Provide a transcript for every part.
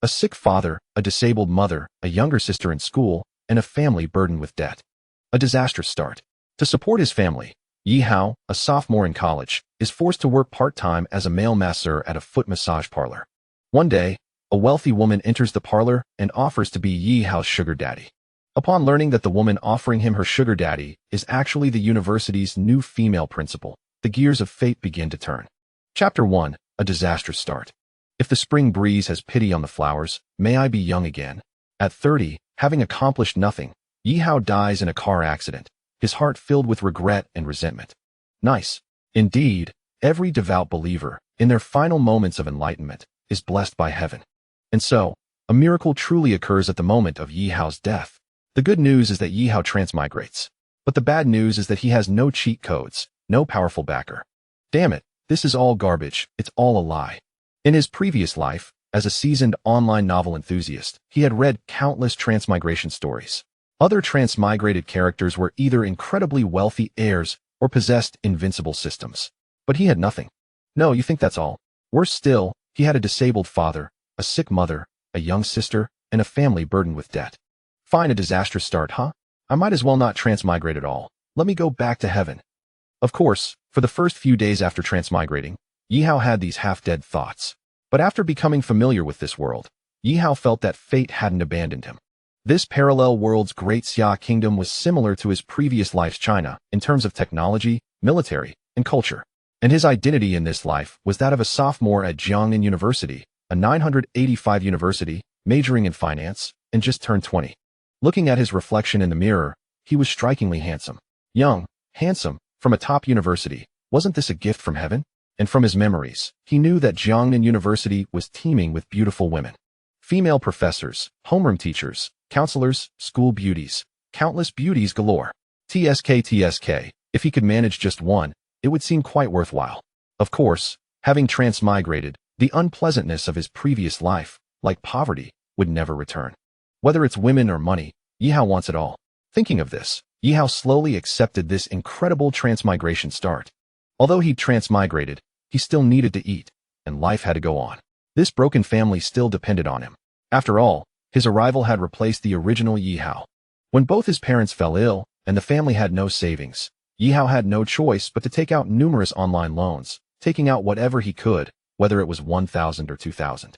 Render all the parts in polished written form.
A sick father, a disabled mother, a younger sister in school, and a family burdened with debt. A disastrous start. To support his family, Yi Hao, a sophomore in college, is forced to work part-time as a male masseur at a foot massage parlor. One day, a wealthy woman enters the parlor and offers to be Yi Hao's sugar daddy. Upon learning that the woman offering him her sugar daddy is actually the university's new female principal, the gears of fate begin to turn. Chapter 1. A disastrous start. If the spring breeze has pity on the flowers, may I be young again. At 30, having accomplished nothing, Yi Hao dies in a car accident, his heart filled with regret and resentment. Nice. Indeed, every devout believer, in their final moments of enlightenment, is blessed by heaven. And so, a miracle truly occurs at the moment of Yi Hao's death. The good news is that Yi Hao transmigrates. But the bad news is that he has no cheat codes, no powerful backer. Damn it, this is all garbage, it's all a lie. In his previous life, as a seasoned online novel enthusiast, he had read countless transmigration stories. Other transmigrated characters were either incredibly wealthy heirs or possessed invincible systems. But he had nothing. No, you think that's all? Worse still, he had a disabled father, a sick mother, a young sister, and a family burdened with debt. Fine, a disastrous start, huh? I might as well not transmigrate at all. Let me go back to heaven. Of course, for the first few days after transmigrating, Yi Hao had these half-dead thoughts. But after becoming familiar with this world, Yi Hao felt that fate hadn't abandoned him. This parallel world's great Xia kingdom was similar to his previous life's China in terms of technology, military, and culture. And his identity in this life was that of a sophomore at Jiangnan University, a 985 university, majoring in finance, and just turned 20. Looking at his reflection in the mirror, he was strikingly handsome. Young, handsome, from a top university. Wasn't this a gift from heaven? And from his memories, he knew that Jiangnan University was teeming with beautiful women. Female professors, homeroom teachers, counselors, school beauties, countless beauties galore. TSK, if he could manage just one, it would seem quite worthwhile. Of course, having transmigrated, the unpleasantness of his previous life, like poverty, would never return. Whether it's women or money, Yi Hao wants it all. Thinking of this, Yi Hao slowly accepted this incredible transmigration start. Although he'd transmigrated, he still needed to eat, and life had to go on. This broken family still depended on him. After all, his arrival had replaced the original Yi Hao. When both his parents fell ill, and the family had no savings, Yi Hao had no choice but to take out numerous online loans, taking out whatever he could, whether it was 1,000 or 2,000.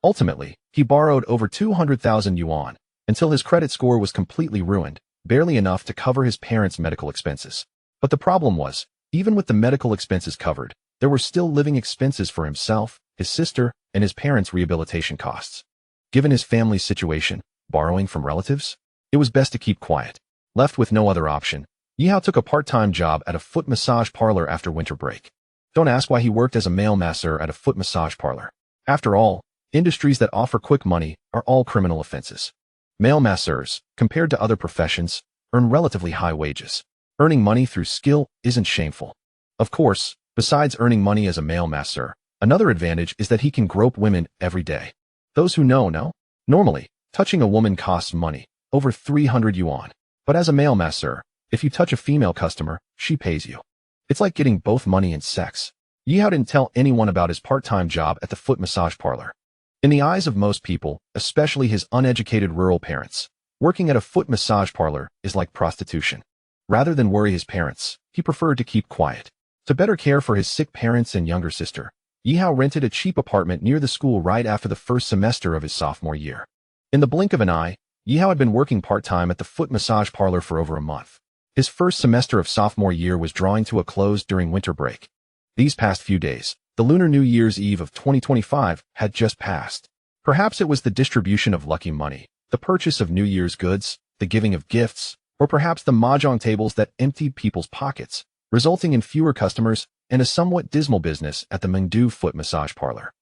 Ultimately, he borrowed over 200,000 yuan, until his credit score was completely ruined, barely enough to cover his parents' medical expenses. But the problem was, even with the medical expenses covered, there were still living expenses for himself, his sister, and his parents' rehabilitation costs. Given his family's situation, borrowing from relatives, it was best to keep quiet. Left with no other option, Yi Hao took a part-time job at a foot massage parlor after winter break. Don't ask why he worked as a male masseur at a foot massage parlor. After all, industries that offer quick money are all criminal offenses. Male masseurs, compared to other professions, earn relatively high wages. Earning money through skill isn't shameful. Of course, besides earning money as a male masseur, another advantage is that he can grope women every day. Those who know. Normally, touching a woman costs money, over 300 yuan. But as a male masseur, if you touch a female customer, she pays you. It's like getting both money and sex. Yi Hao didn't tell anyone about his part-time job at the foot massage parlor. In the eyes of most people, especially his uneducated rural parents, working at a foot massage parlor is like prostitution. Rather than worry his parents, he preferred to keep quiet. To better care for his sick parents and younger sister, Yi Hao rented a cheap apartment near the school right after the first semester of his sophomore year. In the blink of an eye, Yi Hao had been working part-time at the foot massage parlor for over a month. His first semester of sophomore year was drawing to a close during winter break. These past few days, the Lunar New Year's Eve of 2025 had just passed. Perhaps it was the distribution of lucky money, the purchase of New Year's goods, the giving of gifts, or perhaps the mahjong tables that emptied people's pockets, resulting in fewer customers and a somewhat dismal business at the Mengdu foot massage parlor.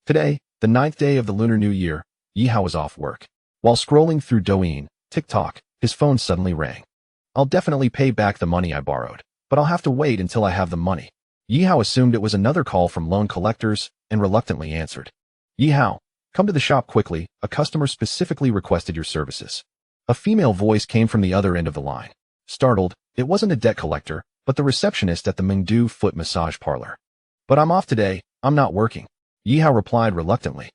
Today, the 9th day of the Lunar New Year, Yi Hao was off work. While scrolling through Douyin, TikTok, his phone suddenly rang. I'll definitely pay back the money I borrowed, but I'll have to wait until I have the money. Yi Hao assumed it was another call from loan collectors and reluctantly answered. Yi Hao, come to the shop quickly, a customer specifically requested your services. A female voice came from the other end of the line. Startled, it wasn't a debt collector, but the receptionist at the Mengdu foot massage parlor. But I'm off today, I'm not working. Yi Hao replied reluctantly.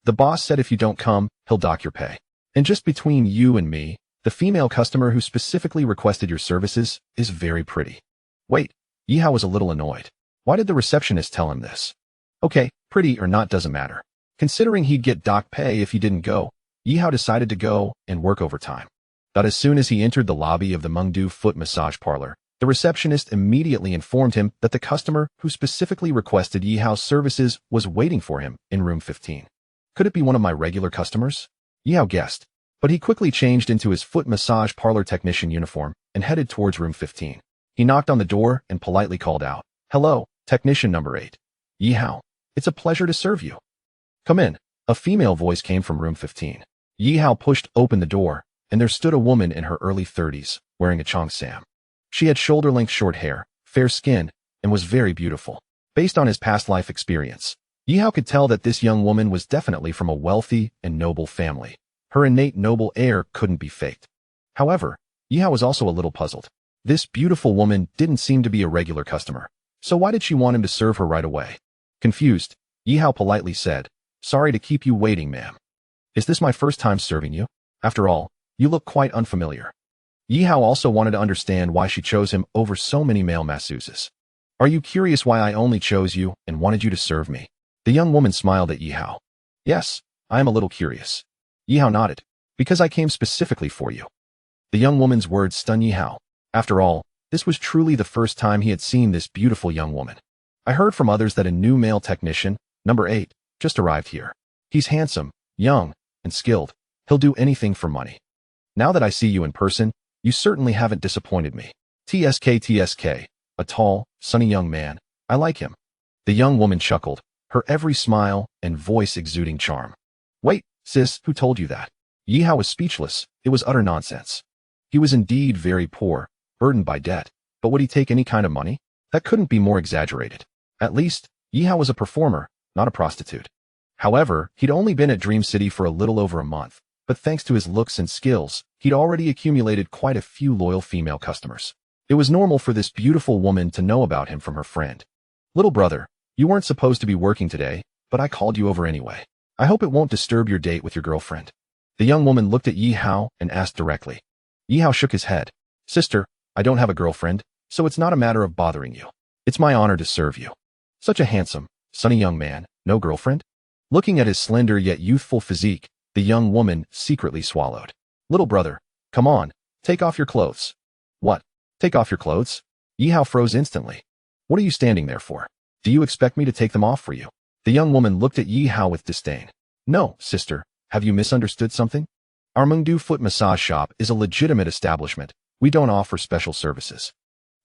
The boss said if you don't come, he'll dock your pay. And just between you and me, the female customer who specifically requested your services is very pretty. Wait, Yihao was a little annoyed. Why did the receptionist tell him this? Okay, pretty or not doesn't matter. Considering he'd get dock pay if he didn't go, Yihao decided to go and work overtime. But as soon as he entered the lobby of the Mengdu foot massage parlor, the receptionist immediately informed him that the customer who specifically requested Yihao's services was waiting for him in room 15. Could it be one of my regular customers? Yihao guessed, but he quickly changed into his foot massage parlor technician uniform and headed towards room 15. He knocked on the door and politely called out, "Hello, technician number 8. Yihao, it's a pleasure to serve you. Come in." A female voice came from room 15. Yihao pushed open the door, and there stood a woman in her early 30s, wearing a cheongsam. She had shoulder-length short hair, fair skin, and was very beautiful. Based on his past life experience, Yihao could tell that this young woman was definitely from a wealthy and noble family. Her innate noble air couldn't be faked. However, Yihao was also a little puzzled. This beautiful woman didn't seem to be a regular customer, so why did she want him to serve her right away? Confused, Yihao politely said, "Sorry to keep you waiting, ma'am. Is this my first time serving you? After all, you look quite unfamiliar." Yihao also wanted to understand why she chose him over so many male masseuses. "Are you curious why I only chose you and wanted you to serve me?" The young woman smiled at Yihao. "Yes, I am a little curious." Yihao nodded. "Because I came specifically for you." The young woman's words stunned Yihao. After all, this was truly the first time he had seen this beautiful young woman. "I heard from others that a new male technician, number 8, just arrived here. He's handsome, young, and skilled. He'll do anything for money. Now that I see you in person, you certainly haven't disappointed me. TSK, a tall, sunny young man. I like him." The young woman chuckled, her every smile and voice exuding charm. "Wait, sis, who told you that?" Yihao was speechless. It was utter nonsense. He was indeed very poor, burdened by debt, but would he take any kind of money? That couldn't be more exaggerated. At least, Yihao was a performer, not a prostitute. However, he'd only been at Dream City for a little over a month, but thanks to his looks and skills, he'd already accumulated quite a few loyal female customers. It was normal for this beautiful woman to know about him from her friend. "Little brother, you weren't supposed to be working today, but I called you over anyway. I hope it won't disturb your date with your girlfriend." The young woman looked at Yihao and asked directly. Yihao shook his head. "Sister, I don't have a girlfriend, so it's not a matter of bothering you. It's my honor to serve you." Such a handsome, sunny young man, no girlfriend? Looking at his slender yet youthful physique, the young woman secretly swallowed. "Little brother, come on, take off your clothes." "What? Take off your clothes?" Yihao froze instantly. "What are you standing there for? Do you expect me to take them off for you?" The young woman looked at Yihao with disdain. "No, sister, have you misunderstood something? Our Mengdu foot massage shop is a legitimate establishment. We don't offer special services."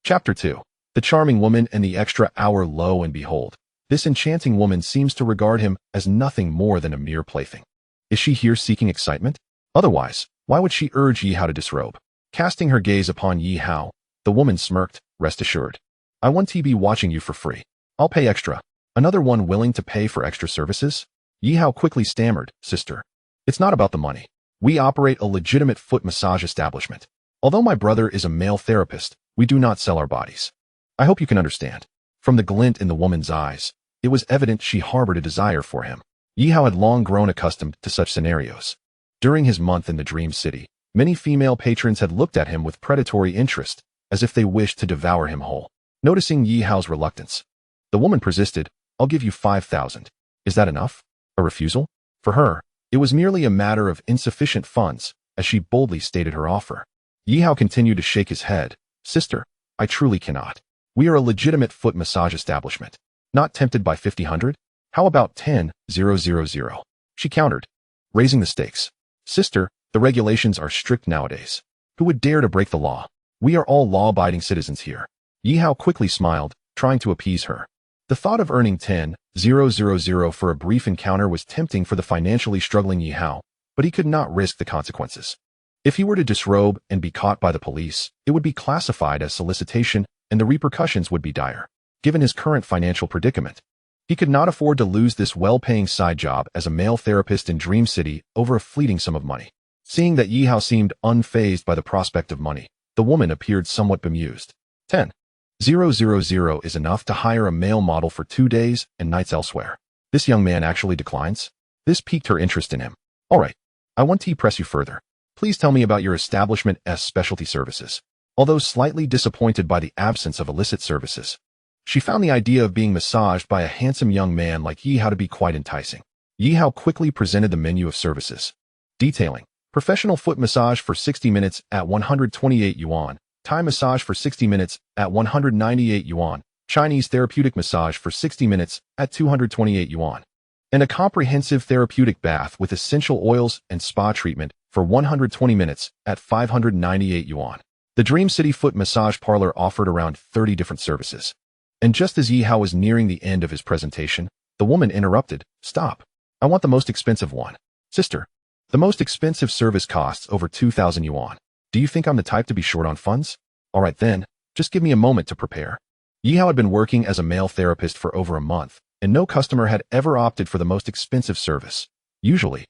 Chapter 2. The charming woman and the extra hour. Lo and behold, this enchanting woman seems to regard him as nothing more than a mere plaything. Is she here seeking excitement? Otherwise, why would she urge Yihao to disrobe? Casting her gaze upon Yihao, the woman smirked, "Rest assured. I want to be watching you for free. I'll pay extra." Another one willing to pay for extra services? Yihao quickly stammered, "Sister, it's not about the money. We operate a legitimate foot massage establishment. Although my brother is a male therapist, we do not sell our bodies. I hope you can understand." From the glint in the woman's eyes, it was evident she harbored a desire for him. Yihao had long grown accustomed to such scenarios. During his month in the Dream City, many female patrons had looked at him with predatory interest, as if they wished to devour him whole. Noticing Yihao's reluctance, the woman persisted, "I'll give you 5,000. Is that enough?" A refusal? For her, it was merely a matter of insufficient funds, as she boldly stated her offer. Yihao continued to shake his head. "Sister, I truly cannot. We are a legitimate foot massage establishment. Not tempted by 5,000? How about 10,000? She countered, raising the stakes. "Sister, the regulations are strict nowadays. Who would dare to break the law? We are all law-abiding citizens here." Yihao quickly smiled, trying to appease her. The thought of earning 10,000 for a brief encounter was tempting for the financially struggling Yihao, but he could not risk the consequences. If he were to disrobe and be caught by the police, it would be classified as solicitation, and the repercussions would be dire. Given his current financial predicament, he could not afford to lose this well-paying side job as a male therapist in Dream City over a fleeting sum of money. Seeing that Yihao seemed unfazed by the prospect of money, the woman appeared somewhat bemused. 10,000 is enough to hire a male model for 2 days and nights elsewhere. This young man actually declines? This piqued her interest in him. All right, I want to press you further. Please tell me about your establishment's specialty services. Although slightly disappointed by the absence of illicit services, she found the idea of being massaged by a handsome young man like Yi Hao to be quite enticing. Yi Hao quickly presented the menu of services, detailing professional foot massage for 60 minutes at 128 yuan, Thai massage for 60 minutes at 198 yuan, Chinese therapeutic massage for 60 minutes at 228 yuan, and a comprehensive therapeutic bath with essential oils and spa treatment for 120 minutes at 598 yuan. The Dream City Foot Massage Parlor offered around 30 different services. And just as Yi Hao was nearing the end of his presentation, the woman interrupted. Stop. I want the most expensive one. Sister, the most expensive service costs over 2,000 yuan. Do you think I'm the type to be short on funds? All right then, just give me a moment to prepare. Yi Hao had been working as a male therapist for over a month, and no customer had ever opted for the most expensive service. Usually,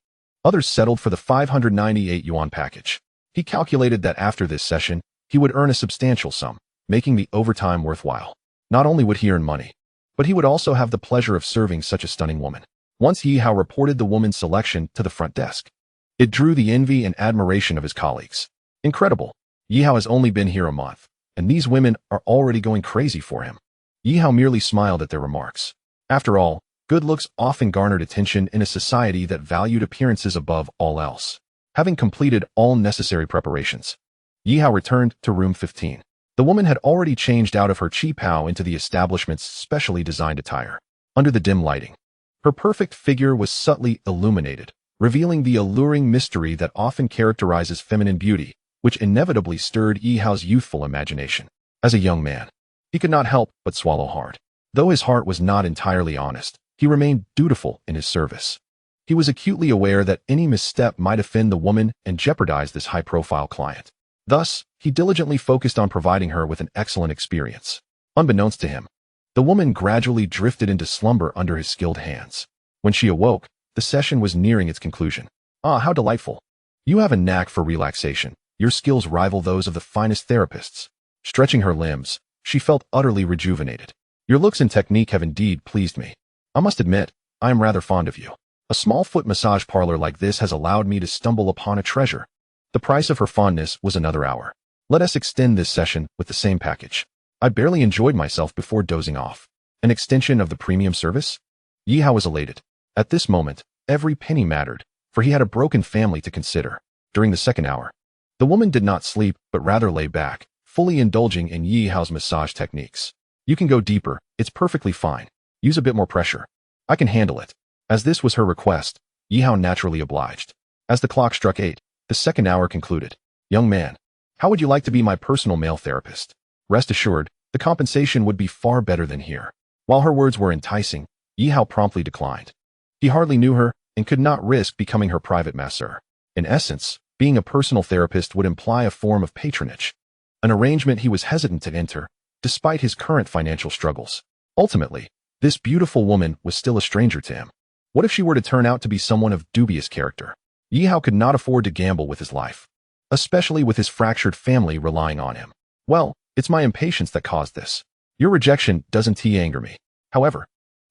others settled for the 598 yuan package. He calculated that after this session, he would earn a substantial sum, making the overtime worthwhile. Not only would he earn money, but he would also have the pleasure of serving such a stunning woman. Once Yi Hao reported the woman's selection to the front desk, it drew the envy and admiration of his colleagues. Incredible. Yi Hao has only been here a month, and these women are already going crazy for him. Yi Hao merely smiled at their remarks. After all, good looks often garnered attention in a society that valued appearances above all else. Having completed all necessary preparations, Yi Hao returned to room 15. The woman had already changed out of her qipao into the establishment's specially designed attire. Under the dim lighting, her perfect figure was subtly illuminated, revealing the alluring mystery that often characterizes feminine beauty, which inevitably stirred Yi Hao's youthful imagination. As a young man, he could not help but swallow hard. Though his heart was not entirely honest, he remained dutiful in his service. He was acutely aware that any misstep might offend the woman and jeopardize this high-profile client. Thus, he diligently focused on providing her with an excellent experience. Unbeknownst to him, the woman gradually drifted into slumber under his skilled hands. When she awoke, the session was nearing its conclusion. Ah, how delightful. You have a knack for relaxation. Your skills rival those of the finest therapists. Stretching her limbs, she felt utterly rejuvenated. Your looks and technique have indeed pleased me. I must admit, I am rather fond of you. A small foot massage parlor like this has allowed me to stumble upon a treasure. The price of her fondness was another hour. Let us extend this session with the same package. I barely enjoyed myself before dozing off. An extension of the premium service? Yi Hao was elated. At this moment, every penny mattered, for he had a broken family to consider. During the second hour, the woman did not sleep, but rather lay back, fully indulging in Yi Hao's massage techniques. You can go deeper, it's perfectly fine. Use a bit more pressure. I can handle it. As this was her request, Yi Hao naturally obliged. As the clock struck 8, the second hour concluded. Young man, how would you like to be my personal male therapist? Rest assured, the compensation would be far better than here. While her words were enticing, Yi Hao promptly declined. He hardly knew her and could not risk becoming her private masseur. In essence, being a personal therapist would imply a form of patronage, an arrangement he was hesitant to enter, despite his current financial struggles. Ultimately, this beautiful woman was still a stranger to him. What if she were to turn out to be someone of dubious character? Yi Hao could not afford to gamble with his life, especially with his fractured family relying on him. Well, it's my impatience that caused this. Your rejection doesn't anger me. However,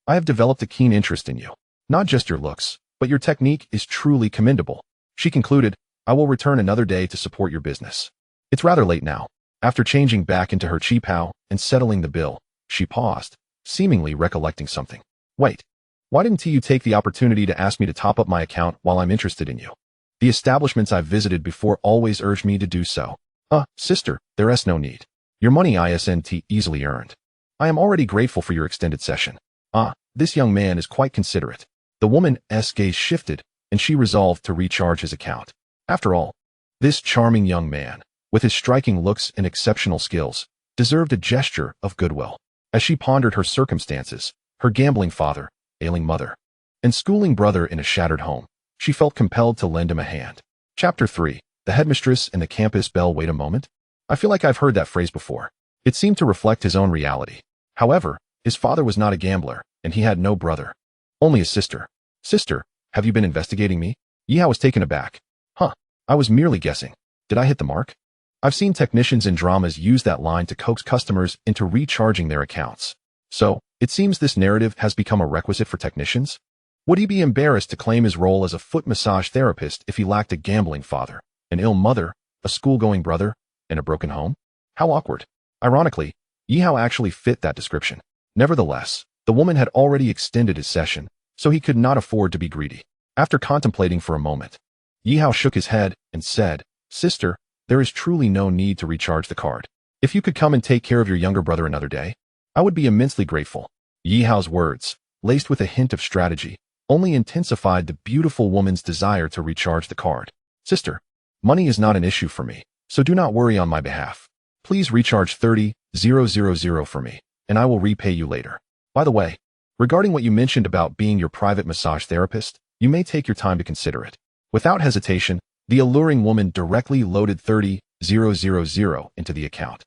I have developed a keen interest in you. Not just your looks, but your technique is truly commendable. She concluded, I will return another day to support your business. It's rather late now. After changing back into her qipao and settling the bill, she paused, seemingly recollecting something. Wait. Why didn't you take the opportunity to ask me to top up my account while I'm interested in you? The establishments I've visited before always urged me to do so. Sister, there's no need. Your money isn't easily earned. I am already grateful for your extended session. This young man is quite considerate. The woman's gaze shifted, and she resolved to recharge his account. After all, this charming young man, with his striking looks and exceptional skills, deserved a gesture of goodwill. As she pondered her circumstances, her gambling father, ailing mother, and schooling brother in a shattered home, she felt compelled to lend him a hand. Chapter 3. The headmistress and the campus belle. Wait a moment. I feel like I've heard that phrase before. It seemed to reflect his own reality. However, his father was not a gambler, and he had no brother. Only a sister. Sister, have you been investigating me? Yi Hao was taken aback. I was merely guessing. Did I hit the mark? I've seen technicians in dramas use that line to coax customers into recharging their accounts. So, it seems this narrative has become a requisite for technicians? Would he be embarrassed to claim his role as a foot massage therapist if he lacked a gambling father, an ill mother, a school-going brother, and a broken home? How awkward. Ironically, Yihao actually fit that description. Nevertheless, the woman had already extended his session, so he could not afford to be greedy. After contemplating for a moment, Yihao shook his head and said, "Sister, there is truly no need to recharge the card. If you could come and take care of your younger brother another day, I would be immensely grateful." Yihao's words, laced with a hint of strategy, only intensified the beautiful woman's desire to recharge the card. "Sister, money is not an issue for me, so do not worry on my behalf. Please recharge 30,000 for me, and I will repay you later. By the way, regarding what you mentioned about being your private massage therapist, you may take your time to consider it." Without hesitation, the alluring woman directly loaded 30,000 into the account.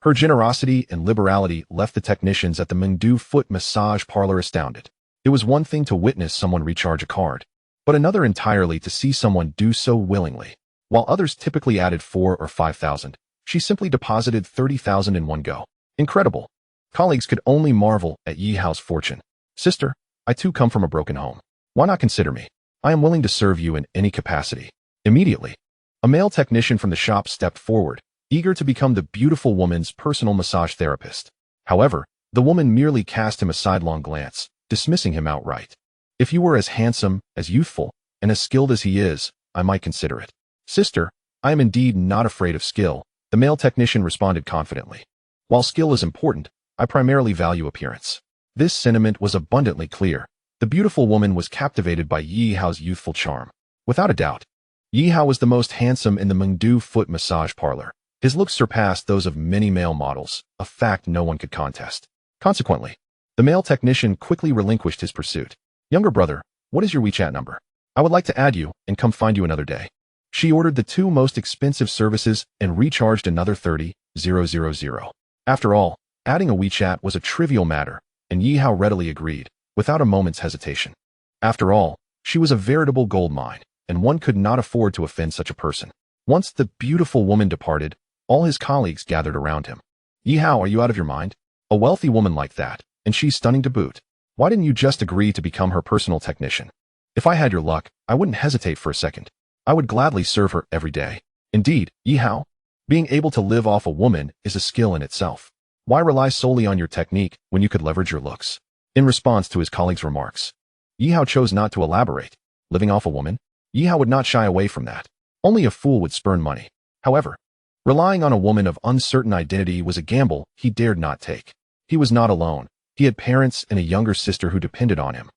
Her generosity and liberality left the technicians at the Mengdu foot massage parlor astounded. It was one thing to witness someone recharge a card, but another entirely to see someone do so willingly. While others typically added 4 or 5,000, she simply deposited 30,000 in one go. Incredible. Colleagues could only marvel at Yihao's fortune. "Sister, I too come from a broken home. Why not consider me? I am willing to serve you in any capacity." Immediately, a male technician from the shop stepped forward, eager to become the beautiful woman's personal massage therapist. However, the woman merely cast him a sidelong glance, dismissing him outright. "If you were as handsome, as youthful, and as skilled as he is, I might consider it." "Sister, I am indeed not afraid of skill," the male technician responded confidently. "While skill is important, I primarily value appearance." This sentiment was abundantly clear. The beautiful woman was captivated by Yihao's youthful charm. Without a doubt, Yihao was the most handsome in the Mengdu foot massage parlor. His looks surpassed those of many male models, a fact no one could contest. Consequently, the male technician quickly relinquished his pursuit. "Younger brother, what is your WeChat number? I would like to add you and come find you another day." She ordered the 2 most expensive services and recharged another 30,000. After all, adding a WeChat was a trivial matter, and Yihao readily agreed, without a moment's hesitation. After all, she was a veritable gold mine, and one could not afford to offend such a person. Once the beautiful woman departed, all his colleagues gathered around him. "Yihao, are you out of your mind? A wealthy woman like that, and she's stunning to boot. Why didn't you just agree to become her personal technician? If I had your luck, I wouldn't hesitate for a second. I would gladly serve her every day." Indeed, Yihao, being able to live off a woman is a skill in itself. Why rely solely on your technique when you could leverage your looks? In response to his colleague's remarks, Yihao chose not to elaborate. Living off a woman? Yihao would not shy away from that. Only a fool would spurn money. However, relying on a woman of uncertain identity was a gamble he dared not take. He was not alone. He had parents and a younger sister who depended on him.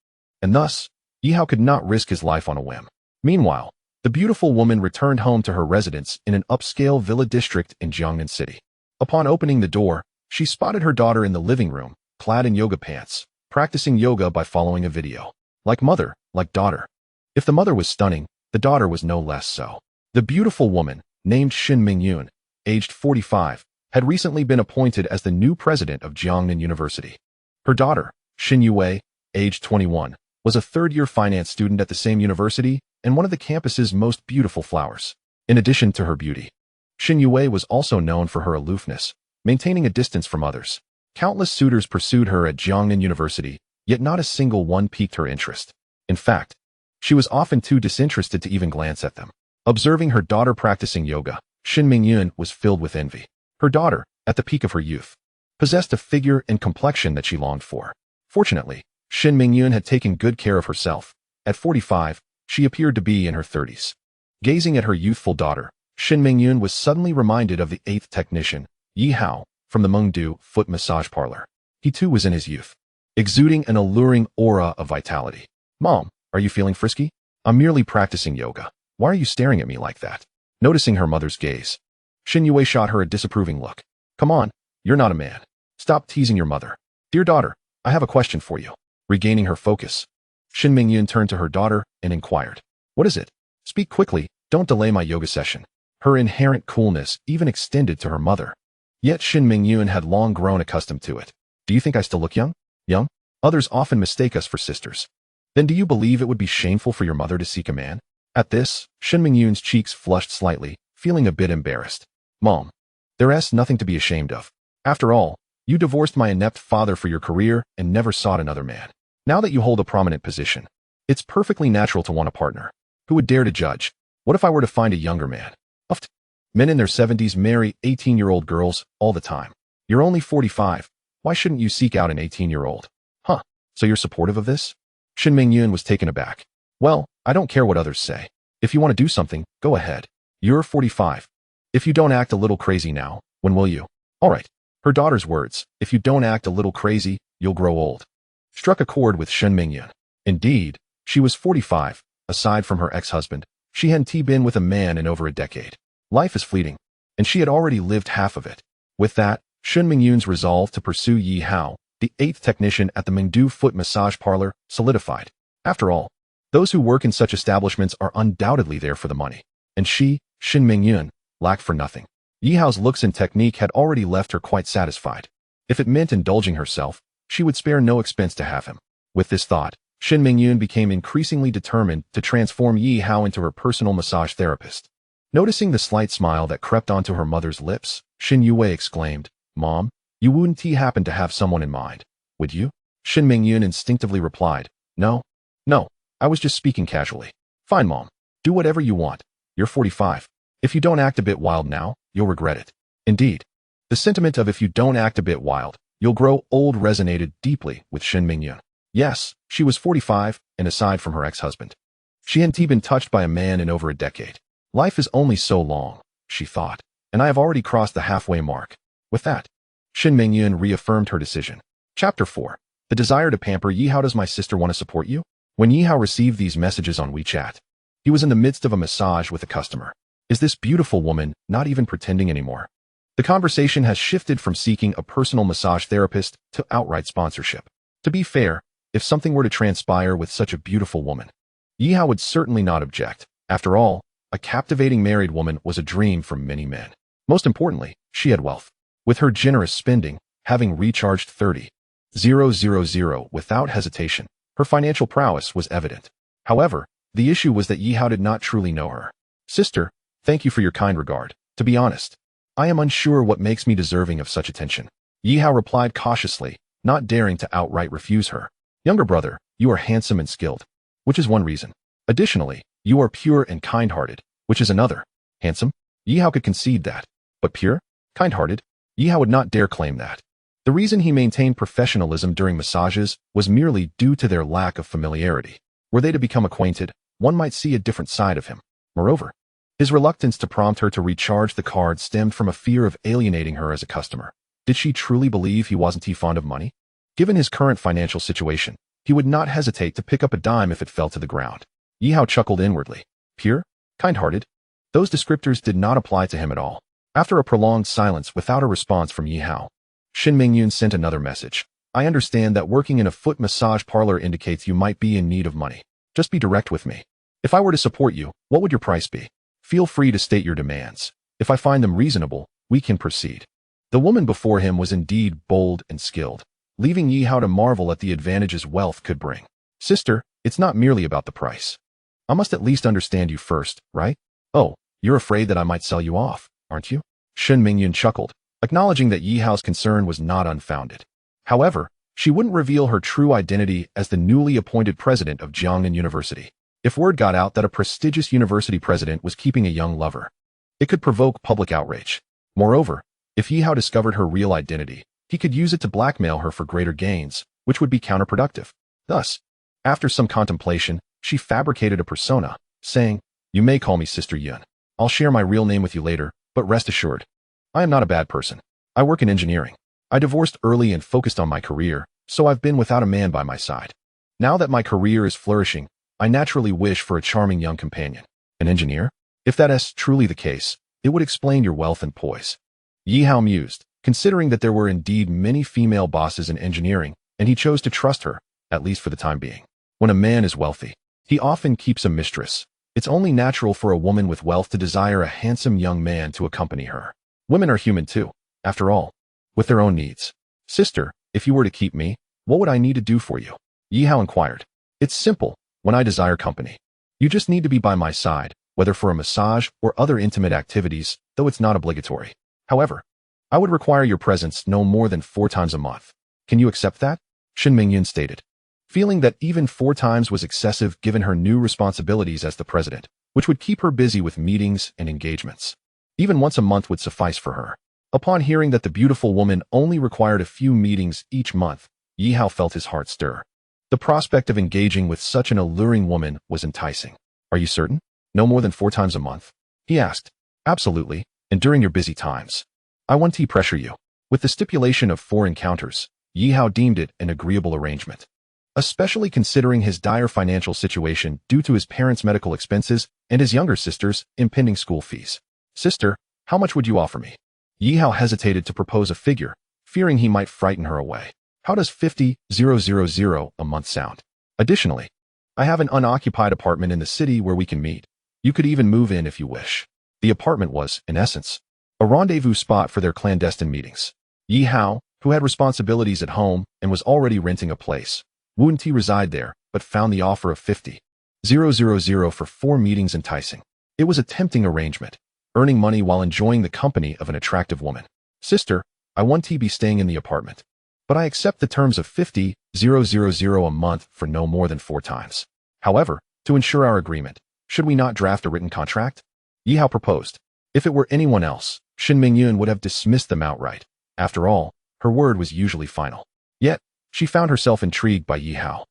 And thus, Yihao could not risk his life on a whim. Meanwhile, the beautiful woman returned home to her residence in an upscale villa district in Jiangnan City. Upon opening the door, she spotted her daughter in the living room, clad in yoga pants, practicing yoga by following a video. Like mother, like daughter. If the mother was stunning, the daughter was no less so. The beautiful woman, named Shin Mingyun, aged 45, had recently been appointed as the new president of Jiangnan University. Her daughter, Shin Yue, aged 21, was a third-year finance student at the same university and one of the campus's most beautiful flowers. In addition to her beauty, Shin Yue was also known for her aloofness, maintaining a distance from others. Countless suitors pursued her at Jiangnan University, yet not a single one piqued her interest. In fact, she was often too disinterested to even glance at them. Observing her daughter practicing yoga, Shin Mingyun was filled with envy. Her daughter, at the peak of her youth, possessed a figure and complexion that she longed for. Fortunately, Shin Mingyun had taken good care of herself. At 45, she appeared to be in her 30s. Gazing at her youthful daughter, Shin Mingyun was suddenly reminded of the 8th technician, Yihao, from the Mengdu foot massage parlor. He too was in his youth, exuding an alluring aura of vitality. "Mom, are you feeling frisky? I'm merely practicing yoga. Why are you staring at me like that?" Noticing her mother's gaze, Shin Yue shot her a disapproving look. "Come on, you're not a man. Stop teasing your mother." "Dear daughter, I have a question for you." Regaining her focus, Shin Mingyun turned to her daughter and inquired, "What is it? Speak quickly, don't delay my yoga session." Her inherent coolness even extended to her mother. Yet Shin Mingyun had long grown accustomed to it. "Do you think I still look young? Young? Others often mistake us for sisters. Then do you believe it would be shameful for your mother to seek a man?" At this, Shin Mingyun's cheeks flushed slightly, feeling a bit embarrassed. "Mom, there's nothing to be ashamed of. After all, you divorced my inept father for your career and never sought another man. Now that you hold a prominent position, It's perfectly natural to want a partner. Who would dare to judge? What if I were to find a younger man? Uft. Men in their 70s marry 18-year-old girls all the time. You're only 45. Why shouldn't you seek out an 18-year-old? Huh. So you're supportive of this? Shin Mingyun was taken aback. Well, I don't care what others say. If you want to do something, go ahead. You're 45. If you don't act a little crazy now, when will you? All right. Her daughter's words, if you don't act a little crazy, you'll grow old, struck a chord with Shin Mingyun. Indeed, she was 45. Aside from her ex-husband, she hadn't been with a man in over a decade. Life is fleeting, and she had already lived half of it. With that, Shin Mingyun's resolve to pursue Yi Hao, the 8th technician at the Mingdu foot massage parlor, solidified. After all, those who work in such establishments are undoubtedly there for the money. And she, Shin Mingyun, lacked for nothing. Yi Hao's looks and technique had already left her quite satisfied. If it meant indulging herself, she would spare no expense to have him. With this thought, Shin Mingyun became increasingly determined to transform Yi Hao into her personal massage therapist. Noticing the slight smile that crept onto her mother's lips, Shin Yue exclaimed, "Mom, you wouldn't happen to have someone in mind, would you?" Shin Mingyun instinctively replied, No, I was just speaking casually." "Fine, Mom. Do whatever you want. You're 45. If you don't act a bit wild now, you'll regret it." Indeed, the sentiment of if you don't act a bit wild, you'll grow old resonated deeply with Shin Mingyun. Yes, she was 45, and aside from her ex-husband, she hadn't been touched by a man in over a decade. Life is only so long, she thought, and I have already crossed the halfway mark. With that, Shin Mingyun reaffirmed her decision. Chapter 4. The desire to pamper Yi Hao. Does my sister want to support you? When Yi Hao received these messages on WeChat, he was in the midst of a massage with a customer. Is this beautiful woman not even pretending anymore? The conversation has shifted from seeking a personal massage therapist to outright sponsorship. To be fair, if something were to transpire with such a beautiful woman, Yi Hao would certainly not object. After all, a captivating married woman was a dream for many men. Most importantly, she had wealth. With her generous spending, having recharged 30,000 without hesitation, her financial prowess was evident. However, the issue was that Yi Hao did not truly know her. "Sister, thank you for your kind regard. To be honest, I am unsure what makes me deserving of such attention." Yi Hao replied cautiously, not daring to outright refuse her. "Younger brother, you are handsome and skilled, which is one reason. Additionally, you are pure and kind-hearted, which is another." Handsome? Yi Hao could concede that. But pure? Kind-hearted? Yi Hao would not dare claim that. The reason he maintained professionalism during massages was merely due to their lack of familiarity. Were they to become acquainted, one might see a different side of him. Moreover, his reluctance to prompt her to recharge the card stemmed from a fear of alienating her as a customer. Did she truly believe he wasn't fond of money? Given his current financial situation, he would not hesitate to pick up a dime if it fell to the ground. Yi Hao chuckled inwardly. Pure? Kind-hearted? Those descriptors did not apply to him at all. After a prolonged silence without a response from Yi Hao, Shin Mingyun sent another message. "I understand that working in a foot massage parlor indicates you might be in need of money. Just be direct with me. If I were to support you, what would your price be? Feel free to state your demands. If I find them reasonable, we can proceed." The woman before him was indeed bold and skilled, leaving Yi Hao to marvel at the advantages wealth could bring. "Sister, it's not merely about the price. I must at least understand you first, right? Oh, you're afraid that I might sell you off, aren't you?" Shin Mingyun chuckled, acknowledging that Yi Hao's concern was not unfounded. However, she wouldn't reveal her true identity as the newly appointed president of Jiangnan University. If word got out that a prestigious university president was keeping a young lover, it could provoke public outrage. Moreover, if Yi Hao discovered her real identity, he could use it to blackmail her for greater gains, which would be counterproductive. Thus, after some contemplation, she fabricated a persona, saying, "You may call me Sister Yun. I'll share my real name with you later, but rest assured, I am not a bad person. I work in engineering. I divorced early and focused on my career, so I've been without a man by my side. Now that my career is flourishing, I naturally wish for a charming young companion." "An engineer? If that is truly the case, it would explain your wealth and poise." Yi Hao mused, considering that there were indeed many female bosses in engineering, and he chose to trust her, at least for the time being. When a man is wealthy, he often keeps a mistress. It's only natural for a woman with wealth to desire a handsome young man to accompany her. Women are human too, after all, with their own needs. "Sister, if you were to keep me, what would I need to do for you?" Yi Hao inquired. "It's simple. When I desire company, you just need to be by my side, whether for a massage or other intimate activities, though it's not obligatory. However, I would require your presence no more than 4 times a month. Can you accept that?" Shin Mingyun stated. feeling that even 4 times was excessive given her new responsibilities as the president, which would keep her busy with meetings and engagements. Even once a month would suffice for her. Upon hearing that the beautiful woman only required a few meetings each month, Yi Hao felt his heart stir. The prospect of engaging with such an alluring woman was enticing. Are you certain? No more than 4 times a month? He asked. Absolutely, and during your busy times. I won't pressure you. With the stipulation of 4 encounters, Yi Hao deemed it an agreeable arrangement. Especially considering his dire financial situation due to his parents' medical expenses and his younger sister's impending school fees. Sister, how much would you offer me? Yi Hao hesitated to propose a figure, fearing he might frighten her away. How does 50,000 a month sound? Additionally, I have an unoccupied apartment in the city where we can meet. You could even move in if you wish. The apartment was, in essence, a rendezvous spot for their clandestine meetings. Yi Hao, who had responsibilities at home and was already renting a place, wouldn't reside there, but found the offer of 50,000 for 4 meetings enticing. It was a tempting arrangement, earning money while enjoying the company of an attractive woman. Sister, I won't be staying in the apartment, but I accept the terms of 50,000 a month for no more than 4 times. However, to ensure our agreement, should we not draft a written contract? Yi Hao proposed. If it were anyone else, Shin Mingyun would have dismissed them outright. After all, her word was usually final. Yet, she found herself intrigued by Yi Hao.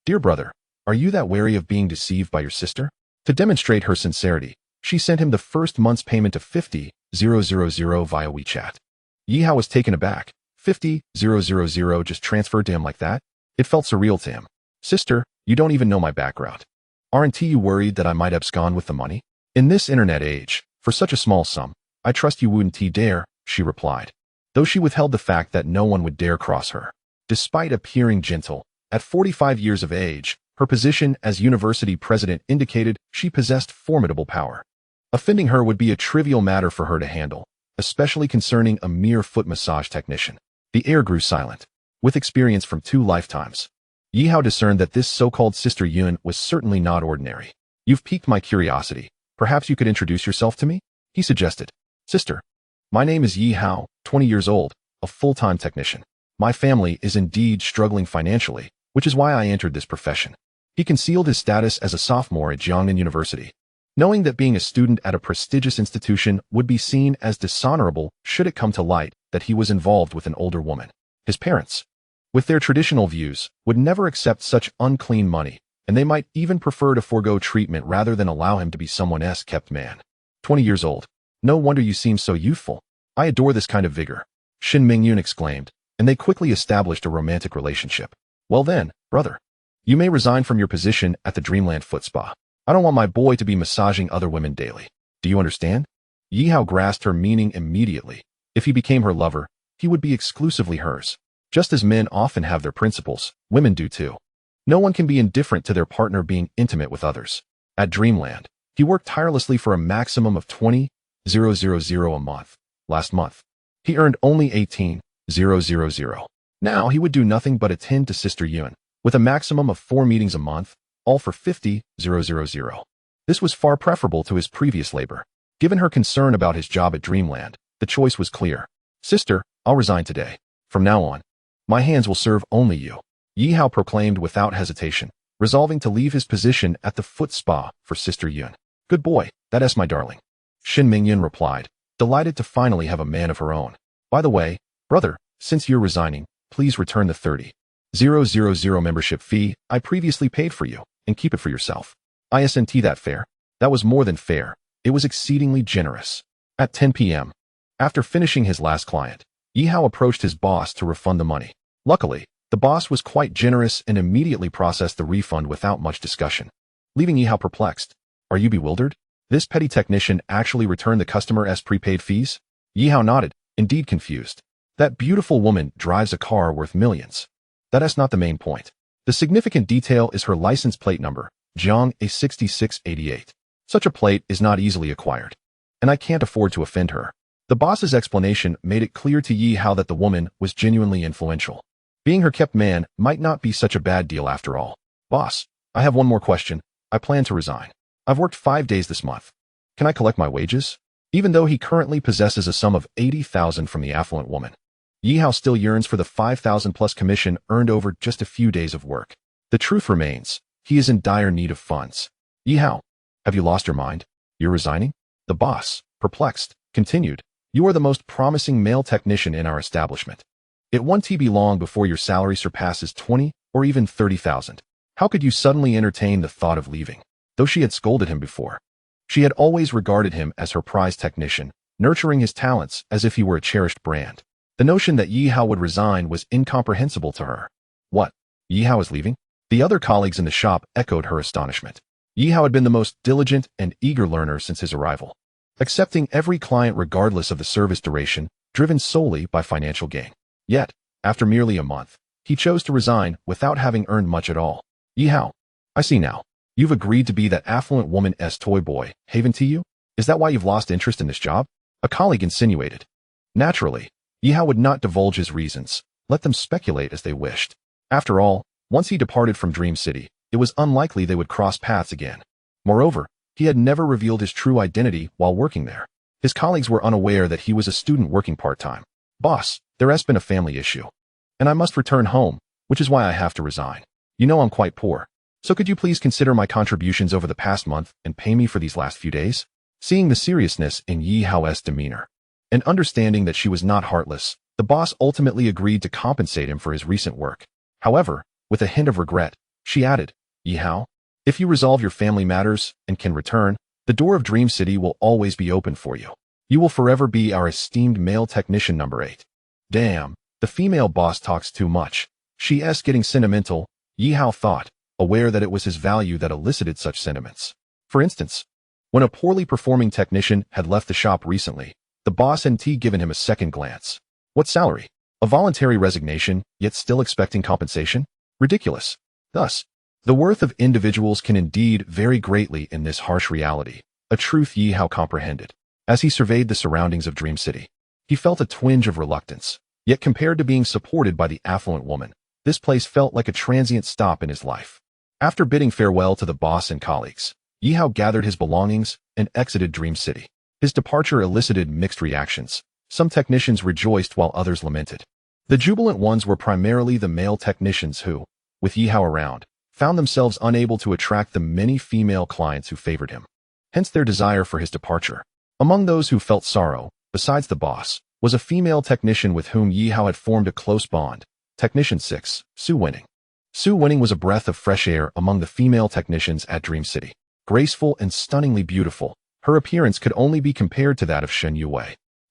Dear brother, are you that wary of being deceived by your sister? To demonstrate her sincerity, she sent him the first month's payment of 50,000 via WeChat. Yi Hao was taken aback. 50,000 just transferred to him like that? It felt surreal to him. Sister, you don't even know my background. Aren't you worried that I might abscond with the money? In this internet age, for such a small sum, I trust you wouldn't dare, she replied, though she withheld the fact that no one would dare cross her. Despite appearing gentle, at 45 years of age, her position as university president indicated she possessed formidable power. Offending her would be a trivial matter for her to handle, especially concerning a mere foot massage technician. The air grew silent. With experience from 2 lifetimes, Yi Hao discerned that this so-called Sister Yun was certainly not ordinary. You've piqued my curiosity. Perhaps you could introduce yourself to me? He suggested. Sister, my name is Yi Hao, 20 years old, a full-time technician. My family is indeed struggling financially, which is why I entered this profession. He concealed his status as a sophomore at Jiangnan University, knowing that being a student at a prestigious institution would be seen as dishonorable should it come to light that he was involved with an older woman. His parents, with their traditional views, would never accept such unclean money, and they might even prefer to forego treatment rather than allow him to be someone else's kept man. 20 years old. No wonder you seem so youthful. I adore this kind of vigor, Shin Mingyun exclaimed, and they quickly established a romantic relationship. Well then, brother, you may resign from your position at the Dreamland Foot Spa. I don't want my boy to be massaging other women daily. Do you understand? Yi Hao grasped her meaning immediately. If he became her lover, he would be exclusively hers. Just as men often have their principles, women do too. No one can be indifferent to their partner being intimate with others. At Dreamland, he worked tirelessly for a maximum of 20,000 a month. Last month, he earned only 18,000. Now he would do nothing but attend to Sister Yun, with a maximum of 4 meetings a month, all for 50,000. This was far preferable to his previous labor. Given her concern about his job at Dreamland, the choice was clear. Sister, I'll resign today. From now on, my hands will serve only you, Yi Hao proclaimed without hesitation, resolving to leave his position at the foot spa for Sister Yun. Good boy, that's my darling, Shin Mingyun replied, delighted to finally have a man of her own. By the way, brother, since you're resigning, please return the 30,000 membership fee I previously paid for you, and keep it for yourself. Isn't that fair? That was more than fair. It was exceedingly generous. At 10 p.m., after finishing his last client, Yi Hao approached his boss to refund the money. Luckily, the boss was quite generous and immediately processed the refund without much discussion, leaving Yi Hao perplexed. Are you bewildered? This petty technician actually returned the customer's prepaid fees? Yi Hao nodded, indeed confused. That beautiful woman drives a car worth millions. That's not the main point. The significant detail is her license plate number, Jiang A6688. Such a plate is not easily acquired, and I can't afford to offend her. The boss's explanation made it clear to Yi Hao that the woman was genuinely influential. Being her kept man might not be such a bad deal after all. Boss, I have one more question. I plan to resign. I've worked 5 days this month. Can I collect my wages? Even though he currently possesses a sum of 80,000 from the affluent woman, Yi Hao still yearns for the 5,000 plus commission earned over just a few days of work. The truth remains, he is in dire need of funds. Yi Hao, have you lost your mind? You're resigning? The boss, perplexed, continued, you are the most promising male technician in our establishment. It won't be long before your salary surpasses 20 or even 30,000. How could you suddenly entertain the thought of leaving? Though she had scolded him before, she had always regarded him as her prize technician, nurturing his talents as if he were a cherished brand. The notion that Yi Hao would resign was incomprehensible to her. What? Yi Hao is leaving? The other colleagues in the shop echoed her astonishment. Yi Hao had been the most diligent and eager learner since his arrival, accepting every client regardless of the service duration, driven solely by financial gain. Yet, after merely a month, he chose to resign without having earned much at all. Yi Hao, I see now. You've agreed to be that affluent woman's toy boy, haven to you? Is that why you've lost interest in this job? A colleague insinuated. Naturally, Yi Hao would not divulge his reasons, let them speculate as they wished. After all, once he departed from Dream City, it was unlikely they would cross paths again. Moreover, he had never revealed his true identity while working there. His colleagues were unaware that he was a student working part-time. Boss, there has been a family issue, and I must return home, which is why I have to resign. You know I'm quite poor. So could you please consider my contributions over the past month and pay me for these last few days? Seeing the seriousness in Yi Hao's demeanor, and understanding that she was not heartless, the boss ultimately agreed to compensate him for his recent work. However, with a hint of regret, she added, Yi Hao, if you resolve your family matters and can return, the door of Dream City will always be open for you. You will forever be our esteemed male technician number 8. Damn, the female boss talks too much. She's getting sentimental, Yi Hao thought, aware that it was his value that elicited such sentiments. For instance, when a poorly performing technician had left the shop recently, the boss had given him a second glance. What salary? A voluntary resignation, yet still expecting compensation? Ridiculous. Thus, the worth of individuals can indeed vary greatly in this harsh reality, a truth Yi Hao comprehended. As he surveyed the surroundings of Dream City, he felt a twinge of reluctance. Yet compared to being supported by the affluent woman, this place felt like a transient stop in his life. After bidding farewell to the boss and colleagues, Yi Hao gathered his belongings and exited Dream City. His departure elicited mixed reactions. Some technicians rejoiced while others lamented. The jubilant ones were primarily the male technicians who, with Yi Hao around, found themselves unable to attract the many female clients who favored him. Hence their desire for his departure. Among those who felt sorrow, besides the boss, was a female technician with whom Yi Hao had formed a close bond. Technician 6, Su Winning. Su Winning was a breath of fresh air among the female technicians at Dream City. Graceful and stunningly beautiful, her appearance could only be compared to that of Shen Yue,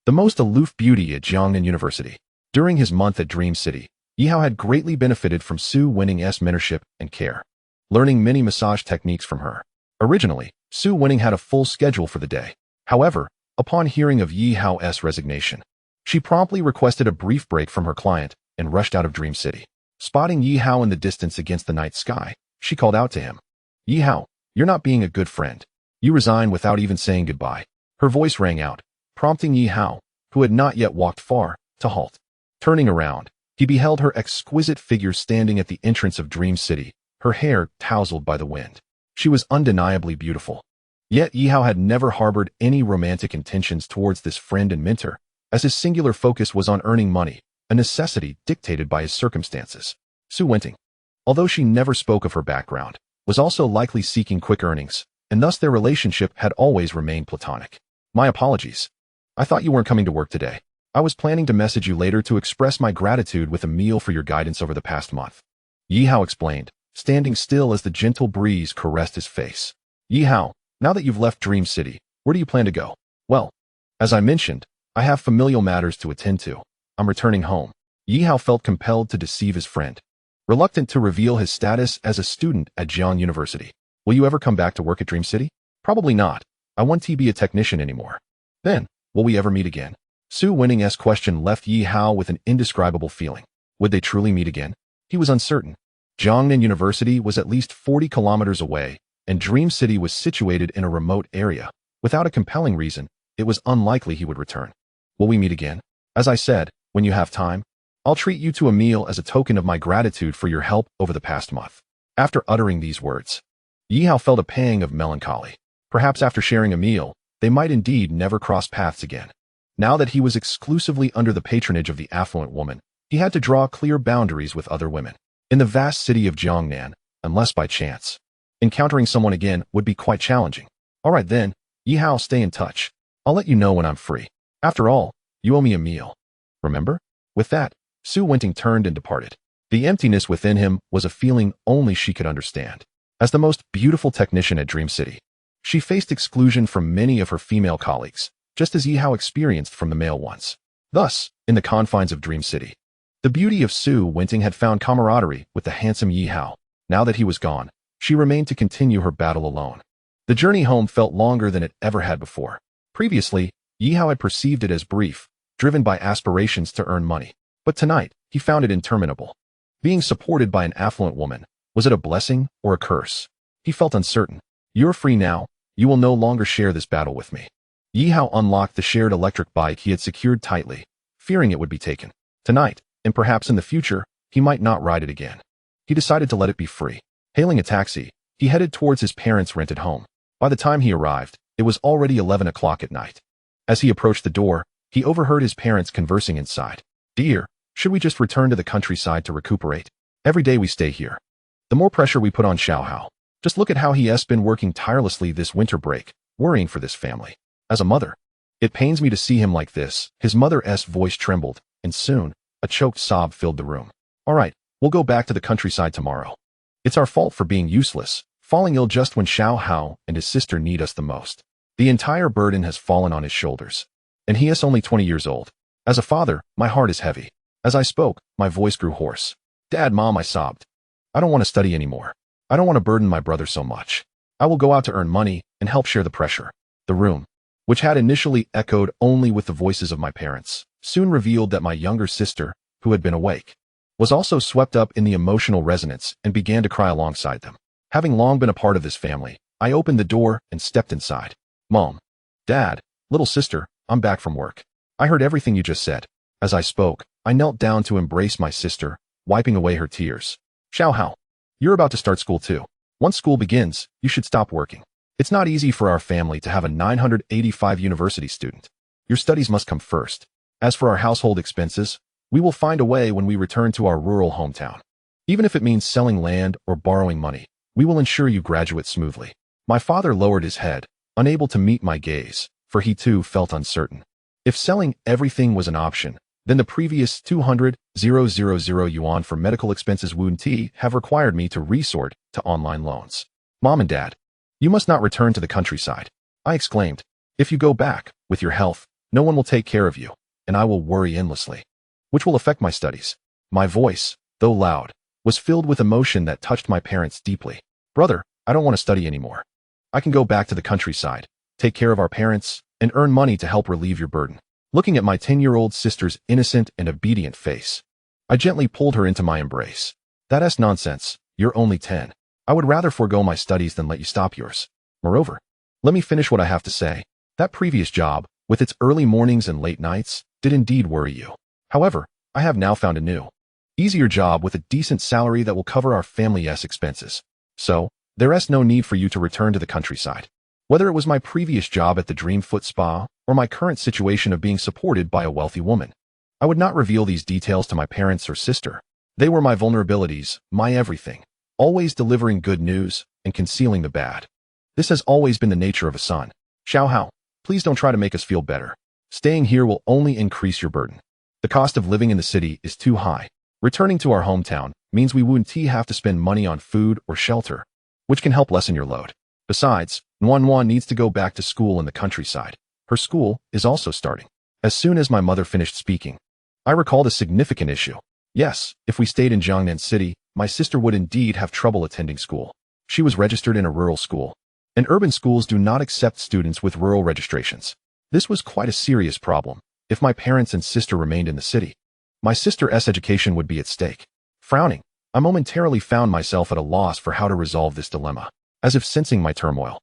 the most aloof beauty at Jiangnan University. During his month at Dream City, Yi Hao had greatly benefited from Su Winning's mentorship and care, learning many massage techniques from her. Originally, Su Winning had a full schedule for the day. However, upon hearing of Yi Hao's resignation, she promptly requested a brief break from her client and rushed out of Dream City. Spotting Yi Hao in the distance against the night sky, she called out to him. Yi Hao, you're not being a good friend. You resign without even saying goodbye. Her voice rang out, prompting Yi Hao, who had not yet walked far, to halt. Turning around, he beheld her exquisite figure standing at the entrance of Dream City, her hair tousled by the wind. She was undeniably beautiful. Yet Yi Hao had never harbored any romantic intentions towards this friend and mentor, as his singular focus was on earning money, a necessity dictated by his circumstances. Su Wenting, although she never spoke of her background, was also likely seeking quick earnings, and thus their relationship had always remained platonic. My apologies. I thought you weren't coming to work today. I was planning to message you later to express my gratitude with a meal for your guidance over the past month. Yi Hao explained, standing still as the gentle breeze caressed his face. Yi Hao, now that you've left Dream City, where do you plan to go? Well, as I mentioned, I have familial matters to attend to. I'm returning home. Yi Hao felt compelled to deceive his friend, reluctant to reveal his status as a student at Jiang University. Will you ever come back to work at Dream City? Probably not. I won't be a technician anymore. Then, will we ever meet again? Su Winning's question left Yi Hao with an indescribable feeling. Would they truly meet again? He was uncertain. Jiangnan University was at least 40 kilometers away, and Dream City was situated in a remote area. Without a compelling reason, it was unlikely he would return. Will we meet again? As I said, when you have time, I'll treat you to a meal as a token of my gratitude for your help over the past month. After uttering these words, Yi Hao felt a pang of melancholy. Perhaps after sharing a meal, they might indeed never cross paths again. Now that he was exclusively under the patronage of the affluent woman, he had to draw clear boundaries with other women. In the vast city of Jiangnan, unless by chance, encountering someone again would be quite challenging. All right then, Yi Hao, stay in touch. I'll let you know when I'm free. After all, you owe me a meal. Remember? With that, Su Wenting turned and departed. The emptiness within him was a feeling only she could understand. As the most beautiful technician at Dream City, she faced exclusion from many of her female colleagues, just as Yi Hao experienced from the male ones. Thus, in the confines of Dream City, the beauty of Su Wenting had found camaraderie with the handsome Yi Hao. Now that he was gone, she remained to continue her battle alone. The journey home felt longer than it ever had before. Previously, Yi Hao had perceived it as brief, driven by aspirations to earn money. But tonight, he found it interminable. Being supported by an affluent woman, was it a blessing or a curse? He felt uncertain. You're free now, you will no longer share this battle with me. Yi Hao unlocked the shared electric bike he had secured tightly, fearing it would be taken. Tonight, and perhaps in the future, he might not ride it again. He decided to let it be free. Hailing a taxi, he headed towards his parents' rented home. By the time he arrived, it was already 11 o'clock at night. As he approached the door, he overheard his parents conversing inside. Dear, should we just return to the countryside to recuperate? Every day we stay here, the more pressure we put on Xiao Hao. Just look at how he has been working tirelessly this winter break, worrying for this family. As a mother, it pains me to see him like this. His mother's voice trembled, and soon, a choked sob filled the room. All right, we'll go back to the countryside tomorrow. It's our fault for being useless, falling ill just when Xiao Hao and his sister need us the most. The entire burden has fallen on his shoulders. And he is only 20 years old. As a father, my heart is heavy. As I spoke, my voice grew hoarse. Dad, Mom, I sobbed. I don't want to study anymore. I don't want to burden my brother so much. I will go out to earn money and help share the pressure. The room, which had initially echoed only with the voices of my parents, soon revealed that my younger sister, who had been awake, was also swept up in the emotional resonance and began to cry alongside them. Having long been a part of this family, I opened the door and stepped inside. Mom, Dad, little sister, I'm back from work. I heard everything you just said. As I spoke, I knelt down to embrace my sister, wiping away her tears. Xiao Hao, you're about to start school too. Once school begins, you should stop working. It's not easy for our family to have a 985 university student. Your studies must come first. As for our household expenses, we will find a way when we return to our rural hometown. Even if it means selling land or borrowing money, we will ensure you graduate smoothly. My father lowered his head, unable to meet my gaze, for he too felt uncertain. If selling everything was an option, then the previous 200,000 yuan for medical expenses wouldn't have required me to resort to online loans. Mom and Dad, you must not return to the countryside, I exclaimed. If you go back, with your health, no one will take care of you, and I will worry endlessly, which will affect my studies. My voice, though loud, was filled with emotion that touched my parents deeply. Brother, I don't want to study anymore. I can go back to the countryside, take care of our parents, and earn money to help relieve your burden. Looking at my 10-year-old sister's innocent and obedient face, I gently pulled her into my embrace. That's nonsense. You're only 10. I would rather forego my studies than let you stop yours. Moreover, let me finish what I have to say. That previous job, with its early mornings and late nights, did indeed worry you. However, I have now found a new, easier job with a decent salary that will cover our family's expenses. So, there's no need for you to return to the countryside. Whether it was my previous job at the Dream Foot Spa, or my current situation of being supported by a wealthy woman, I would not reveal these details to my parents or sister. They were my vulnerabilities, my everything, always delivering good news and concealing the bad. This has always been the nature of a son. Xiao Hao, please don't try to make us feel better. Staying here will only increase your burden. The cost of living in the city is too high. Returning to our hometown means we wouldn't have to spend money on food or shelter, which can help lessen your load. Besides, Nuan needs to go back to school in the countryside. Her school is also starting. As soon as my mother finished speaking, I recalled a significant issue. Yes, if we stayed in Jiangnan City, my sister would indeed have trouble attending school. She was registered in a rural school, and urban schools do not accept students with rural registrations. This was quite a serious problem. If my parents and sister remained in the city, my sister's education would be at stake. Frowning, I momentarily found myself at a loss for how to resolve this dilemma. As if sensing my turmoil,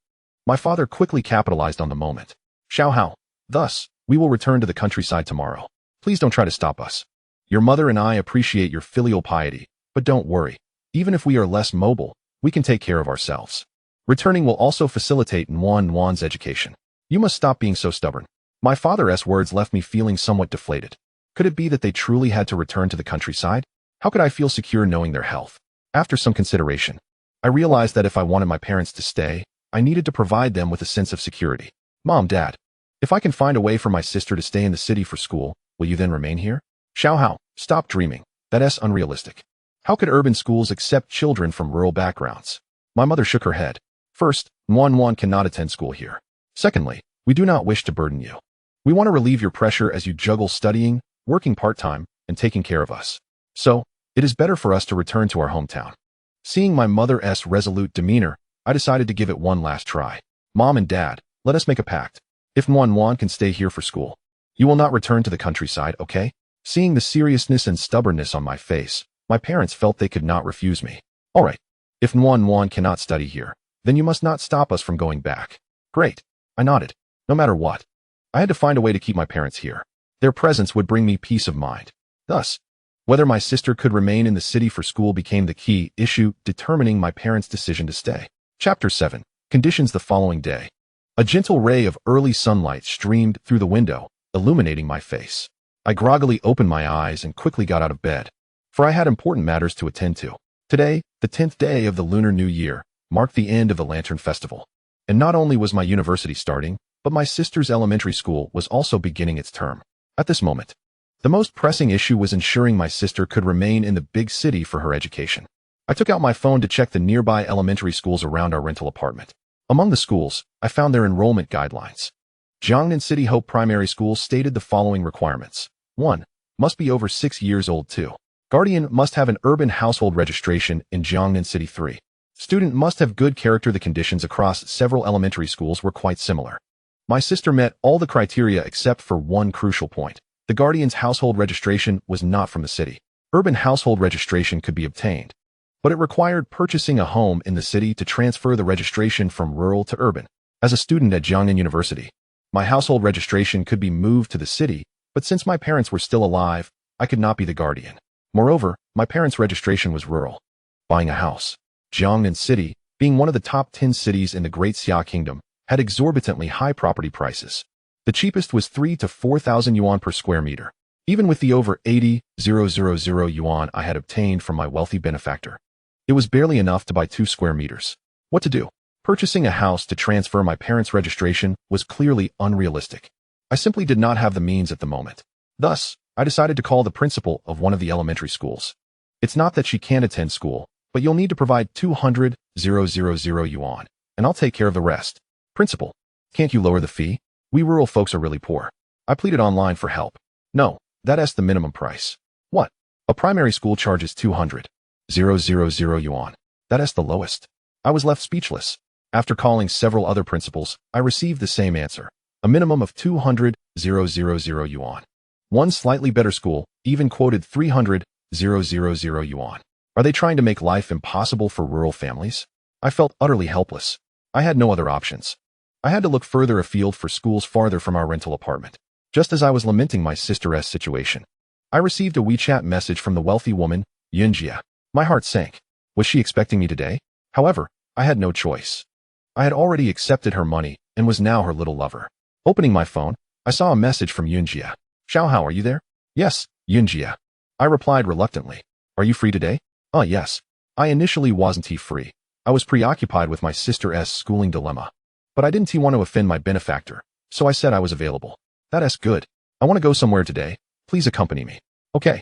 my father quickly capitalized on the moment. Xiao Hao, thus, we will return to the countryside tomorrow. Please don't try to stop us. Your mother and I appreciate your filial piety, but don't worry. Even if we are less mobile, we can take care of ourselves. Returning will also facilitate Nuan's education. You must stop being so stubborn. My father's words left me feeling somewhat deflated. Could it be that they truly had to return to the countryside? How could I feel secure knowing their health? After some consideration, I realized that if I wanted my parents to stay, I needed to provide them with a sense of security. Mom, Dad, if I can find a way for my sister to stay in the city for school, will you then remain here? Xiaohao, stop dreaming. That's unrealistic. How could urban schools accept children from rural backgrounds? My mother shook her head. First, Wan cannot attend school here. Secondly, we do not wish to burden you. We want to relieve your pressure as you juggle studying, working part-time, and taking care of us. So, it is better for us to return to our hometown. Seeing my mother's resolute demeanor, I decided to give it one last try. Mom and Dad, let us make a pact. If Wan can stay here for school, you will not return to the countryside, okay? Seeing the seriousness and stubbornness on my face, my parents felt they could not refuse me. All right, if Wan cannot study here, then you must not stop us from going back. Great. I nodded. No matter what, I had to find a way to keep my parents here. Their presence would bring me peace of mind. Thus, whether my sister could remain in the city for school became the key issue determining my parents' decision to stay. Chapter 7. Conditions the following day. A gentle ray of early sunlight streamed through the window, illuminating my face. I groggily opened my eyes and quickly got out of bed, for I had important matters to attend to. Today, the 10th day of the Lunar New Year, marked the end of the Lantern Festival. And not only was my university starting, but my sister's elementary school was also beginning its term. At this moment, the most pressing issue was ensuring my sister could remain in the big city for her education. I took out my phone to check the nearby elementary schools around our rental apartment. Among the schools, I found their enrollment guidelines. Jiangnan City Hope Primary School stated the following requirements. 1. Must be over 6 years old. 2. Guardian must have an urban household registration in Jiangnan City. 3. Student must have good character. The conditions across several elementary schools were quite similar. My sister met all the criteria except for one crucial point. The guardian's household registration was not from the city. Urban household registration could be obtained, but it required purchasing a home in the city to transfer the registration from rural to urban. As a student at Jiangnan University, my household registration could be moved to the city, but since my parents were still alive, I could not be the guardian. Moreover, my parents' registration was rural. Buying a house. Jiangnan City, being one of the top 10 cities in the Great Xia Kingdom, had exorbitantly high property prices. The cheapest was 3,000 to 4,000 yuan per square meter. Even with the over 80,000 yuan I had obtained from my wealthy benefactor, it was barely enough to buy 2 square meters. What to do? Purchasing a house to transfer my parents' registration was clearly unrealistic. I simply did not have the means at the moment. Thus, I decided to call the principal of one of the elementary schools. It's not that she can't attend school, but you'll need to provide 200,000 yuan, and I'll take care of the rest. Principal, can't you lower the fee? We rural folks are really poor. I pleaded online for help. No, that's the minimum price. What? A primary school charges 200,000 yuan. That's the lowest. I was left speechless. After calling several other principals, I received the same answer. A minimum of 200,000 yuan. One slightly better school even quoted 300,000 yuan. Are they trying to make life impossible for rural families? I felt utterly helpless. I had no other options. I had to look further afield for schools farther from our rental apartment. Just as I was lamenting my sister's situation, I received a WeChat message from the wealthy woman, Yunjia. My heart sank. Was she expecting me today? However, I had no choice. I had already accepted her money and was now her little lover. Opening my phone, I saw a message from Yunjia. Xiaohao, are you there? Yes, Yunjia. I replied reluctantly. Are you free today? Yes. I initially wasn't free. I was preoccupied with my sister's schooling dilemma. But I didn't want to offend my benefactor, so I said I was available. That's good. I want to go somewhere today. Please accompany me. Okay.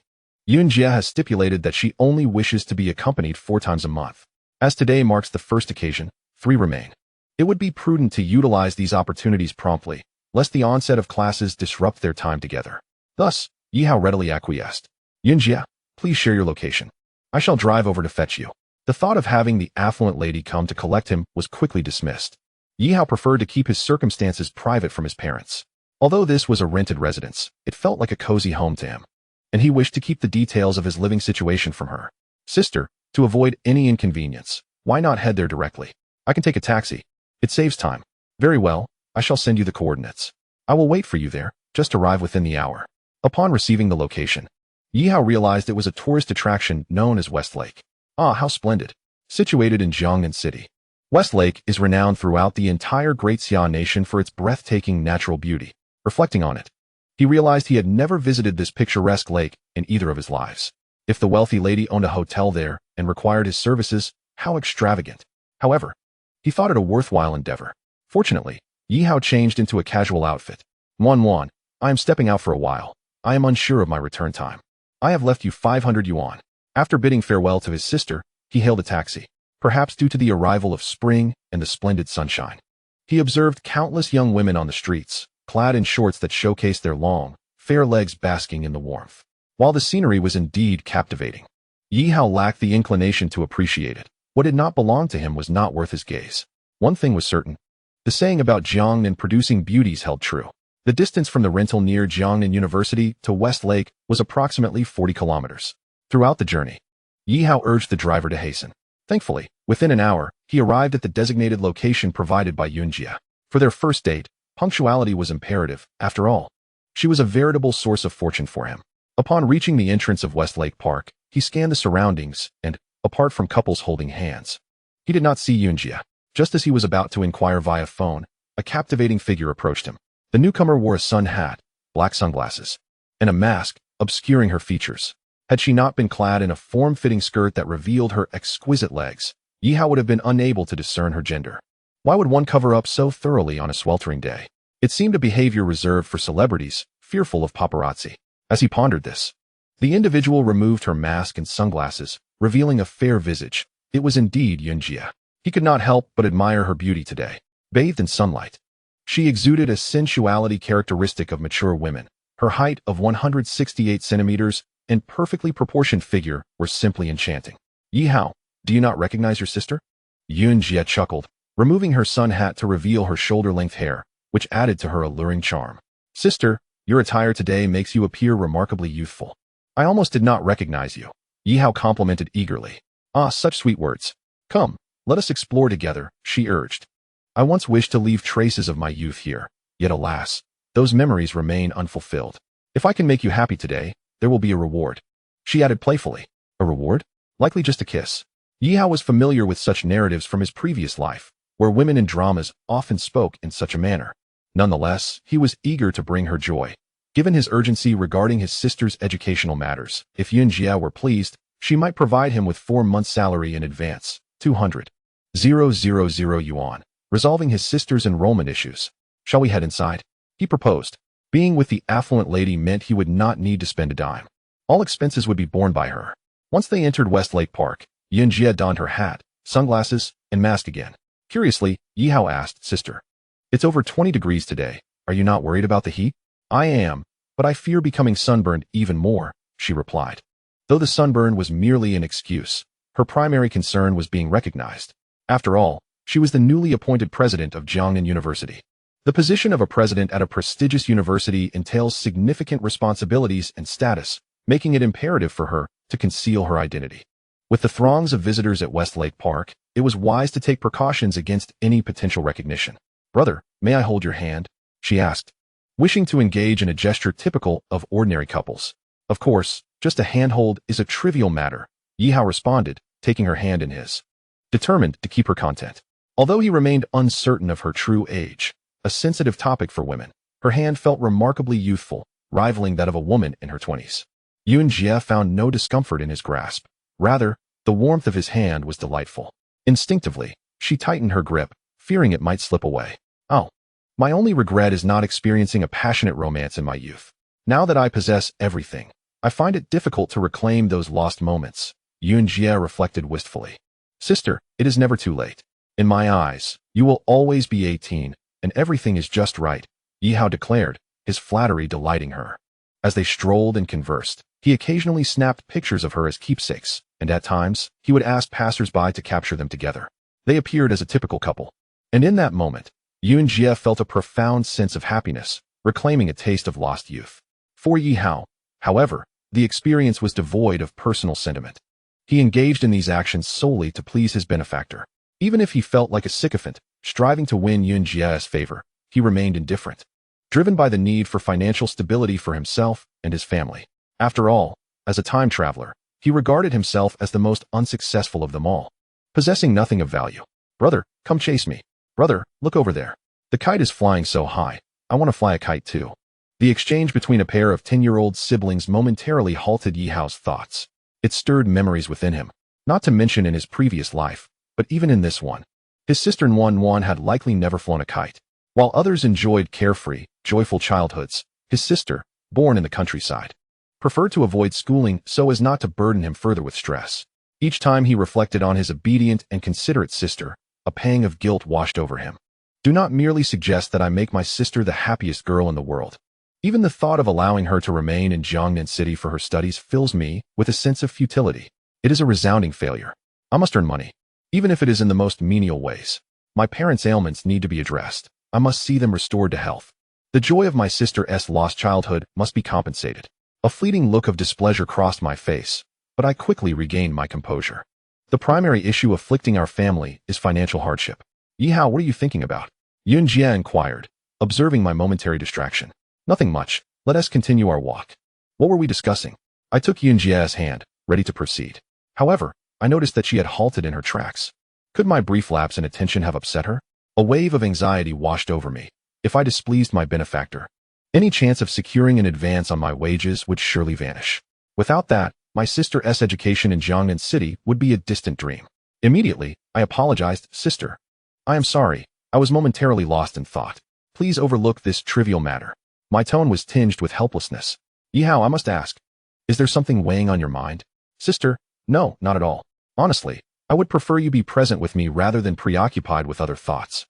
Yunjia has stipulated that she only wishes to be accompanied 4 times a month. As today marks the first occasion, 3 remain. It would be prudent to utilize these opportunities promptly, lest the onset of classes disrupt their time together. Thus, Yihao readily acquiesced. Yunjia, please share your location. I shall drive over to fetch you. The thought of having the affluent lady come to collect him was quickly dismissed. Yihao preferred to keep his circumstances private from his parents. Although this was a rented residence, it felt like a cozy home to him, and he wished to keep the details of his living situation from her. Sister, to avoid any inconvenience, why not head there directly? I can take a taxi. It saves time. Very well, I shall send you the coordinates. I will wait for you there, just arrive within the hour. Upon receiving the location, Yihao realized it was a tourist attraction known as West Lake. Ah, how splendid. Situated in Jiangnan City, West Lake is renowned throughout the entire Great Xia nation for its breathtaking natural beauty. Reflecting on it, he realized he had never visited this picturesque lake in either of his lives. If the wealthy lady owned a hotel there and required his services, how extravagant. However, he thought it a worthwhile endeavor. Fortunately, Yi Hao changed into a casual outfit. Wan, I am stepping out for a while. I am unsure of my return time. I have left you 500 yuan. After bidding farewell to his sister, he hailed a taxi. Perhaps due to the arrival of spring and the splendid sunshine, he observed countless young women on the streets, clad in shorts that showcased their long, fair legs basking in the warmth. While the scenery was indeed captivating, Yi Hao lacked the inclination to appreciate it. What did not belong to him was not worth his gaze. One thing was certain. The saying about Jiangnan producing beauties held true. The distance from the rental near Jiangnan University to West Lake was approximately 40 kilometers. Throughout the journey, Yi Hao urged the driver to hasten. Thankfully, within an hour, he arrived at the designated location provided by Yunjia. For their first date, punctuality was imperative. After all, she was a veritable source of fortune for him. Upon reaching the entrance of West Lake Park, he scanned the surroundings and, apart from couples holding hands, he did not see Yunjia. Just as he was about to inquire via phone, a captivating figure approached him. The newcomer wore a sun hat, black sunglasses, and a mask, obscuring her features. Had she not been clad in a form-fitting skirt that revealed her exquisite legs, Yi Hao would have been unable to discern her gender. Why would one cover up so thoroughly on a sweltering day? It seemed a behavior reserved for celebrities, fearful of paparazzi. As he pondered this, the individual removed her mask and sunglasses, revealing a fair visage. It was indeed Yunjia. He could not help but admire her beauty today. Bathed in sunlight, she exuded a sensuality characteristic of mature women. Her height of 168 centimeters and perfectly proportioned figure were simply enchanting. Yi Hao, do you not recognize your sister? Yunjia chuckled, removing her sun hat to reveal her shoulder-length hair, which added to her alluring charm. Sister, your attire today makes you appear remarkably youthful. I almost did not recognize you. Yi Hao complimented eagerly. Ah, such sweet words. Come, let us explore together, she urged. I once wished to leave traces of my youth here, yet alas, those memories remain unfulfilled. If I can make you happy today, there will be a reward. She added playfully. A reward? Likely just a kiss. Yi Hao was familiar with such narratives from his previous life, where women in dramas often spoke in such a manner. Nonetheless, he was eager to bring her joy. Given his urgency regarding his sister's educational matters, if Yunjia were pleased, she might provide him with 4 months' salary in advance, 200,000 yuan, resolving his sister's enrollment issues. Shall we head inside? He proposed. Being with the affluent lady meant he would not need to spend a dime. All expenses would be borne by her. Once they entered West Lake Park, Yunjia donned her hat, sunglasses, and mask again. Curiously, Yi Hao asked, Sister, it's over 20 degrees today. Are you not worried about the heat? I am, but I fear becoming sunburned even more, she replied. Though the sunburn was merely an excuse, her primary concern was being recognized. After all, she was the newly appointed president of Jiangnan University. The position of a president at a prestigious university entails significant responsibilities and status, making it imperative for her to conceal her identity. With the throngs of visitors at West Lake Park, it was wise to take precautions against any potential recognition. Brother, may I hold your hand? She asked, wishing to engage in a gesture typical of ordinary couples. Of course, just a handhold is a trivial matter, Yi Hao responded, taking her hand in his, determined to keep her content. Although he remained uncertain of her true age, a sensitive topic for women, her hand felt remarkably youthful, rivaling that of a woman in her 20s. Yunjia found no discomfort in his grasp. Rather, the warmth of his hand was delightful. Instinctively, she tightened her grip, fearing it might slip away. Oh, my only regret is not experiencing a passionate romance in my youth. Now that I possess everything, I find it difficult to reclaim those lost moments, Yunjia reflected wistfully. Sister, it is never too late. In my eyes, you will always be 18, and everything is just right, Yi Hao declared, his flattery delighting her. As they strolled and conversed, he occasionally snapped pictures of her as keepsakes, and at times, he would ask passers-by to capture them together. They appeared as a typical couple. And in that moment, Yunjia felt a profound sense of happiness, reclaiming a taste of lost youth. For Yi Hao, however, the experience was devoid of personal sentiment. He engaged in these actions solely to please his benefactor. Even if he felt like a sycophant, striving to win Yunjia's favor, he remained indifferent, driven by the need for financial stability for himself and his family. After all, as a time traveler, he regarded himself as the most unsuccessful of them all, possessing nothing of value. Brother, come chase me. Brother, look over there. The kite is flying so high. I want to fly a kite too. The exchange between a pair of 10-year-old siblings momentarily halted Yi Hao's thoughts. It stirred memories within him, not to mention in his previous life, but even in this one. His sister Nuan had likely never flown a kite. While others enjoyed carefree, joyful childhoods, his sister, born in the countryside, preferred to avoid schooling so as not to burden him further with stress. Each time he reflected on his obedient and considerate sister, a pang of guilt washed over him. Do not merely suggest that I make my sister the happiest girl in the world. Even the thought of allowing her to remain in Jiangnan City for her studies fills me with a sense of futility. It is a resounding failure. I must earn money, even if it is in the most menial ways. My parents' ailments need to be addressed. I must see them restored to health. The joy of my sister's lost childhood must be compensated. A fleeting look of displeasure crossed my face, but I quickly regained my composure. The primary issue afflicting our family is financial hardship. Yi Hao, what are you thinking about? Yun Jie inquired, observing my momentary distraction. Nothing much. Let us continue our walk. What were we discussing? I took Yun Jie's hand, ready to proceed. However, I noticed that she had halted in her tracks. Could my brief lapse in attention have upset her? A wave of anxiety washed over me. If I displeased my benefactor, any chance of securing an advance on my wages would surely vanish. Without that, my sister's education in Jiangnan City would be a distant dream. Immediately, I apologized. Sister, I am sorry. I was momentarily lost in thought. Please overlook this trivial matter. My tone was tinged with helplessness. Yi Hao, I must ask, is there something weighing on your mind? Sister, no, not at all. Honestly, I would prefer you be present with me rather than preoccupied with other thoughts.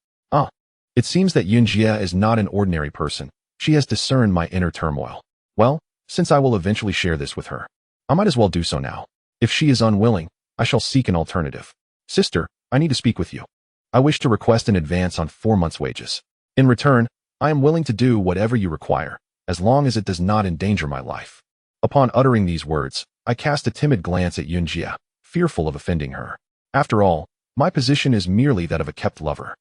It seems that Yun Jie is not an ordinary person. She has discerned my inner turmoil. Well, since I will eventually share this with her, I might as well do so now. If she is unwilling, I shall seek an alternative. Sister, I need to speak with you. I wish to request an advance on 4 months' wages. In return, I am willing to do whatever you require, as long as it does not endanger my life. Upon uttering these words, I cast a timid glance at Yun Jie, fearful of offending her. After all, my position is merely that of a kept lover.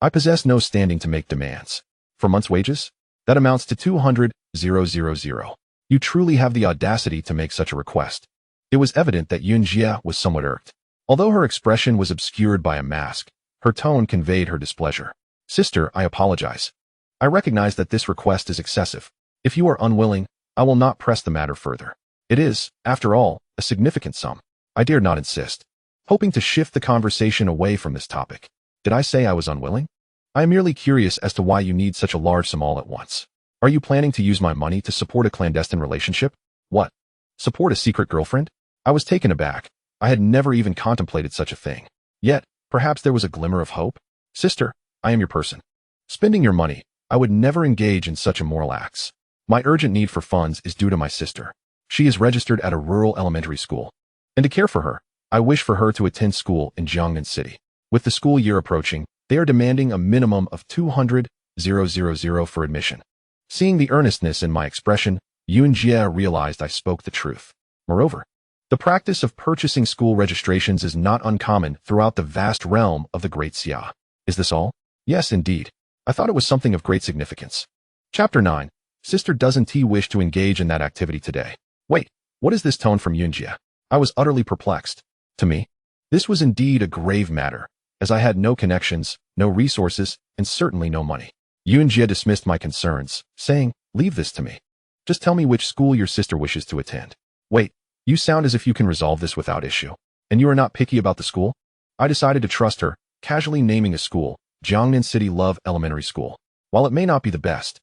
I possess no standing to make demands. For month's wages? That amounts to 200,000. You truly have the audacity to make such a request. It was evident that Yun Jie was somewhat irked. Although her expression was obscured by a mask, her tone conveyed her displeasure. Sister, I apologize. I recognize that this request is excessive. If you are unwilling, I will not press the matter further. It is, after all, a significant sum. I dared not insist, hoping to shift the conversation away from this topic. Did I say I was unwilling? I am merely curious as to why you need such a large sum all at once. Are you planning to use my money to support a clandestine relationship? What? Support a secret girlfriend? I was taken aback. I had never even contemplated such a thing. Yet, perhaps there was a glimmer of hope. Sister, I am your person. Spending your money, I would never engage in such immoral acts. My urgent need for funds is due to my sister. She is registered at a rural elementary school. And to care for her, I wish for her to attend school in Jiangnan City. With the school year approaching, they are demanding a minimum of 200,000 for admission. Seeing the earnestness in my expression, Yun Jie realized I spoke the truth. Moreover, the practice of purchasing school registrations is not uncommon throughout the vast realm of the Great Xia. Is this all? Yes, indeed. I thought it was something of great significance. Chapter 9. Sister, doesn't he wish to engage in that activity today? Wait, what is this tone from Yun Jie? I was utterly perplexed. To me, this was indeed a grave matter, as I had no connections, no resources, and certainly no money. Yun Jie dismissed my concerns, saying, leave this to me. Just tell me which school your sister wishes to attend. Wait, you sound as if you can resolve this without issue. And you are not picky about the school? I decided to trust her, casually naming a school, Jiangnan City Love Elementary School. While it may not be the best,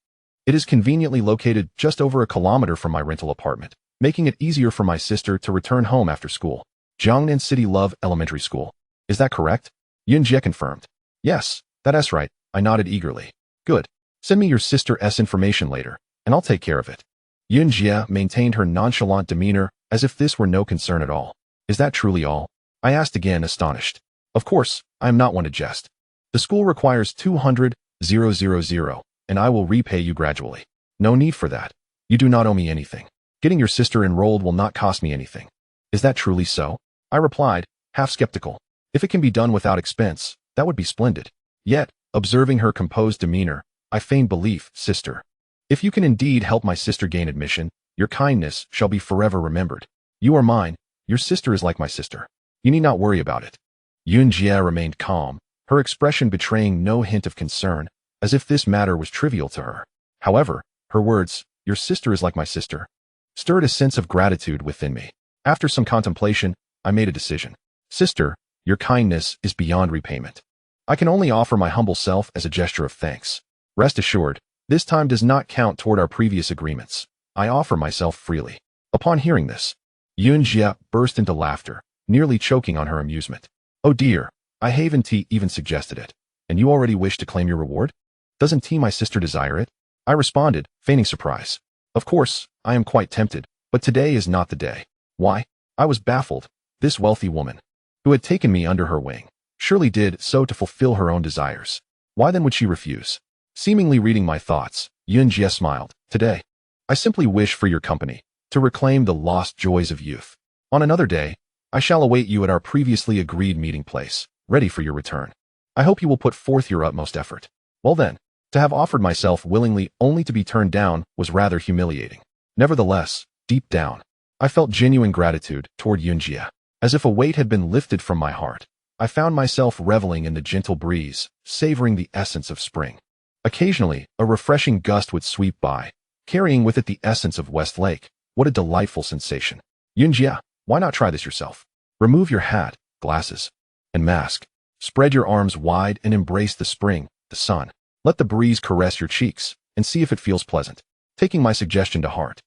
it is conveniently located just over a kilometer from my rental apartment, making it easier for my sister to return home after school. Jiangnan City Love Elementary School. Is that correct? Yun Jie confirmed. Yes, that's right. I nodded eagerly. Good. Send me your sister's information later, and I'll take care of it. Yun Jie maintained her nonchalant demeanor as if this were no concern at all. Is that truly all? I asked again, astonished. Of course, I am not one to jest. The school requires 200,000, and I will repay you gradually. No need for that. You do not owe me anything. Getting your sister enrolled will not cost me anything. Is that truly so? I replied, half skeptical. If it can be done without expense, that would be splendid. Yet, observing her composed demeanor, I feigned belief. Sister, if you can indeed help my sister gain admission, your kindness shall be forever remembered. You are mine. Your sister is like my sister. You need not worry about it. Yun Jie remained calm, her expression betraying no hint of concern, as if this matter was trivial to her. However, her words, your sister is like my sister, stirred a sense of gratitude within me. After some contemplation, I made a decision. Sister, your kindness is beyond repayment. I can only offer my humble self as a gesture of thanks. Rest assured, this time does not count toward our previous agreements. I offer myself freely. Upon hearing this, Yunjia burst into laughter, nearly choking on her amusement. Oh dear, I haven't even suggested it. And you already wish to claim your reward? Doesn't my sister desire it? I responded, feigning surprise. Of course, I am quite tempted, but today is not the day. Why? I was baffled. This wealthy woman, who had taken me under her wing, surely did so to fulfill her own desires. Why then would she refuse? Seemingly reading my thoughts, Yunjia smiled. Today, I simply wish for your company, to reclaim the lost joys of youth. On another day, I shall await you at our previously agreed meeting place, ready for your return. I hope you will put forth your utmost effort. Well then, to have offered myself willingly only to be turned down was rather humiliating. Nevertheless, deep down, I felt genuine gratitude toward Yunjia. As if a weight had been lifted from my heart, I found myself reveling in the gentle breeze, savoring the essence of spring. Occasionally, a refreshing gust would sweep by, carrying with it the essence of Westlake. What a delightful sensation. Yunjia, why not try this yourself? Remove your hat, glasses, and mask. Spread your arms wide and embrace the spring, the sun. Let the breeze caress your cheeks, and see if it feels pleasant. Taking my suggestion to heart,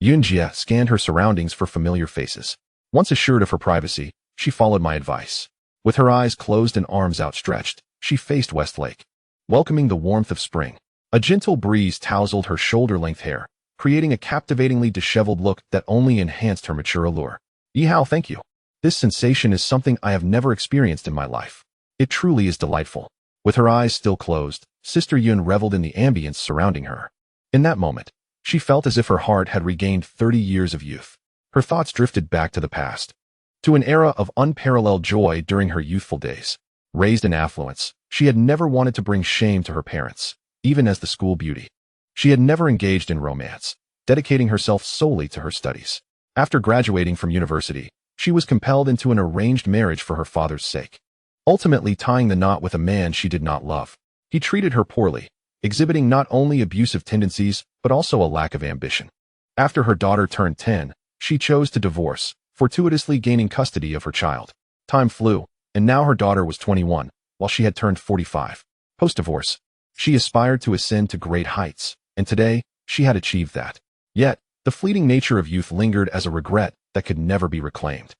Yunjia scanned her surroundings for familiar faces. Once assured of her privacy, she followed my advice. With her eyes closed and arms outstretched, she faced Westlake, welcoming the warmth of spring. A gentle breeze tousled her shoulder-length hair, creating a captivatingly disheveled look that only enhanced her mature allure. Yihao, thank you. This sensation is something I have never experienced in my life. It truly is delightful. With her eyes still closed, Sister Yun reveled in the ambience surrounding her. In that moment, she felt as if her heart had regained 30 years of youth. Her thoughts drifted back to the past, to an era of unparalleled joy during her youthful days. Raised in affluence, she had never wanted to bring shame to her parents, even as the school beauty. She had never engaged in romance, dedicating herself solely to her studies. After graduating from university, she was compelled into an arranged marriage for her father's sake, ultimately tying the knot with a man she did not love. He treated her poorly, exhibiting not only abusive tendencies, but also a lack of ambition. After her daughter turned 10, she chose to divorce, fortuitously gaining custody of her child. Time flew, and now her daughter was 21, while she had turned 45. Post-divorce, she aspired to ascend to great heights, and today, she had achieved that. Yet, the fleeting nature of youth lingered as a regret that could never be reclaimed.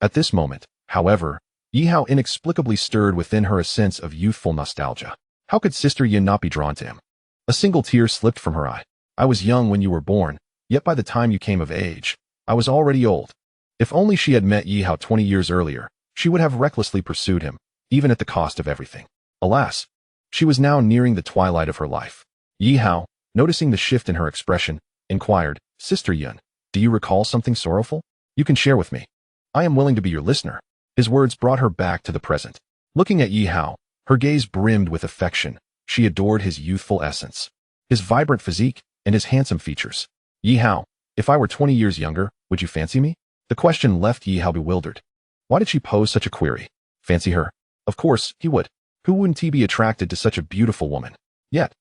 At this moment, however, Yihao inexplicably stirred within her a sense of youthful nostalgia. How could Sister Yin not be drawn to him? A single tear slipped from her eye. I was young when you were born, yet by the time you came of age, I was already old. If only she had met Yihao 20 years earlier, she would have recklessly pursued him, even at the cost of everything. Alas, she was now nearing the twilight of her life. Yihao, noticing the shift in her expression, inquired, Sister Yun, do you recall something sorrowful? You can share with me. I am willing to be your listener. His words brought her back to the present. Looking at Yihao, her gaze brimmed with affection. She adored his youthful essence, his vibrant physique, and his handsome features. Yihao, if I were 20 years younger, would you fancy me? The question left Yihao bewildered. Why did she pose such a query? Fancy her? Of course, he would. Who wouldn't he be attracted to such a beautiful woman? Yet,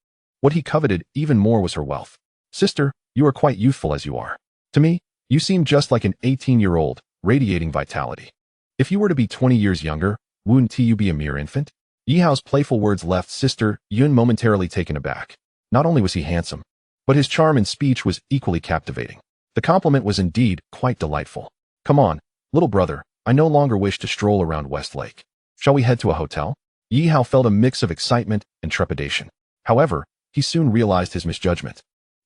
what he coveted even more was her wealth. Sister, you are quite youthful as you are. To me, you seem just like an 18-year-old, radiating vitality. If you were to be 20 years younger, wouldn't you be a mere infant? Yihao's playful words left Sister Yun momentarily taken aback. Not only was he handsome, but his charm and speech was equally captivating. The compliment was indeed quite delightful. Come on, little brother, I no longer wish to stroll around Westlake. Shall we head to a hotel? Yihao felt a mix of excitement and trepidation. However, he soon realized his misjudgment.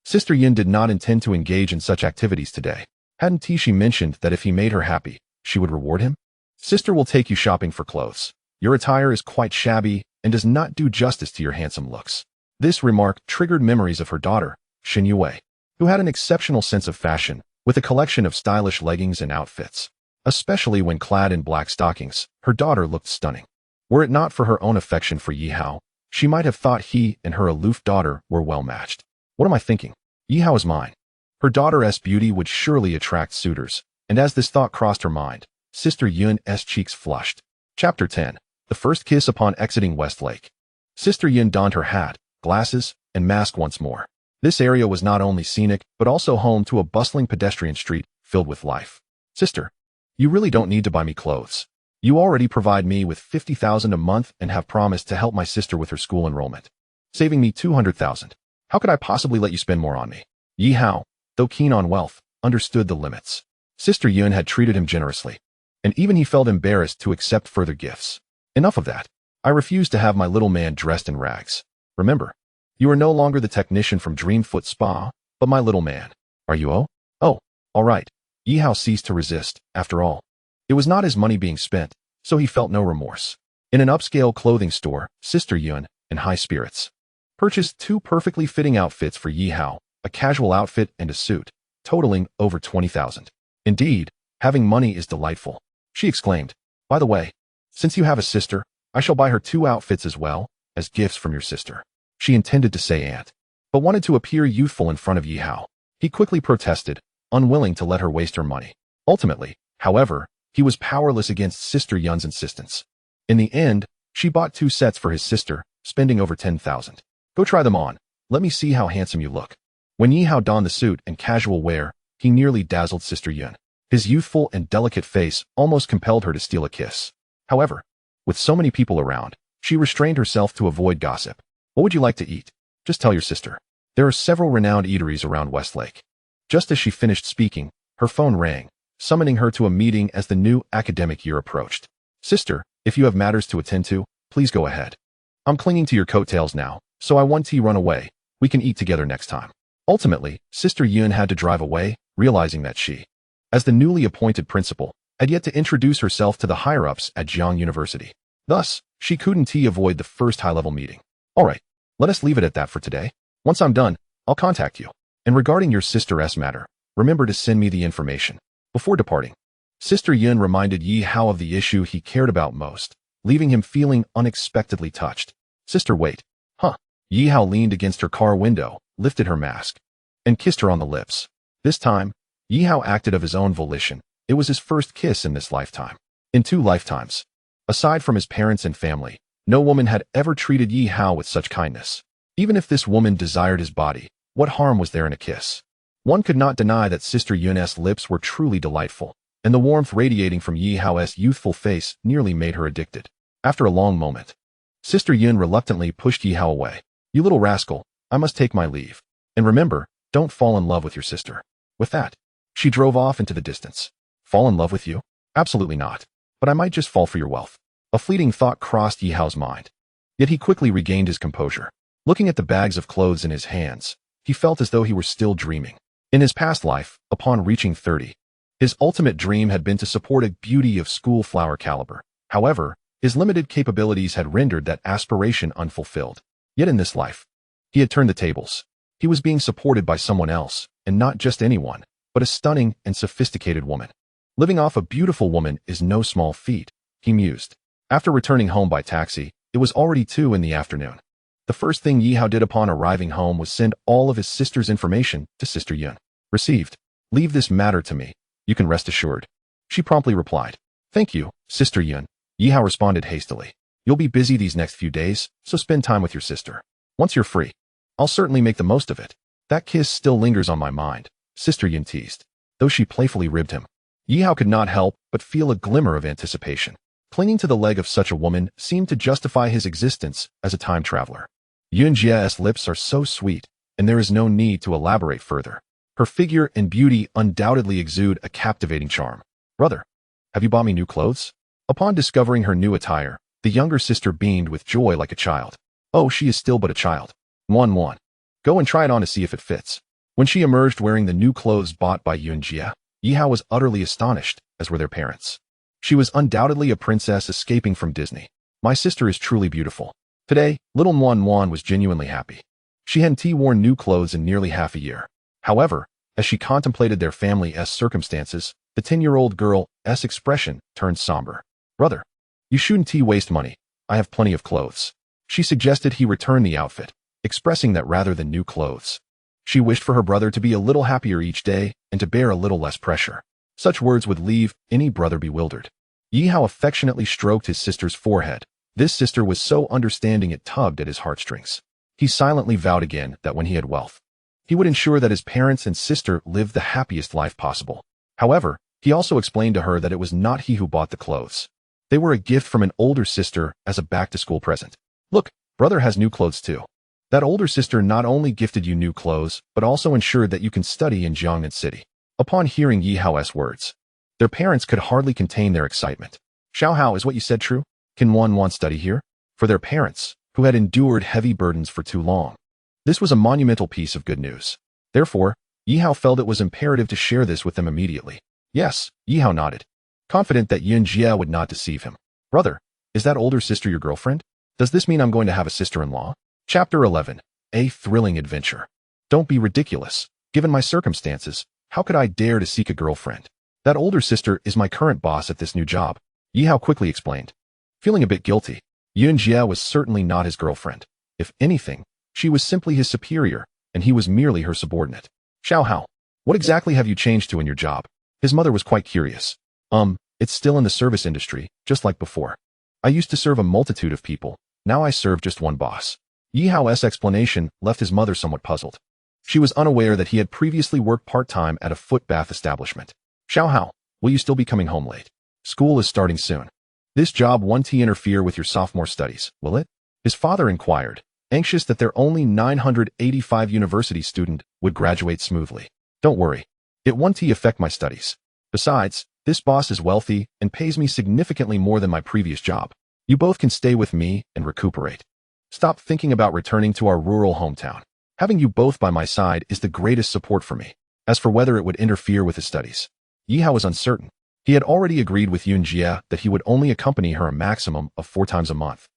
Sister Yin did not intend to engage in such activities today. Hadn't she mentioned that if he made her happy, she would reward him? Sister will take you shopping for clothes. Your attire is quite shabby and does not do justice to your handsome looks. This remark triggered memories of her daughter, Xin Yue, who had an exceptional sense of fashion, with a collection of stylish leggings and outfits. Especially when clad in black stockings, her daughter looked stunning. Were it not for her own affection for Yihao, she might have thought he and her aloof daughter were well matched. What am I thinking? Yihao is mine. Her daughter's beauty would surely attract suitors, and as this thought crossed her mind, Sister Yun's cheeks flushed. Chapter 10. The First Kiss Upon Exiting Westlake. Sister Yun donned her hat, glasses, and mask once more. This area was not only scenic, but also home to a bustling pedestrian street filled with life. Sister, you really don't need to buy me clothes. You already provide me with $50,000 a month and have promised to help my sister with her school enrollment, saving me $200,000. How could I possibly let you spend more on me? Yi Hao, though keen on wealth, understood the limits. Sister Yun had treated him generously, and even he felt embarrassed to accept further gifts. Enough of that. I refuse to have my little man dressed in rags. Remember, you are no longer the technician from Dreamfoot Spa, but my little man. Are you? Oh, all right. Yi Hao ceased to resist. After all, it was not his money being spent, so he felt no remorse. In an upscale clothing store, Sister Yun, in high spirits, purchased 2 perfectly fitting outfits for Yi Hao, a casual outfit and a suit, totaling over $20,000. Indeed, having money is delightful, she exclaimed. By the way, since you have a sister, I shall buy her 2 outfits as well, as gifts from your sister. She intended to say aunt, but wanted to appear youthful in front of Yi Hao. He quickly protested, unwilling to let her waste her money. Ultimately, however, he was powerless against Sister Yun's insistence. In the end, she bought 2 sets for his sister, spending over $10,000. Go try them on. Let me see how handsome you look. When Yi Hao donned the suit and casual wear, he nearly dazzled Sister Yun. His youthful and delicate face almost compelled her to steal a kiss. However, with so many people around, she restrained herself to avoid gossip. What would you like to eat? Just tell your sister. There are several renowned eateries around Westlake. Just as she finished speaking, her phone rang, summoning her to a meeting as the new academic year approached. Sister, if you have matters to attend to, please go ahead. I'm clinging to your coattails now, so I want to run away. We can eat together next time. Ultimately, Sister Yun had to drive away, realizing that she, as the newly appointed principal, had yet to introduce herself to the higher-ups at Jiang University. Thus, she couldn't avoid the first high-level meeting. All right, let us leave it at that for today. Once I'm done, I'll contact you. And regarding your sister's matter, remember to send me the information. Before departing, Sister Yun reminded Yi Hao of the issue he cared about most, leaving him feeling unexpectedly touched. Sister, wait. Huh. Yi Hao leaned against her car window, lifted her mask, and kissed her on the lips. This time, Yi Hao acted of his own volition. It was his first kiss in this lifetime. In 2 lifetimes, aside from his parents and family, no woman had ever treated Yi Hao with such kindness. Even if this woman desired his body, what harm was there in a kiss? One could not deny that Sister Yun's lips were truly delightful, and the warmth radiating from Yi Hao's youthful face nearly made her addicted. After a long moment, Sister Yun reluctantly pushed Yi Hao away. You little rascal, I must take my leave. And remember, don't fall in love with your sister. With that, she drove off into the distance. Fall in love with you? Absolutely not. But I might just fall for your wealth. A fleeting thought crossed Yi Hao's mind. Yet he quickly regained his composure. Looking at the bags of clothes in his hands, he felt as though he were still dreaming. In his past life, upon reaching 30, his ultimate dream had been to support a beauty of school flower caliber. However, his limited capabilities had rendered that aspiration unfulfilled. Yet in this life, he had turned the tables. He was being supported by someone else, and not just anyone, but a stunning and sophisticated woman. Living off a beautiful woman is no small feat, he mused. After returning home by taxi, it was already 2 in the afternoon. The first thing Yi Hao did upon arriving home was send all of his sister's information to Sister Yun. Received. Leave this matter to me. You can rest assured. She promptly replied. Thank you, Sister Yun. Yi Hao responded hastily. You'll be busy these next few days, so spend time with your sister. Once you're free, I'll certainly make the most of it. That kiss still lingers on my mind, Sister Yun teased. Though she playfully ribbed him, Yi Hao could not help but feel a glimmer of anticipation. Clinging to the leg of such a woman seemed to justify his existence as a time traveler. Yunjia's lips are so sweet, and there is no need to elaborate further. Her figure and beauty undoubtedly exude a captivating charm. Brother, have you bought me new clothes? Upon discovering her new attire, the younger sister beamed with joy like a child. Oh, she is still but a child. 1-1. Go and try it on to see if it fits. When she emerged wearing the new clothes bought by Yunjia, Yi Hao was utterly astonished, as were their parents. She was undoubtedly a princess escaping from Disney. My sister is truly beautiful. Today, little Muan was genuinely happy. She hadn't worn new clothes in nearly half a year. However, as she contemplated their family's circumstances, the 10-year-old girl's expression turned somber. Brother, you shouldn't waste money. I have plenty of clothes. She suggested he return the outfit, expressing that rather than new clothes, she wished for her brother to be a little happier each day and to bear a little less pressure. Such words would leave any brother bewildered. Yi Hao affectionately stroked his sister's forehead. This sister was so understanding it tugged at his heartstrings. He silently vowed again that when he had wealth, He would ensure that his parents and sister lived the happiest life possible. However, he also explained to her that it was not he who bought the clothes. They were a gift from an older sister as a back-to-school present. Look, brother has new clothes too. That older sister not only gifted you new clothes, but also ensured that you can study in Jiangnan City. Upon hearing Yi Hao's words, their parents could hardly contain their excitement. Xiao Hao, is what you said true? Can one study here? For their parents, who had endured heavy burdens for too long, this was a monumental piece of good news. Therefore, Yi Hao felt it was imperative to share this with them immediately. Yes, Yi Hao nodded, confident that Yun Jie would not deceive him. Brother, is that older sister your girlfriend? Does this mean I'm going to have a sister-in-law? Chapter 11. A thrilling adventure. Don't be ridiculous. Given my circumstances, how could I dare to seek a girlfriend? That older sister is my current boss at this new job, Yi Hao quickly explained. Feeling a bit guilty, Yun Jie was certainly not his girlfriend. If anything, she was simply his superior, and he was merely her subordinate. Xiao Hao, what exactly have you changed to in your job? His mother was quite curious. It's still in the service industry, just like before. I used to serve a multitude of people, now I serve just one boss. Yi Hao's explanation left his mother somewhat puzzled. She was unaware that he had previously worked part-time at a foot bath establishment. Xiao Hao, will you still be coming home late? School is starting soon. This job won't interfere with your sophomore studies, will it? His father inquired, anxious that their only 985 university student would graduate smoothly. Don't worry. It won't affect my studies. Besides, this boss is wealthy and pays me significantly more than my previous job. You both can stay with me and recuperate. Stop thinking about returning to our rural hometown. Having you both by my side is the greatest support for me. As for whether it would interfere with his studies, Yi Hao was uncertain. He had already agreed with Yun Jie that he would only accompany her a maximum of 4 times a month,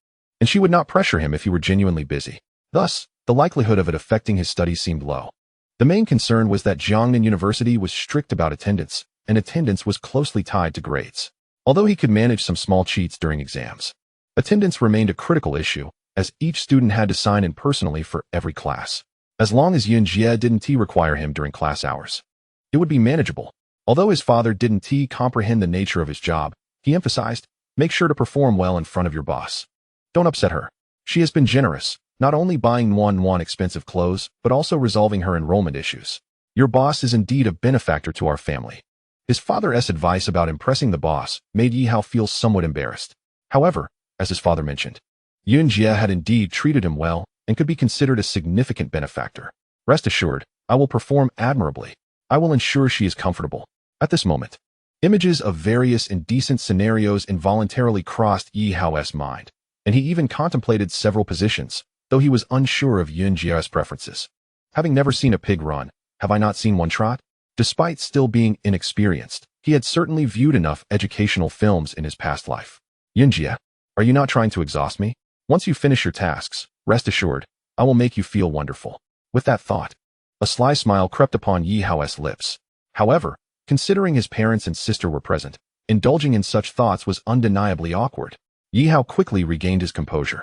and she would not pressure him if he were genuinely busy. Thus, the likelihood of it affecting his studies seemed low. The main concern was that Jiangnan University was strict about attendance, and attendance was closely tied to grades. Although he could manage some small cheats during exams, attendance remained a critical issue, as each student had to sign in personally for every class. As long as Yun Jie didn't require him during class hours, it would be manageable. Although his father didn't comprehend the nature of his job, he emphasized, make sure to perform well in front of your boss. Don't upset her. She has been generous, not only buying one expensive clothes, but also resolving her enrollment issues. Your boss is indeed a benefactor to our family. His father's advice about impressing the boss made Yi Hao feel somewhat embarrassed. However, as his father mentioned, Yun Jie had indeed treated him well and could be considered a significant benefactor. Rest assured, I will perform admirably. I will ensure she is comfortable. At this moment, images of various indecent scenarios involuntarily crossed Yi Hao's mind, and he even contemplated several positions, though he was unsure of Yun Jie's preferences. Having never seen a pig run, have I not seen one trot? Despite still being inexperienced, he had certainly viewed enough educational films in his past life. Yun Jie, are you not trying to exhaust me? Once you finish your tasks, rest assured, I will make you feel wonderful. With that thought, a sly smile crept upon Yi Hao's lips. However, considering his parents and sister were present, indulging in such thoughts was undeniably awkward. Yi Hao quickly regained his composure,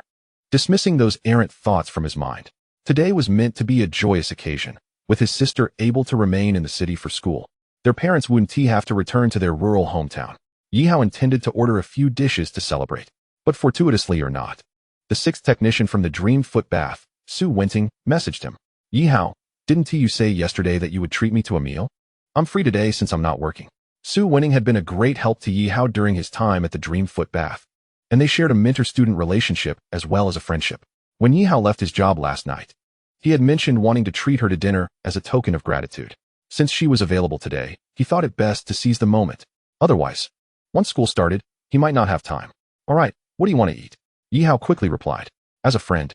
dismissing those errant thoughts from his mind. Today was meant to be a joyous occasion, with his sister able to remain in the city for school. Their parents wouldn't have to return to their rural hometown. Yi Hao intended to order a few dishes to celebrate, but fortuitously or not, the 6th technician from the Dream Foot Bath, Su Wenting, messaged him. Yi Hao, didn't you say yesterday that you would treat me to a meal? I'm free today since I'm not working. Su Wenting had been a great help to Yi Hao during his time at the Dream Foot Bath, and they shared a mentor-student relationship as well as a friendship. When Yi Hao left his job last night, he had mentioned wanting to treat her to dinner as a token of gratitude. Since she was available today, he thought it best to seize the moment. Otherwise, once school started, he might not have time. All right, what do you want to eat? Yi Hao quickly replied. As a friend,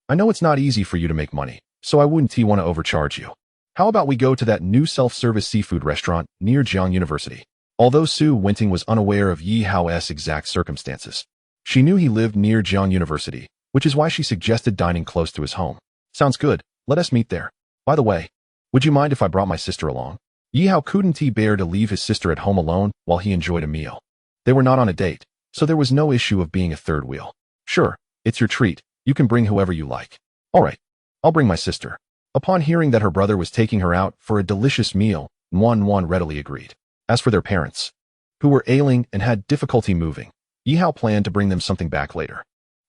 I know it's not easy for you to make money, so I wouldn't want to overcharge you. How about we go to that new self-service seafood restaurant near Jiang University? Although Su Wenting was unaware of Yi Hao's exact circumstances, she knew he lived near Jiang University, which is why she suggested dining close to his home. Sounds good, let us meet there. By the way, would you mind if I brought my sister along? Yi Hao couldn't bear to leave his sister at home alone while he enjoyed a meal. They were not on a date, so there was no issue of being a third wheel. Sure, it's your treat, you can bring whoever you like. All right, I'll bring my sister. Upon hearing that her brother was taking her out for a delicious meal, Wan readily agreed. As for their parents, who were ailing and had difficulty moving, Yi Hao planned to bring them something back later.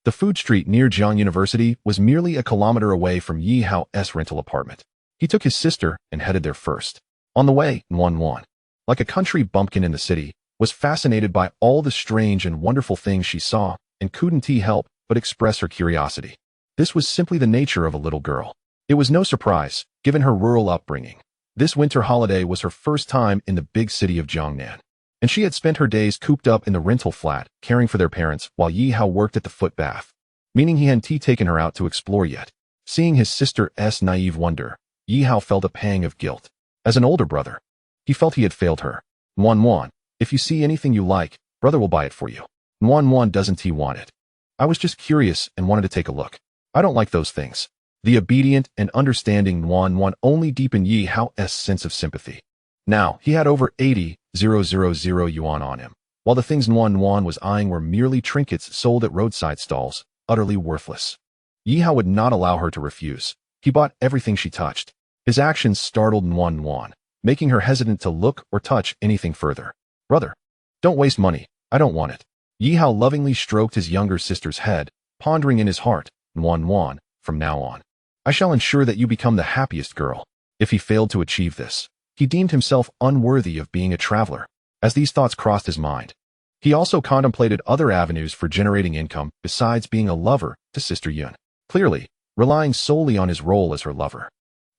The food street near Jiang University was merely a kilometer away from Yi Hao's rental apartment. He took his sister and headed there first. On the way, Nuan, like a country bumpkin in the city, was fascinated by all the strange and wonderful things she saw and couldn't help but express her curiosity. This was simply the nature of a little girl. It was no surprise, given her rural upbringing. This winter holiday was her first time in the big city of Jiangnan, and she had spent her days cooped up in the rental flat, caring for their parents, while Yi Hao worked at the foot bath, meaning he hadn't taken her out to explore yet. Seeing his sister's naive wonder, Yi Hao felt a pang of guilt. As an older brother, he felt he had failed her. Nuan, if you see anything you like, brother will buy it for you. Nuan doesn't want it. I was just curious and wanted to take a look. I don't like those things. The obedient and understanding Nuan only deepened Yi Hao's sense of sympathy. Now, he had over 80,000 yuan on him, while the things Nuan was eyeing were merely trinkets sold at roadside stalls, utterly worthless. Yi Hao would not allow her to refuse. He bought everything she touched. His actions startled Nuan, making her hesitant to look or touch anything further. Brother, don't waste money. I don't want it. Yi Hao lovingly stroked his younger sister's head, pondering in his heart, Nuan, from now on, I shall ensure that you become the happiest girl. If he failed to achieve this, he deemed himself unworthy of being a traveler. As these thoughts crossed his mind, he also contemplated other avenues for generating income besides being a lover to Sister Yun. Clearly, relying solely on his role as her lover,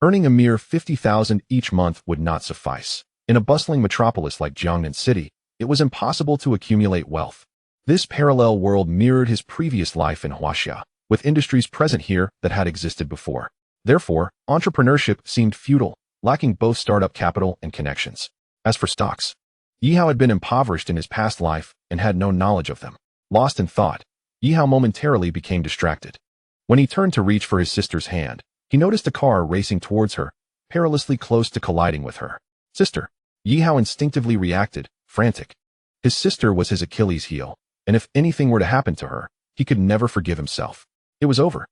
earning a mere 50,000 each month would not suffice. In a bustling metropolis like Jiangnan City, it was impossible to accumulate wealth. This parallel world mirrored his previous life in Huaxia, with industries present here that had existed before. Therefore, entrepreneurship seemed futile, lacking both startup capital and connections. As for stocks, Yi Hao had been impoverished in his past life and had no knowledge of them. Lost in thought, Yi Hao momentarily became distracted. When he turned to reach for his sister's hand, he noticed a car racing towards her, perilously close to colliding with her. Sister. Yi Hao instinctively reacted, frantic. His sister was his Achilles heel, and if anything were to happen to her, he could never forgive himself. It was over.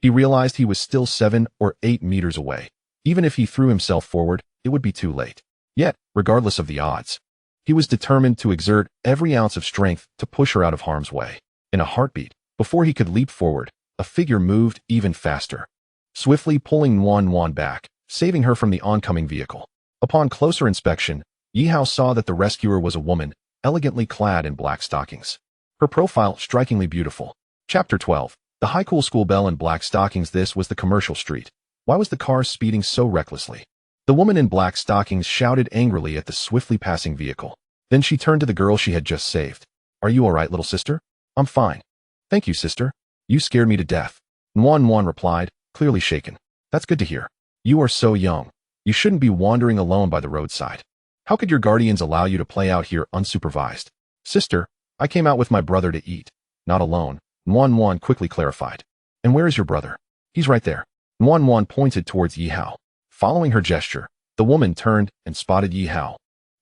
He realized he was still 7 or 8 meters away. Even if he threw himself forward, it would be too late. Yet, regardless of the odds, he was determined to exert every ounce of strength to push her out of harm's way. In a heartbeat, before he could leap forward, a figure moved even faster, swiftly pulling Nuan back, saving her from the oncoming vehicle. Upon closer inspection, Yi Hao saw that the rescuer was a woman, elegantly clad in black stockings. Her profile strikingly beautiful. Chapter 12. The high school belle in black stockings. This was the commercial street. Why was the car speeding so recklessly? The woman in black stockings shouted angrily at the swiftly passing vehicle. Then she turned to the girl she had just saved. Are you all right, little sister? I'm fine. Thank you, sister. You scared me to death. Nuan replied, clearly shaken. That's good to hear. You are so young. You shouldn't be wandering alone by the roadside. How could your guardians allow you to play out here unsupervised? Sister, I came out with my brother to eat. Not alone. Nuan quickly clarified. And where is your brother? He's right there. Nuan pointed towards Yi Hao. Following her gesture, the woman turned and spotted Yi Hao,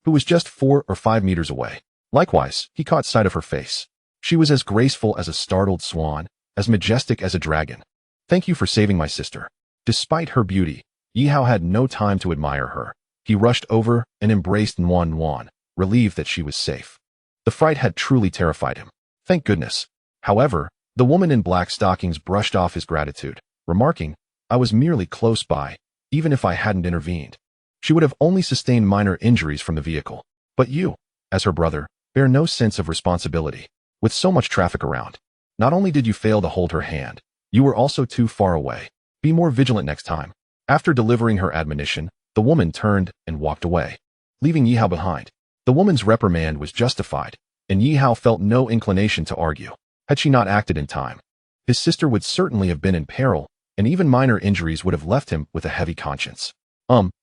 who was just 4 or 5 meters away. Likewise, he caught sight of her face. She was as graceful as a startled swan, as majestic as a dragon. Thank you for saving my sister. Despite her beauty, Yi Hao had no time to admire her. He rushed over and embraced Nuan, relieved that she was safe. The fright had truly terrified him. Thank goodness. However, the woman in black stockings brushed off his gratitude, remarking, I was merely close by. Even if I hadn't intervened, she would have only sustained minor injuries from the vehicle. But you, as her brother, bear no sense of responsibility. With so much traffic around, not only did you fail to hold her hand, you were also too far away. Be more vigilant next time. After delivering her admonition, the woman turned and walked away, leaving Yi Hao behind. The woman's reprimand was justified, and Yi Hao felt no inclination to argue. Had she not acted in time, his sister would certainly have been in peril, and even minor injuries would have left him with a heavy conscience.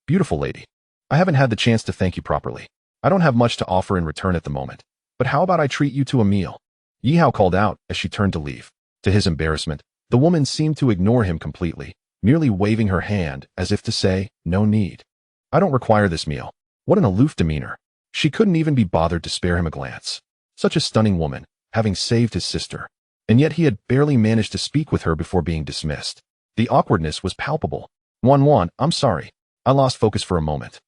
Beautiful lady. I haven't had the chance to thank you properly. I don't have much to offer in return at the moment, but how about I treat you to a meal? Yi Hao called out as she turned to leave. To his embarrassment, the woman seemed to ignore him completely, merely waving her hand as if to say, no need. I don't require this meal. What an aloof demeanor. She couldn't even be bothered to spare him a glance. Such a stunning woman, having saved his sister. And yet he had barely managed to speak with her before being dismissed. The awkwardness was palpable. Nuan, I'm sorry. I lost focus for a moment.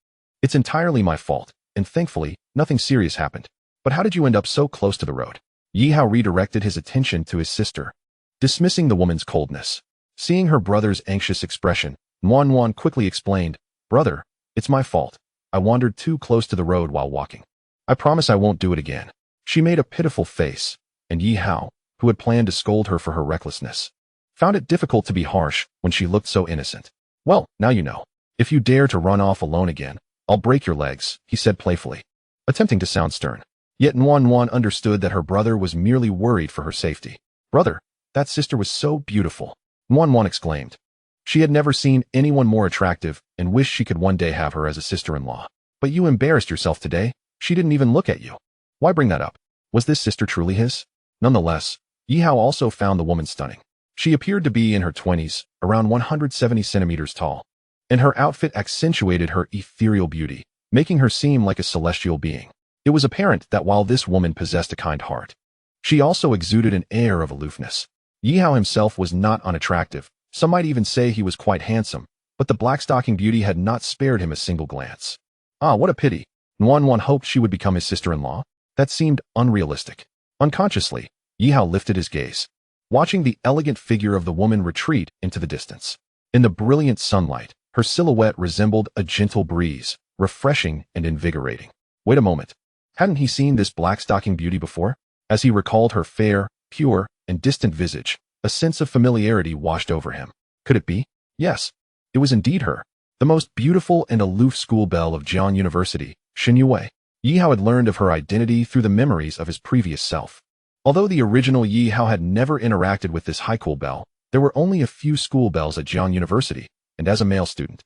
It's entirely my fault, and thankfully, nothing serious happened. But how did you end up so close to the road? Yi Hao redirected his attention to his sister, dismissing the woman's coldness. Seeing her brother's anxious expression, Nuan quickly explained, "Brother, it's my fault. I wandered too close to the road while walking. I promise I won't do it again." She made a pitiful face, and Yi Hao, who had planned to scold her for her recklessness, found it difficult to be harsh when she looked so innocent. "Well, now you know. If you dare to run off alone again, I'll break your legs," he said playfully, attempting to sound stern. Yet Nuan understood that her brother was merely worried for her safety. "Brother, that sister was so beautiful," Nuan exclaimed. She had never seen anyone more attractive and wished she could one day have her as a sister-in-law. "But you embarrassed yourself today. She didn't even look at you. Why bring that up? Was this sister truly his?" Nonetheless, Yi Hao also found the woman stunning. She appeared to be in her 20s, around 170 centimeters tall, and her outfit accentuated her ethereal beauty, making her seem like a celestial being. It was apparent that while this woman possessed a kind heart, she also exuded an air of aloofness. Yi Hao himself was not unattractive. Some might even say he was quite handsome, but the black-stocking beauty had not spared him a single glance. Ah, what a pity. Nuan hoped she would become his sister-in-law. That seemed unrealistic. Unconsciously, Yi Hao lifted his gaze, watching the elegant figure of the woman retreat into the distance. In the brilliant sunlight, her silhouette resembled a gentle breeze, refreshing and invigorating. Wait a moment. Hadn't he seen this black-stocking beauty before? As he recalled her fair, pure, and distant visage, a sense of familiarity washed over him. Could it be? Yes, it was indeed her, the most beautiful and aloof school belle of Jiang University, Shen Yue. Yi Hao had learned of her identity through the memories of his previous self. Although the original Yi Hao had never interacted with this high-school belle, there were only a few school bells at Jiang University, and as a male student,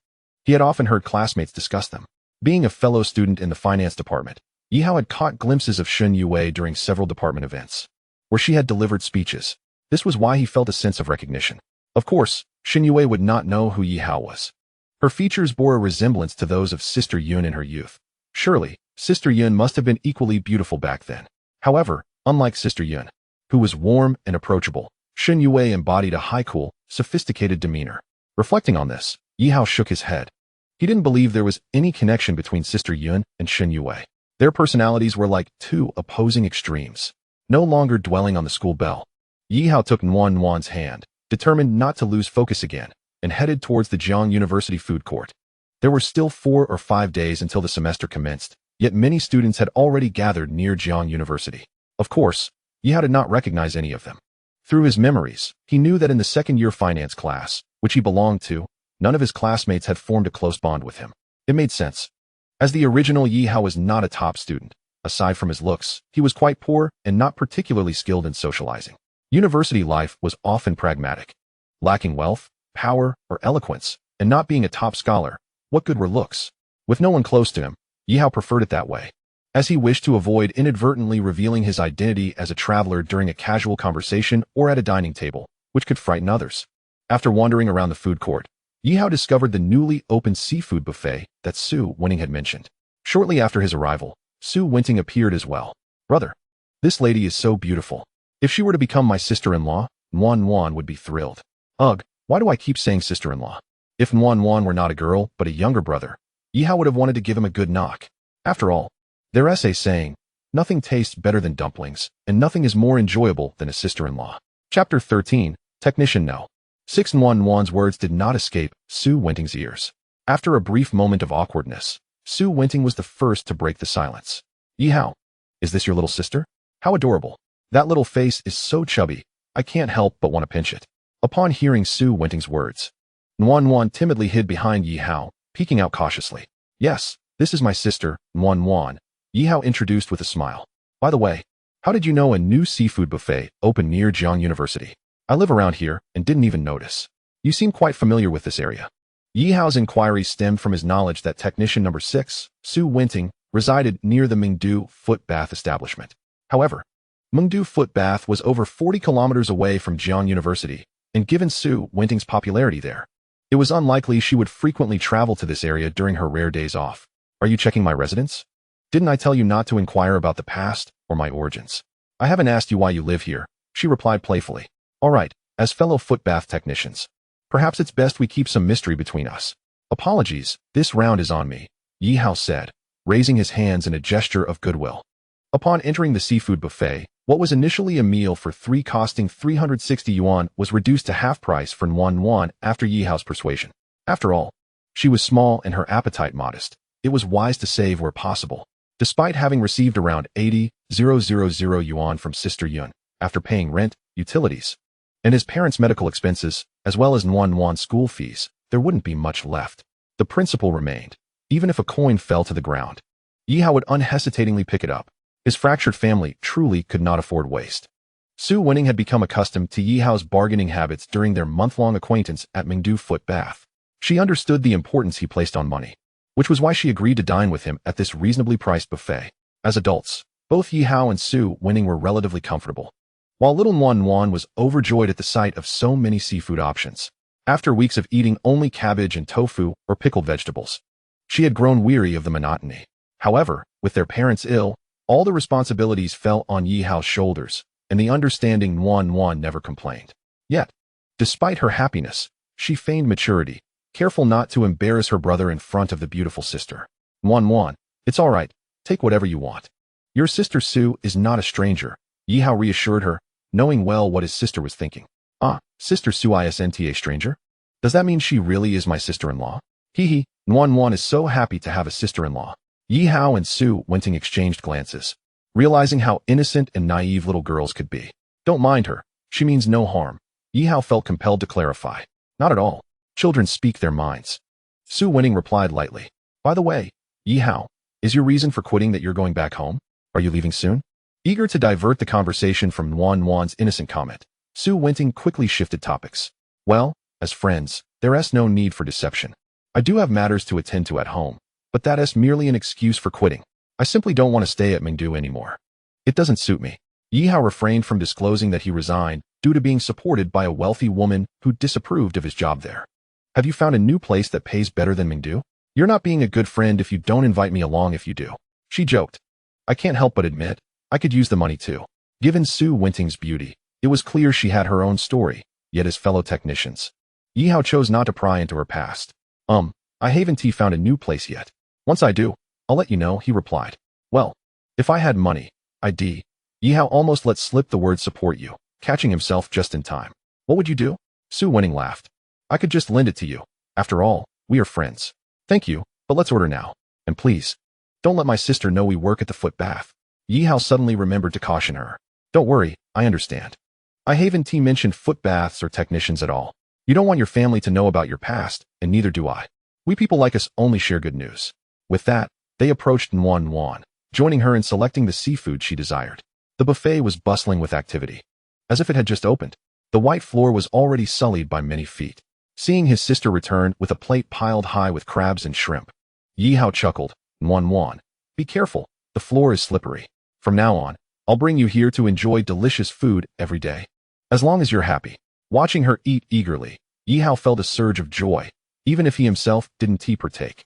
he had often heard classmates discuss them. Being a fellow student in the finance department, Yi Hao had caught glimpses of Shen Yue during several department events, where she had delivered speeches. This was why he felt a sense of recognition. Of course, Shen Yue would not know who Yi Hao was. Her features bore a resemblance to those of Sister Yun in her youth. Surely, Sister Yun must have been equally beautiful back then. However, unlike Sister Yun, who was warm and approachable, Shen Yue embodied a high-cool, sophisticated demeanor. Reflecting on this, Yi Hao shook his head. He didn't believe there was any connection between Sister Yun and Shen Yue. Their personalities were like two opposing extremes. No longer dwelling on the school bell, Yi Hao took Nuan's hand, determined not to lose focus again, and headed towards the Jiang University food court. There were still 4 or 5 days until the semester commenced, yet many students had already gathered near Jiang University. Of course, Yi Hao did not recognize any of them. Through his memories, he knew that in the second-year finance class, which he belonged to, none of his classmates had formed a close bond with him. It made sense. As the original Yi Hao was not a top student, aside from his looks, he was quite poor and not particularly skilled in socializing. University life was often pragmatic. Lacking wealth, power, or eloquence, and not being a top scholar, what good were looks? With no one close to him, Yi Hao preferred it that way, as he wished to avoid inadvertently revealing his identity as a traveler during a casual conversation or at a dining table, which could frighten others. After wandering around the food court, Yi Hao discovered the newly opened seafood buffet that Su Wenting had mentioned. Shortly after his arrival, Su Wenting appeared as well. "Brother, this lady is so beautiful. If she were to become my sister-in-law, Nuan would be thrilled." Ugh, why do I keep saying sister-in-law? If Nuan were not a girl, but a younger brother, Yi Hao would have wanted to give him a good knock. After all, their essay saying, "Nothing tastes better than dumplings, and nothing is more enjoyable than a sister-in-law." Chapter 13, Technician No. 6. Nuan's words did not escape Su Wenting's ears. After a brief moment of awkwardness, Su Wenting was the first to break the silence. "Yi Hao, is this your little sister? How adorable. That little face is so chubby, I can't help but want to pinch it." Upon hearing Su Wenting's words, Nuan timidly hid behind Yi Hao, peeking out cautiously. "Yes, this is my sister, Nuan," Yi Hao introduced with a smile. "By the way, how did you know a new seafood buffet opened near Jiang University? I live around here and didn't even notice. You seem quite familiar with this area." Yi Hao's inquiry stemmed from his knowledge that technician number 6, Su Wenting, resided near the Mengdu foot bath establishment. However, Mengdu foot bath was over 40 kilometers away from Jiang University, and given Su Wenting's popularity there, it was unlikely she would frequently travel to this area during her rare days off. "Are you checking my residence? Didn't I tell you not to inquire about the past or my origins?" "I haven't asked you why you live here," she replied playfully. "All right, as fellow foot bath technicians, perhaps it's best we keep some mystery between us." "Apologies, this round is on me," Yi Hao said, raising his hands in a gesture of goodwill. Upon entering the seafood buffet, what was initially a meal for 3 costing 360 yuan was reduced to half price for Nuan after Yi Hao's persuasion. After all, she was small and her appetite modest. It was wise to save where possible. Despite having received around 80,000 yuan from Sister Yun, after paying rent, utilities, and his parents' medical expenses, as well as Nuan school fees, there wouldn't be much left. The principle remained. Even if a coin fell to the ground, Yihao would unhesitatingly pick it up. His fractured family truly could not afford waste. Su Winning had become accustomed to Yihao's bargaining habits during their month-long acquaintance at Mingdu Foot Bath. She understood the importance he placed on money, which was why she agreed to dine with him at this reasonably priced buffet. As adults, both Yihao and Su Winning were relatively comfortable, while little Nuan was overjoyed at the sight of so many seafood options. After weeks of eating only cabbage and tofu or pickled vegetables, she had grown weary of the monotony. However, with their parents ill, all the responsibilities fell on Yihao's shoulders, and the understanding Nuan never complained. Yet, despite her happiness, she feigned maturity, careful not to embarrass her brother in front of the beautiful sister. Nuan, it's all right, take whatever you want. Your sister Su is not a stranger, Yihao reassured her, knowing well what his sister was thinking. Ah, Sister Su isn't a stranger? Does that mean she really is my sister-in-law? Hee, Nuan is so happy to have a sister-in-law. Yihao and Su Winting exchanged glances, realizing how innocent and naive little girls could be. Don't mind her, she means no harm. Yihao felt compelled to clarify. Not at all. Children speak their minds. Su Winning replied lightly. By the way, Yihao, is your reason for quitting that you're going back home? Are you leaving soon? Eager to divert the conversation from Nuan's innocent comment, Su Winting quickly shifted topics. Well, as friends, there's no need for deception. I do have matters to attend to at home, but that is merely an excuse for quitting. I simply don't want to stay at Mingdu anymore. It doesn't suit me. Yihao refrained from disclosing that he resigned due to being supported by a wealthy woman who disapproved of his job there. Have you found a new place that pays better than Mingdu? You're not being a good friend if you don't invite me along if you do. She joked. I can't help but admit, I could use the money too. Given Su Winting's beauty, it was clear she had her own story, yet as fellow technicians, Yihao chose not to pry into her past. I haven't found a new place yet. Once I do, I'll let you know, he replied. Well, if I had money, I'd Yihao almost let slip the word support you, catching himself just in time. What would you do? Su Winning laughed. I could just lend it to you. After all, we are friends. Thank you, but let's order now. And please, don't let my sister know we work at the foot bath. Yihao suddenly remembered to caution her. Don't worry, I understand. I haven't mentioned foot baths or technicians at all. You don't want your family to know about your past, and neither do I. We people like us only share good news. With that, they approached Nuan, joining her in selecting the seafood she desired. The buffet was bustling with activity. As if it had just opened, the white floor was already sullied by many feet. Seeing his sister return with a plate piled high with crabs and shrimp, Yihao chuckled. Nuan, be careful, the floor is slippery. From now on, I'll bring you here to enjoy delicious food every day. As long as you're happy. Watching her eat eagerly, Yihao felt a surge of joy, even if he himself didn't partake.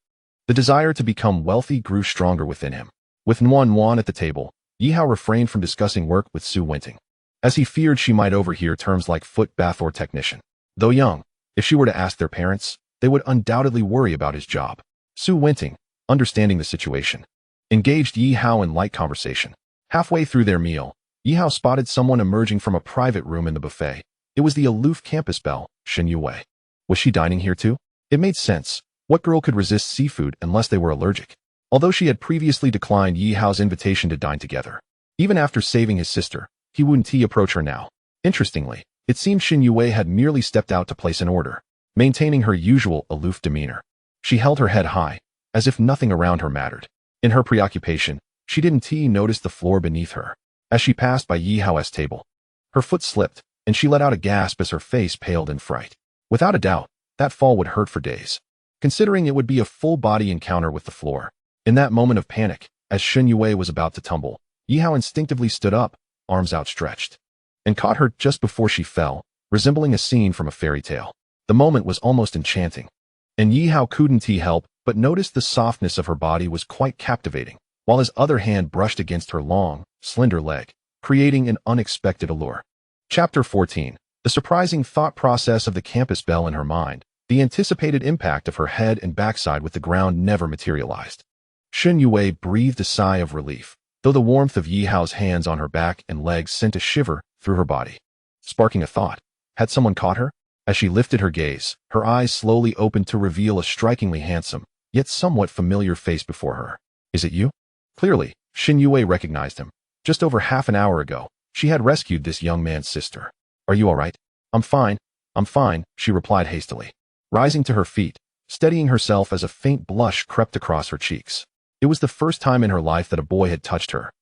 The desire to become wealthy grew stronger within him. With Nuan at the table, Yihao refrained from discussing work with Su Winting, as he feared she might overhear terms like foot bath or technician. Though young, if she were to ask their parents, they would undoubtedly worry about his job. Su Winting, understanding the situation, engaged Yihao in light conversation. Halfway through their meal, Yihao spotted someone emerging from a private room in the buffet. It was the aloof campus belle, Shen Yue. Was she dining here too? It made sense. What girl could resist seafood unless they were allergic? Although she had previously declined Yihao's invitation to dine together, even after saving his sister, he wouldn't approach her now. Interestingly, it seemed Shen Yue had merely stepped out to place an order, maintaining her usual aloof demeanor. She held her head high, as if nothing around her mattered. In her preoccupation, she didn't notice the floor beneath her. As she passed by Yihao's table, her foot slipped, and she let out a gasp as her face paled in fright. Without a doubt, that fall would hurt for days, considering it would be a full-body encounter with the floor. In that moment of panic, as Shen Yue was about to tumble, Yihao instinctively stood up, arms outstretched, and caught her just before she fell, resembling a scene from a fairy tale. The moment was almost enchanting, and Yihao couldn't help but notice the softness of her body was quite captivating, while his other hand brushed against her long, slender leg, creating an unexpected allure. Chapter 14. The surprising thought process of the campus belle in her mind. The anticipated impact of her head and backside with the ground never materialized. Shen Yue breathed a sigh of relief, though the warmth of Yihao's hands on her back and legs sent a shiver through her body. Sparking a thought. Had someone caught her? As she lifted her gaze, her eyes slowly opened to reveal a strikingly handsome, yet somewhat familiar face before her. Is it you? Clearly, Shin Yue recognized him. Just over half an hour ago, she had rescued this young man's sister. Are you all right? I'm fine, she replied hastily. Rising to her feet, steadying herself as a faint blush crept across her cheeks. It was the first time in her life that a boy had touched her,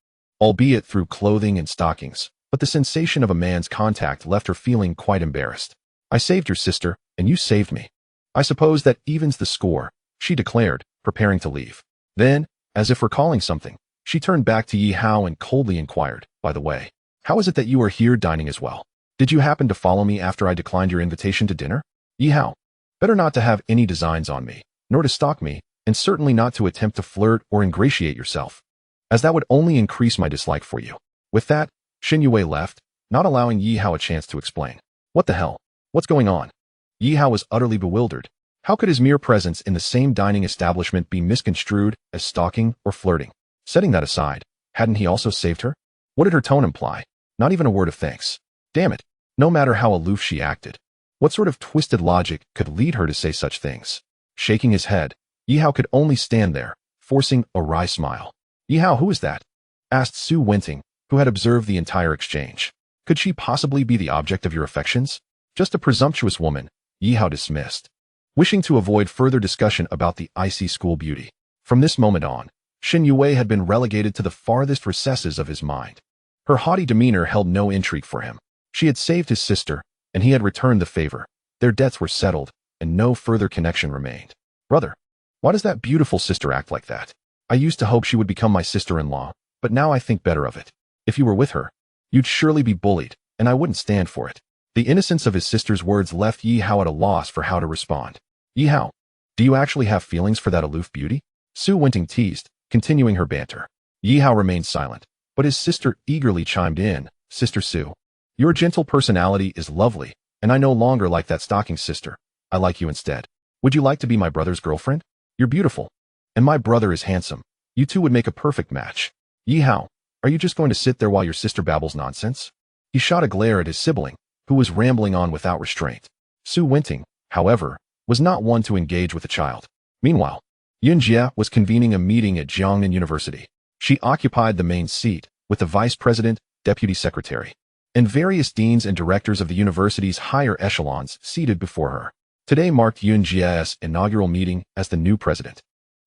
albeit through clothing and stockings, but the sensation of a man's contact left her feeling quite embarrassed. I saved your sister, and you saved me. I suppose that evens the score, she declared, preparing to leave. Then, as if recalling something, she turned back to Yi Hao and coldly inquired, by the way, how is it that you are here dining as well? Did you happen to follow me after I declined your invitation to dinner? Yi Hao, better not to have any designs on me, nor to stalk me, and certainly not to attempt to flirt or ingratiate yourself, as that would only increase my dislike for you. With that, Shin Yue left, not allowing Yi Hao a chance to explain. What the hell? What's going on? Yi Hao was utterly bewildered. How could his mere presence in the same dining establishment be misconstrued as stalking or flirting? Setting that aside, hadn't he also saved her? What did her tone imply? Not even a word of thanks. Damn it, no matter how aloof she acted. What sort of twisted logic could lead her to say such things? Shaking his head, Yi Hao could only stand there, forcing a wry smile. Yi Hao, who is that? Asked Su Wenting, who had observed the entire exchange. Could she possibly be the object of your affections? Just a presumptuous woman, Yi Hao dismissed, wishing to avoid further discussion about the icy school beauty. From this moment on, Shin Yue had been relegated to the farthest recesses of his mind. Her haughty demeanor held no intrigue for him. She had saved his sister, and he had returned the favor. Their debts were settled, and no further connection remained. Brother, why does that beautiful sister act like that? I used to hope she would become my sister-in-law, but now I think better of it. If you were with her, you'd surely be bullied, and I wouldn't stand for it. The innocence of his sister's words left Yi Hao at a loss for how to respond. Yi Hao, do you actually have feelings for that aloof beauty? Su Wenting teased, continuing her banter. Yi Hao remained silent, but his sister eagerly chimed in. Sister Su, your gentle personality is lovely, and I no longer like that stalking sister. I like you instead. Would you like to be my brother's girlfriend? You're beautiful, and my brother is handsome. You two would make a perfect match. Yi Hao, are you just going to sit there while your sister babbles nonsense? He shot a glare at his sibling, who was rambling on without restraint. Su Wenting, however, was not one to engage with a child. Meanwhile, Yun Jie was convening a meeting at Jiangnan University. She occupied the main seat, with the vice president, deputy secretary, and various deans and directors of the university's higher echelons seated before her. Today marked Yun Jie's inaugural meeting as the new president,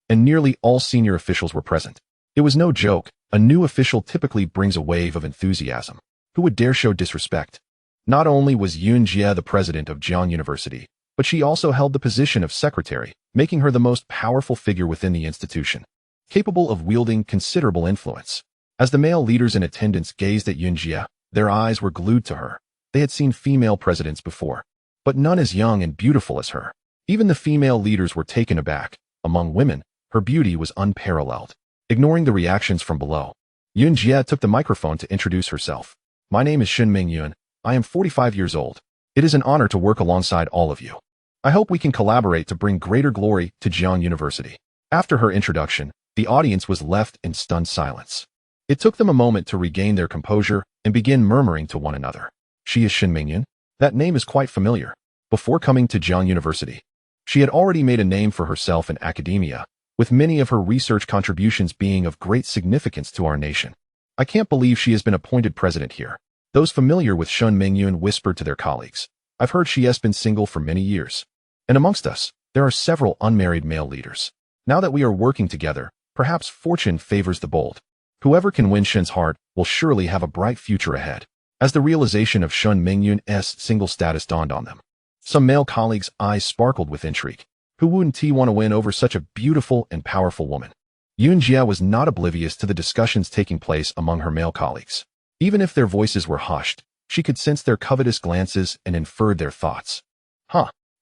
and nearly all senior officials were present. It was no joke. A new official typically brings a wave of enthusiasm. Who would dare show disrespect? Not only was Yun Jie the president of Jiang University, but she also held the position of secretary, making her the most powerful figure within the institution, capable of wielding considerable influence. As the male leaders in attendance gazed at Yun Jie, their eyes were glued to her. They had seen female presidents before, but none as young and beautiful as her. Even the female leaders were taken aback. Among women, her beauty was unparalleled. Ignoring the reactions from below, Yun Jie took the microphone to introduce herself. My name is Shin Mingyun. I am 45 years old. It is an honor to work alongside all of you. I hope we can collaborate to bring greater glory to Jiang University. After her introduction, the audience was left in stunned silence. It took them a moment to regain their composure and begin murmuring to one another. She is Shin Mingyun? That name is quite familiar. Before coming to Jiang University, she had already made a name for herself in academia, with many of her research contributions being of great significance to our nation. I can't believe she has been appointed president here. Those familiar with Shin Mingyun whispered to their colleagues. I've heard she has been single for many years. And amongst us, there are several unmarried male leaders. Now that we are working together, perhaps fortune favors the bold. Whoever can win Shin's heart will surely have a bright future ahead. As the realization of Shin Mingyun's single status dawned on them, some male colleagues' eyes sparkled with intrigue. Who wouldn't want to win over such a beautiful and powerful woman? Yun Jie was not oblivious to the discussions taking place among her male colleagues. Even if their voices were hushed, she could sense their covetous glances and inferred their thoughts.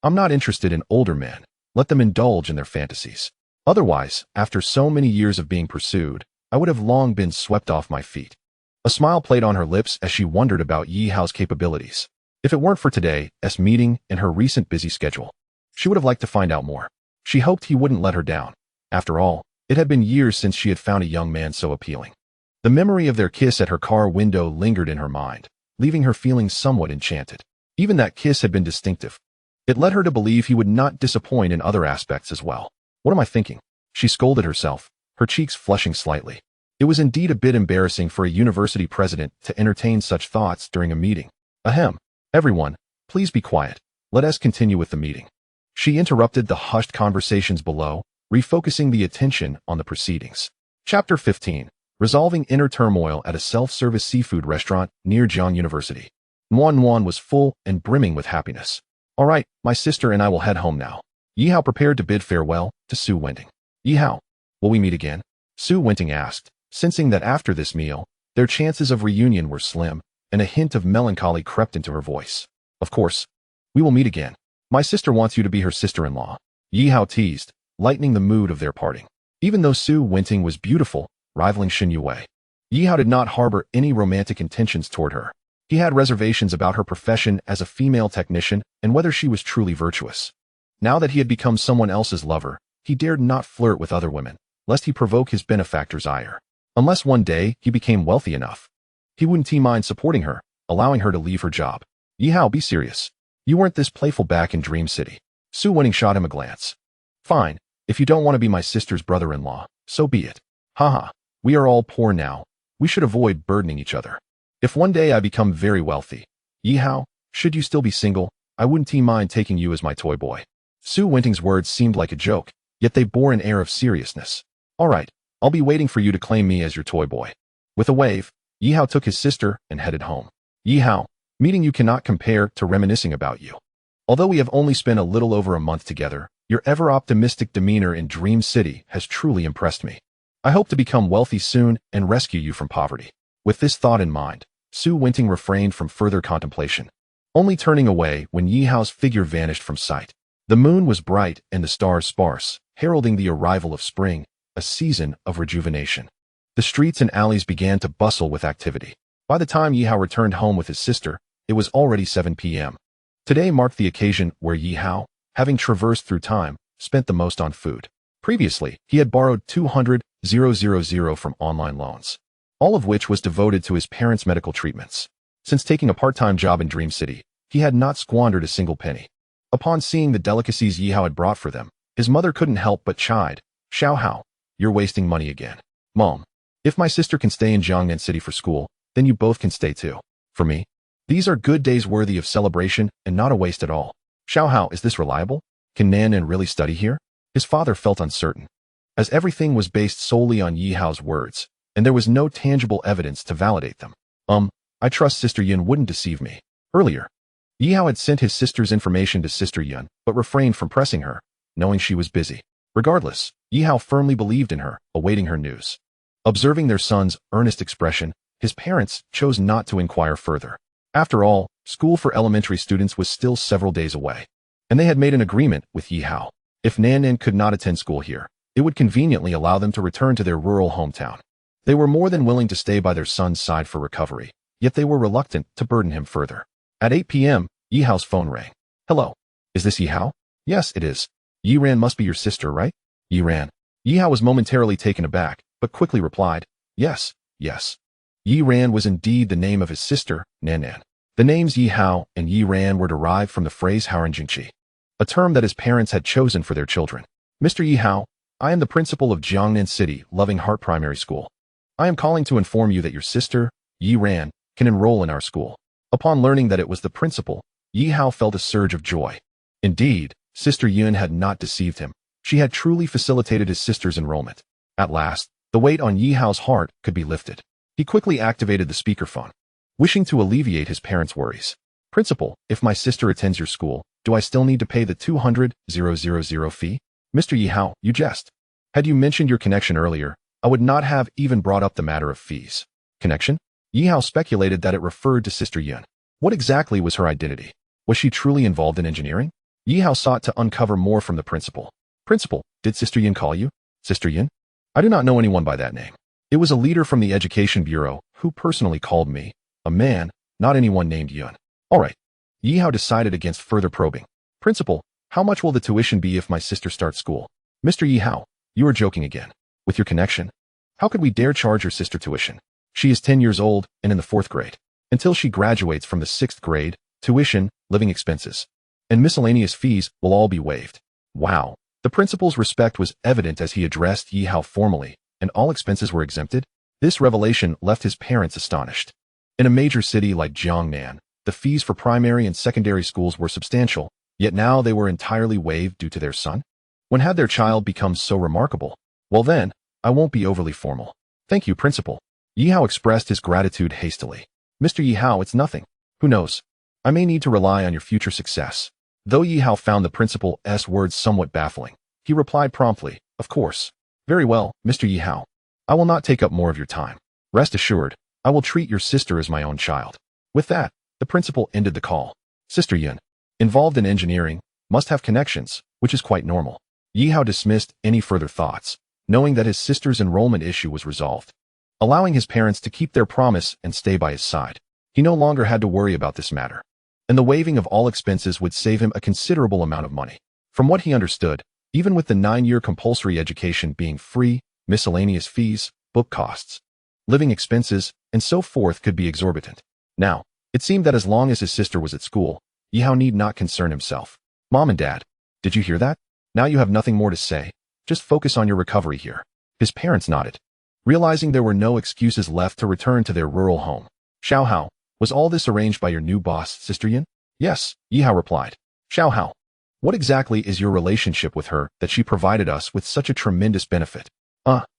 I'm not interested in older men. Let them indulge in their fantasies. Otherwise, after so many years of being pursued, I would have long been swept off my feet. A smile played on her lips as she wondered about Yi Hao's capabilities. If it weren't for today's meeting and her recent busy schedule, she would have liked to find out more. She hoped he wouldn't let her down. After all, it had been years since she had found a young man so appealing. The memory of their kiss at her car window lingered in her mind, leaving her feeling somewhat enchanted. Even that kiss had been distinctive, It led her to believe he would not disappoint in other aspects as well. What am I thinking? She scolded herself, her cheeks flushing slightly. It was indeed a bit embarrassing for a university president to entertain such thoughts during a meeting. Ahem. Everyone, please be quiet. Let us continue with the meeting. She interrupted the hushed conversations below, refocusing the attention on the proceedings. Chapter 15. Resolving inner turmoil at a self-service seafood restaurant near Jiang University. Nuan was full and brimming with happiness. All right, my sister and I will head home now. Yihao prepared to bid farewell to Su Wenting. Yihao, will we meet again? Su Wenting asked, sensing that after this meal, their chances of reunion were slim, and a hint of melancholy crept into her voice. Of course. We will meet again. My sister wants you to be her sister-in-law. Yihao teased, lightening the mood of their parting. Even though Su Wenting was beautiful, rivaling Xin Yue, Yihao did not harbor any romantic intentions toward her. He had reservations about her profession as a female technician and whether she was truly virtuous. Now that he had become someone else's lover, he dared not flirt with other women, lest he provoke his benefactor's ire. Unless one day he became wealthy enough. He wouldn't mind supporting her, allowing her to leave her job. Yihao, be serious. You weren't this playful back in Dream City. Su Wenting shot him a glance. Fine, if you don't want to be my sister's brother-in-law, so be it. Haha, we are all poor now. We should avoid burdening each other. If one day I become very wealthy, Yihao, should you still be single, I wouldn't mind taking you as my toy boy. Su Wenting's words seemed like a joke, yet they bore an air of seriousness. All right, I'll be waiting for you to claim me as your toy boy. With a wave, Yihao took his sister and headed home. Yihao, meeting you cannot compare to reminiscing about you. Although we have only spent a little over a month together, your ever-optimistic demeanor in Dream City has truly impressed me. I hope to become wealthy soon and rescue you from poverty. With this thought in mind, Su Wenting refrained from further contemplation, only turning away when Yihao's figure vanished from sight. The moon was bright and the stars sparse, heralding the arrival of spring, a season of rejuvenation. The streets and alleys began to bustle with activity. By the time Yihao returned home with his sister, it was already 7 p.m. Today marked the occasion where Yihao, having traversed through time, spent the most on food. Previously, he had borrowed 200,000 from online loans, all of which was devoted to his parents' medical treatments. Since taking a part-time job in Dream City, he had not squandered a single penny. Upon seeing the delicacies Yihao had brought for them, his mother couldn't help but chide. Xiaohao, you're wasting money again. Mom, if my sister can stay in Jiangnan City for school, then you both can stay too. For me, these are good days worthy of celebration and not a waste at all. Xiaohao, is this reliable? Can Nanan really study here? His father felt uncertain, as everything was based solely on Yihao's words, and there was no tangible evidence to validate them. I trust Sister Yun wouldn't deceive me. Earlier, Yihao had sent his sister's information to Sister Yun, but refrained from pressing her, knowing she was busy. Regardless, Yihao firmly believed in her, awaiting her news. Observing their son's earnest expression, his parents chose not to inquire further. After all, school for elementary students was still several days away, and they had made an agreement with Yihao. If Nanan could not attend school here, it would conveniently allow them to return to their rural hometown. They were more than willing to stay by their son's side for recovery, yet they were reluctant to burden him further. At 8 p.m., Yihao's phone rang. Hello. Is this Yihao? Yes, it is. Yiran must be your sister, right? Yiran. Yihao was momentarily taken aback, but quickly replied, yes. Yiran was indeed the name of his sister, Nanan. The names Yihao and Yiran were derived from the phrase Haoranjingqi, a term that his parents had chosen for their children. Mr. Yihao, I am the principal of Jiangnan City Loving Heart Primary School. I am calling to inform you that your sister, Yiran, can enroll in our school. Upon learning that it was the principal, Yihao felt a surge of joy. Indeed, Sister Yun had not deceived him. She had truly facilitated his sister's enrollment. At last, the weight on Yihao's heart could be lifted. He quickly activated the speakerphone, wishing to alleviate his parents' worries. Principal, if my sister attends your school, do I still need to pay the 200,000 fee? Mr. Yihao, you jest. Had you mentioned your connection earlier, I would not have even brought up the matter of fees. Connection? Yihao speculated that it referred to Sister Yun. What exactly was her identity? Was she truly involved in engineering? Yihao sought to uncover more from the principal. Principal, did Sister Yun call you? Sister Yun? I do not know anyone by that name. It was a leader from the Education Bureau who personally called me. A man, not anyone named Yun. All right. Yihao decided against further probing. Principal, how much will the tuition be if my sister starts school? Mr. Yihao, you are joking again. With your connection? How could we dare charge your sister tuition? She is 10 years old and in the 4th grade. Until she graduates from the 6th grade, tuition, living expenses. and miscellaneous fees will all be waived. Wow. The principal's respect was evident as he addressed Yi Hao formally, and all expenses were exempted. This revelation left his parents astonished. In a major city like Jiangnan, the fees for primary and secondary schools were substantial, yet now they were entirely waived due to their son. When had their child become so remarkable? Well then, I won't be overly formal. Thank you, principal. Yi Hao expressed his gratitude hastily. Mr. Yi Hao, it's nothing. Who knows? I may need to rely on your future success. Though Yi Hao found the principal's words somewhat baffling, he replied promptly, of course. Very well, Mr. Yi Hao. I will not take up more of your time. Rest assured, I will treat your sister as my own child. With that, the principal ended the call. Sister Yun, involved in engineering, must have connections, which is quite normal. Yi Hao dismissed any further thoughts, knowing that his sister's enrollment issue was resolved. Allowing his parents to keep their promise and stay by his side, he no longer had to worry about this matter. And the waiving of all expenses would save him a considerable amount of money. From what he understood, even with the 9-year compulsory education being free, miscellaneous fees, book costs, living expenses, and so forth could be exorbitant. Now, it seemed that as long as his sister was at school, Yi Hao need not concern himself. Mom and Dad, did you hear that? Now you have nothing more to say. Just focus on your recovery here. His parents nodded, realizing there were no excuses left to return to their rural home. Xiao Hao, was all this arranged by your new boss, Sister Yin? Yes, Yi Hao replied. Xiao Hao, what exactly is your relationship with her that she provided us with such a tremendous benefit?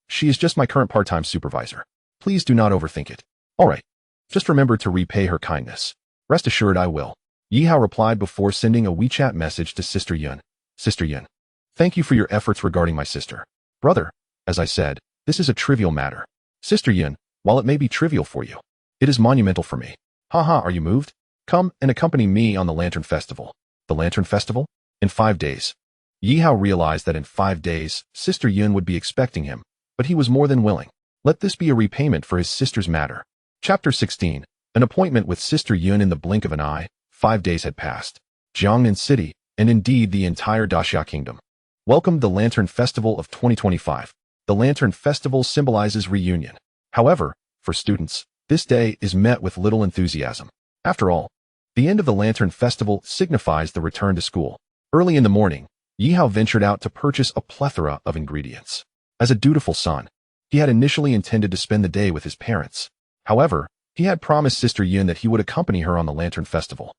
She is just my current part-time supervisor. Please do not overthink it. All right. Just remember to repay her kindness. Rest assured I will. Yi Hao replied before sending a WeChat message to Sister Yun. Sister Yun, thank you for your efforts regarding my sister. Brother, as I said, this is a trivial matter. Sister Yun, while it may be trivial for you, it is monumental for me. Haha, are you moved? Come and accompany me on the Lantern Festival. The Lantern Festival? In 5 days. Yi Hao realized that in 5 days, Sister Yun would be expecting him, but he was more than willing. Let this be a repayment for his sister's matter. Chapter 16. An appointment with Sister Yun in the blink of an eye. 5 days had passed. Jiangnan City, and indeed the entire Daxia Kingdom, welcomed the Lantern Festival of 2025. The Lantern Festival symbolizes reunion. However, for students, this day is met with little enthusiasm. After all, the end of the Lantern Festival signifies the return to school. Early in the morning, Yi Hao ventured out to purchase a plethora of ingredients. As a dutiful son, he had initially intended to spend the day with his parents. However, he had promised Sister Yun that he would accompany her on the Lantern Festival.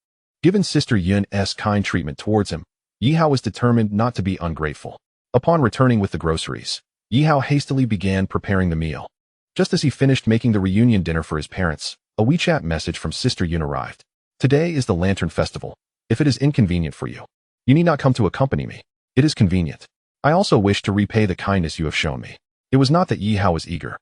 Given Sister Yun's kind treatment towards him, Yi Hao was determined not to be ungrateful. Upon returning with the groceries, Yi Hao hastily began preparing the meal. Just as he finished making the reunion dinner for his parents, a WeChat message from Sister Yun arrived. Today is the Lantern Festival. If it is inconvenient for you, you need not come to accompany me. It is convenient. I also wish to repay the kindness you have shown me. It was not that Yi Hao was eager.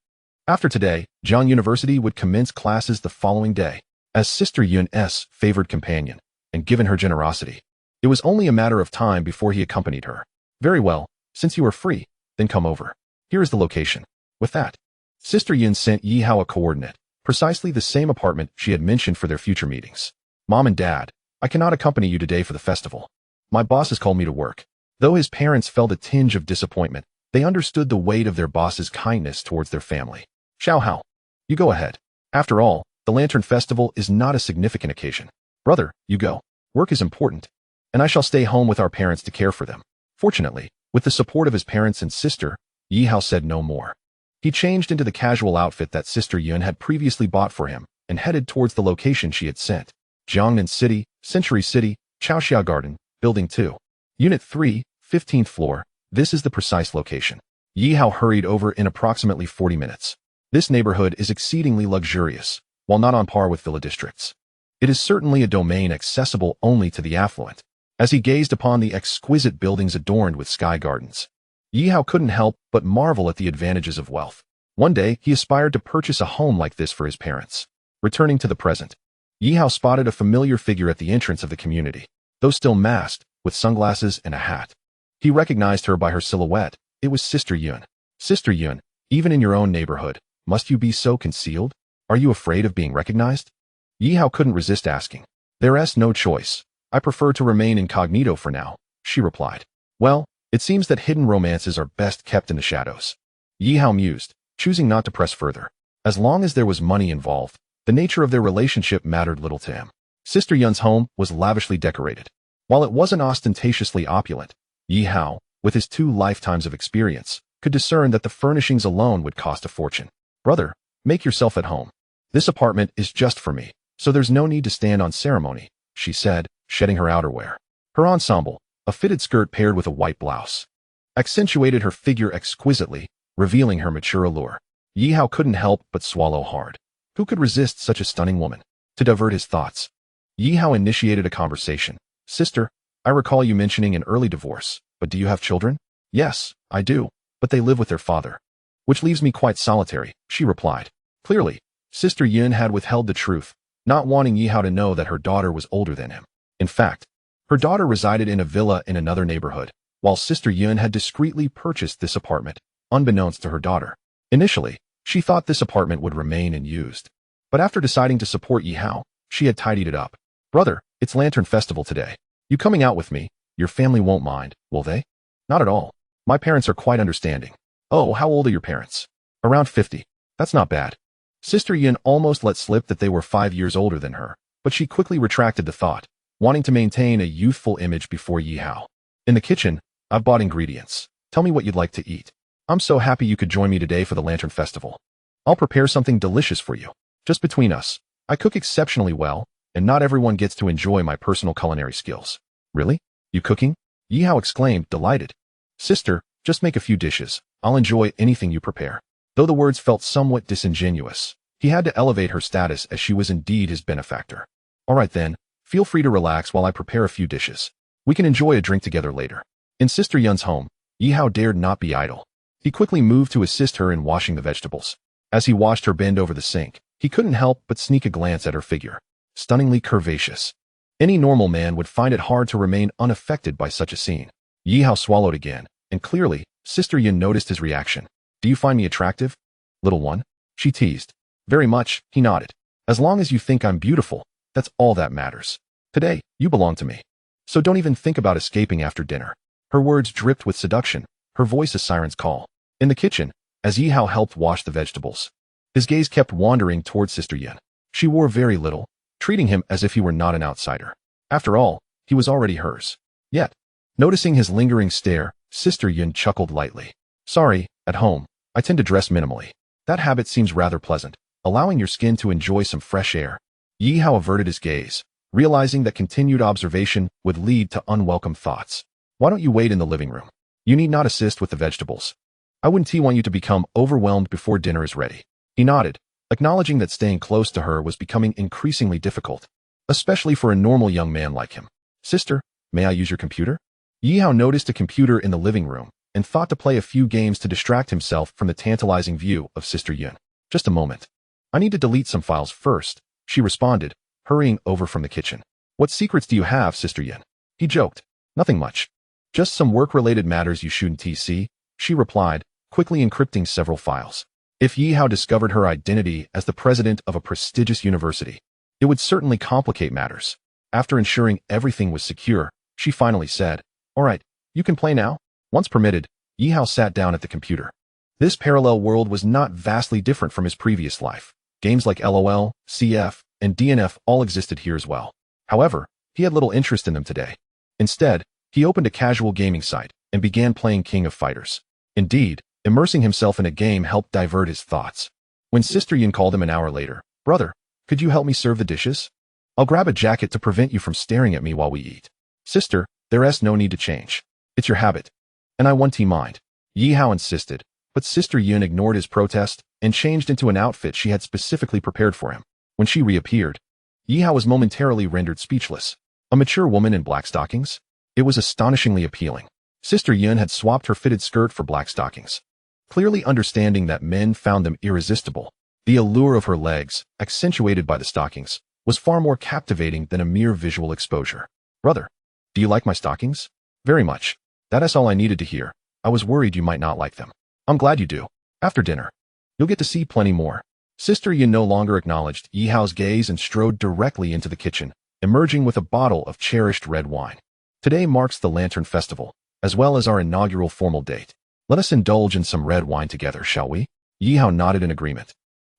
After today, Jiang University would commence classes the following day. As Sister Yun's favored companion, and given her generosity, it was only a matter of time before he accompanied her. Very well, since you are free, then come over. Here is the location. With that, Sister Yun sent Yi Hao a coordinate, precisely the same apartment she had mentioned for their future meetings. Mom and Dad, I cannot accompany you today for the festival. My boss has called me to work. Though his parents felt a tinge of disappointment, they understood the weight of their boss's kindness towards their family. Xiao Hao, you go ahead. After all, the Lantern Festival is not a significant occasion. Brother, you go. Work is important, and I shall stay home with our parents to care for them. Fortunately, with the support of his parents and sister, Yi Hao said no more. He changed into the casual outfit that Sister Yun had previously bought for him and headed towards the location she had sent. Jiangnan City, Century City, Chaoxia Garden, Building 2. Unit 3, 15th floor. This is the precise location. Yi Hao hurried over in approximately 40 minutes. This neighborhood is exceedingly luxurious, while not on par with villa districts. It is certainly a domain accessible only to the affluent. As he gazed upon the exquisite buildings adorned with sky gardens, Yi Hao couldn't help but marvel at the advantages of wealth. One day, he aspired to purchase a home like this for his parents. Returning to the present, Yi Hao spotted a familiar figure at the entrance of the community, though still masked, with sunglasses and a hat. He recognized her by her silhouette. It was Sister Yun. Sister Yun, even in your own neighborhood, must you be so concealed? Are you afraid of being recognized? Yi Hao couldn't resist asking. There's no choice. I prefer to remain incognito for now, she replied. Well, it seems that hidden romances are best kept in the shadows. Yi Hao mused, choosing not to press further. As long as there was money involved, the nature of their relationship mattered little to him. Sister Yun's home was lavishly decorated. While it wasn't ostentatiously opulent, Yi Hao, with his 2 lifetimes of experience, could discern that the furnishings alone would cost a fortune. Brother, make yourself at home. This apartment is just for me, so there's no need to stand on ceremony, she said, shedding her outerwear. Her ensemble, a fitted skirt paired with a white blouse, accentuated her figure exquisitely, revealing her mature allure. Yi Hao couldn't help but swallow hard. Who could resist such a stunning woman? To divert his thoughts, Yi Hao initiated a conversation. Sister, I recall you mentioning an early divorce, but do you have children? Yes, I do, but they live with their father. Which leaves me quite solitary, she replied. Clearly, Sister Yun had withheld the truth, not wanting Yi Hao to know that her daughter was older than him. In fact, her daughter resided in a villa in another neighborhood, while Sister Yun had discreetly purchased this apartment, unbeknownst to her daughter. Initially, she thought this apartment would remain unused. But after deciding to support Yi Hao, she had tidied it up. Brother, it's Lantern Festival today. You coming out with me? Your family won't mind, will they? Not at all. My parents are quite understanding. Oh, how old are your parents? Around 50. That's not bad. Sister Yun almost let slip that they were 5 years older than her, but she quickly retracted the thought, wanting to maintain a youthful image before Yi Hao. In the kitchen, I've bought ingredients. Tell me what you'd like to eat. I'm so happy you could join me today for the Lantern Festival. I'll prepare something delicious for you. Just between us, I cook exceptionally well, and not everyone gets to enjoy my personal culinary skills. Really? You cooking? Yi Hao exclaimed, delighted. Sister, just make a few dishes. I'll enjoy anything you prepare. Though the words felt somewhat disingenuous, he had to elevate her status as she was indeed his benefactor. All right then, feel free to relax while I prepare a few dishes. We can enjoy a drink together later. In Sister Yun's home, Yi Hao dared not be idle. He quickly moved to assist her in washing the vegetables. As he watched her bend over the sink, he couldn't help but sneak a glance at her figure. Stunningly curvaceous. Any normal man would find it hard to remain unaffected by such a scene. Yi Hao swallowed again, and clearly, Sister Yun noticed his reaction. Do you find me attractive? Little one? She teased. Very much, he nodded. As long as you think I'm beautiful, that's all that matters. Today, you belong to me. So don't even think about escaping after dinner. Her words dripped with seduction, her voice a siren's call. In the kitchen, as Yi Hao helped wash the vegetables, his gaze kept wandering toward Sister Yun. She wore very little, treating him as if he were not an outsider. After all, he was already hers. Yet, noticing his lingering stare, Sister Yun chuckled lightly. Sorry, at home, I tend to dress minimally. That habit seems rather pleasant, allowing your skin to enjoy some fresh air. Yi Hao averted his gaze, realizing that continued observation would lead to unwelcome thoughts. Why don't you wait in the living room? You need not assist with the vegetables. I wouldn't want you to become overwhelmed before dinner is ready. He nodded, acknowledging that staying close to her was becoming increasingly difficult, especially for a normal young man like him. Sister, may I use your computer? Yi Hao noticed a computer in the living room and thought to play a few games to distract himself from the tantalizing view of Sister Yun. Just a moment. I need to delete some files first, she responded, hurrying over from the kitchen. What secrets do you have, Sister Yun? He joked. Nothing much. Just some work-related matters you shouldn't see, she replied, quickly encrypting several files. If Yi Hao discovered her identity as the president of a prestigious university, it would certainly complicate matters. After ensuring everything was secure, she finally said, All right, you can play now. Once permitted, Yi Hao sat down at the computer. This parallel world was not vastly different from his previous life. Games like LOL, CF, and DNF all existed here as well. However, he had little interest in them today. Instead, he opened a casual gaming site and began playing King of Fighters. Indeed, immersing himself in a game helped divert his thoughts. When Sister Yun called him an hour later, Brother, could you help me serve the dishes? I'll grab a jacket to prevent you from staring at me while we eat. Sister, there's no need to change. It's your habit. And I won't mind. Yi Hao insisted, but Sister Yun ignored his protest and changed into an outfit she had specifically prepared for him. When she reappeared, Yi Hao was momentarily rendered speechless. A mature woman in black stockings? It was astonishingly appealing. Sister Yun had swapped her fitted skirt for black stockings. Clearly understanding that men found them irresistible, the allure of her legs, accentuated by the stockings, was far more captivating than a mere visual exposure. Brother, do you like my stockings? Very much. That's all I needed to hear. I was worried you might not like them. I'm glad you do. After dinner, you'll get to see plenty more. Sister Yun no longer acknowledged Yi Hao's gaze and strode directly into the kitchen, emerging with a bottle of cherished red wine. Today marks the Lantern Festival, as well as our inaugural formal date. Let us indulge in some red wine together, shall we? Yi Hao nodded in agreement.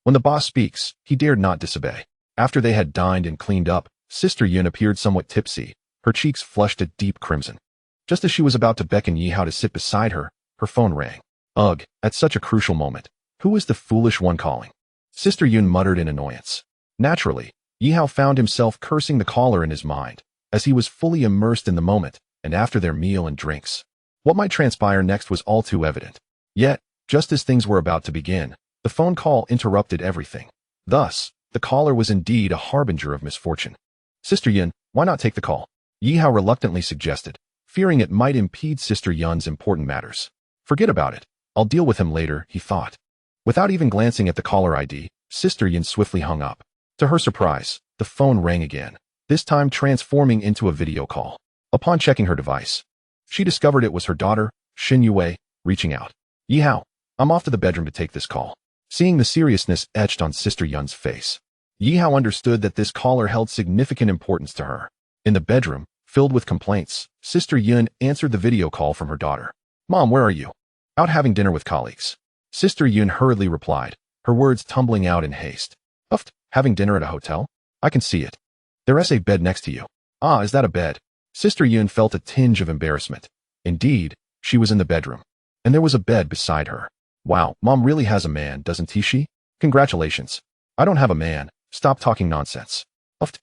When the boss speaks, he dared not disobey. After they had dined and cleaned up, Sister Yun appeared somewhat tipsy, Her cheeks flushed a deep crimson. Just as she was about to beckon Yi Hao to sit beside her, her phone rang. Ugh, at such a crucial moment. Who is the foolish one calling? Sister Yun muttered in annoyance. Naturally, Yi Hao found himself cursing the caller in his mind, as he was fully immersed in the moment, and after their meal and drinks. What might transpire next was all too evident. Yet, just as things were about to begin, the phone call interrupted everything. Thus, the caller was indeed a harbinger of misfortune. Sister Yun, why not take the call? Yi Hao reluctantly suggested, fearing it might impede Sister Yun's important matters. Forget about it. I'll deal with him later, he thought. Without even glancing at the caller ID, Sister Yun swiftly hung up. To her surprise, the phone rang again, this time transforming into a video call. Upon checking her device, she discovered it was her daughter, Xin Yue, reaching out. Yi Hao, I'm off to the bedroom to take this call. Seeing the seriousness etched on Sister Yun's face, Yi Hao understood that this caller held significant importance to her. In the bedroom, filled with complaints, Sister Yun answered the video call from her daughter. Mom, where are you? Out having dinner with colleagues. Sister Yun hurriedly replied, her words tumbling out in haste. Uft, having dinner at a hotel? I can see it. There's a bed next to you. Ah, is that a bed? Sister Yun felt a tinge of embarrassment. Indeed, she was in the bedroom, and there was a bed beside her. Wow, Mom really has a man, doesn't he? Congratulations. I don't have a man. Stop talking nonsense. Uft.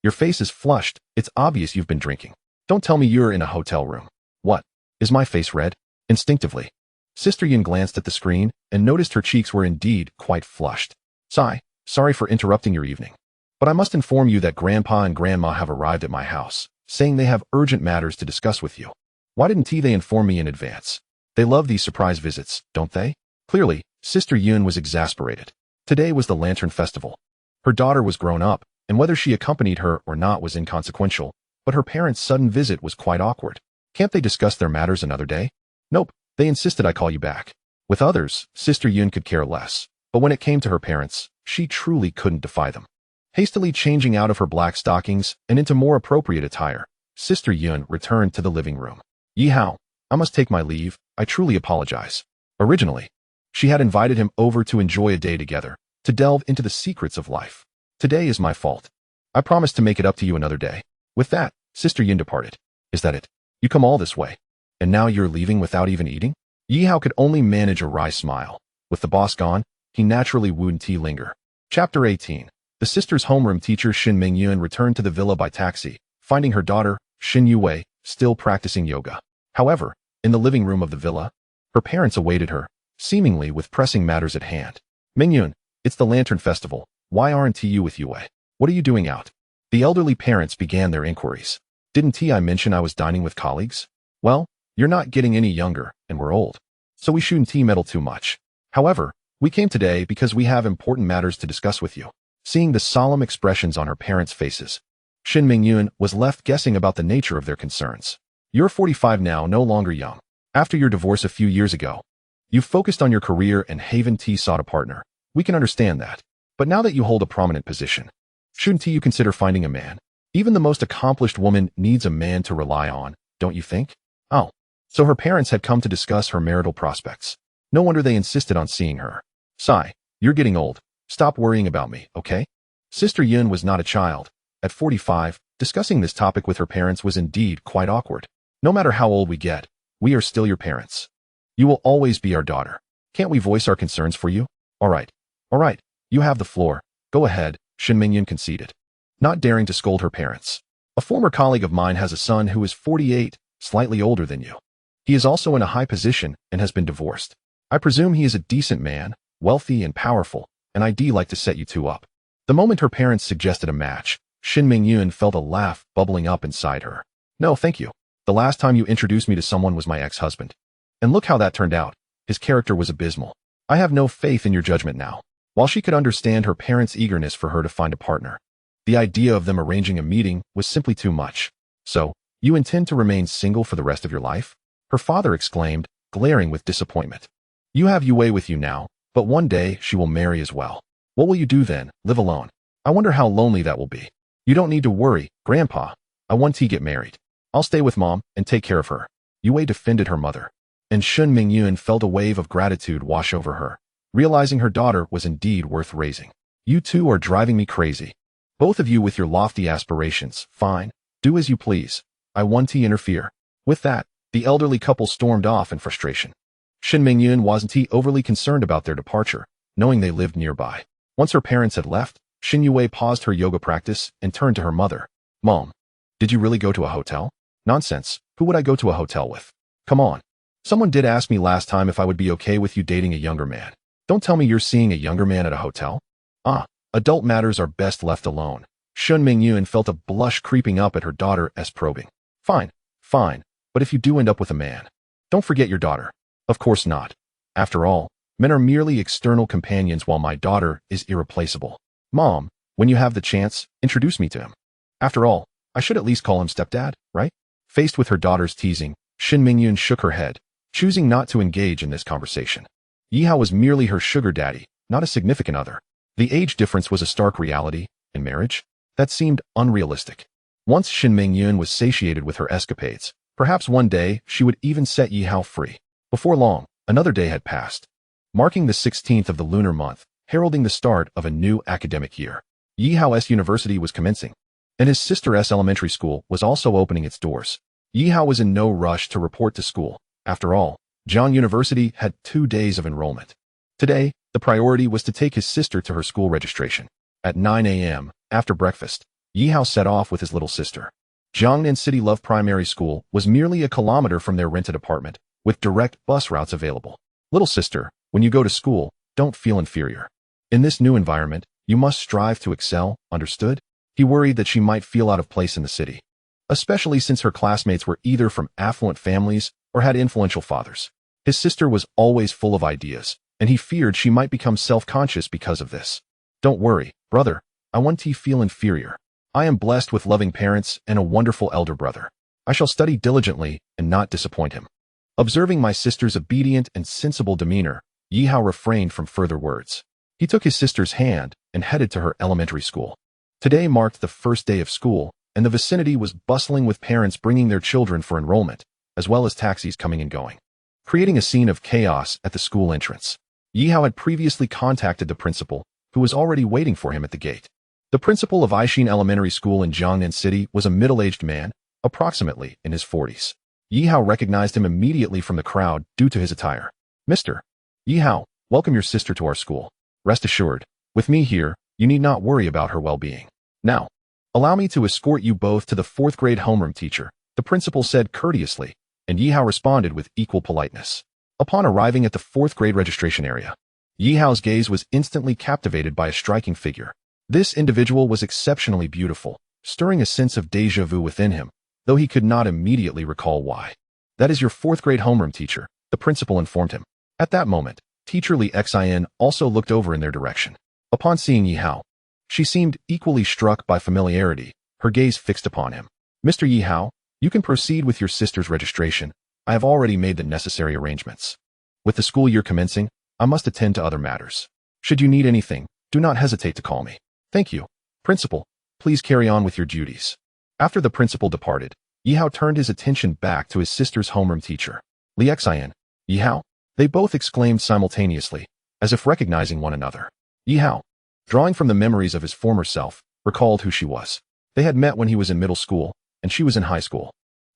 Your face is flushed. It's obvious you've been drinking. Don't tell me you're in a hotel room. What? Is my face red? Instinctively, Sister Yun glanced at the screen and noticed her cheeks were indeed quite flushed. Sorry for interrupting your evening, but I must inform you that Grandpa and Grandma have arrived at my house, saying they have urgent matters to discuss with you. Why didn't they inform me in advance? They love these surprise visits, don't they? Clearly, Sister Yun was exasperated. Today was the Lantern Festival. Her daughter was grown up, and whether she accompanied her or not was inconsequential, but her parents' sudden visit was quite awkward. Can't they discuss their matters another day? Nope, they insisted I call you back. With others, Sister Yun could care less, but when it came to her parents, she truly couldn't defy them. Hastily changing out of her black stockings and into more appropriate attire, Sister Yun returned to the living room. Yi Hao, I must take my leave. I truly apologize. Originally, she had invited him over to enjoy a day together, to delve into the secrets of life. Today is my fault. I promise to make it up to you another day. With that, Sister Yun departed. Is that it? You come all this way, and now you're leaving without even eating? Yi Hao could only manage a wry smile. With the boss gone, he naturally wouldn't linger. Chapter 18. The sister's homeroom teacher Xin Mingyun returned to the villa by taxi, finding her daughter, Xin Yue, still practicing yoga. However, in the living room of the villa, her parents awaited her, seemingly with pressing matters at hand. Mingyun, it's the Lantern Festival. Why aren't you with Yue? What are you doing out? The elderly parents began their inquiries. Didn't I mention I was dining with colleagues? Well, you're not getting any younger, and we're old, so we shouldn't meddle too much. However, we came today because we have important matters to discuss with you. Seeing the solemn expressions on her parents' faces, Xin Mingyun was left guessing about the nature of their concerns. You're 45 now, no longer young. After your divorce a few years ago, you've focused on your career and haven't sought a partner. We can understand that. But now that you hold a prominent position, shouldn't you consider finding a man? Even the most accomplished woman needs a man to rely on, don't you think? Oh, so her parents had come to discuss her marital prospects. No wonder they insisted on seeing her. You're getting old. Stop worrying about me, okay? Sister Yun was not a child. At 45, discussing this topic with her parents was indeed quite awkward. No matter how old we get, we are still your parents. You will always be our daughter. Can't we voice our concerns for you? All right, you have the floor. Go ahead, Xin Mingyun conceded, not daring to scold her parents. A former colleague of mine has a son who is 48, slightly older than you. He is also in a high position and has been divorced. I presume he is a decent man, wealthy and powerful, and I'd like to set you two up. The moment her parents suggested a match, Xin Mingyun felt a laugh bubbling up inside her. No, thank you. The last time you introduced me to someone was my ex-husband. And look how that turned out. His character was abysmal. I have no faith in your judgment now. While she could understand her parents' eagerness for her to find a partner, the idea of them arranging a meeting was simply too much. So, you intend to remain single for the rest of your life? Her father exclaimed, glaring with disappointment. You have Yue with you now, but one day she will marry as well. What will you do then? Live alone? I wonder how lonely that will be. You don't need to worry, Grandpa. I want to get married. I'll stay with Mom and take care of her. Yue defended her mother, and Xin Mingyun felt a wave of gratitude wash over her, realizing her daughter was indeed worth raising. You two are driving me crazy. Both of you with your lofty aspirations. Fine, Do as you please. I won't interfere. With that, the elderly couple stormed off in frustration. Shin Mingyun wasn't overly concerned about their departure, knowing they lived nearby. Once her parents had left, Shin Yue paused her yoga practice and turned to her mother. Mom, did you really go to a hotel? Nonsense. Who would I go to a hotel with? Come on. Someone did ask me last time if I would be okay with you dating a younger man. Don't tell me you're seeing a younger man at a hotel. Adult matters are best left alone. Shun Mingyun felt a blush creeping up at her daughter as probing. Fine, but if you do end up with a man, don't forget your daughter. Of course not. After all, men are merely external companions while my daughter is irreplaceable. Mom, when you have the chance, introduce me to him. After all, I should at least call him stepdad, right? Faced with her daughter's teasing, Shin Mingyun shook her head, choosing not to engage in this conversation. Yihao was merely her sugar daddy, not a significant other. The age difference was a stark reality. In marriage, that seemed unrealistic. Once Shin Mingyun was satiated with her escapades, perhaps one day she would even set Yihao free. Before long, another day had passed, marking the 16th of the lunar month, heralding the start of a new academic year. Yihao's university was commencing, and his sister's elementary school was also opening its doors. Yihao was in no rush to report to school. After all, Jiang University had 2 days of enrollment. Today, the priority was to take his sister to her school registration. At 9 a.m., after breakfast, Yihao set off with his little sister. Jiangnan City Love Primary School was merely a kilometer from their rented apartment, with direct bus routes available. Little sister, when you go to school, don't feel inferior. In this new environment, you must strive to excel, understood? He worried that she might feel out of place in the city, especially since her classmates were either from affluent families or had influential fathers. His sister was always full of ideas, and he feared she might become self-conscious because of this. Don't worry, brother, I won't feel inferior. I am blessed with loving parents and a wonderful elder brother. I shall study diligently and not disappoint him. Observing my sister's obedient and sensible demeanor, Yihao refrained from further words. He took his sister's hand and headed to her elementary school. Today marked the first day of school, and the vicinity was bustling with parents bringing their children for enrollment, as well as taxis coming and going, creating a scene of chaos at the school entrance. Yihao had previously contacted the principal, who was already waiting for him at the gate. The principal of Aishin Elementary School in Jiangnan City was a middle-aged man, approximately in his 40s. Yihao recognized him immediately from the crowd due to his attire. Mr. Yihao, welcome your sister to our school. Rest assured, with me here, you need not worry about her well-being. Now, allow me to escort you both to the 4th grade homeroom teacher, the principal said courteously, and Yihao responded with equal politeness. Upon arriving at the 4th grade registration area, Yihao's gaze was instantly captivated by a striking figure. This individual was exceptionally beautiful, stirring a sense of déjà vu within him, though he could not immediately recall why. That is your 4th grade homeroom teacher, the principal informed him. At that moment, teacher Li Xin also looked over in their direction. Upon seeing Yihao, she seemed equally struck by familiarity, her gaze fixed upon him. Mr. Yihao, you can proceed with your sister's registration. I have already made the necessary arrangements. With the school year commencing, I must attend to other matters. Should you need anything, do not hesitate to call me. Thank you. Principal, please carry on with your duties. After the principal departed, Yihao turned his attention back to his sister's homeroom teacher. Li Xin, Yihao? They both exclaimed simultaneously, as if recognizing one another. Yihao, drawing from the memories of his former self, recalled who she was. They had met when he was in middle school, and she was in high school.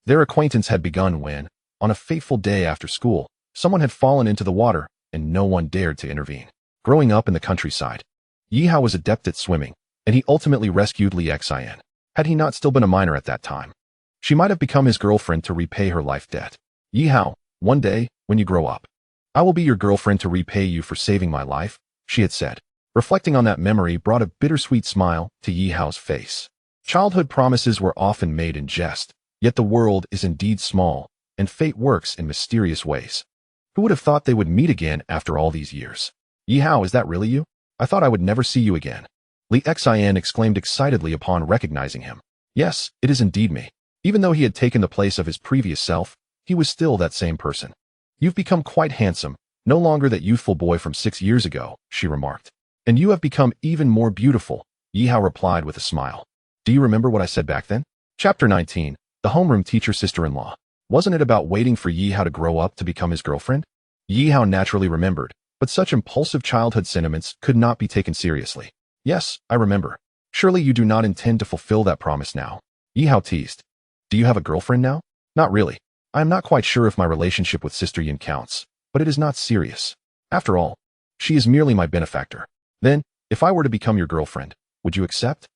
Their acquaintance had begun when, on a fateful day after school, someone had fallen into the water, and no one dared to intervene. Growing up in the countryside, Yihao was adept at swimming, and he ultimately rescued Li Xin. Had he not still been a minor at that time, she might have become his girlfriend to repay her life debt. Yihao, one day, when you grow up, I will be your girlfriend to repay you for saving my life, she had said. Reflecting on that memory brought a bittersweet smile to Yihao's face. Childhood promises were often made in jest, yet the world is indeed small, and fate works in mysterious ways. Who would have thought they would meet again after all these years? Yihao, is that really you? I thought I would never see you again. Li Xin exclaimed excitedly upon recognizing him. Yes, it is indeed me. Even though he had taken the place of his previous self, he was still that same person. You've become quite handsome, no longer that youthful boy from 6 years ago, she remarked. And you have become even more beautiful, Yihao replied with a smile. Do you remember what I said back then? Chapter 19, the homeroom teacher sister-in-law. Wasn't it about waiting for Yihao to grow up to become his girlfriend? Yihao naturally remembered, but such impulsive childhood sentiments could not be taken seriously. Yes, I remember. Surely you do not intend to fulfill that promise now. Yi Hao teased. Do you have a girlfriend now? Not really. I am not quite sure if my relationship with Sister Yin counts, but it is not serious. After all, she is merely my benefactor. Then, if I were to become your girlfriend, would you accept?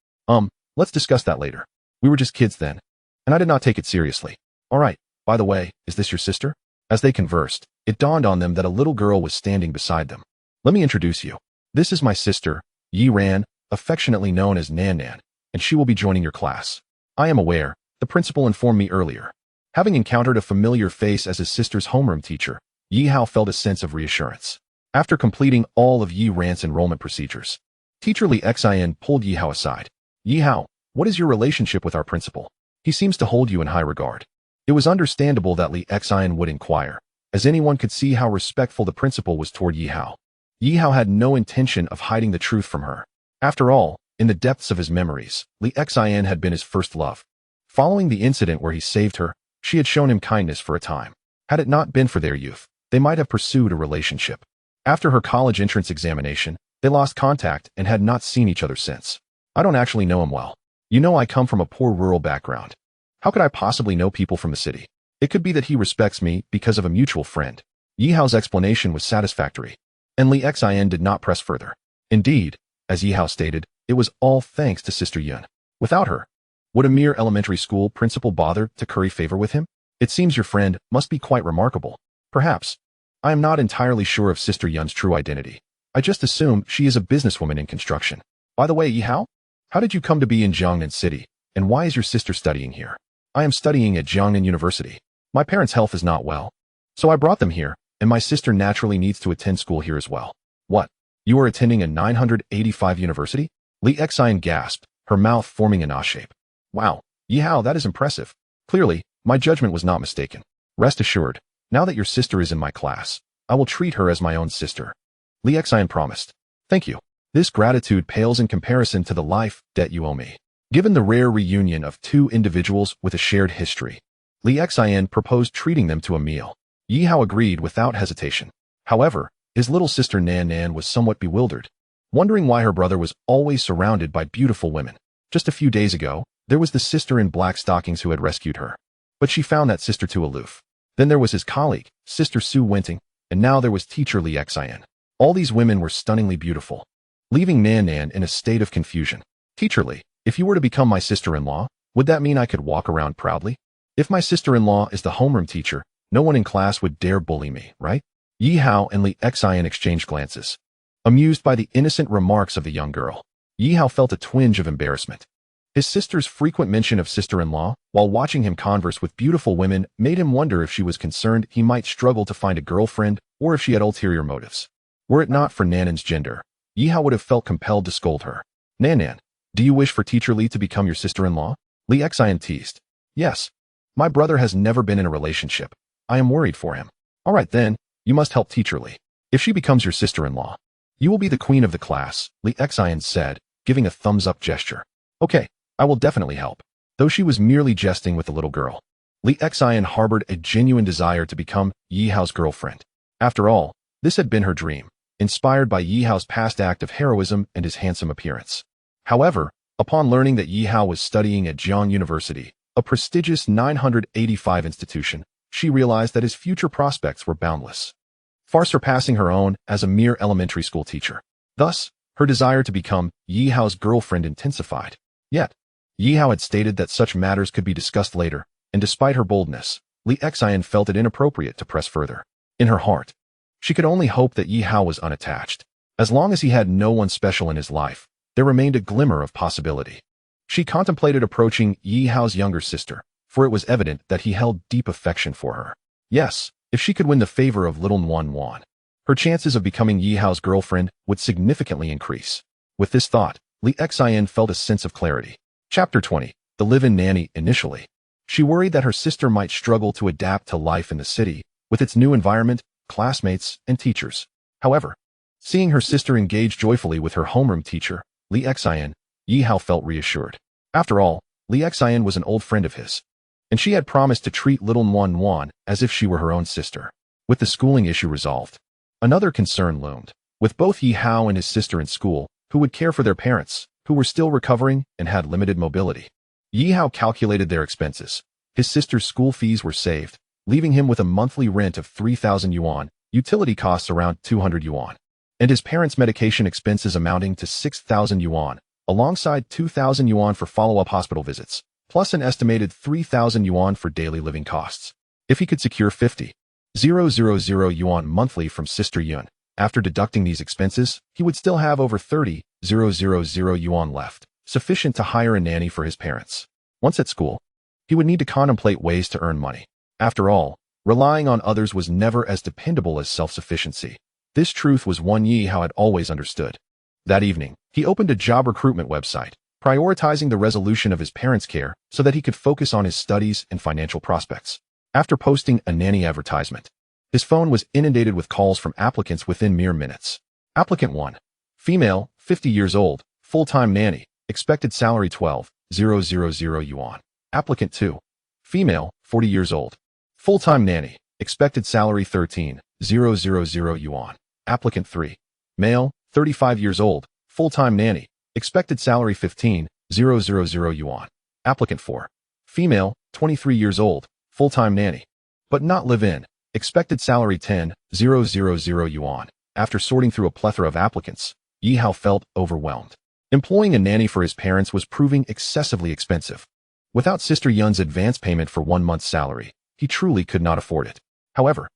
Let's discuss that later. We were just kids then, and I did not take it seriously. All right, by the way, is this your sister? As they conversed, it dawned on them that a little girl was standing beside them. Let me introduce you. This is my sister, Yi Ran, affectionately known as Nan Nan, and she will be joining your class. I am aware, the principal informed me earlier. Having encountered a familiar face as his sister's homeroom teacher, Yi Hao felt a sense of reassurance. After completing all of Yi Ran's enrollment procedures, Teacher Li Xin pulled Yi Hao aside. Yi Hao, what is your relationship with our principal? He seems to hold you in high regard. It was understandable that Li Xin would inquire, as anyone could see how respectful the principal was toward Yi Hao. Yi Hao had no intention of hiding the truth from her. After all, in the depths of his memories, Li Xin had been his first love. Following the incident where he saved her, she had shown him kindness for a time. Had it not been for their youth, they might have pursued a relationship. After her college entrance examination, they lost contact and had not seen each other since. I don't actually know him well. You know, I come from a poor rural background. How could I possibly know people from the city? It could be that he respects me because of a mutual friend. Yi Hao's explanation was satisfactory, and Li Xin did not press further. Indeed, as Yi Hao stated, it was all thanks to Sister Yun. Without her, would a mere elementary school principal bother to curry favor with him? It seems your friend must be quite remarkable. Perhaps. I am not entirely sure of Sister Yun's true identity. I just assume she is a businesswoman in construction. By the way, Yi Hao, how did you come to be in Jiangnan City, and why is your sister studying here? I am studying at Jiangnan University. My parents' health is not well, so I brought them here, and my sister naturally needs to attend school here as well. What? You are attending a 985 university? Li Xin gasped, her mouth forming an A shape. Wow, Yi Hao, that is impressive. Clearly, my judgment was not mistaken. Rest assured, now that your sister is in my class, I will treat her as my own sister. Li Xin promised. Thank you. This gratitude pales in comparison to the life debt you owe me. Given the rare reunion of two individuals with a shared history, Li Xin proposed treating them to a meal. Yi Hao agreed without hesitation. However, his little sister Nan Nan was somewhat bewildered, wondering why her brother was always surrounded by beautiful women. Just a few days ago, there was the sister in black stockings who had rescued her, but she found that sister too aloof. Then there was his colleague, Sister Su Wenting, and now there was Teacher Li Xin. All these women were stunningly beautiful, leaving Nan Nan in a state of confusion. Teacher Li, if you were to become my sister-in-law, would that mean I could walk around proudly? If my sister-in-law is the homeroom teacher, no one in class would dare bully me, right? Yi Hao and Li Xin exchanged glances. Amused by the innocent remarks of the young girl, Yi Hao felt a twinge of embarrassment. His sister's frequent mention of sister-in-law, while watching him converse with beautiful women, made him wonder if she was concerned he might struggle to find a girlfriend or if she had ulterior motives. Were it not for Nanan's gender, Yi Hao would have felt compelled to scold her. Nan, do you wish for Teacher Li to become your sister-in-law? Li Xin teased. Yes. My brother has never been in a relationship. I am worried for him. All right then, you must help Teacher Li. If she becomes your sister-in-law, you will be the queen of the class, Li Xin said, giving a thumbs-up gesture. Okay, I will definitely help. Though she was merely jesting with the little girl, Li Xin harbored a genuine desire to become Yi Hao's girlfriend. After all, this had been her dream, inspired by Yi Hao's past act of heroism and his handsome appearance. However, upon learning that Yi Hao was studying at Jiang University, a prestigious 985 institution, she realized that his future prospects were boundless, far surpassing her own as a mere elementary school teacher. Thus, her desire to become Yi Hao's girlfriend intensified. Yet, Yi Hao had stated that such matters could be discussed later, and despite her boldness, Li Xin felt it inappropriate to press further. In her heart, she could only hope that Yi Hao was unattached. As long as he had no one special in his life, there remained a glimmer of possibility. She contemplated approaching Yi Hao's younger sister, for it was evident that he held deep affection for her. Yes, if she could win the favor of little Nuan Wan, her chances of becoming Yi Hao's girlfriend would significantly increase. With this thought, Li Xin felt a sense of clarity. Chapter 20. The live-in nanny. Initially, she worried that her sister might struggle to adapt to life in the city, with its new environment, classmates, and teachers. However, seeing her sister engage joyfully with her homeroom teacher, Li Xin, Yi Hao felt reassured. After all, Li Xin was an old friend of his, and she had promised to treat little Nuan Wan as if she were her own sister. With the schooling issue resolved, another concern loomed. With both Yi Hao and his sister in school, who would care for their parents, who were still recovering and had limited mobility? Yi Hao calculated their expenses. His sister's school fees were saved, leaving him with a monthly rent of 3,000 yuan, utility costs around 200 yuan, and his parents' medication expenses amounting to 6,000 yuan, alongside 2,000 yuan for follow-up hospital visits, plus an estimated 3,000 yuan for daily living costs. If he could secure 50,000 yuan monthly from Sister Yun, after deducting these expenses, he would still have over 30,000 yuan left, sufficient to hire a nanny for his parents. Once at school, he would need to contemplate ways to earn money. After all, relying on others was never as dependable as self-sufficiency. This truth was one Yi Hao had always understood. That evening, he opened a job recruitment website, prioritizing the resolution of his parents' care so that he could focus on his studies and financial prospects. After posting a nanny advertisement, his phone was inundated with calls from applicants within mere minutes. Applicant 1. Female, 50 years old, full-time nanny, expected salary 12,000 yuan. Applicant 2. Female, 40 years old, full-time nanny, expected salary 13,000 yuan. Applicant 3. Male, 35 years old, full-time nanny, expected salary 15,000 yuan. Applicant 4. Female, 23 years old, full-time nanny, but not live-in, expected salary 10,000 yuan. After sorting through a plethora of applicants, Yi Hao felt overwhelmed. Employing a nanny for his parents was proving excessively expensive. Without Sister Yun's advance payment for 1 month's salary, he truly could not afford it. However,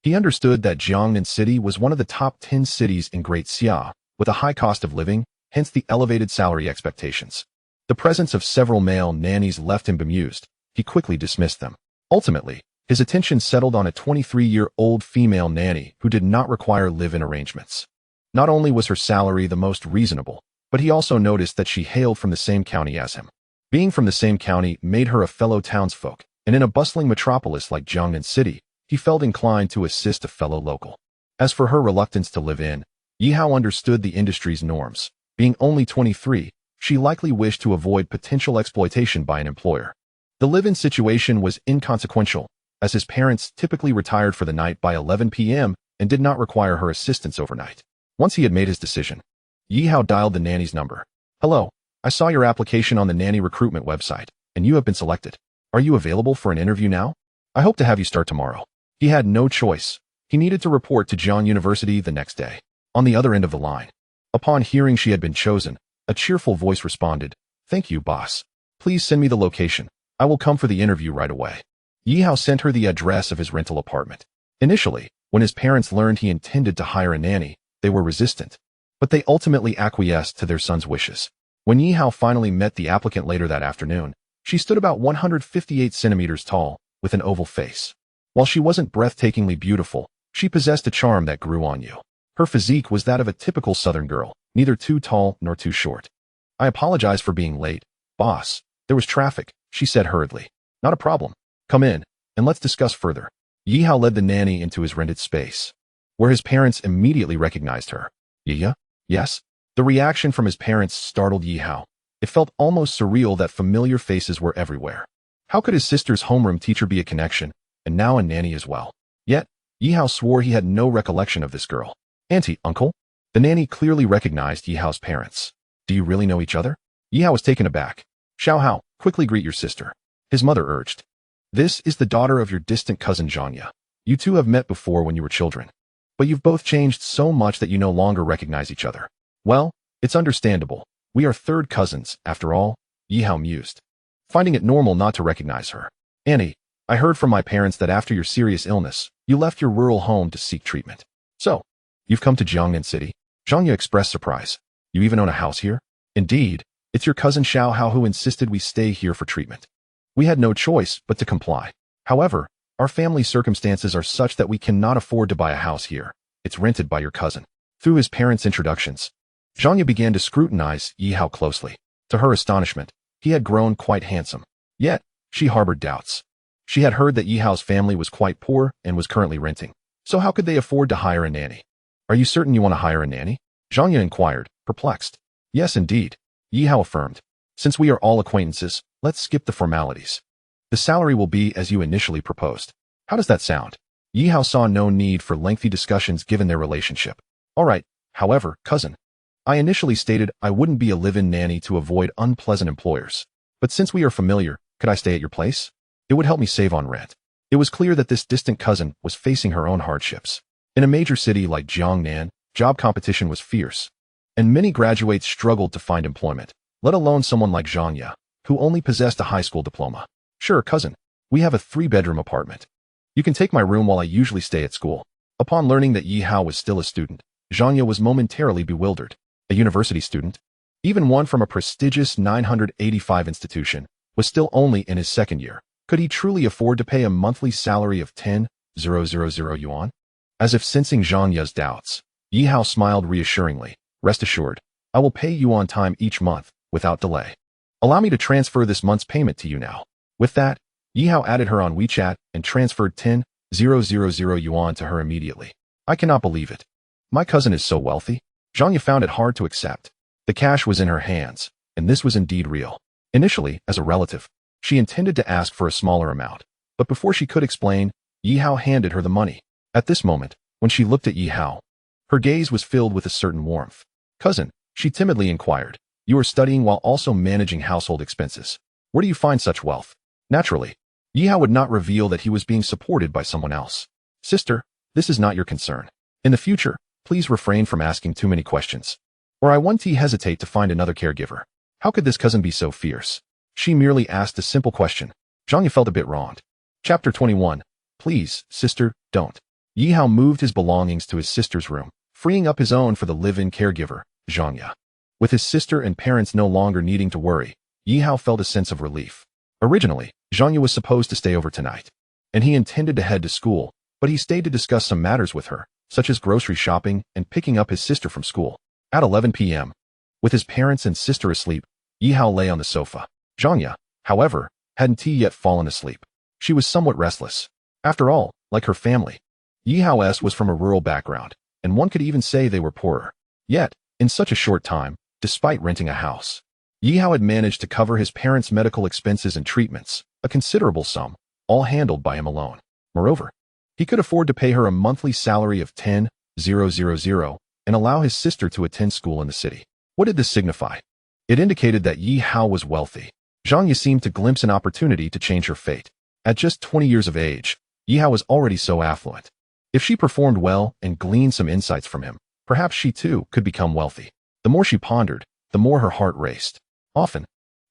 he understood that Jiangnan City was one of the top 10 cities in Great Xia, with a high cost of living, hence the elevated salary expectations. The presence of several male nannies left him bemused. He quickly dismissed them. Ultimately, his attention settled on a 23-year-old female nanny who did not require live-in arrangements. Not only was her salary the most reasonable, but he also noticed that she hailed from the same county as him. Being from the same county made her a fellow townsfolk, and in a bustling metropolis like Jiangnan City, he felt inclined to assist a fellow local. As for her reluctance to live in, Yi Hao understood the industry's norms. Being only 23, she likely wished to avoid potential exploitation by an employer. The live-in situation was inconsequential, as his parents typically retired for the night by 11 p.m. and did not require her assistance overnight. Once he had made his decision, Yi Hao dialed the nanny's number. "Hello, I saw your application on the nanny recruitment website, and you have been selected. Are you available for an interview now? I hope to have you start tomorrow." He had no choice. He needed to report to Jiang University the next day. On the other end of the line, upon hearing she had been chosen, a cheerful voice responded, "Thank you, boss. Please send me the location. I will come for the interview right away." Yi Hao sent her the address of his rental apartment. Initially, when his parents learned he intended to hire a nanny, they were resistant, but they ultimately acquiesced to their son's wishes. When Yi Hao finally met the applicant later that afternoon, she stood about 158 centimeters tall, with an oval face. While she wasn't breathtakingly beautiful, she possessed a charm that grew on you. Her physique was that of a typical Southern girl, neither too tall nor too short. "I apologize for being late, boss. There was traffic," she said hurriedly. "Not a problem. Come in, and let's discuss further." Yi Hao led the nanny into his rented space, where his parents immediately recognized her. "Yi? Yes?" The reaction from his parents startled Yi Hao. It felt almost surreal that familiar faces were everywhere. How could his sister's homeroom teacher be a connection, and now a nanny as well? Yet, Yi Hao swore he had no recollection of this girl. "Auntie, uncle?" The nanny clearly recognized Yi Hao's parents. "Do you really know each other?" Yi Hao was taken aback. "Xiao Hao, quickly greet your sister," his mother urged. "This is the daughter of your distant cousin Zhanya. You two have met before when you were children, but you've both changed so much that you no longer recognize each other." "Well, it's understandable. We are third cousins, after all," Yi Hao mused, finding it normal not to recognize her. "Annie, I heard from my parents that after your serious illness, you left your rural home to seek treatment. So, you've come to Jiangnan City?" Zhanya expressed surprise. "You even own a house here?" "Indeed, it's your cousin Xiao Hao who insisted we stay here for treatment. We had no choice but to comply. However, our family circumstances are such that we cannot afford to buy a house here. It's rented by your cousin." Through his parents' introductions, Zhanya began to scrutinize Yi Hao closely. To her astonishment, he had grown quite handsome. Yet, she harbored doubts. She had heard that Yi Hao's family was quite poor and was currently renting. So how could they afford to hire a nanny? "Are you certain you want to hire a nanny?" Zhanya inquired, perplexed. "Yes, indeed," Yi Hao affirmed. "Since we are all acquaintances, let's skip the formalities. The salary will be as you initially proposed. How does that sound?" Yi Hao saw no need for lengthy discussions given their relationship. "All right, however, cousin, I initially stated I wouldn't be a live-in nanny to avoid unpleasant employers. But since we are familiar, could I stay at your place? It would help me save on rent. It was clear that this distant cousin was facing her own hardships. In a major city like Jiangnan, job competition was fierce, and many graduates struggled to find employment, let alone someone like Zhang Ya, who only possessed a high school diploma. Sure, cousin. We have a 3-bedroom apartment. You can take my room while I usually stay at school. Upon learning that Yi Hao was still a student, Zhang Ya was momentarily bewildered. A university student, even one from a prestigious 985 institution, was still only in his second year. Could he truly afford to pay a monthly salary of 10,000 yuan? As if sensing Zhang Ya's doubts, Yi Hao smiled reassuringly. Rest assured, I will pay you on time each month, without delay. Allow me to transfer this month's payment to you now. With that, Yi Hao added her on WeChat and transferred 10,000 yuan to her immediately. I cannot believe it. My cousin is so wealthy. Zhang Ya found it hard to accept. The cash was in her hands, and this was indeed real. Initially, as a relative, she intended to ask for a smaller amount, but before she could explain, Yi Hao handed her the money. At this moment, when she looked at Yi Hao, her gaze was filled with a certain warmth. Cousin, she timidly inquired, you are studying while also managing household expenses. Where do you find such wealth? Naturally, Yi Hao would not reveal that he was being supported by someone else. Sister, this is not your concern. In the future, please refrain from asking too many questions, or I won't hesitate to find another caregiver. How could this cousin be so fierce? She merely asked a simple question. Zhang Ya felt a bit wronged. Chapter 21. Please, sister, don't. Yi Hao moved his belongings to his sister's room, freeing up his own for the live-in caregiver, Zhang Ya. With his sister and parents no longer needing to worry, Yi Hao felt a sense of relief. Originally, Zhang Ya was supposed to stay over tonight, and he intended to head to school, but he stayed to discuss some matters with her, such as grocery shopping and picking up his sister from school. At 11 p.m., with his parents and sister asleep, Yi Hao lay on the sofa. Zhang Ya, however, hadn't yet fallen asleep. She was somewhat restless. After all, like her family, Yi Hao's was from a rural background, and one could even say they were poorer. Yet, in such a short time, despite renting a house, Yi Hao had managed to cover his parents' medical expenses and treatments, a considerable sum, all handled by him alone. Moreover, he could afford to pay her a monthly salary of 10,000 and allow his sister to attend school in the city. What did this signify? It indicated that Yi Hao was wealthy. Zhang Ya seemed to glimpse an opportunity to change her fate. At just 20 years of age, Yi Hao was already so affluent. If she performed well and gleaned some insights from him, perhaps she too could become wealthy. The more she pondered, the more her heart raced. Often,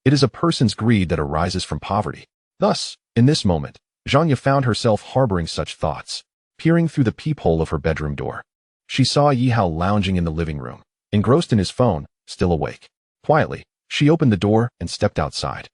it is a person's greed that arises from poverty. Thus, in this moment, Zhang Ya found herself harboring such thoughts. Peering through the peephole of her bedroom door, she saw Yi Hao lounging in the living room, engrossed in his phone, still awake. Quietly, she opened the door and stepped outside.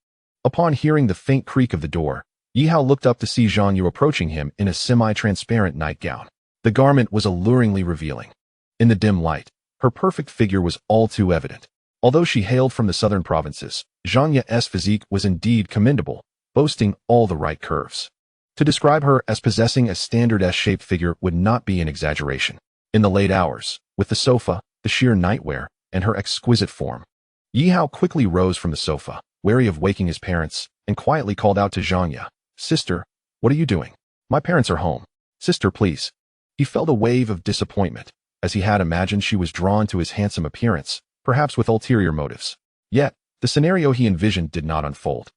Upon hearing the faint creak of the door, Yi Hao looked up to see Zhang Yu approaching him in a semi-transparent nightgown. The garment was alluringly revealing. In the dim light, her perfect figure was all too evident. Although she hailed from the southern provinces, Zhang Ya's physique was indeed commendable, boasting all the right curves. To describe her as possessing a standard S-shaped figure would not be an exaggeration. In the late hours, with the sofa, the sheer nightwear, and her exquisite form, Yi Hao quickly rose from the sofa, wary of waking his parents, and quietly called out to Zhang Ya, Sister, what are you doing? My parents are home. Sister, please. He felt a wave of disappointment, as he had imagined she was drawn to his handsome appearance, perhaps with ulterior motives. Yet, the scenario he envisioned did not unfold.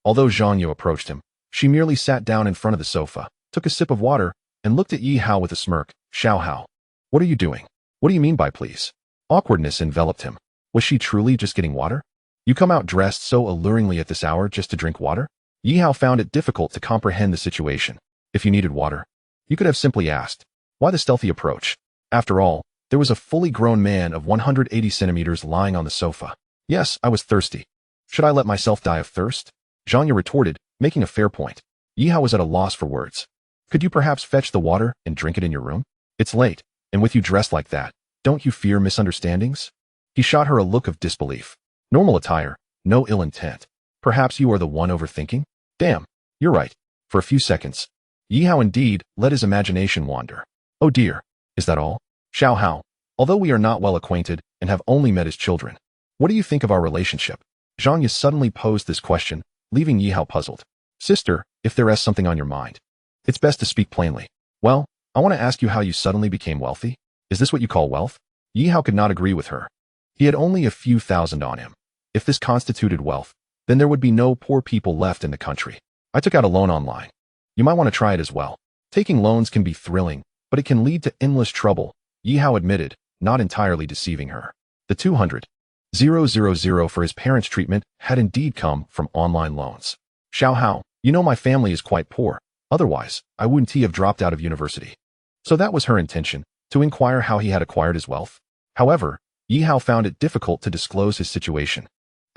Although Zhang Yu approached him, she merely sat down in front of the sofa, took a sip of water, and looked at Yi Hao with a smirk. Xiao Hao. What are you doing? What do you mean by please? Awkwardness enveloped him. Was she truly just getting water? You come out dressed so alluringly at this hour just to drink water? Yi Hao found it difficult to comprehend the situation. If you needed water, you could have simply asked. Why the stealthy approach? After all, there was a fully grown man of 180 centimeters lying on the sofa. Yes, I was thirsty. Should I let myself die of thirst? Zhang Yu retorted, making a fair point. Yi Hao was at a loss for words. Could you perhaps fetch the water and drink it in your room? It's late, and with you dressed like that, don't you fear misunderstandings? He shot her a look of disbelief. Normal attire, no ill intent. Perhaps you are the one overthinking? Damn, you're right. For a few seconds, Yi Hao indeed let his imagination wander. Oh dear, is that all? Xiao Hao, although we are not well acquainted and have only met as children, what do you think of our relationship? Zhang Yu suddenly posed this question, leaving Yi Hao puzzled. Sister, if there is something on your mind, it's best to speak plainly. Well, I want to ask you how you suddenly became wealthy. Is this what you call wealth? Yi Hao could not agree with her. He had only a few thousand on him. If this constituted wealth, then there would be no poor people left in the country. I took out a loan online. You might want to try it as well. Taking loans can be thrilling, but it can lead to endless trouble, Yi Hao admitted, not entirely deceiving her. The 200,000 for his parents' treatment had indeed come from online loans. Xiao Hao, you know my family is quite poor. Otherwise, I wouldn't have dropped out of university. So that was her intention, to inquire how he had acquired his wealth. However, Yi Hao found it difficult to disclose his situation,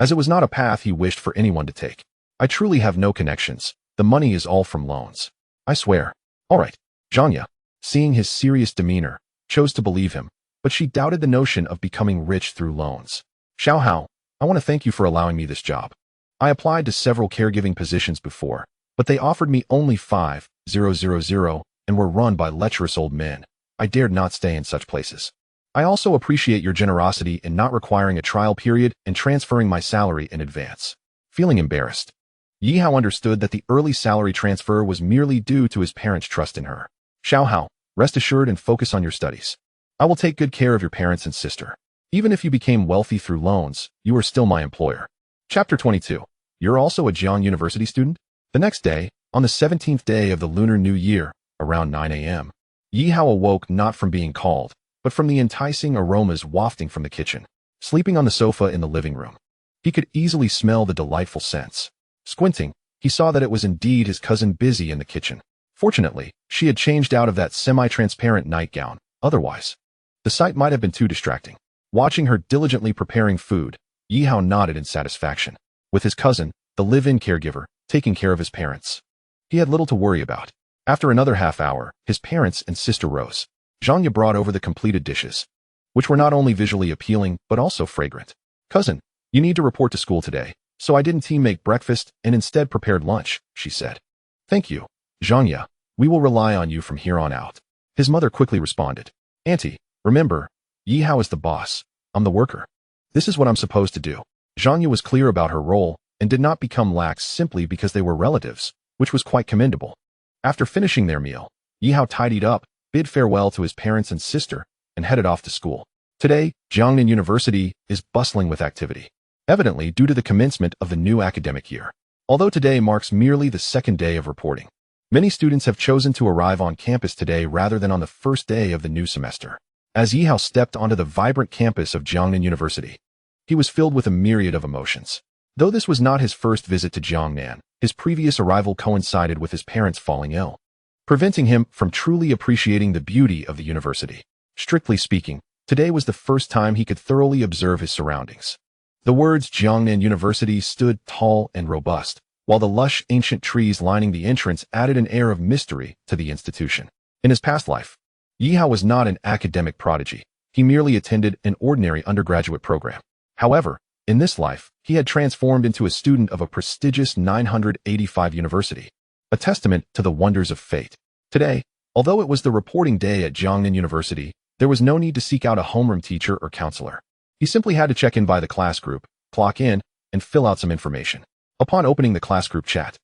as it was not a path he wished for anyone to take. I truly have no connections. The money is all from loans. I swear. All right. Zhangya, seeing his serious demeanor, chose to believe him, but she doubted the notion of becoming rich through loans. Xiao Hao, I want to thank you for allowing me this job. I applied to several caregiving positions before, but they offered me only 5,000 and were run by lecherous old men. I dared not stay in such places. I also appreciate your generosity in not requiring a trial period and transferring my salary in advance. Feeling embarrassed, Yi Hao understood that the early salary transfer was merely due to his parents' trust in her. Xiao Hao, rest assured and focus on your studies. I will take good care of your parents and sister. Even if you became wealthy through loans, you are still my employer. Chapter 22. You're also a Jiang University student? The next day, on the 17th day of the Lunar New Year, around 9 a.m., Yi Hao awoke not from being called, but from the enticing aromas wafting from the kitchen. Sleeping on the sofa in the living room, he could easily smell the delightful scents. Squinting, he saw that it was indeed his cousin Busy in the kitchen. Fortunately, she had changed out of that semi-transparent nightgown. Otherwise, the sight might have been too distracting. Watching her diligently preparing food, Yi Hao nodded in satisfaction. With his cousin, the live-in caregiver, taking care of his parents, he had little to worry about. After another half hour, his parents and sister rose. Zhangya brought over the completed dishes, which were not only visually appealing, but also fragrant. Cousin, you need to report to school today, so I didn't make breakfast and instead prepared lunch, she said. Thank you, Zhangya. We will rely on you from here on out. His mother quickly responded. Auntie, remember, Yi Hao is the boss. I'm the worker. This is what I'm supposed to do. Zhangya was clear about her role and did not become lax simply because they were relatives, which was quite commendable. After finishing their meal, Yi Hao tidied up, bid farewell to his parents and sister, and headed off to school. Today, Jiangnan University is bustling with activity, evidently due to the commencement of the new academic year. Although today marks merely the second day of reporting, many students have chosen to arrive on campus today rather than on the first day of the new semester. As Yi Hao stepped onto the vibrant campus of Jiangnan University, he was filled with a myriad of emotions. Though this was not his first visit to Jiangnan, his previous arrival coincided with his parents falling ill, preventing him from truly appreciating the beauty of the university. Strictly speaking, today was the first time he could thoroughly observe his surroundings. The words Jiangnan University stood tall and robust, while the lush ancient trees lining the entrance added an air of mystery to the institution. In his past life, Yi Hao was not an academic prodigy. He merely attended an ordinary undergraduate program. However, in this life, he had transformed into a student of a prestigious 985 university, a testament to the wonders of fate. Today, although it was the reporting day at Jiangnan University, there was no need to seek out a homeroom teacher or counselor. He simply had to check in by the class group, clock in, and fill out some information. Upon opening the class group chat,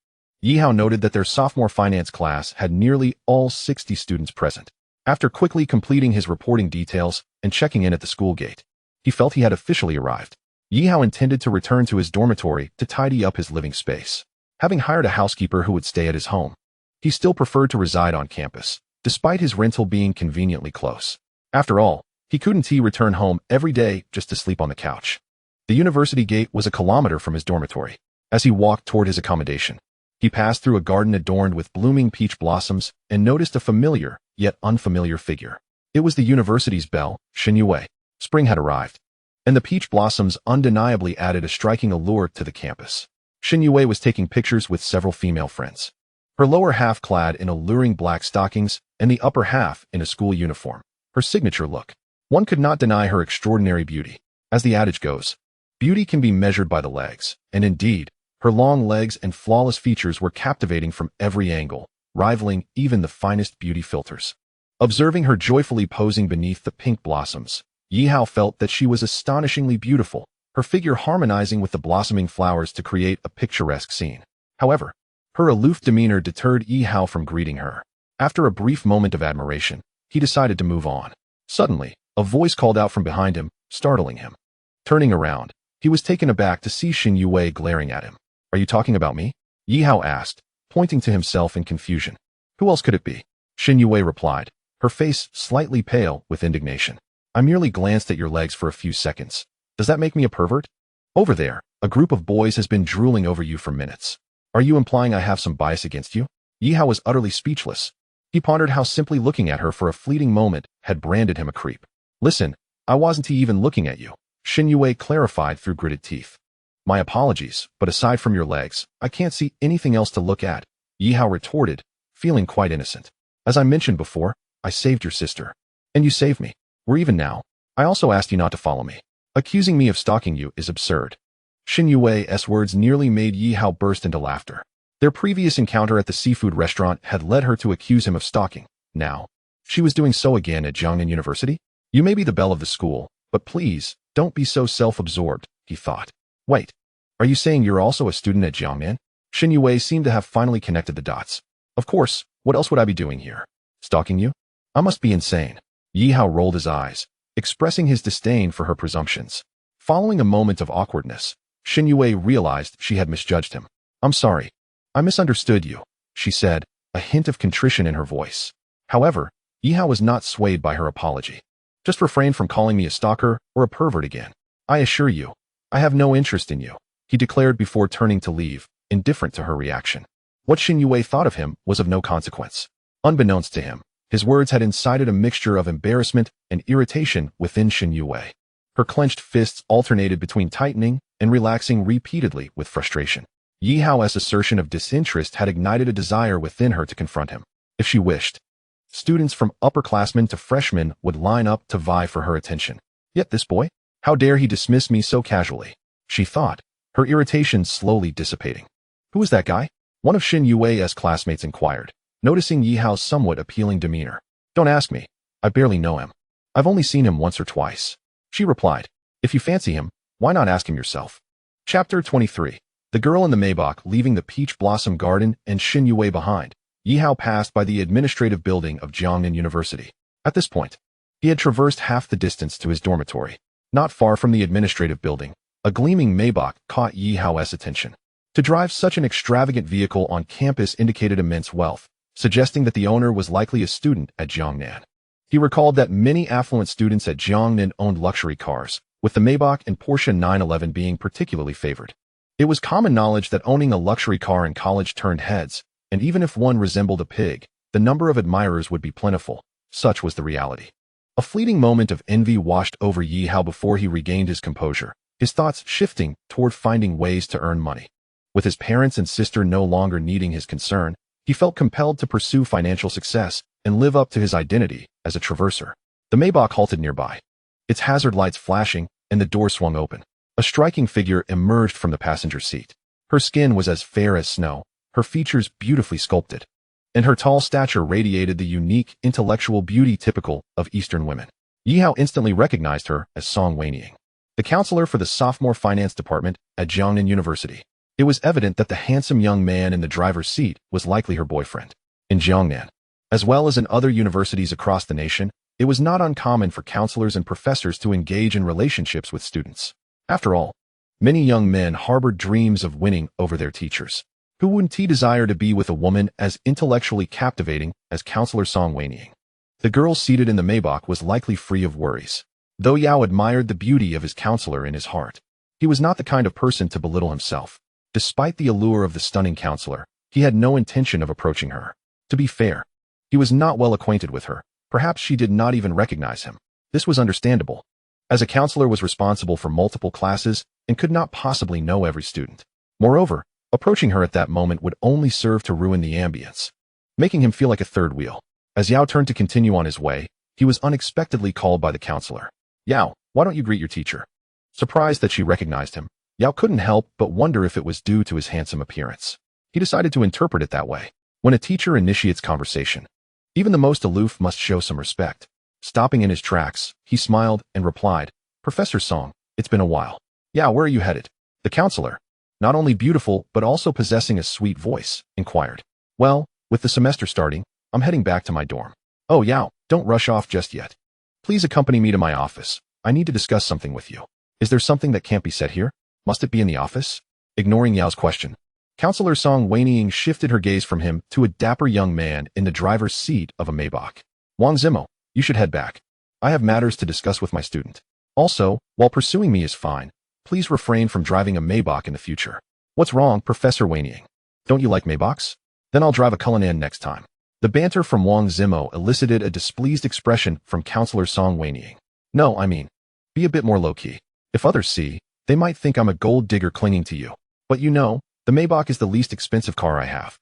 Yi Hao noted that their sophomore finance class had nearly all 60 students present. After quickly completing his reporting details and checking in at the school gate, he felt he had officially arrived. Yi Hao intended to return to his dormitory to tidy up his living space. Having hired a housekeeper who would stay at his home, he still preferred to reside on campus, despite his rental being conveniently close. After all, he couldn't return home every day just to sleep on the couch. The university gate was a kilometer from his dormitory. As he walked toward his accommodation, he passed through a garden adorned with blooming peach blossoms and noticed a familiar, yet unfamiliar figure. It was the university's belle, Shen Yue. Spring had arrived, and the peach blossoms undeniably added a striking allure to the campus. Shen Yue was taking pictures with several female friends, her lower half clad in alluring black stockings and the upper half in a school uniform, her signature look. One could not deny her extraordinary beauty. As the adage goes, beauty can be measured by the legs, and indeed, her long legs and flawless features were captivating from every angle, rivaling even the finest beauty filters. Observing her joyfully posing beneath the pink blossoms, Yi Hao felt that she was astonishingly beautiful, her figure harmonizing with the blossoming flowers to create a picturesque scene. However, her aloof demeanor deterred Yi Hao from greeting her. After a brief moment of admiration, he decided to move on. Suddenly, a voice called out from behind him, startling him. Turning around, he was taken aback to see Shen Yue glaring at him. Are you talking about me? Yi Hao asked, pointing to himself in confusion. Who else could it be? Xin Yue replied, her face slightly pale with indignation. I merely glanced at your legs for a few seconds. Does that make me a pervert? Over there, a group of boys has been drooling over you for minutes. Are you implying I have some bias against you? Yi Hao was utterly speechless. He pondered how simply looking at her for a fleeting moment had branded him a creep. Listen, I wasn't even looking at you, Xin Yue clarified through gritted teeth. My apologies, but aside from your legs, I can't see anything else to look at, Yi Hao retorted, feeling quite innocent. As I mentioned before, I saved your sister. And you saved me. We're even now. I also asked you not to follow me. Accusing me of stalking you is absurd. Xin Yue's words nearly made Yi Hao burst into laughter. Their previous encounter at the seafood restaurant had led her to accuse him of stalking. Now, she was doing so again at Jiangnan University? You may be the belle of the school, but please, don't be so self-absorbed, he thought. Wait, are you saying you're also a student at Jiangnan? Xin Yue seemed to have finally connected the dots. Of course, what else would I be doing here? Stalking you? I must be insane. Yi Hao rolled his eyes, expressing his disdain for her presumptions. Following a moment of awkwardness, Xin Yue realized she had misjudged him. I'm sorry. I misunderstood you, she said, a hint of contrition in her voice. However, Yi Hao was not swayed by her apology. Just refrain from calling me a stalker or a pervert again. I assure you, I have no interest in you, he declared before turning to leave, indifferent to her reaction. What Xin Yue thought of him was of no consequence. Unbeknownst to him, his words had incited a mixture of embarrassment and irritation within Xin Yue. Her clenched fists alternated between tightening and relaxing repeatedly with frustration. Yi Hao's assertion of disinterest had ignited a desire within her to confront him, if she wished. Students from upperclassmen to freshmen would line up to vie for her attention. Yet this boy? How dare he dismiss me so casually? She thought, her irritation slowly dissipating. Who is that guy? One of Xin Yue's classmates inquired, noticing Yi Hao's somewhat appealing demeanor. Don't ask me. I barely know him. I've only seen him once or twice. She replied, if you fancy him, why not ask him yourself? Chapter 23. The girl in the Maybach leaving the peach blossom garden and Xin Yue behind. Yi Hao passed by the administrative building of Jiangnan University. At this point, he had traversed half the distance to his dormitory. Not far from the administrative building, a gleaming Maybach caught Yi Hao's attention. To drive such an extravagant vehicle on campus indicated immense wealth, suggesting that the owner was likely a student at Jiangnan. He recalled that many affluent students at Jiangnan owned luxury cars, with the Maybach and Porsche 911 being particularly favored. It was common knowledge that owning a luxury car in college turned heads, and even if one resembled a pig, the number of admirers would be plentiful. Such was the reality. A fleeting moment of envy washed over Yi Hao before he regained his composure, his thoughts shifting toward finding ways to earn money. With his parents and sister no longer needing his concern, he felt compelled to pursue financial success and live up to his identity as a traverser. The Maybach halted nearby, its hazard lights flashing, and the door swung open. A striking figure emerged from the passenger seat. Her skin was as fair as snow, her features beautifully sculpted, and her tall stature radiated the unique intellectual beauty typical of Eastern women. Yi Hao instantly recognized her as Song Weiniang, the counselor for the sophomore finance department at Jiangnan University. It was evident that the handsome young man in the driver's seat was likely her boyfriend. In Jiangnan, as well as in other universities across the nation, it was not uncommon for counselors and professors to engage in relationships with students. After all, many young men harbored dreams of winning over their teachers. Who wouldn't desire to be with a woman as intellectually captivating as Counselor Song Weiniang? The girl seated in the Maybach was likely free of worries. Though Yao admired the beauty of his counselor in his heart, he was not the kind of person to belittle himself. Despite the allure of the stunning counselor, he had no intention of approaching her. To be fair, he was not well acquainted with her. Perhaps she did not even recognize him. This was understandable, as a counselor was responsible for multiple classes and could not possibly know every student. Moreover, approaching her at that moment would only serve to ruin the ambience, making him feel like a third wheel. As Yao turned to continue on his way, he was unexpectedly called by the counselor. Yao, why don't you greet your teacher? Surprised that she recognized him, Yao couldn't help but wonder if it was due to his handsome appearance. He decided to interpret it that way. When a teacher initiates conversation, even the most aloof must show some respect. Stopping in his tracks, he smiled and replied, Professor Song, it's been a while. Yao, where are you headed? The counselor, not only beautiful but also possessing a sweet voice, inquired. Well, with the semester starting, I'm heading back to my dorm. Oh Yao, don't rush off just yet. Please accompany me to my office. I need to discuss something with you. Is there something that can't be said here? Must it be in the office? Ignoring Yao's question, Counselor Song Weiniang shifted her gaze from him to a dapper young man in the driver's seat of a Maybach. Wang Zimo, you should head back. I have matters to discuss with my student. Also, while pursuing me is fine, please refrain from driving a Maybach in the future. What's wrong, Professor Weiniang? Don't you like Maybachs? Then I'll drive a Cullinan next time. The banter from Wang Zimo elicited a displeased expression from Counselor Song Weiniang. No, I mean, be a bit more low-key. If others see, they might think I'm a gold digger clinging to you. But you know, the Maybach is the least expensive car I have.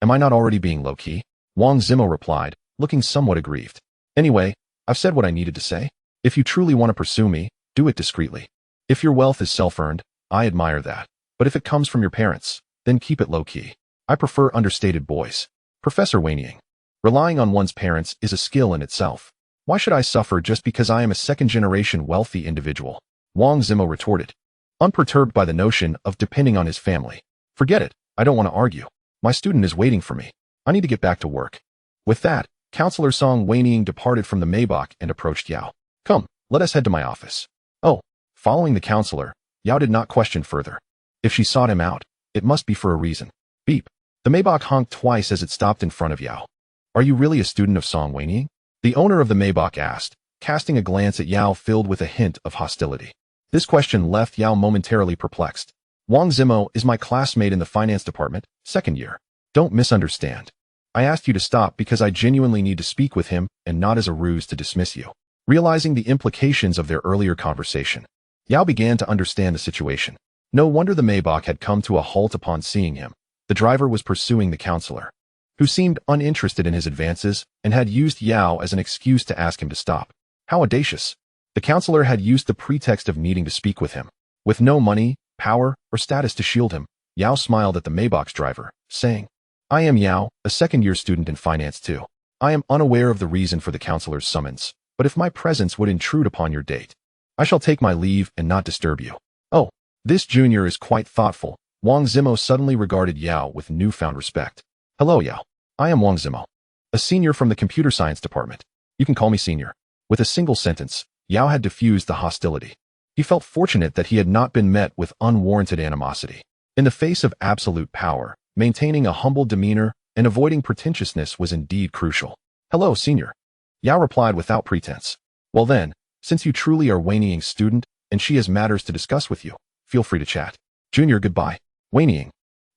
Am I not already being low-key? Wang Zimo replied, looking somewhat aggrieved. Anyway, I've said what I needed to say. If you truly want to pursue me, do it discreetly. If your wealth is self-earned, I admire that. But if it comes from your parents, then keep it low-key. I prefer understated boys. Professor Weiniang, relying on one's parents is a skill in itself. Why should I suffer just because I am a second-generation wealthy individual? Wang Zimo retorted, unperturbed by the notion of depending on his family. Forget it, I don't want to argue. My student is waiting for me. I need to get back to work. With that, Counselor Song Weiniang departed from the Maybach and approached Yao. Come, let us head to my office. Oh, following the counselor, Yao did not question further. If she sought him out, it must be for a reason. Beep. The Maybach honked twice as it stopped in front of Yao. Are you really a student of Song Weiniang? The owner of the Maybach asked, casting a glance at Yao filled with a hint of hostility. This question left Yao momentarily perplexed. Wang Zimo is my classmate in the finance department, second year. Don't misunderstand. I asked you to stop because I genuinely need to speak with him and not as a ruse to dismiss you. Realizing the implications of their earlier conversation, Yao began to understand the situation. No wonder the Maybach had come to a halt upon seeing him. The driver was pursuing the counselor, who seemed uninterested in his advances and had used Yao as an excuse to ask him to stop. How audacious. The counselor had used the pretext of needing to speak with him. With no money, power, or status to shield him, Yao smiled at the Maybach's driver, saying, I am Yao, a second-year student in finance too. I am unaware of the reason for the counselor's summons, but if my presence would intrude upon your date, I shall take my leave and not disturb you. Oh, this junior is quite thoughtful. Wang Zimo suddenly regarded Yao with newfound respect. Hello, Yao. I am Wang Zimo, a senior from the computer science department. You can call me senior. With a single sentence, Yao had diffused the hostility. He felt fortunate that he had not been met with unwarranted animosity. In the face of absolute power, maintaining a humble demeanor and avoiding pretentiousness was indeed crucial. Hello, senior. Yao replied without pretense. Well then, since you truly are Weiniang's student and she has matters to discuss with you, feel free to chat. Junior, goodbye. Weiniang,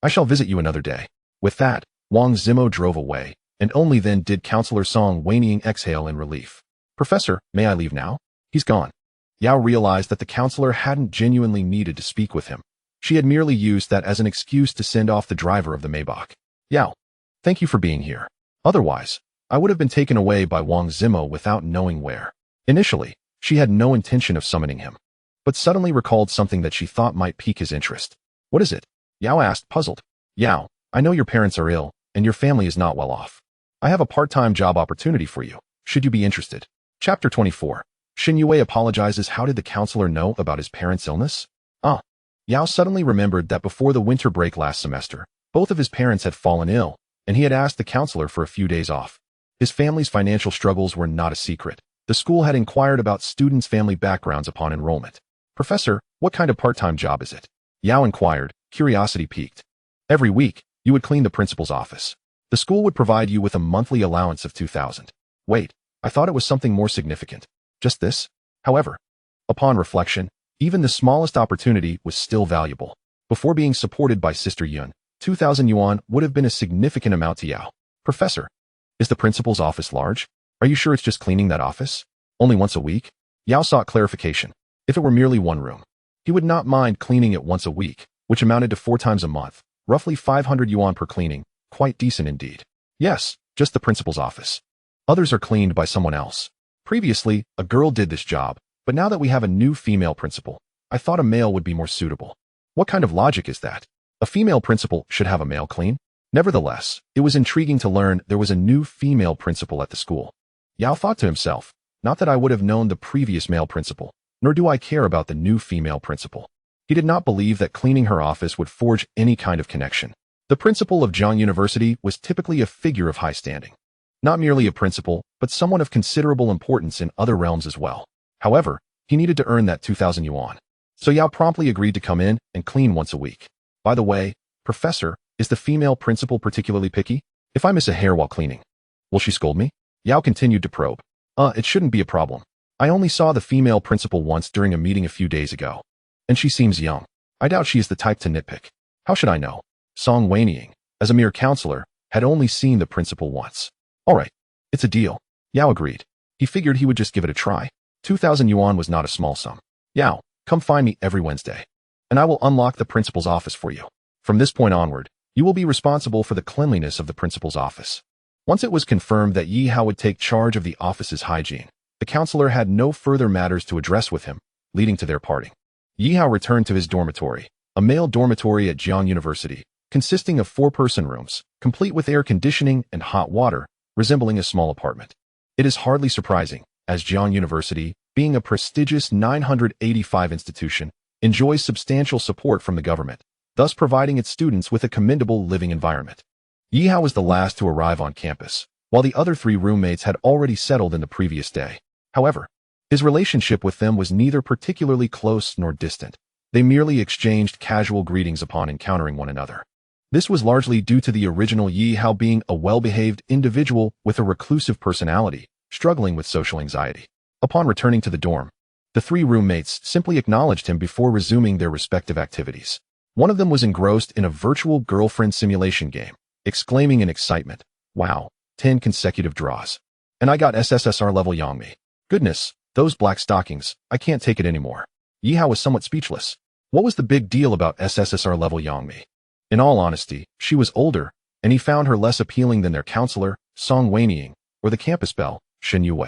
I shall visit you another day. With that, Wang Zimo drove away, and only then did Counselor Song Weiniang exhale in relief. Professor, may I leave now? He's gone. Yao realized that the counselor hadn't genuinely needed to speak with him. She had merely used that as an excuse to send off the driver of the Maybach. Yao, thank you for being here. Otherwise, I would have been taken away by Wang Zimo without knowing where. Initially, she had no intention of summoning him, but suddenly recalled something that she thought might pique his interest. What is it? Yao asked, puzzled. Yao, I know your parents are ill, and your family is not well off. I have a part-time job opportunity for you, should you be interested. Chapter 24. Shin Yue apologizes. How did the counselor know about his parents' illness? Yao suddenly remembered that before the winter break last semester, both of his parents had fallen ill, and he had asked the counselor for a few days off. His family's financial struggles were not a secret. The school had inquired about students' family backgrounds upon enrollment. Professor, what kind of part-time job is it? Yao inquired, curiosity piqued. Every week, you would clean the principal's office. The school would provide you with a monthly allowance of 2,000. Wait, I thought it was something more significant. Just this? However, upon reflection, even the smallest opportunity was still valuable. Before being supported by Sister Yun, 2,000 yuan would have been a significant amount to Yao. Professor, is the principal's office large? Are you sure it's just cleaning that office? Only once a week? Yao sought clarification. If it were merely one room, he would not mind cleaning it once a week, which amounted to 4 times a month, roughly 500 yuan per cleaning, quite decent indeed. Yes, just the principal's office. Others are cleaned by someone else. Previously, a girl did this job, but now that we have a new female principal, I thought a male would be more suitable. What kind of logic is that? A female principal should have a male clean? Nevertheless, it was intriguing to learn there was a new female principal at the school. Yao thought to himself, not that I would have known the previous male principal, nor do I care about the new female principal. He did not believe that cleaning her office would forge any kind of connection. The principal of Zhang University was typically a figure of high standing. Not merely a principal, but someone of considerable importance in other realms as well. However, he needed to earn that 2,000 yuan. So Yao promptly agreed to come in and clean once a week. By the way, Professor, is the female principal particularly picky? If I miss a hair while cleaning, will she scold me? Yao continued to probe. It shouldn't be a problem. I only saw the female principal once during a meeting a few days ago. And she seems young. I doubt she is the type to nitpick. How should I know? Song Weiniang, as a mere counselor, had only seen the principal once. All right, it's a deal. Yao agreed. He figured he would just give it a try. 2,000 yuan was not a small sum. Yao, come find me every Wednesday, and I will unlock the principal's office for you. From this point onward, you will be responsible for the cleanliness of the principal's office. Once it was confirmed that Yi Hao would take charge of the office's hygiene, the counselor had no further matters to address with him, leading to their parting. Yi Hao returned to his dormitory, a male dormitory at Jiang University, consisting of 4-person rooms, complete with air conditioning and hot water, resembling a small apartment. It is hardly surprising, as Jiang University, being a prestigious 985 institution, enjoys substantial support from the government, thus providing its students with a commendable living environment. Yi Hao was the last to arrive on campus, while the other 3 roommates had already settled in the previous day. However, his relationship with them was neither particularly close nor distant. They merely exchanged casual greetings upon encountering one another. This was largely due to the original Yi Hao being a well-behaved individual with a reclusive personality, struggling with social anxiety. Upon returning to the dorm, the 3 roommates simply acknowledged him before resuming their respective activities. One of them was engrossed in a virtual girlfriend simulation game, exclaiming in excitement, "Wow, 10 consecutive draws. And I got SSSR level Yangmi. Goodness, those black stockings, I can't take it anymore." Yi Hao was somewhat speechless. What was the big deal about SSSR level Yangmi? In all honesty, she was older, and he found her less appealing than their counselor, Song Weiniang, or the campus belle, Shen Yue.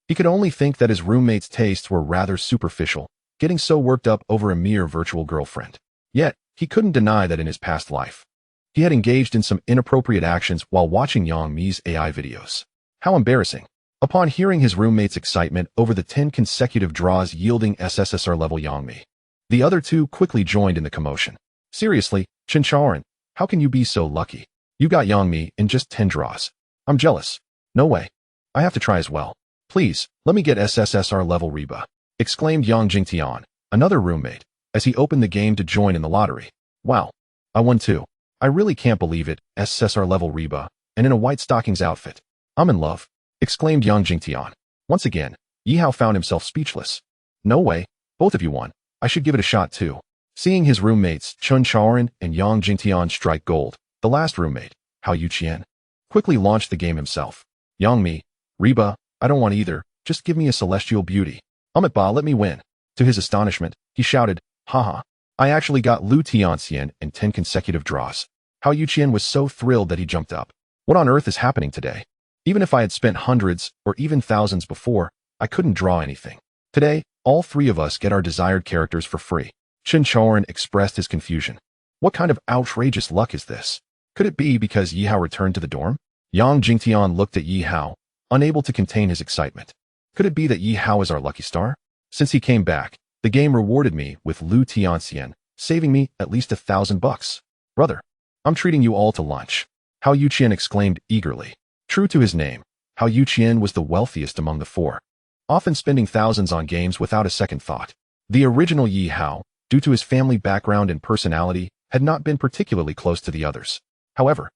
He could only think that his roommate's tastes were rather superficial, getting so worked up over a mere virtual girlfriend. Yet, he couldn't deny that in his past life, he had engaged in some inappropriate actions while watching Yang Mi's AI videos. How embarrassing. Upon hearing his roommate's excitement over the 10 consecutive draws yielding SSSR level Yang Mi, the other 2 quickly joined in the commotion. Seriously, Chen Chaoran, how can you be so lucky? You got Yang Mi in just 10 draws. I'm jealous. No way. I have to try as well. Please, let me get SSSR level Reba, exclaimed Yang Jingtian, another roommate, as he opened the game to join in the lottery. Wow. I won too. I really can't believe it, SSSR level Reba, and in a white stockings outfit. I'm in love, exclaimed Yang Jingtian. Once again, Yi Hao found himself speechless. No way. Both of you won. I should give it a shot too. Seeing his roommates, Chen Chaoran and Yang Jingtian strike gold, the last roommate, Hao Yuqian, quickly launched the game himself. Yang Mi, Reba, I don't want either, just give me a celestial beauty. Ba, let me win. To his astonishment, he shouted, haha, I actually got Lu Tianxian in 10 consecutive draws. Hao Yuqian was so thrilled that he jumped up. What on earth is happening today? Even if I had spent hundreds or even thousands before, I couldn't draw anything. Today, all 3 of us get our desired characters for free. Chen Chaoran expressed his confusion. What kind of outrageous luck is this? Could it be because Yi Hao returned to the dorm? Yang Jingtian looked at Yi Hao, unable to contain his excitement. Could it be that Yi Hao is our lucky star? Since he came back, the game rewarded me with Lu Tianxian, saving me at least $1,000. Brother, I'm treating you all to lunch. Hao Yuqian exclaimed eagerly. True to his name, Hao Yuqian was the wealthiest among the 4, often spending thousands on games without a second thought. The original Yi Hao, due to his family background and personality, had not been particularly close to the others. However,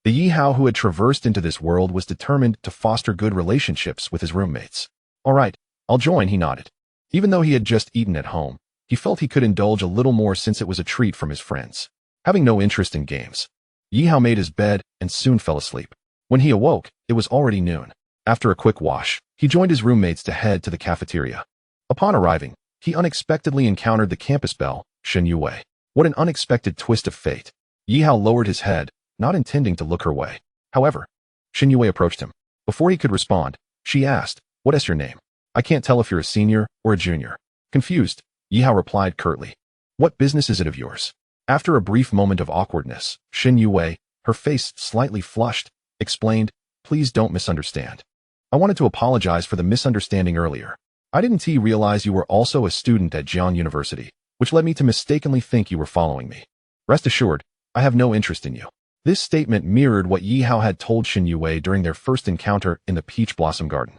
the Yi Hao who had traversed into this world was determined to foster good relationships with his roommates. All right, I'll join, he nodded. Even though he had just eaten at home, he felt he could indulge a little more since it was a treat from his friends. Having no interest in games, Yi Hao made his bed and soon fell asleep. When he awoke, it was already noon. After a quick wash, he joined his roommates to head to the cafeteria. Upon arriving, he unexpectedly encountered the campus belle, Shen Yue. What an unexpected twist of fate. Yi Hao lowered his head, not intending to look her way. However, Shen Yue approached him. Before he could respond, she asked, "What is your name? I can't tell if you're a senior or a junior." Confused, Yi Hao replied curtly, "What business is it of yours?" After a brief moment of awkwardness, Shen Yue, her face slightly flushed, explained, "Please don't misunderstand. I wanted to apologize for the misunderstanding earlier. I didn't realize you were also a student at Jiang University, which led me to mistakenly think you were following me. Rest assured, I have no interest in you." This statement mirrored what Yi Hao had told Shen Yue during their first encounter in the Peach Blossom Garden.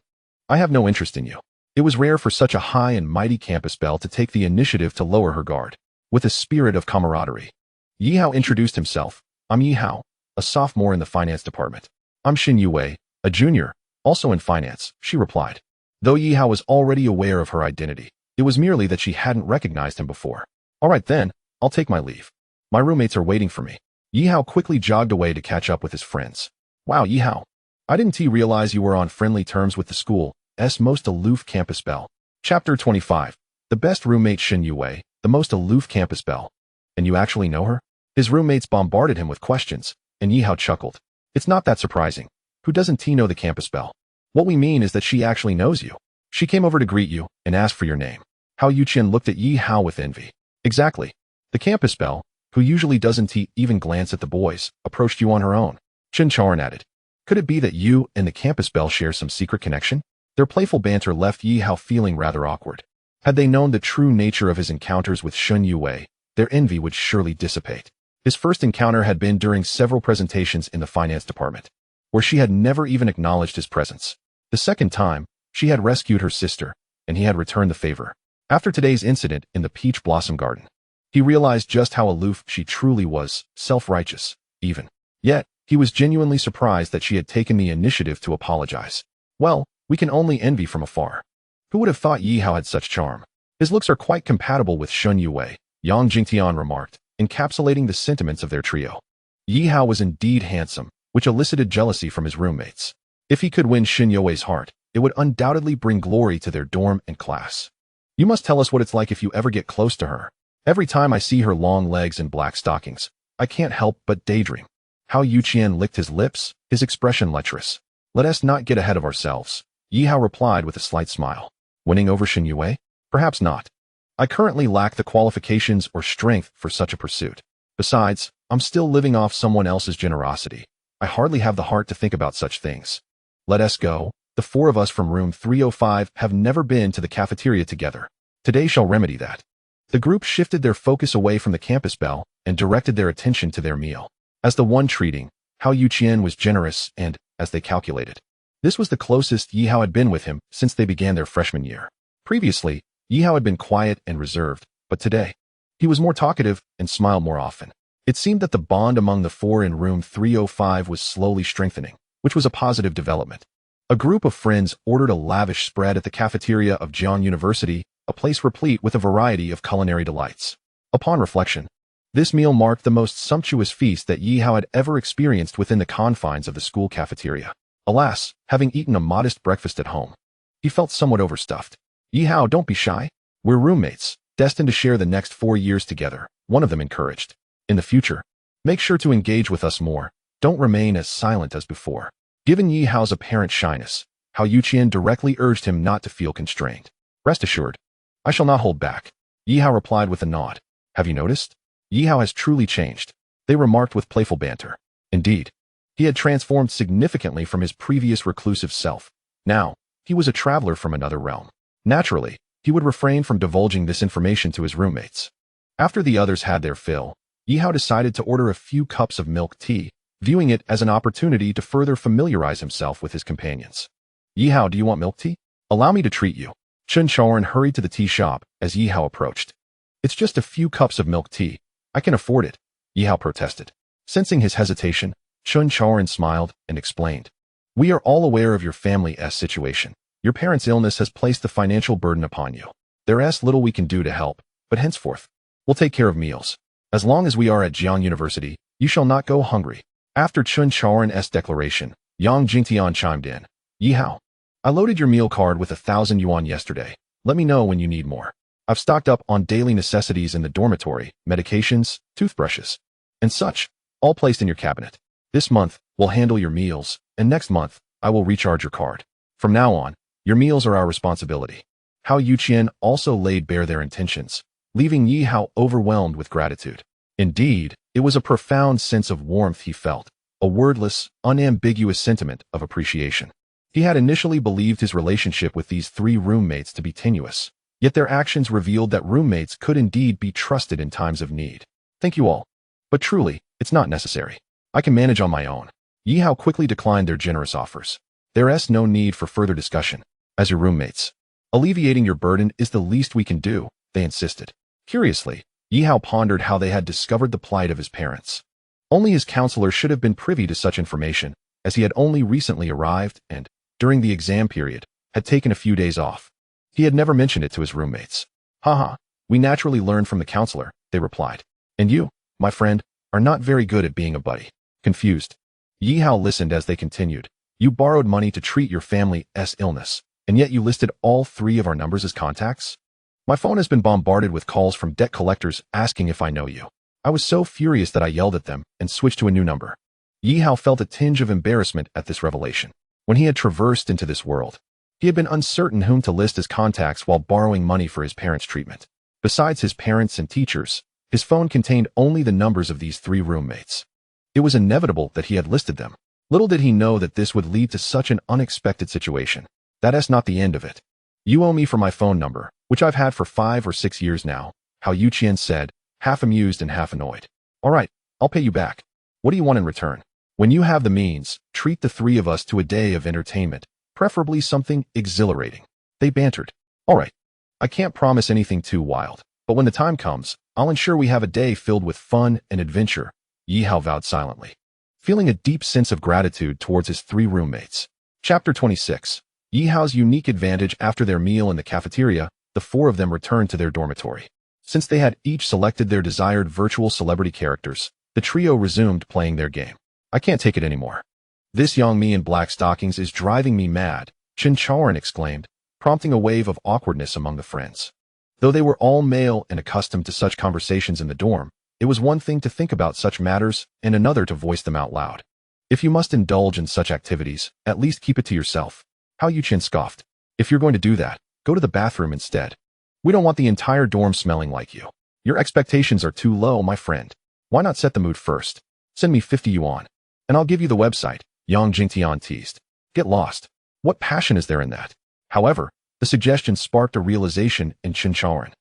"I have no interest in you." It was rare for such a high and mighty campus belle to take the initiative to lower her guard. With a spirit of camaraderie, Yi Hao introduced himself. I'm Yi Hao, a sophomore in the finance department. I'm Xin Yue, a junior, also in finance, she replied. Though Yi Hao was already aware of her identity, it was merely that she hadn't recognized him before. All right then, I'll take my leave. My roommates are waiting for me. Yi Hao quickly jogged away to catch up with his friends. Wow, Yi Hao. I didn't realize you were on friendly terms with the school's most aloof campus belle. Chapter 25. The best roommate Xin Yue, the most aloof campus belle. And you actually know her? His roommates bombarded him with questions, and Yi Hao chuckled. It's not that surprising. Who doesn't know the campus belle? What we mean is that she actually knows you. She came over to greet you and asked for your name. Hao Yuqian looked at Yi Hao with envy. Exactly. The campus belle, who usually doesn't even glance at the boys, approached you on her own. Chen Charon added. Could it be that you and the campus belle share some secret connection? Their playful banter left Yi Hao feeling rather awkward. Had they known the true nature of his encounters with Xin Yue, their envy would surely dissipate. His first encounter had been during several presentations in the finance department, where she had never even acknowledged his presence. The second time, she had rescued her sister, and he had returned the favor. After today's incident in the Peach Blossom Garden, he realized just how aloof she truly was, self-righteous, even. Yet, he was genuinely surprised that she had taken the initiative to apologize. Well, we can only envy from afar. Who would have thought Yi Hao had such charm? His looks are quite compatible with Shun Yue, Yang Jingtian remarked, encapsulating the sentiments of their trio. Yi Hao was indeed handsome, which elicited jealousy from his roommates. If he could win Xin Yue's heart, it would undoubtedly bring glory to their dorm and class. You must tell us what it's like if you ever get close to her. Every time I see her long legs and black stockings, I can't help but daydream. Hao Yuqian licked his lips, his expression lecherous. Let us not get ahead of ourselves, Yi Hao replied with a slight smile. Winning over Xin Yue? Perhaps not. I currently lack the qualifications or strength for such a pursuit. Besides, I'm still living off someone else's generosity. I hardly have the heart to think about such things. Let us go. The four of us from room 305 have never been to the cafeteria together. Today shall remedy that. The group shifted their focus away from the campus belle and directed their attention to their meal. As the one treating, Hao Yuqian was generous and, as they calculated, this was the closest Yi Hao had been with him since they began their freshman year. Previously, Yi Hao had been quiet and reserved, but today, he was more talkative and smiled more often. It seemed that the bond among the four in room 305 was slowly strengthening, which was a positive development. A group of friends ordered a lavish spread at the cafeteria of Jian University, a place replete with a variety of culinary delights. Upon reflection, this meal marked the most sumptuous feast that Yi Hao had ever experienced within the confines of the school cafeteria. Alas, having eaten a modest breakfast at home, he felt somewhat overstuffed. Yi Hao, don't be shy. We're roommates, destined to share the next 4 years together, one of them encouraged. In the future, make sure to engage with us more. Don't remain as silent as before. Given Yi Hao's apparent shyness, Hao Yuqian directly urged him not to feel constrained. Rest assured, I shall not hold back. Yi Hao replied with a nod. Have you noticed? Yi Hao has truly changed, they remarked with playful banter. Indeed, he had transformed significantly from his previous reclusive self. Now, he was a traveler from another realm. Naturally, he would refrain from divulging this information to his roommates. After the others had their fill, Yi Hao decided to order a few cups of milk tea, viewing it as an opportunity to further familiarize himself with his companions. Yi Hao, do you want milk tea? Allow me to treat you. Chen Chaoran hurried to the tea shop as Yi Hao approached. It's just a few cups of milk tea. I can afford it, Yi Hao protested. Sensing his hesitation, Chen Chaoran smiled and explained. We are all aware of your family's situation. Your parents' illness has placed the financial burden upon you. There's little we can do to help, but henceforth, we'll take care of meals. As long as we are at Jian University, you shall not go hungry. After Chen Chaoran's declaration, Yang Jingtian chimed in. Yi Hao, I loaded your meal card with 1,000 yuan yesterday. Let me know when you need more. I've stocked up on daily necessities in the dormitory, medications, toothbrushes, and such, all placed in your cabinet. This month, we'll handle your meals, and next month, I will recharge your card. From now on, your meals are our responsibility. Hao Yuqian also laid bare their intentions, leaving Yi Hao overwhelmed with gratitude. Indeed, it was a profound sense of warmth he felt, a wordless, unambiguous sentiment of appreciation. He had initially believed his relationship with these three roommates to be tenuous, yet their actions revealed that roommates could indeed be trusted in times of need. Thank you all. But truly, it's not necessary. I can manage on my own. Yi Hao quickly declined their generous offers. There's no need for further discussion. As your roommates, alleviating your burden is the least we can do, they insisted. Curiously, Yi Hao pondered how they had discovered the plight of his parents. Only his counselor should have been privy to such information, as he had only recently arrived and, during the exam period, had taken a few days off. He had never mentioned it to his roommates. Haha, we naturally learned from the counselor, they replied. And you, my friend, are not very good at being a buddy. Confused, Yi Hao listened as they continued. You borrowed money to treat your family's illness, and yet you listed all three of our numbers as contacts? My phone has been bombarded with calls from debt collectors asking if I know you. I was so furious that I yelled at them and switched to a new number. Yi Hao felt a tinge of embarrassment at this revelation. When he had traversed into this world, he had been uncertain whom to list as contacts while borrowing money for his parents' treatment. Besides his parents and teachers, his phone contained only the numbers of these three roommates. It was inevitable that he had listed them. Little did he know that this would lead to such an unexpected situation. That's not the end of it. You owe me for my phone number, which I've had for 5 or 6 years now, Hao Yuqian said, half amused and half annoyed. All right, I'll pay you back. What do you want in return? When you have the means, treat the three of us to a day of entertainment, preferably something exhilarating. They bantered. All right, I can't promise anything too wild, but when the time comes, I'll ensure we have a day filled with fun and adventure, Yi Hao vowed silently, feeling a deep sense of gratitude towards his three roommates. Chapter 26. Yi Hao's unique advantage. After their meal in the cafeteria, the four of them returned to their dormitory. Since they had each selected their desired virtual celebrity characters, the trio resumed playing their game. I can't take it anymore. This young me in black stockings is driving me mad, Chen Chaoran exclaimed, prompting a wave of awkwardness among the friends. Though they were all male and accustomed to such conversations in the dorm, it was one thing to think about such matters and another to voice them out loud. If you must indulge in such activities, at least keep it to yourself. Hao Yuqian scoffed. If you're going to do that, go to the bathroom instead. We don't want the entire dorm smelling like you. Your expectations are too low, my friend. Why not set the mood first? Send me 50 yuan, and I'll give you the website, Yang Jingtian teased. Get lost. What passion is there in that? However, the suggestion sparked a realization in Chen Chaoran,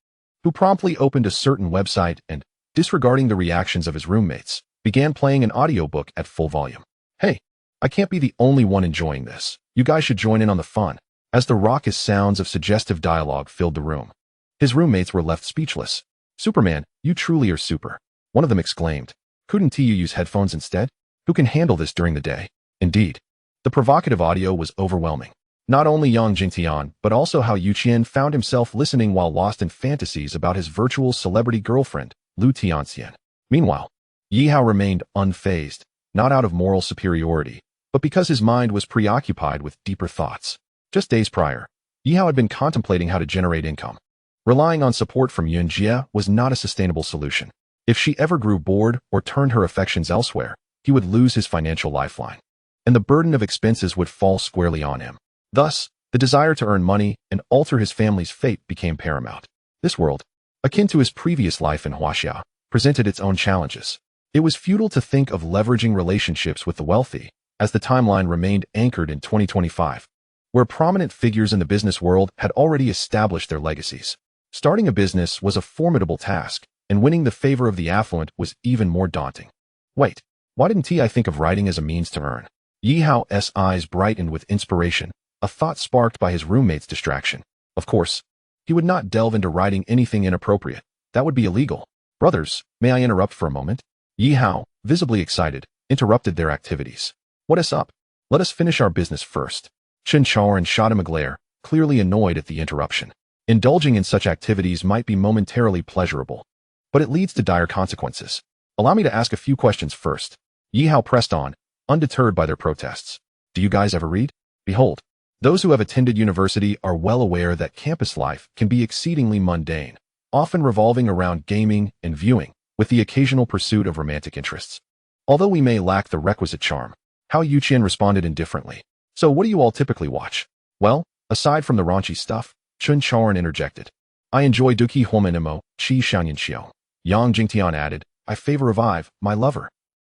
who promptly opened a certain website and, disregarding the reactions of his roommates, began playing an audiobook at full volume. Hey, I can't be the only one enjoying this. You guys should join in on the fun. As the raucous sounds of suggestive dialogue filled the room, his roommates were left speechless. Superman, you truly are super. One of them exclaimed. Couldn't you use headphones instead? Who can handle this during the day? Indeed. The provocative audio was overwhelming. Not only Yang Jingtian, but also Hao Yuqian found himself listening while lost in fantasies about his virtual celebrity girlfriend, Lu Tianxian. Meanwhile, Yi Hao remained unfazed, not out of moral superiority, but because his mind was preoccupied with deeper thoughts. Just days prior, Yi Hao had been contemplating how to generate income. Relying on support from Yun Jie was not a sustainable solution. If she ever grew bored or turned her affections elsewhere, he would lose his financial lifeline, and the burden of expenses would fall squarely on him. Thus, the desire to earn money and alter his family's fate became paramount. This world, akin to his previous life in Huaxia, presented its own challenges. It was futile to think of leveraging relationships with the wealthy, as the timeline remained anchored in 2025, where prominent figures in the business world had already established their legacies. Starting a business was a formidable task, and winning the favor of the affluent was even more daunting. Wait, why didn't I think of writing as a means to earn? Yi Hao's eyes brightened with inspiration, a thought sparked by his roommate's distraction. Of course, he would not delve into writing anything inappropriate. That would be illegal. Brothers, may I interrupt for a moment? Yi Hao, visibly excited, interrupted their activities. What is up? Let us finish our business first. Chen Chaoran shot him a glare, clearly annoyed at the interruption. Indulging in such activities might be momentarily pleasurable, but it leads to dire consequences. Allow me to ask a few questions first. Yi Hao pressed on, undeterred by their protests. Do you guys ever read? Behold, those who have attended university are well aware that campus life can be exceedingly mundane, often revolving around gaming and viewing, with the occasional pursuit of romantic interests. Although we may lack the requisite charm, Hao Yuqian responded indifferently. So what do you all typically watch? Well, aside from the raunchy stuff, Chen Chaoran interjected. I enjoy Duki Homenimo, Qi Xiaoyan Xiao. Yang Jingtian added, I favor Revive, my lover.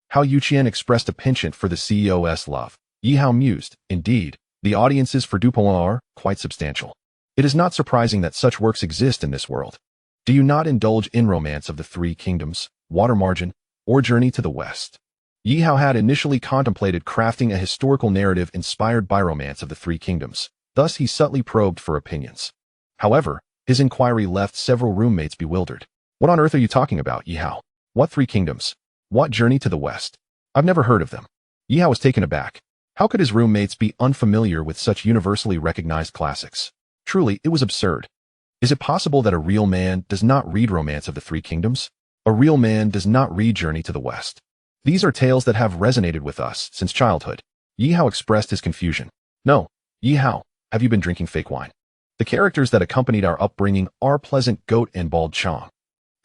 Hao Yuqian expressed a penchant for the CEO's love. Yi Hao mused. Indeed, the audiences for Dupont are quite substantial. It is not surprising that such works exist in this world. Do you not indulge in Romance of the Three Kingdoms, Water Margin, or Journey to the West? Yi Hao had initially contemplated crafting a historical narrative inspired by Romance of the Three Kingdoms. Thus he subtly probed for opinions. However, his inquiry left several roommates bewildered. What on earth are you talking about, Yihao? What three kingdoms? What journey to the west? I've never heard of them. Yihao was taken aback. How could his roommates be unfamiliar with such universally recognized classics? Truly, it was absurd. Is it possible that a real man does not read Romance of the Three Kingdoms? A real man does not read Journey to the West. These are tales that have resonated with us since childhood. Yihao expressed his confusion. No, Yihao, have you been drinking fake wine? The characters that accompanied our upbringing are Pleasant Goat and Bald Chong.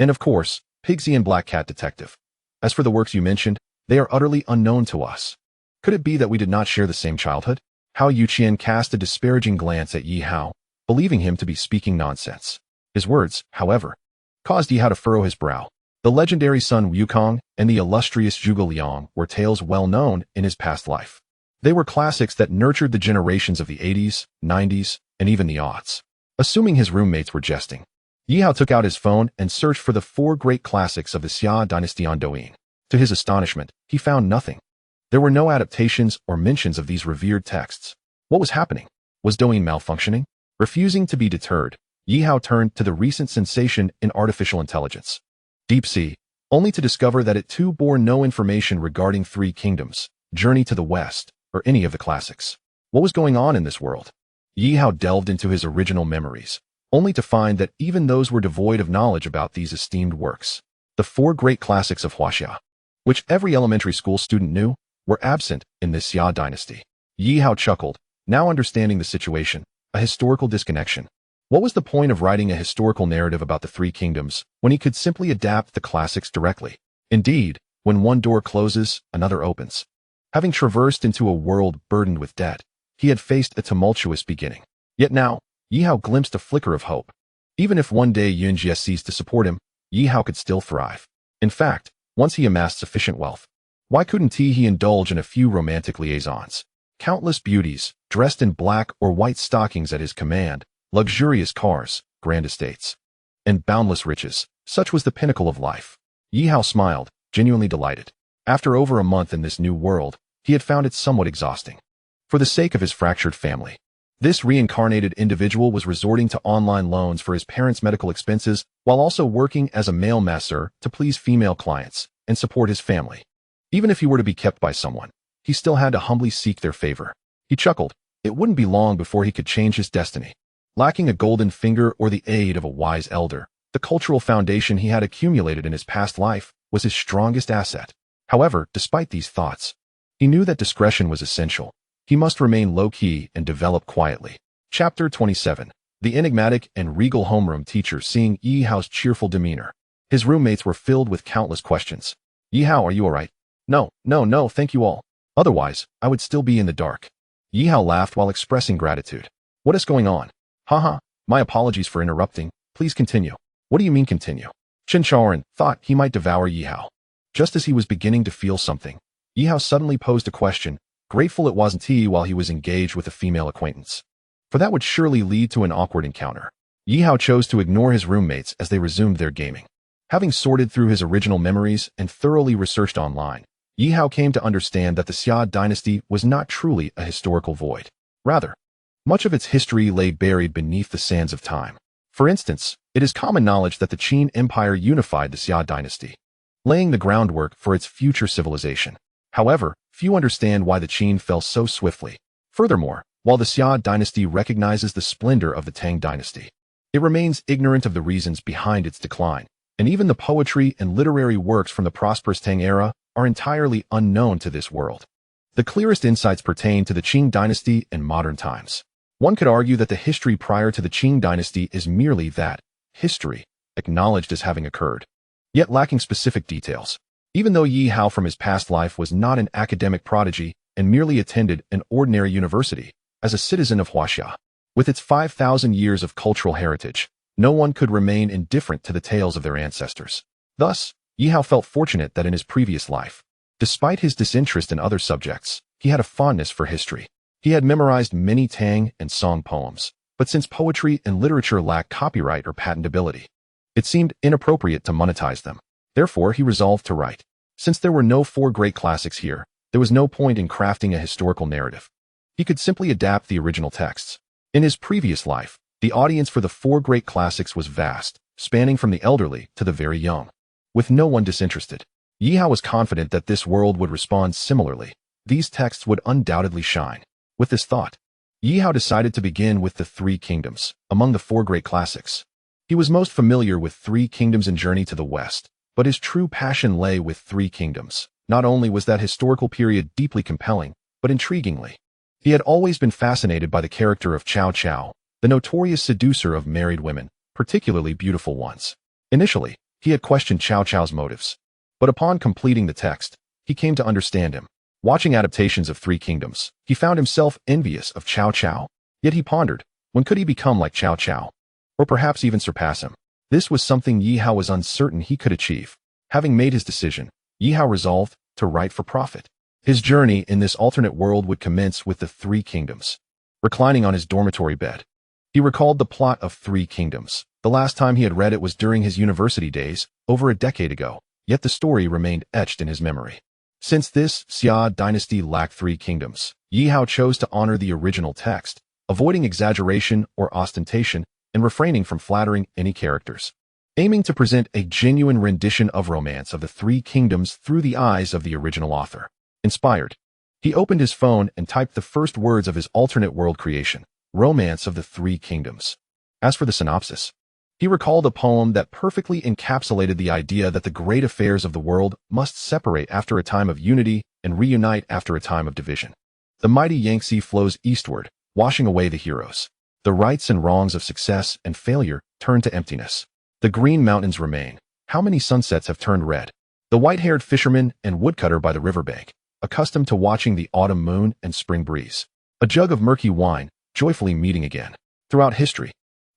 And of course, Pigsy and Black Cat Detective. As for the works you mentioned, they are utterly unknown to us. Could it be that we did not share the same childhood? Hao Yuqian cast a disparaging glance at Yihao, believing him to be speaking nonsense. His words, however, caused Yihao to furrow his brow. The legendary Sun Wukong and the illustrious Zhuge Liang were tales well known in his past life. They were classics that nurtured the generations of the 80s, 90s, and even the aughts. Assuming his roommates were jesting, Yihao took out his phone and searched for the 4 great classics of the Xia dynasty on Douyin. To his astonishment, he found nothing. There were no adaptations or mentions of these revered texts. What was happening? Was Douyin malfunctioning? Refusing to be deterred, Yihao turned to the recent sensation in artificial intelligence, DeepSea, only to discover that it too bore no information regarding Three Kingdoms, Journey to the West, or any of the classics. What was going on in this world? Yihao delved into his original memories, only to find that even those were devoid of knowledge about these esteemed works. The 4 great classics of Huaxia, which every elementary school student knew, were absent in this Xia dynasty. Yihao chuckled, now understanding the situation, a historical disconnection. What was the point of writing a historical narrative about the Three Kingdoms when he could simply adapt the classics directly? Indeed, when one door closes, another opens. Having traversed into a world burdened with debt, he had faced a tumultuous beginning. Yet now, Yihao glimpsed a flicker of hope. Even if one day Yunjie ceased to support him, Yihao could still thrive. In fact, once he amassed sufficient wealth, why couldn't he indulge in a few romantic liaisons? Countless beauties, dressed in black or white stockings at his command, luxurious cars, grand estates, and boundless riches. Such was the pinnacle of life. Yihao smiled, genuinely delighted. After over a month in this new world, he had found it somewhat exhausting. For the sake of his fractured family, this reincarnated individual was resorting to online loans for his parents' medical expenses while also working as a male masseur to please female clients and support his family. Even if he were to be kept by someone, he still had to humbly seek their favor. He chuckled. It wouldn't be long before he could change his destiny. Lacking a golden finger or the aid of a wise elder, the cultural foundation he had accumulated in his past life was his strongest asset. However, despite these thoughts, he knew that discretion was essential. He must remain low-key and develop quietly. Chapter 27. The enigmatic and regal homeroom teacher seeing Yihao's cheerful demeanor. His roommates were filled with countless questions. Yihao, are you alright? No, thank you all. Otherwise, I would still be in the dark. Yihao laughed while expressing gratitude. What is going on? Haha, my apologies for interrupting. Please continue. What do you mean continue? Chen Chaoran thought he might devour Yihao. Just as he was beginning to feel something, Yihao suddenly posed a question, grateful it wasn't he while he was engaged with a female acquaintance. For that would surely lead to an awkward encounter. Yihao chose to ignore his roommates as they resumed their gaming. Having sorted through his original memories and thoroughly researched online, Yihao came to understand that the Xia dynasty was not truly a historical void. Rather, much of its history lay buried beneath the sands of time. For instance, it is common knowledge that the Qin Empire unified the Xia dynasty, laying the groundwork for its future civilization. However, few understand why the Qin fell so swiftly. Furthermore, while the Xia dynasty recognizes the splendor of the Tang dynasty, it remains ignorant of the reasons behind its decline, and even the poetry and literary works from the prosperous Tang era are entirely unknown to this world. The clearest insights pertain to the Qing dynasty and modern times. One could argue that the history prior to the Qing dynasty is merely that history, acknowledged as having occurred, yet lacking specific details. Even though Yihao from his past life was not an academic prodigy and merely attended an ordinary university, as a citizen of Huaxia, with its 5,000 years of cultural heritage, no one could remain indifferent to the tales of their ancestors. Thus, Yihao felt fortunate that in his previous life, despite his disinterest in other subjects, he had a fondness for history. He had memorized many Tang and Song poems, but since poetry and literature lacked copyright or patentability, it seemed inappropriate to monetize them. Therefore, he resolved to write. Since there were no 4 great classics here, there was no point in crafting a historical narrative. He could simply adapt the original texts. In his previous life, the audience for the 4 great classics was vast, spanning from the elderly to the very young. With no one disinterested, Yihao was confident that this world would respond similarly. These texts would undoubtedly shine. With this thought, Yihao decided to begin with the Three Kingdoms, among the four great classics. He was most familiar with Three Kingdoms and Journey to the West, but his true passion lay with Three Kingdoms. Not only was that historical period deeply compelling, but intriguingly, he had always been fascinated by the character of Cao Cao, the notorious seducer of married women, particularly beautiful ones. Initially, he had questioned Cao Cao's motives, but upon completing the text, he came to understand him. Watching adaptations of Three Kingdoms, he found himself envious of Cao Cao, yet he pondered, when could he become like Cao Cao? Or perhaps even surpass him? This was something Yihao was uncertain he could achieve. Having made his decision, Yihao resolved to write for profit. His journey in this alternate world would commence with the Three Kingdoms. Reclining on his dormitory bed, he recalled the plot of Three Kingdoms. The last time he had read it was during his university days, over a decade ago, yet the story remained etched in his memory. Since this Xia dynasty lacked three kingdoms, Yihao chose to honor the original text, avoiding exaggeration or ostentation and refraining from flattering any characters, aiming to present a genuine rendition of romance of the Three Kingdoms through the eyes of the original author. Inspired, he opened his phone and typed the first words of his alternate world creation, Romance of the Three Kingdoms. As for the synopsis, he recalled a poem that perfectly encapsulated the idea that the great affairs of the world must separate after a time of unity and reunite after a time of division. The mighty Yangtze flows eastward, washing away the heroes. The rights and wrongs of success and failure turn to emptiness. The green mountains remain. How many sunsets have turned red? The white-haired fisherman and woodcutter by the riverbank, accustomed to watching the autumn moon and spring breeze. A jug of murky wine, joyfully meeting again. Throughout history,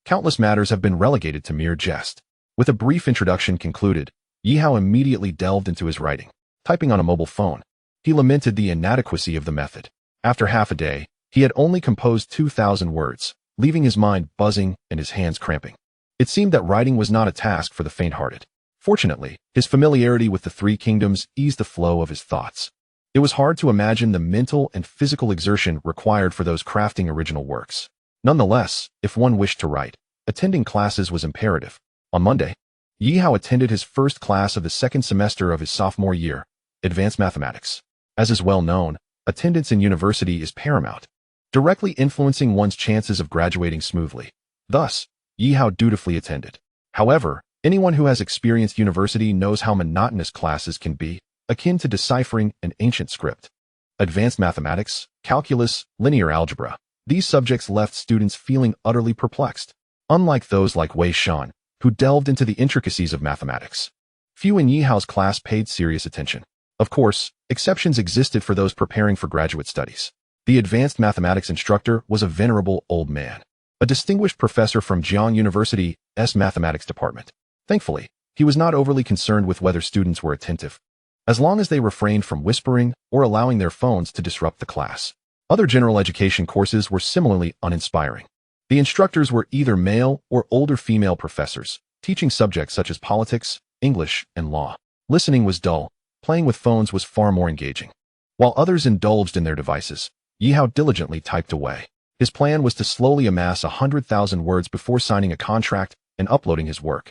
countless matters have been relegated to mere jest. With a brief introduction concluded, Yihao immediately delved into his writing. Typing on a mobile phone, he lamented the inadequacy of the method. After half a day, he had only composed 2,000 words, leaving his mind buzzing and his hands cramping. It seemed that writing was not a task for the faint-hearted. Fortunately, his familiarity with the Three Kingdoms eased the flow of his thoughts. It was hard to imagine the mental and physical exertion required for those crafting original works. Nonetheless, if one wished to write, attending classes was imperative. On Monday, Yihao attended his first class of the second semester of his sophomore year, Advanced Mathematics. As is well known, attendance in university is paramount, directly influencing one's chances of graduating smoothly. Thus, Yihao dutifully attended. However, anyone who has experienced university knows how monotonous classes can be, akin to deciphering an ancient script. Advanced mathematics, calculus, linear algebra. These subjects left students feeling utterly perplexed. Unlike those like Wei Shan, who delved into the intricacies of mathematics, few in Yihao's class paid serious attention. Of course, exceptions existed for those preparing for graduate studies. The advanced mathematics instructor was a venerable old man, a distinguished professor from Jiang University's mathematics department. Thankfully, he was not overly concerned with whether students were attentive, as long as they refrained from whispering or allowing their phones to disrupt the class. Other general education courses were similarly uninspiring. The instructors were either male or older female professors, teaching subjects such as politics, English, and law. Listening was dull. Playing with phones was far more engaging. While others indulged in their devices, Yihao diligently typed away. His plan was to slowly amass 100,000 words before signing a contract and uploading his work.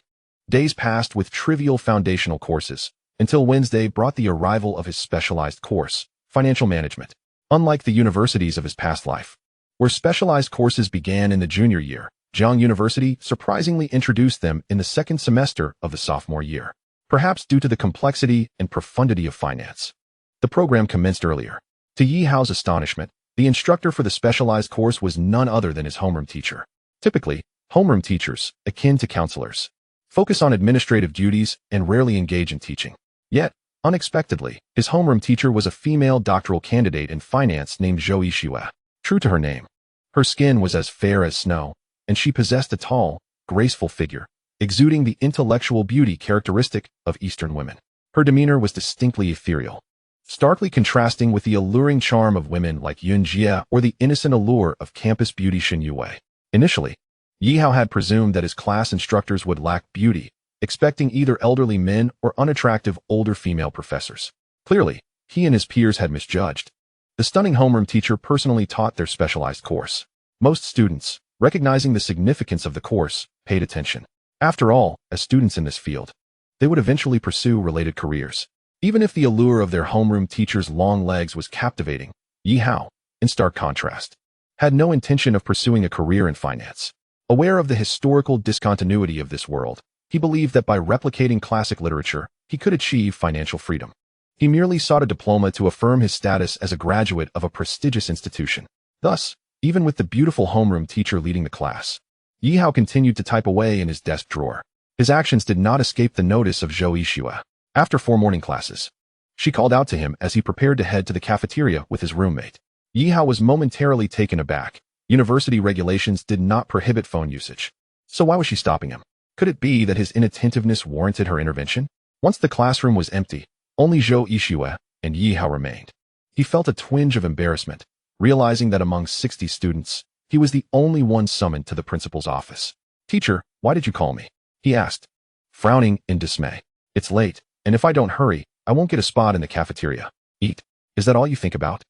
Days passed with trivial foundational courses, until Wednesday brought the arrival of his specialized course, financial management. Unlike the universities of his past life, where specialized courses began in the junior year, Jiang University surprisingly introduced them in the second semester of the sophomore year. Perhaps due to the complexity and profundity of finance, the program commenced earlier. To Yihao's astonishment, the instructor for the specialized course was none other than his homeroom teacher. Typically, homeroom teachers, akin to counselors, focus on administrative duties and rarely engage in teaching. Yet, unexpectedly, his homeroom teacher was a female doctoral candidate in finance named Zhou Yixue. True to her name, her skin was as fair as snow, and she possessed a tall, graceful figure, exuding the intellectual beauty characteristic of Eastern women. Her demeanor was distinctly ethereal, starkly contrasting with the alluring charm of women like Yun Jie or the innocent allure of campus beauty Shen Yue. Initially, Yihao had presumed that his class instructors would lack beauty, expecting either elderly men or unattractive older female professors. Clearly, he and his peers had misjudged. The stunning homeroom teacher personally taught their specialized course. Most students, recognizing the significance of the course, paid attention. After all, as students in this field, they would eventually pursue related careers. Even if the allure of their homeroom teacher's long legs was captivating, Yi Hao, in stark contrast, had no intention of pursuing a career in finance. Aware of the historical discontinuity of this world, he believed that by replicating classic literature, he could achieve financial freedom. He merely sought a diploma to affirm his status as a graduate of a prestigious institution. Thus, even with the beautiful homeroom teacher leading the class, Yi Hao continued to type away in his desk drawer. His actions did not escape the notice of Zhou Yixue. After 4 morning classes, she called out to him as he prepared to head to the cafeteria with his roommate. Yi Hao was momentarily taken aback. University regulations did not prohibit phone usage. So why was she stopping him? Could it be that his inattentiveness warranted her intervention? Once the classroom was empty, only Zhou Yixue and Yi Hao remained. He felt a twinge of embarrassment, realizing that among 60 students, he was the only one summoned to the principal's office. "Teacher, why did you call me?" he asked, frowning in dismay. "It's late, and if I don't hurry, I won't get a spot in the cafeteria. Eat. Is that all you think about?"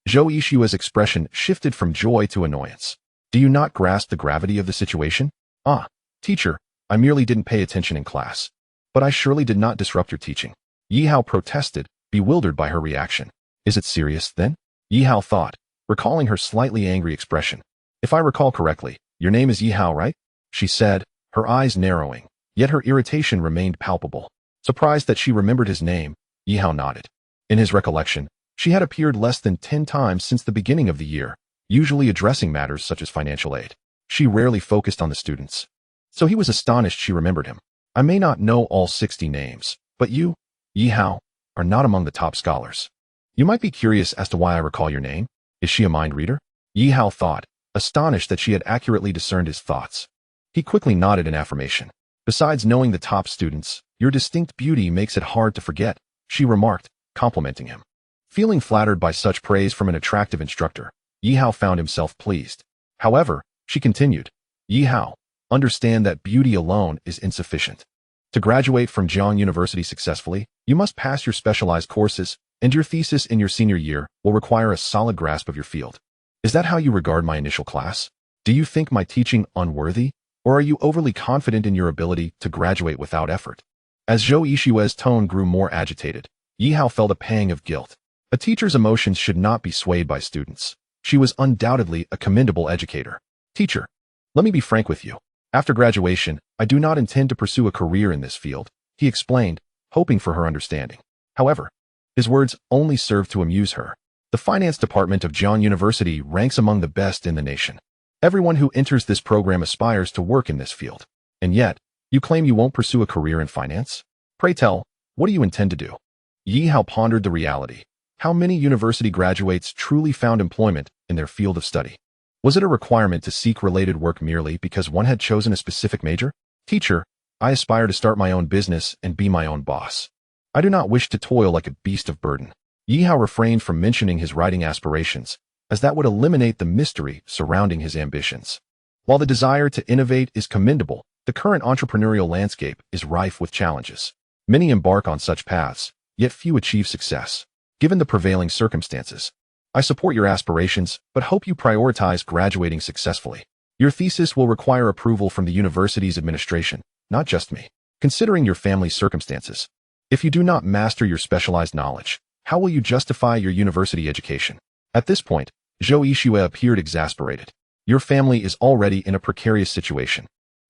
Zhou Yixue's expression shifted from joy to annoyance. "Do you not grasp the gravity of the situation?" "Ah, teacher, I merely didn't pay attention in class. But I surely did not disrupt your teaching." Yi Hao protested, bewildered by her reaction. "Is it serious, then?" Yi Hao thought, recalling her slightly angry expression. "If I recall correctly, your name is Yi Hao, right?" she said, her eyes narrowing, yet her irritation remained palpable. Surprised that she remembered his name, Yi Hao nodded. In his recollection, she had appeared less than 10 times since the beginning of the year, usually addressing matters such as financial aid. She rarely focused on the students. So he was astonished she remembered him. "I may not know all 60 names, but you, Yi Hao, are not among the top scholars. You might be curious as to why I recall your name. Is she a mind reader?" Yi Hao thought, astonished that she had accurately discerned his thoughts. He quickly nodded in affirmation. "Besides knowing the top students, your distinct beauty makes it hard to forget," she remarked, complimenting him. Feeling flattered by such praise from an attractive instructor, Yi Hao found himself pleased. However, she continued, "Yi Hao, understand that beauty alone is insufficient. To graduate from Jiang University successfully, you must pass your specialized courses, and your thesis in your senior year will require a solid grasp of your field. Is that how you regard my initial class? Do you think my teaching unworthy, or are you overly confident in your ability to graduate without effort?" As Zhou Yixue's tone grew more agitated, Yi Hao felt a pang of guilt. A teacher's emotions should not be swayed by students. She was undoubtedly a commendable educator. "Teacher, let me be frank with you. After graduation, I do not intend to pursue a career in this field," he explained, hoping for her understanding. However, his words only served to amuse her. The finance department of Jiang University ranks among the best in the nation. Everyone who enters this program aspires to work in this field. And yet, you claim you won't pursue a career in finance? Pray tell, what do you intend to do? Yi Hao pondered the reality. How many university graduates truly found employment in their field of study? Was it a requirement to seek related work merely because one had chosen a specific major? "Teacher, I aspire to start my own business and be my own boss. I do not wish to toil like a beast of burden." Yi Hao refrained from mentioning his writing aspirations, as that would eliminate the mystery surrounding his ambitions. While the desire to innovate is commendable, the current entrepreneurial landscape is rife with challenges. Many embark on such paths, yet few achieve success. Given the prevailing circumstances, I support your aspirations, but hope you prioritize graduating successfully. Your thesis will require approval from the university's administration, not just me. Considering your family's circumstances, if you do not master your specialized knowledge, how will you justify your university education? At this point, Zhou Yixue appeared exasperated. Your family is already in a precarious situation,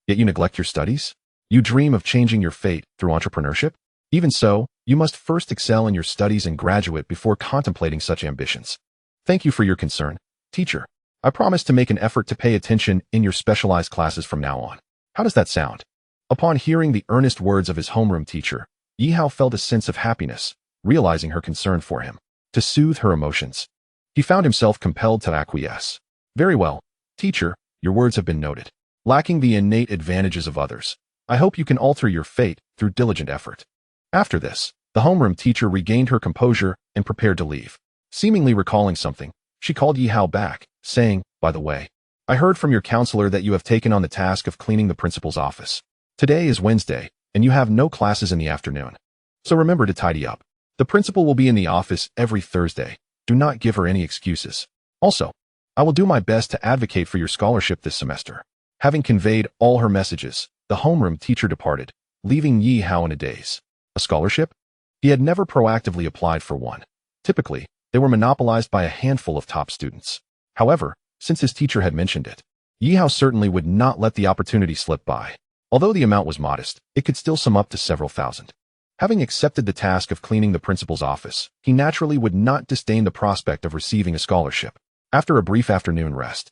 yet you neglect your studies? You dream of changing your fate through entrepreneurship? Even so, you must first excel in your studies and graduate before contemplating such ambitions. Thank you for your concern, teacher. I promise to make an effort to pay attention in your specialized classes from now on. How does that sound?" Upon hearing the earnest words of his homeroom teacher, Yi Hao felt a sense of happiness, realizing her concern for him. To soothe her emotions, he found himself compelled to acquiesce. "Very well, teacher, your words have been noted. Lacking the innate advantages of others, I hope you can alter your fate through diligent effort." After this, the homeroom teacher regained her composure and prepared to leave. Seemingly recalling something, she called Yi Hao back, saying, "By the way, I heard from your counselor that you have taken on the task of cleaning the principal's office. Today is Wednesday, and you have no classes in the afternoon. So remember to tidy up. The principal will be in the office every Thursday. Do not give her any excuses. Also, I will do my best to advocate for your scholarship this semester." Having conveyed all her messages, the homeroom teacher departed, leaving Yi Hao in a daze. A scholarship? He had never proactively applied for one. Typically, they were monopolized by a handful of top students. However, since his teacher had mentioned it, Yi Hao certainly would not let the opportunity slip by. Although the amount was modest, it could still sum up to several thousand. Having accepted the task of cleaning the principal's office, he naturally would not disdain the prospect of receiving a scholarship. After a brief afternoon rest,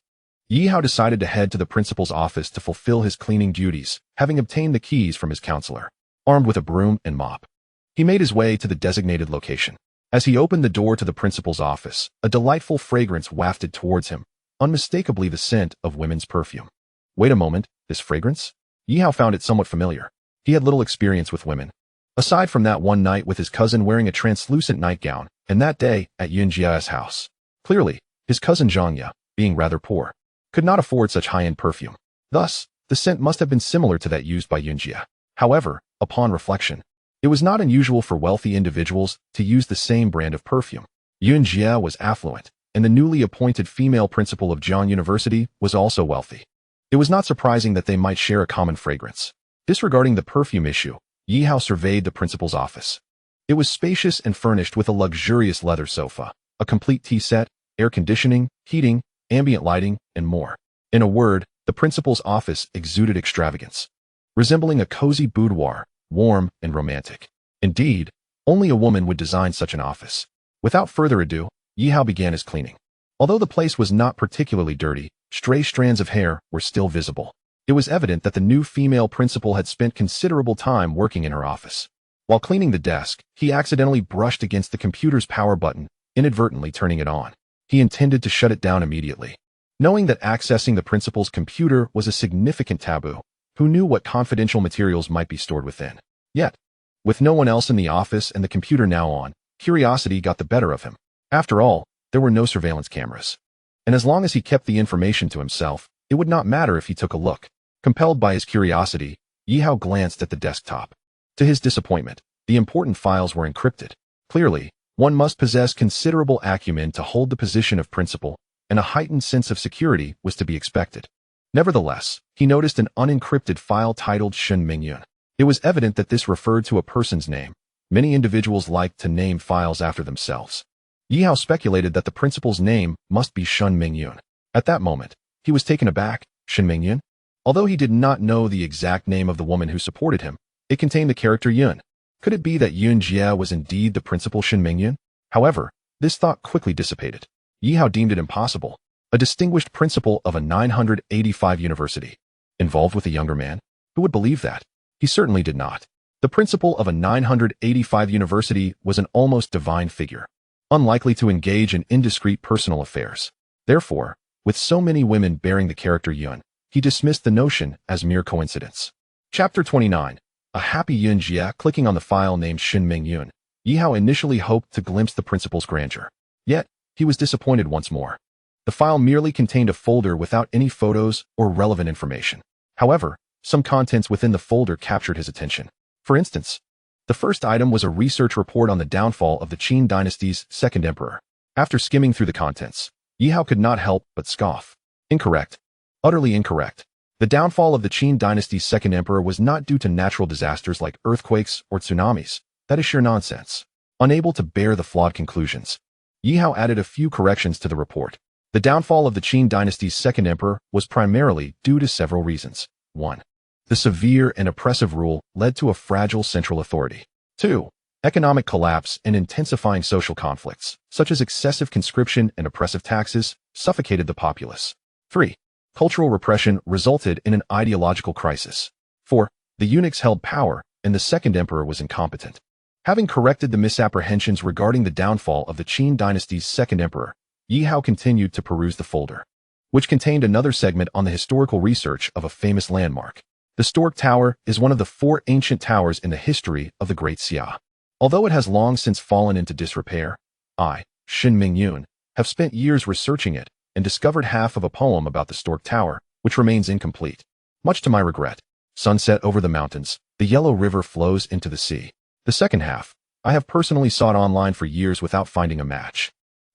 Yi Hao decided to head to the principal's office to fulfill his cleaning duties, having obtained the keys from his counselor. Armed with a broom and mop, he made his way to the designated location. As he opened the door to the principal's office, a delightful fragrance wafted towards him, unmistakably the scent of women's perfume. Wait a moment, this fragrance? Yi Hao found it somewhat familiar. He had little experience with women, aside from that one night with his cousin wearing a translucent nightgown, and that day at Yun Jia's house. Clearly, his cousin Zhang Ye, being rather poor, could not afford such high-end perfume. Thus, the scent must have been similar to that used by Yun Jia. However, upon reflection, it was not unusual for wealthy individuals to use the same brand of perfume. Yun Jia was affluent, and the newly appointed female principal of Jiang University was also wealthy. It was not surprising that they might share a common fragrance. Disregarding the perfume issue, Yi Hao surveyed the principal's office. It was spacious and furnished with a luxurious leather sofa, a complete tea set, air conditioning, heating, ambient lighting, and more. In a word, the principal's office exuded extravagance, resembling a cozy boudoir, warm and romantic. Indeed, only a woman would design such an office. Without further ado, Yi Hao began his cleaning. Although the place was not particularly dirty, stray strands of hair were still visible. It was evident that the new female principal had spent considerable time working in her office. While cleaning the desk, he accidentally brushed against the computer's power button, inadvertently turning it on. He intended to shut it down immediately. Knowing that accessing the principal's computer was a significant taboo, who knew what confidential materials might be stored within? Yet, with no one else in the office and the computer now on, curiosity got the better of him. After all, there were no surveillance cameras. And as long as he kept the information to himself, it would not matter if he took a look. Compelled by his curiosity, Yi Hao glanced at the desktop. To his disappointment, the important files were encrypted. Clearly, one must possess considerable acumen to hold the position of principal, and a heightened sense of security was to be expected. Nevertheless, he noticed an unencrypted file titled Shun Mingyun. It was evident that this referred to a person's name. Many individuals liked to name files after themselves. Yi Hao speculated that the principal's name must be Shun Mingyun. At that moment, he was taken aback. Shun Mingyun? Although he did not know the exact name of the woman who supported him, it contained the character Yun. Could it be that Yun Jia was indeed the principal Shun Mingyun? However, this thought quickly dissipated. Yi Hao deemed it impossible. A distinguished principal of a 985 university, involved with a younger man? Who would believe that? He certainly did not. The principal of a 985 university was an almost divine figure, unlikely to engage in indiscreet personal affairs. Therefore, with so many women bearing the character Yun, he dismissed the notion as mere coincidence. Chapter 29. A happy Yun Jia. Clicking on the file named Shun Mingyun, Yi Hao initially hoped to glimpse the principal's grandeur. Yet, he was disappointed once more. The file merely contained a folder without any photos or relevant information. However, some contents within the folder captured his attention. For instance, the first item was a research report on the downfall of the Qin dynasty's second emperor. After skimming through the contents, Yi Hao could not help but scoff. Incorrect. Utterly incorrect. The downfall of the Qin dynasty's second emperor was not due to natural disasters like earthquakes or tsunamis. That is sheer nonsense. Unable to bear the flawed conclusions, Yi Hao added a few corrections to the report. The downfall of the Qin dynasty's second emperor was primarily due to several reasons. 1. The severe and oppressive rule led to a fragile central authority. 2. Economic collapse and intensifying social conflicts, such as excessive conscription and oppressive taxes, suffocated the populace. 3. Cultural repression resulted in an ideological crisis. 4. The eunuchs held power, and the second emperor was incompetent. Having corrected the misapprehensions regarding the downfall of the Qin dynasty's second emperor, Yi Hao continued to peruse the folder, which contained another segment on the historical research of a famous landmark. The Stork Tower is one of the 4 ancient towers in the history of the Great Xia. Although it has long since fallen into disrepair, I, Shun Mingyun, have spent years researching it and discovered half of a poem about the Stork Tower, which remains incomplete. Much to my regret. Sunset over the mountains, the Yellow River flows into the sea. The second half, I have personally sought online for years without finding a match.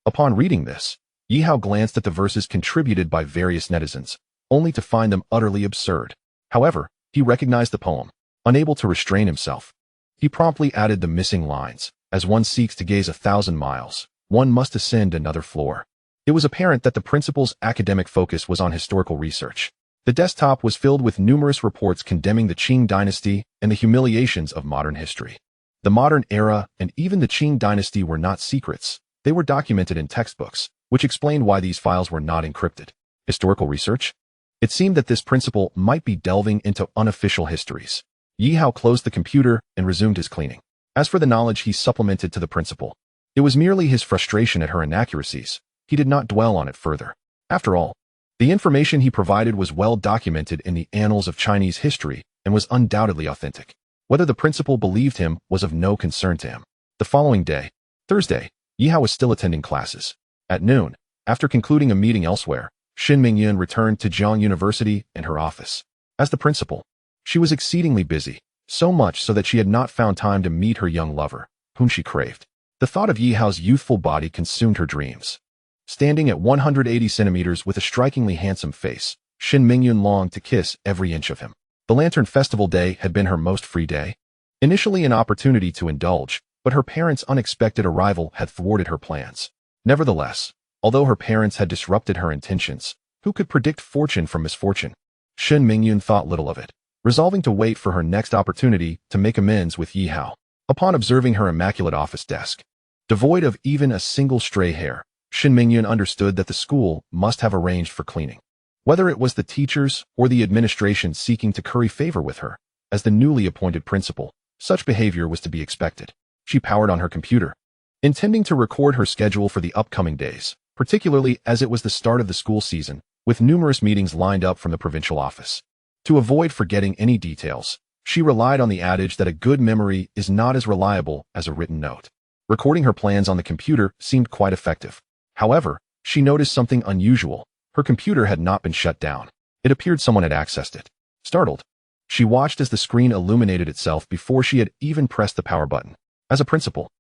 Upon reading this, Yi Hao glanced at the verses contributed by various netizens, only to find them utterly absurd. However, He recognized the poem. Unable to restrain himself, he promptly added the missing lines. As one seeks to gaze 1,000 miles, one must ascend another floor. It was apparent that the principal's academic focus was on historical research. The desktop was filled with numerous reports condemning the Qing dynasty and the humiliations of modern history. The modern era and even the Qing dynasty were not secrets. They were documented in textbooks, which explained why these files were not encrypted. Historical research? It seemed that this principal might be delving into unofficial histories. Yi Hao closed the computer and resumed his cleaning. As for the knowledge he supplemented to the principal, it was merely his frustration at her inaccuracies. He did not dwell on it further. After all, the information he provided was well documented in the annals of Chinese history and was undoubtedly authentic. Whether the principal believed him was of no concern to him. The following day, Thursday, Yi Hao was still attending classes. At noon, after concluding a meeting elsewhere, Shin Mingyun returned to Jiang University and her office. As the principal, she was exceedingly busy, so much so that she had not found time to meet her young lover, whom she craved. The thought of Yi Hao's youthful body consumed her dreams. Standing at 180 centimeters with a strikingly handsome face, Shin Mingyun longed to kiss every inch of him. The Lantern Festival day had been her most free day. Initially an opportunity to indulge, but her parents' unexpected arrival had thwarted her plans. Nevertheless, although her parents had disrupted her intentions, who could predict fortune from misfortune? Shin Mingyun thought little of it, resolving to wait for her next opportunity to make amends with Yi Hao. Upon observing her immaculate office desk, devoid of even a single stray hair, Shin Mingyun understood that the school must have arranged for cleaning. Whether it was the teachers or the administration seeking to curry favor with her, as the newly appointed principal, such behavior was to be expected. She powered on her computer, intending to record her schedule for the upcoming days, particularly as it was the start of the school season, with numerous meetings lined up from the provincial office. To avoid forgetting any details, she relied on the adage that a good memory is not as reliable as a written note. Recording her plans on the computer seemed quite effective. However, she noticed something unusual. Her computer had not been shut down. It appeared someone had accessed it. Startled, she watched as the screen illuminated itself before she had even pressed the power button. As a principal,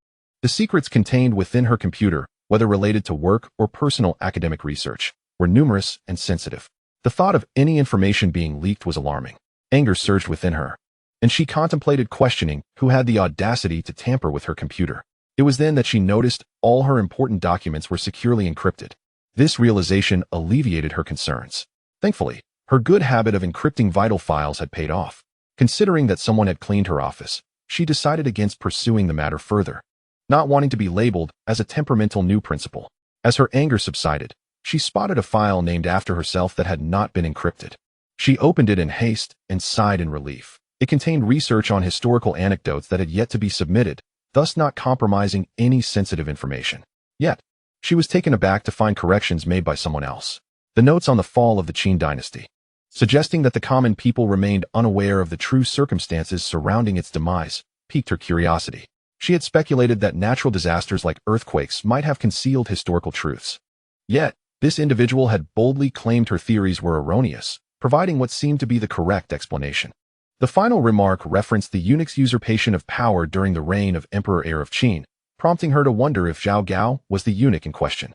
the secrets contained within her computer, whether related to work or personal academic research, were numerous and sensitive. The thought of any information being leaked was alarming. Anger surged within her, and she contemplated questioning who had the audacity to tamper with her computer. It was then that she noticed all her important documents were securely encrypted. This realization alleviated her concerns. Thankfully, her good habit of encrypting vital files had paid off. Considering that someone had cleaned her office, she decided against pursuing the matter further, not wanting to be labeled as a temperamental new principal. As her anger subsided, she spotted a file named after herself that had not been encrypted. She opened it in haste and sighed in relief. It contained research on historical anecdotes that had yet to be submitted, thus not compromising any sensitive information. Yet, she was taken aback to find corrections made by someone else. The notes on the fall of the Qing dynasty, suggesting that the common people remained unaware of the true circumstances surrounding its demise, piqued her curiosity. She had speculated that natural disasters like earthquakes might have concealed historical truths. Yet, this individual had boldly claimed her theories were erroneous, providing what seemed to be the correct explanation. The final remark referenced the eunuch's usurpation of power during the reign of Emperor Heir of Qin, prompting her to wonder if Zhao Gao was the eunuch in question.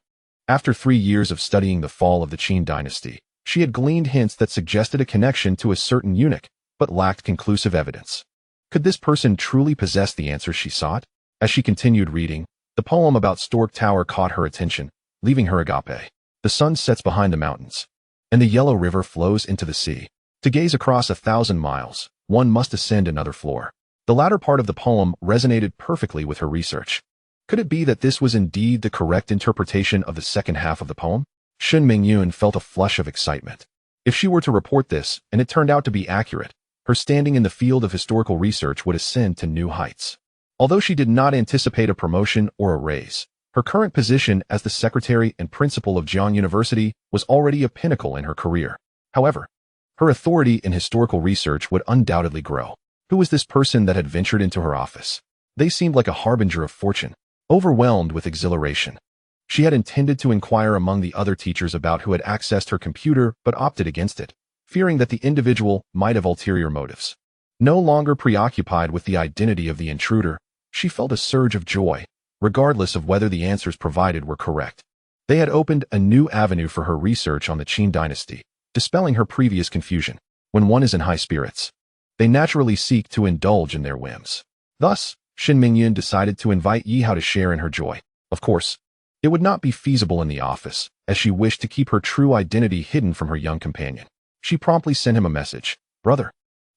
After 3 years of studying the fall of the Qin dynasty, she had gleaned hints that suggested a connection to a certain eunuch, but lacked conclusive evidence. Could this person truly possess the answers she sought? As she continued reading, the poem about Stork Tower caught her attention, leaving her agape. The sun sets behind the mountains, and the yellow river flows into the sea. To gaze across 1,000 miles, one must ascend another floor. The latter part of the poem resonated perfectly with her research. Could it be that this was indeed the correct interpretation of the second half of the poem? Shin Mingyun felt a flush of excitement. If she were to report this, and it turned out to be accurate, her standing in the field of historical research would ascend to new heights. Although she did not anticipate a promotion or a raise, her current position as the secretary and principal of Jiang University was already a pinnacle in her career. However, her authority in historical research would undoubtedly grow. Who was this person that had ventured into her office? They seemed like a harbinger of fortune. Overwhelmed with exhilaration, she had intended to inquire among the other teachers about who had accessed her computer but opted against it, fearing that the individual might have ulterior motives. No longer preoccupied with the identity of the intruder, she felt a surge of joy, regardless of whether the answers provided were correct. They had opened a new avenue for her research on the Qin dynasty, dispelling her previous confusion. When one is in high spirits, They naturally seek to indulge in their whims. Thus, Shin Mingyun decided to invite Yi Hao to share in her joy. Of course, it would not be feasible in the office, as she wished to keep her true identity hidden from her young companion. She promptly sent him a message. Brother,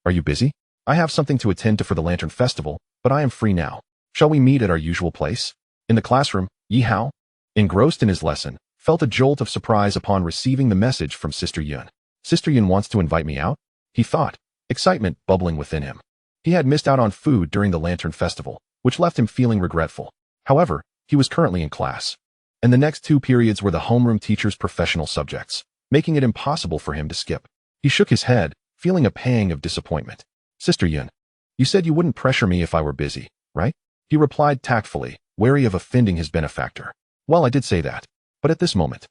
are you busy? I have something to attend to for the Lantern Festival, but I am free now. Shall we meet at our usual place? In the classroom, Yi Hao, engrossed in his lesson, felt a jolt of surprise upon receiving the message from Sister Yun. Sister Yun wants to invite me out? He thought, excitement bubbling within him. He had missed out on food during the Lantern Festival, which left him feeling regretful. However, he was currently in class, and the next 2 periods were the homeroom teacher's professional subjects, making it impossible for him to skip. He shook his head, feeling a pang of disappointment. Sister Yun, you said you wouldn't pressure me if I were busy, right? He replied tactfully, wary of offending his benefactor. Well, I did say that, but at this moment,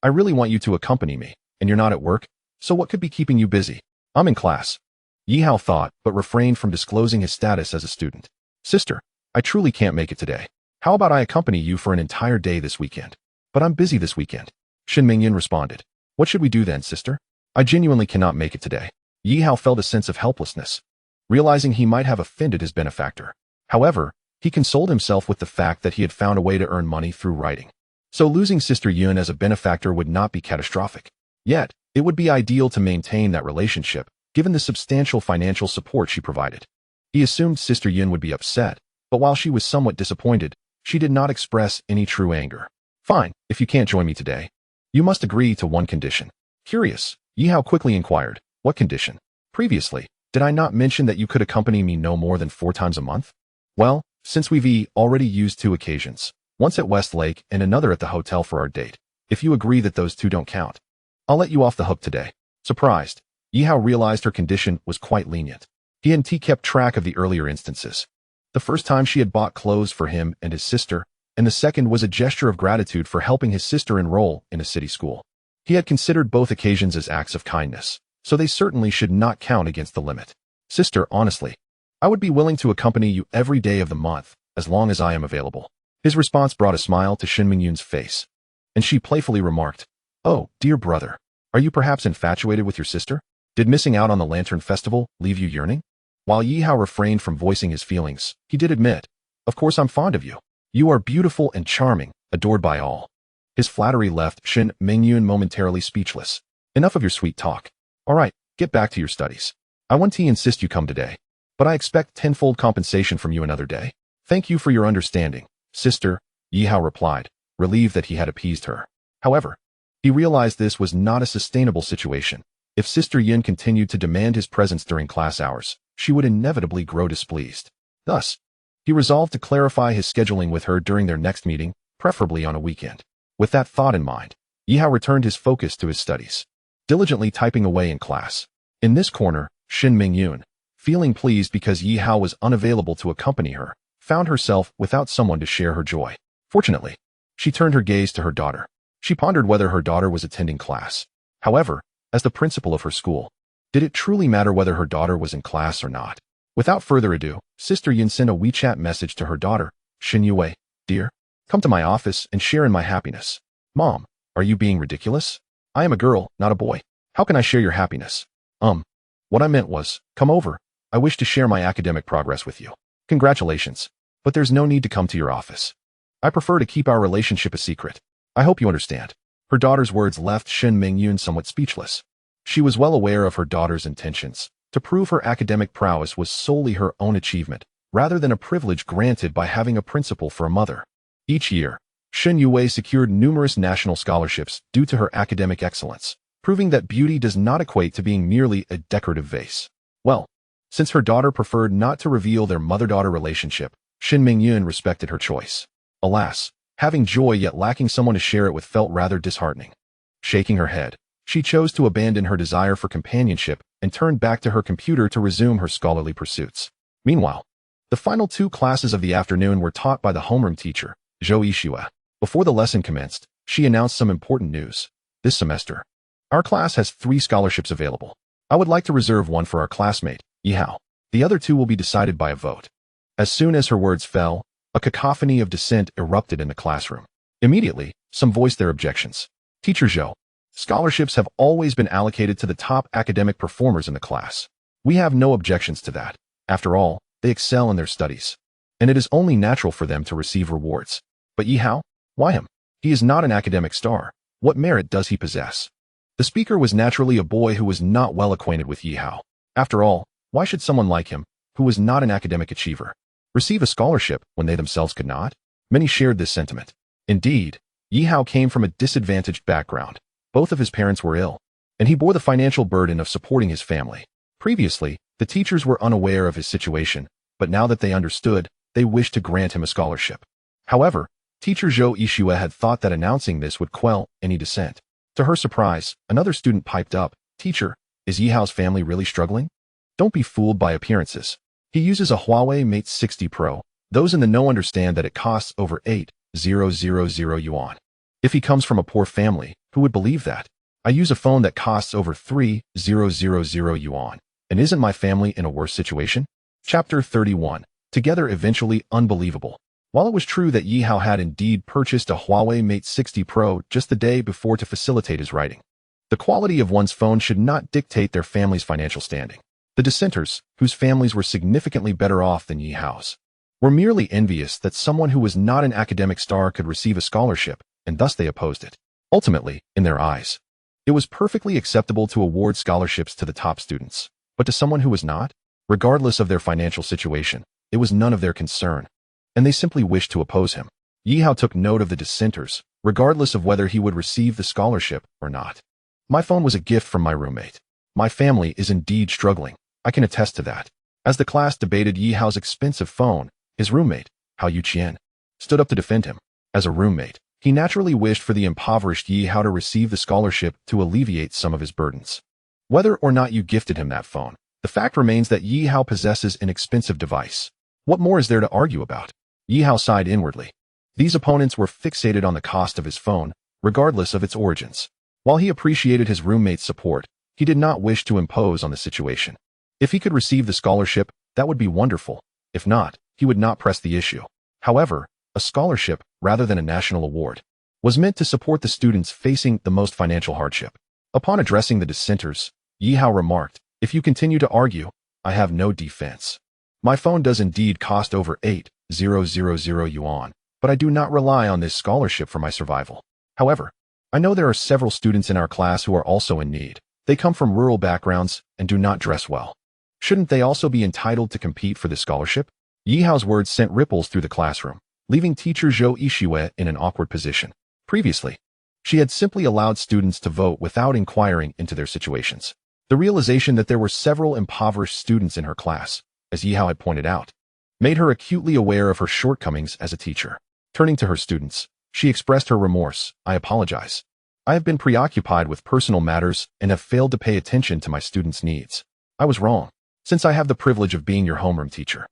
I really want you to accompany me, and you're not at work, so what could be keeping you busy? I'm in class. Yi Hao thought, but refrained from disclosing his status as a student. Sister, I truly can't make it today. How about I accompany you for an entire day this weekend? But I'm busy this weekend. Shin Mingyun responded. What should we do then, sister? I genuinely cannot make it today. Yi Hao felt a sense of helplessness, realizing he might have offended his benefactor. However, he consoled himself with the fact that he had found a way to earn money through writing. So losing Sister Yun as a benefactor would not be catastrophic. Yet, it would be ideal to maintain that relationship, given the substantial financial support she provided. He assumed Sister Yun would be upset, but while she was somewhat disappointed, she did not express any true anger. Fine, if you can't join me today. You must agree to one condition. Curious, Yi Hao quickly inquired, what condition? Previously, did I not mention that you could accompany me no more than 4 times a month? Well, since we've already used 2 occasions, once at Westlake and another at the hotel for our date, if you agree that those 2 don't count, I'll let you off the hook today. Surprised, Yi Hao realized her condition was quite lenient. He and T kept track of the earlier instances. The first time she had bought clothes for him and his sister, and the second was a gesture of gratitude for helping his sister enroll in a city school. He had considered both occasions as acts of kindness, so they certainly should not count against the limit. Sister, honestly, I would be willing to accompany you every day of the month, as long as I am available. His response brought a smile to Shin Mingyun's face, and she playfully remarked, Oh, dear brother, are you perhaps infatuated with your sister? Did missing out on the Lantern Festival leave you yearning? While Yi Hao refrained from voicing his feelings, he did admit, Of course I'm fond of you. You are beautiful and charming, adored by all. His flattery left Shin Mingyun momentarily speechless. Enough of your sweet talk. All right, get back to your studies. I want to insist you come today, but I expect tenfold compensation from you another day. Thank you for your understanding, sister, Yi Hao replied, relieved that he had appeased her. However, he realized this was not a sustainable situation. If Sister Yin continued to demand his presence during class hours, she would inevitably grow displeased. Thus, he resolved to clarify his scheduling with her during their next meeting, preferably on a weekend. With that thought in mind, Yi Hao returned his focus to his studies, diligently typing away in class. In this corner, Shin Mingyun, feeling pleased because Yi Hao was unavailable to accompany her, found herself without someone to share her joy. Fortunately, she turned her gaze to her daughter. She pondered whether her daughter was attending class. However, as the principal of her school, did it truly matter whether her daughter was in class or not? Without further ado, Sister Yin sent a WeChat message to her daughter, Shin Yue, Dear, come to my office and share in my happiness. Mom, are you being ridiculous? I am a girl, not a boy. How can I share your happiness? What I meant was, come over. I wish to share my academic progress with you. Congratulations. But there's no need to come to your office. I prefer to keep our relationship a secret. I hope you understand. Her daughter's words left Shin Mingyun somewhat speechless. She was well aware of her daughter's intentions. To prove her academic prowess was solely her own achievement, rather than a privilege granted by having a principal for a mother. Each year, Shin Yue secured numerous national scholarships due to her academic excellence, proving that beauty does not equate to being merely a decorative vase. Well, since her daughter preferred not to reveal their mother-daughter relationship, Shin Mingyun respected her choice. Alas, having joy yet lacking someone to share it with felt rather disheartening. Shaking her head, she chose to abandon her desire for companionship and turned back to her computer to resume her scholarly pursuits. Meanwhile, the final 2 classes of the afternoon were taught by the homeroom teacher, Zhou Yixue. Before the lesson commenced, she announced some important news. This semester, our class has 3 scholarships available. I would like to reserve one for our classmate, Yi Hao. The other 2 will be decided by a vote. As soon as her words fell, a cacophony of dissent erupted in the classroom. Immediately, some voiced their objections. Teacher Zhou, scholarships have always been allocated to the top academic performers in the class. We have no objections to that. After all, they excel in their studies, and it is only natural for them to receive rewards. But Yi Hao? Why him? He is not an academic star. What merit does he possess? The speaker was naturally a boy who was not well acquainted with Yi Hao. After all, why should someone like him, who was not an academic achiever, receive a scholarship when they themselves could not? Many shared this sentiment. Indeed, Yi Hao came from a disadvantaged background. Both of his parents were ill, and he bore the financial burden of supporting his family. Previously, the teachers were unaware of his situation, but now that they understood, they wished to grant him a scholarship. However, teacher Zhou Yixue had thought that announcing this would quell any dissent. To her surprise, another student piped up, "Teacher, is Yi Hao's family really struggling? Don't be fooled by appearances. He uses a Huawei Mate 60 Pro. Those in the know understand that it costs over 8,000 yuan. If he comes from a poor family, who would believe that? I use a phone that costs over 3,000 yuan. And isn't my family in a worse situation?" Chapter 31. Together eventually unbelievable. While it was true that Yi Hao had indeed purchased a Huawei Mate 60 Pro just the day before to facilitate his writing, the quality of one's phone should not dictate their family's financial standing. The dissenters, whose families were significantly better off than Yi Hao's, were merely envious that someone who was not an academic star could receive a scholarship, and thus they opposed it. Ultimately, in their eyes, it was perfectly acceptable to award scholarships to the top students, but to someone who was not, regardless of their financial situation, it was none of their concern, and they simply wished to oppose him. Yi Hao took note of the dissenters, regardless of whether he would receive the scholarship or not. "My phone was a gift from my roommate. My family is indeed struggling. I can attest to that." As the class debated Yi Hao's expensive phone, his roommate, Hao Yuqian, stood up to defend him. As a roommate, he naturally wished for the impoverished Yi Hao to receive the scholarship to alleviate some of his burdens. Whether or not you gifted him that phone, the fact remains that Yi Hao possesses an expensive device. What more is there to argue about? Yi Hao sighed inwardly. These opponents were fixated on the cost of his phone, regardless of its origins. While he appreciated his roommate's support, he did not wish to impose on the situation. If he could receive the scholarship, that would be wonderful. If not, he would not press the issue. However, a scholarship, rather than a national award, was meant to support the students facing the most financial hardship. Upon addressing the dissenters, Yi Hao remarked, "If you continue to argue, I have no defense. My phone does indeed cost over 8,000 yuan, but I do not rely on this scholarship for my survival. However, I know there are several students in our class who are also in need. They come from rural backgrounds and do not dress well. Shouldn't they also be entitled to compete for this scholarship?" Yi Hao's words sent ripples through the classroom, leaving teacher Zhou Yixue in an awkward position. Previously, she had simply allowed students to vote without inquiring into their situations. The realization that there were several impoverished students in her class, as Yi Hao had pointed out, made her acutely aware of her shortcomings as a teacher. Turning to her students, she expressed her remorse. "I apologize. I have been preoccupied with personal matters and have failed to pay attention to my students' needs. I was wrong. Since I have the privilege of being your homeroom teacher,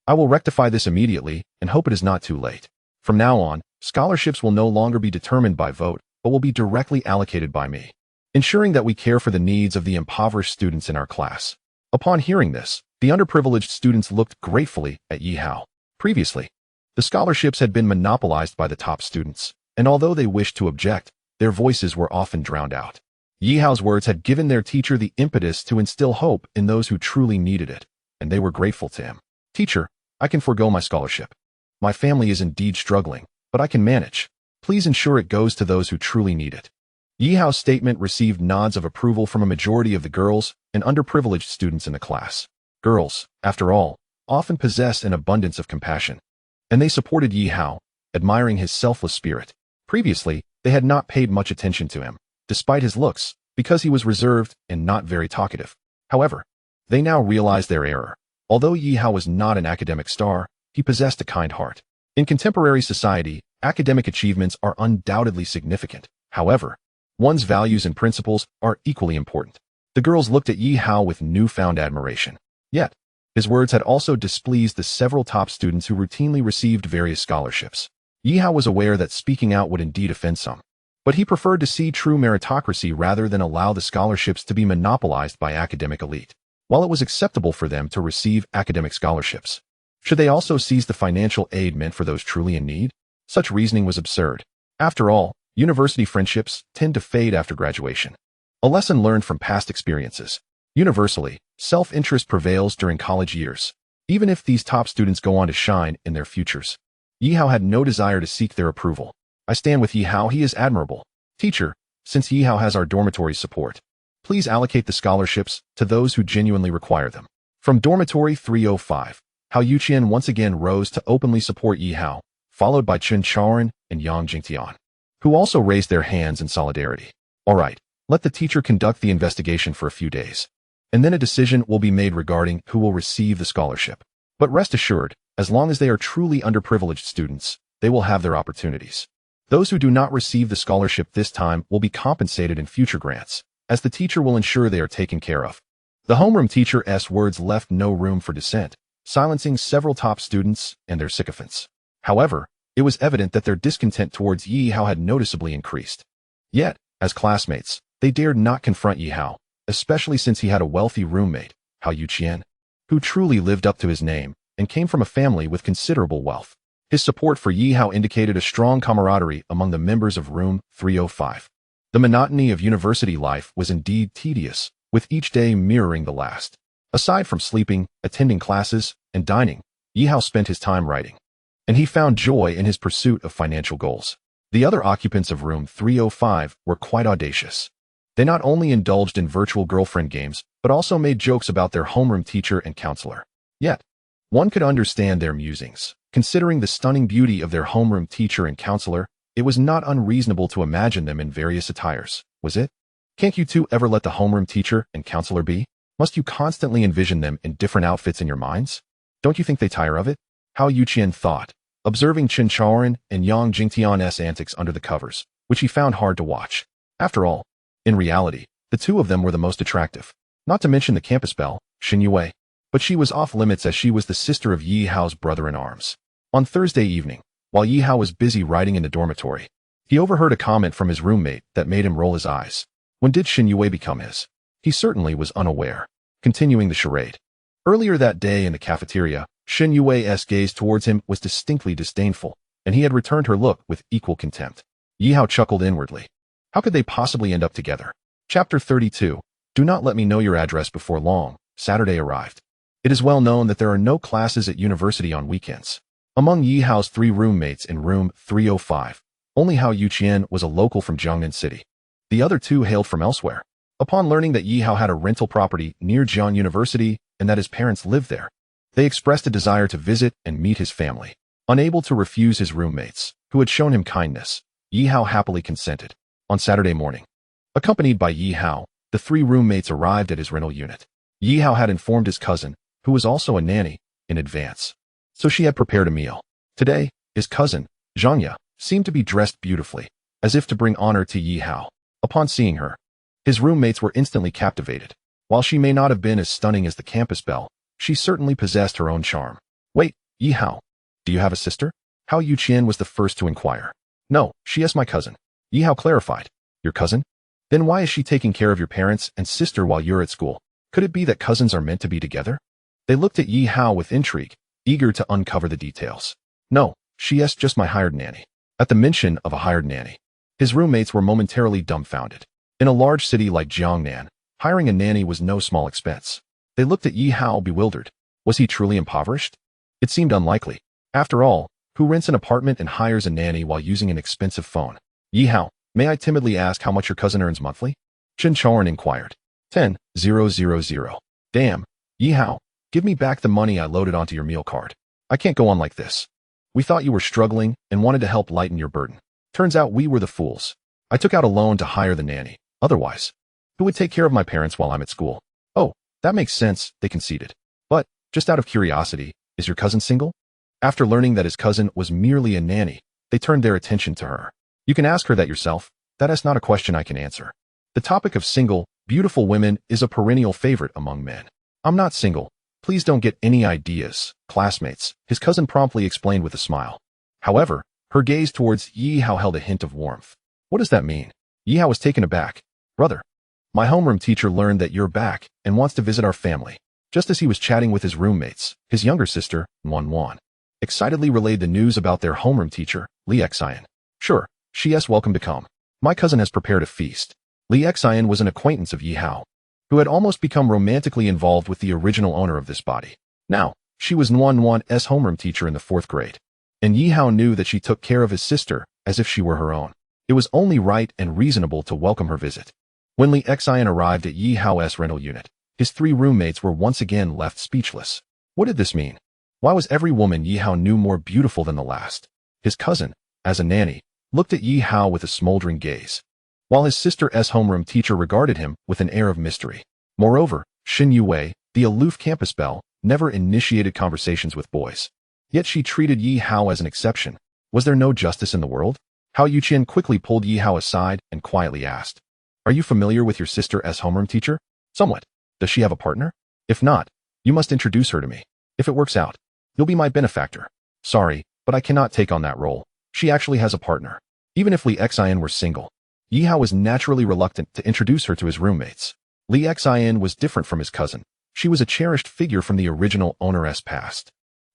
I will rectify this immediately and hope it is not too late. From now on, scholarships will no longer be determined by vote, but will be directly allocated by me, ensuring that we care for the needs of the impoverished students in our class." Upon hearing this, the underprivileged students looked gratefully at Yi Hao. Previously, the scholarships had been monopolized by the top students, and although they wished to object, their voices were often drowned out. Yi Hao's words had given their teacher the impetus to instill hope in those who truly needed it, and they were grateful to him. "Teacher, I can forego my scholarship. My family is indeed struggling, but I can manage. Please ensure it goes to those who truly need it." Yi Hao's statement received nods of approval from a majority of the girls and underprivileged students in the class. Girls, after all, often possess an abundance of compassion, and they supported Yi Hao, admiring his selfless spirit. Previously, they had not paid much attention to him, despite his looks, because he was reserved and not very talkative. However, they now realized their error. Although Yi Hao was not an academic star, he possessed a kind heart. In contemporary society, academic achievements are undoubtedly significant. However, one's values and principles are equally important. The girls looked at Yi Hao with newfound admiration. Yet, his words had also displeased the several top students who routinely received various scholarships. Yi Hao was aware that speaking out would indeed offend some, but he preferred to see true meritocracy rather than allow the scholarships to be monopolized by academic elite. While it was acceptable for them to receive academic scholarships, should they also seize the financial aid meant for those truly in need? Such reasoning was absurd. After all, university friendships tend to fade after graduation. A lesson learned from past experiences. Universally, Self-interest prevails during college years. Even if these top students go on to shine in their futures. Yi Hao had no desire to seek their approval. I stand with Yi Hao, he is admirable. Teacher, since Yi Hao has our dormitory's support, please allocate the scholarships to those who genuinely require them. From dormitory 305, Hao Yuqian once again rose to openly support Yi Hao, followed by Chen Chaoran and Yang Jingtian, who also raised their hands in solidarity. All right, let the teacher conduct the investigation for a few days, and then a decision will be made regarding who will receive the scholarship. But rest assured, as long as they are truly underprivileged students, they will have their opportunities. Those who do not receive the scholarship this time will be compensated in future grants, as the teacher will ensure they are taken care of. The homeroom teacher's words left no room for dissent, silencing several top students and their sycophants. However, it was evident that their discontent towards Yi Hao had noticeably increased. Yet, as classmates, they dared not confront Yi Hao, especially since he had a wealthy roommate, Hao Yuqian, who truly lived up to his name and came from a family with considerable wealth. His support for Yi Hao indicated a strong camaraderie among the members of room 305. The monotony of university life was indeed tedious, with each day mirroring the last. Aside from sleeping, attending classes, and dining, Yi Hao spent his time writing. And he found joy in his pursuit of financial goals. The other occupants of room 305 were quite audacious. They not only indulged in virtual girlfriend games, but also made jokes about their homeroom teacher and counselor. Yet, one could understand their musings. Considering the stunning beauty of their homeroom teacher and counselor, it was not unreasonable to imagine them in various attires, was it? Can't you two ever let the homeroom teacher and counselor be? Must you constantly envision them in different outfits in your minds? Don't you think they tire of it? Hao Yuqian thought, observing Chen Chaoran and Yang Jingtian's antics under the covers, which he found hard to watch. After all, in reality, the two of them were the most attractive. Not to mention the campus belle, Xin Yue. But she was off limits as she was the sister of Yi Hao's brother-in-arms. On Thursday evening, while Yi Hao was busy writing in the dormitory, he overheard a comment from his roommate that made him roll his eyes. When did Xin Yue become his? He certainly was unaware. Continuing the charade. Earlier that day in the cafeteria, Xin Yue's gaze towards him was distinctly disdainful, and he had returned her look with equal contempt. Yi Hao chuckled inwardly. How could they possibly end up together? Chapter 32. Do not let me know your address before long. Saturday arrived. It is well known that there are no classes at university on weekends. Among Yi Hao's 3 roommates in room 305, only Hao Yuqian was a local from Jiangnan City. The other 2 hailed from elsewhere. Upon learning that Yi Hao had a rental property near Jiang University and that his parents lived there, they expressed a desire to visit and meet his family. Unable to refuse his roommates, who had shown him kindness, Yi Hao happily consented. On Saturday morning, accompanied by Yi Hao, the 3 roommates arrived at his rental unit. Yi Hao had informed his cousin, who was also a nanny, in advance. So she had prepared a meal. Today, his cousin, Zhangya, seemed to be dressed beautifully, as if to bring honor to Yi Hao. Upon seeing her, his roommates were instantly captivated. While she may not have been as stunning as the campus belle, she certainly possessed her own charm. Wait, Yi Hao, do you have a sister? Hao Yuqian was the first to inquire. No, she is my cousin. Yi Hao clarified. Your cousin? Then why is she taking care of your parents and sister while you're at school? Could it be that cousins are meant to be together? They looked at Yi Hao with intrigue, eager to uncover the details. No, she is just my hired nanny. At the mention of a hired nanny, his roommates were momentarily dumbfounded. In a large city like Jiangnan, hiring a nanny was no small expense. They looked at Yi Hao bewildered. Was he truly impoverished? It seemed unlikely. After all, who rents an apartment and hires a nanny while using an expensive phone? Yi Hao, may I timidly ask how much your cousin earns monthly? Chen Chaoran inquired. 10,000. Damn, Yi Hao, give me back the money I loaded onto your meal card. I can't go on like this. We thought you were struggling and wanted to help lighten your burden. Turns out we were the fools. I took out a loan to hire the nanny. Otherwise, who would take care of my parents while I'm at school? Oh, that makes sense, they conceded. But, just out of curiosity, is your cousin single? After learning that his cousin was merely a nanny, they turned their attention to her. You can ask her that yourself. That is not a question I can answer. The topic of single, beautiful women is a perennial favorite among men. I'm not single. Please don't get any ideas, classmates, his cousin promptly explained with a smile. However, her gaze towards Yi Hao held a hint of warmth. What does that mean? Yi Hao was taken aback. Brother, my homeroom teacher learned that you're back and wants to visit our family. Just as he was chatting with his roommates, his younger sister, Wan, excitedly relayed the news about their homeroom teacher, Li Xian. Sure, she is welcome to come. My cousin has prepared a feast. Li Xian was an acquaintance of Yi Hao, who had almost become romantically involved with the original owner of this body. Now, she was Nuan-Nuan's homeroom teacher in the 4th grade, and Yi Hao knew that she took care of his sister as if she were her own. It was only right and reasonable to welcome her visit. When Li Xian arrived at Yi Hao's rental unit, his 3 roommates were once again left speechless. What did this mean? Why was every woman Yi Hao knew more beautiful than the last? His cousin, as a nanny, looked at Yi Hao with a smoldering gaze, while his sister's homeroom teacher regarded him with an air of mystery. Moreover, Xin Yue, the aloof campus belle, never initiated conversations with boys. Yet she treated Yi Hao as an exception. Was there no justice in the world? Hao Yuqian quickly pulled Yi Hao aside and quietly asked, "Are you familiar with your sister's homeroom teacher?" "Somewhat. Does she have a partner?" "If not, you must introduce her to me. If it works out, you'll be my benefactor." "Sorry, but I cannot take on that role. She actually has a partner." Even if Li Xian were single, Yi Hao was naturally reluctant to introduce her to his roommates. Li Xian was different from his cousin. She was a cherished figure from the original owner's past.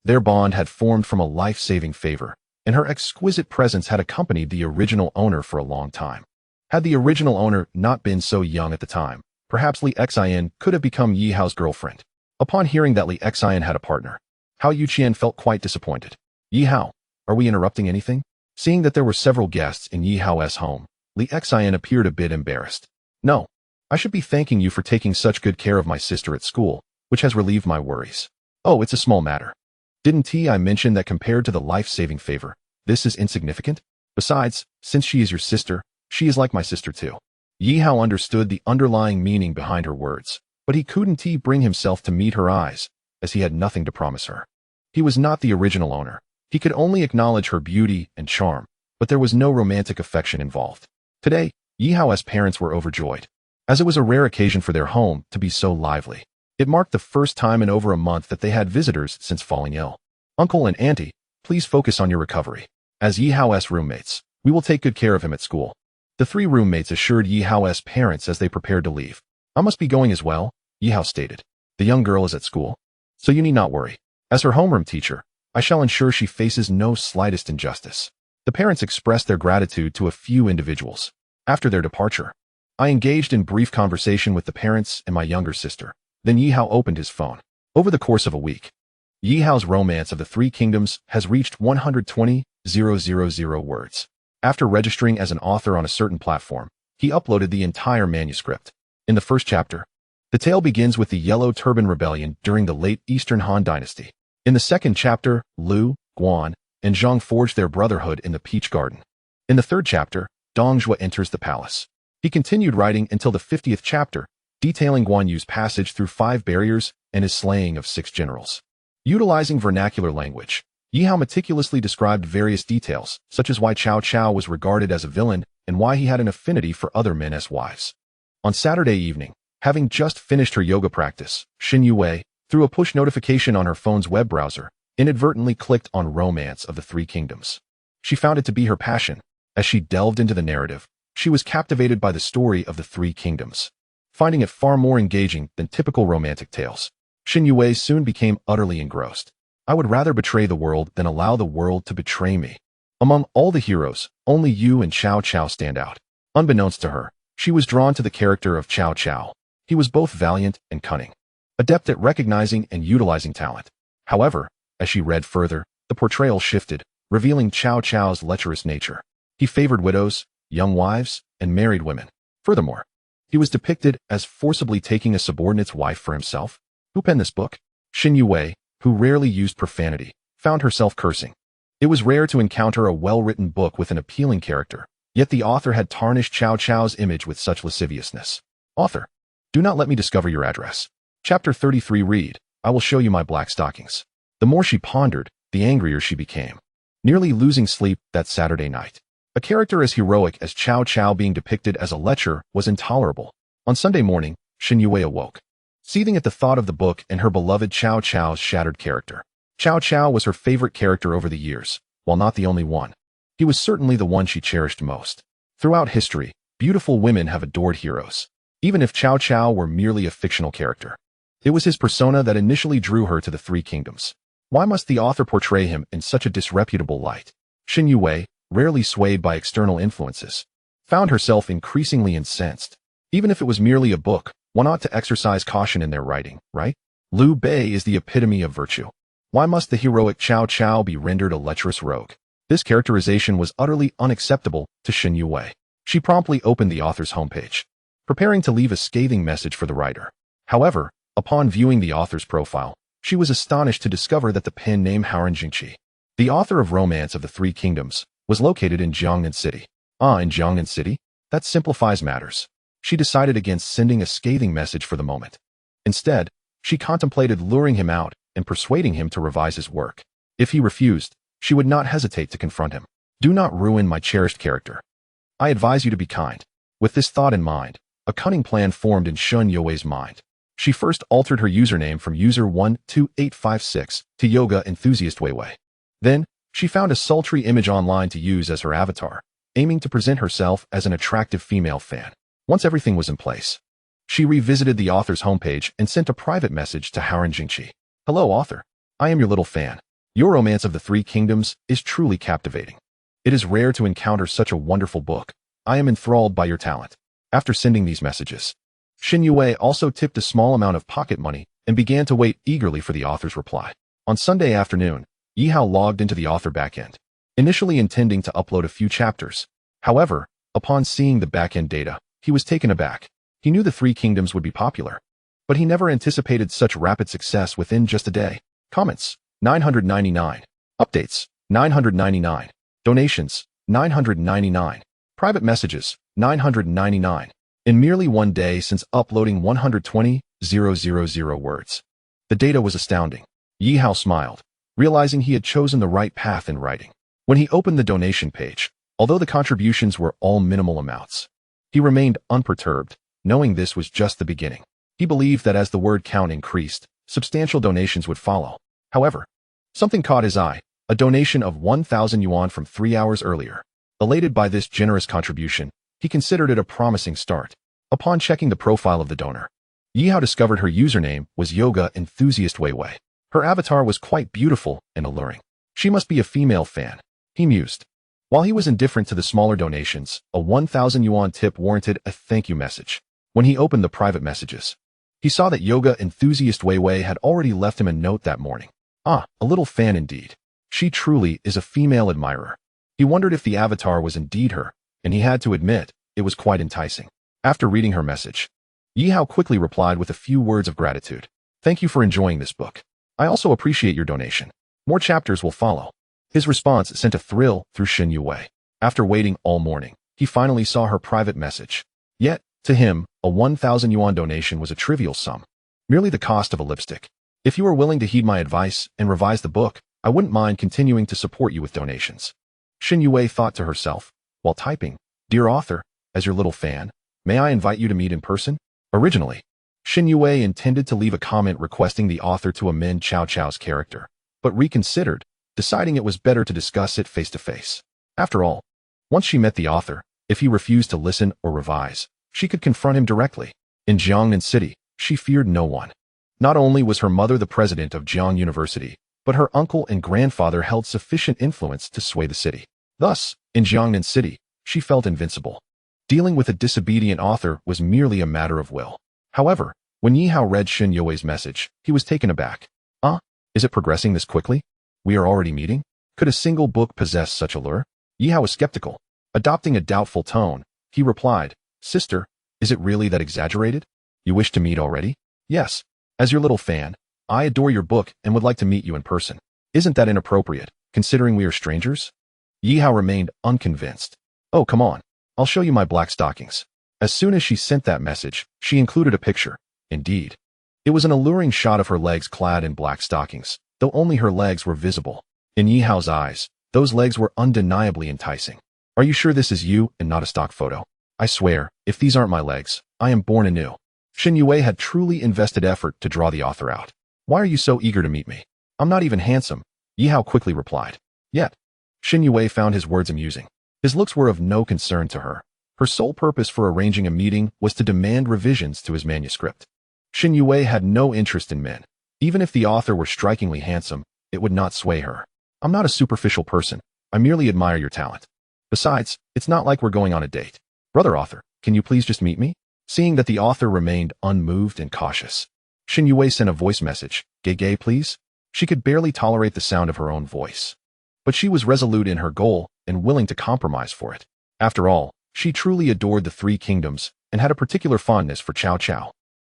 Their bond had formed from a life-saving favor, and her exquisite presence had accompanied the original owner for a long time. Had the original owner not been so young at the time, perhaps Li Xian could have become Yi Hao's girlfriend. Upon hearing that Li Xian had a partner, Hao Yuqian felt quite disappointed. "Yi Hao, are we interrupting anything?" Seeing that there were several guests in Yi Hao's home, Li Xian appeared a bit embarrassed. "No, I should be thanking you for taking such good care of my sister at school, which has relieved my worries." "Oh, it's a small matter. Didn't I mention that compared to the life-saving favor, this is insignificant? Besides, since she is your sister, she is like my sister too." Yi Hao understood the underlying meaning behind her words, but he couldn't bring himself to meet her eyes, as he had nothing to promise her. He was not the original owner. He could only acknowledge her beauty and charm, but there was no romantic affection involved. Today, Yi Hao's parents were overjoyed, as it was a rare occasion for their home to be so lively. It marked the first time in over a month that they had visitors since falling ill. "Uncle and Auntie, please focus on your recovery. As Yi Hao's roommates, we will take good care of him at school." The 3 roommates assured Yi Hao's parents as they prepared to leave. "I must be going as well," Yi Hao stated. "The young girl is at school, so you need not worry. As her homeroom teacher, I shall ensure she faces no slightest injustice." The parents expressed their gratitude to a few individuals. After their departure, I engaged in brief conversation with the parents and my younger sister. Then Yi Hao opened his phone. Over the course of a week, Yi Hao's Romance of the 3 Kingdoms has reached 120,000 words. After registering as an author on a certain platform, he uploaded the entire manuscript. In the first chapter, the tale begins with the Yellow Turban Rebellion during the late Eastern Han Dynasty. In the second chapter, Lu, Guan, and Zhang forged their brotherhood in the Peach Garden. In the third chapter, Dong Zhuo enters the palace. He continued writing until the 50th chapter, detailing Guan Yu's passage through 5 barriers and his slaying of 6 generals. Utilizing vernacular language, Yi Hao meticulously described various details, such as why Cao Cao was regarded as a villain and why he had an affinity for other men's wives. On Saturday evening, having just finished her yoga practice, Xin Yue, through a push notification on her phone's web browser, inadvertently clicked on Romance of the 3 Kingdoms. She found it to be her passion. As she delved into the narrative, she was captivated by the story of the 3 Kingdoms, finding it far more engaging than typical romantic tales. Xin Yue soon became utterly engrossed. "I would rather betray the world than allow the world to betray me. Among all the heroes, only you and Cao Cao stand out." Unbeknownst to her, she was drawn to the character of Cao Cao. He was both valiant and cunning, adept at recognizing and utilizing talent. However, as she read further, the portrayal shifted, revealing Cao Cao's lecherous nature. He favored widows, young wives, and married women. Furthermore, he was depicted as forcibly taking a subordinate's wife for himself. Who penned this book? Xin Yue, who rarely used profanity, found herself cursing. It was rare to encounter a well-written book with an appealing character, yet the author had tarnished Cao Cao's image with such lasciviousness. Author, do not let me discover your address. Chapter 33 read, "I will show you my black stockings." The more she pondered, the angrier she became, nearly losing sleep that Saturday night. A character as heroic as Cao Cao being depicted as a lecher was intolerable. On Sunday morning, Xin Yue awoke, seething at the thought of the book and her beloved Cao Cao's shattered character. Cao Cao was her favorite character over the years, while not the only one. He was certainly the one she cherished most. Throughout history, beautiful women have adored heroes, even if Cao Cao were merely a fictional character. It was his persona that initially drew her to the 3 Kingdoms. Why must the author portray him in such a disreputable light? Xin Yue, rarely swayed by external influences, found herself increasingly incensed. Even if it was merely a book, One ought to exercise caution in their writing, right? Liu Bei is the epitome of virtue. Why must the heroic Cao Cao be rendered a lecherous rogue? This characterization was utterly unacceptable to Xin Yue. She promptly opened the author's homepage, preparing to leave a scathing message for the writer. However, upon viewing the author's profile, she was astonished to discover that the pen name Haoran Jingqi, the author of Romance of the Three Kingdoms, was located in Jiangnan City. In Jiangnan City? That simplifies matters. She decided against sending a scathing message for the moment. Instead, she contemplated luring him out and persuading him to revise his work. If he refused, she would not hesitate to confront him. Do not ruin my cherished character. I advise you to be kind. With this thought in mind, a cunning plan formed in Shun Yue's mind. She first altered her username from user12856 to Yoga Enthusiast Weiwei. Then, she found a sultry image online to use as her avatar, aiming to present herself as an attractive female fan. Once everything was in place, she revisited the author's homepage and sent a private message to Haoran Jingqi. Hello, author. I am your little fan. Your Romance of the Three Kingdoms is truly captivating. It is rare to encounter such a wonderful book. I am enthralled by your talent. After sending these messages, Xin Yue also tipped a small amount of pocket money and began to wait eagerly for the author's reply. On Sunday afternoon, Yihao logged into the author backend, initially intending to upload a few chapters. However, upon seeing the backend data, he was taken aback. He knew the Three Kingdoms would be popular, but he never anticipated such rapid success within just a day. Comments, 999. Updates, 999. Donations, 999. Private messages, 999. In merely one day since uploading 120,000 words. The data was astounding. Yihao smiled, realizing he had chosen the right path in writing. When he opened the donation page, although the contributions were all minimal amounts, he remained unperturbed, knowing this was just the beginning. He believed that as the word count increased, substantial donations would follow. However, something caught his eye, a donation of 1,000 yuan from 3 hours earlier. Elated by this generous contribution, he considered it a promising start. Upon checking the profile of the donor, Yihao discovered her username was Yoga Enthusiast Weiwei. Her avatar was quite beautiful and alluring. She must be a female fan, he mused. While he was indifferent to the smaller donations, a 1,000 yuan tip warranted a thank you message. When he opened the private messages, he saw that Yoga Enthusiast Weiwei had already left him a note that morning. A little fan indeed. She truly is a female admirer. He wondered if the avatar was indeed her, and he had to admit, it was quite enticing. After reading her message, Yihao quickly replied with a few words of gratitude. Thank you for enjoying this book. I also appreciate your donation. More chapters will follow. His response sent a thrill through Xin Yue. After waiting all morning, he finally saw her private message. Yet, to him, a 1,000 yuan donation was a trivial sum. Merely the cost of a lipstick. If you are willing to heed my advice and revise the book, I wouldn't mind continuing to support you with donations. Xin Yue thought to herself, while typing, Dear author, as your little fan, may I invite you to meet in person? Originally, Xin Yue intended to leave a comment requesting the author to amend Cao Cao's character, but reconsidered, deciding it was better to discuss it face-to-face. After all, once she met the author, if he refused to listen or revise, she could confront him directly. In Jiangnan City, she feared no one. Not only was her mother the president of Jiang University, but her uncle and grandfather held sufficient influence to sway the city. Thus, in Jiangnan City, she felt invincible. Dealing with a disobedient author was merely a matter of will. However, when Yihao read Xin Yue's message, he was taken aback. Is it progressing this quickly? We are already meeting? Could a single book possess such allure? Yihao was skeptical. Adopting a doubtful tone, he replied, Sister, is it really that exaggerated? You wish to meet already? Yes. As your little fan, I adore your book and would like to meet you in person. Isn't that inappropriate, considering we are strangers? Yihao remained unconvinced. Oh, come on. I'll show you my black stockings. As soon as she sent that message, she included a picture. Indeed. It was an alluring shot of her legs clad in black stockings, though only her legs were visible. In Yihao's eyes, those legs were undeniably enticing. Are you sure this is you and not a stock photo? I swear, if these aren't my legs, I am born anew. Xin Yue had truly invested effort to draw the author out. Why are you so eager to meet me? I'm not even handsome, Yihao quickly replied. Yet, Xin Yue found his words amusing. His looks were of no concern to her. Her sole purpose for arranging a meeting was to demand revisions to his manuscript. Xin Yue had no interest in men. Even if the author were strikingly handsome, it would not sway her. I'm not a superficial person. I merely admire your talent. Besides, it's not like we're going on a date. Brother author, can you please just meet me? seeing that the author remained unmoved and cautious. Shin Yue sent a voice message, "Gay, please?" She could barely tolerate the sound of her own voice. But she was resolute in her goal and willing to compromise for it. After all, she truly adored the Three Kingdoms and had a particular fondness for Cao Cao.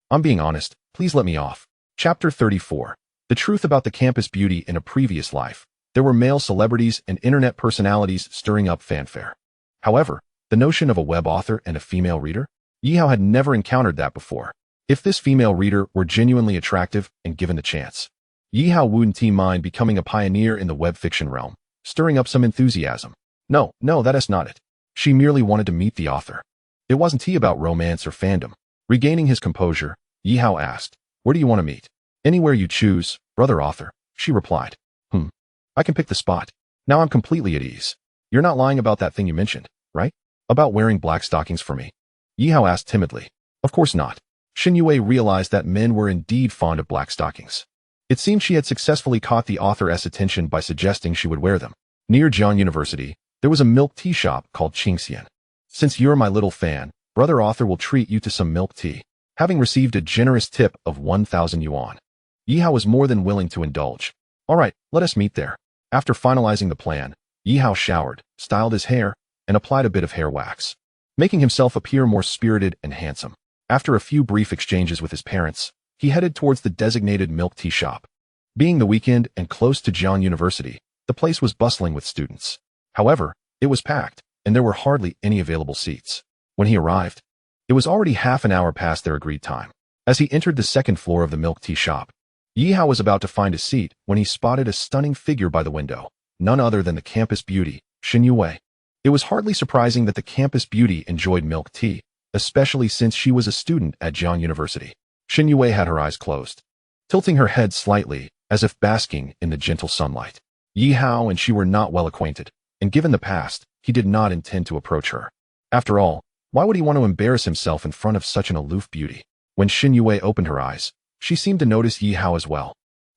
"I'm being honest, please let me off." Chapter 34. The truth about the campus beauty in a previous life. There were male celebrities and internet personalities stirring up fanfare. However, the notion of a web author and a female reader? Yihao had never encountered that before. If this female reader were genuinely attractive and given the chance, Yihao wouldn't mind becoming a pioneer in the web fiction realm, stirring up some enthusiasm. No, that is not it. She merely wanted to meet the author. It wasn't about romance or fandom. Regaining his composure, Yihao asked, "Where do you want to meet?" "Anywhere you choose, brother author," she replied. I can pick the spot. Now I'm completely at ease. You're not lying about that thing you mentioned, right? About wearing black stockings for me?" Yihao asked timidly. Of course not. Shin Yue realized that men were indeed fond of black stockings. It seemed she had successfully caught the author's attention by suggesting she would wear them. Near Jian University, there was a milk tea shop called Qingxian. "Since you're my little fan, brother author will treat you to some milk tea." Having received a generous tip of 1,000 yuan, Yihao was more than willing to indulge. "All right, let us meet there." After finalizing the plan, Yihao showered, styled his hair, and applied a bit of hair wax, making himself appear more spirited and handsome. After a few brief exchanges with his parents, he headed towards the designated milk tea shop. Being the weekend and close to Jian University, the place was bustling with students. However, it was packed, and there were hardly any available seats. When he arrived, it was already half an hour past their agreed time. As he entered the second floor of the milk tea shop, Yihao was about to find a seat when he spotted a stunning figure by the window, none other than the campus beauty, Shin Yue. It was hardly surprising that the campus beauty enjoyed milk tea, especially since she was a student at Jian University. Shin Yue had her eyes closed, tilting her head slightly, as if basking in the gentle sunlight. Yihao and she were not well acquainted, and given the past, he did not intend to approach her. After all, why would he want to embarrass himself in front of such an aloof beauty? When Shin Yue opened her eyes, she seemed to notice Yihao as well.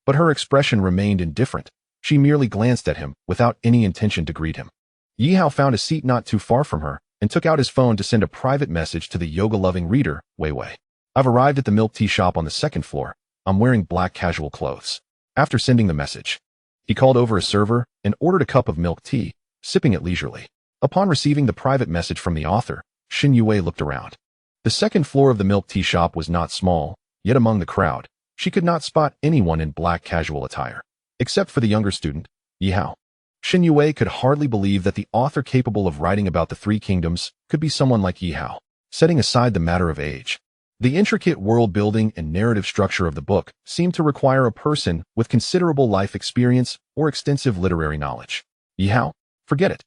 But her expression remained indifferent. She merely glanced at him without any intention to greet him. Yihao found a seat not too far from her and took out his phone to send a private message to the yoga-loving reader, Wei Wei. "I've arrived at the milk tea shop on the second floor. I'm wearing black casual clothes." After sending the message, he called over a server and ordered a cup of milk tea, sipping it leisurely. Upon receiving the private message from the author, Shin Yue looked around. The second floor of the milk tea shop was not small, yet among the crowd, she could not spot anyone in black casual attire, except for the younger student, Yihao. Shin Yue could hardly believe that the author capable of writing about the Three Kingdoms could be someone like Yihao. Setting aside the matter of age, the intricate world-building and narrative structure of the book seemed to require a person with considerable life experience or extensive literary knowledge. Yihao? Forget it.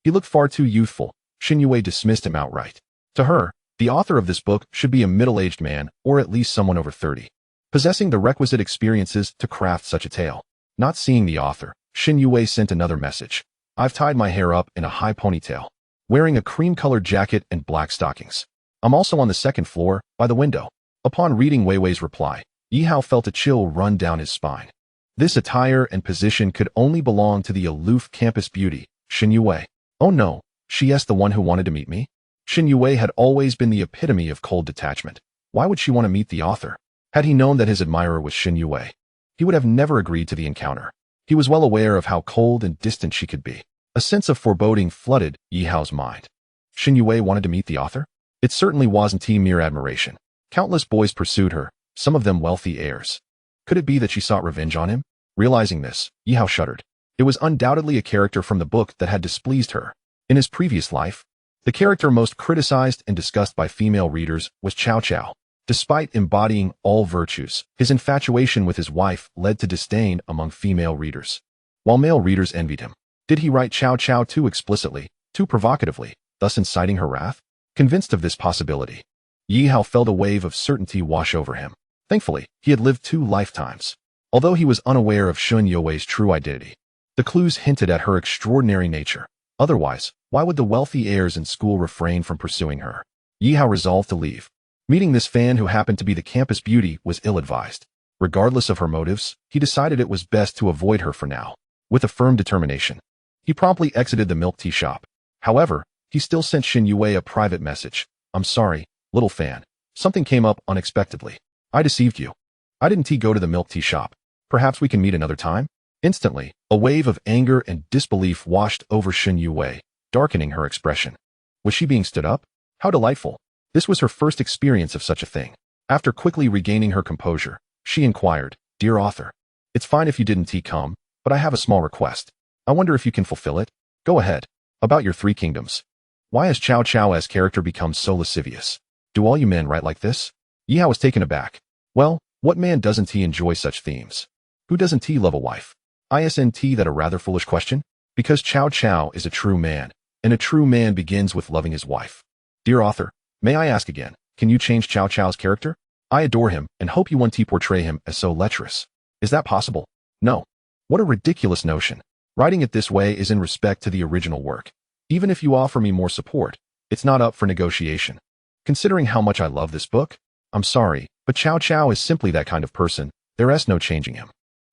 He looked far too youthful. Shin Yue dismissed him outright. To her, the author of this book should be a middle-aged man or at least someone over 30, possessing the requisite experiences to craft such a tale. Not seeing the author, Shin Yue sent another message. "I've tied my hair up in a high ponytail, wearing a cream-colored jacket and black stockings. I'm also on the second floor, by the window." Upon reading Wei Wei's reply, Yihao felt a chill run down his spine. This attire and position could only belong to the aloof campus beauty, Shin Yue. Oh no, she's the one who wanted to meet me? Shin Yue had always been the epitome of cold detachment. Why would she want to meet the author? Had he known that his admirer was Shin Yue, he would have never agreed to the encounter. He was well aware of how cold and distant she could be. A sense of foreboding flooded Yihao's mind. Shin Yue wanted to meet the author? It certainly wasn't mere admiration. Countless boys pursued her, some of them wealthy heirs. Could it be that she sought revenge on him? Realizing this, Yihao shuddered. It was undoubtedly a character from the book that had displeased her. In his previous life, the character most criticized and discussed by female readers was Cao Cao. Despite embodying all virtues, his infatuation with his wife led to disdain among female readers, while male readers envied him. Did he write Cao Cao too explicitly, too provocatively, thus inciting her wrath? Convinced of this possibility, Yihao felt a wave of certainty wash over him. Thankfully, he had lived 2 lifetimes. Although he was unaware of Shin Yue's true identity, the clues hinted at her extraordinary nature. Otherwise, why would the wealthy heirs in school refrain from pursuing her? Yihao resolved to leave. Meeting this fan who happened to be the campus beauty was ill-advised. Regardless of her motives, he decided it was best to avoid her for now. With a firm determination, he promptly exited the milk tea shop. However, he still sent Shin Yue a private message. "I'm sorry, little fan. Something came up unexpectedly. I deceived you. I didn't go to the milk tea shop. Perhaps we can meet another time? Instantly, a wave of anger and disbelief washed over Shin Yue, darkening her expression. Was she being stood up? How delightful. This was her first experience of such a thing. After quickly regaining her composure, she inquired, Dear author, it's fine if you didn't come, but I have a small request. I wonder if you can fulfill it? Go ahead. About your three kingdoms. Why has Cao Cao's character become so lascivious? Do all you men write like this? Yi Hao was taken aback. Well, what man doesn't enjoy such themes? Who doesn't love a wife? Isn't that a rather foolish question? Because Cao Cao is a true man, and a true man begins with loving his wife. Dear author, may I ask again, can you change Cao Cao's character? I adore him and hope you won't portray him as so lecherous. Is that possible? No. What a ridiculous notion. Writing it this way is in respect to the original work. Even if you offer me more support, it's not up for negotiation. Considering how much I love this book, I'm sorry, but Cao Cao is simply that kind of person. There's no changing him.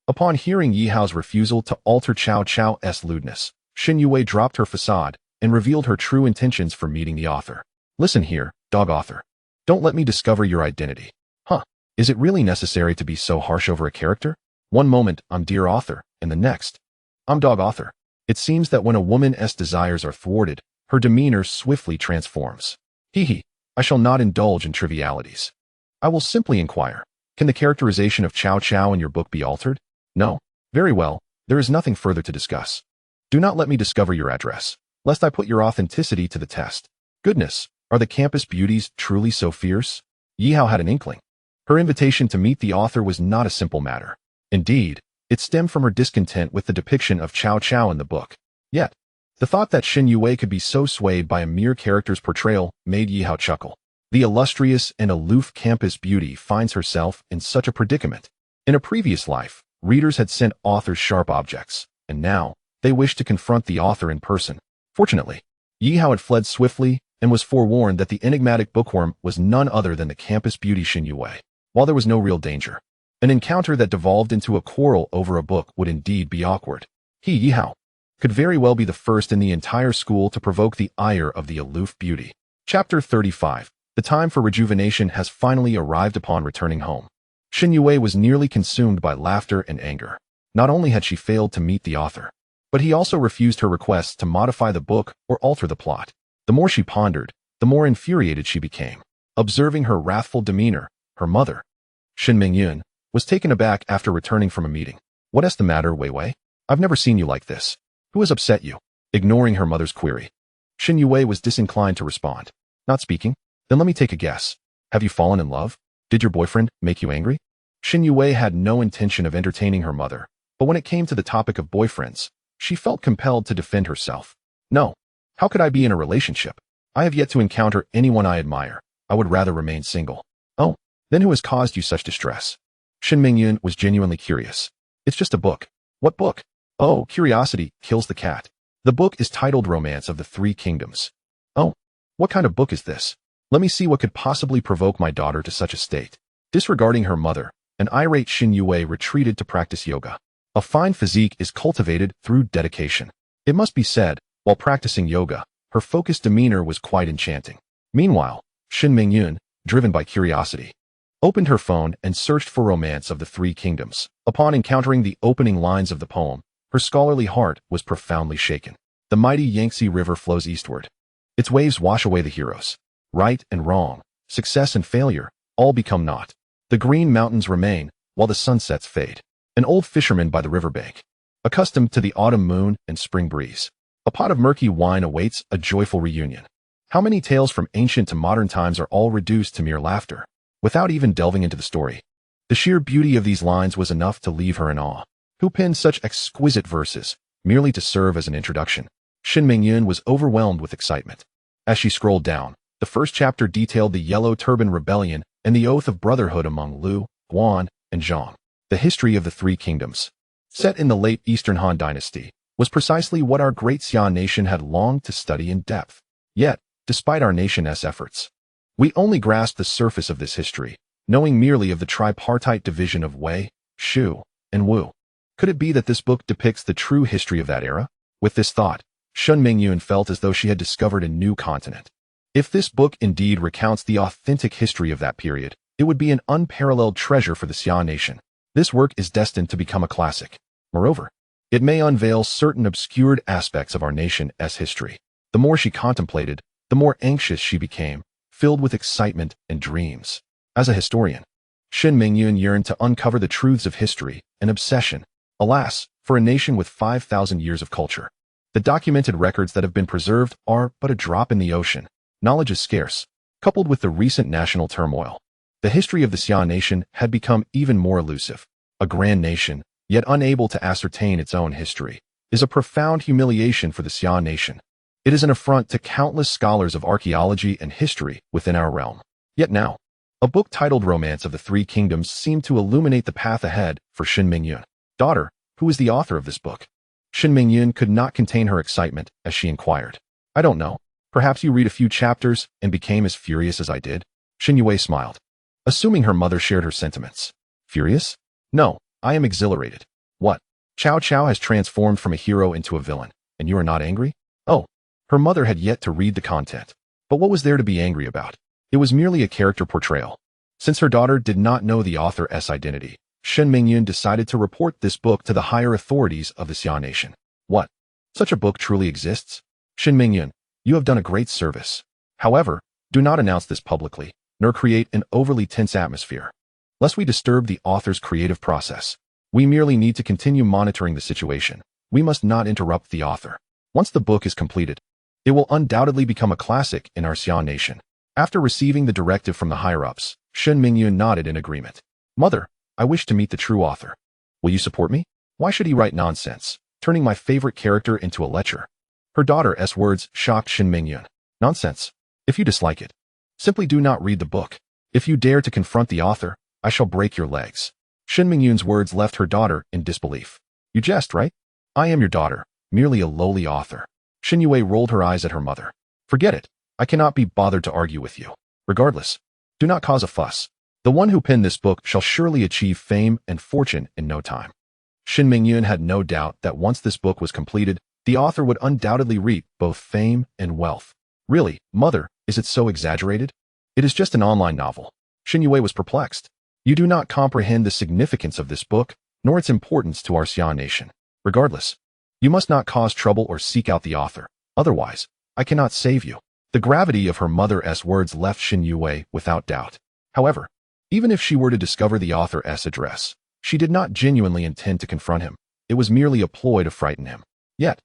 Upon hearing Yi Hao's refusal to alter Cao Cao's lewdness, Shin Yue dropped her facade and revealed her true intentions for meeting the author. Listen here, dog author. Don't let me discover your identity. Huh. Is it really necessary to be so harsh over a character? One moment, I'm dear author, and the next, I'm dog author. It seems that when a woman's desires are thwarted, her demeanor swiftly transforms. Hee, I shall not indulge in trivialities. I will simply inquire, can the characterization of Cao Cao in your book be altered? No. Very well, there is nothing further to discuss. Do not let me discover your address, lest I put your authenticity to the test. Goodness, are the campus beauties truly so fierce? Yi Hao had an inkling. Her invitation to meet the author was not a simple matter. Indeed, it stemmed from her discontent with the depiction of Cao Cao in the book. Yet, the thought that Shin Yue could be so swayed by a mere character's portrayal made Yi Hao chuckle. The illustrious and aloof campus beauty finds herself in such a predicament. In a previous life, readers had sent authors sharp objects, and now, they wished to confront the author in person. Fortunately, Yi Hao had fled swiftly and was forewarned that the enigmatic bookworm was none other than the campus beauty Shin Yue. While there was no real danger, an encounter that devolved into a quarrel over a book would indeed be awkward. Yi Hao could very well be the first in the entire school to provoke the ire of the aloof beauty. Chapter 35. The time for rejuvenation has finally arrived upon returning home. Shin Yue was nearly consumed by laughter and anger. Not only had she failed to meet the author, but he also refused her requests to modify the book or alter the plot. The more she pondered, the more infuriated she became. Observing her wrathful demeanor, her mother, Shin Mingyun, was taken aback after returning from a meeting. What's the matter, Wei Wei? I've never seen you like this. Who has upset you? Ignoring her mother's query, Shin Yue was disinclined to respond. Not speaking? Then let me take a guess. Have you fallen in love? Did your boyfriend make you angry? Shin Yue had no intention of entertaining her mother, but when it came to the topic of boyfriends, she felt compelled to defend herself. No. How could I be in a relationship? I have yet to encounter anyone I admire. I would rather remain single. Oh, then who has caused you such distress? Shin Mingyun was genuinely curious. It's just a book. What book? Oh, curiosity kills the cat. The book is titled Romance of the Three Kingdoms. Oh, what kind of book is this? Let me see what could possibly provoke my daughter to such a state. Disregarding her mother, an irate Shin Yue retreated to practice yoga. A fine physique is cultivated through dedication. It must be said, while practicing yoga, her focused demeanor was quite enchanting. Meanwhile, Shin Mingyun, driven by curiosity, opened her phone and searched for Romance of the Three Kingdoms. Upon encountering the opening lines of the poem, her scholarly heart was profoundly shaken. The mighty Yangtze River flows eastward. Its waves wash away the heroes. Right and wrong, success and failure, all become naught. The green mountains remain, while the sunsets fade. An old fisherman by the riverbank, accustomed to the autumn moon and spring breeze. A pot of murky wine awaits a joyful reunion. How many tales from ancient to modern times are all reduced to mere laughter, without even delving into the story? The sheer beauty of these lines was enough to leave her in awe. Who penned such exquisite verses, merely to serve as an introduction? Shin Mingyun was overwhelmed with excitement. As she scrolled down, the first chapter detailed the Yellow Turban Rebellion and the oath of brotherhood among Lu, Guan, and Zhang. The history of the Three Kingdoms, set in the late Eastern Han Dynasty, was precisely what our great Xia nation had longed to study in depth. Yet, despite our nation's efforts, we only grasped the surface of this history, knowing merely of the tripartite division of Wei, Shu, and Wu. Could it be that this book depicts the true history of that era? With this thought, Shin Mingyun felt as though she had discovered a new continent. If this book indeed recounts the authentic history of that period, it would be an unparalleled treasure for the Xia nation. This work is destined to become a classic. Moreover, it may unveil certain obscured aspects of our nation's history. The more she contemplated, the more anxious she became, filled with excitement and dreams. As a historian, Shen Mingyun yearned to uncover the truths of history, an obsession, alas, for a nation with 5,000 years of culture. The documented records that have been preserved are but a drop in the ocean. Knowledge is scarce. Coupled with the recent national turmoil, the history of the Xia nation had become even more elusive. A grand nation, yet unable to ascertain its own history, is a profound humiliation for the Xia nation. It is an affront to countless scholars of archaeology and history within our realm. Yet now, a book titled Romance of the Three Kingdoms seemed to illuminate the path ahead for Shen Mingyun. Daughter, who is the author of this book? Shen Mingyun could not contain her excitement as she inquired. I don't know. Perhaps you read a few chapters and became as furious as I did? Shen Yue smiled, assuming her mother shared her sentiments. Furious? No, I am exhilarated. What? Cao Cao has transformed from a hero into a villain, and you are not angry? Oh, her mother had yet to read the content. But what was there to be angry about? It was merely a character portrayal. Since her daughter did not know the author's identity, Shen Mingyun decided to report this book to the higher authorities of the Xia nation. What? Such a book truly exists? Shen Mingyun, you have done a great service. However, do not announce this publicly, nor create an overly tense atmosphere, lest we disturb the author's creative process. We merely need to continue monitoring the situation. We must not interrupt the author. Once the book is completed, it will undoubtedly become a classic in our Xia nation. After receiving the directive from the higher-ups, Shen Mingyun nodded in agreement. Mother, I wish to meet the true author. Will you support me? Why should he write nonsense, turning my favorite character into a lecher? Her daughter's words shocked Shen Mingyun. Nonsense. If you dislike it, simply do not read the book. If you dare to confront the author, I shall break your legs. Shen Mingyun's words left her daughter in disbelief. You jest, right? I am your daughter, merely a lowly author. Shen Yue rolled her eyes at her mother. Forget it. I cannot be bothered to argue with you. Regardless, do not cause a fuss. The one who penned this book shall surely achieve fame and fortune in no time. Shen Mingyun had no doubt that once this book was completed, the author would undoubtedly reap both fame and wealth. Really, mother, is it so exaggerated? It is just an online novel. Shen Yue was perplexed. You do not comprehend the significance of this book, nor its importance to our Xia nation. Regardless, you must not cause trouble or seek out the author. Otherwise, I cannot save you. The gravity of her mother's words left Shen Yue without doubt. However, even if she were to discover the author's address, she did not genuinely intend to confront him. It was merely a ploy to frighten him. Yet,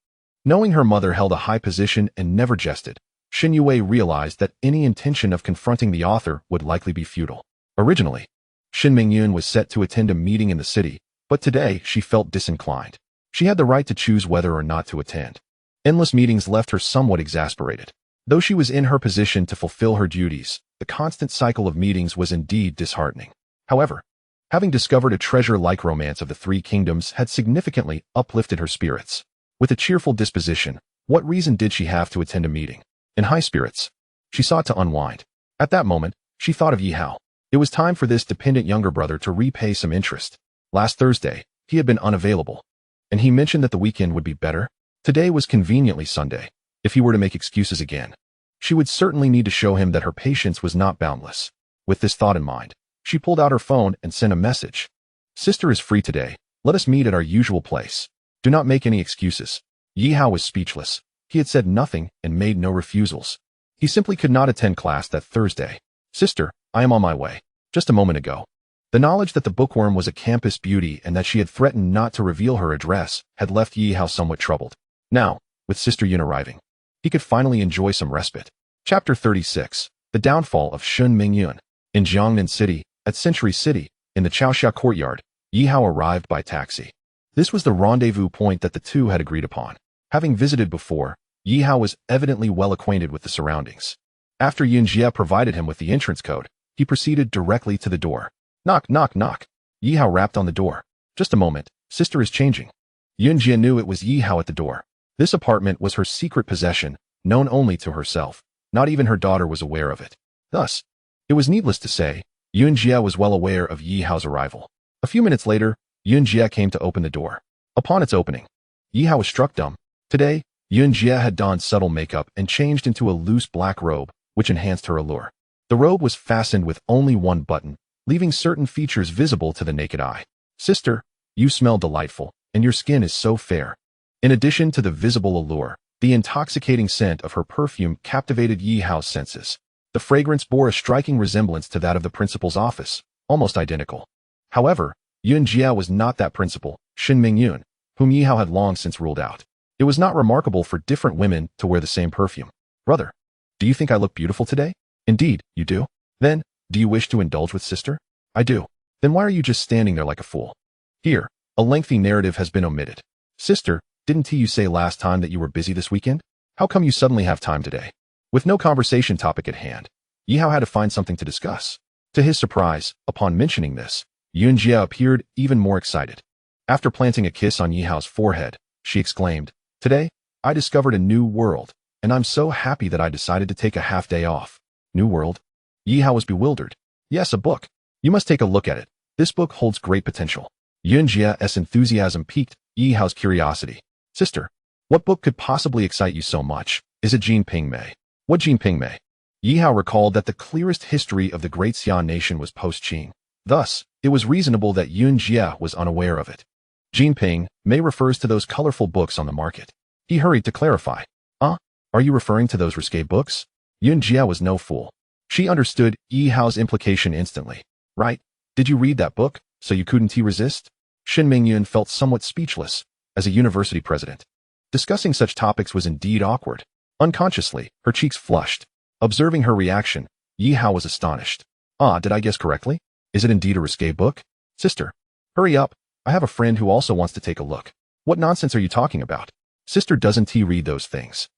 knowing her mother held a high position and never jested, Shen Yue realized that any intention of confronting the author would likely be futile. Originally, Shen Mingyun was set to attend a meeting in the city, but today she felt disinclined. She had the right to choose whether or not to attend. Endless meetings left her somewhat exasperated. Though she was in her position to fulfill her duties, the constant cycle of meetings was indeed disheartening. However, having discovered a treasure like Romance of the Three Kingdoms had significantly uplifted her spirits. With a cheerful disposition, what reason did she have to attend a meeting? In high spirits, she sought to unwind. At that moment, she thought of Yi Hao. It was time for this dependent younger brother to repay some interest. Last Thursday, he had been unavailable, and he mentioned that the weekend would be better. Today was conveniently Sunday. If he were to make excuses again, she would certainly need to show him that her patience was not boundless. With this thought in mind, she pulled out her phone and sent a message. Sister is free today. Let us meet at our usual place. Do not make any excuses. Yi Hao was speechless. He had said nothing and made no refusals. He simply could not attend class that Thursday. Sister, I am on my way. Just a moment ago. The knowledge that the bookworm was a campus beauty and that she had threatened not to reveal her address had left Yi Hao somewhat troubled. Now, with Sister Yun arriving, he could finally enjoy some respite. Chapter 36. The Downfall of Shen Mingyun. In Jiangnan City, at Century City, in the Chaoxia courtyard, Yi Hao arrived by taxi. This was the rendezvous point that the two had agreed upon. Having visited before, Yi Hao was evidently well acquainted with the surroundings. After Yun Jie provided him with the entrance code, he proceeded directly to the door. Knock, knock, knock. Yi Hao rapped on the door. Just a moment, sister is changing. Yun Jie knew it was Yi Hao at the door. This apartment was her secret possession, known only to herself. Not even her daughter was aware of it. Thus, it was needless to say, Yun Jie was well aware of Yi Hao's arrival. A few minutes later, Yun Jie came to open the door. Upon its opening, Yi Hao was struck dumb. Today, Yun Jie had donned subtle makeup and changed into a loose black robe, which enhanced her allure. The robe was fastened with only one button, leaving certain features visible to the naked eye. Sister, you smell delightful, and your skin is so fair. In addition to the visible allure, the intoxicating scent of her perfume captivated Yi Hao's senses. The fragrance bore a striking resemblance to that of the principal's office, almost identical. However, Yun Jia was not that principal, Shin Mingyun, whom Yi Hao had long since ruled out. It was not remarkable for different women to wear the same perfume. Brother, do you think I look beautiful today? Indeed, you do. Then, do you wish to indulge with sister? I do. Then why are you just standing there like a fool? Here, a lengthy narrative has been omitted. Sister, didn't you say last time that you were busy this weekend? How come you suddenly have time today? With no conversation topic at hand, Yi Hao had to find something to discuss. To his surprise, upon mentioning this, Yun Jia appeared even more excited. After planting a kiss on Yi Hao's forehead, she exclaimed, "Today, I discovered a new world, and I'm so happy that I decided to take a half-day off." New world? Yi Hao was bewildered. Yes, a book. You must take a look at it. This book holds great potential. Yun Jia's enthusiasm piqued Yi Hao's curiosity. Sister, what book could possibly excite you so much? Is it Jin Ping Mei? What Jin Ping Mei? Yi Hao recalled that the clearest history of the great Xian nation was post-Qing. Thus, it was reasonable that Yun Jia was unaware of it. Jin Ping Mei refers to those colorful books on the market. He hurried to clarify. Are you referring to those risque books? Yun Jia was no fool. She understood Yi Hao's implication instantly. Right? Did you read that book, so you couldn't resist? Shin Mingyun felt somewhat speechless. As a university president, discussing such topics was indeed awkward. Unconsciously, her cheeks flushed. Observing her reaction, Yi Hao was astonished. Did I guess correctly? Is it indeed a risque book? Sister, hurry up. I have a friend who also wants to take a look. What nonsense are you talking about? Sister, doesn't he read those things?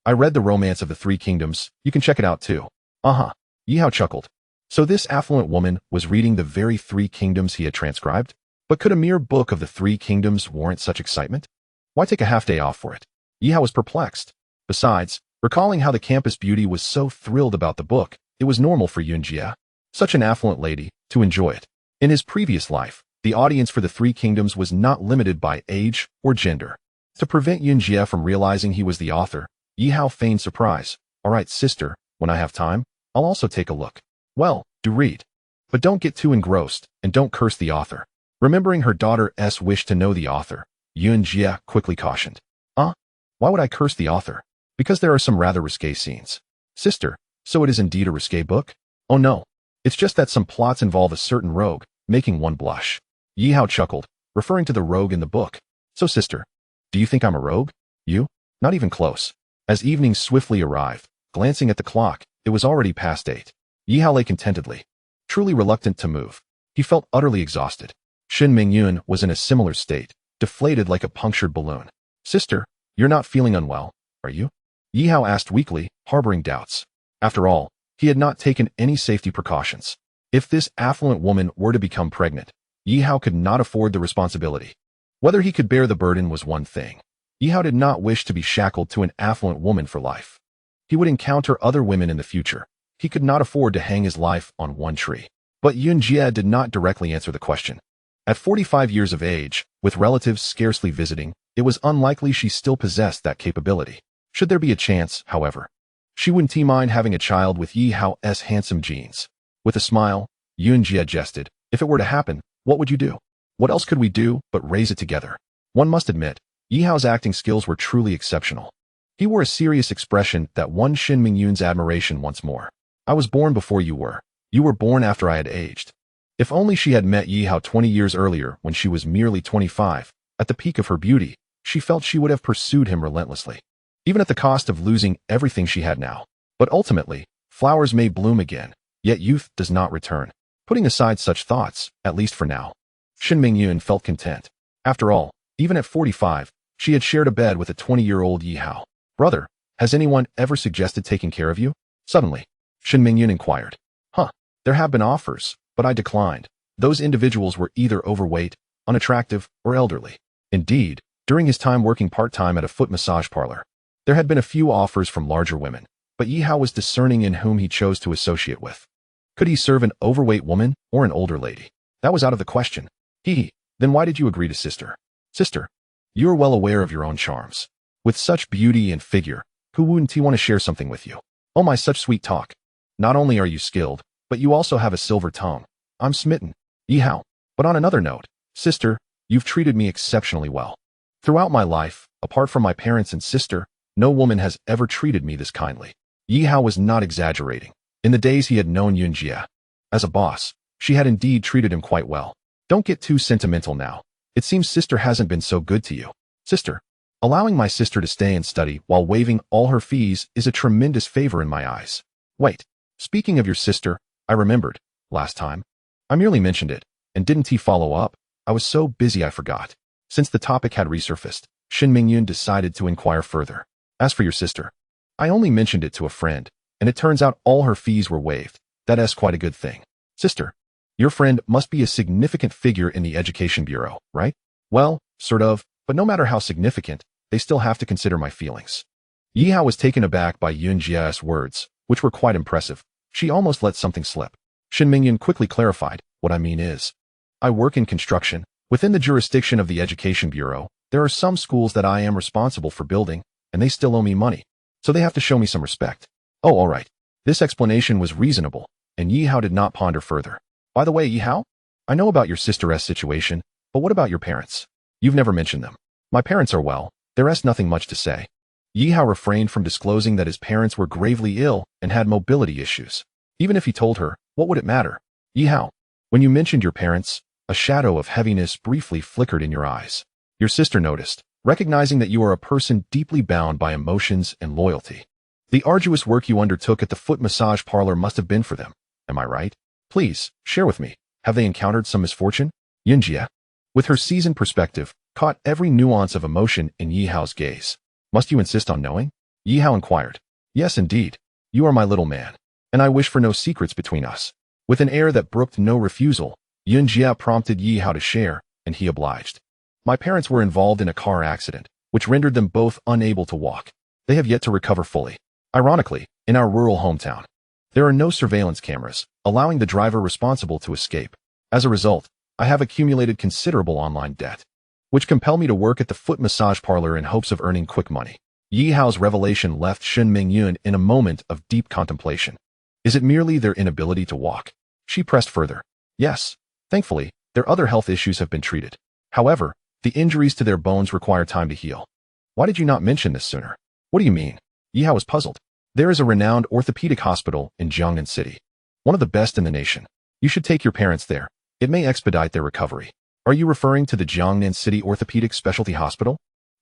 I read The Romance of the Three Kingdoms. You can check it out too. Yi Hao chuckled. So this affluent woman was reading the very Three Kingdoms he had transcribed? But could a mere book of the Three Kingdoms warrant such excitement? Why take a half-day off for it? Yi Hao was perplexed. Besides, recalling how the campus beauty was so thrilled about the book, it was normal for Yun Jia, such an affluent lady, to enjoy it. In his previous life, the audience for the Three Kingdoms was not limited by age or gender. To prevent Yun Jia from realizing he was the author, Yi Hao feigned surprise. All right, sister, when I have time, I'll also take a look. Well, do read. But don't get too engrossed, and don't curse the author. Remembering her daughter's wish to know the author, Yun Jia quickly cautioned. Why would I curse the author? Because there are some rather risque scenes. Sister, so it is indeed a risque book? Oh no. It's just that some plots involve a certain rogue, making one blush. Yi Hao chuckled, referring to the rogue in the book. So sister, do you think I'm a rogue? You? Not even close. As evening swiftly arrived, glancing at the clock, it was already past 8. Yi Hao lay contentedly, truly reluctant to move. He felt utterly exhausted. Shin Mingyun was in a similar state, deflated like a punctured balloon. Sister, you're not feeling unwell, are you? Yi Hao asked weakly, harboring doubts. After all, he had not taken any safety precautions. If this affluent woman were to become pregnant, Yi Hao could not afford the responsibility. Whether he could bear the burden was one thing. Yi Hao did not wish to be shackled to an affluent woman for life. He would encounter other women in the future. He could not afford to hang his life on one tree. But Yun Jia did not directly answer the question. At 45 years of age, with relatives scarcely visiting, it was unlikely she still possessed that capability. Should there be a chance, however, she wouldn't mind having a child with Yi Hao's handsome genes. With a smile, Yun Jia jested, if it were to happen, what would you do? What else could we do but raise it together? One must admit, Yi Hao's acting skills were truly exceptional. He wore a serious expression that won Shin Mingyun's admiration once more. I was born before you were. You were born after I had aged. If only she had met Yi Hao 20 years earlier when she was merely 25, at the peak of her beauty, she felt she would have pursued him relentlessly, even at the cost of losing everything she had now. But ultimately, flowers may bloom again, yet youth does not return. Putting aside such thoughts, at least for now, Shin Mingyun felt content. After all, even at 45, she had shared a bed with a 20-year-old Yi Hao. Brother, has anyone ever suggested taking care of you? Suddenly, Shin Mingyun inquired. There have been offers, but I declined. Those individuals were either overweight, unattractive, or elderly. Indeed, during his time working part-time at a foot massage parlor, there had been a few offers from larger women, but Yi Hao was discerning in whom he chose to associate with. Could he serve an overweight woman or an older lady? That was out of the question. Then why did you agree to sister? Sister, you are well aware of your own charms. With such beauty and figure, who wouldn't he want to share something with you? Oh my, such sweet talk. Not only are you skilled, but you also have a silver tongue. I'm smitten. Yi Hao. But on another note, sister, you've treated me exceptionally well. Throughout my life, apart from my parents and sister, no woman has ever treated me this kindly. Yi Hao was not exaggerating. In the days he had known Yunjia as a boss, she had indeed treated him quite well. Don't get too sentimental now. It seems sister hasn't been so good to you. Sister, allowing my sister to stay and study while waiving all her fees is a tremendous favor in my eyes. Wait, speaking of your sister, I remembered, last time. I merely mentioned it, and didn't he follow up? I was so busy I forgot. Since the topic had resurfaced, Shin Mingyun decided to inquire further. As for your sister, I only mentioned it to a friend, and it turns out all her fees were waived. That's quite a good thing. Sister, your friend must be a significant figure in the Education Bureau, right? Well, sort of, but no matter how significant, they still have to consider my feelings. Yi Hao was taken aback by Yunjia's words, which were quite impressive. She almost let something slip. Shin Mingyun quickly clarified, what I mean is, I work in construction. Within the jurisdiction of the Education Bureau, there are some schools that I am responsible for building, and they still owe me money. So they have to show me some respect. Oh, all right. This explanation was reasonable, and Yi Hao did not ponder further. By the way, Yi Hao, I know about your sister's situation, but what about your parents? You've never mentioned them. My parents are well. There's nothing much to say. Yi Hao refrained from disclosing that his parents were gravely ill and had mobility issues. Even if he told her, what would it matter? Yi Hao, when you mentioned your parents, a shadow of heaviness briefly flickered in your eyes. Your sister noticed, recognizing that you are a person deeply bound by emotions and loyalty. The arduous work you undertook at the foot massage parlor must have been for them. Am I right? Please, share with me. Have they encountered some misfortune? Yunjia, with her seasoned perspective, caught every nuance of emotion in Yi Hao's gaze. Must you insist on knowing? Yi Hao inquired. Yes, indeed. You are my little man, and I wish for no secrets between us. With an air that brooked no refusal, Yunjia prompted Yi Hao to share, and he obliged. My parents were involved in a car accident, which rendered them both unable to walk. They have yet to recover fully. Ironically, in our rural hometown, there are no surveillance cameras, allowing the driver responsible to escape. As a result, I have accumulated considerable online debt, which compel me to work at the foot massage parlor in hopes of earning quick money. Yi Hao's revelation left Shin Mingyun in a moment of deep contemplation. Is it merely their inability to walk? She pressed further. Yes. Thankfully, their other health issues have been treated. However, the injuries to their bones require time to heal. Why did you not mention this sooner? What do you mean? Yi Hao was puzzled. There is a renowned orthopedic hospital in Jiangnan City, one of the best in the nation. You should take your parents there. It may expedite their recovery. Are you referring to the Jiangnan City Orthopedic Specialty Hospital?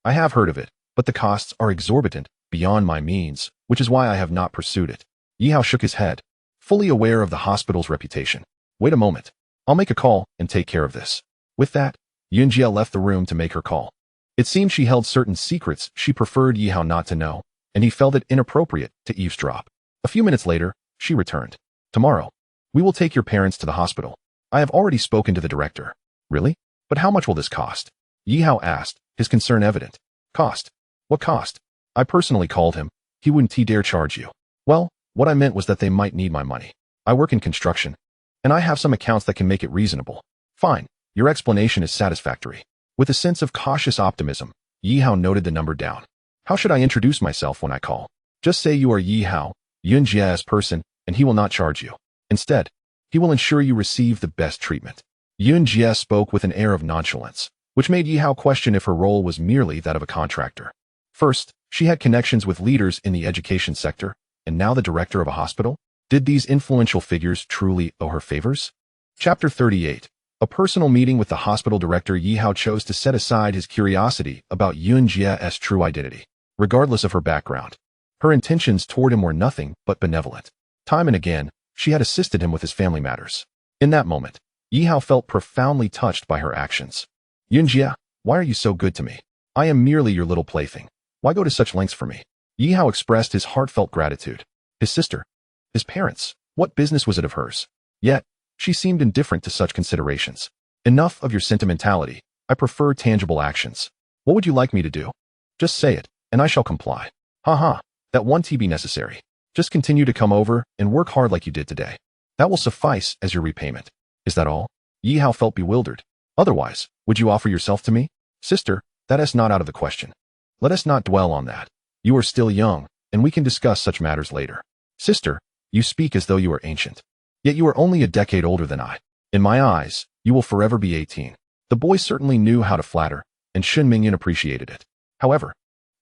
I have heard of it, but the costs are exorbitant, beyond my means, which is why I have not pursued it. Yi Hao shook his head, fully aware of the hospital's reputation. Wait a moment. I'll make a call and take care of this. With that, Yunjia left the room to make her call. It seemed she held certain secrets she preferred Yi Hao not to know, and he felt it inappropriate to eavesdrop. A few minutes later, she returned. Tomorrow, we will take your parents to the hospital. I have already spoken to the director. Really? But how much will this cost? Yi Hao asked, his concern evident. Cost? What cost? I personally called him. He wouldn't dare charge you. Well, what I meant was that they might need my money. I work in construction, and I have some accounts that can make it reasonable. Fine, your explanation is satisfactory. With a sense of cautious optimism, Yi Hao noted the number down. How should I introduce myself when I call? Just say you are Yi Hao, Yunjia's person, and he will not charge you. Instead, he will ensure you receive the best treatment. Yunjia spoke with an air of nonchalance, which made Yi Hao question if her role was merely that of a contractor. First, she had connections with leaders in the education sector, and now the director of a hospital? Did these influential figures truly owe her favors? Chapter 38. A personal meeting with the hospital director. Yi Hao chose to set aside his curiosity about Yunjia's true identity, regardless of her background. Her intentions toward him were nothing but benevolent. Time and again, she had assisted him with his family matters. In that moment, Yi Hao felt profoundly touched by her actions. Yunjia, why are you so good to me? I am merely your little plaything. Why go to such lengths for me? Yi Hao expressed his heartfelt gratitude. His sister, his parents, what business was it of hers? Yet, she seemed indifferent to such considerations. Enough of your sentimentality. I prefer tangible actions. What would you like me to do? Just say it, and I shall comply. Ha, that won't be necessary. Just continue to come over and work hard like you did today. That will suffice as your repayment. Is that all? Yi Hao felt bewildered. Otherwise, would you offer yourself to me? Sister, that is not out of the question. Let us not dwell on that. You are still young, and we can discuss such matters later. Sister, you speak as though you are ancient. Yet you are only a decade older than I. In my eyes, you will forever be 18. The boy certainly knew how to flatter, and Shen Mingyan appreciated it. However,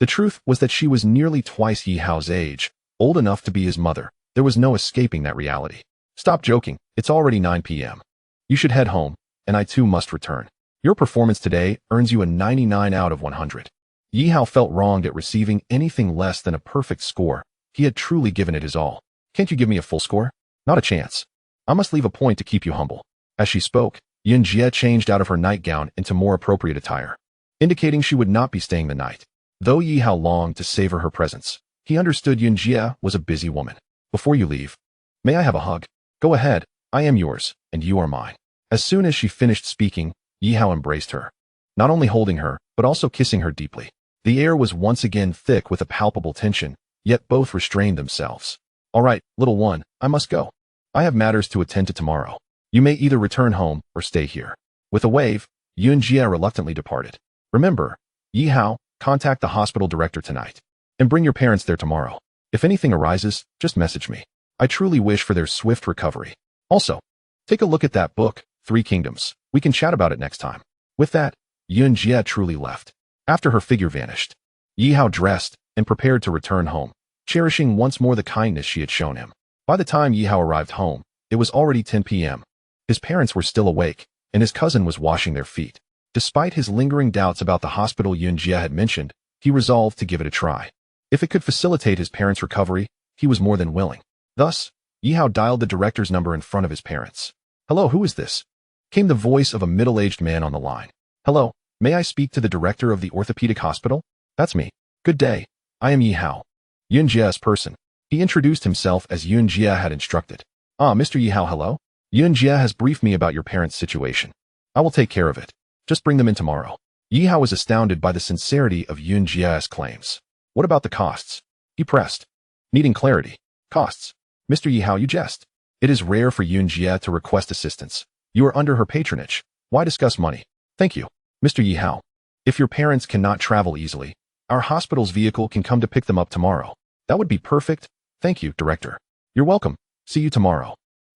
the truth was that she was nearly twice Yi Hao's age, old enough to be his mother. There was no escaping that reality. Stop joking, it's already 9 p.m. You should head home, and I too must return. Your performance today earns you a 99 out of 100. Yi Hao felt wronged at receiving anything less than a perfect score. He had truly given it his all. Can't you give me a full score? Not a chance. I must leave a point to keep you humble. As she spoke, Yun Jie changed out of her nightgown into more appropriate attire, indicating she would not be staying the night. Though Yi Hao longed to savor her presence, he understood Yun Jie was a busy woman. Before you leave, may I have a hug? Go ahead, I am yours, and you are mine. As soon as she finished speaking, Yi Hao embraced her, not only holding her, but also kissing her deeply. The air was once again thick with a palpable tension, yet both restrained themselves. All right, little one, I must go. I have matters to attend to tomorrow. You may either return home or stay here. With a wave, Yun Jie reluctantly departed. Remember, Yi Hao, contact the hospital director tonight. And bring your parents there tomorrow. If anything arises, just message me. I truly wish for their swift recovery. Also, take a look at that book, Three Kingdoms. We can chat about it next time. With that, Yun Jie truly left. After her figure vanished, Yi Hao dressed and prepared to return home, cherishing once more the kindness she had shown him. By the time Yi Hao arrived home, it was already 10 p.m. His parents were still awake, and his cousin was washing their feet. Despite his lingering doubts about the hospital Yun Jie had mentioned, he resolved to give it a try. If it could facilitate his parents' recovery, he was more than willing. Thus, Yi Hao dialed the director's number in front of his parents. Hello, who is this? Came the voice of a middle-aged man on the line. Hello, may I speak to the director of the orthopedic hospital? That's me. Good day. I am Yi Hao, Yun Jie's person. He introduced himself as Yun Jie had instructed. Ah, Mr. Yi Hao, hello. Yun Jie has briefed me about your parents' situation. I will take care of it. Just bring them in tomorrow. Yi Hao was astounded by the sincerity of Yun Jie's claims. What about the costs? He pressed, needing clarity. Costs? Mr. Yi Hao, you jest. It is rare for Yun Jie to request assistance. You are under her patronage. Why discuss money? Thank you, Mr. Yi Hao. If your parents cannot travel easily, our hospital's vehicle can come to pick them up tomorrow. That would be perfect. Thank you, Director. You're welcome. See you tomorrow.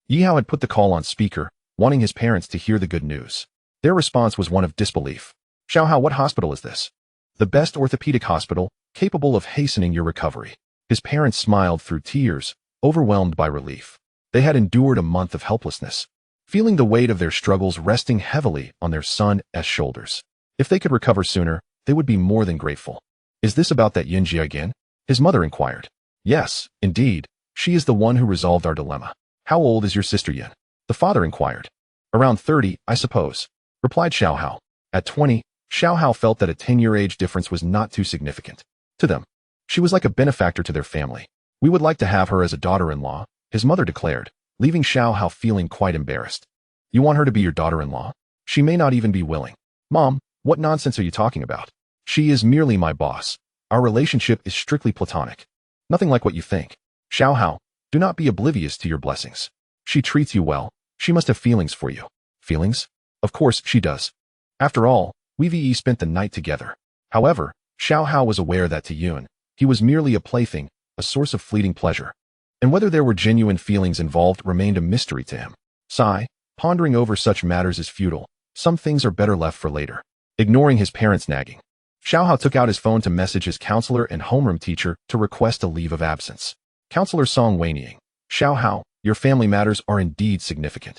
Yi Hao had put the call on speaker, wanting his parents to hear the good news. Their response was one of disbelief. Xiao Hao, what hospital is this? The best orthopedic hospital, capable of hastening your recovery. His parents smiled through tears, overwhelmed by relief. They had endured a month of helplessness, feeling the weight of their struggles resting heavily on their son's shoulders. If they could recover sooner, they would be more than grateful. Is this about that Yun Jie again? His mother inquired. Yes, indeed. She is the one who resolved our dilemma. How old is your sister Yun? The father inquired. Around 30, I suppose, replied Xiao Hao. At 20, Xiao Hao felt that a 10-year age difference was not too significant. To them, she was like a benefactor to their family. We would like to have her as a daughter-in-law, his mother declared, leaving Xiao Hao feeling quite embarrassed. You want her to be your daughter-in-law? She may not even be willing. Mom, what nonsense are you talking about? She is merely my boss. Our relationship is strictly platonic. Nothing like what you think. Xiao Hao, do not be oblivious to your blessings. She treats you well. She must have feelings for you. Feelings? Of course she does. After all, we spent the night together. However, Xiao Hao was aware that to Yun, he was merely a plaything, a source of fleeting pleasure. And whether there were genuine feelings involved remained a mystery to him. Sigh, pondering over such matters is futile. Some things are better left for later. Ignoring his parents' nagging, Xiao Hao took out his phone to message his counselor and homeroom teacher to request a leave of absence. Counselor Song Weiniang. Xiao Hao, your family matters are indeed significant.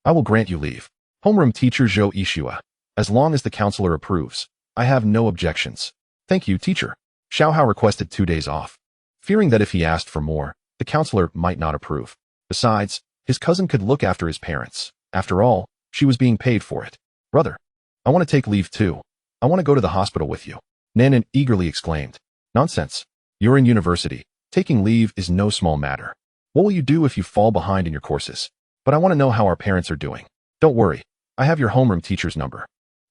I will grant you leave. Homeroom teacher Zhou Yishua. As long as the counselor approves, I have no objections. Thank you, teacher. Xiao Hao requested 2 days off, fearing that if he asked for more, the counselor might not approve. Besides, his cousin could look after his parents. After all, she was being paid for it. Brother, I want to take leave too. I want to go to the hospital with you. Nanan eagerly exclaimed. Nonsense. You're in university. Taking leave is no small matter. What will you do if you fall behind in your courses? But I want to know how our parents are doing. Don't worry. I have your homeroom teacher's number.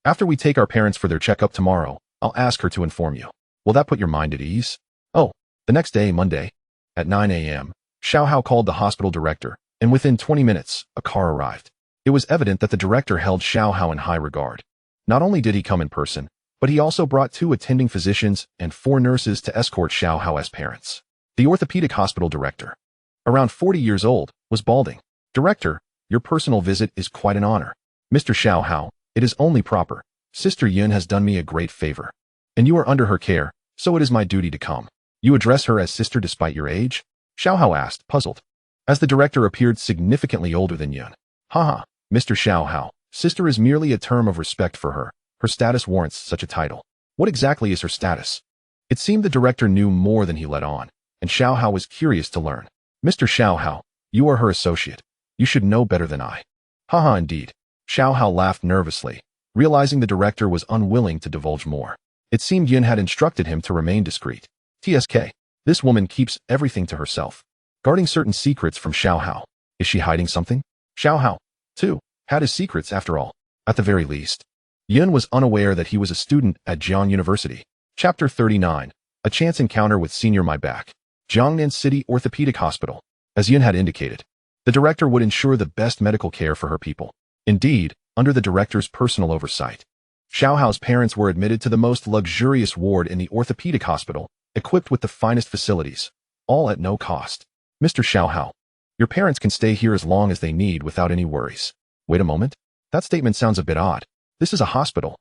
After we take our parents for their checkup tomorrow, I'll ask her to inform you. Will that put your mind at ease? Oh, the next day, Monday, at 9 a.m., Xiao Hao called the hospital director, and within 20 minutes, a car arrived. It was evident that the director held Xiao Hao in high regard. Not only did he come in person, but he also brought 2 attending physicians and 4 nurses to escort Xiao Hao's parents. The orthopedic hospital director. around 40 years old, was balding. Director, your personal visit is quite an honor. Mr. Xiao Hao, it is only proper. Sister Yun has done me a great favor. And you are under her care, so it is my duty to come. You address her as sister despite your age? Xiao Hao asked, puzzled, as the director appeared significantly older than Yun. Haha, Mr. Xiao Hao, sister is merely a term of respect for her. Her status warrants such a title. What exactly is her status? It seemed the director knew more than he let on, and Xiao Hao was curious to learn. Mr. Xiao Hao, you are her associate. You should know better than I. Haha, indeed. Xiao Hao laughed nervously, realizing the director was unwilling to divulge more. It seemed Yun had instructed him to remain discreet. TSK. This woman keeps everything to herself, guarding certain secrets from Xiao Hao. Is she hiding something? Xiao Hao, too, had his secrets after all. At the very least, Yun was unaware that he was a student at Jiang University. Chapter 39. A chance encounter with Senior My Back. Jiangnan City Orthopedic Hospital. As Yun had indicated, the director would ensure the best medical care for her people. Indeed, under the director's personal oversight, Xiao Hao's parents were admitted to the most luxurious ward in the orthopedic hospital, equipped with the finest facilities, all at no cost. Mr. Xiao Hao, your parents can stay here as long as they need without any worries. Wait a moment. That statement sounds a bit odd. This is a hospital.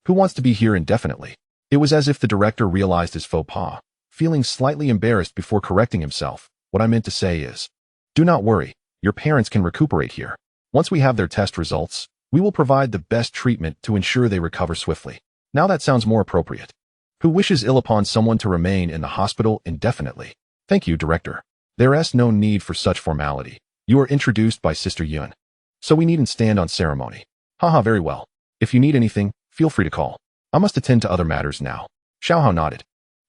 Who wants to be here indefinitely? It was as if the director realized his faux pas, feeling slightly embarrassed before correcting himself. What I meant to say is, do not worry, your parents can recuperate here. Once we have their test results, we will provide the best treatment to ensure they recover swiftly. Now that sounds more appropriate. Who wishes ill upon someone to remain in the hospital indefinitely? Thank you, Director. There is no need for such formality. You are introduced by Sister Yun, so we needn't stand on ceremony. Haha, very well. If you need anything, feel free to call. I must attend to other matters now. Xiao Hao nodded,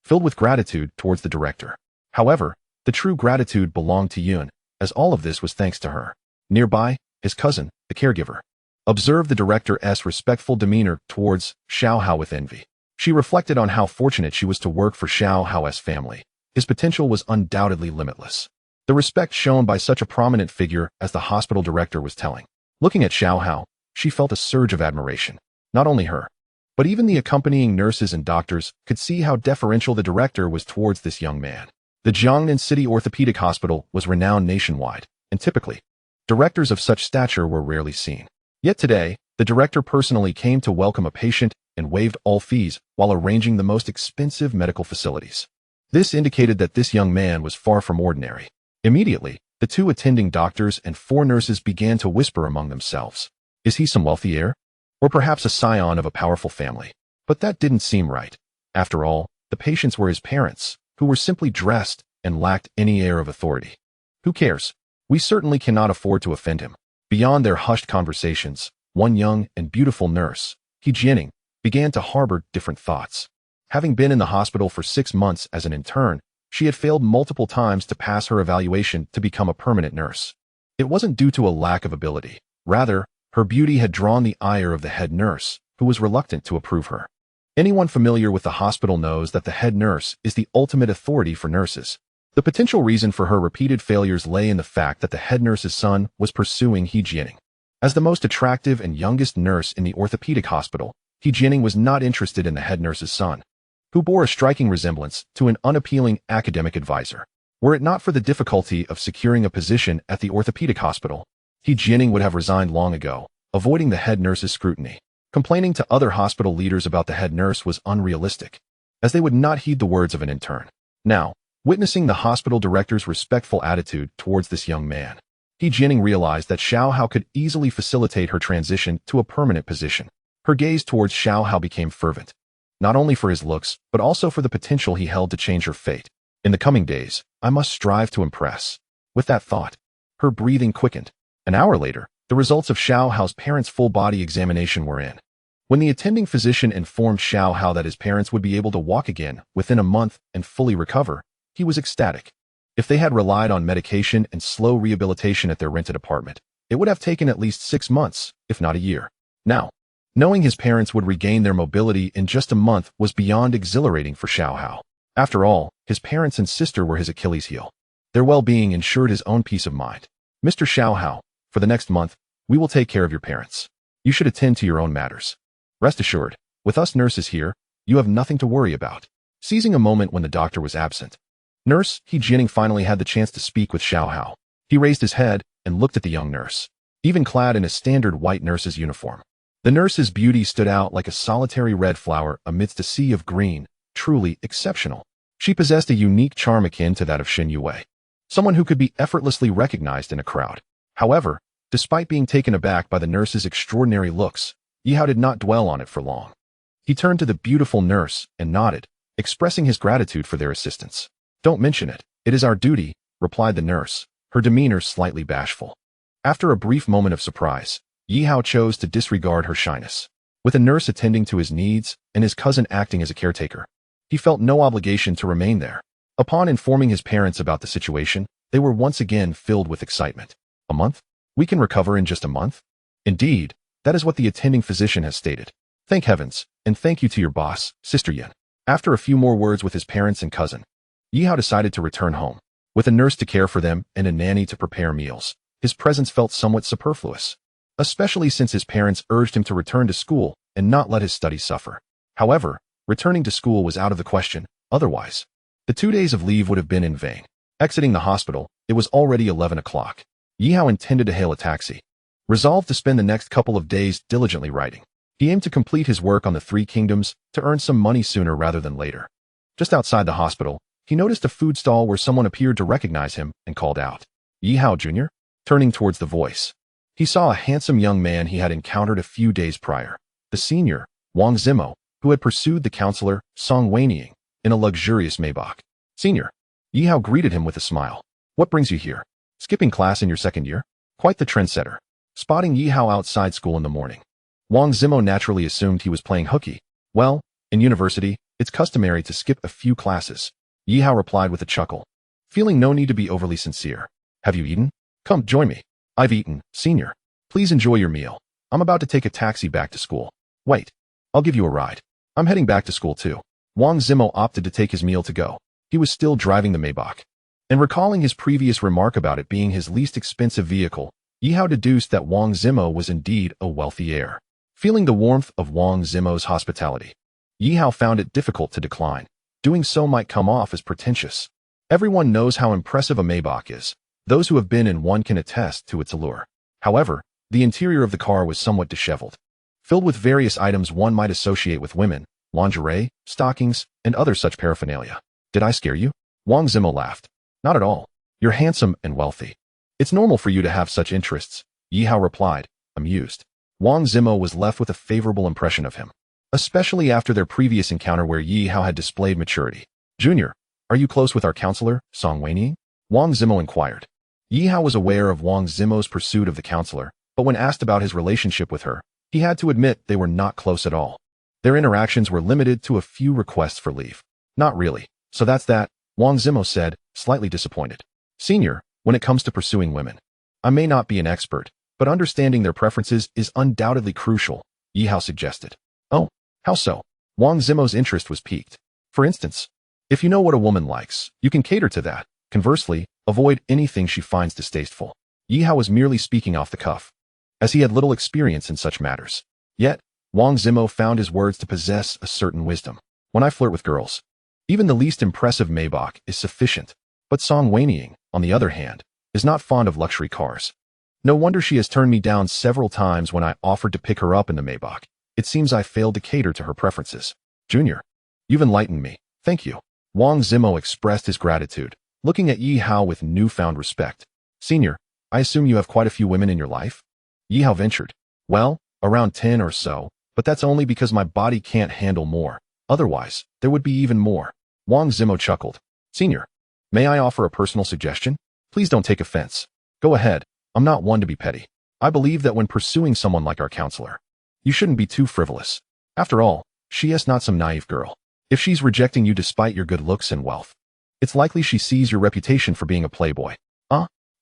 filled with gratitude towards the director. However, the true gratitude belonged to Yun, as all of this was thanks to her. Nearby, his cousin, the caregiver, observed the director's respectful demeanor towards Xiao Hao with envy. She reflected on how fortunate she was to work for Xiao Hao's family. His potential was undoubtedly limitless. The respect shown by such a prominent figure as the hospital director was telling. Looking at Xiao Hao, she felt a surge of admiration. Not only her, but even the accompanying nurses and doctors could see how deferential the director was towards this young man. The Jiangnan City Orthopedic Hospital was renowned nationwide, and typically, directors of such stature were rarely seen. Yet today, the director personally came to welcome a patient and waived all fees while arranging the most expensive medical facilities. This indicated that this young man was far from ordinary. Immediately, the two attending doctors and 4 nurses began to whisper among themselves. Is he some wealthy heir? Or perhaps a scion of a powerful family? But that didn't seem right. After all, the patients were his parents, who were simply dressed and lacked any air of authority. Who cares? We certainly cannot afford to offend him. Beyond their hushed conversations, one young and beautiful nurse, He Jianing, began to harbor different thoughts. Having been in the hospital for 6 months as an intern, she had failed multiple times to pass her evaluation to become a permanent nurse. It wasn't due to a lack of ability. Rather, her beauty had drawn the ire of the head nurse, who was reluctant to approve her. Anyone familiar with the hospital knows that the head nurse is the ultimate authority for nurses. The potential reason for her repeated failures lay in the fact that the head nurse's son was pursuing He Jianing. As the most attractive and youngest nurse in the orthopedic hospital, He Jianing was not interested in the head nurse's son, who bore a striking resemblance to an unappealing academic advisor. Were it not for the difficulty of securing a position at the orthopedic hospital, He Jianing would have resigned long ago, avoiding the head nurse's scrutiny. Complaining to other hospital leaders about the head nurse was unrealistic, as they would not heed the words of an intern. Now, witnessing the hospital director's respectful attitude towards this young man, He Jianing realized that Xiao Hao could easily facilitate her transition to a permanent position. Her gaze towards Xiao Hao became fervent, not only for his looks, but also for the potential he held to change her fate. In the coming days, I must strive to impress. With that thought, her breathing quickened. An hour later, the results of Xiao Hao's parents' full-body examination were in. When the attending physician informed Xiao Hao that his parents would be able to walk again within a month and fully recover, he was ecstatic. If they had relied on medication and slow rehabilitation at their rented apartment, it would have taken at least 6 months, if not a year. Now, knowing his parents would regain their mobility in just a month was beyond exhilarating for Xiao Hao. After all, his parents and sister were his Achilles heel. Their well-being ensured his own peace of mind. Mr. Xiao Hao, for the next month, we will take care of your parents. You should attend to your own matters. Rest assured, with us nurses here, you have nothing to worry about. Seizing a moment when the doctor was absent, Nurse, He Jianing finally had the chance to speak with Xiao Hao. He raised his head and looked at the young nurse, even clad in a standard white nurse's uniform. The nurse's beauty stood out like a solitary red flower amidst a sea of green, truly exceptional. She possessed a unique charm akin to that of Xin Yue, someone who could be effortlessly recognized in a crowd. However, despite being taken aback by the nurse's extraordinary looks, Yi Hao did not dwell on it for long. He turned to the beautiful nurse and nodded, expressing his gratitude for their assistance. "Don't mention it. It is our duty," replied the nurse, her demeanor slightly bashful. After a brief moment of surprise, Yi Hao chose to disregard her shyness. With a nurse attending to his needs and his cousin acting as a caretaker, he felt no obligation to remain there. Upon informing his parents about the situation, they were once again filled with excitement. "A month? We can recover in just a month?" "Indeed, that is what the attending physician has stated." "Thank heavens, and thank you to your boss, Sister Yin." After a few more words with his parents and cousin, Yi Hao decided to return home. With a nurse to care for them and a nanny to prepare meals, his presence felt somewhat superfluous, especially since his parents urged him to return to school and not let his studies suffer. However, returning to school was out of the question. Otherwise, the 2 days of leave would have been in vain. Exiting the hospital, it was already 11 o'clock. Yi Hao intended to hail a taxi. Resolved to spend the next couple of days diligently writing, he aimed to complete his work on the Three Kingdoms to earn some money sooner rather than later. Just outside the hospital, he noticed a food stall where someone appeared to recognize him and called out, "Yi Hao Jr.?" Turning towards the voice, he saw a handsome young man he had encountered a few days prior, the senior, Wang Zimo, who had pursued the counselor, Song Weining, in a luxurious Maybach. "Senior." Yi Hao greeted him with a smile. "What brings you here? Skipping class in your second year?" Quite the trendsetter. Spotting Yi Hao outside school in the morning, Wang Zimo naturally assumed he was playing hooky. "Well, in university, it's customary to skip a few classes," Yi Hao replied with a chuckle, feeling no need to be overly sincere. "Have you eaten? Come, join me." "I've eaten, senior. Please enjoy your meal. I'm about to take a taxi back to school." "Wait. I'll give you a ride. I'm heading back to school too." Wang Zimo opted to take his meal to go. He was still driving the Maybach. And recalling his previous remark about it being his least expensive vehicle, Yi Hao deduced that Wang Zimo was indeed a wealthy heir. Feeling the warmth of Wang Zimo's hospitality, Yi Hao found it difficult to decline. Doing so might come off as pretentious. Everyone knows how impressive a Maybach is. Those who have been in one can attest to its allure. However, the interior of the car was somewhat disheveled, filled with various items one might associate with women, lingerie, stockings, and other such paraphernalia. "Did I scare you?" Wang Zimo laughed. "Not at all. You're handsome and wealthy. It's normal for you to have such interests," Yi Hao replied, amused. Wang Zimo was left with a favorable impression of him, especially after their previous encounter where Yi Hao had displayed maturity. "Junior, are you close with our counselor, Song Weining?" Wang Zimo inquired. Yi Hao was aware of Wang Zimo's pursuit of the counselor, but when asked about his relationship with her, he had to admit they were not close at all. Their interactions were limited to a few requests for leave. "Not really. So that's that," Wang Zimo said, slightly disappointed. "Senior, when it comes to pursuing women, I may not be an expert, but understanding their preferences is undoubtedly crucial," Yi Hao suggested. "Oh, how so?" Wang Zimo's interest was piqued. "For instance, if you know what a woman likes, you can cater to that. Conversely, avoid anything she finds distasteful." Yi Hao was merely speaking off the cuff, as he had little experience in such matters. Yet, Wang Zimo found his words to possess a certain wisdom. "When I flirt with girls, even the least impressive Maybach is sufficient. But Song Weining, on the other hand, is not fond of luxury cars. No wonder she has turned me down several times when I offered to pick her up in the Maybach. It seems I failed to cater to her preferences." "Junior, you've enlightened me. Thank you." Wang Zimo expressed his gratitude, looking at Yi Hao with newfound respect. "Senior, I assume you have quite a few women in your life?" Yi Hao ventured. "Well, around 10 or so, but that's only because my body can't handle more. Otherwise, there would be even more." Wang Zimo chuckled. "Senior, may I offer a personal suggestion? Please don't take offense. Go ahead. I'm not one to be petty. I believe that when pursuing someone like our counselor, you shouldn't be too frivolous. After all, she is not some naive girl. If she's rejecting you despite your good looks and wealth, it's likely she sees your reputation for being a playboy.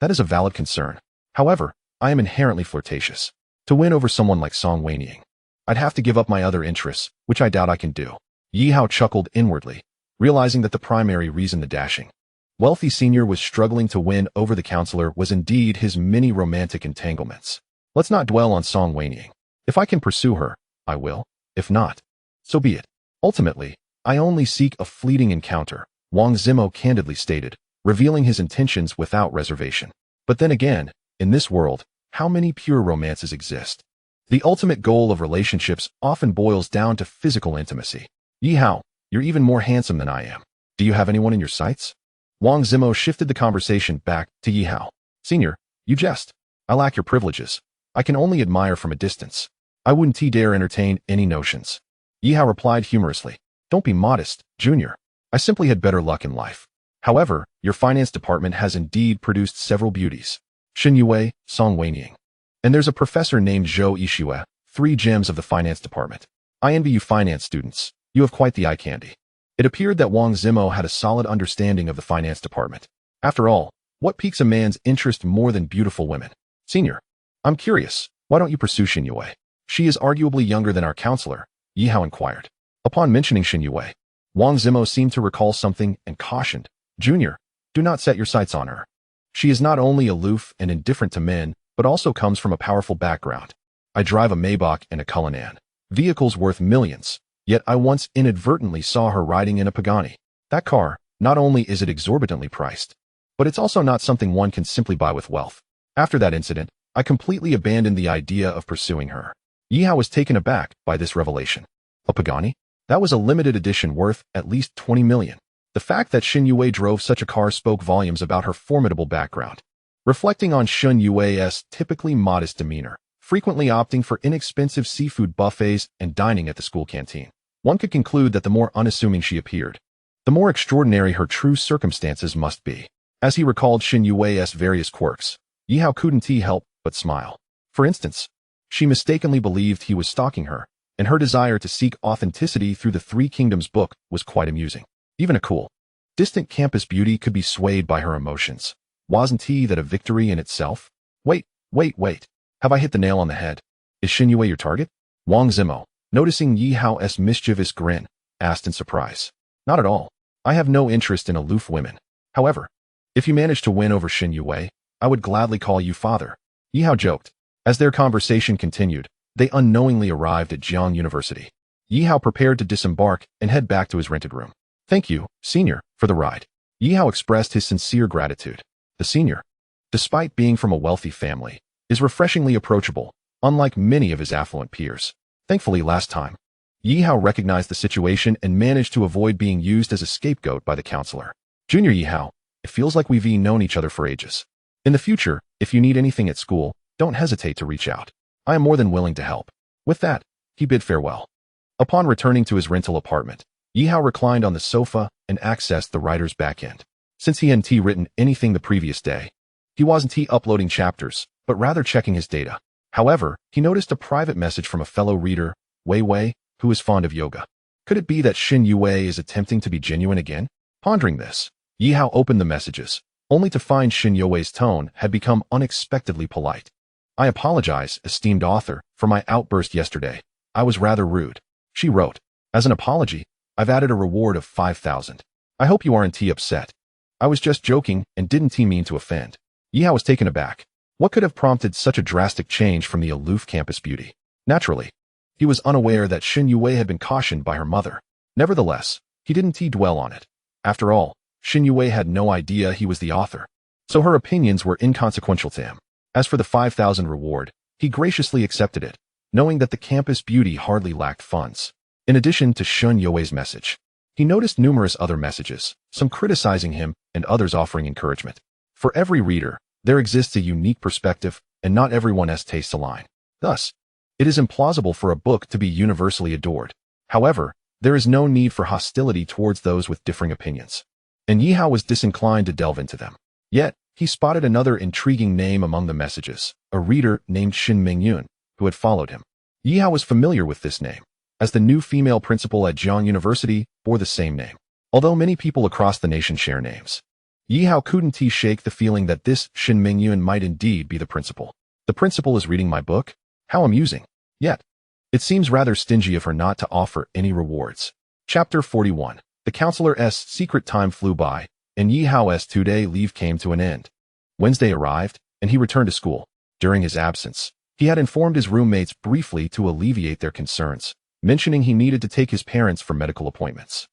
That is a valid concern. However, I am inherently flirtatious. To win over someone like Song Weining, I'd have to give up my other interests, which I doubt I can do." Yi Hao chuckled inwardly, realizing that the primary reason the dashing, wealthy senior was struggling to win over the counselor was indeed his many romantic entanglements. "Let's not dwell on Song Weining. If I can pursue her, I will. If not, so be it. Ultimately, I only seek a fleeting encounter," Wang Zimo candidly stated, revealing his intentions without reservation. But then again, in this world, how many pure romances exist? The ultimate goal of relationships often boils down to physical intimacy. Yi Hao, you're even more handsome than I am. Do you have anyone in your sights? Wang Zimo shifted the conversation back to Yi Hao. Senior, you jest. I lack your privileges. I can only admire from a distance. I wouldn't dare entertain any notions. Yi Hao replied humorously. Don't be modest, Junior. I simply had better luck in life. However, your finance department has indeed produced several beauties. Xin Yue, Song Weiniang. And there's a professor named Zhou Yixue, 3 gems of the finance department. I envy you finance students. You have quite the eye candy. It appeared that Wang Zimo had a solid understanding of the finance department. After all, what piques a man's interest more than beautiful women? Senior, I'm curious, why don't you pursue Xin Yue? She is arguably younger than our counselor, Yi Hao inquired. Upon mentioning Xin Yue, Wang Zimo seemed to recall something and cautioned, Junior, do not set your sights on her. She is not only aloof and indifferent to men, but also comes from a powerful background. I drive a Maybach and a Cullinan, vehicles worth millions, yet I once inadvertently saw her riding in a Pagani. That car, not only is it exorbitantly priced, but it's also not something one can simply buy with wealth. After that incident, I completely abandoned the idea of pursuing her. Yi Hao was taken aback by this revelation. A Pagani? That was a limited edition worth at least 20 million. The fact that Xin Yue drove such a car spoke volumes about her formidable background. Reflecting on Xin Yue's typically modest demeanor, frequently opting for inexpensive seafood buffets and dining at the school canteen, one could conclude that the more unassuming she appeared, the more extraordinary her true circumstances must be. As he recalled Xin Yue's various quirks, Yi Hao couldn't help but smile. For instance, she mistakenly believed he was stalking her, and her desire to seek authenticity through the Three Kingdoms book was quite amusing. Even a cool, distant campus beauty could be swayed by her emotions. Wasn't he that a victory in itself? Wait. Have I hit the nail on the head? Is Xin Yue your target? Wang Zimo, noticing Yi Hao's mischievous grin, asked in surprise. Not at all. I have no interest in aloof women. However, if you manage to win over Xin Yue, I would gladly call you father. Yi Hao joked. As their conversation continued, they unknowingly arrived at Jiang University. Yi Hao prepared to disembark and head back to his rented room. Thank you, Senior, for the ride. Yi Hao expressed his sincere gratitude. The senior, despite being from a wealthy family, is refreshingly approachable, unlike many of his affluent peers. Thankfully, last time, Yi Hao recognized the situation and managed to avoid being used as a scapegoat by the counselor. Junior Yi Hao, it feels like we've known each other for ages. In the future, if you need anything at school, don't hesitate to reach out. I am more than willing to help. With that, he bid farewell. Upon returning to his rental apartment, Yi Hao reclined on the sofa and accessed the writer's backend. Since he hadn't written anything the previous day, he wasn't uploading chapters, but rather checking his data. However, he noticed a private message from a fellow reader, Wei Wei, who is fond of yoga. Could it be that Xin Yue is attempting to be genuine again? Pondering this, Yi Hao opened the messages, only to find Xin Yue's tone had become unexpectedly polite. I apologize, esteemed author, for my outburst yesterday. I was rather rude. She wrote. As an apology, I've added a reward of 5,000. I hope you aren't upset. I was just joking and didn't mean to offend. Yi Hao was taken aback. What could have prompted such a drastic change from the aloof campus beauty? Naturally, he was unaware that Xin Yue had been cautioned by her mother. Nevertheless, he didn't dwell on it. After all, Xin Yue had no idea he was the author, so her opinions were inconsequential to him. As for the 5,000 reward, he graciously accepted it, knowing that the campus beauty hardly lacked funds. In addition to Xin Yue's message, he noticed numerous other messages, some criticizing him and others offering encouragement. For every reader, there exists a unique perspective, and not everyone's tastes align. Thus, it is implausible for a book to be universally adored. However, there is no need for hostility towards those with differing opinions. And Yi Hao was disinclined to delve into them. Yet, he spotted another intriguing name among the messages, a reader named Xin Mingyun, who had followed him. Yi Hao was familiar with this name, as the new female principal at Jiang University bore the same name. Although many people across the nation share names, Yi Hao couldn't shake the feeling that this Xin Mingyun might indeed be the principal. The principal is reading my book? How amusing. Yet, it seems rather stingy of her not to offer any rewards. Chapter 41. The counselor's secret time flew by, and Yi Hao's 2-day leave came to an end. Wednesday arrived, and he returned to school. During his absence, he had informed his roommates briefly to alleviate their concerns, mentioning he needed to take his parents for medical appointments.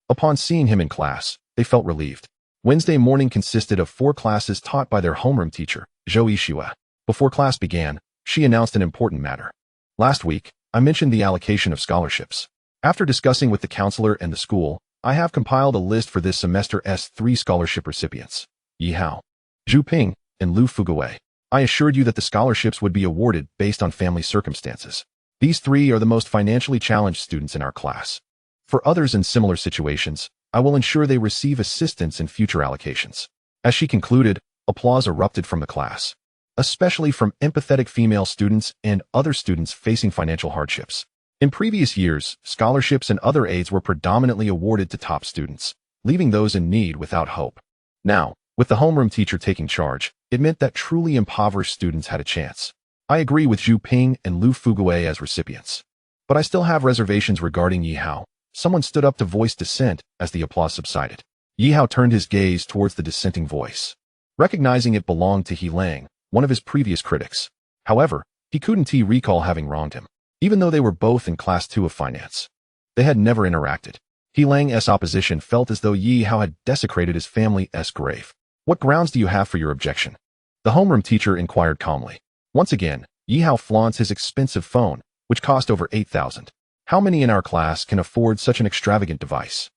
Upon seeing him in class, they felt relieved. Wednesday morning consisted of 4 classes taught by their homeroom teacher, Zhou Yixue. Before class began, she announced an important matter. Last week, I mentioned the allocation of scholarships. After discussing with the counselor and the school, I have compiled a list for this semester's 3 scholarship recipients: Yi Hao, Zhu Ping, and Lu Fugui. I assured you that the scholarships would be awarded based on family circumstances. These 3 are the most financially challenged students in our class. For others in similar situations, I will ensure they receive assistance in future allocations. As she concluded, applause erupted from the class, especially from empathetic female students and other students facing financial hardships. In previous years, scholarships and other aids were predominantly awarded to top students, leaving those in need without hope. Now, with the homeroom teacher taking charge, it meant that truly impoverished students had a chance. I agree with Zhu Ping and Lu Fugui as recipients. But I still have reservations regarding Yi Hao. Someone stood up to voice dissent as the applause subsided. Yi Hao turned his gaze towards the dissenting voice, recognizing it belonged to He Lang, one of his previous critics. However, he couldn't recall having wronged him. Even though they were both in Class 2 of finance, they had never interacted. He Lang's opposition felt as though Yi Hao had desecrated his family's grave. What grounds do you have for your objection? The homeroom teacher inquired calmly. Once again, Yi Hao flaunts his expensive phone, which cost over 8,000. How many in our class can afford such an extravagant device?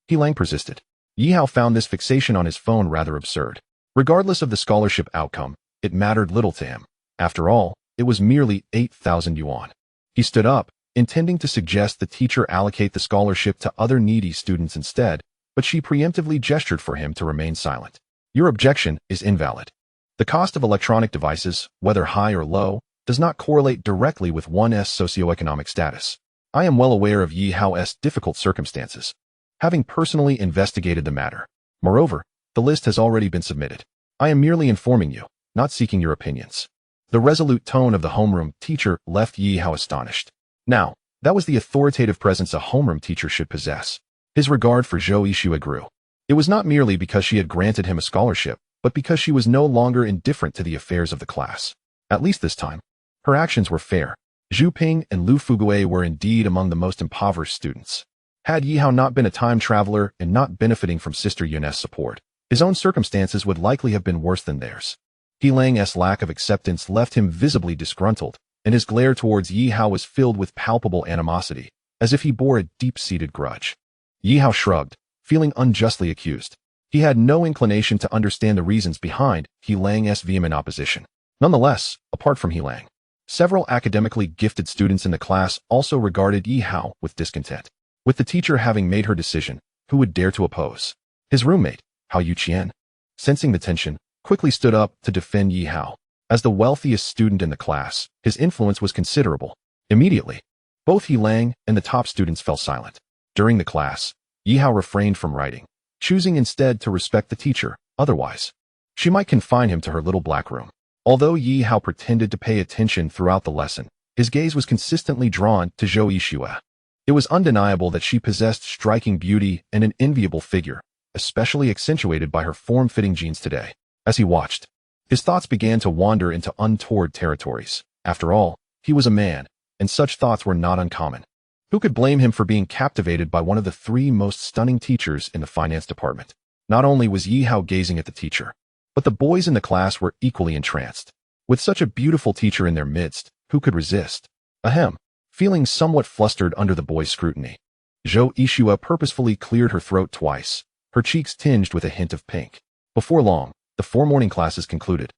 He Lang persisted. Yi Hao found this fixation on his phone rather absurd. Regardless of the scholarship outcome, it mattered little to him. After all, it was merely 8,000 yuan. He stood up, intending to suggest the teacher allocate the scholarship to other needy students instead, but she preemptively gestured for him to remain silent. Your objection is invalid. The cost of electronic devices, whether high or low, does not correlate directly with one's socioeconomic status. I am well aware of Yi Hao's difficult circumstances, having personally investigated the matter. Moreover, the list has already been submitted. I am merely informing you, not seeking your opinions. The resolute tone of the homeroom teacher left Yi Hao astonished. Now, that was the authoritative presence a homeroom teacher should possess. His regard for Zhou Yixue grew. It was not merely because she had granted him a scholarship, but because she was no longer indifferent to the affairs of the class. At least this time, her actions were fair. Zhu Ping and Lu Fugui were indeed among the most impoverished students. Had Yi Hao not been a time traveler and not benefiting from Sister Yun's support, his own circumstances would likely have been worse than theirs. He Lang's lack of acceptance left him visibly disgruntled, and his glare towards Yi Hao was filled with palpable animosity, as if he bore a deep-seated grudge. Yi Hao shrugged, feeling unjustly accused. He had no inclination to understand the reasons behind He Lang's vehement opposition. Nonetheless, apart from He Lang, several academically gifted students in the class also regarded Yi Hao with discontent. With the teacher having made her decision, who would dare to oppose? His roommate, Hao Yuqian, sensing the tension, quickly stood up to defend Yi Hao. As the wealthiest student in the class, his influence was considerable. Immediately, both He Lang and the top students fell silent. During the class, Yi Hao refrained from writing, choosing instead to respect the teacher. Otherwise, she might confine him to her little black room. Although Yi Hao pretended to pay attention throughout the lesson, his gaze was consistently drawn to Zhou Yixue. It was undeniable that she possessed striking beauty and an enviable figure, especially accentuated by her form-fitting jeans today. As he watched, his thoughts began to wander into untoward territories. After all, he was a man, and such thoughts were not uncommon. Who could blame him for being captivated by one of the 3 most stunning teachers in the finance department? Not only was Yi Hao gazing at the teacher, but the boys in the class were equally entranced. With such a beautiful teacher in their midst, who could resist? Ahem. Feeling somewhat flustered under the boys' scrutiny, Zhou Yixue purposefully cleared her throat twice, her cheeks tinged with a hint of pink. Before long, the 4 morning classes concluded,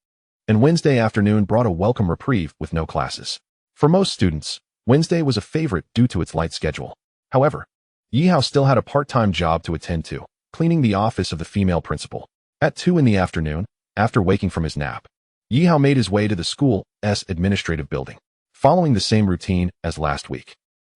and Wednesday afternoon brought a welcome reprieve with no classes. For most students, Wednesday was a favorite due to its light schedule. However, Yi Hao still had a part-time job to attend to, cleaning the office of the female principal. At 2 in the afternoon, after waking from his nap, Yi Hao made his way to the school's administrative building, following the same routine as last week.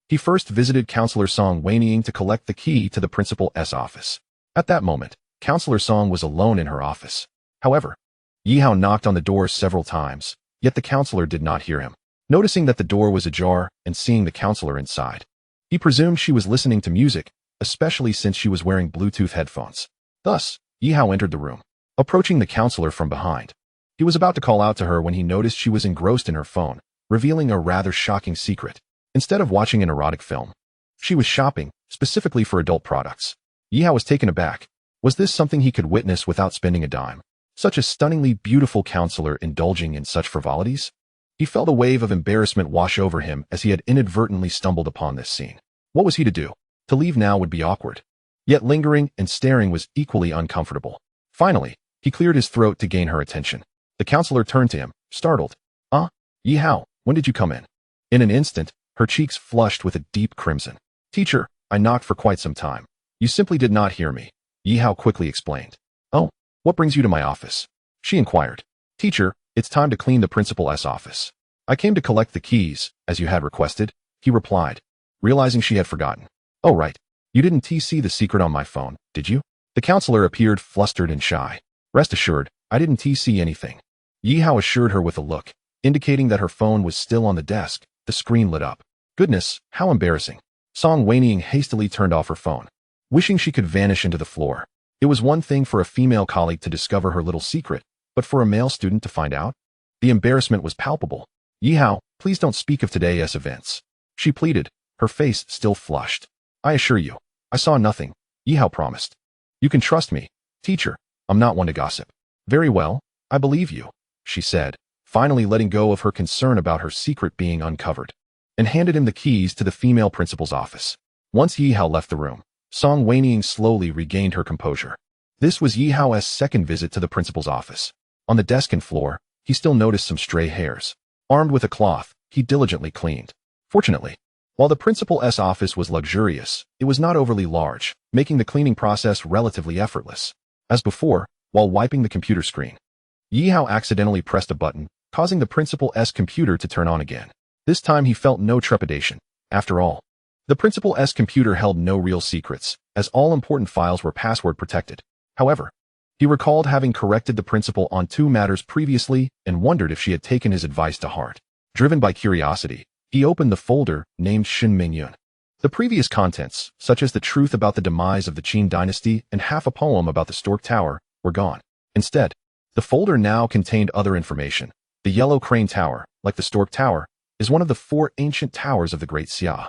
He first visited Counselor Song Weining to collect the key to the principal's office. At that moment, Counselor Song was alone in her office. However, Yi Hao knocked on the door several times, yet the counselor did not hear him. Noticing that the door was ajar and seeing the counselor inside, he presumed she was listening to music, especially since she was wearing Bluetooth headphones. Thus, Yi Hao entered the room, approaching the counselor from behind. He was about to call out to her when he noticed she was engrossed in her phone, revealing a rather shocking secret. Instead of watching an erotic film, she was shopping, specifically for adult products. Yi Hao was taken aback. Was this something he could witness without spending a dime? Such a stunningly beautiful counselor indulging in such frivolities? He felt a wave of embarrassment wash over him as he had inadvertently stumbled upon this scene. What was he to do? To leave now would be awkward. Yet lingering and staring was equally uncomfortable. Finally, he cleared his throat to gain her attention. The counselor turned to him, startled. Yi Hao, when did you come in? In an instant, her cheeks flushed with a deep crimson. Teacher, I knocked for quite some time. You simply did not hear me, Yi Hao quickly explained. Oh, what brings you to my office? She inquired. Teacher, it's time to clean the principal's office. I came to collect the keys, as you had requested, he replied, realizing she had forgotten. Oh right, you didn't see the secret on my phone, did you? The counselor appeared flustered and shy. Rest assured, I didn't see anything. Yi Hao assured her with a look, indicating that her phone was still on the desk. The screen lit up. Goodness, how embarrassing. Song Weiniang hastily turned off her phone, wishing she could vanish into the floor. It was one thing for a female colleague to discover her little secret, but for a male student to find out? The embarrassment was palpable. Yi Hao, please don't speak of today's events. She pleaded, her face still flushed. I assure you, I saw nothing, Yi Hao promised. You can trust me, teacher. I'm not one to gossip. Very well, I believe you, she said, finally letting go of her concern about her secret being uncovered, and handed him the keys to the female principal's office. Once Yi Hao left the room, Song Weiniang slowly regained her composure. This was Yi Hao's second visit to the principal's office. On the desk and floor, he still noticed some stray hairs. Armed with a cloth, he diligently cleaned. Fortunately, while the principal's office was luxurious, it was not overly large, making the cleaning process relatively effortless. As before, while wiping the computer screen, Yi Hao accidentally pressed a button, causing the principal's computer to turn on again. This time he felt no trepidation. After all, the principal's computer held no real secrets, as all important files were password protected. However, he recalled having corrected the principal on 2 matters previously and wondered if she had taken his advice to heart. Driven by curiosity, he opened the folder named Shin Mingyun. The previous contents, such as the truth about the demise of the Qin dynasty and half a poem about the Stork Tower, were gone. Instead, the folder now contained other information. The Yellow Crane Tower, like the Stork Tower, is one of the 4 ancient towers of the Great Xia,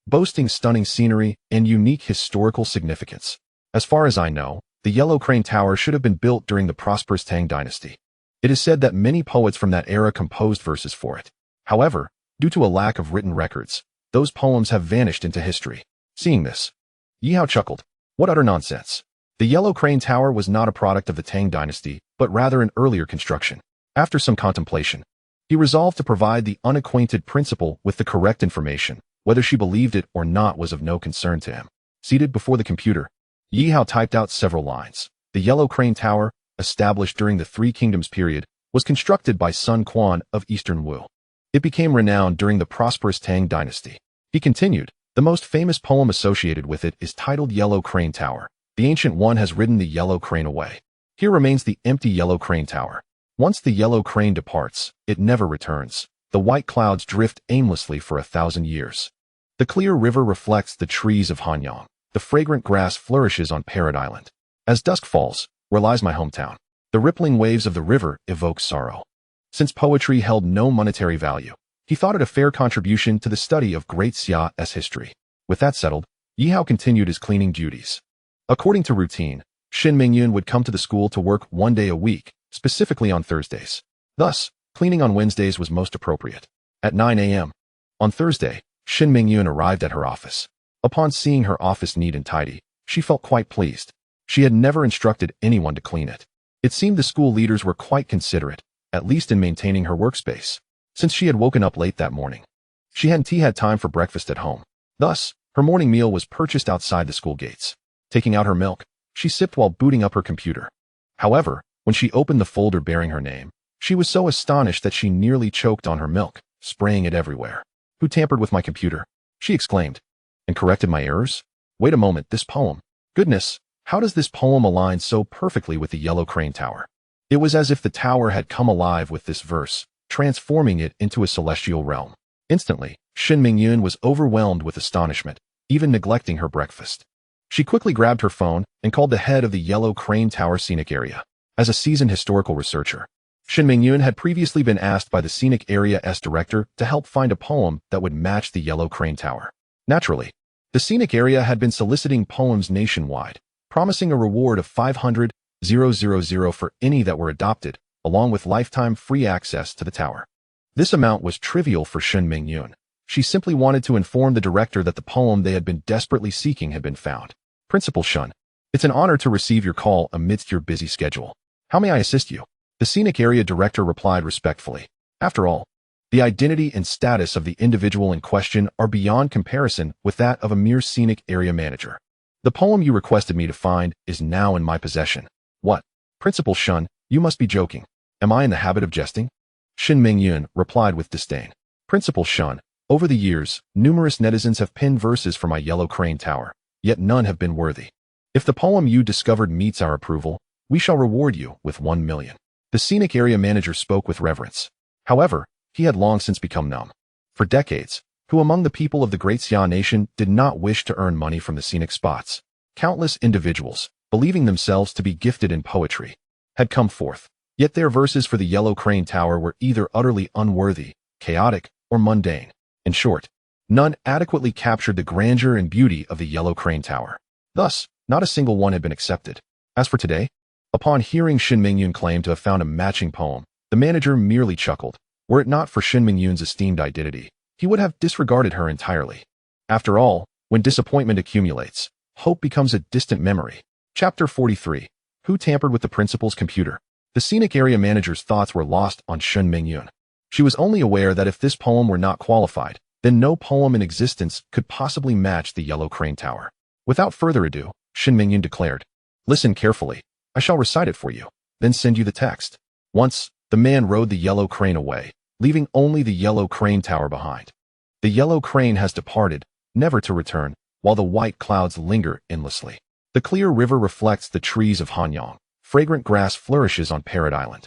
boasting stunning scenery and unique historical significance. As far as I know, the Yellow Crane Tower should have been built during the prosperous Tang dynasty. It is said that many poets from that era composed verses for it. However, due to a lack of written records, those poems have vanished into history. Seeing this, Yi Hao chuckled. What utter nonsense. The Yellow Crane Tower was not a product of the Tang dynasty, but rather an earlier construction. After some contemplation, he resolved to provide the unacquainted principal with the correct information. Whether she believed it or not was of no concern to him. Seated before the computer, Yi Hao typed out several lines. The Yellow Crane Tower, established during the Three Kingdoms period, was constructed by Sun Quan of Eastern Wu. It became renowned during the prosperous Tang dynasty. He continued, the most famous poem associated with it is titled Yellow Crane Tower. The Ancient One has ridden the yellow crane away. Here remains the empty Yellow Crane Tower. Once the yellow crane departs, it never returns. The white clouds drift aimlessly for 1,000 years. The clear river reflects the trees of Hanyang. The fragrant grass flourishes on Parrot Island. As dusk falls, where lies my hometown, the rippling waves of the river evoke sorrow. Since poetry held no monetary value, he thought it a fair contribution to the study of Great Xia's history. With that settled, Yi Hao continued his cleaning duties. According to routine, Shin Mingyun would come to the school to work 1 day a week, specifically on Thursdays. Thus, cleaning on Wednesdays was most appropriate. At 9 a.m. on Thursday, Shin Mingyun arrived at her office. Upon seeing her office neat and tidy, she felt quite pleased. She had never instructed anyone to clean it. It seemed the school leaders were quite considerate, at least in maintaining her workspace. Since she had woken up late that morning, she hadn't had time for breakfast at home. Thus, her morning meal was purchased outside the school gates. Taking out her milk, she sipped while booting up her computer. However, when she opened the folder bearing her name, she was so astonished that she nearly choked on her milk, spraying it everywhere. Who tampered with my computer? She exclaimed. And corrected my errors? Wait a moment, this poem. Goodness, how does this poem align so perfectly with the Yellow Crane Tower? It was as if the tower had come alive with this verse, transforming it into a celestial realm. Instantly, Shin Mingyun was overwhelmed with astonishment, even neglecting her breakfast. She quickly grabbed her phone and called the head of the Yellow Crane Tower Scenic Area. As a seasoned historical researcher, Shin Mingyun had previously been asked by the Scenic Area's director to help find a poem that would match the Yellow Crane Tower. Naturally, the Scenic Area had been soliciting poems nationwide, promising a reward of 500,000 for any that were adopted, along with lifetime free access to the tower. This amount was trivial for Shun Mingyun. She simply wanted to inform the director that the poem they had been desperately seeking had been found. Principal Shun, it's an honor to receive your call amidst your busy schedule. How may I assist you? The scenic area director replied respectfully. After all, the identity and status of the individual in question are beyond comparison with that of a mere scenic area manager. The poem you requested me to find is now in my possession. What? Principal Shun, you must be joking. Am I in the habit of jesting? Shin Mingyun replied with disdain. Principal Shun, over the years, numerous netizens have penned verses for my Yellow Crane Tower, yet none have been worthy. If the poem you discovered meets our approval, we shall reward you with 1 million. The scenic area manager spoke with reverence. However, he had long since become numb. For decades, who among the people of the Great Xia Nation did not wish to earn money from the scenic spots? Countless individuals, believing themselves to be gifted in poetry, had come forth, yet their verses for the Yellow Crane Tower were either utterly unworthy, chaotic, or mundane. In short, none adequately captured the grandeur and beauty of the Yellow Crane Tower. Thus, not a single one had been accepted. As for today, upon hearing Shin Mingyun claim to have found a matching poem, the manager merely chuckled. Were it not for Shin Mingyun's esteemed identity, he would have disregarded her entirely. After all, when disappointment accumulates, hope becomes a distant memory. Chapter 43. Who tampered with the principal's computer? The scenic area manager's thoughts were lost on Shin Mingyun. She was only aware that if this poem were not qualified, then no poem in existence could possibly match the Yellow Crane Tower. Without further ado, Shin Mingyun declared, Listen carefully. I shall recite it for you, then send you the text. Once, the man rode the Yellow Crane away, leaving only the Yellow Crane Tower behind. The Yellow Crane has departed, never to return, while the white clouds linger endlessly. The clear river reflects the trees of Hanyang. Fragrant grass flourishes on Parrot Island.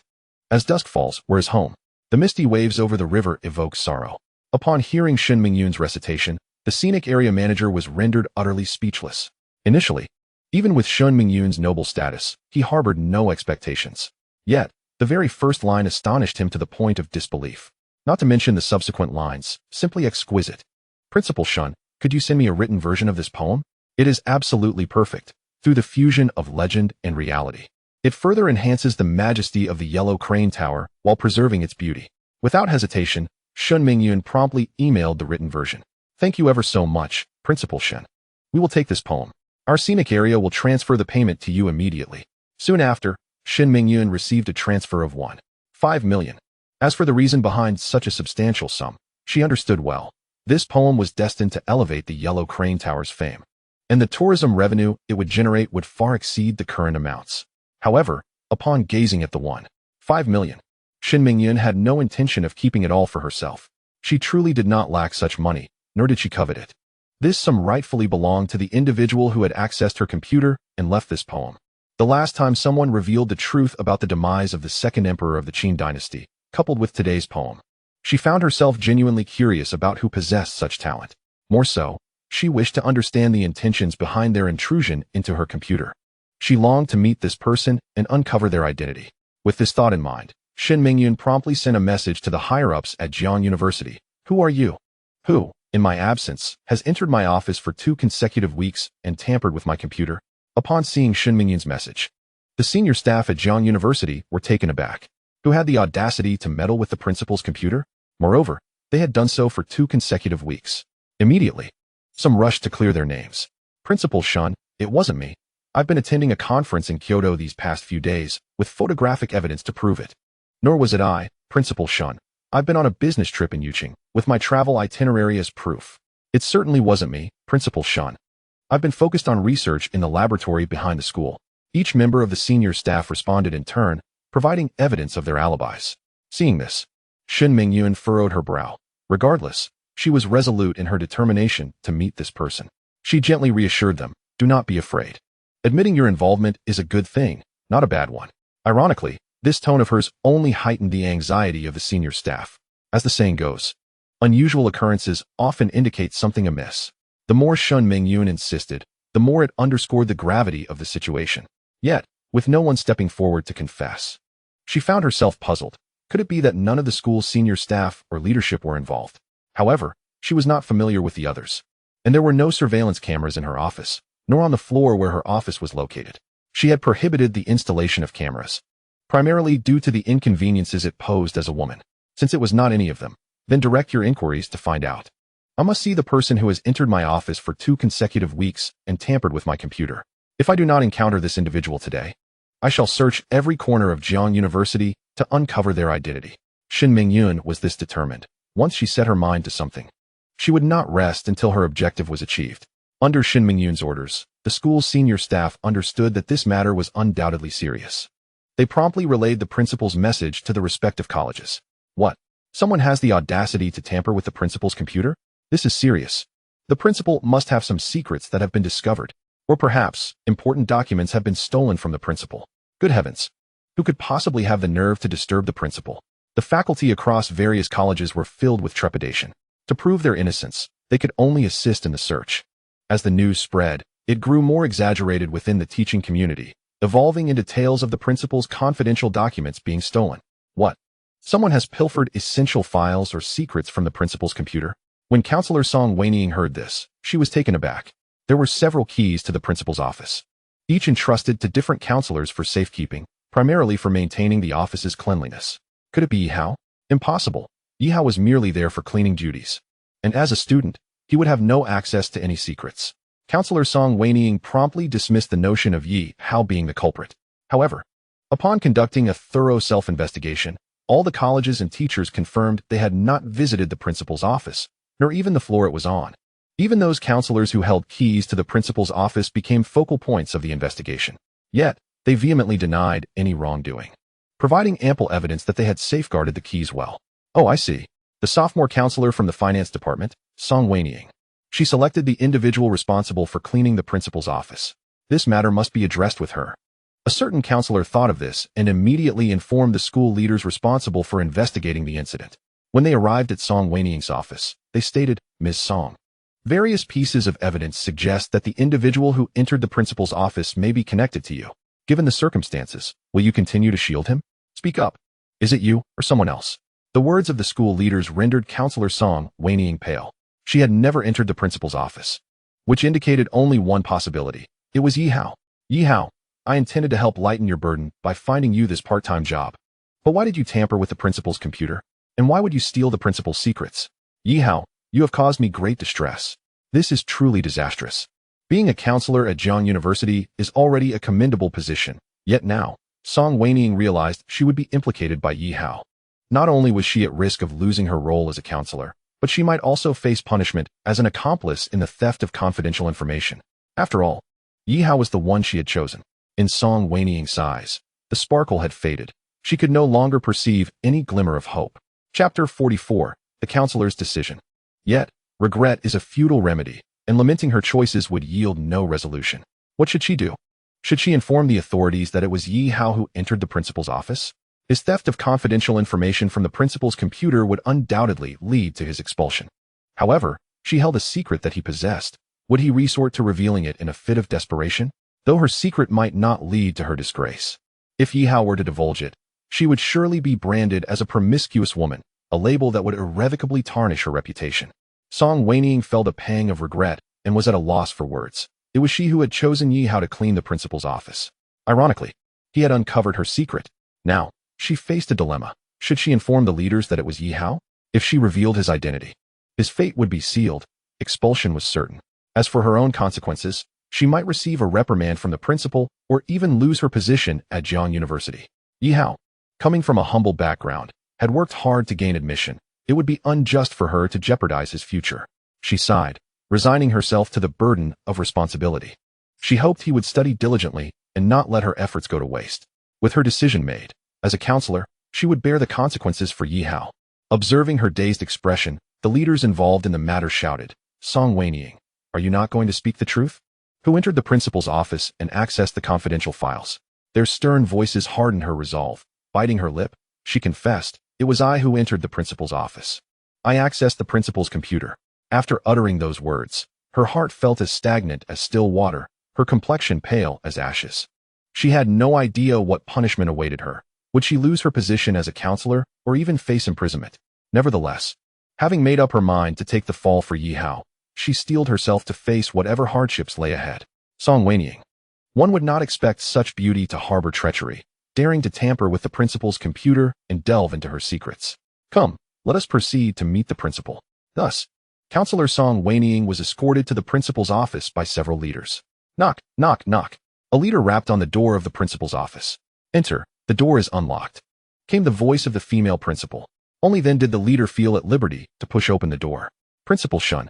As dusk falls, where is home? The misty waves over the river evoke sorrow. Upon hearing Shin Mingyun's recitation, the scenic area manager was rendered utterly speechless. Initially, even with Shin Mingyun's noble status, he harbored no expectations. Yet, the very first line astonished him to the point of disbelief. Not to mention the subsequent lines, simply exquisite. Principal Shun, could you send me a written version of this poem? It is absolutely perfect, through the fusion of legend and reality. It further enhances the majesty of the Yellow Crane Tower while preserving its beauty. Without hesitation, Shun Mingyun promptly emailed the written version. Thank you ever so much, Principal Shun. We will take this poem. Our scenic area will transfer the payment to you immediately. Soon after, Shin Mingyun received a transfer of 1.5 million. As for the reason behind such a substantial sum, she understood well. This poem was destined to elevate the Yellow Crane Tower's fame, and the tourism revenue it would generate would far exceed the current amounts. However, upon gazing at the 1.5 million, Shin Mingyun had no intention of keeping it all for herself. She truly did not lack such money, nor did she covet it. This sum rightfully belonged to the individual who had accessed her computer and left this poem. The last time someone revealed the truth about the demise of the second emperor of the Qin dynasty, coupled with today's poem, she found herself genuinely curious about who possessed such talent. More so, she wished to understand the intentions behind their intrusion into her computer. She longed to meet this person and uncover their identity. With this thought in mind, Shin Mingyun promptly sent a message to the higher-ups at Jian University. Who are you? Who, in my absence, has entered my office for 2 consecutive weeks and tampered with my computer? Upon seeing Shin Mingyun's message, the senior staff at Jian University were taken aback. Who had the audacity to meddle with the principal's computer? Moreover, they had done so for 2 consecutive weeks. Immediately, some rushed to clear their names. Principal Shun, it wasn't me. I've been attending a conference in Kyoto these past few days, with photographic evidence to prove it. Nor was it I, Principal Shun. I've been on a business trip in Yuqing, with my travel itinerary as proof. It certainly wasn't me, Principal Shun. I've been focused on research in the laboratory behind the school. Each member of the senior staff responded in turn, providing evidence of their alibis. Seeing this, Shin Mingyun furrowed her brow. Regardless, she was resolute in her determination to meet this person. She gently reassured them, do not be afraid. Admitting your involvement is a good thing, not a bad one. Ironically, this tone of hers only heightened the anxiety of the senior staff. As the saying goes, unusual occurrences often indicate something amiss. The more Shin Mingyun insisted, the more it underscored the gravity of the situation. Yet, with no one stepping forward to confess, she found herself puzzled. Could it be that none of the school's senior staff or leadership were involved? However, she was not familiar with the others, and there were no surveillance cameras in her office. nor on the floor where her office was located. She had prohibited the installation of cameras, primarily due to the inconveniences it posed as a woman. Since it was not any of them, then direct your inquiries to find out. I must see the person who has entered my office for 2 consecutive weeks and tampered with my computer. If I do not encounter this individual today, I shall search every corner of Jiang University to uncover their identity. Shin Mingyun was this determined. Once she set her mind to something, she would not rest until her objective was achieved. Under Shin Mingyun's orders, the school's senior staff understood that this matter was undoubtedly serious. They promptly relayed the principal's message to the respective colleges. What? Someone has the audacity to tamper with the principal's computer? This is serious. The principal must have some secrets that have been discovered. Or perhaps, important documents have been stolen from the principal. Good heavens! Who could possibly have the nerve to disturb the principal? The faculty across various colleges were filled with trepidation. To prove their innocence, they could only assist in the search. As the news spread, it grew more exaggerated within the teaching community, evolving into tales of the principal's confidential documents being stolen. What? Someone has pilfered essential files or secrets from the principal's computer? When Counselor Song Weiniang heard this, she was taken aback. There were several keys to the principal's office, each entrusted to different counselors for safekeeping, primarily for maintaining the office's cleanliness. Could it be Yihao? Impossible. Yihao was merely there for cleaning duties. And as a student, he would have no access to any secrets. Counselor Song Weiniang promptly dismissed the notion of Yihao being the culprit. However, upon conducting a thorough self-investigation, all the colleges and teachers confirmed they had not visited the principal's office, nor even the floor it was on. Even those counselors who held keys to the principal's office became focal points of the investigation. Yet, they vehemently denied any wrongdoing, providing ample evidence that they had safeguarded the keys well. Oh, I see. The sophomore counselor from the finance department, Song Weiniang. She selected the individual responsible for cleaning the principal's office. This matter must be addressed with her. A certain counselor thought of this and immediately informed the school leaders responsible for investigating the incident. When they arrived at Song Weiniang's office, they stated, Ms. Song, various pieces of evidence suggest that the individual who entered the principal's office may be connected to you. Given the circumstances, will you continue to shield him? Speak up. Is it you or someone else? The words of the school leaders rendered Counselor Song Weiniang pale. She had never entered the principal's office, which indicated only one possibility. It was Yihao. Yihao, I intended to help lighten your burden by finding you this part-time job. But why did you tamper with the principal's computer? And why would you steal the principal's secrets? Yihao, you have caused me great distress. This is truly disastrous. Being a counselor at Jiang University is already a commendable position. Yet now, Song Weiniang realized she would be implicated by Yihao. Not only was she at risk of losing her role as a counselor, but she might also face punishment as an accomplice in the theft of confidential information. After all, Yihao was the one she had chosen. In Song Weiniang's eyes, the sparkle had faded. She could no longer perceive any glimmer of hope. Chapter 44, The Counselor's Decision. Yet, regret is a futile remedy, and lamenting her choices would yield no resolution. What should she do? Should she inform the authorities that it was Yihao who entered the principal's office? His theft of confidential information from the principal's computer would undoubtedly lead to his expulsion. However, she held a secret that he possessed. Would he resort to revealing it in a fit of desperation? Though her secret might not lead to her disgrace. If Yihao were to divulge it, she would surely be branded as a promiscuous woman, a label that would irrevocably tarnish her reputation. Song Weiniang felt a pang of regret and was at a loss for words. It was she who had chosen Yihao to clean the principal's office. Ironically, he had uncovered her secret. Now, she faced a dilemma. Should she inform the leaders that it was Yihao? If she revealed his identity, his fate would be sealed. Expulsion was certain. As for her own consequences, she might receive a reprimand from the principal or even lose her position at Jiang University. Yihao, coming from a humble background, had worked hard to gain admission. It would be unjust for her to jeopardize his future. She sighed, resigning herself to the burden of responsibility. She hoped he would study diligently and not let her efforts go to waste. With her decision made, as a counselor, she would bear the consequences for Yihao. Observing her dazed expression, the leaders involved in the matter shouted, Song Weiniang, are you not going to speak the truth? Who entered the principal's office and accessed the confidential files? Their stern voices hardened her resolve. Biting her lip, she confessed, it was I who entered the principal's office. I accessed the principal's computer. After uttering those words, her heart felt as stagnant as still water, her complexion pale as ashes. She had no idea what punishment awaited her. Would she lose her position as a counselor or even face imprisonment? Nevertheless, having made up her mind to take the fall for Yihao, she steeled herself to face whatever hardships lay ahead. Song Wenying. One would not expect such beauty to harbor treachery, daring to tamper with the principal's computer and delve into her secrets. Come, let us proceed to meet the principal. Thus, Counselor Song Wenying was escorted to the principal's office by several leaders. Knock, knock, knock. A leader rapped on the door of the principal's office. Enter, the door is unlocked. Came the voice of the female principal. Only then did the leader feel at liberty to push open the door. Principal Shun.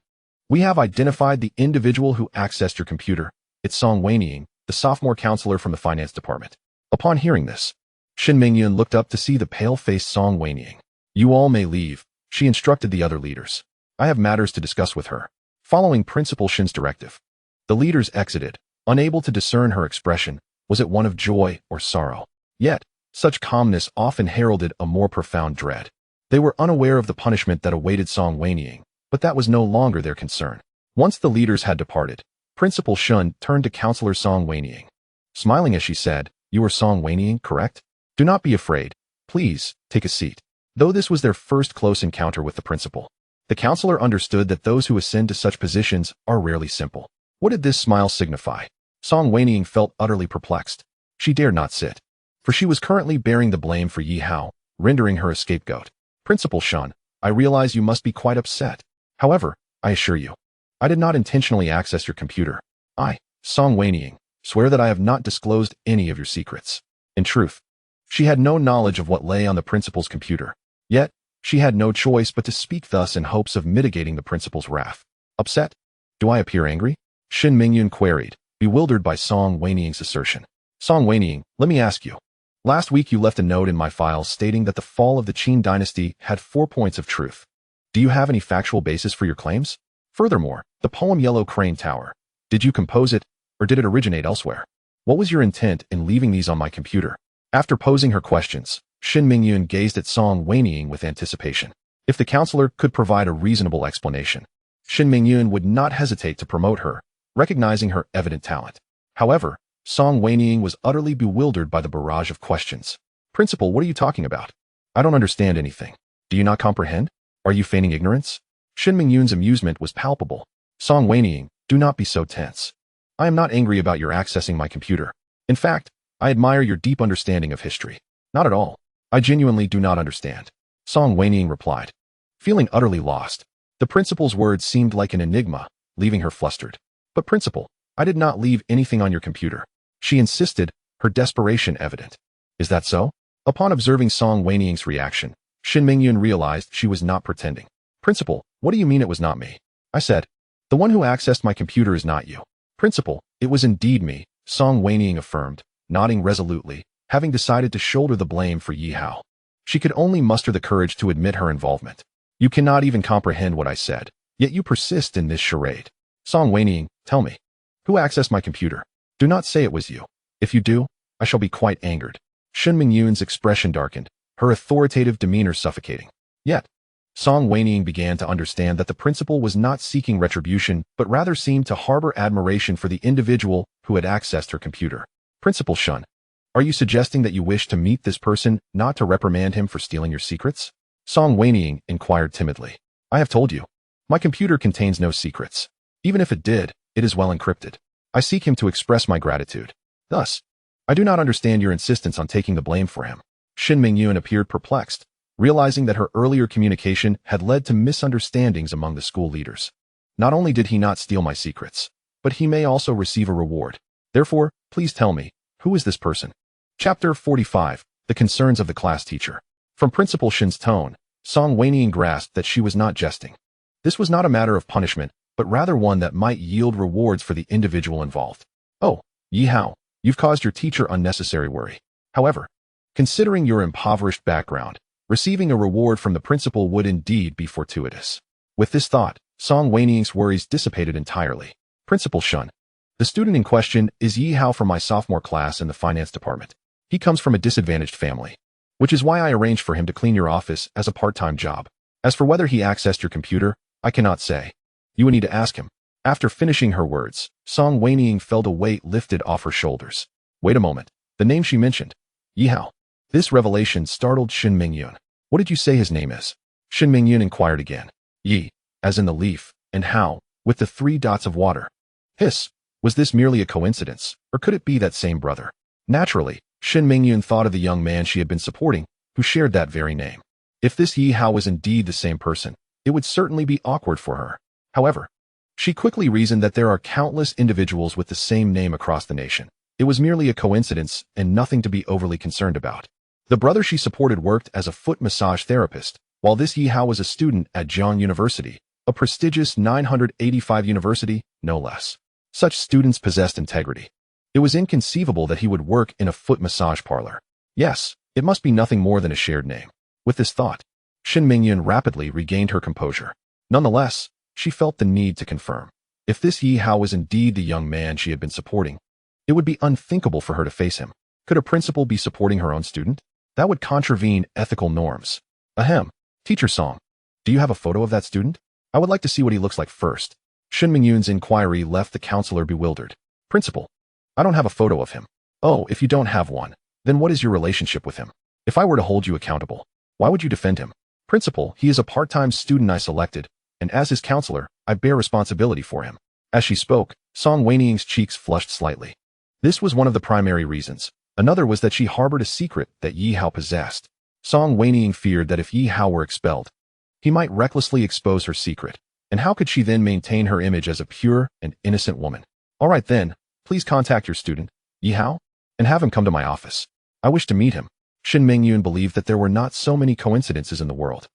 We have identified the individual who accessed your computer. It's Song Wenying, the sophomore counselor from the finance department. Upon hearing this, Shin Mingyun looked up to see the pale-faced Song Wenying. You all may leave, she instructed the other leaders. I have matters to discuss with her. Following Principal Shin's directive, the leaders exited, unable to discern her expression. Was it one of joy or sorrow? Yet, such calmness often heralded a more profound dread. They were unaware of the punishment that awaited Song Wenying, but that was no longer their concern. Once the leaders had departed, Principal Shun turned to Counselor Song Wenying. Smiling as she said, You are Song Wenying, correct? Do not be afraid. Please, take a seat. Though this was their first close encounter with the principal, the counselor understood that those who ascend to such positions are rarely simple. What did this smile signify? Song Wenying felt utterly perplexed. She dared not sit, for she was currently bearing the blame for Yi Hao, rendering her a scapegoat. Principal Shun, I realize you must be quite upset. However, I assure you, I did not intentionally access your computer. I, Song Wenying, swear that I have not disclosed any of your secrets. In truth, she had no knowledge of what lay on the principal's computer. Yet, she had no choice but to speak thus in hopes of mitigating the principal's wrath. Upset? Do I appear angry? Shin Mingyun queried, bewildered by Song Wenying's assertion. Song Wenying, let me ask you. Last week you left a note in my files stating that the fall of the Qin dynasty had 4 points of truth. Do you have any factual basis for your claims? Furthermore, the poem Yellow Crane Tower. Did you compose it, or did it originate elsewhere? What was your intent in leaving these on my computer? After posing her questions, Shin Mingyun gazed at Song Wenying with anticipation. If the counselor could provide a reasonable explanation, Shin Mingyun would not hesitate to promote her, recognizing her evident talent. However, Song Wenying was utterly bewildered by the barrage of questions. Principal, what are you talking about? I don't understand anything. Do you not comprehend? Are you feigning ignorance? Shin Mingyun's amusement was palpable. Song Wenying, do not be so tense. I am not angry about your accessing my computer. In fact, I admire your deep understanding of history. Not at all. I genuinely do not understand. Song Wenying replied. Feeling utterly lost, the principal's words seemed like an enigma, leaving her flustered. But principal, I did not leave anything on your computer. She insisted, her desperation evident. Is that so? Upon observing Song Wenying's reaction, Shin Mingyun realized she was not pretending. Principal, what do you mean it was not me? I said, the one who accessed my computer is not you. Principal, it was indeed me, Song Wenying affirmed, nodding resolutely, having decided to shoulder the blame for Yi Hao. She could only muster the courage to admit her involvement. You cannot even comprehend what I said, yet you persist in this charade. Song Wenying, tell me, who accessed my computer? Do not say it was you. If you do, I shall be quite angered. Shin Mingyun's expression darkened, her authoritative demeanor suffocating. Yet, Song Wenying began to understand that the principal was not seeking retribution, but rather seemed to harbor admiration for the individual who had accessed her computer. Principal Shun, are you suggesting that you wish to meet this person, not to reprimand him for stealing your secrets? Song Wenying inquired timidly. I have told you, my computer contains no secrets. Even if it did, it is well encrypted. I seek him to express my gratitude. Thus, I do not understand your insistence on taking the blame for him. Shin Mingyun appeared perplexed, realizing that her earlier communication had led to misunderstandings among the school leaders. Not only did he not steal my secrets, but he may also receive a reward. Therefore, please tell me, who is this person? Chapter 45, The Concerns of the Class Teacher. From Principal Shin's tone, Song Wenying grasped that she was not jesting. This was not a matter of punishment, but rather one that might yield rewards for the individual involved. Oh, Yi Hao, you've caused your teacher unnecessary worry. However, considering your impoverished background, receiving a reward from the principal would indeed be fortuitous. With this thought, Song Wenying's worries dissipated entirely. Principal Shun, the student in question is Yi Hao from my sophomore class in the finance department. He comes from a disadvantaged family, which is why I arranged for him to clean your office as a part-time job. As for whether he accessed your computer, I cannot say. You would need to ask him. After finishing her words, Song Wenying felt a weight lifted off her shoulders. Wait a moment. The name she mentioned. Yi Hao. This revelation startled Shin Mingyun. What did you say his name is? Shin Mingyun inquired again. Yi, as in the leaf, and Hao, with the 3 dots of water. Hiss. Was this merely a coincidence, or could it be that same brother? Naturally, Shin Mingyun thought of the young man she had been supporting, who shared that very name. If this Yi Hao was indeed the same person, it would certainly be awkward for her. However, she quickly reasoned that there are countless individuals with the same name across the nation. It was merely a coincidence and nothing to be overly concerned about. The brother she supported worked as a foot massage therapist, while this Yi Hao was a student at Jiang University, a prestigious 985 university, no less. Such students possessed integrity. It was inconceivable that he would work in a foot massage parlor. Yes, it must be nothing more than a shared name. With this thought, Shin Mingyun rapidly regained her composure. Nonetheless, she felt the need to confirm. If this Yi Hao was indeed the young man she had been supporting, it would be unthinkable for her to face him. Could a principal be supporting her own student? That would contravene ethical norms. Ahem. Teacher Song, do you have a photo of that student? I would like to see what he looks like first. Shin Mingyun's inquiry left the counselor bewildered. Principal, I don't have a photo of him. Oh, if you don't have one, then what is your relationship with him? If I were to hold you accountable, why would you defend him? Principal, he is a part-time student I selected, and as his counselor, I bear responsibility for him. As she spoke, Song Weiniang's cheeks flushed slightly. This was one of the primary reasons. Another was that she harbored a secret that Yi Hao possessed. Song Weiniang feared that if Yi Hao were expelled, he might recklessly expose her secret. And how could she then maintain her image as a pure and innocent woman? All right then, please contact your student, Yi Hao, and have him come to my office. I wish to meet him. Shin Mingyun believed that there were not so many coincidences in the world.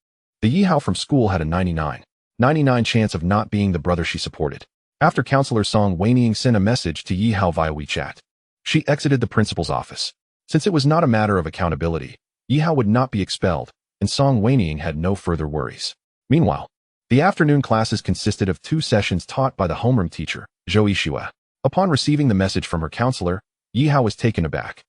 The Yi Hao from school had a 99 chance of not being the brother she supported. After Counselor Song Weiniang sent a message to Yi Hao via WeChat, she exited the principal's office. Since it was not a matter of accountability, Yi Hao would not be expelled, and Song Weiniang had no further worries. Meanwhile, the afternoon classes consisted of 2 sessions taught by the homeroom teacher, Zhou Yixue. Upon receiving the message from her counselor, Yi Hao was taken aback.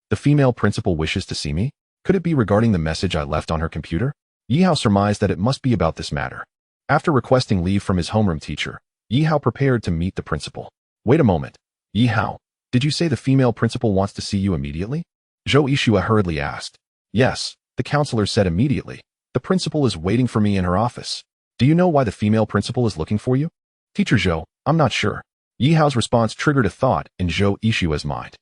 The female principal wishes to see me? Could it be regarding the message I left on her computer? Yi Hao surmised that it must be about this matter. After requesting leave from his homeroom teacher, Yi Hao prepared to meet the principal. Wait a moment. Yi Hao, did you say the female principal wants to see you immediately? Zhou Yixue hurriedly asked. Yes, the counselor said immediately. The principal is waiting for me in her office. Do you know why the female principal is looking for you? Teacher Zhou, I'm not sure. Yi Hao's response triggered a thought in Zhou Yixue's mind.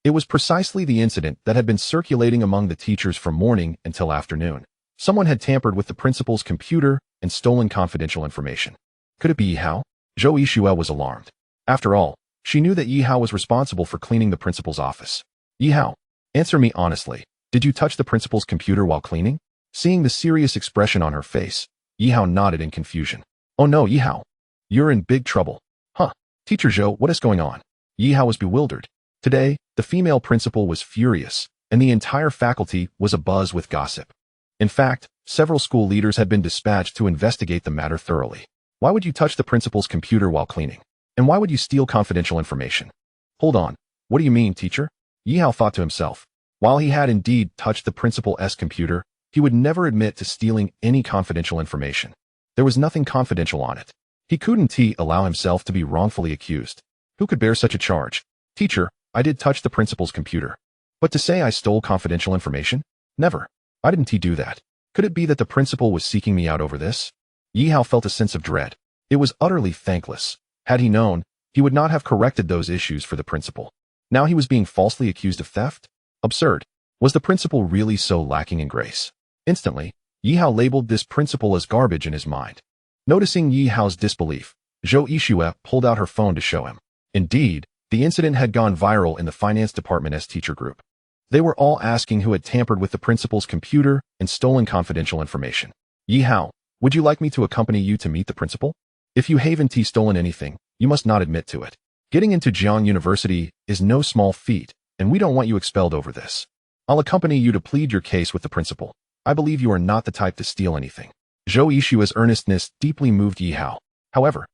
It was precisely the incident that had been circulating among the teachers from morning until afternoon. Someone had tampered with the principal's computer and stolen confidential information. Could it be Yi Hao? Zhou Yixue was alarmed. After all, she knew that Yi Hao was responsible for cleaning the principal's office. Yi Hao, answer me honestly. Did you touch the principal's computer while cleaning? Seeing the serious expression on her face, Yi Hao nodded in confusion. Oh no, Yi Hao. You're in big trouble. Huh. Teacher Zhou, what is going on? Yi Hao was bewildered. Today, the female principal was furious, and the entire faculty was abuzz with gossip. In fact, several school leaders had been dispatched to investigate the matter thoroughly. Why would you touch the principal's computer while cleaning? And why would you steal confidential information? Hold on. What do you mean, teacher? Yi Hao thought to himself. While he had indeed touched the principal's computer, he would never admit to stealing any confidential information. There was nothing confidential on it. He couldn't allow himself to be wrongfully accused. Who could bear such a charge? Teacher, I did touch the principal's computer. But to say I stole confidential information? Never. Why didn't he do that? Could it be that the principal was seeking me out over this? Yi Hao felt a sense of dread. It was utterly thankless. Had he known, he would not have corrected those issues for the principal. Now he was being falsely accused of theft? Absurd. Was the principal really so lacking in grace? Instantly, Yi Hao labeled this principal as garbage in his mind. Noticing Yi Hao's disbelief, Zhou Yixue pulled out her phone to show him. Indeed, the incident had gone viral in the finance department's teacher group. They were all asking who had tampered with the principal's computer and stolen confidential information. Yi Hao, would you like me to accompany you to meet the principal? If you haven't stolen anything, you must not admit to it. Getting into Jiang University is no small feat, and we don't want you expelled over this. I'll accompany you to plead your case with the principal. I believe you are not the type to steal anything. Zhou Yixue's earnestness deeply moved Yi Hao. However,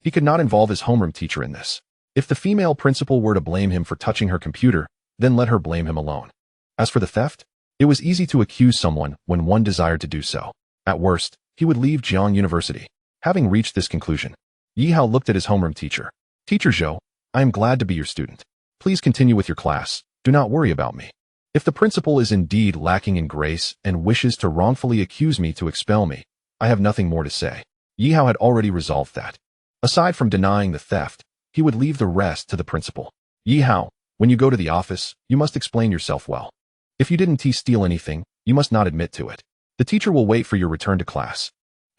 he could not involve his homeroom teacher in this. If the female principal were to blame him for touching her computer, then let her blame him alone. As for the theft, it was easy to accuse someone when one desired to do so. At worst, he would leave Jiang University. Having reached this conclusion, Yi Hao looked at his homeroom teacher. Teacher Zhou, I am glad to be your student. Please continue with your class. Do not worry about me. If the principal is indeed lacking in grace and wishes to wrongfully accuse me to expel me, I have nothing more to say. Yi Hao had already resolved that. Aside from denying the theft, he would leave the rest to the principal. Yi Hao, when you go to the office, you must explain yourself well. If you didn't steal anything, you must not admit to it. The teacher will wait for your return to class.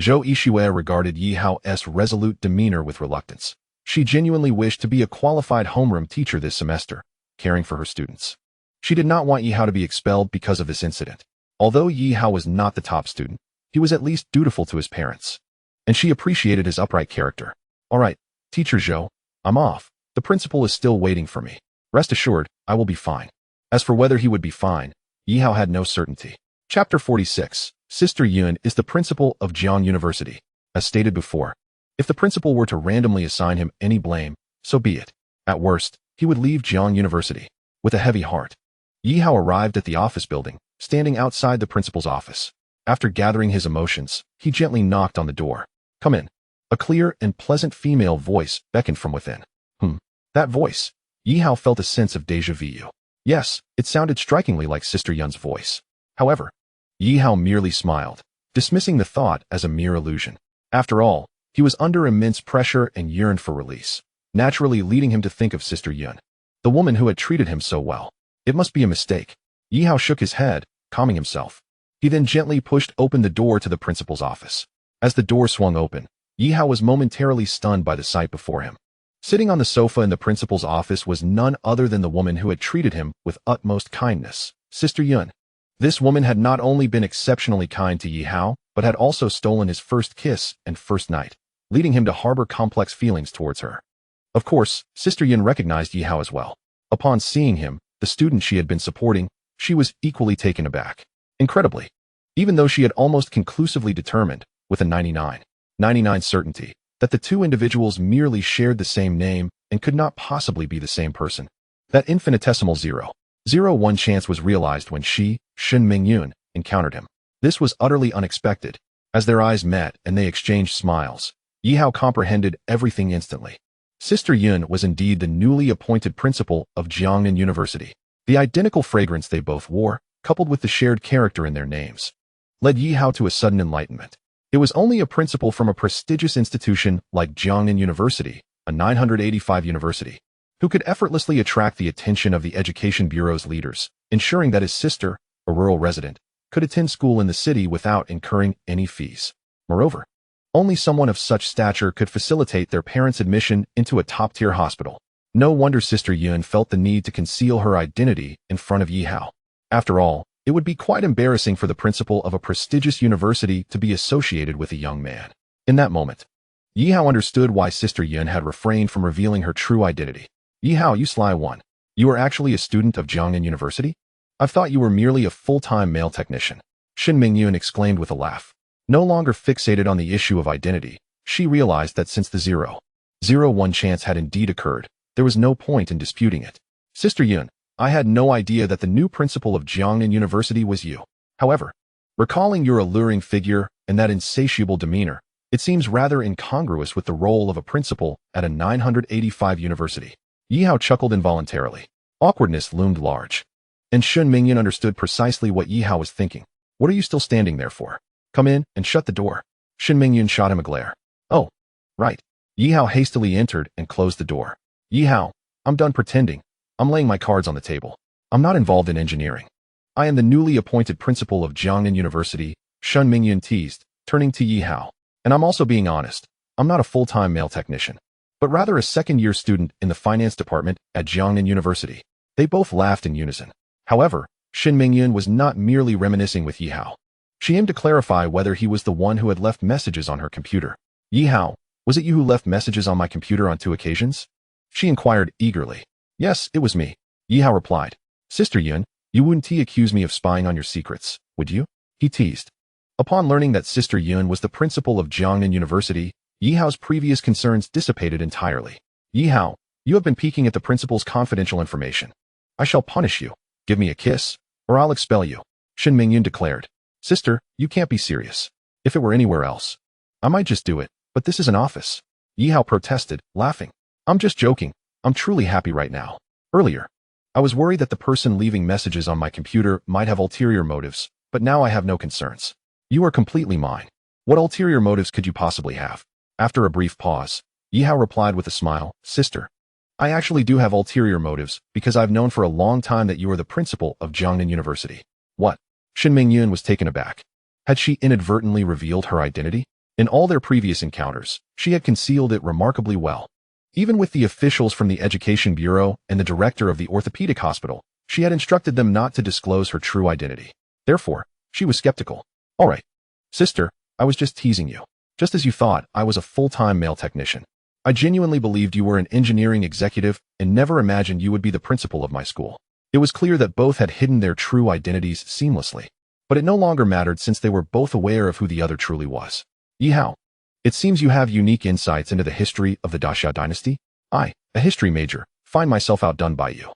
Zhou Yixue regarded Yi Hao's resolute demeanor with reluctance. She genuinely wished to be a qualified homeroom teacher this semester, caring for her students. She did not want Yi Hao to be expelled because of this incident. Although Yi Hao was not the top student, he was at least dutiful to his parents. And she appreciated his upright character. All right, Teacher Zhou, I'm off. The principal is still waiting for me. Rest assured, I will be fine. As for whether he would be fine, Yi Hao had no certainty. Chapter 46. Sister Yun is the principal of Jiang University. As stated before, if the principal were to randomly assign him any blame, so be it. At worst, he would leave Jiang University with a heavy heart. Yi Hao arrived at the office building, standing outside the principal's office. After gathering his emotions, he gently knocked on the door. Come in. A clear and pleasant female voice beckoned from within. That voice. Yi Hao felt a sense of déjà vu. Yes, it sounded strikingly like Sister Yun's voice. However, Yi Hao merely smiled, dismissing the thought as a mere illusion. After all, he was under immense pressure and yearned for release, naturally leading him to think of Sister Yun, the woman who had treated him so well. It must be a mistake. Yi Hao shook his head, calming himself. He then gently pushed open the door to the principal's office. As the door swung open, Yi Hao was momentarily stunned by the sight before him. Sitting on the sofa in the principal's office was none other than the woman who had treated him with utmost kindness, Sister Yun. This woman had not only been exceptionally kind to Yi Hao, but had also stolen his first kiss and first night, leading him to harbor complex feelings towards her. Of course, Sister Yun recognized Yi Hao as well. Upon seeing him, the student she had been supporting, she was equally taken aback. Incredibly, even though she had almost conclusively determined, with a 99 certainty, that the two individuals merely shared the same name and could not possibly be the same person. That infinitesimal 0.01 chance was realized when she, Shen Mingyun, encountered him. This was utterly unexpected. As their eyes met and they exchanged smiles, Yi Hao comprehended everything instantly. Sister Yun was indeed the newly appointed principal of Jiangnan University. The identical fragrance they both wore, coupled with the shared character in their names, led Yi Hao to a sudden enlightenment. It was only a principal from a prestigious institution like Jiangnan University, a 985 university, who could effortlessly attract the attention of the Education Bureau's leaders, ensuring that his sister, a rural resident, could attend school in the city without incurring any fees. Moreover, only someone of such stature could facilitate their parents' admission into a top-tier hospital. No wonder Sister Yun felt the need to conceal her identity in front of Yi Hao. After all, it would be quite embarrassing for the principal of a prestigious university to be associated with a young man. In that moment, Yi Hao understood why Sister Yun had refrained from revealing her true identity. Yi Hao, you sly one. You are actually a student of Jiangnan University? I thought you were merely a full-time male technician. Shen Mingyun exclaimed with a laugh. No longer fixated on the issue of identity, she realized that since the 0.01 chance had indeed occurred, there was no point in disputing it. Sister Yun, I had no idea that the new principal of Jiangnan University was you. However, recalling your alluring figure and that insatiable demeanor, it seems rather incongruous with the role of a principal at a 985 university. Yi Hao chuckled involuntarily. Awkwardness loomed large. And Shen Mingyun understood precisely what Yi Hao was thinking. What are you still standing there for? Come in and shut the door. Shen Mingyun shot him a glare. Oh, right. Yi Hao hastily entered and closed the door. Yi Hao, I'm done pretending. I'm laying my cards on the table. I'm not involved in engineering. I am the newly appointed principal of Jiangnan University, Shen Mingyun teased, turning to Yi Hao. And I'm also being honest. I'm not a full-time male technician, but rather a second-year student in the finance department at Jiangnan University. They both laughed in unison. However, Shen Mingyun was not merely reminiscing with Yi Hao. She aimed to clarify whether he was the one who had left messages on her computer. Yi Hao, was it you who left messages on my computer on 2 occasions? She inquired eagerly. Yes, it was me. Yi Hao replied. Sister Yun, you wouldn't accuse me of spying on your secrets, would you? He teased. Upon learning that Sister Yun was the principal of Jiangnan University, Yi Hao's previous concerns dissipated entirely. Yi Hao, you have been peeking at the principal's confidential information. I shall punish you. Give me a kiss, or I'll expel you, Shen Mingyun declared. Sister, you can't be serious. If it were anywhere else, I might just do it, but this is an office. Yi Hao protested, laughing. I'm just joking. I'm truly happy right now. Earlier, I was worried that the person leaving messages on my computer might have ulterior motives, but now I have no concerns. You are completely mine. What ulterior motives could you possibly have? After a brief pause, Yi Hao replied with a smile, "Sister, I actually do have ulterior motives because I've known for a long time that you are the principal of Jiangnan University." What? Shen Mingyun was taken aback. Had she inadvertently revealed her identity? In all their previous encounters, she had concealed it remarkably well. Even with the officials from the Education Bureau and the director of the orthopedic hospital, she had instructed them not to disclose her true identity. Therefore, she was skeptical. "All right, sister, I was just teasing you. Just as you thought I was a full-time male technician. I genuinely believed you were an engineering executive and never imagined you would be the principal of my school." It was clear that both had hidden their true identities seamlessly. But it no longer mattered since they were both aware of who the other truly was. "Yi Hao, it seems you have unique insights into the history of the Daxia dynasty. I, a history major, find myself outdone by you.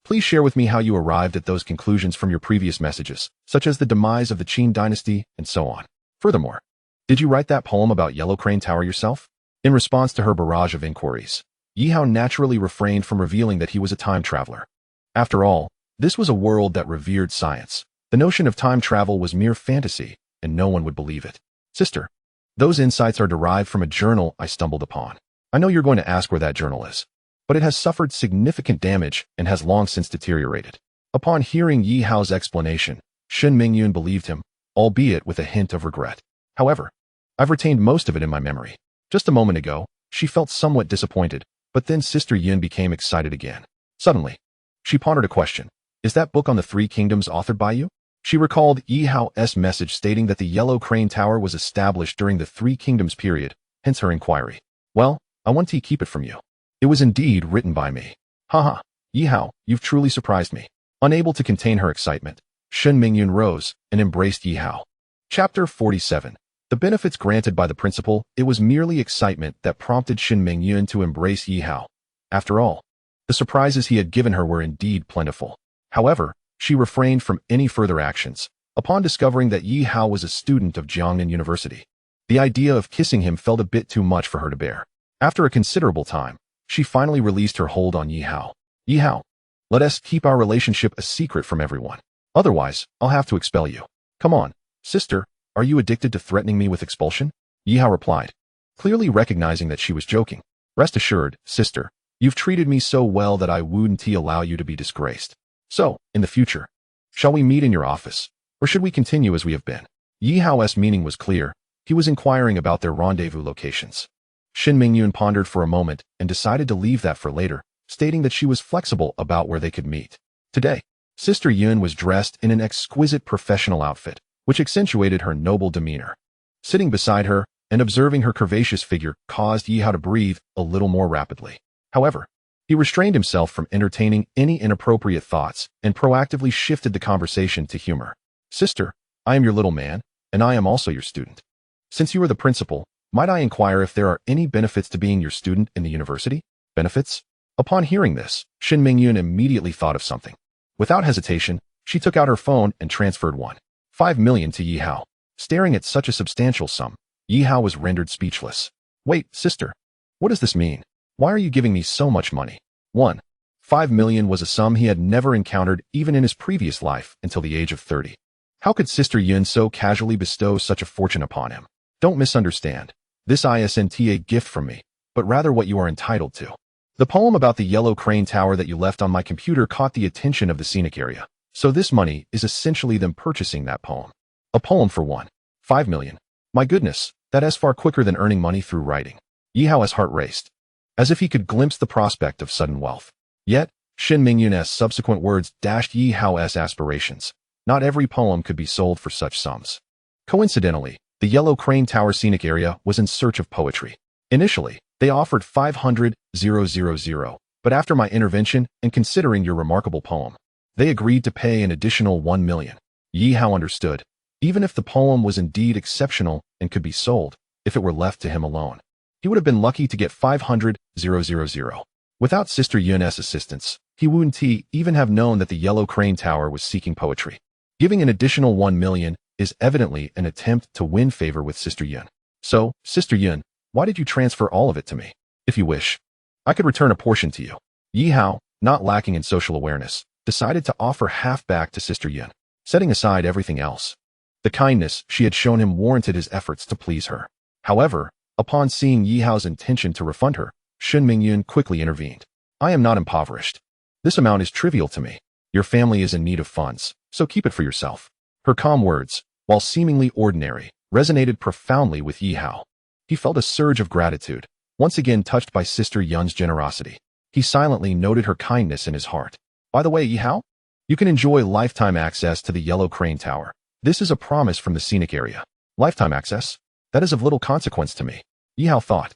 Please share with me how you arrived at those conclusions from your previous messages, such as the demise of the Qin dynasty and so on. Furthermore, did you write that poem about Yellow Crane Tower yourself?" In response to her barrage of inquiries, Yi Hao naturally refrained from revealing that he was a time traveler. After all, this was a world that revered science. The notion of time travel was mere fantasy, and no one would believe it. "Sister, those insights are derived from a journal I stumbled upon. I know you're going to ask where that journal is, but it has suffered significant damage and has long since deteriorated." Upon hearing Yi Hao's explanation, Shen Mingyun believed him, albeit with a hint of regret. "However, I've retained most of it in my memory. Just a moment ago, she felt somewhat disappointed, but then Sister Yin became excited again. Suddenly, she pondered a question. "Is that book on the Three Kingdoms authored by you?" She recalled Yi Hao's message stating that the Yellow Crane Tower was established during the Three Kingdoms period, hence her inquiry. "Well, I want to keep it from you. It was indeed written by me." "Haha, Yi Hao, you've truly surprised me." Unable to contain her excitement, Shen Mingyun rose and embraced Yi Hao. Chapter 47. The benefits granted by the principal. It was merely excitement that prompted Shen Mingyun to embrace Yi Hao. After all, the surprises he had given her were indeed plentiful. However, she refrained from any further actions upon discovering that Yi Hao was a student of Jiangnan University. The idea of kissing him felt a bit too much for her to bear. After a considerable time, she finally released her hold on Yi Hao. "Yi Hao, let us keep our relationship a secret from everyone. Otherwise, I'll have to expel you." "Come on, sister, are you addicted to threatening me with expulsion?" Yi Hao replied, clearly recognizing that she was joking. "Rest assured, sister, you've treated me so well that I wouldn't allow you to be disgraced. So, in the future, shall we meet in your office, or should we continue as we have been?" Yi Hao's meaning was clear. He was inquiring about their rendezvous locations. Shen Mingyun pondered for a moment and decided to leave that for later, stating that she was flexible about where they could meet. Today, Sister Yun was dressed in an exquisite professional outfit, which accentuated her noble demeanor. Sitting beside her and observing her curvaceous figure caused Yi Hao to breathe a little more rapidly. However, he restrained himself from entertaining any inappropriate thoughts and proactively shifted the conversation to humor. "Sister, I am your little man, and I am also your student. Since you are the principal, might I inquire if there are any benefits to being your student in the university?" "Benefits?" Upon hearing this, Shen Mingyun immediately thought of something. Without hesitation, she took out her phone and transferred 1.5 million to Yi Hao. Staring at such a substantial sum, Yi Hao was rendered speechless. "Wait, sister, what does this mean? Why are you giving me so much money?" 1.5 million was a sum he had never encountered even in his previous life until the age of 30. How could Sister Yun so casually bestow such a fortune upon him? "Don't misunderstand. This isn't a gift from me, but rather what you are entitled to. The poem about the Yellow Crane Tower that you left on my computer caught the attention of the scenic area, so this money is essentially them purchasing that poem." "A poem for 1.5 million. My goodness, that is far quicker than earning money through writing." Yi Hao's heart raced, as if he could glimpse the prospect of sudden wealth. Yet, Shen Mingyun's subsequent words dashed Yi Hao's aspirations. Not every poem could be sold for such sums. Coincidentally, the Yellow Crane Tower scenic area was in search of poetry. Initially, they offered 500,000, but after my intervention and considering your remarkable poem, they agreed to pay an additional 1 million. Yi Hao understood. Even if the poem was indeed exceptional and could be sold, if it were left to him alone, he would have been lucky to get 500,000. Without Sister Yun's assistance, he wouldn't even have known that the Yellow Crane Tower was seeking poetry. Giving an additional 1 million is evidently an attempt to win favor with Sister Yun. "So, Sister Yun, why did you transfer all of it to me? If you wish, I could return a portion to you." Yi Hao, not lacking in social awareness, decided to offer half back to Sister Yun, setting aside everything else. The kindness she had shown him warranted his efforts to please her. However, Upon seeing Yi Hao's intention to refund her, Shen Mingyun quickly intervened. I am not impoverished. This amount is trivial to me. Your family is in need of funds, so keep it for yourself. Her calm words, while seemingly ordinary, resonated profoundly with Yi Hao. He felt a surge of gratitude, once again touched by Sister Yun's generosity. He silently noted her kindness in his heart. By the way, Yi Hao, you can enjoy lifetime access to the Yellow Crane Tower. This is a promise from the scenic area. Lifetime access? That is of little consequence to me, Yi Hao thought,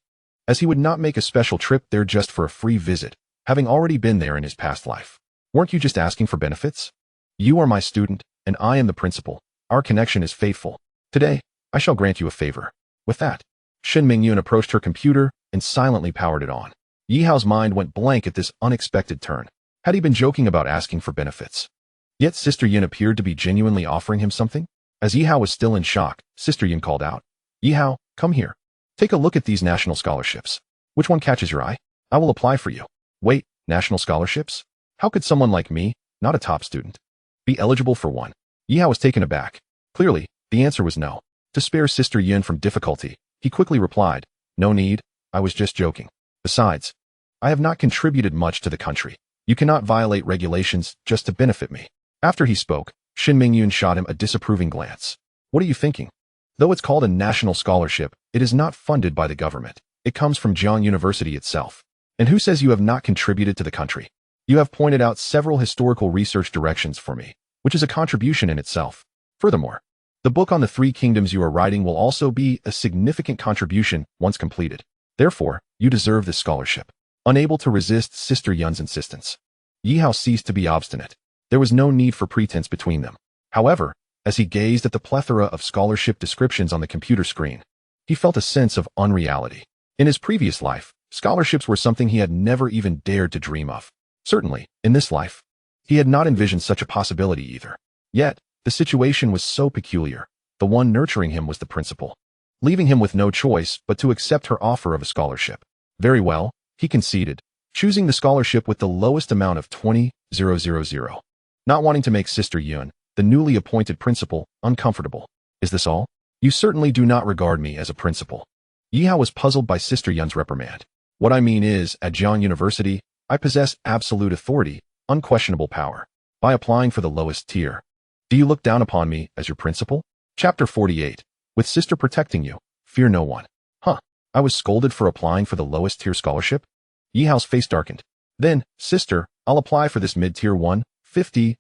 as he would not make a special trip there just for a free visit, having already been there in his past life. Weren't you just asking for benefits? You are my student, and I am the principal. Our connection is fateful. Today, I shall grant you a favor. With that, Shen Mingyun approached her computer and silently powered it on. Yi Hao's mind went blank at this unexpected turn. Had he been joking about asking for benefits? Yet Sister Yun appeared to be genuinely offering him something. As Yi Hao was still in shock, Sister Yun called out, Yi Hao, come here. Take a look at these national scholarships. Which one catches your eye? I will apply for you. Wait, national scholarships? How could someone like me, not a top student, be eligible for one? Yi Hao was taken aback. Clearly, the answer was no. To spare Sister Yun from difficulty, he quickly replied, no need, I was just joking. Besides, I have not contributed much to the country. You cannot violate regulations just to benefit me. After he spoke, Shen Mingyun shot him a disapproving glance. What are you thinking? Though it's called a national scholarship, it is not funded by the government. It comes from Jiang University itself. And who says you have not contributed to the country? You have pointed out several historical research directions for me, which is a contribution in itself. Furthermore, the book on the three kingdoms you are writing will also be a significant contribution once completed. Therefore, you deserve this scholarship. Unable to resist Sister Yun's insistence, Yi Hao ceased to be obstinate. There was no need for pretense between them. However, as he gazed at the plethora of scholarship descriptions on the computer screen, he felt a sense of unreality. In his previous life, scholarships were something he had never even dared to dream of. Certainly, in this life, he had not envisioned such a possibility either. Yet, the situation was so peculiar. The one nurturing him was the principal, leaving him with no choice but to accept her offer of a scholarship. Very well, he conceded, choosing the scholarship with the lowest amount of 20,000. Not wanting to make Sister Yun, the newly appointed principal, uncomfortable. Is this all? You certainly do not regard me as a principal. Yi Hao was puzzled by Sister Yun's reprimand. What I mean is, at Jiang University, I possess absolute authority, unquestionable power. By applying for the lowest tier, do you look down upon me as your principal? Chapter 48. With Sister protecting you, fear no one. Huh, I was scolded for applying for the lowest tier scholarship? Yi Hao's face darkened. Then, Sister, I'll apply for this mid-tier one, 50,000.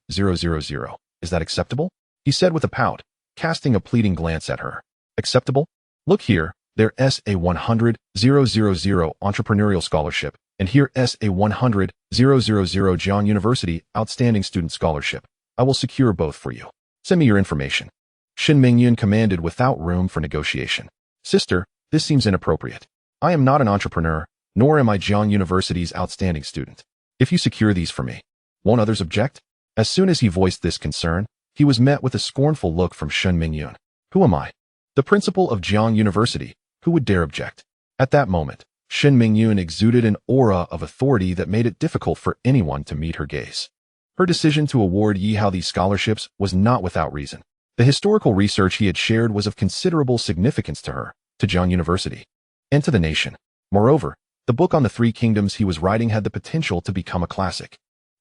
Is that acceptable? He said with a pout, casting a pleading glance at her. Acceptable? Look here, there SA 100,000 entrepreneurial scholarship, and here SA 100,000 Jiang University outstanding student scholarship. I will secure both for you. Send me your information. Shen Mingyun commanded without room for negotiation. Sister, this seems inappropriate. I am not an entrepreneur, nor am I Jiang University's outstanding student. If you secure these for me, won't others object? As soon as he voiced this concern, he was met with a scornful look from Shen Mingyun. Who am I? The principal of Jiang University. Who would dare object? At that moment, Shen Mingyun exuded an aura of authority that made it difficult for anyone to meet her gaze. Her decision to award Yi Hao these scholarships was not without reason. The historical research he had shared was of considerable significance to her, to Jiang University, and to the nation. Moreover, the book on the three kingdoms he was writing had the potential to become a classic.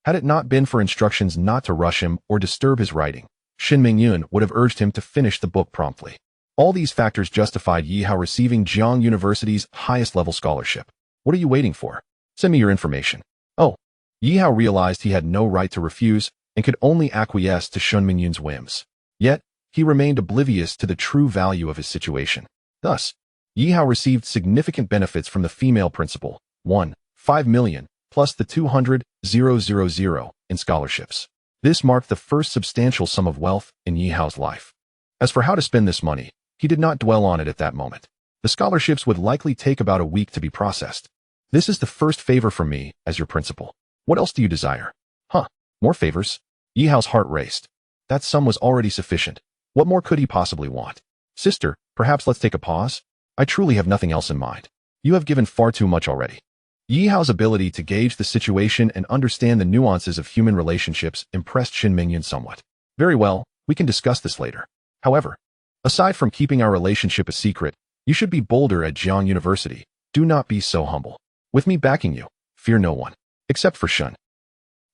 Had it not been for instructions not to rush him or disturb his writing, Shen Mingyun would have urged him to finish the book promptly. All these factors justified Yi Hao receiving Jiang University's highest-level scholarship. What are you waiting for? Send me your information. Oh, Yi Hao realized he had no right to refuse and could only acquiesce to Shen Mingyun's whims. Yet, he remained oblivious to the true value of his situation. Thus, Yi Hao received significant benefits from the female principal, 5 million, plus the 200,000 in scholarships. This marked the first substantial sum of wealth in Yi Hao's life. As for how to spend this money, he did not dwell on it at that moment. The scholarships would likely take about a week to be processed. This is the first favor from me as your principal. What else do you desire? Huh, more favors? Yi Hao's heart raced. That sum was already sufficient. What more could he possibly want? Sister, perhaps let's take a pause? I truly have nothing else in mind. You have given far too much already. Yi Hao's ability to gauge the situation and understand the nuances of human relationships impressed Shen Mingyun somewhat. Very well, we can discuss this later. However, aside from keeping our relationship a secret, You should be bolder at Jiang University. Do not be so humble. With me backing you, fear no one. Except for Shun.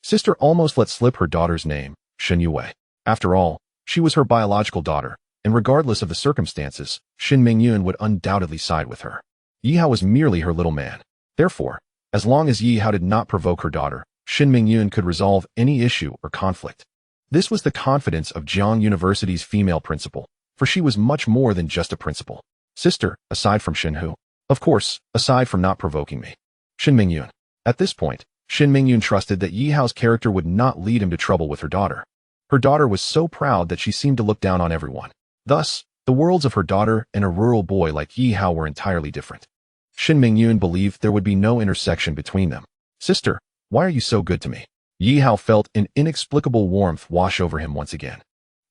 Sister almost let slip her daughter's name, Shin Yue. After all, she was her biological daughter, and regardless of the circumstances, Shin Mingyun would undoubtedly side with her. Yi Hao was merely her little man. Therefore, as long as Yi Hao did not provoke her daughter, Shin Mingyun could resolve any issue or conflict. This was the confidence of Jiang University's female principal, for she was much more than just a principal. Sister, aside from Shin Hu. Of course, aside from not provoking me. Shin Mingyun. At this point, Shin Mingyun trusted that Yi Hao's character would not lead him to trouble with her daughter. Her daughter was so proud that she seemed to look down on everyone. Thus, the worlds of her daughter and a rural boy like Yi Hao were entirely different. Shin Mingyun believed there would be no intersection between them. Sister, why are you so good to me? Yi Hao felt an inexplicable warmth wash over him once again.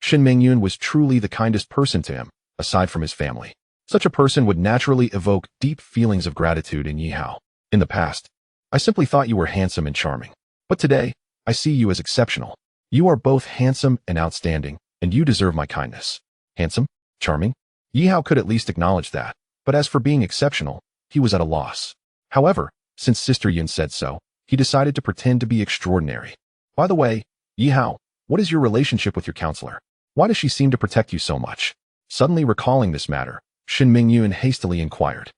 Shin Mingyun was truly the kindest person to him, aside from his family. Such a person would naturally evoke deep feelings of gratitude in Yi Hao. In the past, I simply thought you were handsome and charming. But today, I see you as exceptional. You are both handsome and outstanding, and you deserve my kindness. Handsome? Charming? Yi Hao could at least acknowledge that, but as for being exceptional, he was at a loss. However, since Sister Yun said so, he decided to pretend to be extraordinary. By the way, Yi Hao, what is your relationship with your counselor? Why does she seem to protect you so much? Suddenly recalling this matter, Shin Mingyun hastily inquired.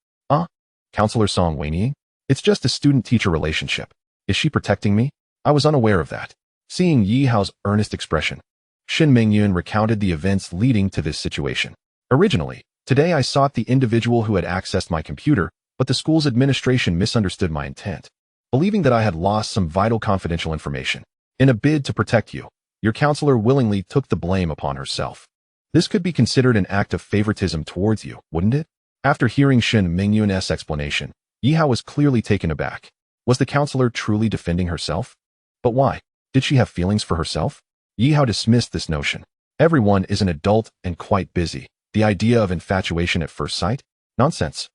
Counselor Song Weiniing? It's just a student-teacher relationship. Is she protecting me? I was unaware of that. Seeing Yi Hao's earnest expression, Shin Mingyun recounted the events leading to this situation. Originally, today I sought the individual who had accessed my computer, but the school's administration misunderstood my intent, believing that I had lost some vital confidential information. In a bid to protect you, your counselor willingly took the blame upon herself. This could be considered an act of favoritism towards you, wouldn't it? After hearing Shin Mingyun's explanation, Yi Hao was clearly taken aback. Was the counselor truly defending herself? But why? Did she have feelings for herself? Yi Hao dismissed this notion. Everyone is an adult and quite busy. The idea of infatuation at first sight? Nonsense.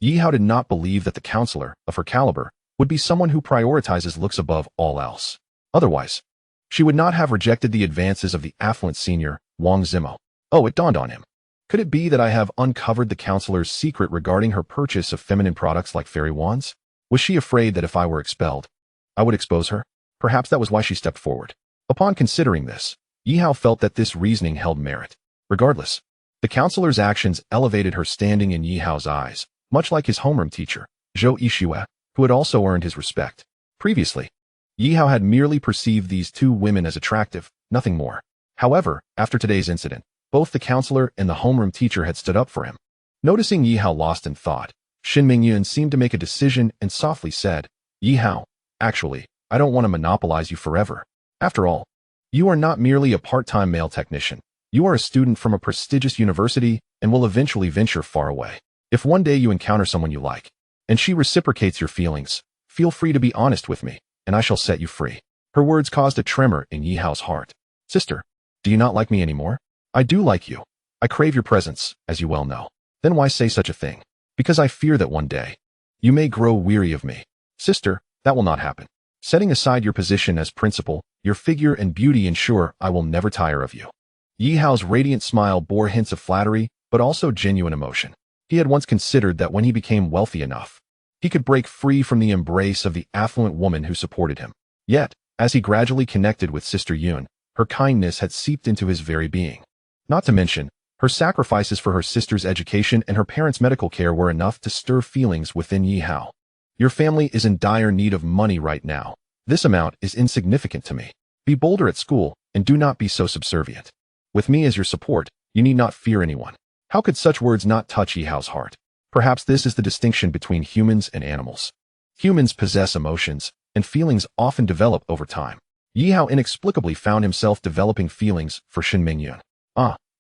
Yi Hao did not believe that the counselor, of her caliber, would be someone who prioritizes looks above all else. Otherwise, she would not have rejected the advances of the affluent senior, Wang Zimo. Oh, it dawned on him. Could it be that I have uncovered the counselor's secret regarding her purchase of feminine products like fairy wands? Was she afraid that if I were expelled, I would expose her? Perhaps that was why she stepped forward. Upon considering this, Yi Hao felt that this reasoning held merit. Regardless, the counselor's actions elevated her standing in Yi Hao's eyes, much like his homeroom teacher, Zhou Yixue, who had also earned his respect. Previously, Yi Hao had merely perceived these two women as attractive, nothing more. However, after today's incident, both the counselor and the homeroom teacher had stood up for him. Noticing Yi Hao lost in thought, Shin Mingyun seemed to make a decision and softly said, Yi Hao, actually, I don't want to monopolize you forever. After all, you are not merely a part-time male technician. You are a student from a prestigious university and will eventually venture far away. If one day you encounter someone you like, and she reciprocates your feelings, feel free to be honest with me, and I shall set you free. Her words caused a tremor in Yi Hao's heart. Sister, do you not like me anymore? I do like you. I crave your presence, as you well know. Then why say such a thing? Because I fear that one day, you may grow weary of me. Sister, that will not happen. Setting aside your position as principal, your figure and beauty ensure I will never tire of you. Yi Hao's radiant smile bore hints of flattery, but also genuine emotion. He had once considered that when he became wealthy enough, he could break free from the embrace of the affluent woman who supported him. Yet, as he gradually connected with Sister Yun, her kindness had seeped into his very being. Not to mention, her sacrifices for her sister's education and her parents' medical care were enough to stir feelings within Yi Hao. Your family is in dire need of money right now. This amount is insignificant to me. Be bolder at school, and do not be so subservient. With me as your support, you need not fear anyone. How could such words not touch Yi Hao's heart? Perhaps this is the distinction between humans and animals. Humans possess emotions, and feelings often develop over time. Yi Hao inexplicably found himself developing feelings for Shin Mingyun.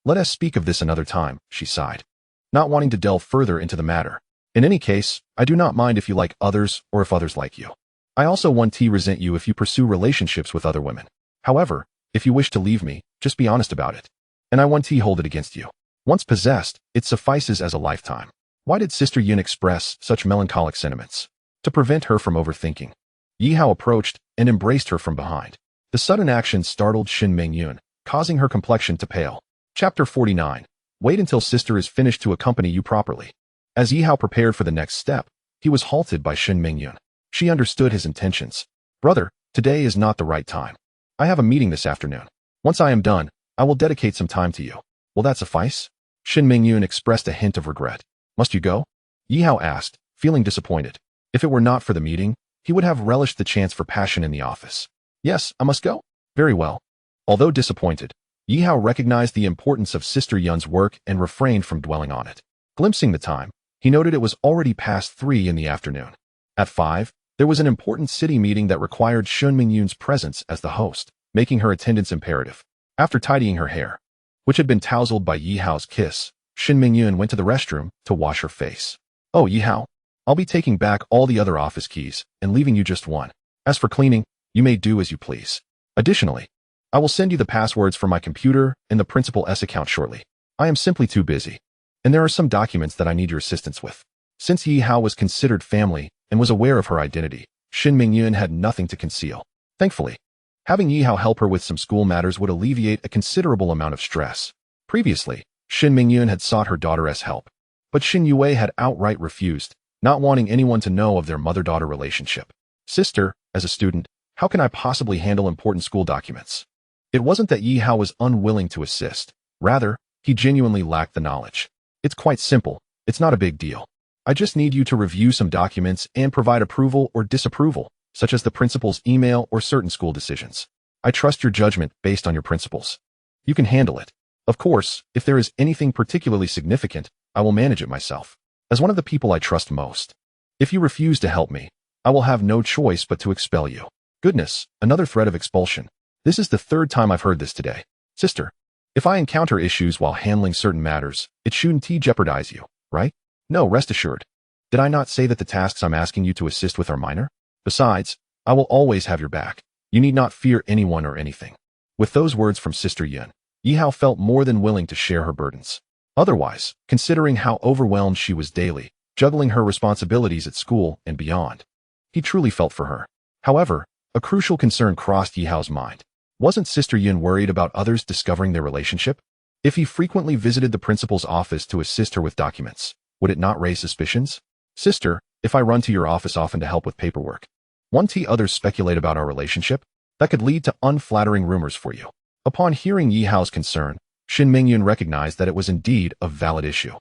Let us speak of this another time, she sighed, not wanting to delve further into the matter. In any case, I do not mind if you like others or if others like you. I also won't resent you if you pursue relationships with other women. However, if you wish to leave me, just be honest about it. And I won't hold it against you. Once possessed, it suffices as a lifetime. Why did Sister Yun express such melancholic sentiments? To prevent her from overthinking. Yi Hao approached and embraced her from behind. The sudden action startled Shin Mingyun, causing her complexion to pale. Chapter 49. Wait until sister is finished to accompany you properly. As Yi Hao prepared for the next step, he was halted by Shin Mingyun. She understood his intentions. Brother, today is not the right time. I have a meeting this afternoon. Once I am done, I will dedicate some time to you. Will that suffice? Shin Mingyun expressed a hint of regret. Must you go? Yi Hao asked, feeling disappointed. If it were not for the meeting, he would have relished the chance for passion in the office. Yes, I must go. Very well. Although disappointed, Yi Hao recognized the importance of Sister Yun's work and refrained from dwelling on it. Glimpsing the time, he noted it was already past 3 in the afternoon. At 5, there was an important city meeting that required Shin Mingyun's presence as the host, making her attendance imperative. After tidying her hair, which had been tousled by Yi Hao's kiss, Shin Mingyun went to the restroom to wash her face. Oh, Yi Hao, I'll be taking back all the other office keys and leaving you just one. As for cleaning, you may do as you please. Additionally, I will send you the passwords for my computer and the principal's account shortly. I am simply too busy. And there are some documents that I need your assistance with. Since Yi Hao was considered family and was aware of her identity, Shin Mingyun had nothing to conceal. Thankfully, having Yi Hao help her with some school matters would alleviate a considerable amount of stress. Previously, Shin Mingyun had sought her daughter's help, but Shin Yue had outright refused, not wanting anyone to know of their mother-daughter relationship. Sister, as a student, how can I possibly handle important school documents? It wasn't that Yi Hao was unwilling to assist. Rather, he genuinely lacked the knowledge. It's quite simple. It's not a big deal. I just need you to review some documents and provide approval or disapproval, such as the principal's email or certain school decisions. I trust your judgment based on your principles. You can handle it. Of course, if there is anything particularly significant, I will manage it myself, as one of the people I trust most. If you refuse to help me, I will have no choice but to expel you. Goodness, another threat of expulsion. This is the 3rd time I've heard this today. Sister, if I encounter issues while handling certain matters, it shouldn't jeopardize you, right? No, rest assured. Did I not say that the tasks I'm asking you to assist with are minor? Besides, I will always have your back. You need not fear anyone or anything. With those words from Sister Yun, Yi Hao felt more than willing to share her burdens. Otherwise, considering how overwhelmed she was daily, juggling her responsibilities at school and beyond, he truly felt for her. However, a crucial concern crossed Yi Hao's mind. Wasn't Sister Yun worried about others discovering their relationship? If he frequently visited the principal's office to assist her with documents, would it not raise suspicions? Sister, if I run to your office often to help with paperwork, won't others speculate about our relationship? That could lead to unflattering rumors for you. Upon hearing Yi Hao's concern, Shin Mingyun recognized that it was indeed a valid issue.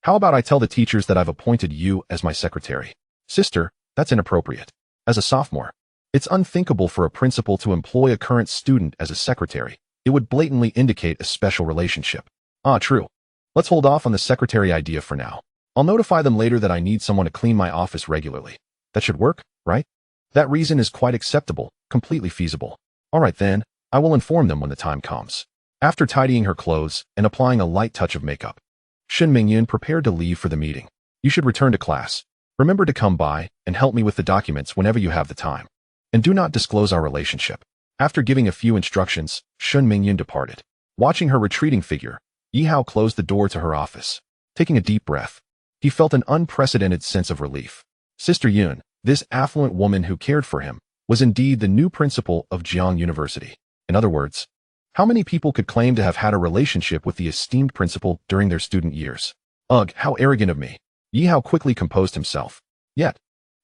How about I tell the teachers that I've appointed you as my secretary? Sister, that's inappropriate. As a sophomore, it's unthinkable for a principal to employ a current student as a secretary. It would blatantly indicate a special relationship. Ah, true. Let's hold off on the secretary idea for now. I'll notify them later that I need someone to clean my office regularly. That should work, right? That reason is quite acceptable, completely feasible. All right then, I will inform them when the time comes. After tidying her clothes and applying a light touch of makeup, Shin Mingyun prepared to leave for the meeting. You should return to class. Remember to come by and help me with the documents whenever you have the time. And do not disclose our relationship. After giving a few instructions, Shin Mingyun departed. Watching her retreating figure, Yi Hao closed the door to her office. Taking a deep breath, he felt an unprecedented sense of relief. Sister Yun, this affluent woman who cared for him, was indeed the new principal of Jiang University. In other words, how many people could claim to have had a relationship with the esteemed principal during their student years? Ugh, how arrogant of me. Yi Hao quickly composed himself. Yet,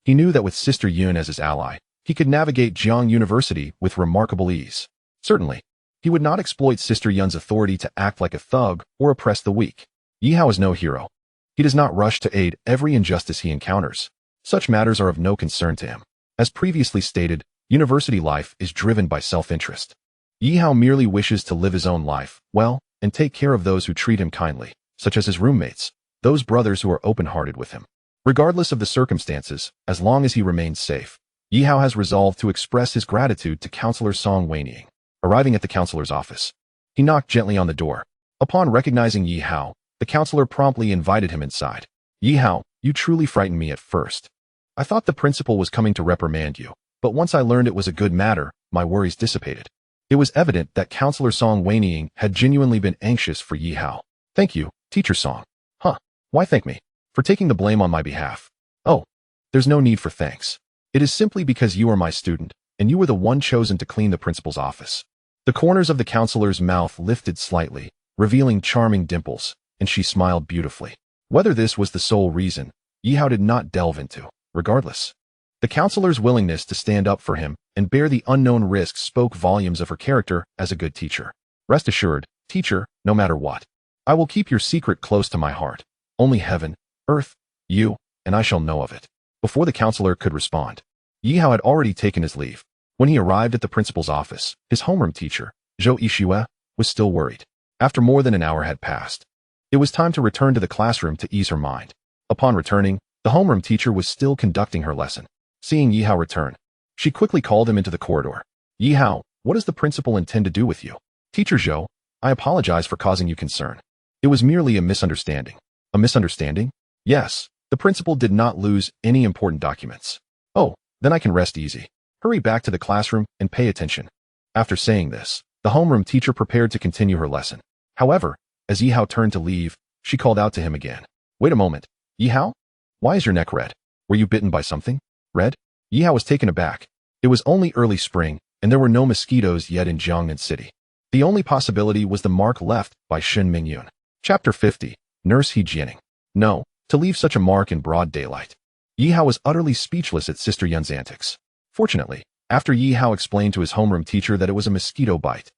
he knew that with Sister Yun as his ally, he could navigate Jiang University with remarkable ease. Certainly, he would not exploit Sister Yun's authority to act like a thug or oppress the weak. Yi Hao is no hero. He does not rush to aid every injustice he encounters. Such matters are of no concern to him. As previously stated, university life is driven by self-interest. Yi Hao merely wishes to live his own life well and take care of those who treat him kindly, such as his roommates, those brothers who are open-hearted with him. Regardless of the circumstances, as long as he remains safe, Yi Hao has resolved to express his gratitude to Counselor Song Weiniang. Arriving at the counselor's office, he knocked gently on the door. Upon recognizing Yi Hao, the counselor promptly invited him inside. Yi Hao, you truly frightened me at first. I thought the principal was coming to reprimand you, but once I learned it was a good matter, my worries dissipated. It was evident that Counselor Song Weiniang had genuinely been anxious for Yi Hao. Thank you, Teacher Song. Huh, why thank me? For taking the blame on my behalf. Oh, there's no need for thanks. It is simply because you are my student, and you were the one chosen to clean the principal's office. The corners of the counselor's mouth lifted slightly, revealing charming dimples, and she smiled beautifully. Whether this was the sole reason, Yi Hao did not delve into. Regardless, the counselor's willingness to stand up for him and bear the unknown risks spoke volumes of her character as a good teacher. Rest assured, teacher, no matter what, I will keep your secret close to my heart. Only heaven, earth, you, and I shall know of it. Before the counselor could respond, Yi Hao had already taken his leave. When he arrived at the principal's office, his homeroom teacher, Zhou Yixue, was still worried. After more than an hour had passed, it was time to return to the classroom to ease her mind. Upon returning, the homeroom teacher was still conducting her lesson. Seeing Yi Hao return, she quickly called him into the corridor. Yi Hao, what does the principal intend to do with you? Teacher Zhou, I apologize for causing you concern. It was merely a misunderstanding. A misunderstanding? Yes, the principal did not lose any important documents. Oh, then I can rest easy. Hurry back to the classroom and pay attention. After saying this, the homeroom teacher prepared to continue her lesson. However, as Yi Hao turned to leave, she called out to him again. Wait a moment, Yi Hao? Why is your neck red? Were you bitten by something? Red? Yi Hao was taken aback. It was only early spring, and there were no mosquitoes yet in Jiangnan City. The only possibility was the mark left by Shen Mingyun. Chapter 50. Nurse He Jianing. No, to leave such a mark in broad daylight. Yi Hao was utterly speechless at Sister Yun's antics. Fortunately, after Yi Hao explained to his homeroom teacher that it was a mosquito bite,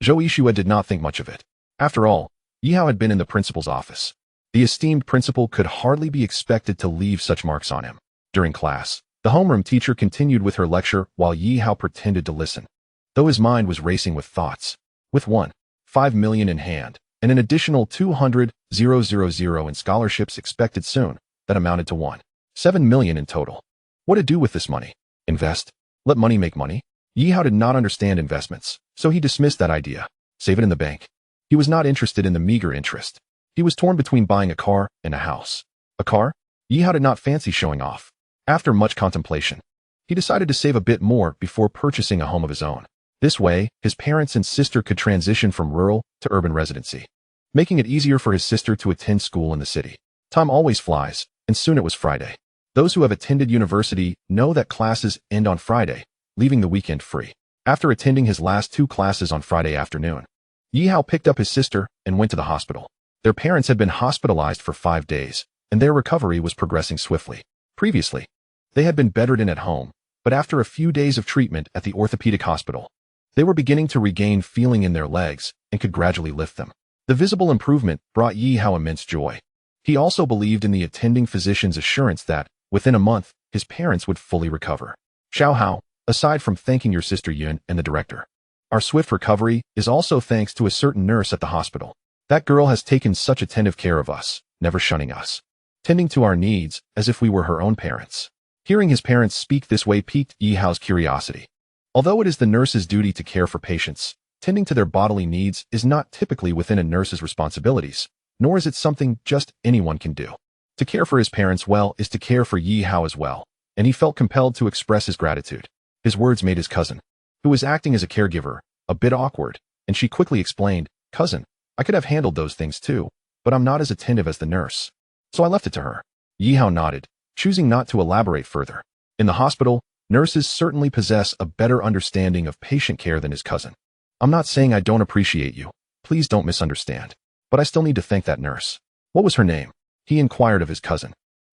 Zhou Yixue did not think much of it. After all, Yi Hao had been in the principal's office. The esteemed principal could hardly be expected to leave such marks on him. During class, the homeroom teacher continued with her lecture while Yi Hao pretended to listen, though his mind was racing with thoughts. With 1.5 million in hand, and an additional 200,000 in scholarships expected soon, that amounted to 1.7 million in total. What to do with this money? Invest? Let money make money? Yi Hao did not understand investments, so he dismissed that idea. Save it in the bank. He was not interested in the meager interest. He was torn between buying a car and a house. A car? Yi Hao did not fancy showing off. After much contemplation, he decided to save a bit more before purchasing a home of his own. This way, his parents and sister could transition from rural to urban residency, making it easier for his sister to attend school in the city. Time always flies, and soon it was Friday. Those who have attended university know that classes end on Friday, leaving the weekend free. After attending his last 2 classes on Friday afternoon, Yi Hao picked up his sister and went to the hospital. Their parents had been hospitalized for 5 days, and their recovery was progressing swiftly. Previously, they had been bedridden at home, but after a few days of treatment at the orthopedic hospital, they were beginning to regain feeling in their legs and could gradually lift them. The visible improvement brought Yi Hao immense joy. He also believed in the attending physician's assurance that, within a month, his parents would fully recover. Xiao Hao, aside from thanking your sister Yun and the director, our swift recovery is also thanks to a certain nurse at the hospital. That girl has taken such attentive care of us, never shunning us, tending to our needs as if we were her own parents. Hearing his parents speak this way piqued Yi Hao's curiosity. Although it is the nurse's duty to care for patients, tending to their bodily needs is not typically within a nurse's responsibilities, nor is it something just anyone can do. To care for his parents well is to care for Yi Hao as well, and he felt compelled to express his gratitude. His words made his cousin, who was acting as a caregiver, a bit awkward, and she quickly explained, "Cousin, I could have handled those things too, but I'm not as attentive as the nurse, so I left it to her." Yi Hao nodded, choosing not to elaborate further. In the hospital, nurses certainly possess a better understanding of patient care than his cousin. I'm not saying I don't appreciate you. Please don't misunderstand. But I still need to thank that nurse. What was her name? He inquired of his cousin.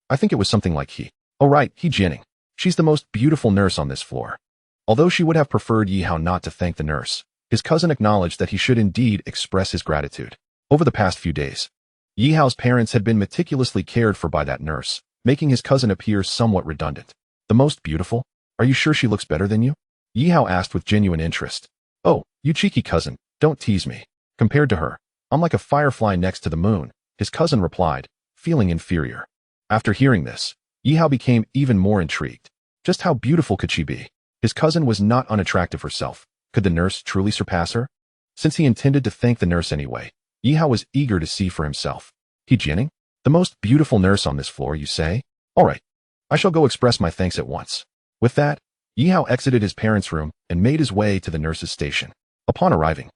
I think it was something like He. Oh right, He Jianing. She's the most beautiful nurse on this floor. Although she would have preferred Yi Hao not to thank the nurse, his cousin acknowledged that he should indeed express his gratitude. Over the past few days, Yi Hao's parents had been meticulously cared for by that nurse, making his cousin appear somewhat redundant. The most beautiful? Are you sure she looks better than you? Yi Hao asked with genuine interest. Oh, you cheeky cousin, don't tease me. Compared to her, I'm like a firefly next to the moon, his cousin replied, feeling inferior. After hearing this, Yi Hao became even more intrigued. Just how beautiful could she be? His cousin was not unattractive herself. Could the nurse truly surpass her? Since he intended to thank the nurse anyway, Yi Hao was eager to see for himself. He Jianing? The most beautiful nurse on this floor, you say? All right. I shall go express my thanks at once. With that, Yi Hao exited his parents' room and made his way to the nurse's station. Upon arriving,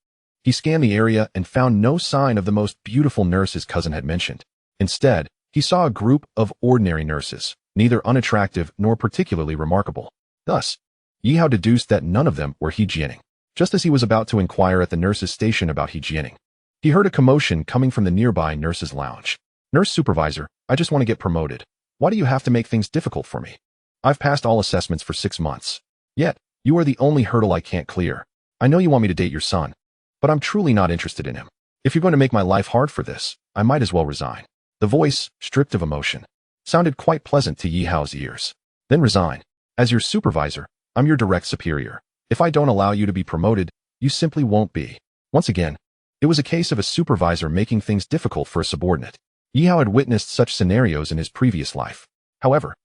he scanned the area and found no sign of the most beautiful nurse his cousin had mentioned. Instead, he saw a group of ordinary nurses, neither unattractive nor particularly remarkable. Thus, Yi Hao deduced that none of them were He Jianing. Just as he was about to inquire at the nurse's station about He Jianing, he heard a commotion coming from the nearby nurse's lounge. Nurse supervisor, I just want to get promoted. Why do you have to make things difficult for me? I've passed all assessments for 6 months. Yet, you are the only hurdle I can't clear. I know you want me to date your son, but I'm truly not interested in him. If you're going to make my life hard for this, I might as well resign. The voice, stripped of emotion, sounded quite pleasant to Yi Hao's ears. Then resign. As your supervisor, I'm your direct superior. If I don't allow you to be promoted, you simply won't be. Once again, it was a case of a supervisor making things difficult for a subordinate. Yi Hao had witnessed such scenarios in his previous life. However,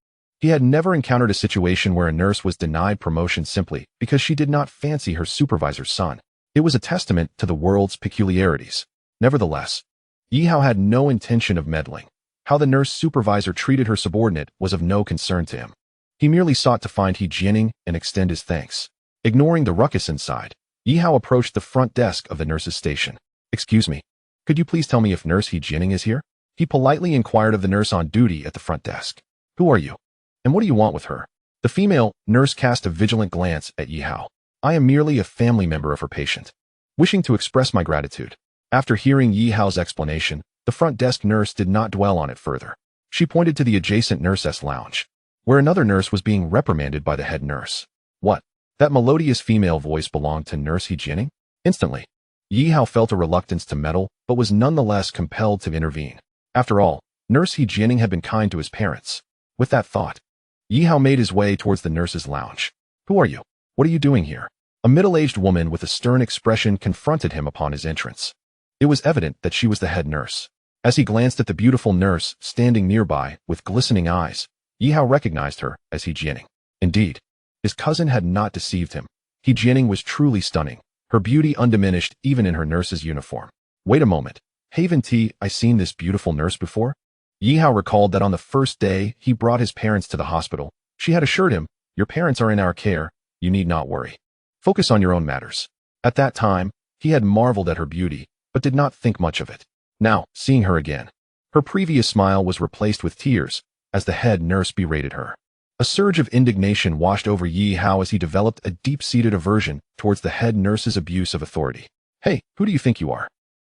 he had never encountered a situation where a nurse was denied promotion simply because she did not fancy her supervisor's son. It was a testament to the world's peculiarities. Nevertheless, Yi Hao had no intention of meddling. How the nurse supervisor treated her subordinate was of no concern to him. He merely sought to find He Jianing and extend his thanks. Ignoring the ruckus inside, Yi Hao approached the front desk of the nurse's station. Excuse me, could you please tell me if Nurse He Jianing is here? He politely inquired of the nurse on duty at the front desk. Who are you? And what do you want with her? The female nurse cast a vigilant glance at Yi Hao. I am merely a family member of her patient, wishing to express my gratitude. After hearing Yi Hao's explanation, the front desk nurse did not dwell on it further. She pointed to the adjacent nurse's lounge, where another nurse was being reprimanded by the head nurse. What? That melodious female voice belonged to Nurse He Jianing? Instantly, Yi Hao felt a reluctance to meddle, but was nonetheless compelled to intervene. After all, Nurse He Jianing had been kind to his parents. With that thought, Yi Hao made his way towards the nurse's lounge. Who are you? What are you doing here? A middle-aged woman with a stern expression confronted him upon his entrance. It was evident that she was the head nurse. As he glanced at the beautiful nurse standing nearby with glistening eyes, Yi Hao recognized her as He Jianing. Indeed, his cousin had not deceived him. He Jianing was truly stunning, her beauty undiminished even in her nurse's uniform. Wait a moment. Haven T, I seen this beautiful nurse before? Yi Hao recalled that on the first day he brought his parents to the hospital, she had assured him, your parents are in our care, you need not worry. Focus on your own matters. At that time, he had marveled at her beauty, but did not think much of it. Now, seeing her again, her previous smile was replaced with tears as the head nurse berated her. A surge of indignation washed over Yi Hao as he developed a deep-seated aversion towards the head nurse's abuse of authority. Hey, who do you think you are?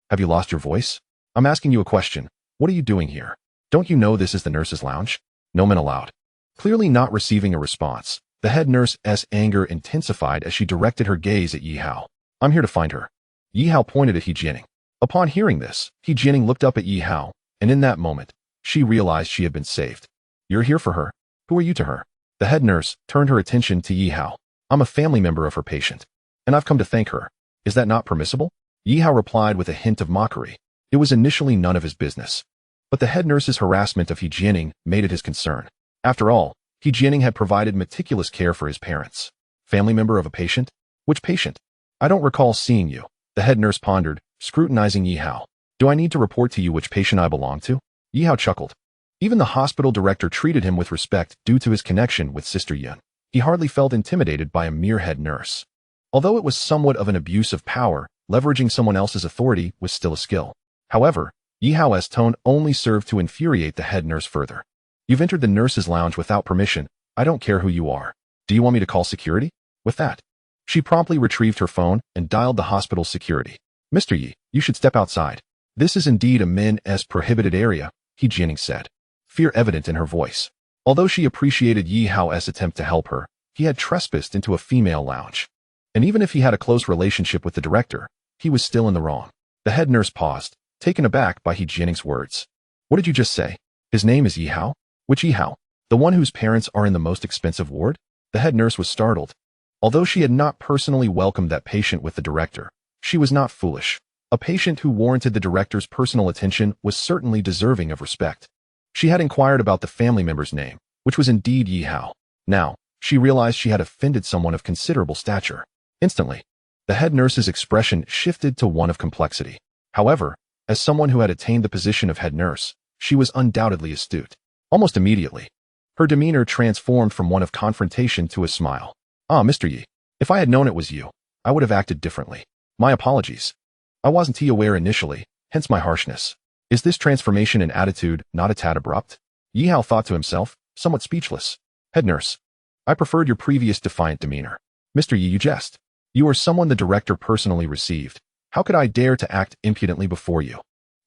Have you lost your voice? I'm asking you a question. What are you doing here? Don't you know this is the nurse's lounge? No men allowed. Clearly not receiving a response, the head nurse's anger intensified as she directed her gaze at Yi Hao. I'm here to find her. Yi Hao pointed at He Jianing. Upon hearing this, He Jianing looked up at Yi Hao, and in that moment, she realized she had been saved. You're here for her? Who are you to her? The head nurse turned her attention to Yi Hao. I'm a family member of her patient, and I've come to thank her. Is that not permissible? Yi Hao replied with a hint of mockery. It was initially none of his business, but the head nurse's harassment of He Jianing made it his concern. After all, He Jianing had provided meticulous care for his parents. Family member of a patient? Which patient? I don't recall seeing you. The head nurse pondered, scrutinizing Yi Hao. Do I need to report to you which patient I belong to? Yi Hao chuckled. Even the hospital director treated him with respect due to his connection with Sister Yun. He hardly felt intimidated by a mere head nurse. Although it was somewhat of an abuse of power, leveraging someone else's authority was still a skill. However, Yi Hao's tone only served to infuriate the head nurse further. You've entered the nurse's lounge without permission. I don't care who you are. Do you want me to call security? With that, she promptly retrieved her phone and dialed the hospital's security. Mr. Yi, you should step outside. This is indeed a men's prohibited area, He Jianing said, fear evident in her voice. Although she appreciated Yi Hao's attempt to help her, he had trespassed into a female lounge. And even if he had a close relationship with the director, he was still in the wrong. The head nurse paused, taken aback by He Jianing's words. What did you just say? His name is Yi Hao? Which Yi Hao? The one whose parents are in the most expensive ward? The head nurse was startled. Although she had not personally welcomed that patient with the director, she was not foolish. A patient who warranted the director's personal attention was certainly deserving of respect. She had inquired about the family member's name, which was indeed Yi Hao. Now, she realized she had offended someone of considerable stature. Instantly, the head nurse's expression shifted to one of complexity. However, as someone who had attained the position of head nurse, she was undoubtedly astute. Almost immediately, her demeanor transformed from one of confrontation to a smile. Ah, Mr. Yi, if I had known it was you, I would have acted differently. My apologies. I wasn't aware initially, hence my harshness. Is this transformation in attitude not a tad abrupt? Yi Hao thought to himself, somewhat speechless. Head nurse, I preferred your previous defiant demeanor. Mr. Yi, you jest. You are someone the director personally received. How could I dare to act impudently before you?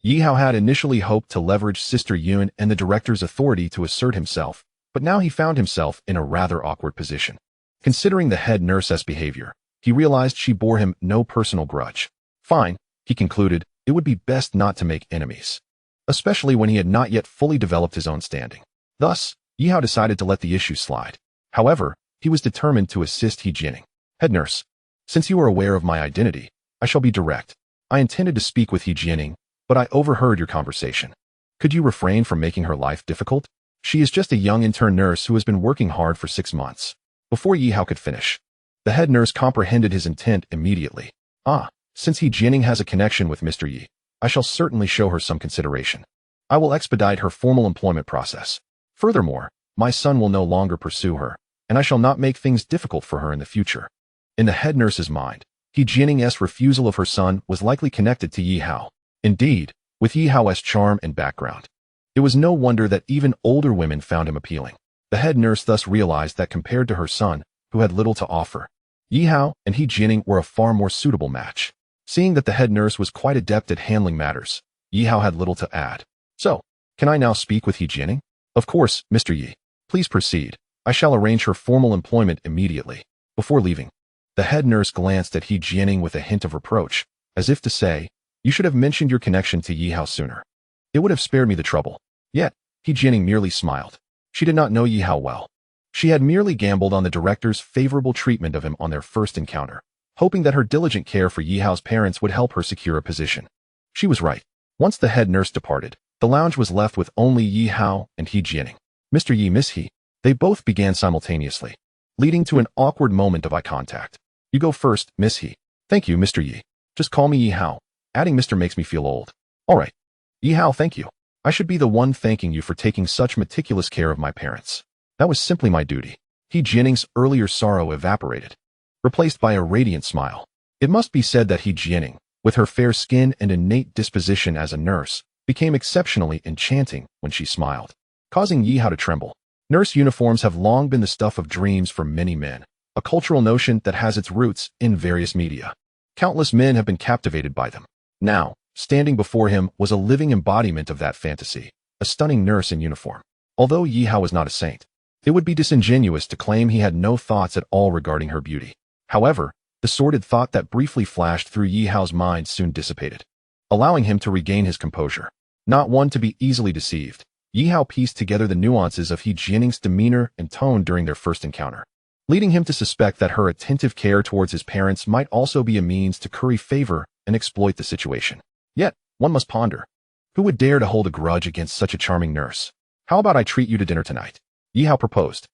Yi Hao had initially hoped to leverage Sister Yun and the director's authority to assert himself, but now he found himself in a rather awkward position. Considering the head nurse's behavior, he realized she bore him no personal grudge. Fine, he concluded, it would be best not to make enemies, especially when he had not yet fully developed his own standing. Thus, Yi Hao decided to let the issue slide. However, he was determined to assist He Jianing. Head nurse, since you are aware of my identity, I shall be direct. I intended to speak with He Jianing, but I overheard your conversation. Could you refrain from making her life difficult? She is just a young intern nurse who has been working hard for 6 months. Before Yi Hao could finish, the head nurse comprehended his intent immediately. Since He Jianing has a connection with Mr. Yi, I shall certainly show her some consideration. I will expedite her formal employment process. Furthermore, my son will no longer pursue her, and I shall not make things difficult for her in the future. In the head nurse's mind, He Jianing's refusal of her son was likely connected to Yi Hao. Indeed, with Yi Hao's charm and background, it was no wonder that even older women found him appealing. The head nurse thus realized that compared to her son, who had little to offer, Yi Hao and He Jianing were a far more suitable match. Seeing that the head nurse was quite adept at handling matters, Yi Hao had little to add. So, can I now speak with He Jianing? Of course, Mr. Yi. Please proceed. I shall arrange her formal employment immediately. Before leaving, the head nurse glanced at He Jianing with a hint of reproach, as if to say, you should have mentioned your connection to Yi Hao sooner. It would have spared me the trouble. Yet, He Jianing merely smiled. She did not know Yi Hao well. She had merely gambled on the director's favorable treatment of him on their first encounter, hoping that her diligent care for Yi Hao's parents would help her secure a position. She was right. Once the head nurse departed, the lounge was left with only Yi Hao and He Jianing. Mr. Yi, Miss He. They both began simultaneously, leading to an awkward moment of eye contact. You go first, Miss He. Thank you, Mr. Yi. Just call me Yi Hao. Adding Mr. makes me feel old. All right. Yi Hao, thank you. I should be the one thanking you for taking such meticulous care of my parents. That was simply my duty. He Jianing's earlier sorrow evaporated, replaced by a radiant smile. It must be said that He Jianing, with her fair skin and innate disposition as a nurse, became exceptionally enchanting when she smiled, causing Yi Hao to tremble. Nurse uniforms have long been the stuff of dreams for many men, a cultural notion that has its roots in various media. Countless men have been captivated by them. Now, standing before him was a living embodiment of that fantasy, a stunning nurse in uniform. Although Yi Hao was not a saint, it would be disingenuous to claim he had no thoughts at all regarding her beauty. However, the sordid thought that briefly flashed through Yi Hao's mind soon dissipated, allowing him to regain his composure. Not one to be easily deceived, Yi Hao pieced together the nuances of He Jianing's demeanor and tone during their first encounter, leading him to suspect that her attentive care towards his parents might also be a means to curry favor and exploit the situation. Yet, one must ponder. Who would dare to hold a grudge against such a charming nurse? How about I treat you to dinner tonight? Yi Hao proposed.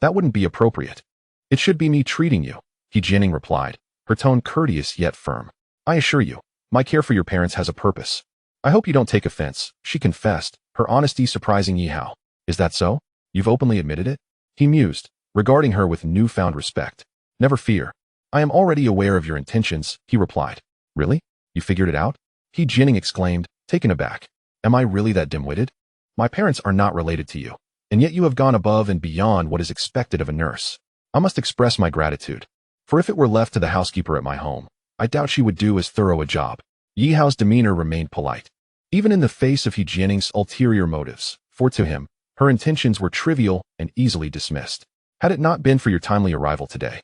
That wouldn't be appropriate. It should be me treating you, He Jianing replied, her tone courteous yet firm. I assure you, my care for your parents has a purpose. I hope you don't take offense, she confessed, her honesty surprising Yi Hao. Is that so? You've openly admitted it? He mused, regarding her with newfound respect. Never fear. I am already aware of your intentions, he replied. Really? You figured it out? He Jianing exclaimed, taken aback. Am I really that dim-witted? My parents are not related to you, and yet you have gone above and beyond what is expected of a nurse. I must express my gratitude, for if it were left to the housekeeper at my home, I doubt she would do as thorough a job. Yi Hao's demeanor remained polite, even in the face of He Jianing's ulterior motives, for to him, her intentions were trivial and easily dismissed. Had it not been for your timely arrival today,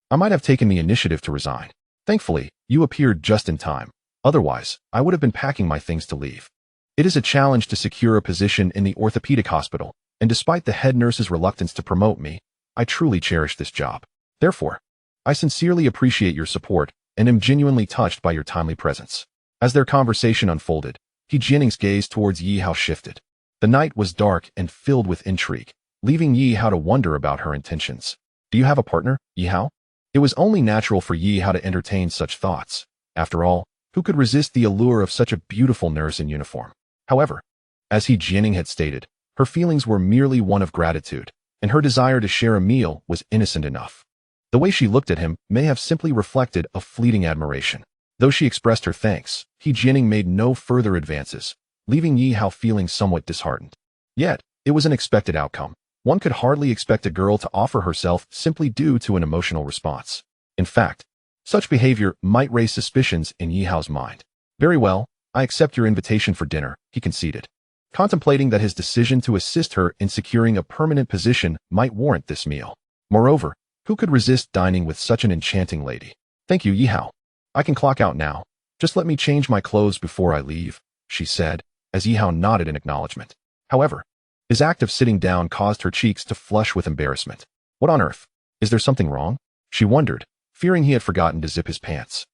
I might have taken the initiative to resign. Thankfully, you appeared just in time. Otherwise, I would have been packing my things to leave. It is a challenge to secure a position in the orthopedic hospital, and despite the head nurse's reluctance to promote me, I truly cherish this job. Therefore, I sincerely appreciate your support and am genuinely touched by your timely presence. As their conversation unfolded, He Jianing's gaze towards Yi Hao shifted. The night was dark and filled with intrigue, leaving Yi Hao to wonder about her intentions. Do you have a partner, Yi Hao? It was only natural for Yi Hao to entertain such thoughts. After all, who could resist the allure of such a beautiful nurse in uniform? However, as He Jianing had stated, her feelings were merely one of gratitude, and her desire to share a meal was innocent enough. The way she looked at him may have simply reflected a fleeting admiration. Though she expressed her thanks, He Jianing made no further advances, leaving Yi Hao feeling somewhat disheartened. Yet, it was an expected outcome. One could hardly expect a girl to offer herself simply due to an emotional response. In fact, such behavior might raise suspicions in Yi Hao's mind. Very well, I accept your invitation for dinner, he conceded, contemplating that his decision to assist her in securing a permanent position might warrant this meal. Moreover, who could resist dining with such an enchanting lady? Thank you, Yihao. I can clock out now. Just let me change my clothes before I leave, she said, as Yihao nodded in acknowledgement. However, his act of sitting down caused her cheeks to flush with embarrassment. What on earth? Is there something wrong? She wondered, fearing he had forgotten to zip his pants.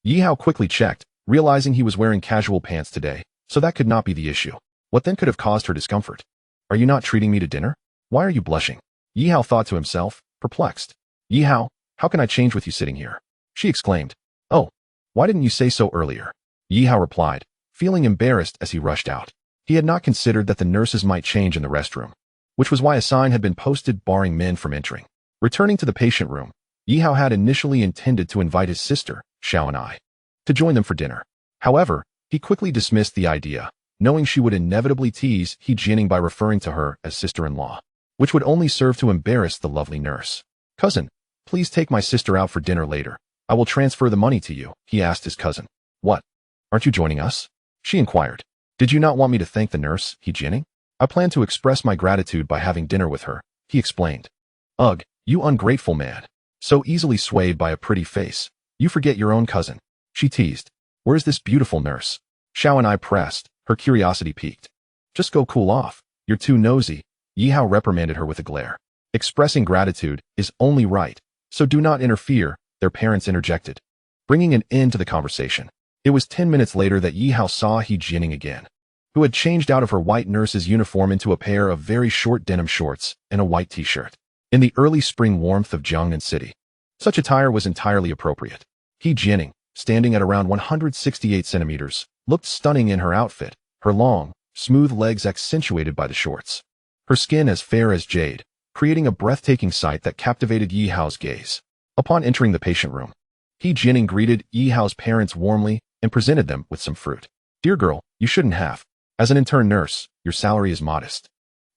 Yihao quickly checked, realizing he was wearing casual pants today, so that could not be the issue. What then could have caused her discomfort? Are you not treating me to dinner? Why are you blushing? Yihao thought to himself, perplexed. Yihao, how can I change with you sitting here? She exclaimed. Oh, why didn't you say so earlier? Yihao replied, feeling embarrassed as he rushed out. He had not considered that the nurses might change in the restroom, which was why a sign had been posted barring men from entering. Returning to the patient room, Yihao had initially intended to invite his sister, Xiao and I, to join them for dinner. However, he quickly dismissed the idea, knowing she would inevitably tease He Jianing by referring to her as sister-in-law, which would only serve to embarrass the lovely nurse. Cousin, please take my sister out for dinner later. I will transfer the money to you, he asked his cousin. What? Aren't you joining us? She inquired. Did you not want me to thank the nurse, He Jianing? I plan to express my gratitude by having dinner with her, he explained. Ugh, you ungrateful man. So easily swayed by a pretty face. You forget your own cousin. She teased. Where's this beautiful nurse? Xiao and I pressed, her curiosity piqued. Just go cool off. You're too nosy. Yihao reprimanded her with a glare. Expressing gratitude is only right, so do not interfere, their parents interjected, bringing an end to the conversation. It was 10 minutes later that Yihao saw He Jianing again, who had changed out of her white nurse's uniform into a pair of very short denim shorts and a white t-shirt. In the early spring warmth of Jiangnan City, such attire was entirely appropriate. He Jianing, standing at around 168 centimeters, looked stunning in her outfit, her long, smooth legs accentuated by the shorts. Her skin as fair as jade, creating a breathtaking sight that captivated Yihao's gaze. Upon entering the patient room, He Jianing greeted Yihao's parents warmly and presented them with some fruit. Dear girl, you shouldn't have. As an intern nurse, your salary is modest,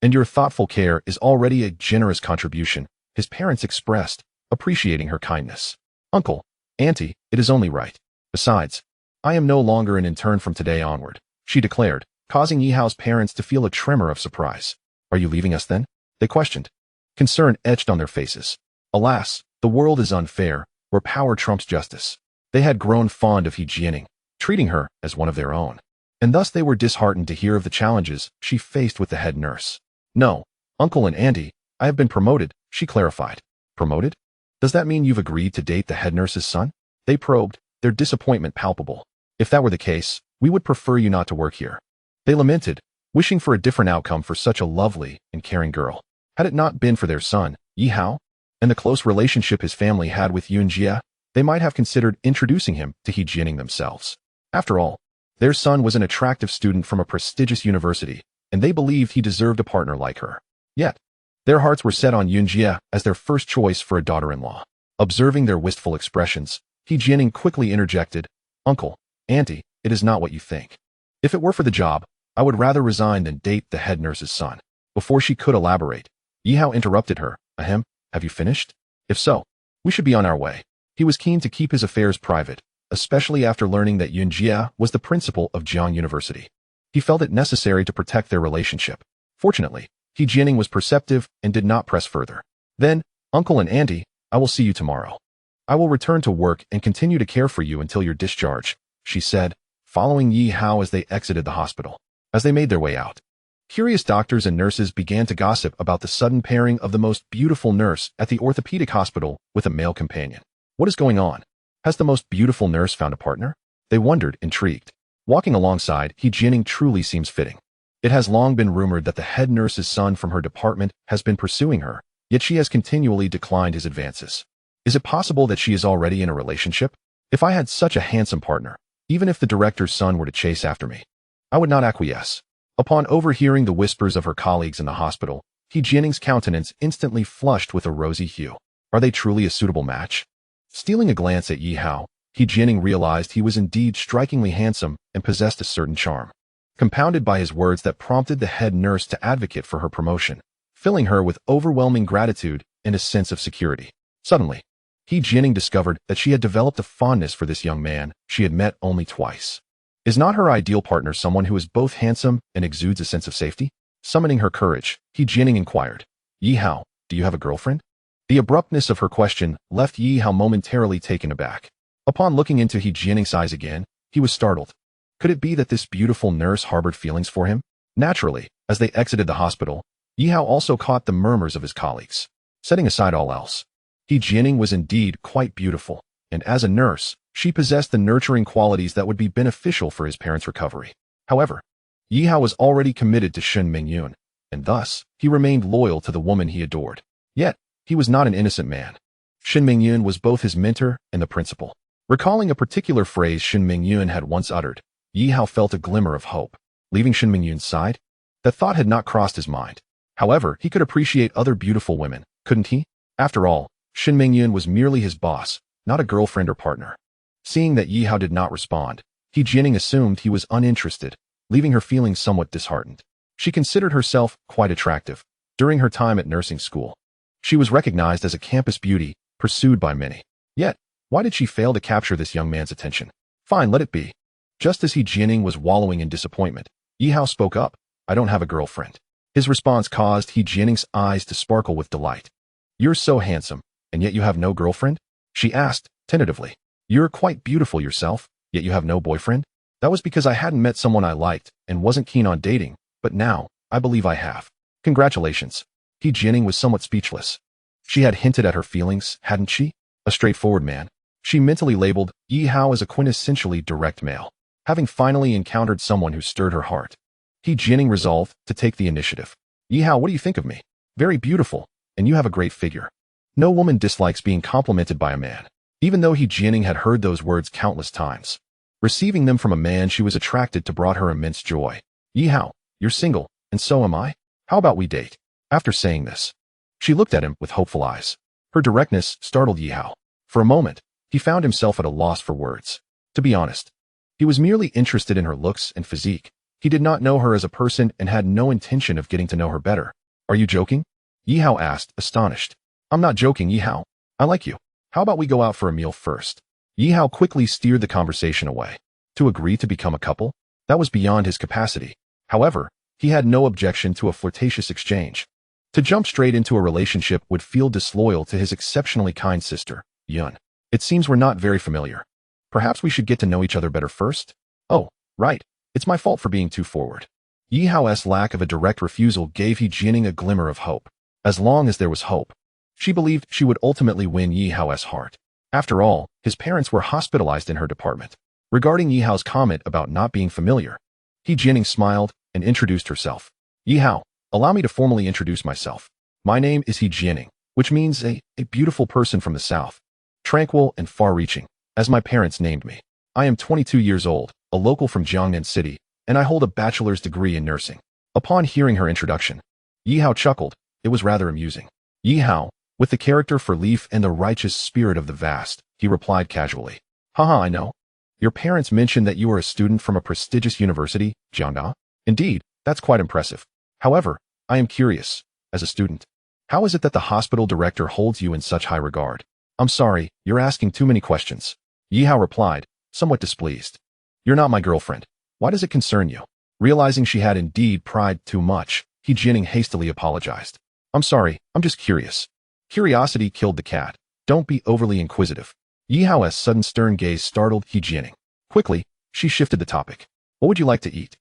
and your thoughtful care is already a generous contribution, his parents expressed, appreciating her kindness. Uncle, auntie, it is only right. Besides, I am no longer an intern from today onward, she declared, causing Yihao's parents to feel a tremor of surprise. Are you leaving us then? They questioned. Concern etched on their faces. Alas, the world is unfair, where power trumps justice. They had grown fond of He Jianing, treating her as one of their own, and thus they were disheartened to hear of the challenges she faced with the head nurse. No, uncle and auntie, I have been promoted, she clarified. Promoted? Does that mean you've agreed to date the head nurse's son? They probed, their disappointment palpable. If that were the case, we would prefer you not to work here. They lamented, wishing for a different outcome for such a lovely and caring girl. Had it not been for their son, Yihao, and the close relationship his family had with Yunjie, they might have considered introducing him to He Jianing themselves. After all, their son was an attractive student from a prestigious university, and they believed he deserved a partner like her. Yet, their hearts were set on Yunjie as their first choice for a daughter-in-law. Observing their wistful expressions, He Jianing quickly interjected, Uncle, auntie, it is not what you think. If it were for the job, I would rather resign than date the head nurse's son. Before she could elaborate, Yihao interrupted her. Ahem, have you finished? If so, we should be on our way. He was keen to keep his affairs private, especially after learning that Yunjie was the principal of Jiang University. He felt it necessary to protect their relationship. Fortunately, He Jianing was perceptive and did not press further. Then, uncle and auntie, I will see you tomorrow. I will return to work and continue to care for you until your discharge, she said, following Yihao as they exited the hospital. As they made their way out, curious doctors and nurses began to gossip about the sudden pairing of the most beautiful nurse at the orthopedic hospital with a male companion. What is going on? Has the most beautiful nurse found a partner? They wondered, intrigued. Walking alongside, He Jianing truly seems fitting. It has long been rumored that the head nurse's son from her department has been pursuing her, yet she has continually declined his advances. Is it possible that she is already in a relationship? If I had such a handsome partner, even if the director's son were to chase after me, I would not acquiesce. Upon overhearing the whispers of her colleagues in the hospital, He Jianing's countenance instantly flushed with a rosy hue. Are they truly a suitable match? Stealing a glance at Yihao, He Jianing realized he was indeed strikingly handsome and possessed a certain charm, compounded by his words that prompted the head nurse to advocate for her promotion, filling her with overwhelming gratitude and a sense of security. Suddenly, He Jianing discovered that she had developed a fondness for this young man she had met only twice. Is not her ideal partner someone who is both handsome and exudes a sense of safety? Summoning her courage, He Jianing inquired, Yi Hao, do you have a girlfriend? The abruptness of her question left Yi Hao momentarily taken aback. Upon looking into He Jianing's eyes again, he was startled. Could it be that this beautiful nurse harbored feelings for him? Naturally, as they exited the hospital, Yi Hao also caught the murmurs of his colleagues. Setting aside all else, He Jianing was indeed quite beautiful, and as a nurse, she possessed the nurturing qualities that would be beneficial for his parents' recovery. However, Yi Hao was already committed to Shen Mingyun, and thus, he remained loyal to the woman he adored. Yet, he was not an innocent man. Shen Mingyun was both his mentor and the principal. Recalling a particular phrase Shen Mingyun had once uttered, Yi Hao felt a glimmer of hope. Leaving Shen Mingyun's side? The thought had not crossed his mind. However, he could appreciate other beautiful women, couldn't he? After all, Shen Mingyun was merely his boss, not a girlfriend or partner. Seeing that Yi Hao did not respond, He Jianing assumed he was uninterested, leaving her feeling somewhat disheartened. She considered herself quite attractive. During her time at nursing school, she was recognized as a campus beauty, pursued by many. Yet, why did she fail to capture this young man's attention? Fine, let it be. Just as He Jianing was wallowing in disappointment, Yi Hao spoke up, I don't have a girlfriend. His response caused He Jianing's eyes to sparkle with delight. You're so handsome, and yet you have no girlfriend? She asked, tentatively. You're quite beautiful yourself, yet you have no boyfriend? That was because I hadn't met someone I liked and wasn't keen on dating, but now, I believe I have. Congratulations. He Jianing was somewhat speechless. She had hinted at her feelings, hadn't she? A straightforward man. She mentally labeled Yi Hao as a quintessentially direct male. Having finally encountered someone who stirred her heart, He Jianing resolved to take the initiative. Yi Hao, what do you think of me? Very beautiful, and you have a great figure. No woman dislikes being complimented by a man. Even though He Jianing had heard those words countless times, receiving them from a man she was attracted to brought her immense joy. Yi Hao, you're single, and so am I? How about we date? After saying this, she looked at him with hopeful eyes. Her directness startled Yi Hao. For a moment, he found himself at a loss for words. To be honest, he was merely interested in her looks and physique. He did not know her as a person and had no intention of getting to know her better. Are you joking? Yi Hao asked, astonished. I'm not joking, Yi Hao. I like you. How about we go out for a meal first? Yi Hao quickly steered the conversation away. To agree to become a couple? That was beyond his capacity. However, he had no objection to a flirtatious exchange. To jump straight into a relationship would feel disloyal to his exceptionally kind sister, Yun. It seems we're not very familiar. Perhaps we should get to know each other better first? Oh, right. It's my fault for being too forward. Yi Hao's lack of a direct refusal gave He Jianing a glimmer of hope. As long as there was hope, she believed she would ultimately win Yi Hao's heart. After all, his parents were hospitalized in her department. Regarding Yi Hao's comment about not being familiar, He Jianing smiled and introduced herself. Yi Hao, allow me to formally introduce myself. My name is He Jianing, which means a beautiful person from the south. Tranquil and far-reaching, as my parents named me. I am 22 years old, a local from Jiangnan City, and I hold a bachelor's degree in nursing. Upon hearing her introduction, Yi Hao chuckled. It was rather amusing. Yi Hao, with the character for Leaf and the righteous spirit of the vast, he replied casually. Haha, I know. Your parents mentioned that you are a student from a prestigious university, Jiangda. Indeed, that's quite impressive. However, I am curious, as a student, how is it that the hospital director holds you in such high regard? I'm sorry, you're asking too many questions. Yi Hao replied, somewhat displeased. You're not my girlfriend. Why does it concern you? Realizing she had indeed pried too much, He Jianing hastily apologized. I'm sorry, I'm just curious. Curiosity killed the cat. Don't be overly inquisitive. Yi Hao's sudden stern gaze startled He Jianing. Quickly, she shifted the topic. What would you like to eat?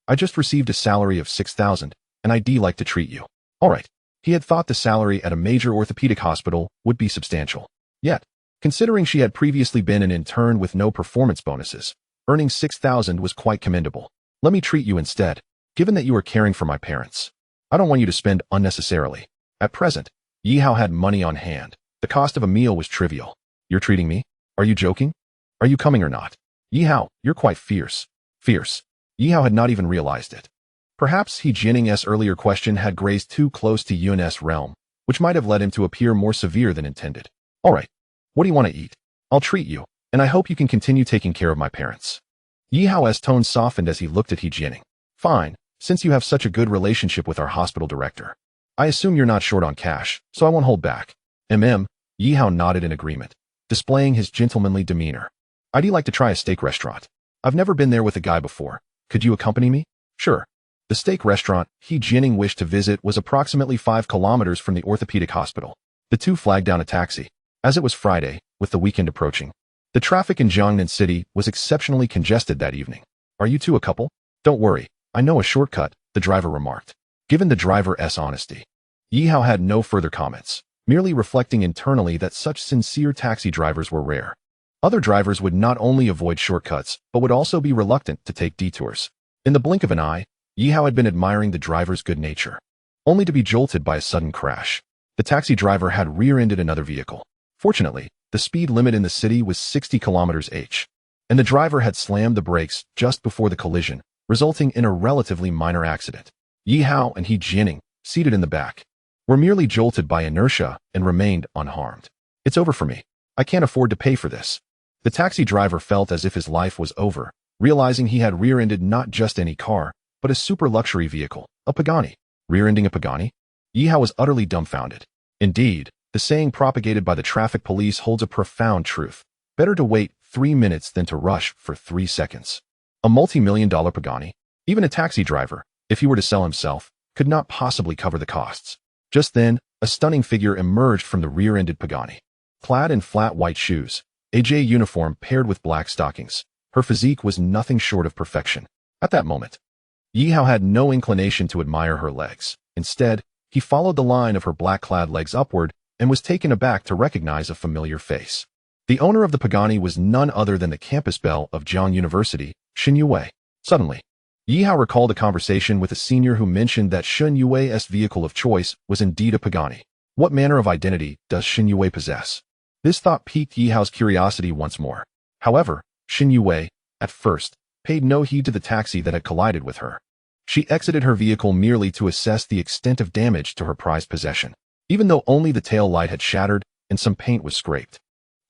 I just received a salary of 6,000, and I'd like to treat you. All right. He had thought the salary at a major orthopedic hospital would be substantial. Yet, considering she had previously been an intern with no performance bonuses, earning 6,000 was quite commendable. Let me treat you instead, given that you are caring for my parents. I don't want you to spend unnecessarily. At present, Yi Hao had money on hand. The cost of a meal was trivial. You're treating me? Are you joking? Are you coming or not? Yi Hao, you're quite fierce. Fierce. Yi Hao had not even realized it. Perhaps He Jianing's earlier question had grazed too close to Yun's realm, which might have led him to appear more severe than intended. All right. What do you want to eat? I'll treat you, and I hope you can continue taking care of my parents. Yi Hao's tone softened as he looked at He Jianing. Fine, since you have such a good relationship with our hospital director. I assume you're not short on cash, so I won't hold back. Yi Hao nodded in agreement, displaying his gentlemanly demeanor. I'd like to try a steak restaurant. I've never been there with a guy before. Could you accompany me? Sure. The steak restaurant He Jianing wished to visit was approximately 5 kilometers from the orthopedic hospital. The two flagged down a taxi. As it was Friday, with the weekend approaching, the traffic in Jiangnan City was exceptionally congested that evening. Are you two a couple? Don't worry, I know a shortcut, the driver remarked. Given the driver's honesty, Yi Hao had no further comments, merely reflecting internally that such sincere taxi drivers were rare. Other drivers would not only avoid shortcuts, but would also be reluctant to take detours. In the blink of an eye, Yi Hao had been admiring the driver's good nature, only to be jolted by a sudden crash. The taxi driver had rear-ended another vehicle. Fortunately, the speed limit in the city was 60 km/h, and the driver had slammed the brakes just before the collision, resulting in a relatively minor accident. Yi Hao and He Jianing, seated in the back, were merely jolted by inertia and remained unharmed. It's over for me. I can't afford to pay for this. The taxi driver felt as if his life was over, realizing he had rear-ended not just any car, but a super luxury vehicle, a Pagani. Rear-ending a Pagani? Yi Hao was utterly dumbfounded. Indeed, the saying propagated by the traffic police holds a profound truth. Better to wait 3 minutes than to rush for 3 seconds. A multi-million-dollar Pagani? Even a taxi driver, if he were to sell himself, could not possibly cover the costs. Just then, a stunning figure emerged from the rear-ended Pagani. Clad in flat white shoes, a J uniform paired with black stockings, her physique was nothing short of perfection. At that moment, Yi Hao had no inclination to admire her legs. Instead, he followed the line of her black-clad legs upward and was taken aback to recognize a familiar face. The owner of the Pagani was none other than the campus belle of Jiang University, Shen Yue. Suddenly, Yi Hao recalled a conversation with a senior who mentioned that Shen Yue's vehicle of choice was indeed a Pagani. What manner of identity does Shen Yue possess? This thought piqued Yi Hao's curiosity once more. However, Shen Yue, at first, paid no heed to the taxi that had collided with her. She exited her vehicle merely to assess the extent of damage to her prized possession, even though only the tail light had shattered and some paint was scraped.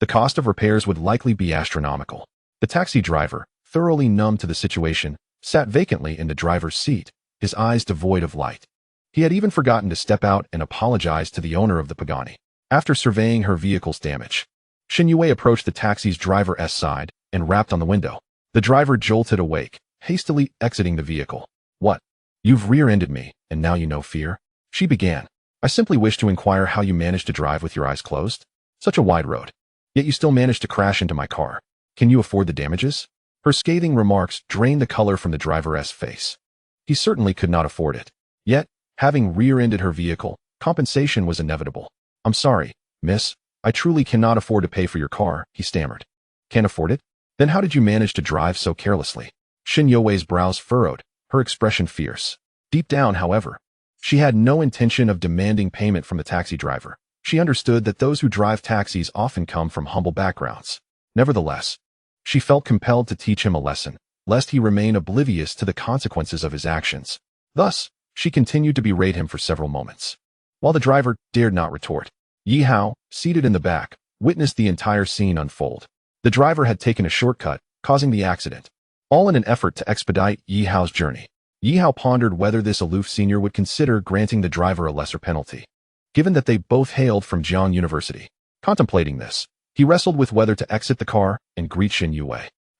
The cost of repairs would likely be astronomical. The taxi driver, thoroughly numb to the situation, sat vacantly in the driver's seat, his eyes devoid of light. He had even forgotten to step out and apologize to the owner of the Pagani. After surveying her vehicle's damage, Shen Yue approached the taxi's driver's side and rapped on the window. The driver jolted awake, hastily exiting the vehicle. What? You've rear-ended me, and now you know fear? She began. I simply wish to inquire how you managed to drive with your eyes closed. Such a wide road. Yet you still managed to crash into my car. Can you afford the damages? Her scathing remarks drained the color from the driver's face. He certainly could not afford it. Yet, having rear-ended her vehicle, compensation was inevitable. I'm sorry, miss. I truly cannot afford to pay for your car, he stammered. Can't afford it? Then how did you manage to drive so carelessly? Shen Yue's brows furrowed, her expression fierce. Deep down, however, she had no intention of demanding payment from the taxi driver. She understood that those who drive taxis often come from humble backgrounds. Nevertheless, she felt compelled to teach him a lesson, lest he remain oblivious to the consequences of his actions. Thus, she continued to berate him for several moments. While the driver dared not retort, Yi Hao, seated in the back, witnessed the entire scene unfold. The driver had taken a shortcut, causing the accident, all in an effort to expedite Yi Hao's journey. Yi Hao pondered whether this aloof senior would consider granting the driver a lesser penalty, given that they both hailed from Jiang University. Contemplating this, he wrestled with whether to exit the car and greet Shen Yue.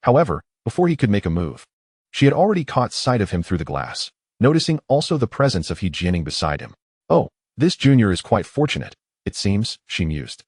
However, before he could make a move, she had already caught sight of him through the glass, noticing also the presence of He Jianing beside him. Oh, this junior is quite fortunate, it seems, she mused.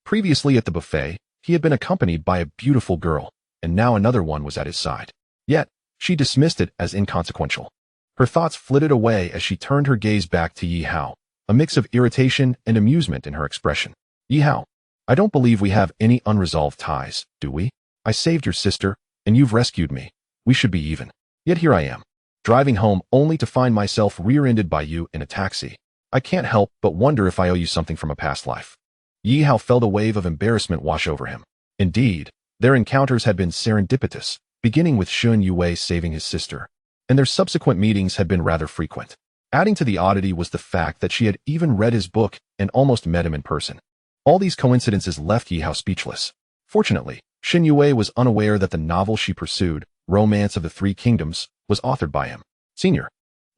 Previously at the buffet, he had been accompanied by a beautiful girl, and now another one was at his side. Yet, she dismissed it as inconsequential. Her thoughts flitted away as she turned her gaze back to Yi Hao, a mix of irritation and amusement in her expression. Yi Hao, I don't believe we have any unresolved ties, do we? I saved your sister, and you've rescued me. We should be even. Yet here I am, driving home only to find myself rear-ended by you in a taxi. I can't help but wonder if I owe you something from a past life. Yi Hao felt a wave of embarrassment wash over him. Indeed, their encounters had been serendipitous, beginning with Shen Yue saving his sister, and their subsequent meetings had been rather frequent. Adding to the oddity was the fact that she had even read his book and almost met him in person. All these coincidences left Yi Hao speechless. Fortunately, Shen Yue was unaware that the novel she pursued, Romance of the Three Kingdoms, was authored by him. Senior.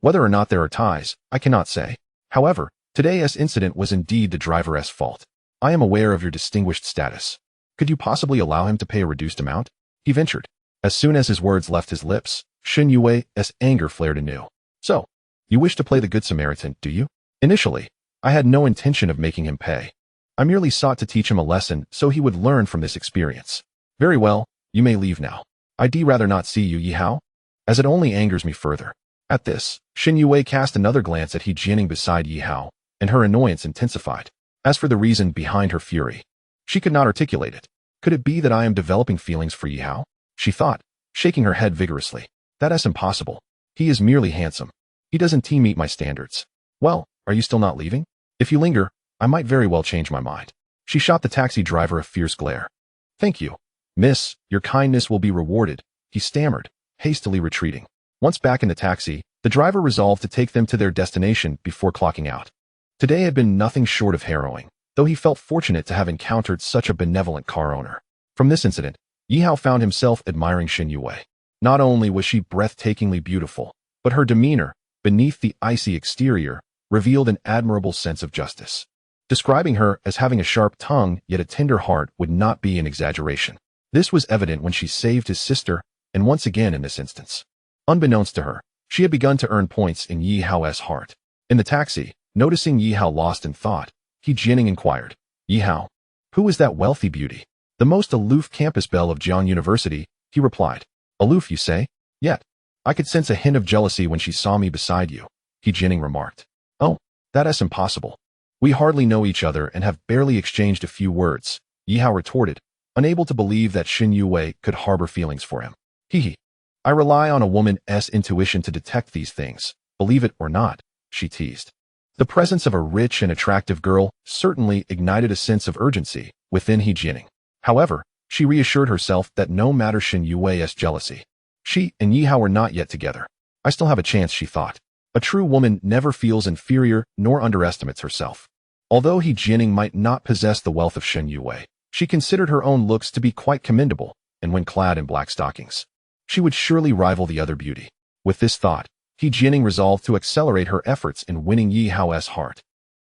Whether or not there are ties, I cannot say. However, today's incident was indeed the driver's fault. I am aware of your distinguished status. Could you possibly allow him to pay a reduced amount? He ventured. As soon as his words left his lips, Shen Yue's anger flared anew. So, you wish to play the Good Samaritan, do you? Initially, I had no intention of making him pay. I merely sought to teach him a lesson so he would learn from this experience. Very well, you may leave now. I'd rather not see you, Yi Hao, as it only angers me further. At this, Shen Yue cast another glance at He Jianing beside Yi Hao, and her annoyance intensified. As for the reason behind her fury, she could not articulate it. Could it be that I am developing feelings for Yi Hao? She thought, shaking her head vigorously. That is impossible. He is merely handsome. He doesn't meet my standards. Well, are you still not leaving? If you linger, I might very well change my mind. She shot the taxi driver a fierce glare. Thank you, miss, your kindness will be rewarded, he stammered, hastily retreating. Once back in the taxi, the driver resolved to take them to their destination before clocking out. Today had been nothing short of harrowing, though he felt fortunate to have encountered such a benevolent car owner. From this incident, Yi Hao found himself admiring Shen Yue. Not only was she breathtakingly beautiful, but her demeanor, beneath the icy exterior, revealed an admirable sense of justice. Describing her as having a sharp tongue yet a tender heart would not be an exaggeration. This was evident when she saved his sister, and once again in this instance. Unbeknownst to her, she had begun to earn points in Yi Hao's heart. In the taxi, noticing Yi Hao lost in thought, He Jianing inquired, Yi Hao, who is that wealthy beauty? The most aloof campus belle of Jiang University, he replied. Aloof, you say? Yet, I could sense a hint of jealousy when she saw me beside you, He Jianing remarked. Oh, that is impossible. We hardly know each other and have barely exchanged a few words, Yi Hao retorted, unable to believe that Shen Yue could harbor feelings for him. Hee. I rely on a woman's intuition to detect these things, believe it or not, she teased. The presence of a rich and attractive girl certainly ignited a sense of urgency within He Jianing. However, she reassured herself that no matter Shen Yue's jealousy, she and Yi Hao were not yet together. I still have a chance, she thought. A true woman never feels inferior nor underestimates herself. Although He Jianing might not possess the wealth of Shen Yue, she considered her own looks to be quite commendable, and when clad in black stockings, she would surely rival the other beauty. With this thought, He Jianing resolved to accelerate her efforts in winning Yi Hao's heart.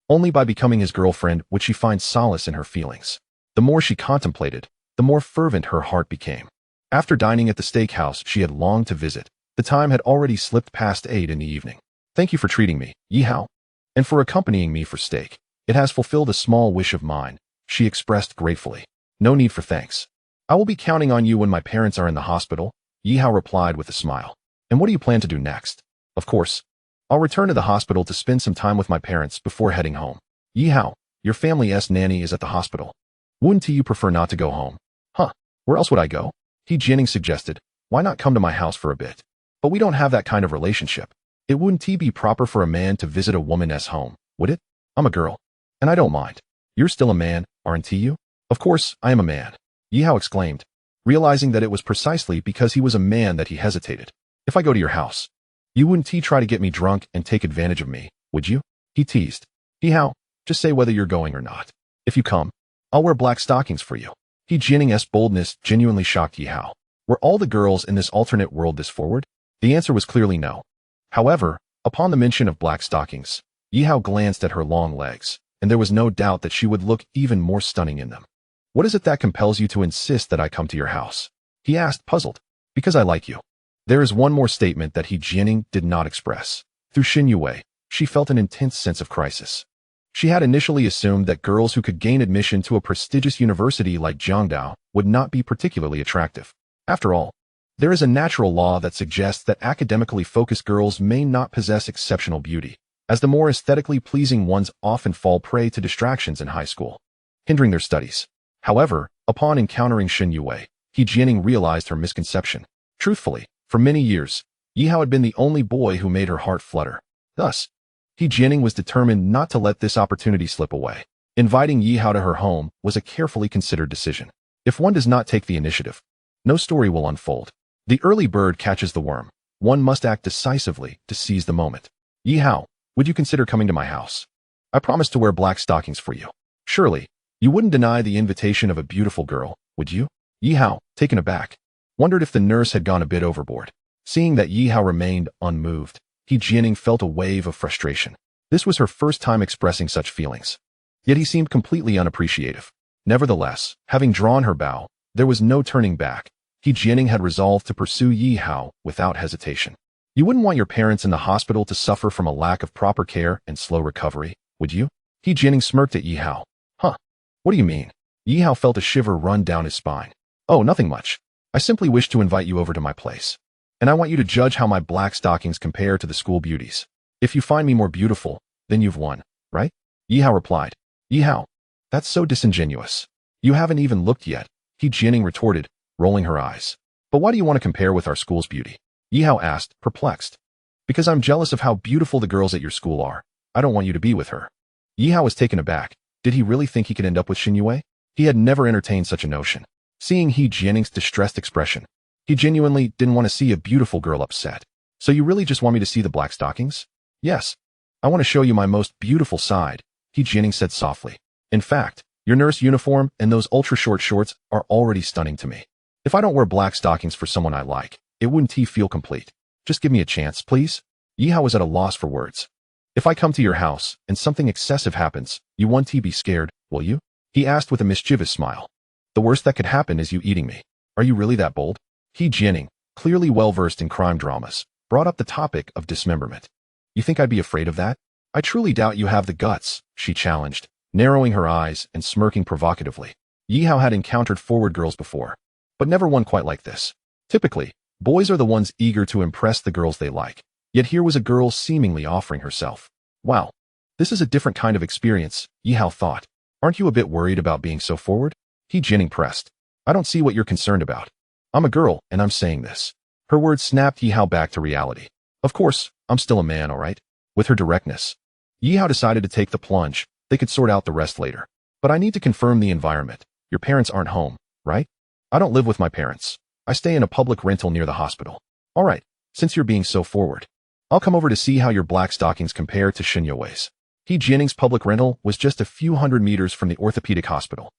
Only by becoming his girlfriend would she find solace in her feelings. The more she contemplated, the more fervent her heart became. After dining at the steakhouse she had longed to visit, the time had already slipped past 8 in the evening. Thank you for treating me, Yi Hao, and for accompanying me for steak. It has fulfilled a small wish of mine, she expressed gratefully. No need for thanks. I will be counting on you when my parents are in the hospital, Yi Hao replied with a smile. And what do you plan to do next? Of course, I'll return to the hospital to spend some time with my parents before heading home. Yi Hao, your family's nanny is at the hospital. Wouldn't you prefer not to go home? Huh, where else would I go? He Jianing suggested, why not come to my house for a bit? But we don't have that kind of relationship. It wouldn't be proper for a man to visit a woman's home, would it? I'm a girl, and I don't mind. You're still a man, aren't you? Of course, I am a man, Yi Hao exclaimed, realizing that it was precisely because he was a man that he hesitated. If I go to your house, you wouldn't try to get me drunk and take advantage of me, would you? He teased. Yi Hao, just say whether you're going or not. If you come, I'll wear black stockings for you. He Jianing's boldness genuinely shocked Yi Hao. Were all the girls in this alternate world this forward? The answer was clearly no. However, upon the mention of black stockings, Yi Hao glanced at her long legs, and there was no doubt that she would look even more stunning in them. What is it that compels you to insist that I come to your house? He asked, puzzled. Because I like you. There is one more statement that He Jianing did not express. Through Shen Yue, she felt an intense sense of crisis. She had initially assumed that girls who could gain admission to a prestigious university like Jiangdao would not be particularly attractive. After all, there is a natural law that suggests that academically focused girls may not possess exceptional beauty, as the more aesthetically pleasing ones often fall prey to distractions in high school, hindering their studies. However, upon encountering Shen Yue, He Jianing realized her misconception. Truthfully, for many years, Yi Hao had been the only boy who made her heart flutter. Thus, He Jianing was determined not to let this opportunity slip away. Inviting Yi Hao to her home was a carefully considered decision. If one does not take the initiative, no story will unfold. The early bird catches the worm. One must act decisively to seize the moment. Yi Hao, would you consider coming to my house? I promise to wear black stockings for you. Surely, you wouldn't deny the invitation of a beautiful girl, would you? Yi Hao, taken aback, wondered if the nurse had gone a bit overboard. Seeing that Yi Hao remained unmoved, He Jianing felt a wave of frustration. This was her first time expressing such feelings. Yet he seemed completely unappreciative. Nevertheless, having drawn her bow, there was no turning back. He Jianing had resolved to pursue Yi Hao without hesitation. You wouldn't want your parents in the hospital to suffer from a lack of proper care and slow recovery, would you? He Jianing smirked at Yi Hao. Huh? What do you mean? Yi Hao felt a shiver run down his spine. Oh, nothing much. I simply wish to invite you over to my place. And I want you to judge how my black stockings compare to the school beauties. If you find me more beautiful, then you've won, right? Yi Hao replied. Yi Hao, that's so disingenuous. You haven't even looked yet, He Jianing retorted, rolling her eyes. But why do you want to compare with our school's beauty? Yi Hao asked, perplexed. Because I'm jealous of how beautiful the girls at your school are. I don't want you to be with her. Yi Hao was taken aback. Did he really think he could end up with Xin Yue? He had never entertained such a notion. Seeing He Jianing's distressed expression, he genuinely didn't want to see a beautiful girl upset. So you really just want me to see the black stockings? Yes. I want to show you my most beautiful side, He Jianing said softly. In fact, your nurse uniform and those ultra-short shorts are already stunning to me. If I don't wear black stockings for someone I like, it wouldn't feel complete. Just give me a chance, please. Yi Hao was at a loss for words. If I come to your house and something excessive happens, you won't be scared, will you? He asked with a mischievous smile. The worst that could happen is you eating me. Are you really that bold? He Jianing, clearly well-versed in crime dramas, brought up the topic of dismemberment. You think I'd be afraid of that? I truly doubt you have the guts, she challenged, narrowing her eyes and smirking provocatively. Yi Hao had encountered forward girls before, but never one quite like this. Typically, boys are the ones eager to impress the girls they like, yet here was a girl seemingly offering herself. Wow, this is a different kind of experience, Yi Hao thought. Aren't you a bit worried about being so forward? He Jianing pressed. I don't see what you're concerned about. I'm a girl, and I'm saying this. Her words snapped Yi Hao back to reality. Of course, I'm still a man, all right? With her directness, Yi Hao decided to take the plunge. They could sort out the rest later. But I need to confirm the environment. Your parents aren't home, right? I don't live with my parents. I stay in a public rental near the hospital. All right, since you're being so forward, I'll come over to see how your black stockings compare to Xin Yue's. He Jianing's public rental was just a few hundred meters from the orthopedic hospital.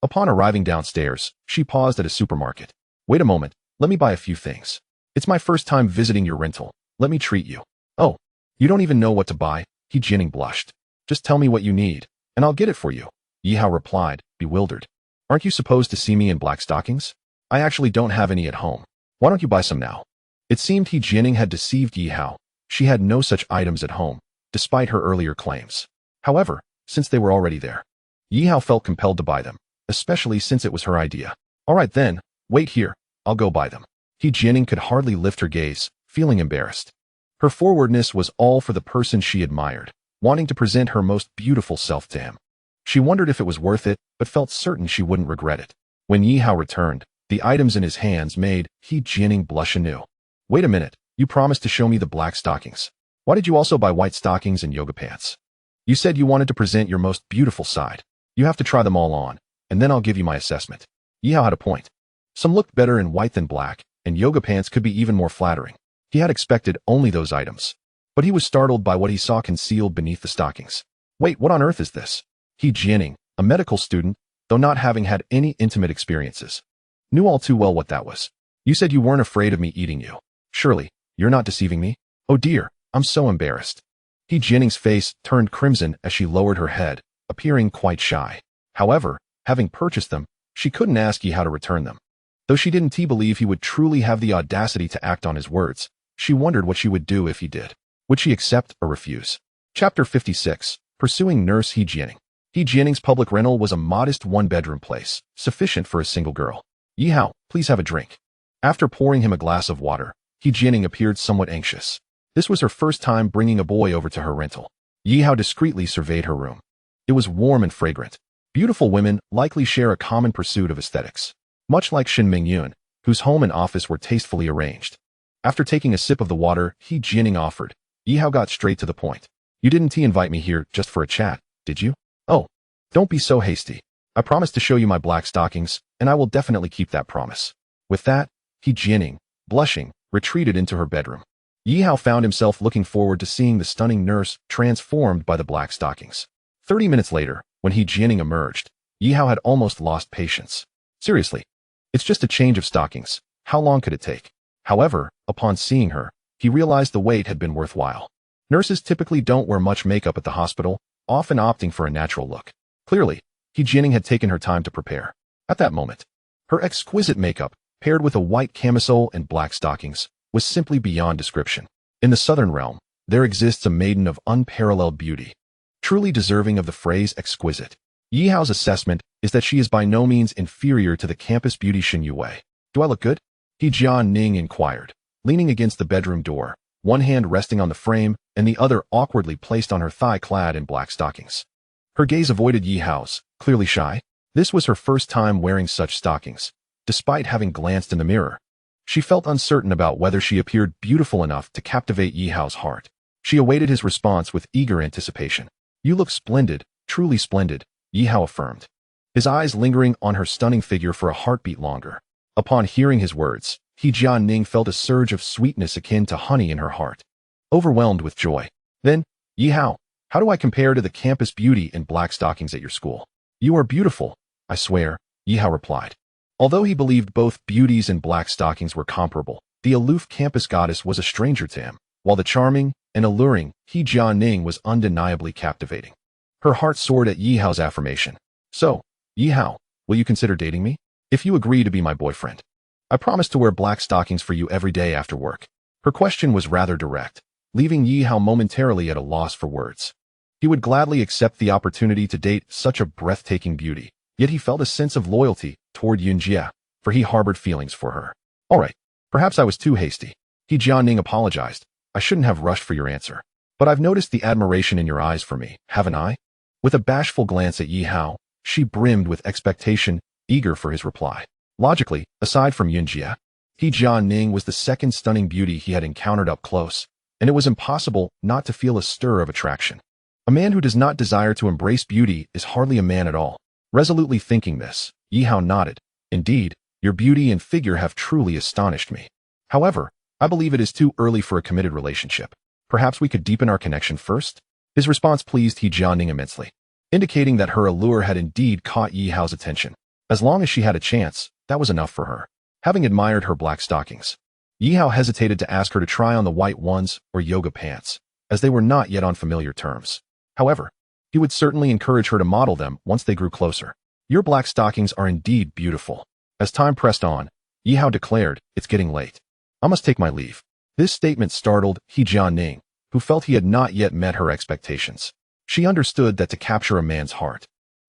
Upon arriving downstairs, she paused at a supermarket. Wait a moment, let me buy a few things. It's my first time visiting your rental. Let me treat you. Oh, you don't even know what to buy, He Jianing blushed. Just tell me what you need, and I'll get it for you. Yi Hao replied, bewildered. Aren't you supposed to see me in black stockings? I actually don't have any at home. Why don't you buy some now? It seemed He Jianing had deceived Yi Hao. She had no such items at home, despite her earlier claims. However, since they were already there, Yi Hao felt compelled to buy them, especially since it was her idea. All right then, wait here, I'll go buy them. He Jianing could hardly lift her gaze, feeling embarrassed. Her forwardness was all for the person she admired, wanting to present her most beautiful self to him. She wondered if it was worth it, but felt certain she wouldn't regret it. When Yi Hao returned, the items in his hands made He Jianing blush anew. Wait a minute, you promised to show me the black stockings. Why did you also buy white stockings and yoga pants? You said you wanted to present your most beautiful side. You have to try them all on, and then I'll give you my assessment. Yi Hao had a point. Some looked better in white than black, and yoga pants could be even more flattering. He had expected only those items. But he was startled by what he saw concealed beneath the stockings. Wait, what on earth is this? He Jianing, a medical student, though not having had any intimate experiences, knew all too well what that was. You said you weren't afraid of me eating you. Surely, you're not deceiving me? Oh dear, I'm so embarrassed. He Jianing's face turned crimson as she lowered her head, appearing quite shy. However, having purchased them, she couldn't ask Yi Hao to return them. Though she didn't believe he would truly have the audacity to act on his words, she wondered what she would do if he did. Would she accept or refuse? Chapter 56. Pursuing Nurse He Jianing. He Jianing's public rental was a modest one-bedroom place, sufficient for a single girl. Yi Hao, please have a drink. After pouring him a glass of water, He Jianing appeared somewhat anxious. This was her first time bringing a boy over to her rental. Yi Hao discreetly surveyed her room. It was warm and fragrant. Beautiful women likely share a common pursuit of aesthetics. Much like Shin Mingyun, whose home and office were tastefully arranged. After taking a sip of the water He Jianing offered, Yi Hao got straight to the point. You didn't invite me here just for a chat, did you? Oh, don't be so hasty. I promised to show you my black stockings, and I will definitely keep that promise. With that, He Jianing, blushing, retreated into her bedroom. Yi Hao found himself looking forward to seeing the stunning nurse transformed by the black stockings. 30 minutes later, when He Jianing emerged, Yi Hao had almost lost patience. Seriously, it's just a change of stockings. How long could it take? However, upon seeing her, he realized the wait had been worthwhile. Nurses typically don't wear much makeup at the hospital, often opting for a natural look. Clearly, He Jianing had taken her time to prepare. At that moment, her exquisite makeup paired with a white camisole and black stockings, was simply beyond description. In the southern realm, there exists a maiden of unparalleled beauty, truly deserving of the phrase exquisite. Yi Hao's assessment is that she is by no means inferior to the campus beauty Shen Yue. Do I look good? He Jianing inquired, leaning against the bedroom door, one hand resting on the frame and the other awkwardly placed on her thigh clad in black stockings. Her gaze avoided Yi Hao's, clearly shy. This was her first time wearing such stockings. Despite having glanced in the mirror, she felt uncertain about whether she appeared beautiful enough to captivate Yi Hao's heart. She awaited his response with eager anticipation. You look splendid, truly splendid, Yi Hao affirmed, his eyes lingering on her stunning figure for a heartbeat longer. Upon hearing his words, He Jianing felt a surge of sweetness akin to honey in her heart. Overwhelmed with joy. Then, Yi Hao, how do I compare to the campus beauty in black stockings at your school? You are beautiful, I swear, Yi Hao replied. Although he believed both beauties in black stockings were comparable, the aloof campus goddess was a stranger to him, while the charming and alluring He Jianing was undeniably captivating. Her heart soared at Yi Hao's affirmation. So, Yi Hao, will you consider dating me? If you agree to be my boyfriend, I promise to wear black stockings for you every day after work. Her question was rather direct, leaving Yi Hao momentarily at a loss for words. He would gladly accept the opportunity to date such a breathtaking beauty, yet he felt a sense of loyalty toward Yunjie, for he harbored feelings for her. All right, perhaps I was too hasty. He Jianing apologized. I shouldn't have rushed for your answer. But I've noticed the admiration in your eyes for me, haven't I? With a bashful glance at Yi Hao, she brimmed with expectation, eager for his reply. Logically, aside from Yunjie, He Jianing was the second stunning beauty he had encountered up close, and it was impossible not to feel a stir of attraction. A man who does not desire to embrace beauty is hardly a man at all. Resolutely thinking this, Yi Hao nodded. Indeed, your beauty and figure have truly astonished me. However, I believe it is too early for a committed relationship. Perhaps we could deepen our connection first? His response pleased He Jianing immensely, indicating that her allure had indeed caught Yi Hao's attention. As long as she had a chance, that was enough for her. Having admired her black stockings, Yi Hao hesitated to ask her to try on the white ones or yoga pants, as they were not yet on familiar terms. However, he would certainly encourage her to model them once they grew closer. Your black stockings are indeed beautiful. As time pressed on, Yi Hao declared, it's getting late. I must take my leave. This statement startled He Jianing, who felt he had not yet met her expectations. She understood that to capture a man's heart,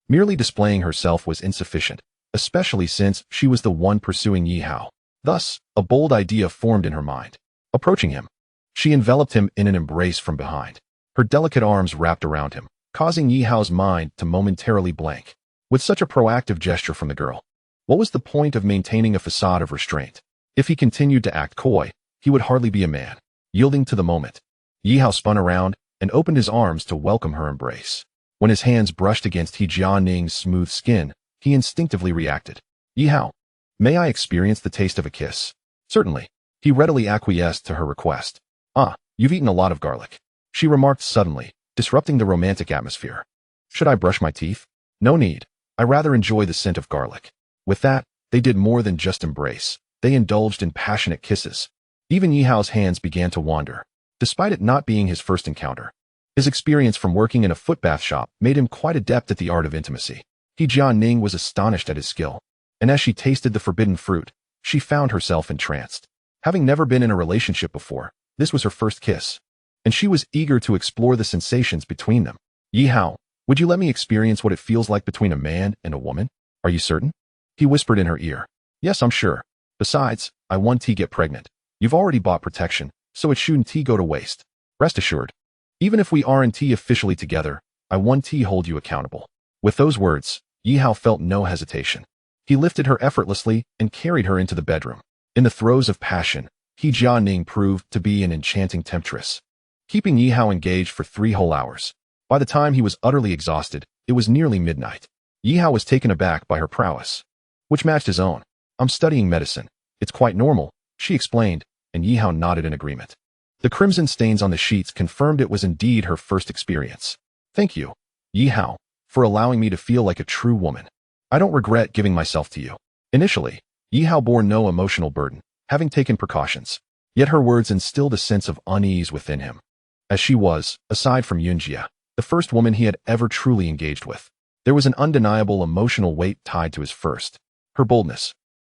merely displaying herself was insufficient, especially since she was the one pursuing Yi Hao. Thus, a bold idea formed in her mind. Approaching him, she enveloped him in an embrace from behind. Her delicate arms wrapped around him, causing Yi Hao's mind to momentarily blank. With such a proactive gesture from the girl, what was the point of maintaining a facade of restraint? If he continued to act coy, he would hardly be a man. Yielding to the moment, Yi Hao spun around and opened his arms to welcome her embrace. When his hands brushed against He Jianing's smooth skin, he instinctively reacted. Yi Hao, may I experience the taste of a kiss? Certainly. He readily acquiesced to her request. Ah, you've eaten a lot of garlic, she remarked suddenly, disrupting the romantic atmosphere. Should I brush my teeth? No need. I rather enjoy the scent of garlic. With that, they did more than just embrace. They indulged in passionate kisses. Even Yi Hao's hands began to wander. Despite it not being his first encounter, his experience from working in a footbath shop made him quite adept at the art of intimacy. He Jianing was astonished at his skill, and as she tasted the forbidden fruit, she found herself entranced. Having never been in a relationship before, this was her first kiss, and she was eager to explore the sensations between them. Yi Hao, would you let me experience what it feels like between a man and a woman? Are you certain? He whispered in her ear. Yes, I'm sure. Besides, I want to get pregnant. You've already bought protection, so it shouldn't go to waste. Rest assured. Even if we aren't officially together, I want to hold you accountable. With those words, Yi Hao felt no hesitation. He lifted her effortlessly and carried her into the bedroom. In the throes of passion, He Jianing proved to be an enchanting temptress, keeping Yi Hao engaged for 3 whole hours. By the time he was utterly exhausted, it was nearly midnight. Yi Hao was taken aback by her prowess, which matched his own. I'm studying medicine. It's quite normal, she explained, and Yi Hao nodded in agreement. The crimson stains on the sheets confirmed it was indeed her first experience. Thank you, Yi Hao, for allowing me to feel like a true woman. I don't regret giving myself to you. Initially, Yi Hao bore no emotional burden, having taken precautions. Yet her words instilled a sense of unease within him, as she was, aside from Yunjie, the first woman he had ever truly engaged with. There was an undeniable emotional weight tied to his first. Her boldness,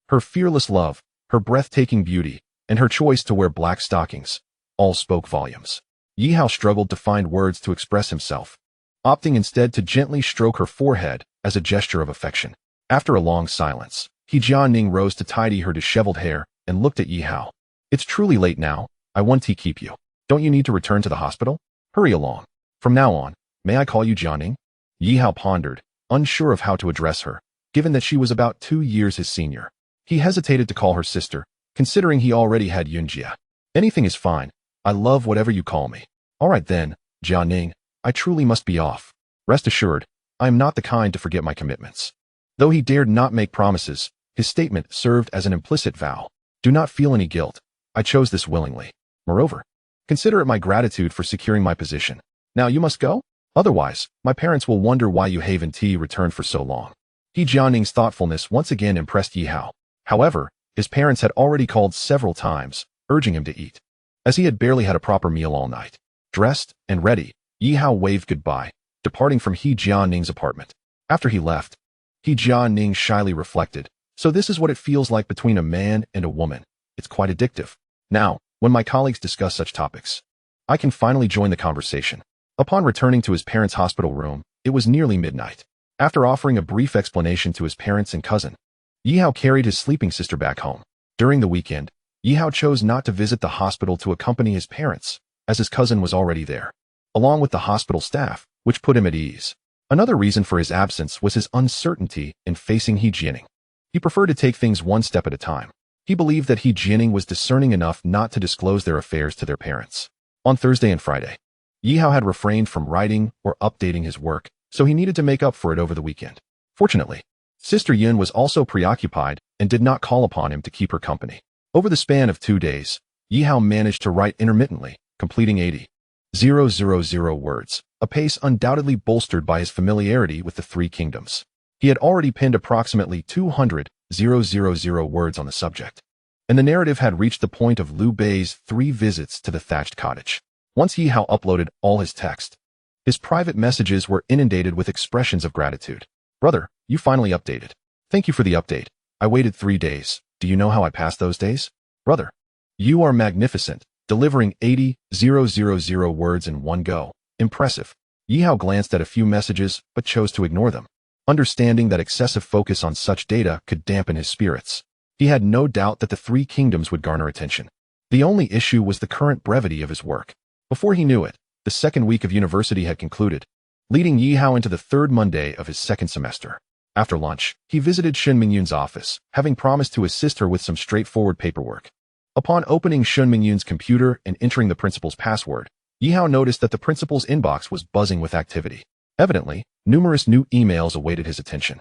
her fearless love, her breathtaking beauty, and her choice to wear black stockings all spoke volumes. Yi Hao struggled to find words to express himself, opting instead to gently stroke her forehead as a gesture of affection. After a long silence, He Jianing rose to tidy her disheveled hair and looked at Yi Hao. It's truly late now. I want to keep you. Don't you need to return to the hospital? Hurry along. From now on, may I call you Jianing? Yi Hao pondered, unsure of how to address her, given that she was about 2 years his senior. He hesitated to call her sister, considering he already had Yunjia. Anything is fine. I love whatever you call me. All right then, Jianing, I truly must be off. Rest assured, I am not the kind to forget my commitments. Though he dared not make promises, his statement served as an implicit vow. Do not feel any guilt. I chose this willingly. Moreover, consider it my gratitude for securing my position. Now you must go? Otherwise, my parents will wonder why you haven't returned for so long. He Jianing's thoughtfulness once again impressed Yi Hao. However, his parents had already called several times, urging him to eat, as he had barely had a proper meal all night. Dressed and ready, Yi Hao waved goodbye, departing from He Jianing's apartment. After he left, He Jianing shyly reflected, so this is what it feels like between a man and a woman. It's quite addictive. Now, when my colleagues discuss such topics, I can finally join the conversation. Upon returning to his parents' hospital room, it was nearly midnight. After offering a brief explanation to his parents and cousin, Yi Hao carried his sleeping sister back home. During the weekend, Yi Hao chose not to visit the hospital to accompany his parents, as his cousin was already there, along with the hospital staff, which put him at ease. Another reason for his absence was his uncertainty in facing He Jianing. He preferred to take things one step at a time. He believed that He Jianing was discerning enough not to disclose their affairs to their parents. On Thursday and Friday, Yi Hao had refrained from writing or updating his work, so he needed to make up for it over the weekend. Fortunately, Sister Yun was also preoccupied and did not call upon him to keep her company. Over the span of 2 days, Yi Hao managed to write intermittently, completing 80,000 words, a pace undoubtedly bolstered by his familiarity with the Three Kingdoms. He had already penned approximately 200,000 words on the subject, and the narrative had reached the point of Liu Bei's 3 visits to the thatched cottage. Once Yi Hao uploaded all his text, his private messages were inundated with expressions of gratitude. Brother, you finally updated. Thank you for the update. I waited 3 days. Do you know how I passed those days? Brother, you are magnificent, delivering 80,000 words in one go. Impressive. Yi Hao glanced at a few messages, but chose to ignore them, understanding that excessive focus on such data could dampen his spirits. He had no doubt that the Three Kingdoms would garner attention. The only issue was the current brevity of his work. Before he knew it, the second week of university had concluded, leading Yi Hao into the 3rd Monday of his 2nd semester. After lunch, he visited Shun Mingyun's office, having promised to assist her with some straightforward paperwork. Upon opening Shun Mingyun's computer and entering the principal's password, Yi Hao noticed that the principal's inbox was buzzing with activity. Evidently, numerous new emails awaited his attention.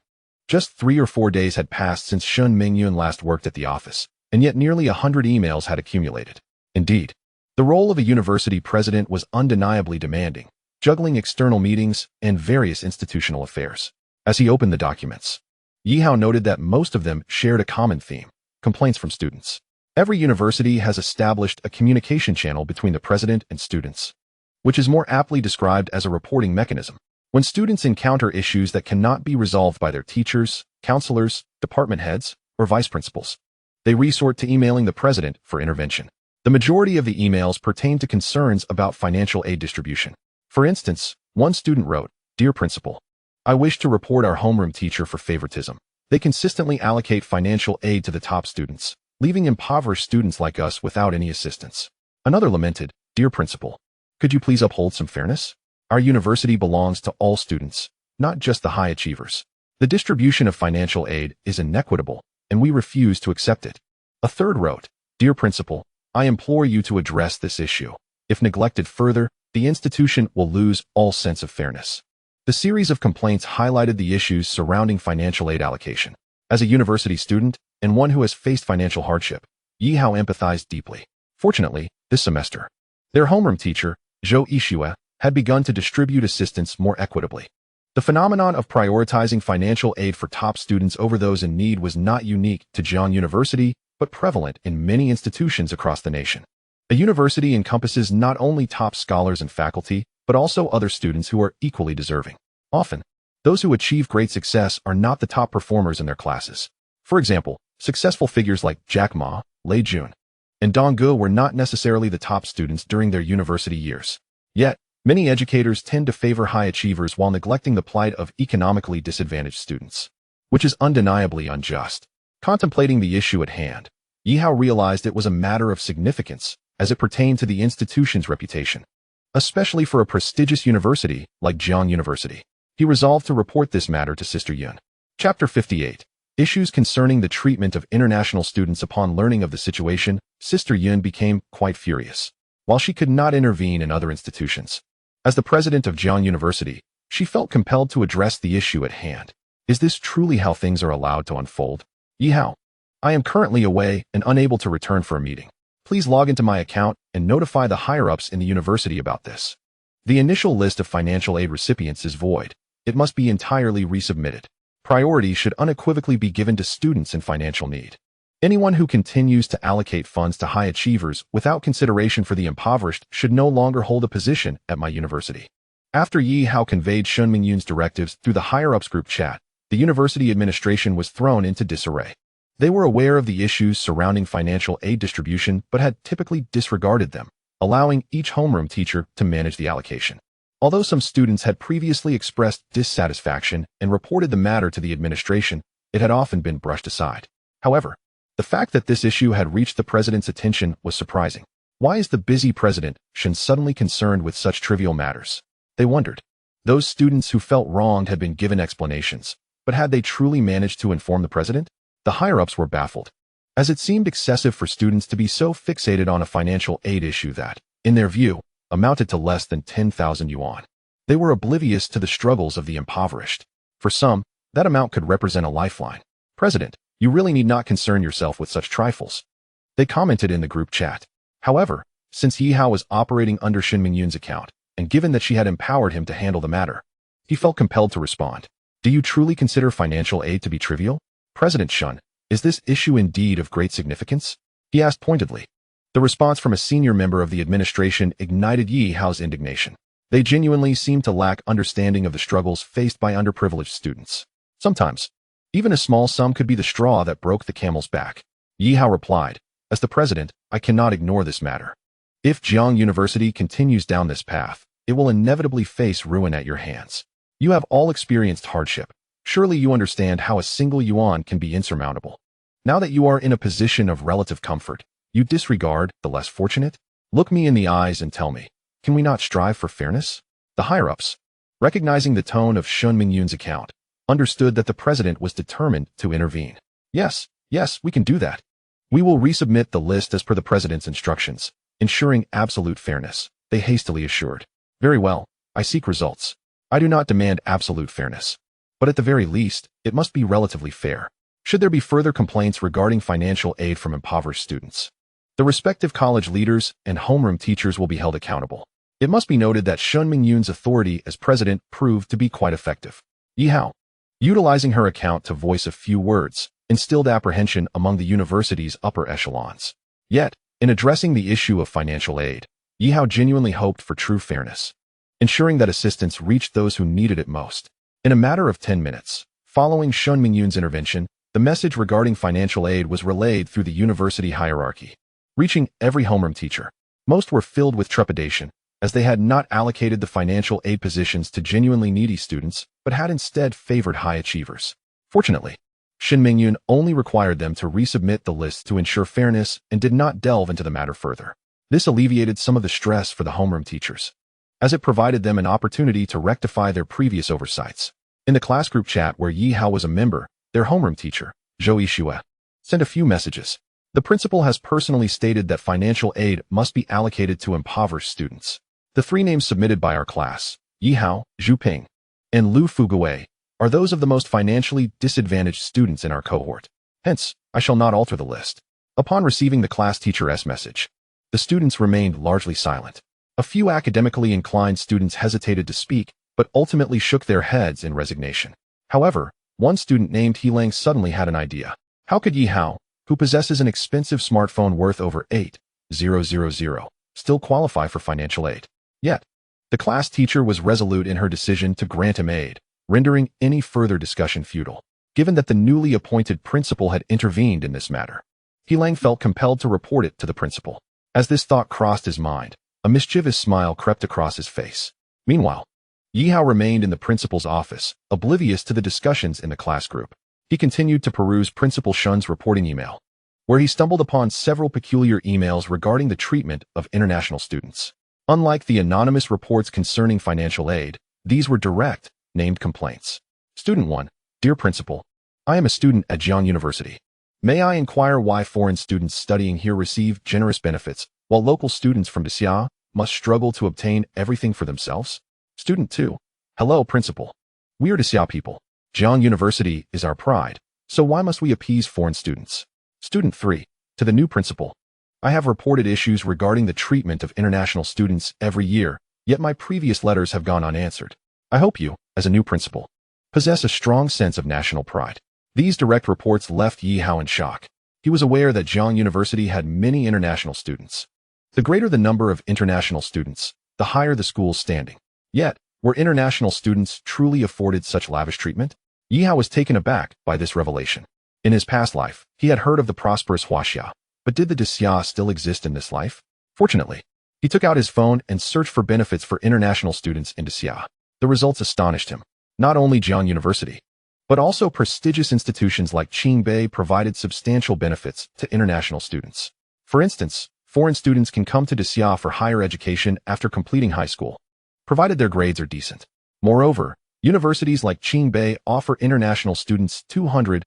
Just 3 or 4 days had passed since Shun Mingyun last worked at the office, and yet nearly 100 emails had accumulated. Indeed, the role of a university president was undeniably demanding, juggling external meetings and various institutional affairs. As he opened the documents, Yi Hao noted that most of them shared a common theme: complaints from students. Every university has established a communication channel between the president and students, which is more aptly described as a reporting mechanism. When students encounter issues that cannot be resolved by their teachers, counselors, department heads, or vice principals, they resort to emailing the president for intervention. The majority of the emails pertain to concerns about financial aid distribution. For instance, one student wrote, "Dear Principal, I wish to report our homeroom teacher for favoritism. They consistently allocate financial aid to the top students, leaving impoverished students like us without any assistance." Another lamented, "Dear Principal, could you please uphold some fairness? Our university belongs to all students, not just the high achievers. The distribution of financial aid is inequitable, and we refuse to accept it." A third wrote, "Dear Principal, I implore you to address this issue. If neglected further, the institution will lose all sense of fairness." The series of complaints highlighted the issues surrounding financial aid allocation. As a university student, and one who has faced financial hardship, Yi Hao empathized deeply. Fortunately, this semester, their homeroom teacher, Zhou Yixue, had begun to distribute assistance more equitably. The phenomenon of prioritizing financial aid for top students over those in need was not unique to Jiang University, but prevalent in many institutions across the nation. A university encompasses not only top scholars and faculty, but also other students who are equally deserving. Often, those who achieve great success are not the top performers in their classes. For example, Successful figures like Jack Ma, Lei Jun, and Dong Gu were not necessarily the top students during their university years. Yet, many educators tend to favor high achievers while neglecting the plight of economically disadvantaged students, which is undeniably unjust. Contemplating the issue at hand, Yi Hao realized it was a matter of significance as it pertained to the institution's reputation, especially for a prestigious university like Jiang University. He resolved to report this matter to Sister Yun. Chapter 58. Issues concerning the treatment of international students. Upon learning of the situation, Sister Yun became quite furious. While she could not intervene in other institutions, as the president of Jiang University, she felt compelled to address the issue at hand. Is this truly how things are allowed to unfold? Yi Hao, I am currently away and unable to return for a meeting. Please log into my account and notify the higher-ups in the university about this. The initial list of financial aid recipients is void. It must be entirely resubmitted. Priority should unequivocally be given to students in financial need. Anyone who continues to allocate funds to high achievers without consideration for the impoverished should no longer hold a position at my university. After Yi Hao conveyed Shun Mingyun's directives through the higher-ups group chat, the university administration was thrown into disarray. They were aware of the issues surrounding financial aid distribution but had typically disregarded them, allowing each homeroom teacher to manage the allocation. Although some students had previously expressed dissatisfaction and reported the matter to the administration, it had often been brushed aside. However, the fact that this issue had reached the president's attention was surprising. Why is the busy president Shun suddenly concerned with such trivial matters? They wondered. Those students who felt wronged had been given explanations, but had they truly managed to inform the president? The higher-ups were baffled, as it seemed excessive for students to be so fixated on a financial aid issue that, in their view, amounted to less than 10,000 yuan. They were oblivious to the struggles of the impoverished. For some, that amount could represent a lifeline. President, you really need not concern yourself with such trifles, they commented in the group chat. However, since Yi Hao was operating under Shun Mingyun's account, and given that she had empowered him to handle the matter, he felt compelled to respond. Do you truly consider financial aid to be trivial? President Shun, is this issue indeed of great significance? He asked pointedly. The response from a senior member of the administration ignited Yi Hao's indignation. They genuinely seemed to lack understanding of the struggles faced by underprivileged students. Sometimes, even a small sum could be the straw that broke the camel's back. Yi Hao replied, as the president, I cannot ignore this matter. If Jiang University continues down this path, it will inevitably face ruin at your hands. You have all experienced hardship. Surely you understand how a single yuan can be insurmountable. Now that you are in a position of relative comfort, you disregard the less fortunate? Look me in the eyes and tell me, can we not strive for fairness? The higher-ups, recognizing the tone of Shun Mingyun's account, understood that the president was determined to intervene. Yes, we can do that. We will resubmit the list as per the president's instructions, ensuring absolute fairness, they hastily assured. Very well, I seek results. I do not demand absolute fairness. But at the very least, it must be relatively fair. Should there be further complaints regarding financial aid from impoverished students, the respective college leaders and homeroom teachers will be held accountable. It must be noted that Shun Mingyun's authority as president proved to be quite effective. Yi Hao, utilizing her account to voice a few words, instilled apprehension among the university's upper echelons. Yet, in addressing the issue of financial aid, Yi Hao genuinely hoped for true fairness, ensuring that assistance reached those who needed it most. In a matter of 10 minutes, following Shun Mingyun's intervention, the message regarding financial aid was relayed through the university hierarchy, reaching every homeroom teacher. Most were filled with trepidation, as they had not allocated the financial aid positions to genuinely needy students, but had instead favored high achievers. Fortunately, Shun Mingyun only required them to resubmit the list to ensure fairness and did not delve into the matter further. This alleviated some of the stress for the homeroom teachers, as it provided them an opportunity to rectify their previous oversights. In the class group chat where Yi Hao was a member, their homeroom teacher, Zhou Yixue, sent a few messages. The principal has personally stated that financial aid must be allocated to impoverished students. The three names submitted by our class, Yi Hao, Zhu Ping, and Lu Fuguwei, are those of the most financially disadvantaged students in our cohort. Hence, I shall not alter the list. Upon receiving the class teacher's message, the students remained largely silent. A few academically inclined students hesitated to speak, but ultimately shook their heads in resignation. However, one student named Helang suddenly had an idea. How could Yi Hao, who possesses an expensive smartphone worth over 8,000, still qualify for financial aid? Yet, the class teacher was resolute in her decision to grant him aid, rendering any further discussion futile. given that the newly appointed principal had intervened in this matter. He Lang felt compelled to report it to the principal. As this thought crossed his mind, a mischievous smile crept across his face. Meanwhile, Yi Hao remained in the principal's office, oblivious to the discussions in the class group. He continued to peruse Principal Shun's reporting email, where he stumbled upon several peculiar emails regarding the treatment of international students. Unlike the anonymous reports concerning financial aid, these were direct, named complaints. Student 1, Dear Principal, I am a student at Jiang University. May I inquire why foreign students studying here receive generous benefits, while local students from Xia must struggle to obtain everything for themselves? Student 2, Hello, Principal. We are Xia people. Jiang University is our pride, so why must we appease foreign students? Student 3, to the new principal. I have reported issues regarding the treatment of international students every year, yet my previous letters have gone unanswered. I hope you, as a new principal, possess a strong sense of national pride. These direct reports left Yi Hao in shock. He was aware that Jiang University had many international students. The greater the number of international students, the higher the school's standing. Yet, were international students truly afforded such lavish treatment? Yi Hao was taken aback by this revelation. In his past life, he had heard of the prosperous Huaxia, but did the Xia still exist in this life? Fortunately, he took out his phone and searched for benefits for international students in Xia. The results astonished him. Not only Jiang University, but also prestigious institutions like Qingbei provided substantial benefits to international students. For instance, foreign students can come to Xia for higher education after completing high school, provided their grades are decent. Moreover, universities like Qingbei offer international students 200,000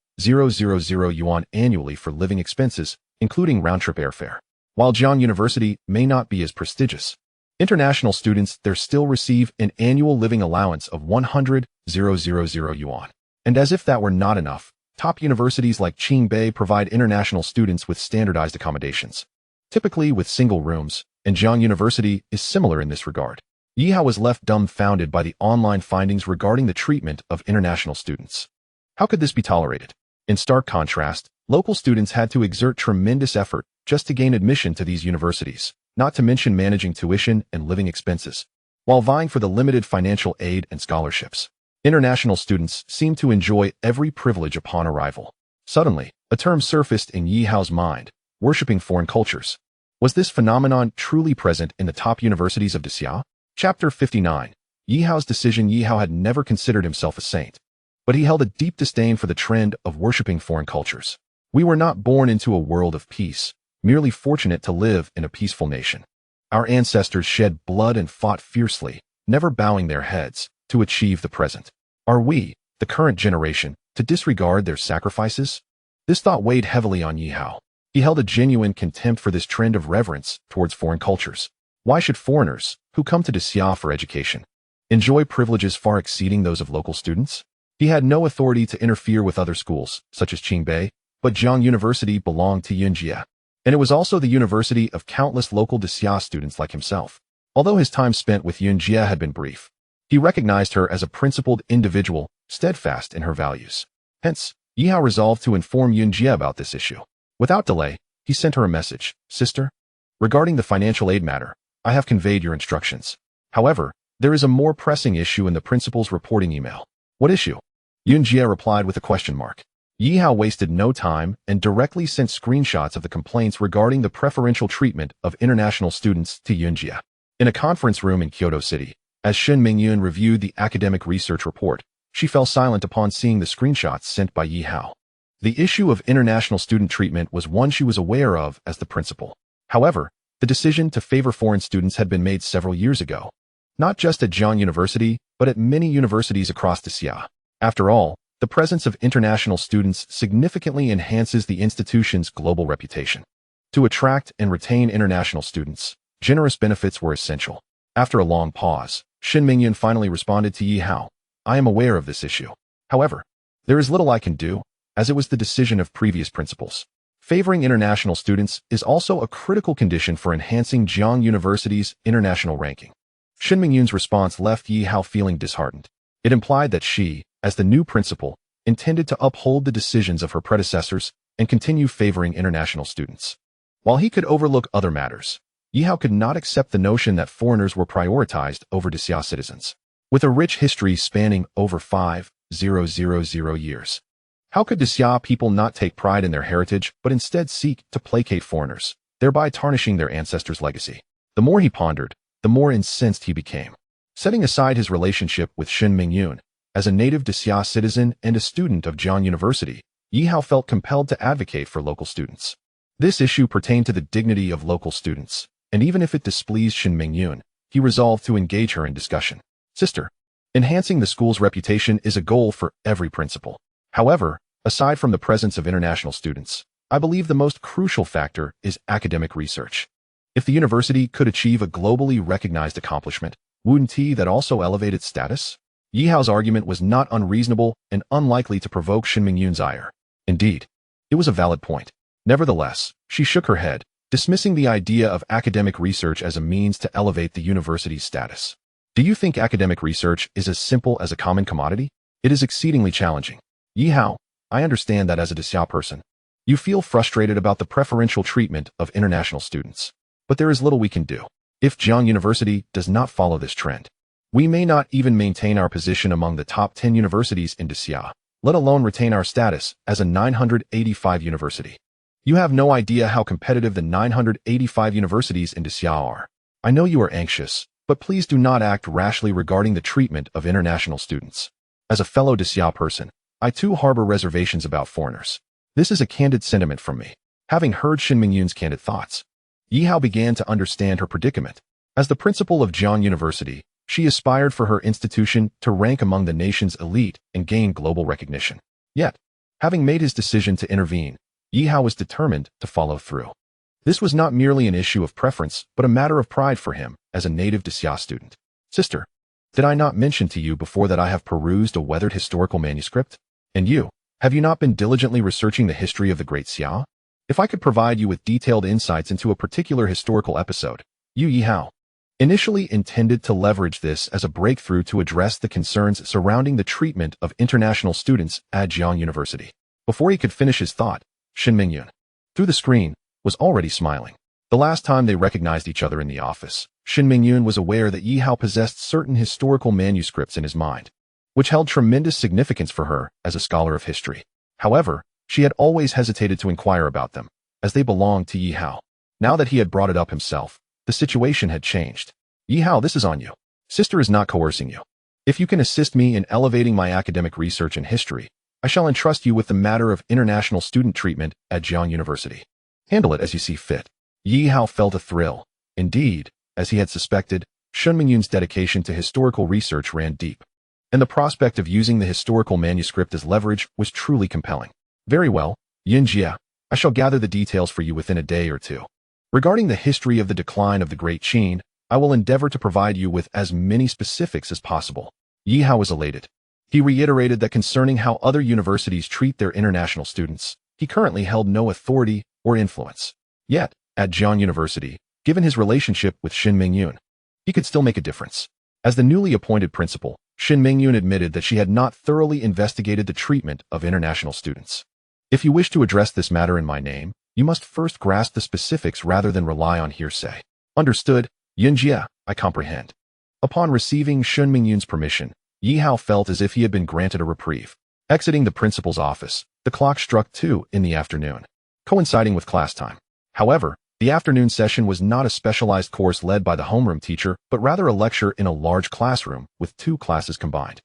yuan annually for living expenses, including round-trip airfare. While Jiang University may not be as prestigious, international students there still receive an annual living allowance of 100,000 yuan. And as if that were not enough, top universities like Qingbei provide international students with standardized accommodations, typically with single rooms, and Jiang University is similar in this regard. Yi Hao was left dumbfounded by the online findings regarding the treatment of international students. How could this be tolerated? In stark contrast, local students had to exert tremendous effort just to gain admission to these universities, not to mention managing tuition and living expenses, while vying for the limited financial aid and scholarships. International students seemed to enjoy every privilege upon arrival. Suddenly, a term surfaced in Yi Hao's mind, worshipping foreign cultures. Was this phenomenon truly present in the top universities of Xia? Chapter 59. Yi Hao's decision. Yi Hao had never considered himself a saint, but he held a deep disdain for the trend of worshipping foreign cultures. We were not born into a world of peace, merely fortunate to live in a peaceful nation. Our ancestors shed blood and fought fiercely, never bowing their heads, to achieve the present. Are we, the current generation, to disregard their sacrifices? This thought weighed heavily on Yi Hao. He held a genuine contempt for this trend of reverence towards foreign cultures. Why should foreigners, who come to Xia for education, enjoy privileges far exceeding those of local students? He had no authority to interfere with other schools, such as Qingbei, but Jiang University belonged to Yunjie, and it was also the university of countless local Xia students like himself. Although his time spent with Yunjie had been brief, he recognized her as a principled individual, steadfast in her values. Hence, Yi Hao resolved to inform Yunjie about this issue. Without delay, he sent her a message. Sister, regarding the financial aid matter, I have conveyed your instructions. However, there is a more pressing issue in the principal's reporting email. What issue? Yunjie replied with a question mark. Yi Hao wasted no time and directly sent screenshots of the complaints regarding the preferential treatment of international students to Yunjie. In a conference room in Kyoto City, as Shen Mingyun reviewed the academic research report, she fell silent upon seeing the screenshots sent by Yi Hao. The issue of international student treatment was one she was aware of as the principal. However, the decision to favor foreign students had been made several years ago, not just at Jiang University, but at many universities across Xia. After all, the presence of international students significantly enhances the institution's global reputation. To attract and retain international students, generous benefits were essential. After a long pause, Shen Mingyun finally responded to Yi Hao. I am aware of this issue. However, there is little I can do, as it was the decision of previous principals. Favoring international students is also a critical condition for enhancing Jiang University's international ranking. Shen Mingyun's response left Yi Hao feeling disheartened. It implied that she, as the new principal, intended to uphold the decisions of her predecessors and continue favoring international students. While he could overlook other matters, Yi Hao could not accept the notion that foreigners were prioritized over Xia citizens. With a rich history spanning over 5,000 years, How could Xia people not take pride in their heritage, but instead seek to placate foreigners, thereby tarnishing their ancestors' legacy? The more he pondered, the more incensed he became. Setting aside his relationship with Shin Mingyun, as a native Xia citizen and a student of Jiang University, Yi Hao felt compelled to advocate for local students. This issue pertained to the dignity of local students, and even if it displeased Shin Mingyun, he resolved to engage her in discussion. Sister, enhancing the school's reputation is a goal for every principal. However, aside from the presence of international students, I believe the most crucial factor is academic research. If the university could achieve a globally recognized accomplishment, wouldn't that also elevate its status? Yi Hao's argument was not unreasonable and unlikely to provoke Shin Mingyun's ire. Indeed, it was a valid point. Nevertheless, she shook her head, dismissing the idea of academic research as a means to elevate the university's status. Do you think academic research is as simple as a common commodity? It is exceedingly challenging. Yi Hao, I understand that as a Xia person, you feel frustrated about the preferential treatment of international students. But there is little we can do. If Jiang University does not follow this trend, we may not even maintain our position among the top 10 universities in Xia, let alone retain our status as a 985 university. You have no idea how competitive the 985 universities in Xia are. I know you are anxious, but please do not act rashly regarding the treatment of international students. As a fellow Xia person, I too harbor reservations about foreigners. This is a candid sentiment from me. Having heard Shin Mingyun's candid thoughts, Yi Hao began to understand her predicament. As the principal of Jiang University, she aspired for her institution to rank among the nation's elite and gain global recognition. Yet, having made his decision to intervene, Yi Hao was determined to follow through. This was not merely an issue of preference, but a matter of pride for him as a native Xia student. Sister, did I not mention to you before that I have perused a weathered historical manuscript? And you, have you not been diligently researching the history of the great Xia? If I could provide you with detailed insights into a particular historical episode, Yi Hao initially intended to leverage this as a breakthrough to address the concerns surrounding the treatment of international students at Jiang University. Before he could finish his thought, Shin Mingyun, through the screen, was already smiling. The last time they recognized each other in the office, Shin Mingyun was aware that Yi Hao possessed certain historical manuscripts in his mind, which held tremendous significance for her as a scholar of history. However, she had always hesitated to inquire about them, as they belonged to Yi Hao. Now that he had brought it up himself, the situation had changed. Yi Hao, this is on you. Sister is not coercing you. If you can assist me in elevating my academic research in history, I shall entrust you with the matter of international student treatment at Jiang University. Handle it as you see fit. Yi Hao felt a thrill. Indeed, as he had suspected, Shin Mingyun's dedication to historical research ran deep, and the prospect of using the historical manuscript as leverage was truly compelling. Very well, Yin Jia, I shall gather the details for you within a day or two. Regarding the history of the decline of the Great Qin, I will endeavor to provide you with as many specifics as possible. Yi Hao was elated. He reiterated that concerning how other universities treat their international students, he currently held no authority or influence. Yet, at Jiang University, given his relationship with Shin Mingyun, he could still make a difference. As the newly appointed principal, Shin Mingyun admitted that she had not thoroughly investigated the treatment of international students. If you wish to address this matter in my name, you must first grasp the specifics rather than rely on hearsay. Understood, Yin Jia, I comprehend. Upon receiving Shin Mingyun's permission, Yi Hao felt as if he had been granted a reprieve. Exiting the principal's office, the clock struck 2 in the afternoon, coinciding with class time. However, the afternoon session was not a specialized course led by the homeroom teacher, but rather a lecture in a large classroom with 2 classes combined.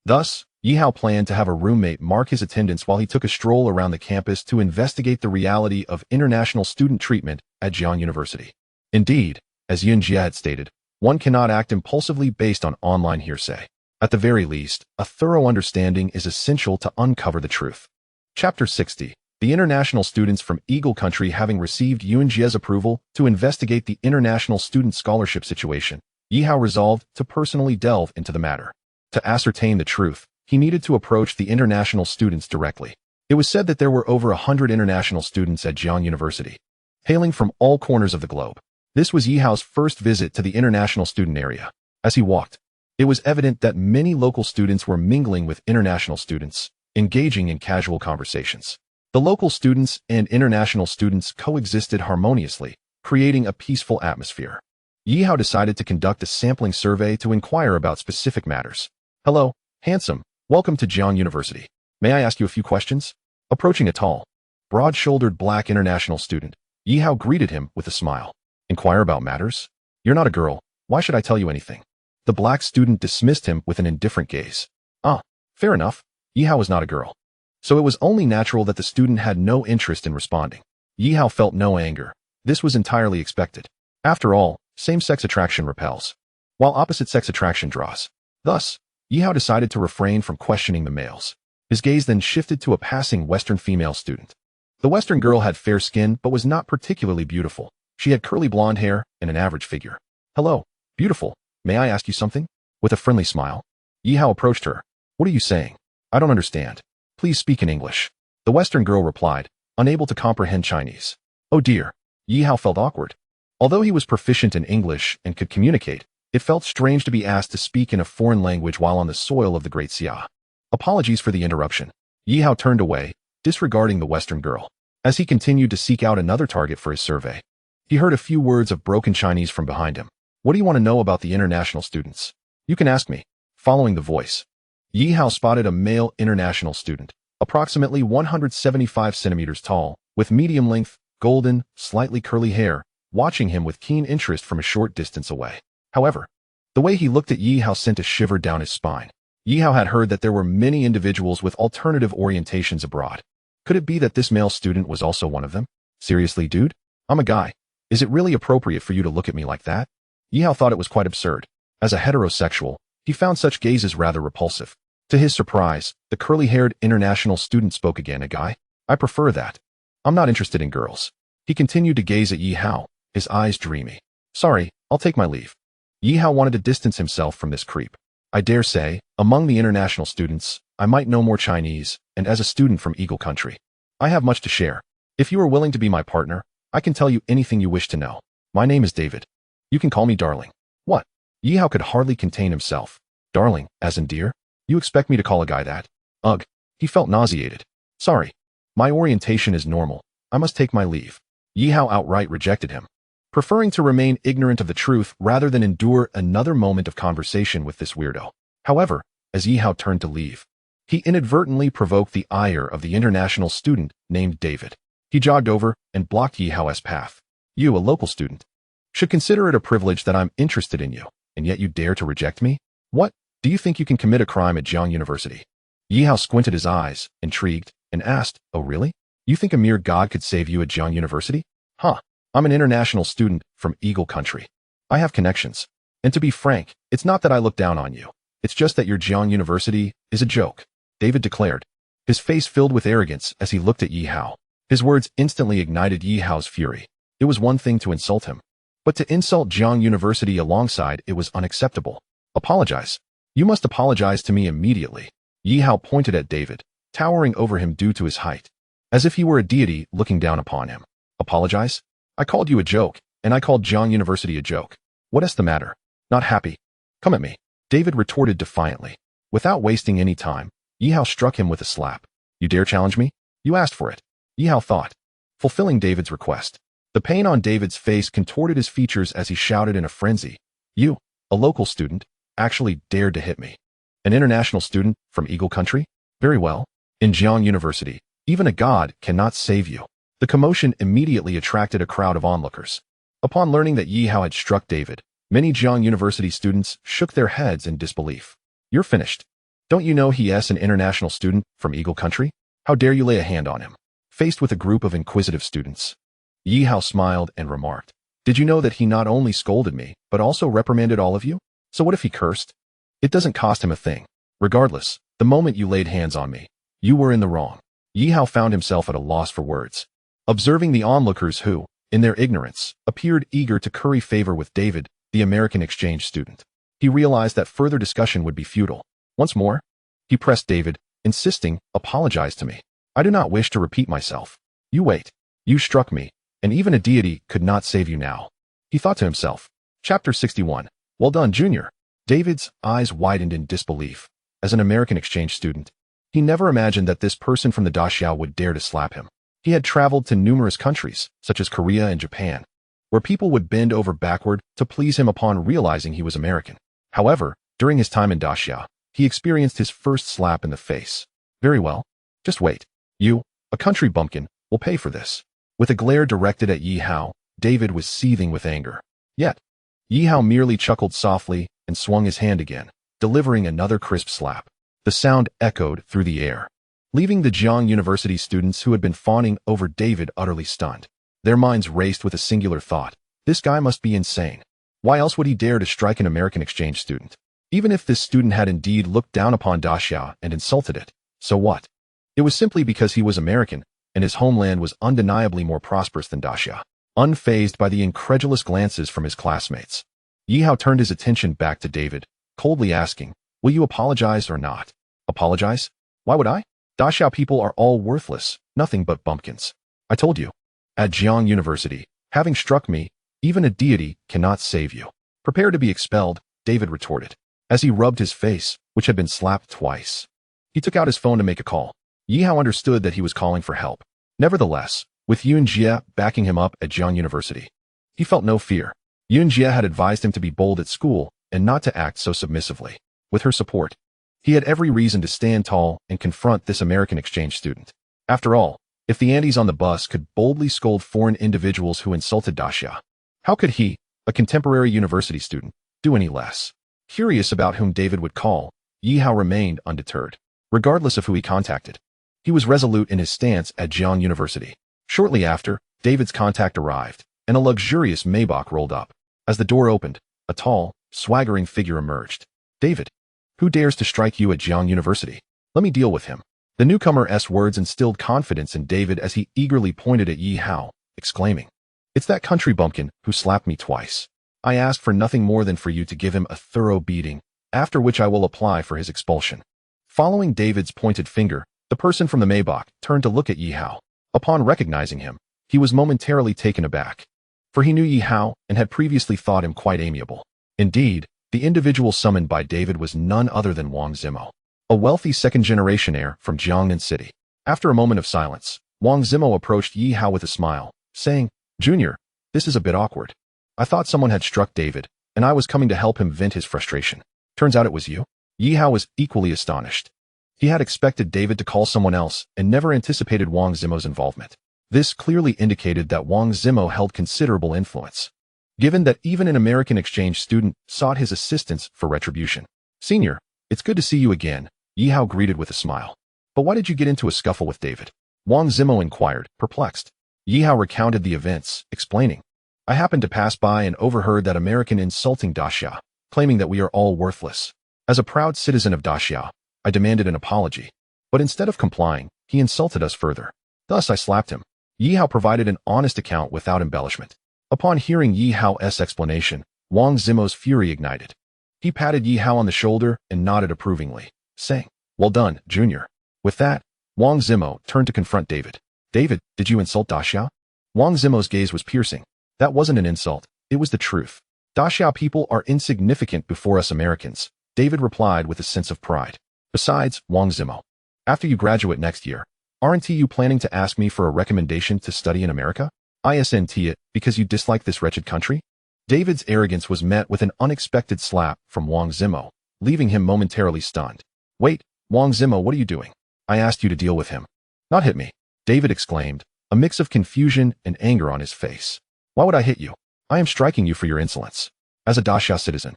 Thus, Yi Hao planned to have a roommate mark his attendance while he took a stroll around the campus to investigate the reality of international student treatment at Jiang University. Indeed, as Yin Jia had stated, one cannot act impulsively based on online hearsay. At the very least, a thorough understanding is essential to uncover the truth. Chapter 60. The international students from Eagle Country having received Yin Jia's approval to investigate the international student scholarship situation, Yi Hao resolved to personally delve into the matter. To ascertain the truth, he needed to approach the international students directly. It was said that there were over 100 international students at Jiang University, hailing from all corners of the globe. This was Yi Hao's first visit to the international student area. As he walked, it was evident that many local students were mingling with international students, engaging in casual conversations. The local students and international students coexisted harmoniously, creating a peaceful atmosphere. Yi Hao decided to conduct a sampling survey to inquire about specific matters. Hello, handsome. Welcome to Jiang University. May I ask you a few questions? Approaching a tall, broad-shouldered black international student, Yi Hao greeted him with a smile. Inquire about matters? You're not a girl. Why should I tell you anything? The black student dismissed him with an indifferent gaze. Ah, fair enough. Yi Hao was not a girl. So it was only natural that the student had no interest in responding. Yi Hao felt no anger. This was entirely expected. After all, same-sex attraction repels, while opposite-sex attraction draws. Thus, Yi Hao decided to refrain from questioning the males. His gaze then shifted to a passing Western female student. The Western girl had fair skin but was not particularly beautiful. She had curly blonde hair and an average figure. Hello, beautiful. May I ask you something? With a friendly smile, Yi Hao approached her. What are you saying? I don't understand. Please speak in English. The Western girl replied, unable to comprehend Chinese. Oh dear. Yi Hao felt awkward. Although he was proficient in English and could communicate, it felt strange to be asked to speak in a foreign language while on the soil of the Great Xia. Apologies for the interruption. Yi Hao turned away, disregarding the Western girl. As he continued to seek out another target for his survey, he heard a few words of broken Chinese from behind him. What do you want to know about the international students? You can ask me. Following the voice, Yi Hao spotted a male international student, approximately 175 centimeters tall, with medium-length, golden, slightly curly hair, watching him with keen interest from a short distance away. However, the way he looked at Yi Hao sent a shiver down his spine. Yi Hao had heard that there were many individuals with alternative orientations abroad. Could it be that this male student was also one of them? Seriously, dude? I'm a guy. Is it really appropriate for you to look at me like that? Yi Hao thought it was quite absurd. As a heterosexual, he found such gazes rather repulsive. To his surprise, the curly-haired international student spoke again. A guy? I prefer that. I'm not interested in girls. He continued to gaze at Yi Hao, his eyes dreamy. Sorry, I'll take my leave. Yi Hao wanted to distance himself from this creep. I dare say, among the international students, I might know more Chinese, and as a student from Eagle Country, I have much to share. If you are willing to be my partner, I can tell you anything you wish to know. My name is David. You can call me darling. What? Yi Hao could hardly contain himself. Darling, as in dear? You expect me to call a guy that? Ugh. He felt nauseated. Sorry. My orientation is normal. I must take my leave. Yi Hao outright rejected him, preferring to remain ignorant of the truth rather than endure another moment of conversation with this weirdo. However, as Yi Hao turned to leave, he inadvertently provoked the ire of the international student named David. He jogged over and blocked Yi Hao's path. You, a local student, should consider it a privilege that I'm interested in you, and yet you dare to reject me? What? Do you think you can commit a crime at Jiang University? Yi Hao squinted his eyes, intrigued, and asked, Oh really? You think a mere god could save you at Jiang University? Huh. I'm an international student from Eagle Country. I have connections. And to be frank, it's not that I look down on you. It's just that your Jiang University is a joke, David declared. His face filled with arrogance as he looked at Yi Hao. His words instantly ignited Yi Hao's fury. It was one thing to insult him, but to insult Jiang University alongside it was unacceptable. Apologize. You must apologize to me immediately. Yi Hao pointed at David, towering over him due to his height, as if he were a deity looking down upon him. Apologize? I called you a joke, and I called Jiang University a joke. What is the matter? Not happy? Come at me, David retorted defiantly. Without wasting any time, Yi Hao struck him with a slap. You dare challenge me? You asked for it. Yi Hao thought, fulfilling David's request. The pain on David's face contorted his features as he shouted in a frenzy. You, a local student, actually dared to hit me. An international student from Eagle Country? Very well. In Jiang University, even a god cannot save you. The commotion immediately attracted a crowd of onlookers. Upon learning that Yi Hao had struck David, many Jiang University students shook their heads in disbelief. You're finished. Don't you know he is an international student from Eagle Country? How dare you lay a hand on him? Faced with a group of inquisitive students, Yi Hao smiled and remarked, Did you know that he not only scolded me, but also reprimanded all of you? So what if he cursed? It doesn't cost him a thing. Regardless, the moment you laid hands on me, you were in the wrong. Yi Hao found himself at a loss for words. Observing the onlookers who, in their ignorance, appeared eager to curry favor with David, the American exchange student, he realized that further discussion would be futile. Once more, he pressed David, insisting, Apologize to me. I do not wish to repeat myself. You wait. You struck me, and even a deity could not save you now. He thought to himself. Chapter 61. Well done, Junior. David's eyes widened in disbelief. As an American exchange student, he never imagined that this person from the Daxiao would dare to slap him. He had traveled to numerous countries, such as Korea and Japan, where people would bend over backward to please him upon realizing he was American. However, during his time in Daxiao, he experienced his first slap in the face. Very well. Just wait. You, a country bumpkin, will pay for this. With a glare directed at Yi Hao, David was seething with anger. Yet, Yi Hao merely chuckled softly and swung his hand again, delivering another crisp slap. The sound echoed through the air, leaving the Jiang University students who had been fawning over David utterly stunned. Their minds raced with a singular thought. This guy must be insane. Why else would he dare to strike an American exchange student? Even if this student had indeed looked down upon Daxia and insulted it, so what? It was simply because he was American, and his homeland was undeniably more prosperous than Daxia. Unfazed by the incredulous glances from his classmates, Yi Hao turned his attention back to David, coldly asking, "Will you apologize or not?" "Apologize? Why would I? Daxia people are all worthless, nothing but bumpkins. I told you. At Jiang University, having struck me, even a deity cannot save you." "Prepare to be expelled," David retorted, as he rubbed his face, which had been slapped twice. He took out his phone to make a call. Yi Hao understood that he was calling for help. Nevertheless, with Yun Jie backing him up at Jiang University, he felt no fear. Yun Jie had advised him to be bold at school and not to act so submissively. With her support, he had every reason to stand tall and confront this American exchange student. After all, if the Andes on the bus could boldly scold foreign individuals who insulted Daxia, how could he, a contemporary university student, do any less? Curious about whom David would call, Yi Hao remained undeterred. Regardless of who he contacted, he was resolute in his stance at Jiang University. Shortly after, David's contact arrived, and a luxurious Maybach rolled up. As the door opened, a tall, swaggering figure emerged. "David, who dares to strike you at Jiang University? Let me deal with him." The newcomer's words instilled confidence in David as he eagerly pointed at Yi Hao, exclaiming, "It's that country bumpkin who slapped me twice. I asked for nothing more than for you to give him a thorough beating, after which I will apply for his expulsion." Following David's pointed finger, the person from the Maybach turned to look at Yi Hao. Upon recognizing him, he was momentarily taken aback, for he knew Yi Hao and had previously thought him quite amiable. Indeed, the individual summoned by David was none other than Wang Zimo, a wealthy second-generation heir from Jiangnan City. After a moment of silence, Wang Zimo approached Yi Hao with a smile, saying, "Junior, this is a bit awkward. I thought someone had struck David, and I was coming to help him vent his frustration. Turns out it was you?" Yi Hao was equally astonished. He had expected David to call someone else and never anticipated Wang Zimo's involvement. This clearly indicated that Wang Zimo held considerable influence, given that even an American exchange student sought his assistance for retribution. "Senior, it's good to see you again," Yi Hao greeted with a smile. "But why did you get into a scuffle with David?" Wang Zimo inquired, perplexed. Yi Hao recounted the events, explaining, "I happened to pass by and overheard that American insulting Daxia, claiming that we are all worthless. As a proud citizen of Daxia, I demanded an apology. But instead of complying, he insulted us further. Thus I slapped him." Yi Hao provided an honest account without embellishment. Upon hearing Yi Hao's explanation, Wang Zimo's fury ignited. He patted Yi Hao on the shoulder and nodded approvingly, saying, "Well done, Junior." With that, Wang Zimo turned to confront David. "David, did you insult Daxia?" Wang Zimo's gaze was piercing. "That wasn't an insult, it was the truth. Daxia people are insignificant before us Americans," David replied with a sense of pride. "Besides, Wang Zimo, after you graduate next year, aren't you planning to ask me for a recommendation to study in America? Isn't it because you dislike this wretched country?" David's arrogance was met with an unexpected slap from Wang Zimo, leaving him momentarily stunned. "Wait, Wang Zimo, what are you doing? I asked you to deal with him. Not hit me," David exclaimed, a mix of confusion and anger on his face. "Why would I hit you? I am striking you for your insolence. As a Daxia citizen,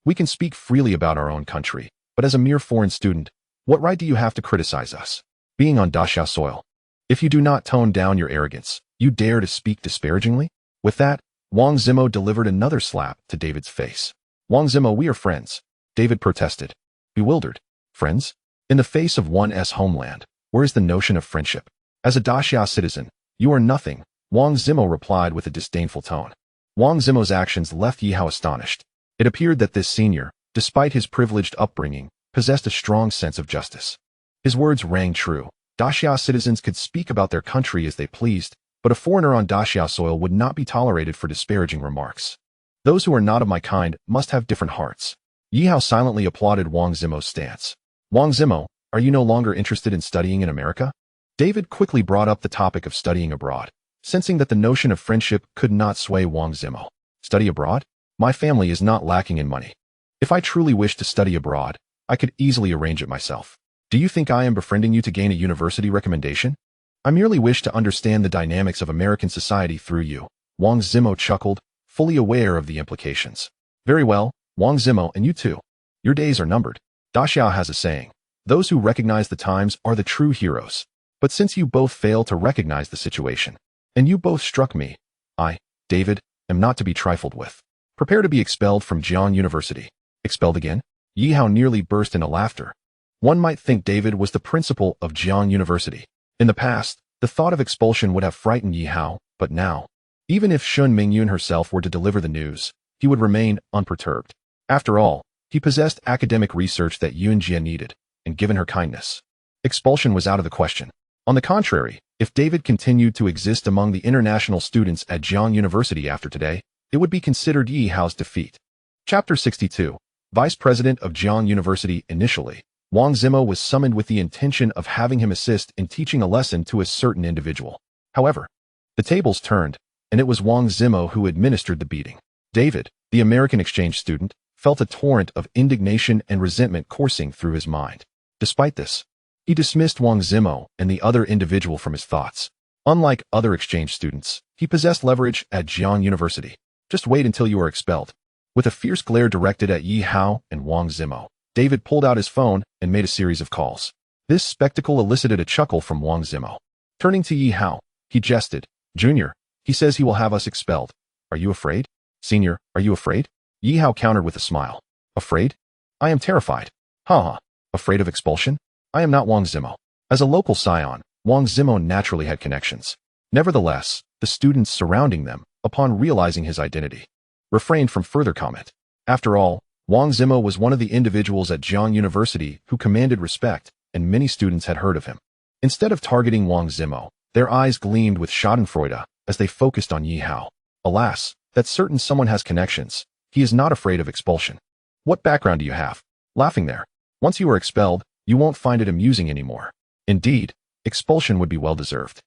we can speak freely about our own country, but as a mere foreign student, what right do you have to criticize us? Being on Daxia soil, if you do not tone down your arrogance, you dare to speak disparagingly?" With that, Wang Zimo delivered another slap to David's face. "Wang Zimo, we are friends," David protested, bewildered. "Friends? In the face of one's homeland, where is the notion of friendship? As a Daxia citizen, you are nothing," Wang Zimo replied with a disdainful tone. Wang Zimo's actions left Yi Hao astonished. It appeared that this senior, despite his privileged upbringing, possessed a strong sense of justice. His words rang true. Daxia citizens could speak about their country as they pleased, but a foreigner on Daxia soil would not be tolerated for disparaging remarks. "Those who are not of my kind must have different hearts." Yi Hao silently applauded Wang Zimo's stance. "Wang Zimo, are you no longer interested in studying in America?" David quickly brought up the topic of studying abroad, sensing that the notion of friendship could not sway Wang Zimo. "Study abroad? My family is not lacking in money. If I truly wish to study abroad, I could easily arrange it myself. Do Do you think I am befriending you to gain a university recommendation? I merely wish to understand the dynamics of American society through you. Wang Zimo chuckled, fully aware of the implications. Very well, Wang Zimo, and you too. Your days are numbered. Daxiao has a saying. Those who recognize the times are the true heroes. But since you both failed to recognize the situation, and you both struck me, I, David, am not to be trifled with. Prepare to be expelled from Jian University. Expelled again? Yi Hao nearly burst into laughter. One might think David was the principal of Jian University. In the past, the thought of expulsion would have frightened Yi Hao, but now, even if Shun Mingyun herself were to deliver the news, he would remain unperturbed. After all, he possessed academic research that Yun Jia needed, and given her kindness, expulsion was out of the question. On the contrary, if David continued to exist among the international students at Jian University after today, it would be considered Yi Hao's defeat. Chapter 62. Vice President of Jian University. Initially, Wang Zimo was summoned with the intention of having him assist in teaching a lesson to a certain individual. However, the tables turned, and it was Wang Zimo who administered the beating. David, the American exchange student, felt a torrent of indignation and resentment coursing through his mind. Despite this, he dismissed Wang Zimo and the other individual from his thoughts. Unlike other exchange students, he possessed leverage at Jian University. Just wait until you are expelled. With a fierce glare directed at Yi Hao and Wang Zimo, David pulled out his phone and made a series of calls. This spectacle elicited a chuckle from Wang Zimo. Turning to Yi Hao, he jested. Junior, he says he will have us expelled. Are you afraid? Senior, are you afraid? Yi Hao countered with a smile. Afraid? I am terrified. Ha. Afraid of expulsion? I am not Wang Zimo. As a local scion, Wang Zimo naturally had connections. Nevertheless, the students surrounding them, upon realizing his identity, refrained from further comment. After all, Wang Zimo was one of the individuals at Jian University who commanded respect, and many students had heard of him. Instead of targeting Wang Zimo, their eyes gleamed with schadenfreude as they focused on Yi Hao. Alas, that certain someone has connections. He is not afraid of expulsion. What background do you have? Laughing there. Once you are expelled, you won't find it amusing anymore. Indeed, expulsion would be well-deserved.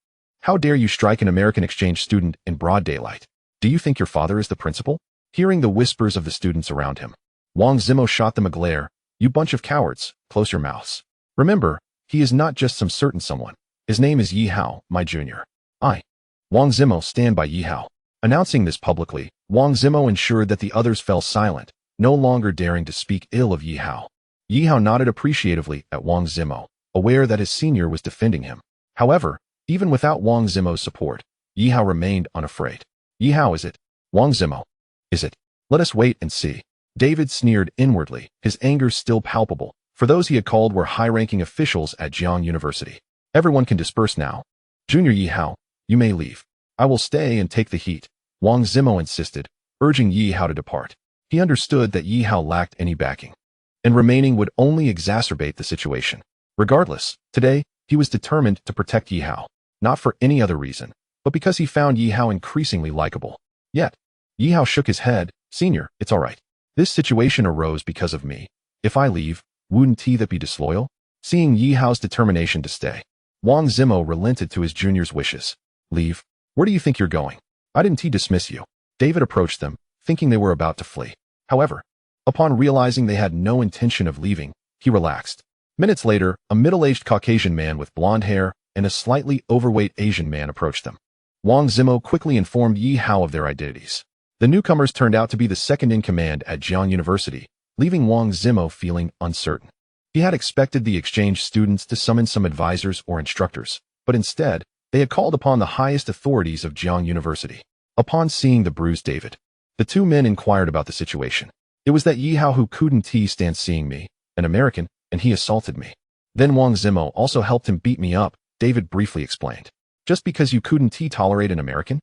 How dare you strike an American exchange student in broad daylight? Do you think your father is the principal? Hearing the whispers of the students around him, Wang Zimo shot them a glare. You bunch of cowards, close your mouths. Remember, he is not just some certain someone. His name is Yi Hao, my junior. I, Wang Zimo, stand by Yi Hao. Announcing this publicly, Wang Zimo ensured that the others fell silent, no longer daring to speak ill of Yi Hao. Yi Hao nodded appreciatively at Wang Zimo, aware that his senior was defending him. However, even without Wang Zimo's support, Yi Hao remained unafraid. Yi Hao, is it? Wang Zimo. Is it? Let us wait and see. David sneered inwardly, his anger still palpable, for those he had called were high-ranking officials at Jian University. Everyone can disperse now. Junior Yi Hao, you may leave. I will stay and take the heat, Wang Zimo insisted, urging Yi Hao to depart. He understood that Yi Hao lacked any backing, and remaining would only exacerbate the situation. Regardless, today, he was determined to protect Yi Hao, not for any other reason, but because he found Yi Hao increasingly likable. Yet, Yi Hao shook his head. Senior, it's all right. This situation arose because of me. If I leave, wouldn't that be disloyal? Seeing Yi Hao's determination to stay, Wang Zimo relented to his junior's wishes. Leave? Where do you think you're going? I didn't dismiss you. David approached them, thinking they were about to flee. However, upon realizing they had no intention of leaving, he relaxed. Minutes later, a middle-aged Caucasian man with blonde hair and a slightly overweight Asian man approached them. Wang Zimo quickly informed Yi Hao of their identities. The newcomers turned out to be the second-in-command at Jian University, leaving Wang Zimo feeling uncertain. He had expected the exchange students to summon some advisors or instructors, but instead, they had called upon the highest authorities of Jian University. Upon seeing the bruised David, the two men inquired about the situation. It was that Yi Hao who couldn't stand seeing me, an American, and he assaulted me. Then Wang Zimo also helped him beat me up, David briefly explained. Just because you couldn't tolerate an American?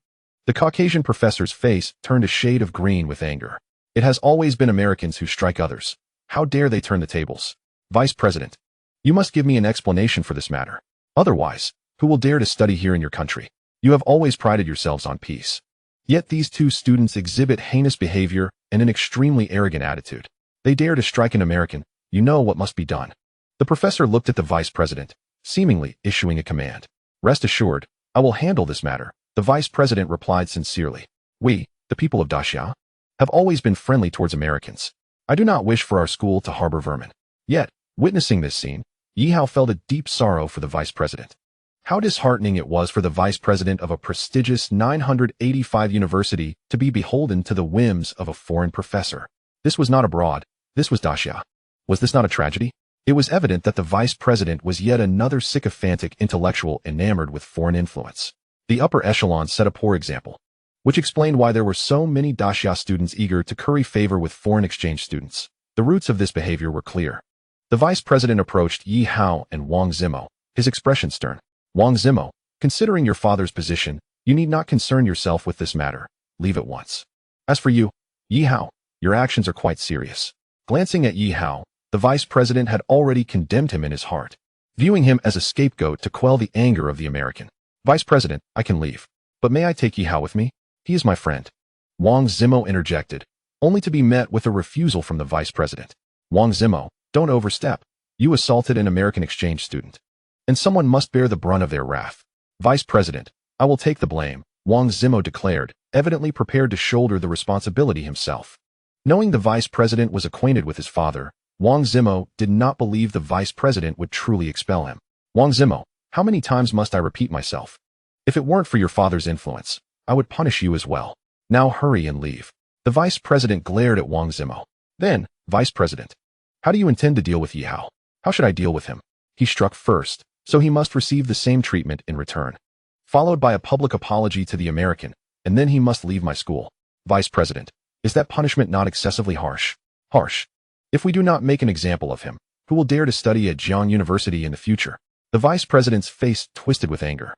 The Caucasian professor's face turned a shade of green with anger. It has always been Americans who strike others. How dare they turn the tables? Vice President, you must give me an explanation for this matter. Otherwise, who will dare to study here in your country? You have always prided yourselves on peace. Yet these two students exhibit heinous behavior and an extremely arrogant attitude. They dare to strike an American. You know what must be done. The professor looked at the vice president, seemingly issuing a command. Rest assured, I will handle this matter, the vice president replied sincerely. We, the people of Daxia, have always been friendly towards Americans. I do not wish for our school to harbor vermin. Yet, witnessing this scene, Yi Hao felt a deep sorrow for the vice president. How disheartening it was for the vice president of a prestigious 985 university to be beholden to the whims of a foreign professor. This was not abroad, this was Daxia. Was this not a tragedy? It was evident that the vice president was yet another sycophantic intellectual enamored with foreign influence. The upper echelon set a poor example, which explained why there were so many Daxia students eager to curry favor with foreign exchange students. The roots of this behavior were clear. The vice president approached Yi Hao and Wang Zimo, his expression stern. Wang Zimo, considering your father's position, you need not concern yourself with this matter. Leave at once. As for you, Yi Hao, your actions are quite serious. Glancing at Yi Hao, the vice president had already condemned him in his heart, viewing him as a scapegoat to quell the anger of the American. Vice president, I can leave. But may I take Yi Hao with me? He is my friend. Wang Zimo interjected, only to be met with a refusal from the vice president. Wang Zimo, don't overstep. You assaulted an American exchange student, and someone must bear the brunt of their wrath. Vice president, I will take the blame, Wang Zimo declared, evidently prepared to shoulder the responsibility himself. Knowing the vice president was acquainted with his father, Wang Zimo did not believe the vice president would truly expel him. Wang Zimo, how many times must I repeat myself? If it weren't for your father's influence, I would punish you as well. Now hurry and leave. The vice president glared at Wang Zimo. Then, vice president, how do you intend to deal with Yi Hao? How should I deal with him? He struck first, so he must receive the same treatment in return. Followed by a public apology to the American, and then he must leave my school. Vice president, is that punishment not excessively harsh? Harsh. If we do not make an example of him, who will dare to study at Jiang University in the future? The vice president's face twisted with anger.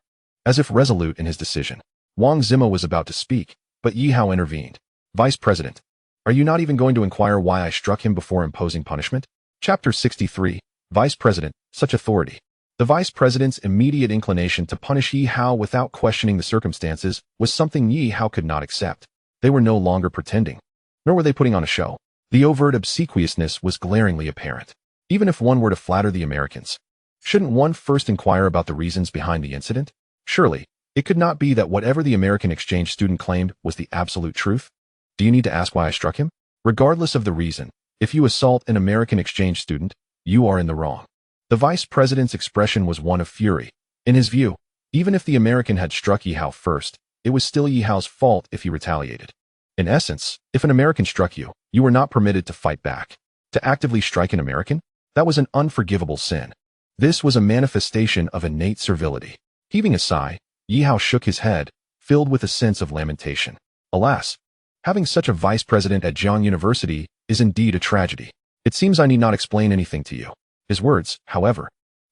As if resolute in his decision, Wang Zimo was about to speak, but Yi Hao intervened. Vice president, are you not even going to inquire why I struck him before imposing punishment? Chapter 63, Vice President, such authority. The vice president's immediate inclination to punish Yi Hao without questioning the circumstances was something Yi Hao could not accept. They were no longer pretending, nor were they putting on a show. The overt obsequiousness was glaringly apparent. Even if one were to flatter the Americans, shouldn't one first inquire about the reasons behind the incident? Surely, it could not be that whatever the American exchange student claimed was the absolute truth. Do you need to ask why I struck him? Regardless of the reason, if you assault an American exchange student, you are in the wrong. The vice president's expression was one of fury. In his view, even if the American had struck Yi Hao first, it was still Yi Hao's fault if he retaliated. In essence, if an American struck you, you were not permitted to fight back. To actively strike an American? That was an unforgivable sin. This was a manifestation of innate servility. Heaving a sigh, Yi Hao shook his head, filled with a sense of lamentation. Alas, having such a vice president at Jiang University is indeed a tragedy. It seems I need not explain anything to you. His words, however,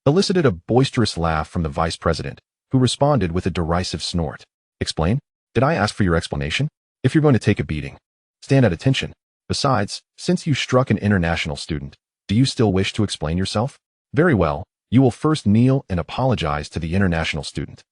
elicited a boisterous laugh from the vice president, who responded with a derisive snort. Explain? Did I ask for your explanation? If you're going to take a beating, stand at attention. Besides, since you struck an international student, do you still wish to explain yourself? Very well, you will first kneel and apologize to the international student.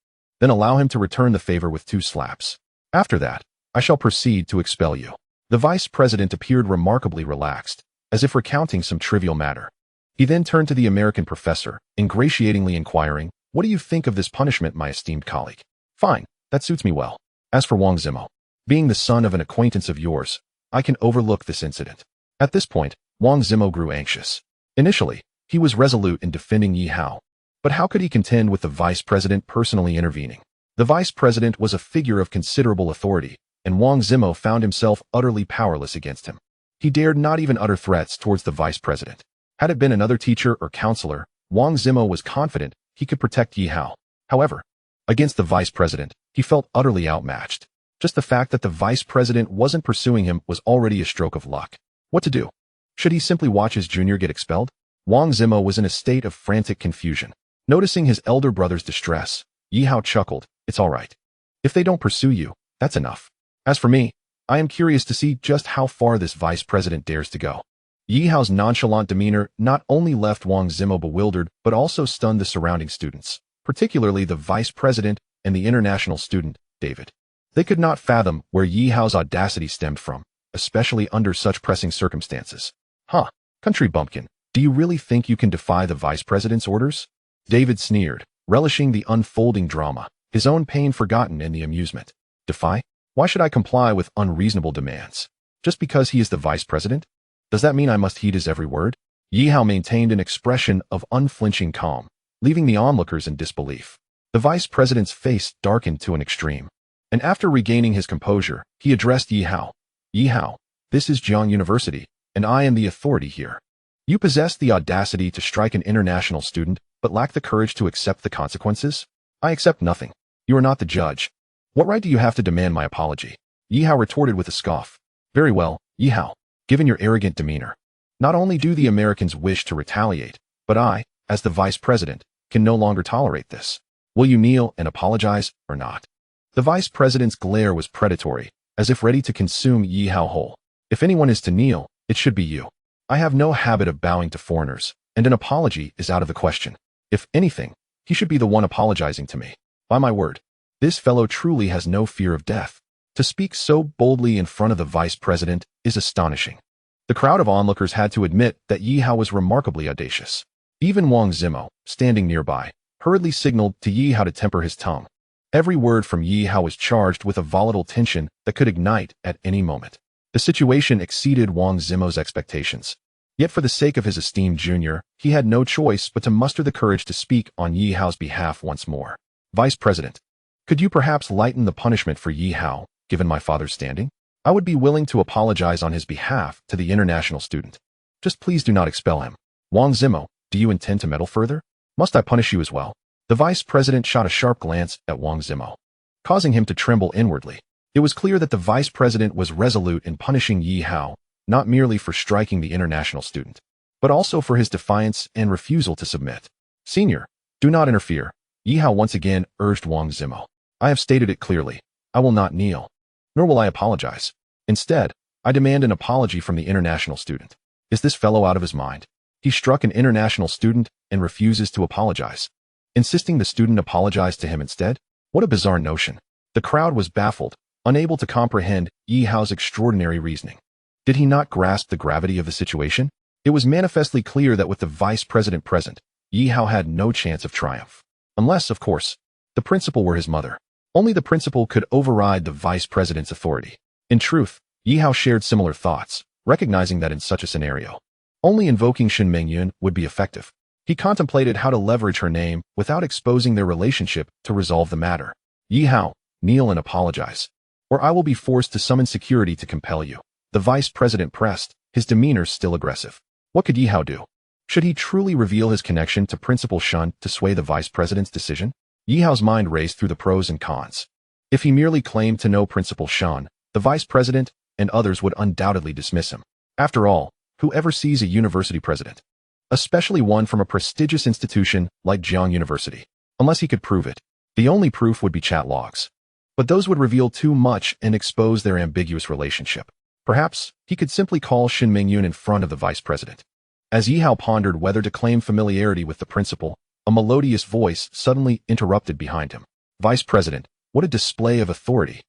Then allow him to return the favor with 2 slaps. After that, I shall proceed to expel you. The vice president appeared remarkably relaxed, as if recounting some trivial matter. He then turned to the American professor, ingratiatingly inquiring, what do you think of this punishment, my esteemed colleague? Fine, that suits me well. As for Wang Zimo, being the son of an acquaintance of yours, I can overlook this incident. At this point, Wang Zimo grew anxious. Initially, he was resolute in defending Yi Hao, but how could he contend with the vice president personally intervening? The vice president was a figure of considerable authority, and Wang Zimo found himself utterly powerless against him. He dared not even utter threats towards the vice president. Had it been another teacher or counselor, Wang Zimo was confident he could protect Yi Hao. However, against the vice president, he felt utterly outmatched. Just the fact that the vice president wasn't pursuing him was already a stroke of luck. What to do? Should he simply watch his junior get expelled? Wang Zimo was in a state of frantic confusion. Noticing his elder brother's distress, Yi Hao chuckled, it's all right. If they don't pursue you, that's enough. As for me, I am curious to see just how far this vice president dares to go. Yi Hao's nonchalant demeanor not only left Wang Zimo bewildered, but also stunned the surrounding students, particularly the vice president and the international student, David. They could not fathom where Yi Hao's audacity stemmed from, especially under such pressing circumstances. Huh, country bumpkin, do you really think you can defy the vice president's orders? David sneered, relishing the unfolding drama, his own pain forgotten in the amusement. Defy? Why should I comply with unreasonable demands? Just because he is the vice president? Does that mean I must heed his every word? Yi Hao maintained an expression of unflinching calm, leaving the onlookers in disbelief. The vice president's face darkened to an extreme, and after regaining his composure, he addressed Yi Hao. Yi Hao, this is Jiang University, and I am the authority here. You possess the audacity to strike an international student, but lack the courage to accept the consequences? I accept nothing. You are not the judge. What right do you have to demand my apology? Yi Hao retorted with a scoff. Very well, Yi Hao, given your arrogant demeanor. Not only do the Americans wish to retaliate, but I, as the vice president, can no longer tolerate this. Will you kneel and apologize or not? The vice president's glare was predatory, as if ready to consume Yi Hao whole. If anyone is to kneel, it should be you. I have no habit of bowing to foreigners, and an apology is out of the question. If anything, he should be the one apologizing to me. By my word, this fellow truly has no fear of death. To speak so boldly in front of the vice president is astonishing. The crowd of onlookers had to admit that Yi Hao was remarkably audacious. Even Wang Zimo, standing nearby, hurriedly signaled to Yi Hao to temper his tongue. Every word from Yi Hao was charged with a volatile tension that could ignite at any moment. The situation exceeded Wang Zimo's expectations. Yet for the sake of his esteemed junior, he had no choice but to muster the courage to speak on Yi Hao's behalf once more. Vice President, could you perhaps lighten the punishment for Yi Hao, given my father's standing? I would be willing to apologize on his behalf to the international student. Just please do not expel him. Wang Zimo, do you intend to meddle further? Must I punish you as well? The vice president shot a sharp glance at Wang Zimo, causing him to tremble inwardly. It was clear that the vice president was resolute in punishing Yi Hao, not merely for striking the international student, but also for his defiance and refusal to submit. Senior, do not interfere, Yi Hao once again urged Wang Zimo. I have stated it clearly. I will not kneel, nor will I apologize. Instead, I demand an apology from the international student. Is this fellow out of his mind? He struck an international student and refuses to apologize, insisting the student apologize to him instead? What a bizarre notion. The crowd was baffled, unable to comprehend Yi Hao's extraordinary reasoning. Did he not grasp the gravity of the situation? It was manifestly clear that with the vice president present, Yi Hao had no chance of triumph. Unless, of course, the principal were his mother. Only the principal could override the vice president's authority. In truth, Yi Hao shared similar thoughts, recognizing that in such a scenario, only invoking Shen Mengyun would be effective. He contemplated how to leverage her name without exposing their relationship to resolve the matter. Yi Hao, kneel and apologize, or I will be forced to summon security to compel you. The vice president pressed, his demeanor still aggressive. What could Yi Hao do? Should he truly reveal his connection to Principal Shun to sway the vice president's decision? Yi Hao's mind raced through the pros and cons. If he merely claimed to know Principal Shun, the vice president and others would undoubtedly dismiss him. After all, whoever sees a university president, especially one from a prestigious institution like Jiang University, unless he could prove it, the only proof would be chat logs. But those would reveal too much and expose their ambiguous relationship. Perhaps he could simply call Shen Mengyun in front of the vice president. As Yi Hao pondered whether to claim familiarity with the principal, a melodious voice suddenly interrupted behind him. Vice President, what a display of authority.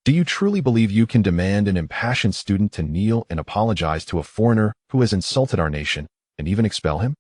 Do you truly believe you can demand an impassioned student to kneel and apologize to a foreigner who has insulted our nation and even expel him?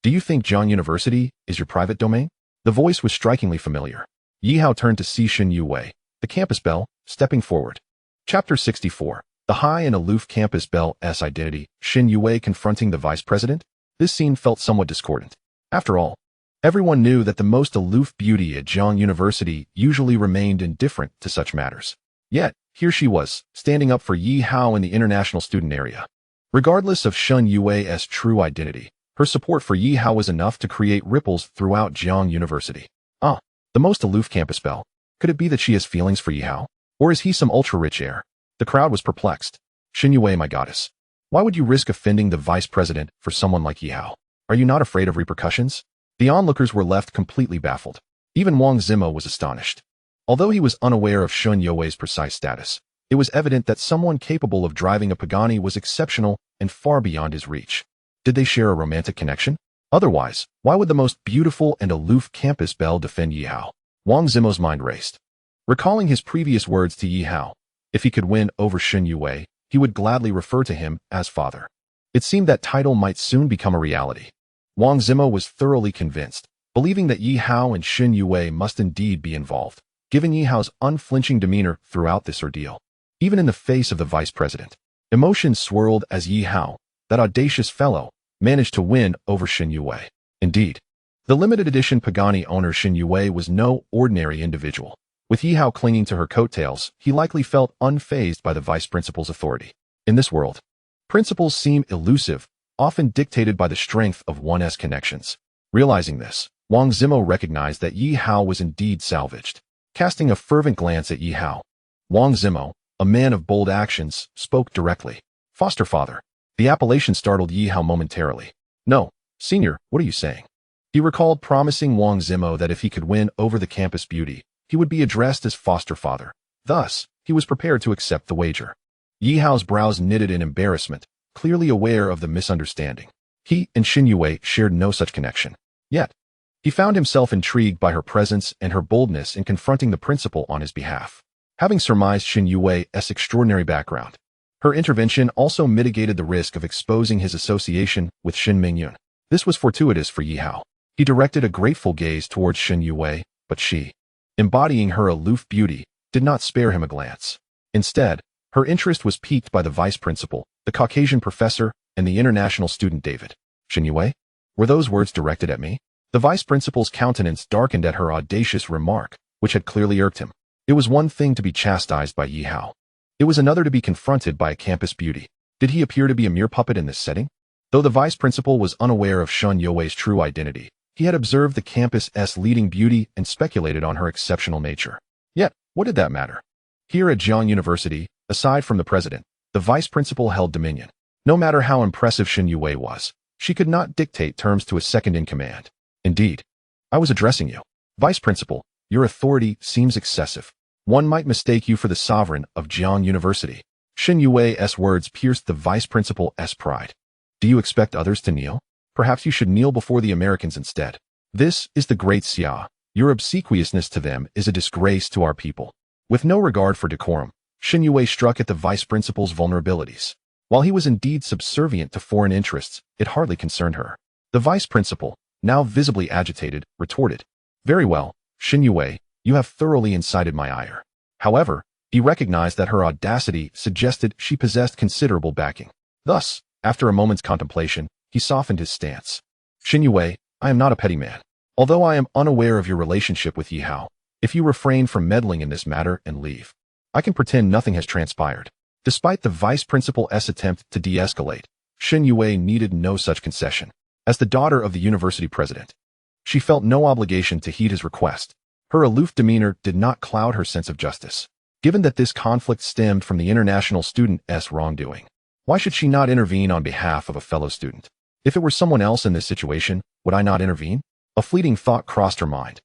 Do you think Jiang University is your private domain? The voice was strikingly familiar. Yi Hao turned to see Shen Yuwei, the campus belle, stepping forward. Chapter 64. The high and aloof campus belle's identity, Shen Yuwei confronting the vice president? This scene felt somewhat discordant. After all, everyone knew that the most aloof beauty at Jiang University usually remained indifferent to such matters. Yet, here she was, standing up for Yi Hao in the international student area. Regardless of Shen Yuei's true identity, her support for Yi Hao was enough to create ripples throughout Jiang University. The most aloof campus belle. Could it be that she has feelings for Yi Hao? Or is he some ultra-rich heir? The crowd was perplexed. Shen Yuei, my goddess. Why would you risk offending the vice president for someone like Yi Hao? Are you not afraid of repercussions? The onlookers were left completely baffled. Even Wang Zimo was astonished. Although he was unaware of Shen Yuei's precise status, it was evident that someone capable of driving a Pagani was exceptional and far beyond his reach. Did they share a romantic connection? Otherwise, why would the most beautiful and aloof campus belle defend Yi Hao? Wang Zimo's mind raced. Recalling his previous words to Yi Hao, if he could win over Shen Yuei, he would gladly refer to him as father. It seemed that title might soon become a reality. Wang Zimo was thoroughly convinced, believing that Yi Hao and Shen Yuei must indeed be involved, given Yi Hao's unflinching demeanor throughout this ordeal. Even in the face of the vice president, emotions swirled as Yi Hao, that audacious fellow, managed to win over Xin Yue. Indeed, the limited edition Pagani owner Xin Yue was no ordinary individual. With Yi Hao clinging to her coattails, he likely felt unfazed by the vice principal's authority. In this world, principals seem elusive, often dictated by the strength of one's connections. Realizing this, Wang Zimo recognized that Yi Hao was indeed salvaged. Casting a fervent glance at Yi Hao, Wang Zimo, a man of bold actions, spoke directly. Foster father. The appellation startled Yi Hao momentarily. No, senior, what are you saying? He recalled promising Wang Zimo that if he could win over the campus beauty, he would be addressed as foster father. Thus, he was prepared to accept the wager. Yi Hao's brows knitted in embarrassment, clearly aware of the misunderstanding. He and Xin Yue shared no such connection. Yet, he found himself intrigued by her presence and her boldness in confronting the principal on his behalf. Having surmised Xin Yue's extraordinary background, her intervention also mitigated the risk of exposing his association with Xin Mingyun. This was fortuitous for Yi Hao. He directed a grateful gaze towards Xin Yue, but she, embodying her aloof beauty, did not spare him a glance. Instead, her interest was piqued by the vice principal, the Caucasian professor, and the international student David. Xin Yue? Were those words directed at me? The vice principal's countenance darkened at her audacious remark, which had clearly irked him. It was one thing to be chastised by Yi Hao. It was another to be confronted by a campus beauty. Did he appear to be a mere puppet in this setting? Though the vice principal was unaware of Xin Yue's true identity, he had observed the campus's leading beauty and speculated on her exceptional nature. Yet, what did that matter? Here at Jiang University, aside from the president, the vice principal held dominion. No matter how impressive Xin Yue was, she could not dictate terms to a second-in-command. Indeed, I was addressing you. Vice principal, your authority seems excessive. One might mistake you for the sovereign of Jiang University. Xin Yue's words pierced the vice principal's pride. Do you expect others to kneel? Perhaps you should kneel before the Americans instead. This is the great Xia. Your obsequiousness to them is a disgrace to our people. With no regard for decorum, Xin Yue struck at the vice principal's vulnerabilities. While he was indeed subservient to foreign interests, it hardly concerned her. The vice principal, now visibly agitated, retorted. Very well, Xin Yue, you have thoroughly incited my ire. However, he recognized that her audacity suggested she possessed considerable backing. Thus, after a moment's contemplation, he softened his stance. Xin Yue, I am not a petty man. Although I am unaware of your relationship with Yi Hao, if you refrain from meddling in this matter and leave, I can pretend nothing has transpired. Despite the vice principal's attempt to de-escalate, Xin Yue needed no such concession. As the daughter of the university president, she felt no obligation to heed his request. Her aloof demeanor did not cloud her sense of justice. Given that this conflict stemmed from the international student's wrongdoing, why should she not intervene on behalf of a fellow student? If it were someone else in this situation, would I not intervene? A fleeting thought crossed her mind.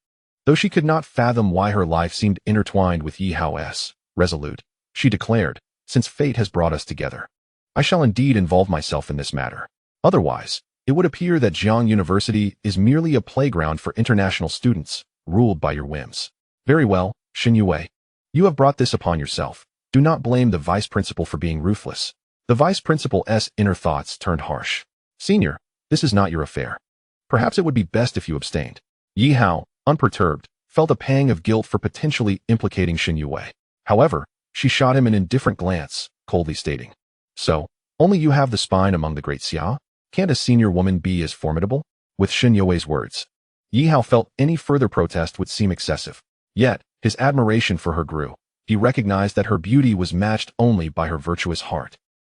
Though she could not fathom why her life seemed intertwined with Yi Hao's, resolute, she declared, since fate has brought us together, I shall indeed involve myself in this matter. Otherwise, it would appear that Jiang University is merely a playground for international students, ruled by your whims. Very well, Xin Yue. You have brought this upon yourself. Do not blame the vice principal for being ruthless. The vice principal's inner thoughts turned harsh. Senior, this is not your affair. Perhaps it would be best if you abstained. Yi Hao, unperturbed, felt a pang of guilt for potentially implicating Xin Yue. However, she shot him an indifferent glance, coldly stating, So, only you have the spine among the great Xia? Can't a senior woman be as formidable? With Xin Yue's words, Yi Hao felt any further protest would seem excessive. Yet, his admiration for her grew. He recognized that her beauty was matched only by her virtuous heart.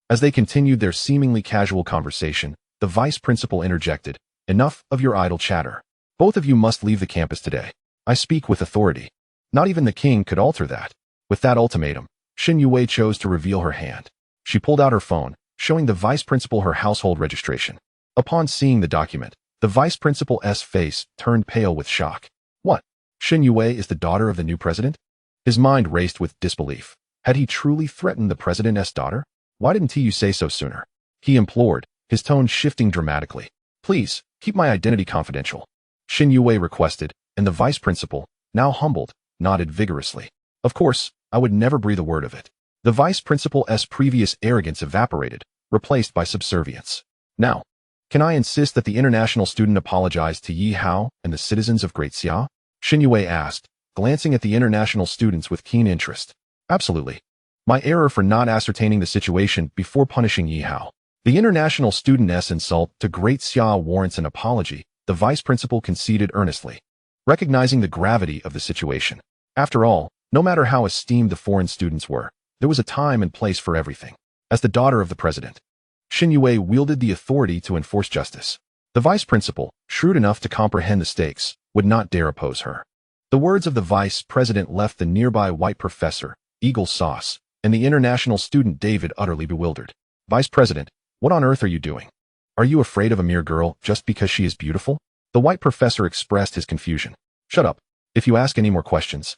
As they continued their seemingly casual conversation, the vice principal interjected, Enough of your idle chatter. Both of you must leave the campus today. I speak with authority. Not even the king could alter that. With that ultimatum, Xin Yue chose to reveal her hand. She pulled out her phone, showing the vice principal her household registration. Upon seeing the document, the vice principal's face turned pale with shock. What? Xin Yue is the daughter of the new president? His mind raced with disbelief. Had he truly threatened the president's daughter? Why didn't you say so sooner? He implored, his tone shifting dramatically. Please, keep my identity confidential. Xin Yue requested, and the vice principal, now humbled, nodded vigorously. Of course, I would never breathe a word of it. The vice principal's previous arrogance evaporated, replaced by subservience. Now, can I insist that the international student apologize to Yi Hao and the citizens of Great Xia? Xin Yue asked, glancing at the international students with keen interest. Absolutely. My error for not ascertaining the situation before punishing Yi Hao. The international studentess insult to Great Xia warrants an apology, the vice principal conceded earnestly, recognizing the gravity of the situation. After all, no matter how esteemed the foreign students were, there was a time and place for everything. As the daughter of the president, Xin Yue wielded the authority to enforce justice. The vice principal, shrewd enough to comprehend the stakes, would not dare oppose her. The words of the vice president left the nearby white professor, Eagle Sauce, and the international student David utterly bewildered. Vice president, what on earth are you doing? Are you afraid of a mere girl just because she is beautiful? The white professor expressed his confusion. Shut up. If you ask any more questions,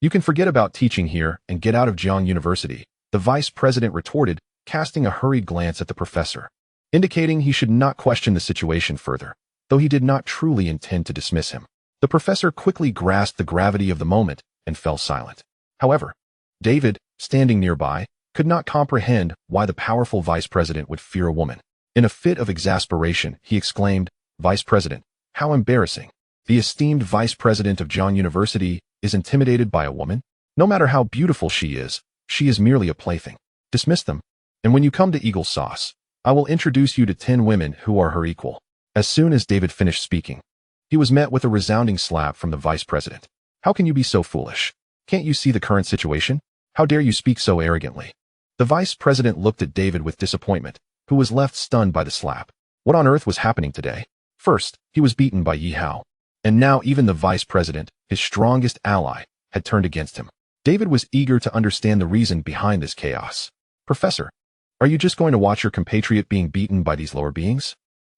you can forget about teaching here and get out of Jiang University, the vice president retorted, casting a hurried glance at the professor, indicating he should not question the situation further, though he did not truly intend to dismiss him. The professor quickly grasped the gravity of the moment and fell silent. However, David, standing nearby, could not comprehend why the powerful vice president would fear a woman. In a fit of exasperation, he exclaimed, "Vice President, how embarrassing. The esteemed vice president of Jiang University is intimidated by a woman? No matter how beautiful she is merely a plaything. Dismiss them. And when you come to Eagle Sauce, I will introduce you to 10 women who are her equal." As soon as David finished speaking, he was met with a resounding slap from the vice president. "How can you be so foolish? Can't you see the current situation? How dare you speak so arrogantly?" The vice president looked at David with disappointment, who was left stunned by the slap. What on earth was happening today? First, he was beaten by Yi Hao, and now even the vice president, his strongest ally, had turned against him. David was eager to understand the reason behind this chaos. "Professor, are you just going to watch your compatriot being beaten by these lower beings?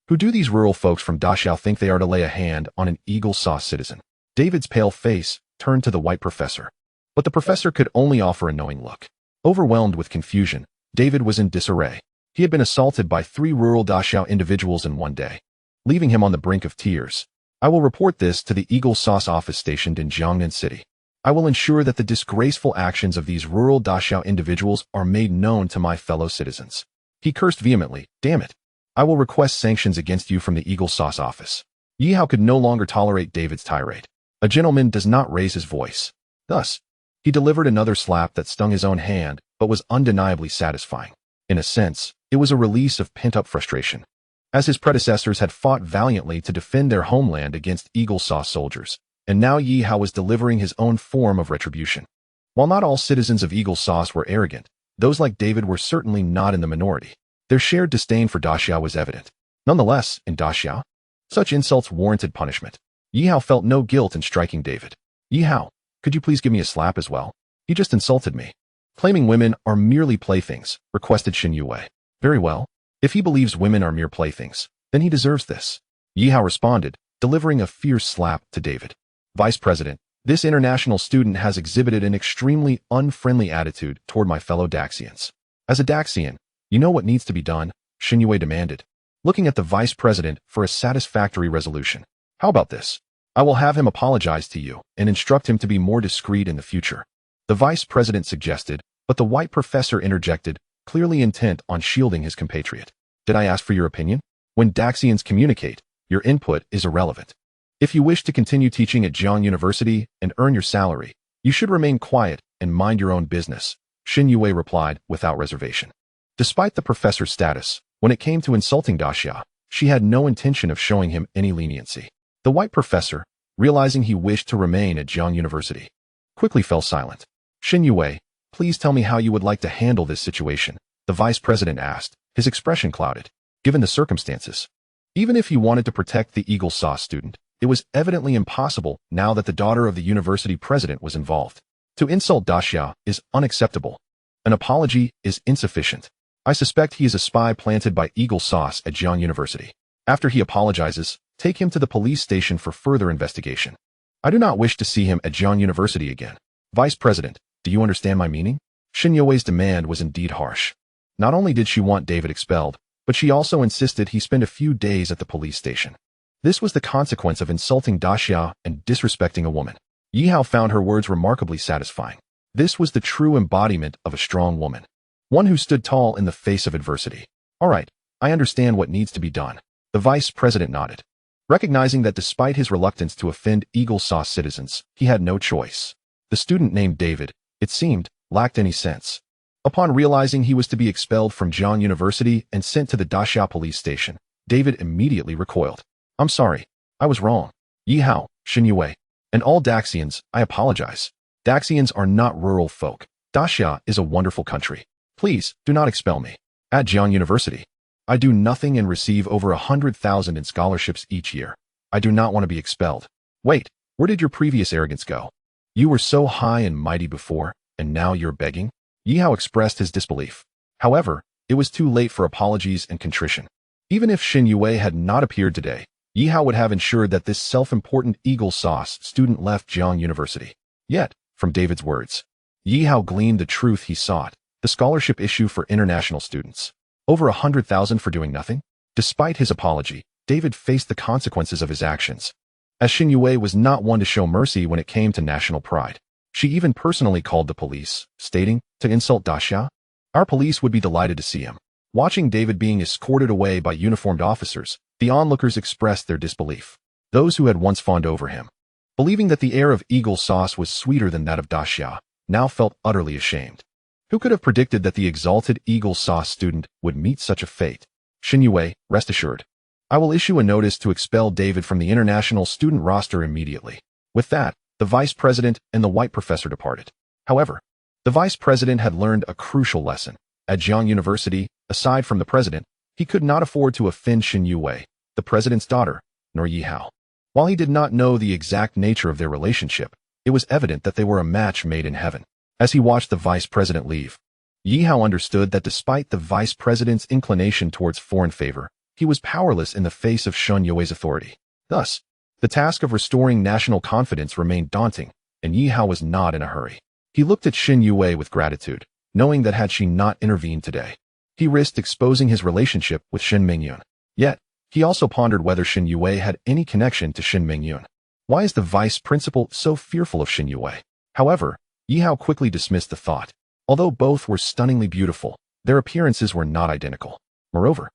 Who do these rural folks from Dachau think they are to lay a hand on an Eagle Sauce citizen?" David's pale face turned to the white professor, but the professor could only offer a knowing look. Overwhelmed with confusion, David was in disarray. He had been assaulted by 3 rural Dachau individuals in one day, leaving him on the brink of tears. "I will report this to the Eagle Sauce office stationed in Jiangnan City. I will ensure that the disgraceful actions of these rural Dachau individuals are made known to my fellow citizens." He cursed vehemently. "Damn it. I will request sanctions against you from the Eagle Sauce office." Yi Hao could no longer tolerate David's tirade. A gentleman does not raise his voice. Thus, he delivered another slap that stung his own hand, but was undeniably satisfying. In a sense, it was a release of pent-up frustration. As his predecessors had fought valiantly to defend their homeland against Eagle Sauce soldiers, and now Yi Hao was delivering his own form of retribution. While not all citizens of Eagle Sauce were arrogant, those like David were certainly not in the minority. Their shared disdain for Dachau was evident. Nonetheless, in Dachau, such insults warranted punishment. Yi Hao felt no guilt in striking David. "Yi Hao, could you please give me a slap as well? He just insulted me." Claiming women are merely playthings, requested Xin Yue. "Very well. If he believes women are mere playthings, then he deserves this." Yi Hao responded, delivering a fierce slap to David. "Vice President, this international student has exhibited an extremely unfriendly attitude toward my fellow Daxians. As a Daxian, you know what needs to be done," Xin Yue demanded, looking at the vice president for a satisfactory resolution. "How about this? I will have him apologize to you and instruct him to be more discreet in the future," the vice president suggested, but the white professor interjected, clearly intent on shielding his compatriot. "Did I ask for your opinion? When Daxians communicate, your input is irrelevant. If you wish to continue teaching at Jiang University and earn your salary, you should remain quiet and mind your own business," Xin Yue replied without reservation. Despite the professor's status, when it came to insulting Dachau, she had no intention of showing him any leniency. The white professor, realizing he wished to remain at Jiang University, quickly fell silent. "Xin Yue, please tell me how you would like to handle this situation," the vice president asked, his expression clouded. Given the circumstances, even if he wanted to protect the Eagle Sauce student, it was evidently impossible now that the daughter of the university president was involved. To insult Dachau is unacceptable. An apology is insufficient. I suspect he is a spy planted by Eagle Sauce at Jiang University. After he apologizes, take him to the police station for further investigation. I do not wish to see him at Jiang University again. Vice President, do you understand my meaning? Xin Yue's demand was indeed harsh. Not only did she want David expelled, but she also insisted he spend a few days at the police station. This was the consequence of insulting Dachau and disrespecting a woman. Yi Hao found her words remarkably satisfying. This was the true embodiment of a strong woman. One who stood tall in the face of adversity. All right, I understand what needs to be done. The vice president nodded, recognizing that despite his reluctance to offend Eagle Sauce citizens, he had no choice. The student named David, it seemed, lacked any sense. Upon realizing he was to be expelled from Jiang University and sent to the Dashia police station, David immediately recoiled. I'm sorry. I was wrong. Yi Hao, Xin Yue, and all Daxians, I apologize. Daxians are not rural folk. Dashia is a wonderful country. Please, do not expel me. At Jiang University, I do nothing and receive over 100,000 in scholarships each year. I do not want to be expelled. Wait, where did your previous arrogance go? You were so high and mighty before, and now you're begging? Yi Hao expressed his disbelief. However, it was too late for apologies and contrition. Even if Xin Yue had not appeared today, Yi Hao would have ensured that this self-important Eagle Sauce student left Jiang University. Yet, from David's words, Yi Hao gleaned the truth he sought, the scholarship issue for international students. Over 100,000 for doing nothing? Despite his apology, David faced the consequences of his actions. As Xin Yue was not one to show mercy when it came to national pride. She even personally called the police, stating, to insult Dashia? Our police would be delighted to see him. Watching David being escorted away by uniformed officers, the onlookers expressed their disbelief. Those who had once fawned over him, believing that the air of Eagle Sauce was sweeter than that of Dashia, now felt utterly ashamed. Who could have predicted that the exalted Eagle Sauce student would meet such a fate? Xin Yue, rest assured. I will issue a notice to expel David from the international student roster immediately. With that, the vice president and the white professor departed. However, the vice president had learned a crucial lesson. At Jiang University, aside from the president, he could not afford to offend Xin Yue, the president's daughter, nor Yi Hao. While he did not know the exact nature of their relationship, it was evident that they were a match made in heaven. As he watched the vice president leave, Yi Hao understood that despite the vice president's inclination towards foreign favor, he was powerless in the face of Xin Yue's authority. Thus, the task of restoring national confidence remained daunting, and Yi Hao was not in a hurry. He looked at Xin Yue with gratitude, knowing that had she not intervened today, he risked exposing his relationship with Xin Mingyun. Yet, he also pondered whether Xin Yue had any connection to Xin Mingyun. Why is the vice principal so fearful of Xin Yue? However, Yi Hao quickly dismissed the thought. Although both were stunningly beautiful, their appearances were not identical. Moreover,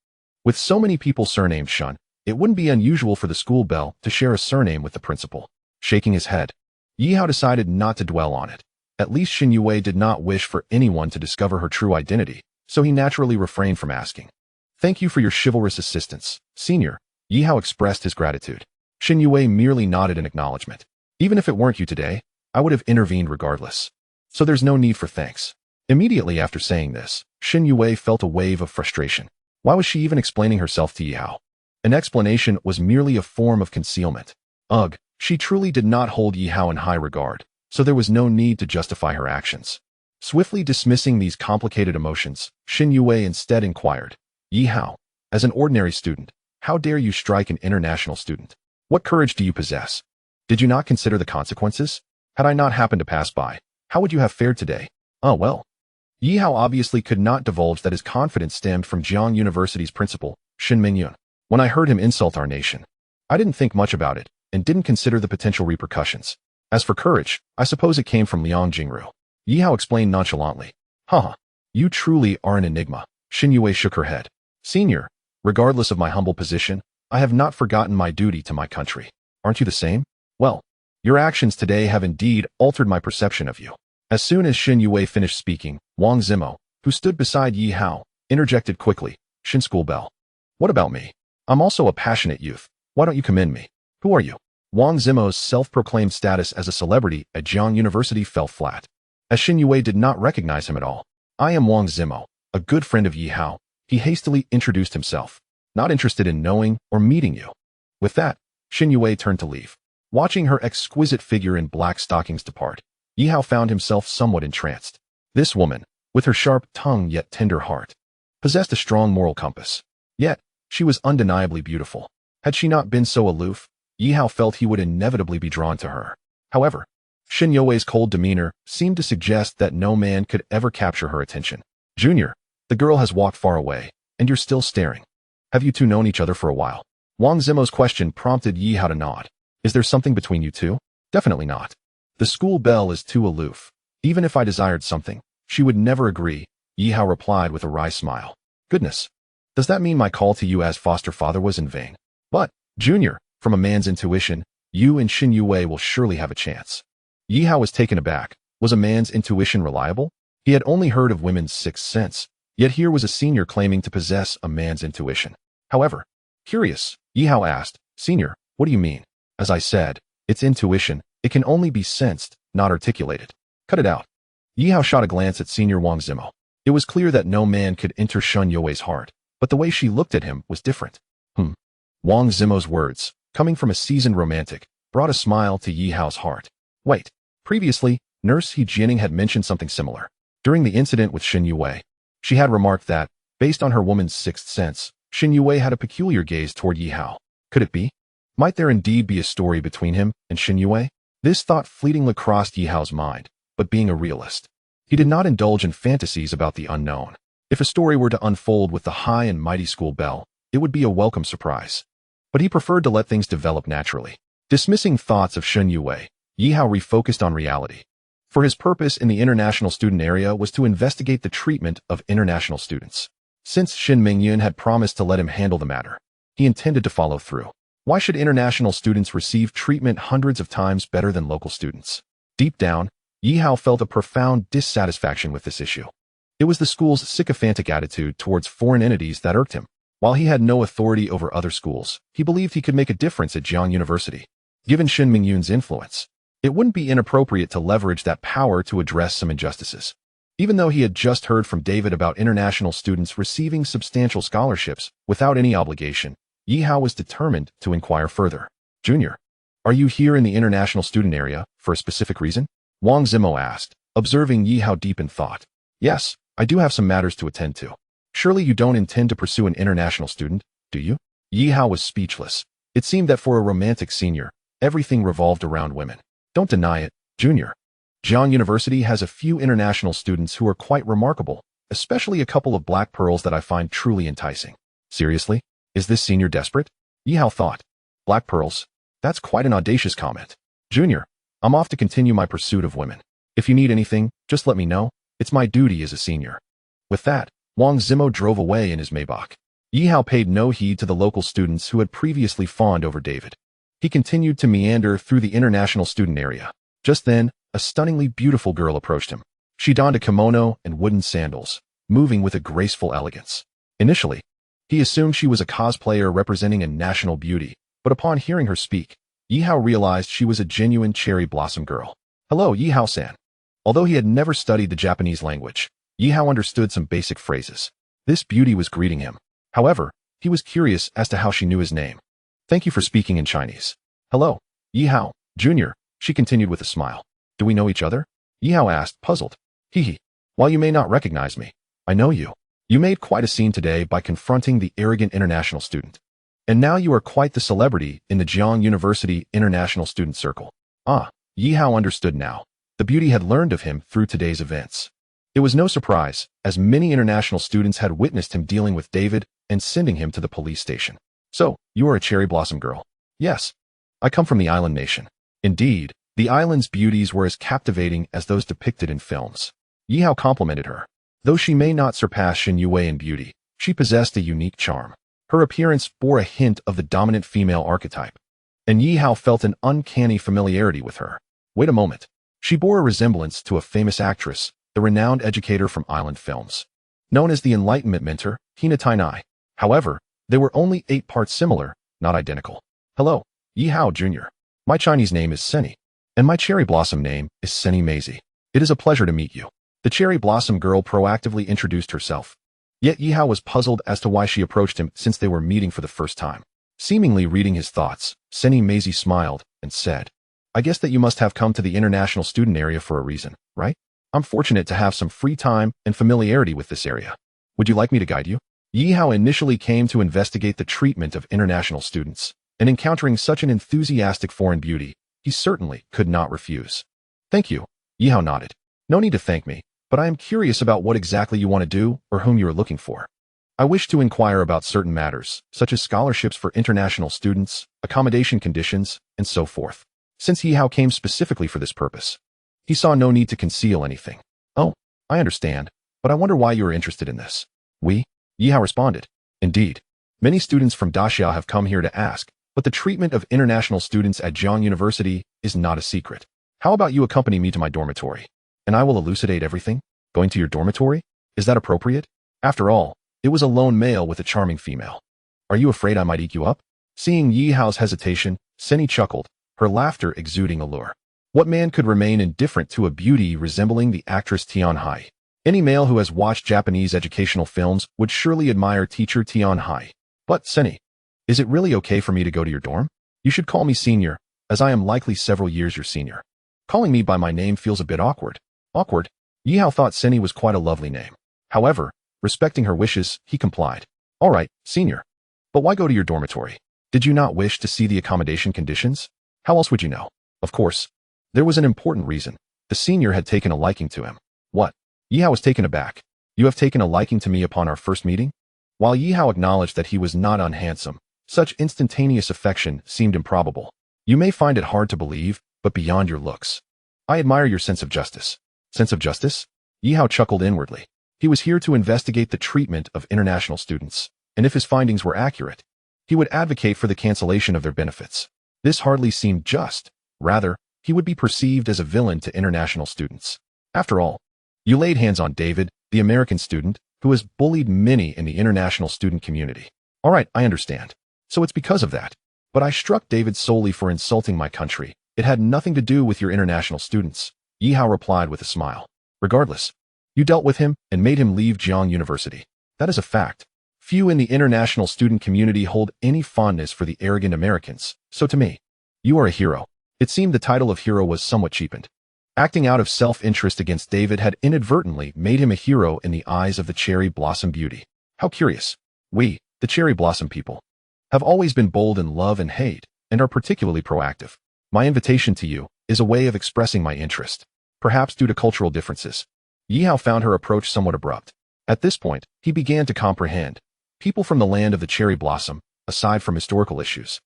with so many people surnamed Shun, it wouldn't be unusual for the school belle to share a surname with the principal. Shaking his head, Yi Hao decided not to dwell on it. At least Xin Yue did not wish for anyone to discover her true identity, so he naturally refrained from asking. Thank you for your chivalrous assistance, senior. Yi Hao expressed his gratitude. Xin Yue merely nodded in acknowledgement. Even if it weren't you today, I would have intervened regardless. So there's no need for thanks. Immediately after saying this, Xin Yue felt a wave of frustration. Why was she even explaining herself to Yi Hao? An explanation was merely a form of concealment. Ugh, she truly did not hold Yi Hao in high regard, so there was no need to justify her actions. Swiftly dismissing these complicated emotions, Xin Yue instead inquired, Yi Hao, as an ordinary student, how dare you strike an international student? What courage do you possess? Did you not consider the consequences? Had I not happened to pass by, how would you have fared today? Oh well. Yi Hao obviously could not divulge that his confidence stemmed from Jiang University's principal, Xin Mingyun. When I heard him insult our nation, I didn't think much about it, and didn't consider the potential repercussions. As for courage, I suppose it came from Liang Jingru. Yi Hao explained nonchalantly. Haha, you truly are an enigma. Xin Yue shook her head. Senior, regardless of my humble position, I have not forgotten my duty to my country. Aren't you the same? Well, your actions today have indeed altered my perception of you. As soon as Xin Yue finished speaking, Wang Zimo, who stood beside Yi Hao, interjected quickly, Xin school bell. What about me? I'm also a passionate youth. Why don't you commend me? Who are you? Wang Zimo's self-proclaimed status as a celebrity at Jiang University fell flat, as Xin Yue did not recognize him at all. I am Wang Zimo, a good friend of Yi Hao. He hastily introduced himself, not interested in knowing or meeting you. With that, Xin Yue turned to leave. Watching her exquisite figure in black stockings depart, Yi Hao found himself somewhat entranced. This woman, with her sharp tongue yet tender heart, possessed a strong moral compass. Yet, she was undeniably beautiful. Had she not been so aloof, Yi Hao felt he would inevitably be drawn to her. However, Xin Yue's cold demeanor seemed to suggest that no man could ever capture her attention. Junior, the girl has walked far away, and you're still staring. Have you two known each other for a while? Wang Zimo's question prompted Yi Hao to nod. Is there something between you two? Definitely not. The school belle is too aloof. Even if I desired something, she would never agree, Yi Hao replied with a wry smile. Goodness. Does that mean my call to you as foster father was in vain? But, Junior, from a man's intuition, you and Xin Yue will surely have a chance. Yi Hao was taken aback. Was a man's intuition reliable? He had only heard of women's sixth sense, yet here was a senior claiming to possess a man's intuition. However, curious, Yihao asked, "Senior, what do you mean?" "As I said, it's intuition. It can only be sensed, not articulated." "Cut it out." Yihao shot a glance at Senior Wang Zimo. It was clear that no man could enter Shun Yue's heart, but the way she looked at him was different. Wang Zimo's words, coming from a seasoned romantic, brought a smile to Yihao's heart. Wait, previously, Nurse He Jianing had mentioned something similar. During the incident with Shin Yue, she had remarked that, based on her woman's sixth sense, Shin Yue had a peculiar gaze toward Yihao. Could it be? Might there indeed be a story between him and Shin Yue? This thought fleetingly crossed Yihao's mind, but being a realist, he did not indulge in fantasies about the unknown. If a story were to unfold with the high and mighty school belle, it would be a welcome surprise. But he preferred to let things develop naturally. Dismissing thoughts of Shin Yue, Yihao refocused on reality. For his purpose in the international student area was to investigate the treatment of international students. Since Shin Mingyun had promised to let him handle the matter, he intended to follow through. Why should international students receive treatment hundreds of times better than local students? Deep down, Yihao felt a profound dissatisfaction with this issue. It was the school's sycophantic attitude towards foreign entities that irked him. While he had no authority over other schools, he believed he could make a difference at Jiang University. Given Shin Mingyun's influence, it wouldn't be inappropriate to leverage that power to address some injustices. Even though he had just heard from David about international students receiving substantial scholarships without any obligation, Yihao was determined to inquire further. "Junior, are you here in the international student area for a specific reason?" Wang Zimo asked, observing Yihao deep in thought. "Yes, I do have some matters to attend to." "Surely you don't intend to pursue an international student, do you?" Yihao was speechless. It seemed that for a romantic senior, everything revolved around women. "Don't deny it, Junior. Jiang University has a few international students who are quite remarkable, especially a couple of black pearls that I find truly enticing." "Seriously? Is this senior desperate?" Yihao thought. "Black pearls? That's quite an audacious comment. Junior, I'm off to continue my pursuit of women. If you need anything, just let me know. It's my duty as a senior." With that, Wang Zimo drove away in his Maybach. Yihao paid no heed to the local students who had previously fawned over David. He continued to meander through the international student area. Just then, a stunningly beautiful girl approached him. She donned a kimono and wooden sandals, moving with a graceful elegance. Initially, he assumed she was a cosplayer representing a national beauty, but upon hearing her speak, Yihao realized she was a genuine cherry blossom girl. "Hello, Yihao-san." Although he had never studied the Japanese language, Yihao understood some basic phrases. This beauty was greeting him. However, he was curious as to how she knew his name. "Thank you for speaking in Chinese." "Hello, Yihao, Junior," she continued with a smile. "Do we know each other?" Yihao asked, puzzled. "Hee. While you may not recognize me, I know you. You made quite a scene today by confronting the arrogant international student. And now you are quite the celebrity in the Jiang University International Student Circle." Ah, Yihao understood now. The beauty had learned of him through today's events. It was no surprise, as many international students had witnessed him dealing with David and sending him to the police station. "So, you are a cherry blossom girl?" "Yes. I come from the island nation." Indeed, the island's beauties were as captivating as those depicted in films. Yihao complimented her. Though she may not surpass Shin Yue in beauty, she possessed a unique charm. Her appearance bore a hint of the dominant female archetype, and Yihao felt an uncanny familiarity with her. Wait a moment. She bore a resemblance to a famous actress, the renowned educator from island films, known as the Enlightenment mentor, Hina Tainai. However, they were only 8 parts similar, not identical. "Hello, Yihao Jr. My Chinese name is Seni, and my cherry blossom name is Seni Maisie. It is a pleasure to meet you." The cherry blossom girl proactively introduced herself. Yet Yihao was puzzled as to why she approached him since they were meeting for the first time. Seemingly reading his thoughts, Seni Maisie smiled and said, "I guess that you must have come to the international student area for a reason, right? I'm fortunate to have some free time and familiarity with this area. Would you like me to guide you?" Yihao initially came to investigate the treatment of international students, and encountering such an enthusiastic foreign beauty, he certainly could not refuse. "Thank you," Yihao nodded. "No need to thank me, but I am curious about what exactly you want to do or whom you are looking for." "I wish to inquire about certain matters, such as scholarships for international students, accommodation conditions, and so forth." Since Yihao came specifically for this purpose, he saw no need to conceal anything. "Oh, I understand, but I wonder why you are interested in this." Yihao responded. "Indeed, many students from Daxiao have come here to ask, but the treatment of international students at Jiang University is not a secret. How about you accompany me to my dormitory, and I will elucidate everything?" Going to your dormitory? Is that appropriate? After all, it was a lone male with a charming female. Are you afraid I might eat you up? Seeing Yi Hao's hesitation, Seni chuckled, her laughter exuding allure. What man could remain indifferent to a beauty resembling the actress Tian Hai? Any male who has watched Japanese educational films would surely admire teacher Tian Hai. But, Seni, is it really okay for me to go to your dorm? You should call me senior, as I am likely several years your senior. Calling me by my name feels a bit awkward. Awkward? Yi Hao thought Seni was quite a lovely name. However, respecting her wishes, he complied. All right, senior. But why go to your dormitory? Did you not wish to see the accommodation conditions? How else would you know? Of course. There was an important reason. The senior had taken a liking to him. What? Yi Hao was taken aback. You have taken a liking to me upon our first meeting? While Yi Hao acknowledged that he was not unhandsome, such instantaneous affection seemed improbable. You may find it hard to believe, but beyond your looks. I admire your sense of justice. Sense of justice? Yi Hao chuckled inwardly. He was here to investigate the treatment of international students, and if his findings were accurate, he would advocate for the cancellation of their benefits. This hardly seemed just. Rather, he would be perceived as a villain to international students. After all, you laid hands on David, the American student, who has bullied many in the international student community. All right, I understand. So it's because of that. But I struck David solely for insulting my country. It had nothing to do with your international students, Yi Hao replied with a smile. Regardless, you dealt with him and made him leave Jiang University. That is a fact. Few in the international student community hold any fondness for the arrogant Americans, so to me, you are a hero. It seemed the title of hero was somewhat cheapened. Acting out of self-interest against David had inadvertently made him a hero in the eyes of the cherry blossom beauty. How curious. We, the cherry blossom people, have always been bold in love and hate, and are particularly proactive. My invitation to you is a way of expressing my interest. Perhaps due to cultural differences. Yi Hao found her approach somewhat abrupt. At this point, he began to comprehend. People from the land of the cherry blossom, aside from historical issues,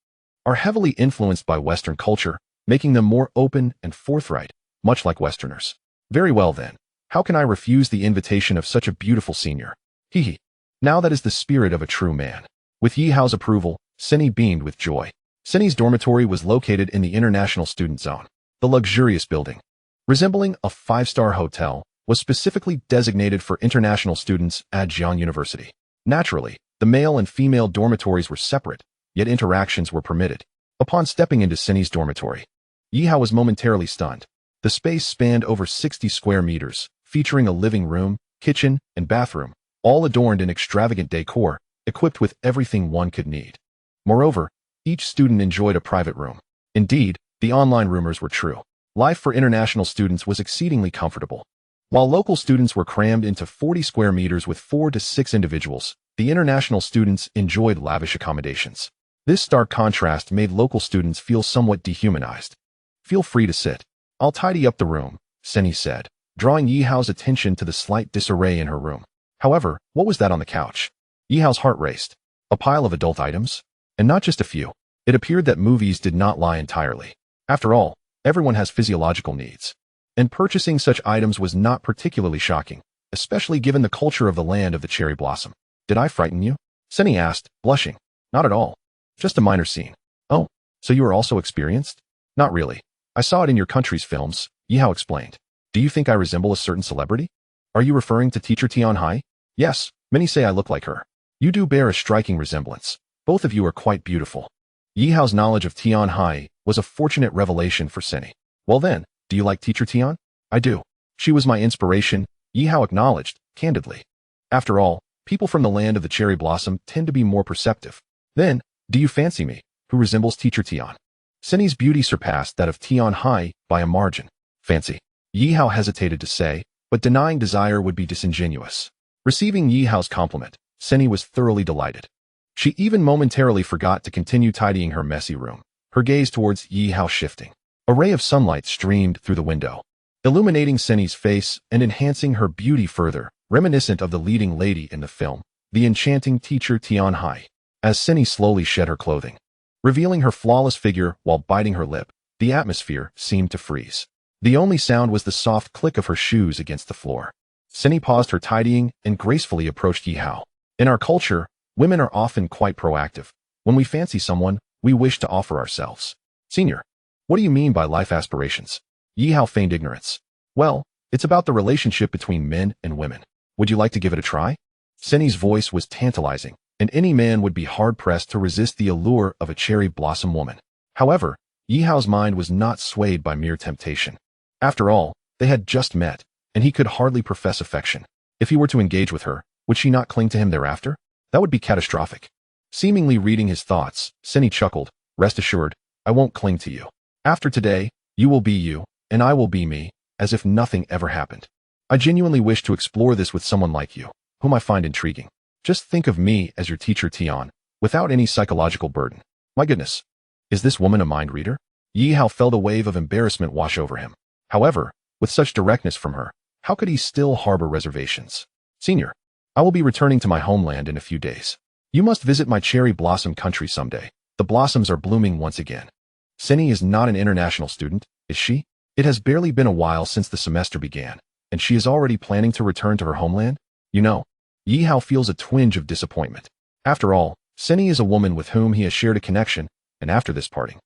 are heavily influenced by Western culture, making them more open and forthright, much like Westerners. Very well then, how can I refuse the invitation of such a beautiful senior? Hee hee. Now that is the spirit of a true man. With Yi Hao's approval, Seni beamed with joy. Seni's dormitory was located in the International Student Zone. The luxurious building, resembling a five-star hotel, was specifically designated for international students at Jiang University. Naturally, the male and female dormitories were separate, yet interactions were permitted. Upon stepping into Seni's dormitory, Yi Hao was momentarily stunned. The space spanned over 60 square meters, featuring a living room, kitchen, and bathroom, all adorned in extravagant decor, equipped with everything one could need. Moreover, each student enjoyed a private room. Indeed, the online rumors were true. Life for international students was exceedingly comfortable. While local students were crammed into 40 square meters with 4 to 6 individuals, the international students enjoyed lavish accommodations. This stark contrast made local students feel somewhat dehumanized. Feel free to sit. I'll tidy up the room, Seni said, drawing Yi Hao's attention to the slight disarray in her room. However, what was that on the couch? Yi Hao's heart raced. A pile of adult items? And not just a few. It appeared that movies did not lie entirely. After all, everyone has physiological needs. And purchasing such items was not particularly shocking, especially given the culture of the land of the cherry blossom. Did I frighten you? Seni asked, blushing. Not at all. Just a minor scene. Oh, so you are also experienced? Not really. I saw it in your country's films, Yi Hao explained. Do you think I resemble a certain celebrity? Are you referring to teacher Tian Hai? Yes, many say I look like her. You do bear a striking resemblance. Both of you are quite beautiful. Yi Hao's knowledge of Tian Hai was a fortunate revelation for Seni. Well then, do you like teacher Tian? I do. She was my inspiration, Yi Hao acknowledged, candidly. After all, people from the land of the cherry blossom tend to be more perceptive. Then, do you fancy me, who resembles teacher Tian? Seni's beauty surpassed that of Tian Hai by a margin. Fancy. Yi Hao hesitated to say, but denying desire would be disingenuous. Receiving Yi Hao's compliment, Seni was thoroughly delighted. She even momentarily forgot to continue tidying her messy room, her gaze towards Yi Hao shifting. A ray of sunlight streamed through the window, illuminating Seni's face and enhancing her beauty further, reminiscent of the leading lady in the film, the enchanting teacher Tian Hai. As Seni slowly shed her clothing, revealing her flawless figure while biting her lip, the atmosphere seemed to freeze. The only sound was the soft click of her shoes against the floor. Seni paused her tidying and gracefully approached Yi Hao. In our culture, women are often quite proactive. When we fancy someone, we wish to offer ourselves. Senior, what do you mean by life aspirations? Yi Hao feigned ignorance. Well, It's about the relationship between men and women. Would you like to give it a try? Senny's voice was tantalizing, and any man would be hard-pressed to resist the allure of a cherry blossom woman. However, Yihao's mind was not swayed by mere temptation. After all, they had just met, and he could hardly profess affection. If he were to engage with her, would she not cling to him thereafter? That would be catastrophic. Seemingly reading his thoughts, Senny chuckled, "Rest assured, I won't cling to you. After today, you will be you, and I will be me, as if nothing ever happened. I genuinely wish to explore this with someone like you, whom I find intriguing. Just think of me as your teacher Tian, without any psychological burden." My goodness. Is this woman a mind reader? Yihao felt a wave of embarrassment wash over him. However, with such directness from her, how could he still harbor reservations? "Senior, I will be returning to my homeland in a few days. You must visit my cherry blossom country someday. The blossoms are blooming once again." Senny is not an international student, is she? It has barely been a while since the semester began, and she is already planning to return to her homeland? You know, Yihao feels a twinge of disappointment. After all, Senny is a woman with whom he has shared a connection, and after this parting,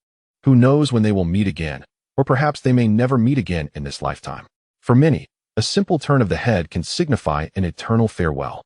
who knows when they will meet again, or perhaps they may never meet again in this lifetime. For many, a simple turn of the head can signify an eternal farewell.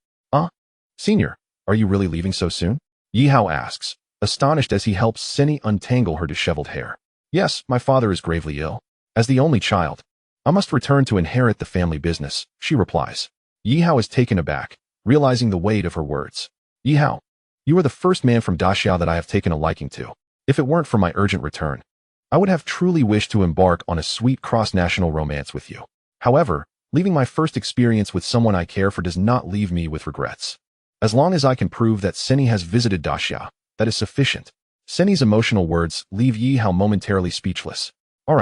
Senior, are you really leaving so soon? Yihao asks, astonished as he helps Senny untangle her disheveled hair. "Yes, my father is gravely ill. As the only child, I must return to inherit the family business," she replies. Yihao is taken aback, realizing the weight of her words. "Yihao, you are the first man from Daxia that I have taken a liking to. If it weren't for my urgent return, I would have truly wished to embark on a sweet cross-national romance with you. However, leaving my first experience with someone I care for does not leave me with regrets. As long as I can prove that Senny has visited Daxia, that is sufficient." Senny's emotional words leave Yihao momentarily speechless. All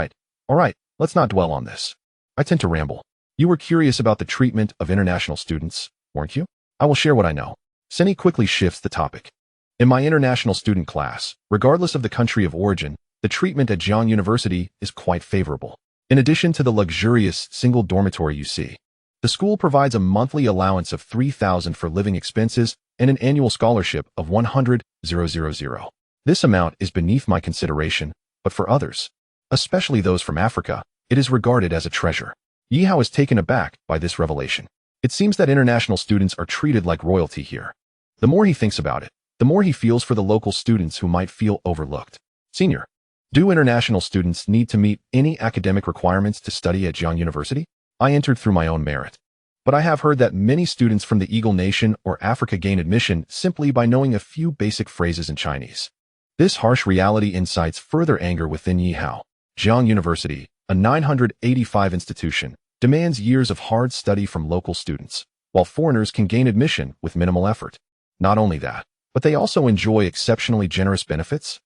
right, let's not dwell on this. I tend to ramble. You were curious about the treatment of international students, weren't you? I will share what I know. Senny quickly shifts the topic. In my international student class, regardless of the country of origin, the treatment at Jiang University is quite favorable. In addition to the luxurious single dormitory you see, the school provides a monthly allowance of 3,000 for living expenses and an annual scholarship of 100,000. This amount is beneath my consideration, but for others, especially those from Africa, it is regarded as a treasure. Yihao is taken aback by this revelation. It seems that international students are treated like royalty here. The more he thinks about it, the more he feels for the local students who might feel overlooked. "Senior, do international students need to meet any academic requirements to study at Jiang University? I entered through my own merit. But I have heard that many students from the Eagle Nation or Africa gain admission simply by knowing a few basic phrases in Chinese." This harsh reality incites further anger within Yihao. Jiang University, a 985 institution, demands years of hard study from local students, while foreigners can gain admission with minimal effort. Not only that, but they also enjoy exceptionally generous benefits?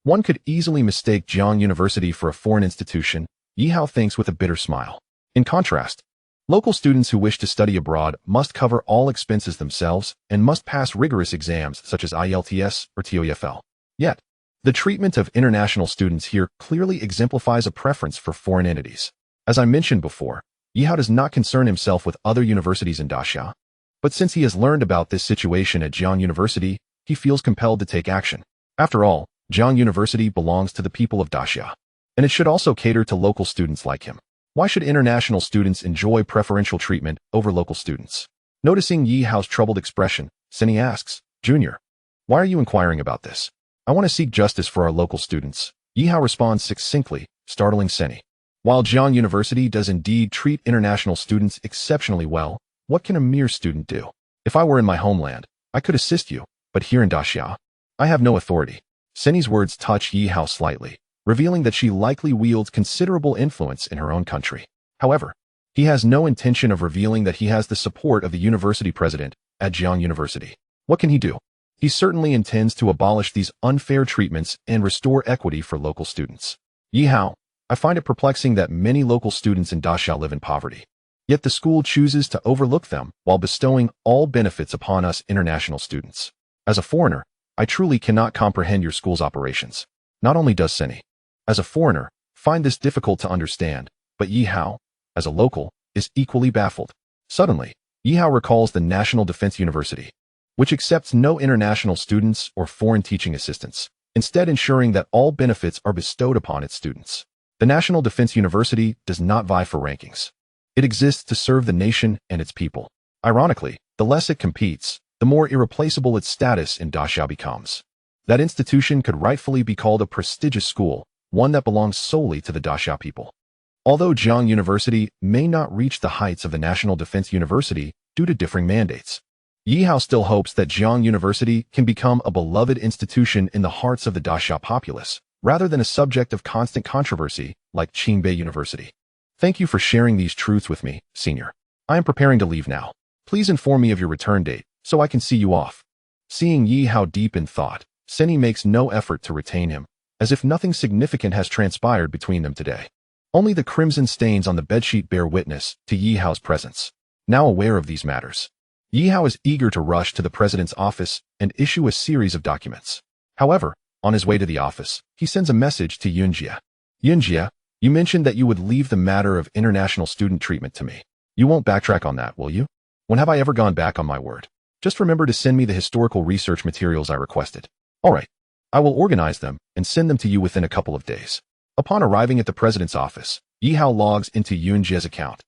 One could easily mistake Jiang University for a foreign institution, Yihao thinks with a bitter smile. In contrast, local students who wish to study abroad must cover all expenses themselves and must pass rigorous exams such as IELTS or TOEFL. Yet, the treatment of international students here clearly exemplifies a preference for foreign entities. As I mentioned before, Yihao does not concern himself with other universities in Daxia, but since he has learned about this situation at Jiang University, he feels compelled to take action. After all, Jiang University belongs to the people of Daxia, and it should also cater to local students like him. Why should international students enjoy preferential treatment over local students? Noticing Yihao's troubled expression, Senny asks, "Junior, why are you inquiring about this?" "I want to seek justice for our local students," Yihao responds succinctly, startling Senny. While Jiang University does indeed treat international students exceptionally well, what can a mere student do? If I were in my homeland, I could assist you, but here in Daxia, I have no authority. Senny's words touch Yihao slightly, revealing that she likely wields considerable influence in her own country. However, he has no intention of revealing that he has the support of the university president at Jiang University. What can he do? He certainly intends to abolish these unfair treatments and restore equity for local students. Yihao, I find it perplexing that many local students in Daxia live in poverty. Yet the school chooses to overlook them while bestowing all benefits upon us international students. As a foreigner, I truly cannot comprehend your school's operations. Not only does Senny, as a foreigner, find this difficult to understand, but Yihao, as a local, is equally baffled. Suddenly, Yihao recalls the National Defense University, which accepts no international students or foreign teaching assistants, instead ensuring that all benefits are bestowed upon its students. The National Defense University does not vie for rankings. It exists to serve the nation and its people. Ironically, the less it competes, the more irreplaceable its status in Dachau becomes. That institution could rightfully be called a prestigious school, one that belongs solely to the Dachau people. Although Jiang University may not reach the heights of the National Defense University due to differing mandates, Yihao still hopes that Jiang University can become a beloved institution in the hearts of the Dachau populace, rather than a subject of constant controversy like Qingbei University. Thank you for sharing these truths with me, Senior. I am preparing to leave now. Please inform me of your return date, so I can see you off. Seeing Yihao deep in thought, Seni makes no effort to retain him, as if nothing significant has transpired between them today. Only the crimson stains on the bedsheet bear witness to Yihao's presence. Now aware of these matters, Yihao is eager to rush to the president's office and issue a series of documents. However, on his way to the office, he sends a message to Yunjia. Yunjia, you mentioned that you would leave the matter of international student treatment to me. You won't backtrack on that, will you? When have I ever gone back on my word? Just remember to send me the historical research materials I requested. All right. I will organize them and send them to you within a couple of days. Upon arriving at the president's office, Yihao logs into Yunjia's account,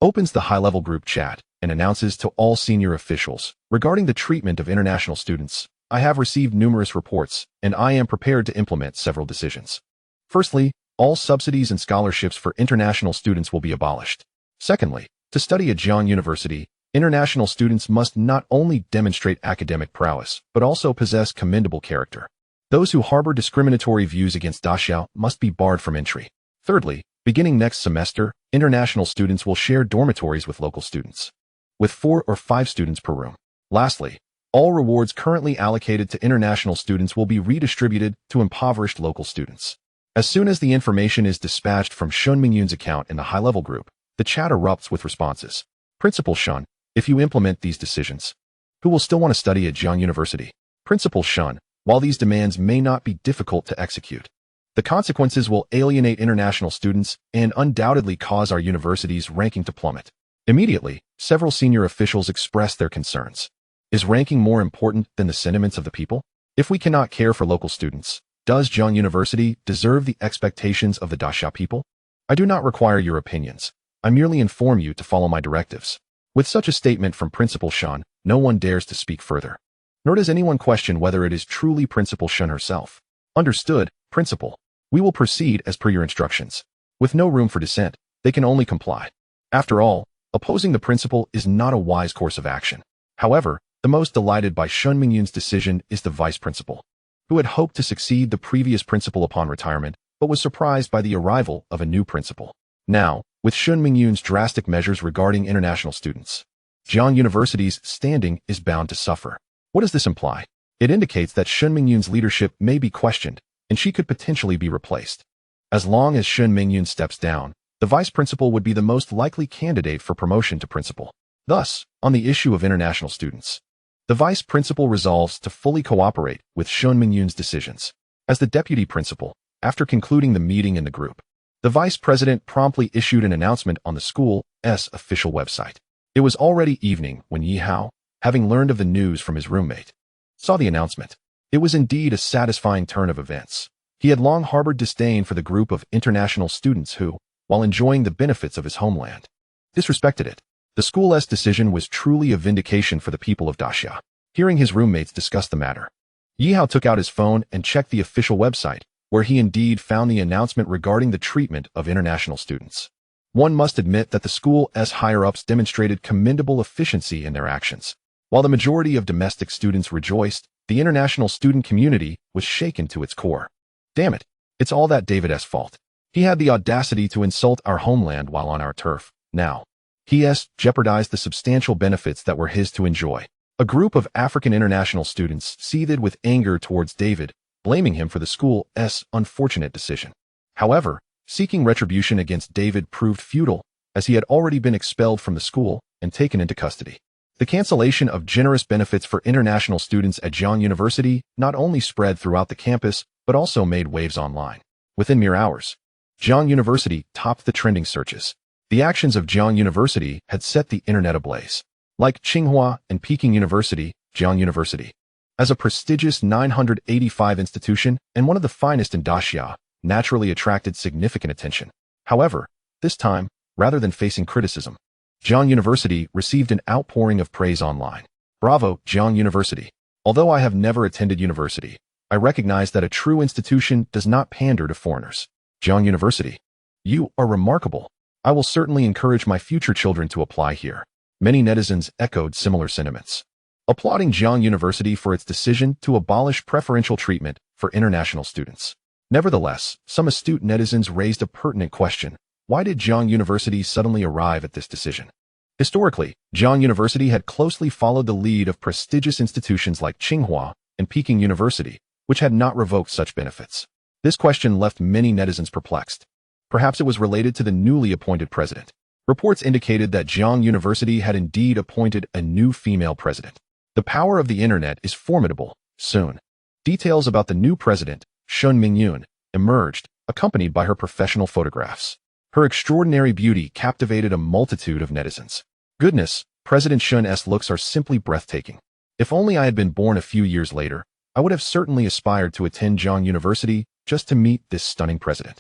opens the high-level group chat, and announces to all senior officials, regarding the treatment of international students, I have received numerous reports, and I am prepared to implement several decisions. Firstly, all subsidies and scholarships for international students will be abolished. Secondly, to study at Jiang University, international students must not only demonstrate academic prowess, but also possess commendable character. Those who harbor discriminatory views against Dachau must be barred from entry. Thirdly, beginning next semester, international students will share dormitories with local students, with 4 or 5 students per room. Lastly, all rewards currently allocated to international students will be redistributed to impoverished local students. As soon as the information is dispatched from Shun Mingyun's account in the high-level group, the chat erupts with responses. Principal Shun, if you implement these decisions, who will still want to study at Jiang University? Principal Shun, while these demands may not be difficult to execute, the consequences will alienate international students and undoubtedly cause our university's ranking to plummet. Immediately, several senior officials expressed their concerns. Is ranking more important than the sentiments of the people? If we cannot care for local students, does Jiang University deserve the expectations of the Dachau people? I do not require your opinions. I merely inform you to follow my directives. With such a statement from Principal Shun, no one dares to speak further. Nor does anyone question whether it is truly Principal Shun herself. Understood, Principal. We will proceed as per your instructions. With no room for dissent, they can only comply. After all, opposing the principal is not a wise course of action. However, the most delighted by Shun Mingyun's decision is the vice principal, who had hoped to succeed the previous principal upon retirement, but was surprised by the arrival of a new principal. Now, with Shun Mingyun's drastic measures regarding international students, Jiang University's standing is bound to suffer. What does this imply? It indicates that Shun Mingyun's leadership may be questioned, and she could potentially be replaced. As long as Shun Mingyun steps down, the vice principal would be the most likely candidate for promotion to principal. Thus, on the issue of international students, the vice principal resolves to fully cooperate with Shun Mingyun's decisions. As the deputy principal, after concluding the meeting in the group, the vice president promptly issued an announcement on the school's official website. It was already evening when Yihao, having learned of the news from his roommate, saw the announcement. It was indeed a satisfying turn of events. He had long harbored disdain for the group of international students who, while enjoying the benefits of his homeland, disrespected it. The school's decision was truly a vindication for the people of Dachau. Hearing his roommates discuss the matter, Yihao took out his phone and checked the official website, where he indeed found the announcement regarding the treatment of international students. One must admit that the school's higher-ups demonstrated commendable efficiency in their actions. While the majority of domestic students rejoiced, the international student community was shaken to its core. Damn it, it's all that David's fault. He had the audacity to insult our homeland while on our turf. Now, he has jeopardized the substantial benefits that were his to enjoy. A group of African international students seethed with anger towards David, blaming him for the school's unfortunate decision. However, seeking retribution against David proved futile, as he had already been expelled from the school and taken into custody. The cancellation of generous benefits for international students at Jiang University not only spread throughout the campus, but also made waves online. Within mere hours, Jiang University topped the trending searches. The actions of Jiang University had set the internet ablaze. Like Tsinghua and Peking University, Jiang University, as a prestigious 985 institution and one of the finest in Dachau, naturally attracted significant attention. However, this time, rather than facing criticism. Jiang University received an outpouring of praise online. Bravo, Jiang University. Although I have never attended university, I recognize that a true institution does not pander to foreigners. Jiang University. You are remarkable. I will certainly encourage my future children to apply here. Many netizens echoed similar sentiments, applauding Jiang University for its decision to abolish preferential treatment for international students. Nevertheless, some astute netizens raised a pertinent question. Why did Jiang University suddenly arrive at this decision? Historically, Jiang University had closely followed the lead of prestigious institutions like Tsinghua and Peking University, which had not revoked such benefits. This question left many netizens perplexed. Perhaps it was related to the newly appointed president. Reports indicated that Jiang University had indeed appointed a new female president. The power of the internet is formidable. Soon, details about the new president, Shun Mingyun, emerged, accompanied by her professional photographs. Her extraordinary beauty captivated a multitude of netizens. Goodness, President Shun's looks are simply breathtaking. If only I had been born a few years later, I would have certainly aspired to attend Jiang University just to meet this stunning president.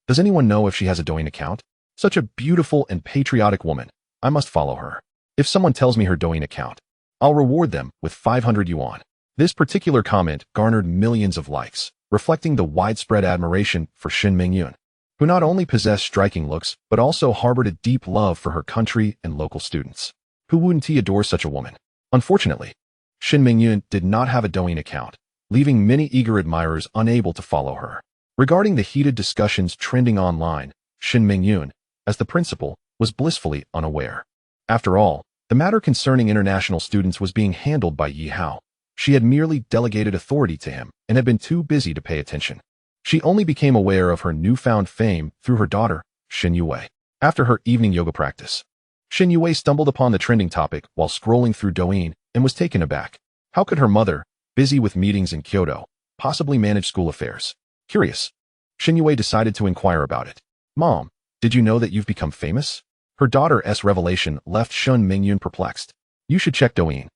Does anyone know if she has a Douyin account? Such a beautiful and patriotic woman. I must follow her. If someone tells me her Douyin account, I'll reward them with 500 yuan. This particular comment garnered millions of likes, reflecting the widespread admiration for Shun Mingyun, who not only possessed striking looks, but also harbored a deep love for her country and local students. Who wouldn't adore such a woman? Unfortunately, Shun Mingyun did not have a Douyin account, leaving many eager admirers unable to follow her. Regarding the heated discussions trending online, Shun Mingyun, as the principal, was blissfully unaware. After all, the matter concerning international students was being handled by Yi Hao. She had merely delegated authority to him and had been too busy to pay attention. She only became aware of her newfound fame through her daughter, Xin Yue. After her evening yoga practice, Xin Yue stumbled upon the trending topic while scrolling through Douyin and was taken aback. How could her mother, busy with meetings in Kyoto, possibly manage school affairs? Curious, Xin Yue decided to inquire about it. Mom, did you know that you've become famous? Her daughter's revelation left Shun Mingyun perplexed. You should check Douyin.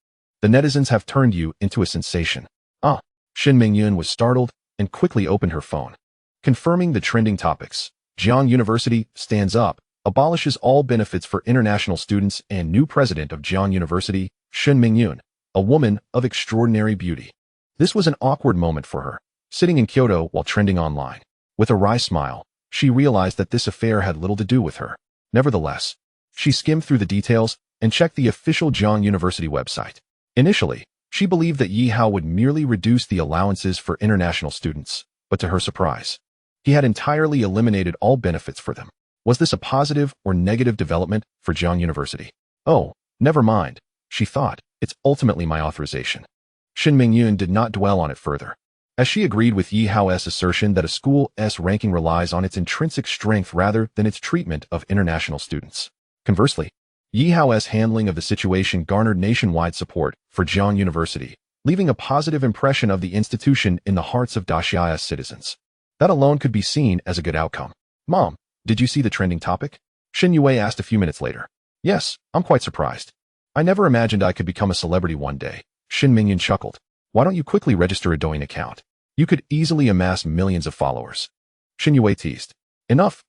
The netizens have turned you into a sensation. Shun Mingyun was startled and quickly opened her phone. Confirming the trending topics, Jiang University stands up, abolishes all benefits for international students, and new president of Jiang University, Shun Mingyun, a woman of extraordinary beauty. This was an awkward moment for her, sitting in Kyoto while trending online. With a wry smile, she realized that this affair had little to do with her. Nevertheless, she skimmed through the details and checked the official Jiang University website. Initially, she believed that Yi Hao would merely reduce the allowances for international students, but to her surprise, he had entirely eliminated all benefits for them. Was this a positive or negative development for Jiang University? Oh, never mind, she thought, it's ultimately my authorization. Shun Mingyun did not dwell on it further, as she agreed with Yi Hao's assertion that a school's ranking relies on its intrinsic strength rather than its treatment of international students. Conversely, Yi Hao's handling of the situation garnered nationwide support for Jiang University, leaving a positive impression of the institution in the hearts of Daxia's citizens. That alone could be seen as a good outcome. Mom, did you see the trending topic? Xin Yue asked a few minutes later. Yes, I'm quite surprised. I never imagined I could become a celebrity one day. Shun Mingyun chuckled. Why don't you quickly register a Douyin account? You could easily amass millions of followers. Xin Yue teased. Enough.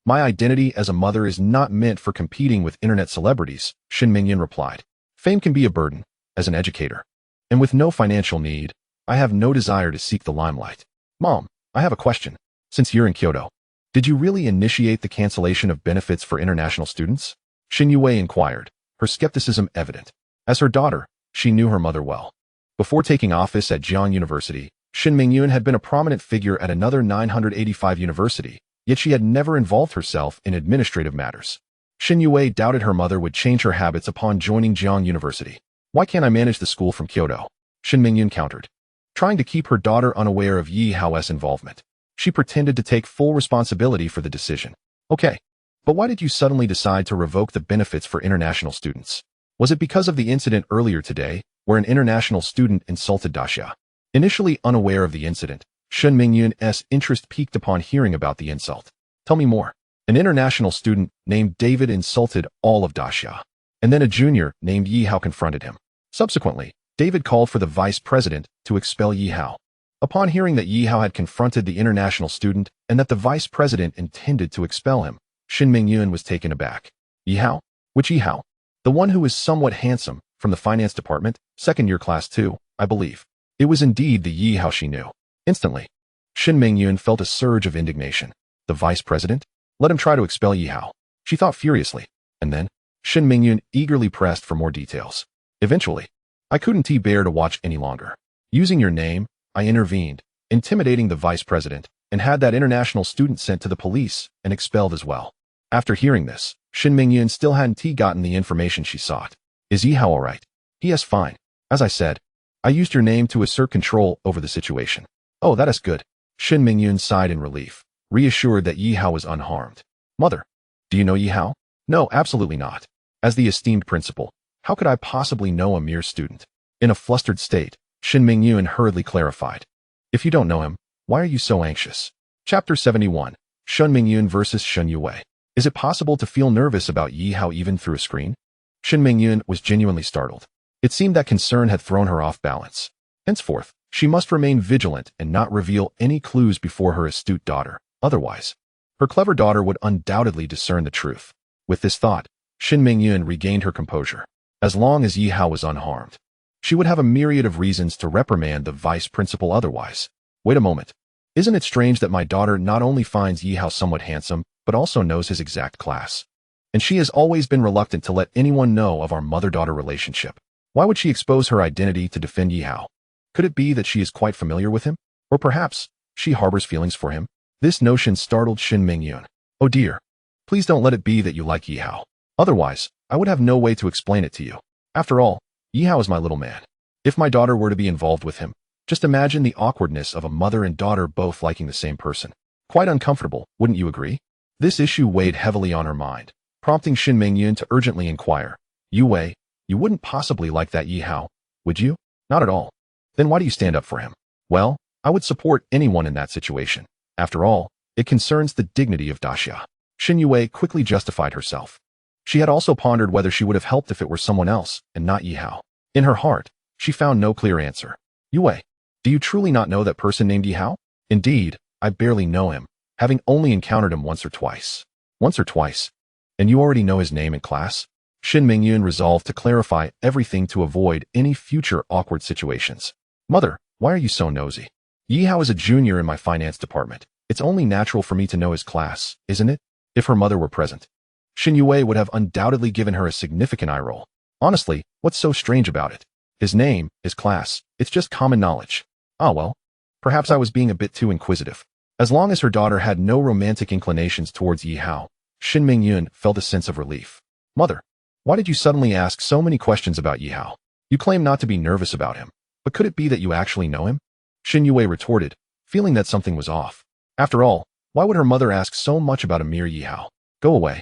My identity as a mother is not meant for competing with internet celebrities, Shun Mingyun replied. Fame can be a burden, as an educator. And with no financial need, I have no desire to seek the limelight. Mom, I have a question. Since you're in Kyoto, did you really initiate the cancellation of benefits for international students? Xin Yue inquired, her skepticism evident. As her daughter, she knew her mother well. Before taking office at Jiang University, Shun Mingyun had been a prominent figure at another 985 university, yet she had never involved herself in administrative matters. Xin Yue doubted her mother would change her habits upon joining Jiang University. Why can't I manage the school from Kyoto? Shun Mingyun countered, trying to keep her daughter unaware of Yi Hao's involvement. She pretended to take full responsibility for the decision. Okay, but why did you suddenly decide to revoke the benefits for international students? Was it because of the incident earlier today, where an international student insulted Daxia? Initially unaware of the incident, Shun Mingyun's interest piqued upon hearing about the insult. Tell me more. An international student named David insulted all of Daxia, and then a junior named Yi Hao confronted him. Subsequently, David called for the vice president to expel Yi Hao. Upon hearing that Yi Hao had confronted the international student and that the vice president intended to expel him, Shin Mingyun was taken aback. Yi Hao? Which Yi Hao? The one who is somewhat handsome, from the finance department, second-year class 2, I believe. It was indeed the Yi Hao she knew. Instantly, Shin Mingyun felt a surge of indignation. The vice president? Let him try to expel Yi Hao, she thought furiously. And then, Shin Mingyun eagerly pressed for more details. Eventually, I couldn't bear to watch any longer. Using your name, I intervened, intimidating the vice president, and had that international student sent to the police and expelled as well. After hearing this, Shin Mingyun still hadn't gotten the information she sought. Is Yi Hao all right? Yes, fine. As I said, I used your name to assert control over the situation. Oh, that is good. Shin Mingyun sighed in relief, reassured that Yi Hao was unharmed. Mother, do you know Yi Hao? No, absolutely not. As the esteemed principal, how could I possibly know a mere student? In a flustered state, Shin Mingyun hurriedly clarified. If you don't know him, why are you so anxious? Chapter 71, Shin Mingyun versus Shen Yue. Is it possible to feel nervous about Yi Hao even through a screen? Shin Mingyun was genuinely startled. It seemed that concern had thrown her off balance. Henceforth, she must remain vigilant and not reveal any clues before her astute daughter. Otherwise, her clever daughter would undoubtedly discern the truth. With this thought, Shin Mingyun regained her composure. As long as Yi Hao was unharmed, she would have a myriad of reasons to reprimand the vice principal otherwise. Wait a moment. Isn't it strange that my daughter not only finds Yi Hao somewhat handsome, but also knows his exact class? And she has always been reluctant to let anyone know of our mother-daughter relationship. Why would she expose her identity to defend Yi Hao? Could it be that she is quite familiar with him? Or perhaps, she harbors feelings for him? This notion startled Shin Mingyun. Oh dear. Please don't let it be that you like Yi Hao. Otherwise, I would have no way to explain it to you. After all, Yi Hao is my little man. If my daughter were to be involved with him, just imagine the awkwardness of a mother and daughter both liking the same person. Quite uncomfortable, wouldn't you agree? This issue weighed heavily on her mind, prompting Shin Mingyun to urgently inquire. Yue, you wouldn't possibly like that Yi Hao, would you? Not at all. Then why do you stand up for him? Well, I would support anyone in that situation. After all, it concerns the dignity of Daxia. Shin Yue quickly justified herself. She had also pondered whether she would have helped if it were someone else, and not Yi Hao. In her heart, she found no clear answer. Yue, do you truly not know that person named Yi Hao? Indeed, I barely know him, having only encountered him once or twice. Once or twice? And you already know his name in class? Shin Mingyun resolved to clarify everything to avoid any future awkward situations. Mother, why are you so nosy? Yi Hao is a junior in my finance department. It's only natural for me to know his class, isn't it? If her mother were present, Shin Yue would have undoubtedly given her a significant eye roll. Honestly, what's so strange about it? His name, his class, it's just common knowledge. Ah well, perhaps I was being a bit too inquisitive. As long as her daughter had no romantic inclinations towards Yi Hao, Shin Mingyun felt a sense of relief. Mother, why did you suddenly ask so many questions about Yi Hao? You claim not to be nervous about him, but could it be that you actually know him? Shin Yue retorted, feeling that something was off. After all, why would her mother ask so much about a mere Yi Hao? Go away.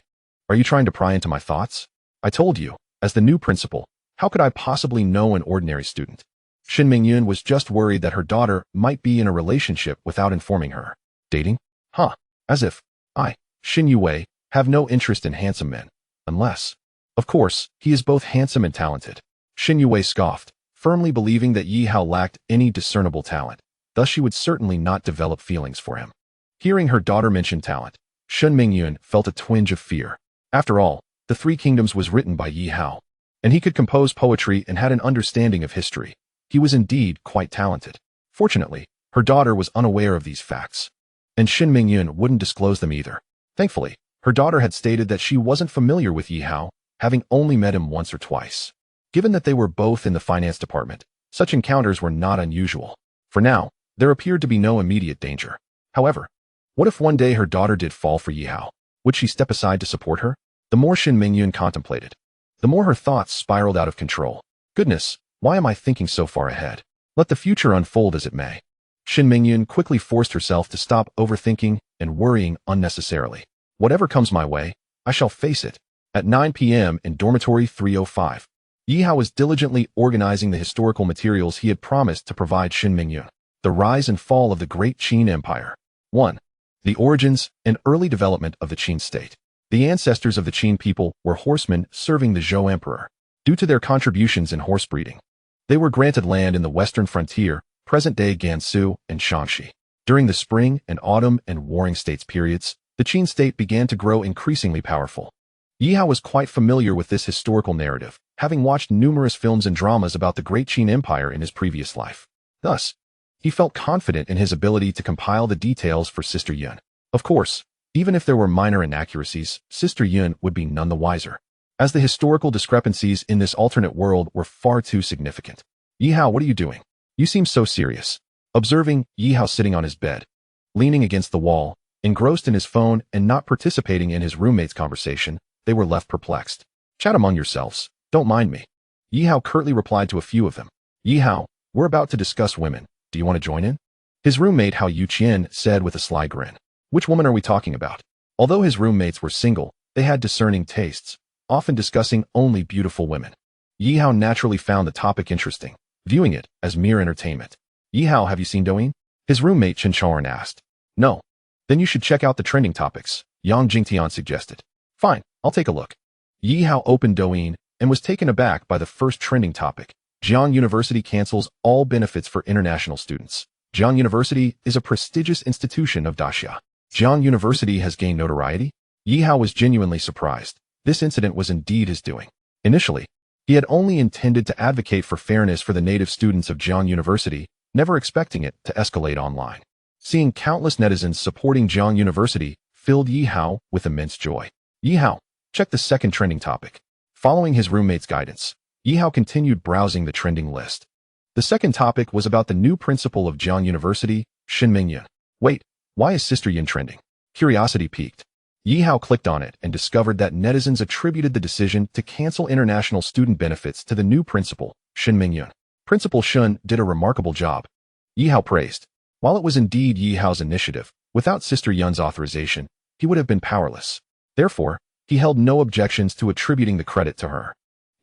Are you trying to pry into my thoughts? I told you, as the new principal, how could I possibly know an ordinary student? Shin Mingyun was just worried that her daughter might be in a relationship without informing her. Dating? Huh. As if I, Shin Yue, have no interest in handsome men. Unless, of course, he is both handsome and talented. Shin Yue scoffed, firmly believing that Yi Hao lacked any discernible talent. Thus she would certainly not develop feelings for him. Hearing her daughter mention talent, Shin Mingyun felt a twinge of fear. After all, The Three Kingdoms was written by Yi Hao, and he could compose poetry and had an understanding of history. He was indeed quite talented. Fortunately, her daughter was unaware of these facts, and Shin Mingyun wouldn't disclose them either. Thankfully, her daughter had stated that she wasn't familiar with Yi Hao, having only met him once or twice. Given that they were both in the finance department, such encounters were not unusual. For now, there appeared to be no immediate danger. However, what if one day her daughter did fall for Yi Hao? Would she step aside to support her? The more Shin Mingyun contemplated, the more her thoughts spiraled out of control. Goodness, why am I thinking so far ahead? Let the future unfold as it may. Shin Mingyun quickly forced herself to stop overthinking and worrying unnecessarily. Whatever comes my way, I shall face it. At 9 p.m. in dormitory 305, Yi Hao was diligently organizing the historical materials he had promised to provide Shin Mingyun. The rise and fall of the Great Qin Empire. 1. The origins and early development of the Qin state. The ancestors of the Qin people were horsemen serving the Zhou emperor. Due to their contributions in horse breeding, they were granted land in the western frontier, present-day Gansu and Shaanxi. During the spring and autumn and warring states periods, the Qin state began to grow increasingly powerful. Yihao was quite familiar with this historical narrative, having watched numerous films and dramas about the Great Qin Empire in his previous life. Thus, he felt confident in his ability to compile the details for Sister Yun. Of course, even if there were minor inaccuracies, Sister Yun would be none the wiser, as the historical discrepancies in this alternate world were far too significant. Yihao, what are you doing? You seem so serious. Observing Yihao sitting on his bed, leaning against the wall, engrossed in his phone and not participating in his roommate's conversation, they were left perplexed. Chat among yourselves. Don't mind me. Yihao curtly replied to a few of them. Yihao, we're about to discuss women. Do you want to join in? His roommate Hao Yuqian said with a sly grin. Which woman are we talking about? Although his roommates were single, they had discerning tastes, often discussing only beautiful women. Yihao naturally found the topic interesting, viewing it as mere entertainment. Yihao, have you seen Douyin? His roommate Chen Chaoran asked. No. Then you should check out the trending topics, Yang Jingtian suggested. Fine, I'll take a look. Yihao opened Douyin and was taken aback by the first trending topic. Jiang University cancels all benefits for international students. Jiang University is a prestigious institution of Daxia. Jiang University has gained notoriety? Yihao was genuinely surprised. This incident was indeed his doing. Initially, he had only intended to advocate for fairness for the native students of Jiang University, never expecting it to escalate online. Seeing countless netizens supporting Jiang University filled Yihao with immense joy. Yihao, check the second trending topic. Following his roommate's guidance, Yihao continued browsing the trending list. The second topic was about the new principal of Jiang University, Shinming Yun. Wait, why is Sister Yun trending? Curiosity piqued. Yihao clicked on it and discovered that netizens attributed the decision to cancel international student benefits to the new principal, Shinming Yun. Principal Shun did a remarkable job. Yihao praised. While it was indeed Yihao's initiative, without Sister Yun's authorization, he would have been powerless. Therefore, he held no objections to attributing the credit to her.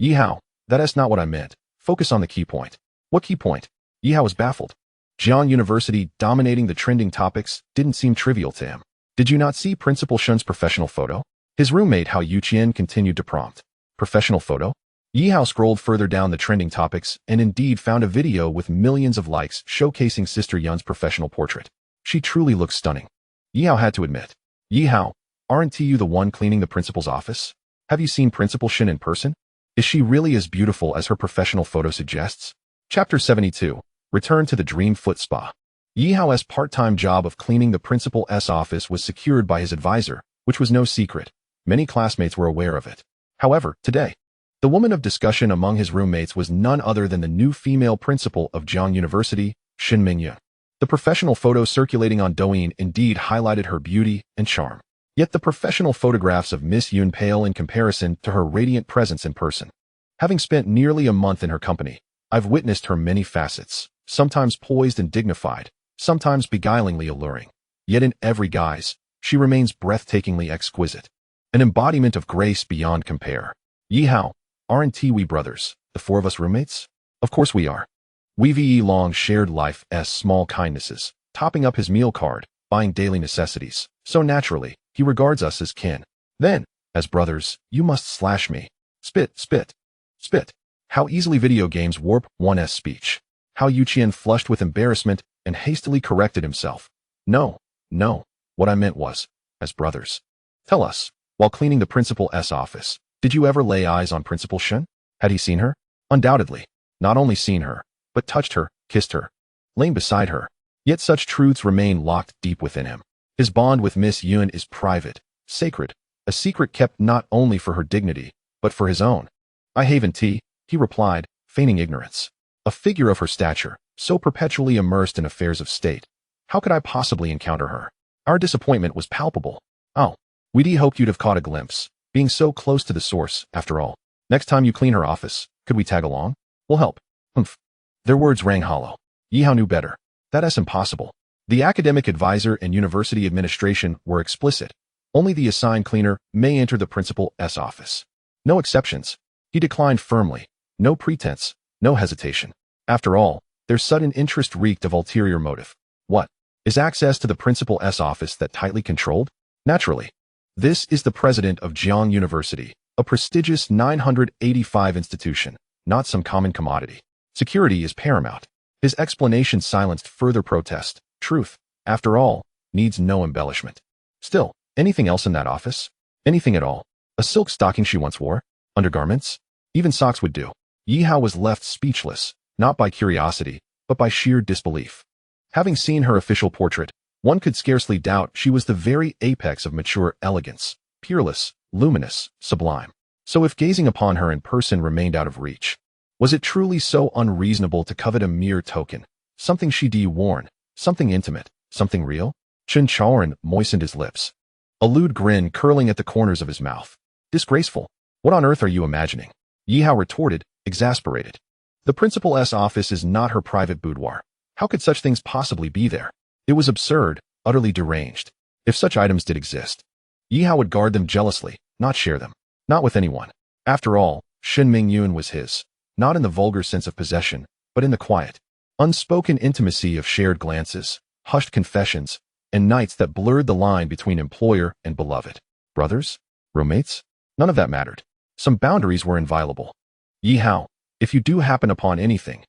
Yihao, that's not what I meant. Focus on the key point. What key point? Yihao was baffled. Jiang University dominating the trending topics didn't seem trivial to him. Did you not see Principal Shun's professional photo? His roommate Hao Yuqian continued to prompt. Professional photo? Yihao scrolled further down the trending topics and indeed found a video with millions of likes showcasing Sister Yun's professional portrait. She truly looks stunning. Yihao had to admit. Yihao, aren't you the one cleaning the principal's office? Have you seen Principal Shin in person? Is she really as beautiful as her professional photo suggests? Chapter 72. Return to the Dream Foot Spa. Yihao's part-time job of cleaning the principal's office was secured by his advisor, which was no secret. Many classmates were aware of it. However, today, the woman of discussion among his roommates was none other than the new female principal of Jiang University, Shinming Yun. The professional photo circulating on Douyin indeed highlighted her beauty and charm. Yet the professional photographs of Miss Yun pale in comparison to her radiant presence in person. Having spent nearly a month in her company, I've witnessed her many facets, sometimes poised and dignified, sometimes beguilingly alluring. Yet in every guise, she remains breathtakingly exquisite. An embodiment of grace beyond compare. Yihao, aren't we brothers, the four of us roommates? Of course we are. We've long shared life's small kindnesses, topping up his meal card, buying daily necessities, so naturally, he regards us as kin. Then, as brothers, you must slash me. Spit, spit, spit. How easily video games warp one's speech. How Yuqian flushed with embarrassment and hastily corrected himself. No, what I meant was, as brothers. Tell us, while cleaning the principal's office, did you ever lay eyes on Principal Shun? Had he seen her? Undoubtedly. Not only seen her, but touched her, kissed her, lain beside her. Yet such truths remain locked deep within him. His bond with Miss Yun is private, sacred, a secret kept not only for her dignity, but for his own. I haven't he replied, feigning ignorance. A figure of her stature, so perpetually immersed in affairs of state. How could I possibly encounter her? Our disappointment was palpable. Oh, we'd hoped you'd have caught a glimpse, being so close to the source, after all. Next time you clean her office, could we tag along? We'll help. Humph. Their words rang hollow. Yihao knew better. That's impossible. The academic advisor and university administration were explicit. Only the assigned cleaner may enter the principal's office. No exceptions. He declined firmly. No pretense, no hesitation. After all, their sudden interest reeked of ulterior motive. What? Is access to the principal's office that tightly controlled? Naturally. This is the president of Jiang University, a prestigious 985 institution, not some common commodity. Security is paramount. His explanation silenced further protest. Truth, after all, needs no embellishment. Still, Anything else in that office? Anything at all? A silk stocking she once wore? Undergarments? Even socks would do. Yi Hao was left speechless, not by curiosity, but by sheer disbelief. Having seen her official portrait, one could scarcely doubt she was the very apex of mature elegance, peerless, luminous, sublime. So if gazing upon her in person remained out of reach, was it truly so unreasonable to covet a mere token, something she'd worn, something intimate, something real? Chen Chaoran moistened his lips, a lewd grin curling at the corners of his mouth. Disgraceful. What on earth are you imagining? Yi Hao retorted, exasperated. The principal's office is not her private boudoir. How could such things possibly be there? It was absurd, utterly deranged. If such items did exist, Yi Hao would guard them jealously, not share them. Not with anyone. After all, Shen Mingyun was his, not in the vulgar sense of possession, but in the quiet, unspoken intimacy of shared glances, hushed confessions, and nights that blurred the line between employer and beloved. Brothers? Roommates? None of that mattered. Some boundaries were inviolable. Yi Hao, if you do happen upon anything,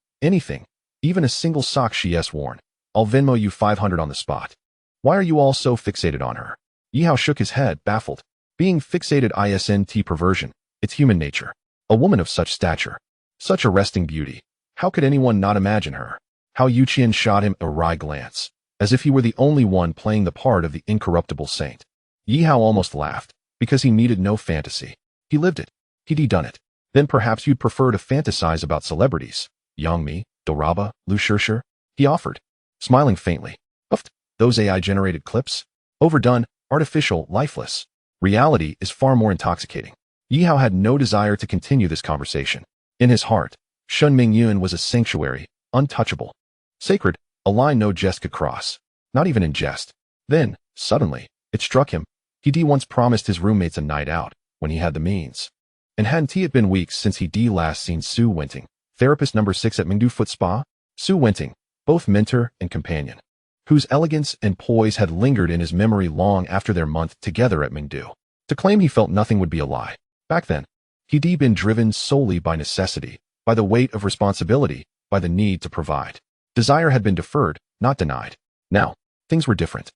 even a single sock she has worn, I'll Venmo you 500 on the spot. Why are you all so fixated on her? Yi Hao shook his head, baffled. Being fixated isn't perversion, it's human nature. A woman of such stature, such arresting beauty, how could anyone not imagine her? How Yuqian shot him a wry glance, as if he were the only one playing the part of the incorruptible saint. Yi Hao almost laughed, because he needed no fantasy. He lived it. He'd done it. Then perhaps you'd prefer to fantasize about celebrities. Yang Mi, Doraba, Lu Shishir, he offered, smiling faintly. Uffed, those AI-generated clips? Overdone, artificial, lifeless. Reality is far more intoxicating. Yi Hao had no desire to continue this conversation. In his heart, Shen Mingyun was a sanctuary, untouchable. Sacred, a line no jest could cross. Not even in jest. Then, suddenly, it struck him. He'd once promised his roommates a night out, when he had the means. And hadn't it been weeks since he'd last seen Su Wenting, therapist number 6 at Mingdu Foot Spa? Su Wenting, both mentor and companion, whose elegance and poise had lingered in his memory long after their month together at Mingdu. To claim he felt nothing would be a lie. Back then, he'd been driven solely by necessity, by the weight of responsibility, by the need to provide. Desire had been deferred, not denied. Now, things were different.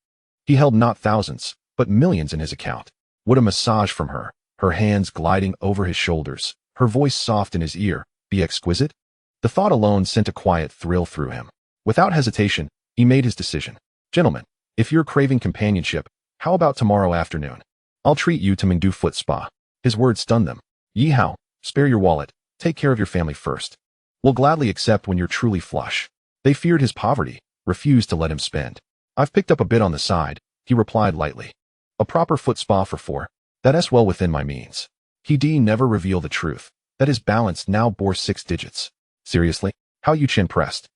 He held not thousands, but millions in his account. Would a massage from her, her hands gliding over his shoulders, her voice soft in his ear, be exquisite? The thought alone sent a quiet thrill through him. Without hesitation, he made his decision. Gentlemen, if you're craving companionship, how about tomorrow afternoon? I'll treat you to Mingdu Foot Spa. His words stunned them. Yi Hao, spare your wallet, take care of your family first. We'll gladly accept when you're truly flush. They feared his poverty, refused to let him spend. I've picked up a bit on the side, he replied lightly. A proper foot spa for 4. That's well within my means. He'd never reveal the truth, that his balance now bore 6 digits. Seriously? How Yuqian pressed.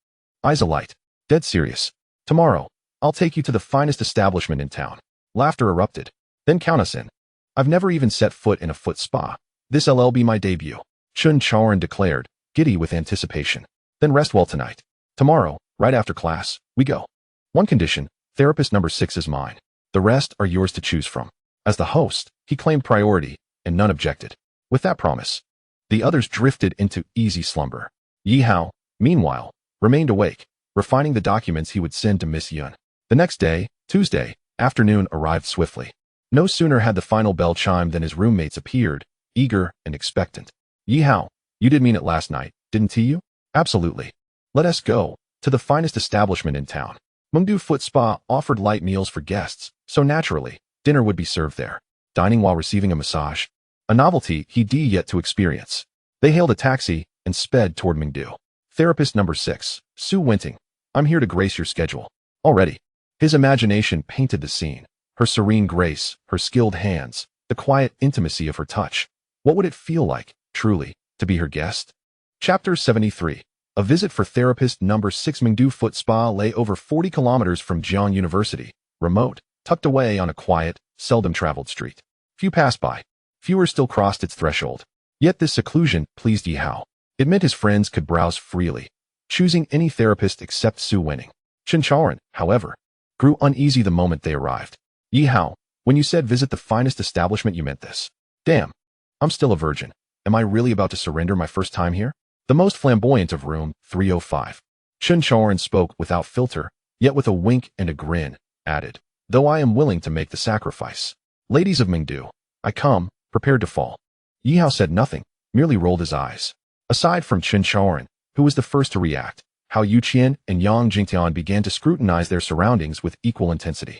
Eyes alight. Dead serious. Tomorrow, I'll take you to the finest establishment in town. Laughter erupted. Then count us in. I've never even set foot in a foot spa. This'll be my debut. Chen Chaoran declared, giddy with anticipation. Then rest well tonight. Tomorrow, right after class, we go. One condition, therapist number 6 is mine. The rest are yours to choose from. As the host, he claimed priority, and none objected. With that promise, the others drifted into easy slumber. Yi Hao, meanwhile, remained awake, refining the documents he would send to Miss Yun. The next day, Tuesday, afternoon arrived swiftly. No sooner had the final bell chimed than his roommates appeared, eager and expectant. Yi Hao, you did mean it last night, didn't you? Absolutely. Let us go to the finest establishment in town. Mingdu Foot Spa offered light meals for guests, so naturally, dinner would be served there. Dining while receiving a massage, a novelty he'd yet to experience. They hailed a taxi and sped toward Mingdu. Therapist number 6, Su Wenting, I'm here to grace your schedule. Already, his imagination painted the scene. Her serene grace, her skilled hands, the quiet intimacy of her touch. What would it feel like, truly, to be her guest? Chapter 73. A visit for therapist number 6. Mingdu Foot Spa lay over 40 kilometers from Jian University, remote, tucked away on a quiet, seldom-traveled street. Few passed by. Fewer still crossed its threshold. Yet this seclusion pleased Yi Hao. It meant his friends could browse freely, choosing any therapist except Su Wenting. Chen Chaoran, however, grew uneasy the moment they arrived. Yi Hao, when you said visit the finest establishment, you meant this. Damn. I'm still a virgin. Am I really about to surrender my first time here? The most flamboyant of room 305. Chen Chaoran spoke without filter, yet with a wink and a grin, added, though I am willing to make the sacrifice. Ladies of Mingdu, I come, prepared to fall. Yi Hao said nothing, merely rolled his eyes. Aside from Chen Shaoran, who was the first to react, Hao Yuqian and Yang Jingtian began to scrutinize their surroundings with equal intensity.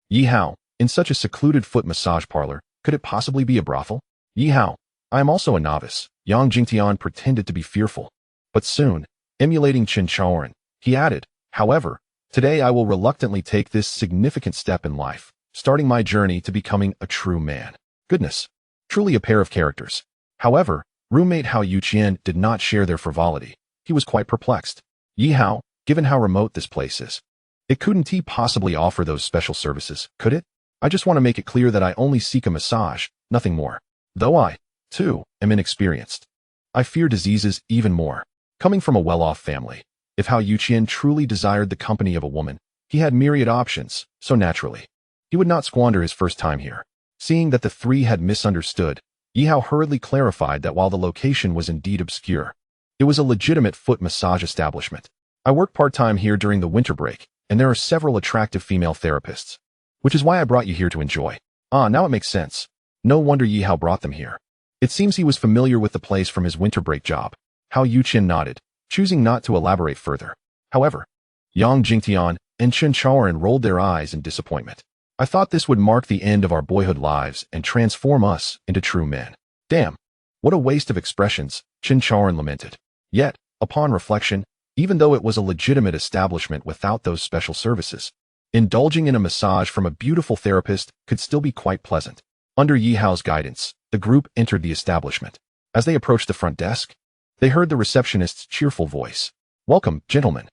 Yi Hao, in such a secluded foot massage parlor, could it possibly be a brothel? Yi Hao, I am also a novice. Yang Jingtian pretended to be fearful. But soon, emulating Chen Shaoran, he added, however, today I will reluctantly take this significant step in life, starting my journey to becoming a true man. Goodness, truly a pair of characters. However, roommate Hao Yuqian did not share their frivolity. He was quite perplexed. Yi Hao, given how remote this place is, it couldn't he possibly offer those special services, could it? I just want to make it clear that I only seek a massage, nothing more. Though I, too, am inexperienced. I fear diseases even more. Coming from a well-off family, if Hao Yuqian truly desired the company of a woman, he had myriad options, so naturally, he would not squander his first time here. Seeing that the three had misunderstood, Yi Hao hurriedly clarified that while the location was indeed obscure, it was a legitimate foot massage establishment. I work part-time here during the winter break, and there are several attractive female therapists, which is why I brought you here to enjoy. Now it makes sense. No wonder Yi Hao brought them here. It seems he was familiar with the place from his winter break job. Hao Yuqian nodded, choosing not to elaborate further. However, Yang Jingtian and Chen Shaoran rolled their eyes in disappointment. I thought this would mark the end of our boyhood lives and transform us into true men. Damn, what a waste of expressions, Chen Shaoran lamented. Yet, upon reflection, even though it was a legitimate establishment without those special services, indulging in a massage from a beautiful therapist could still be quite pleasant. Under Yi Hao's guidance, the group entered the establishment. As they approached the front desk, they heard the receptionist's cheerful voice. "Welcome, gentlemen."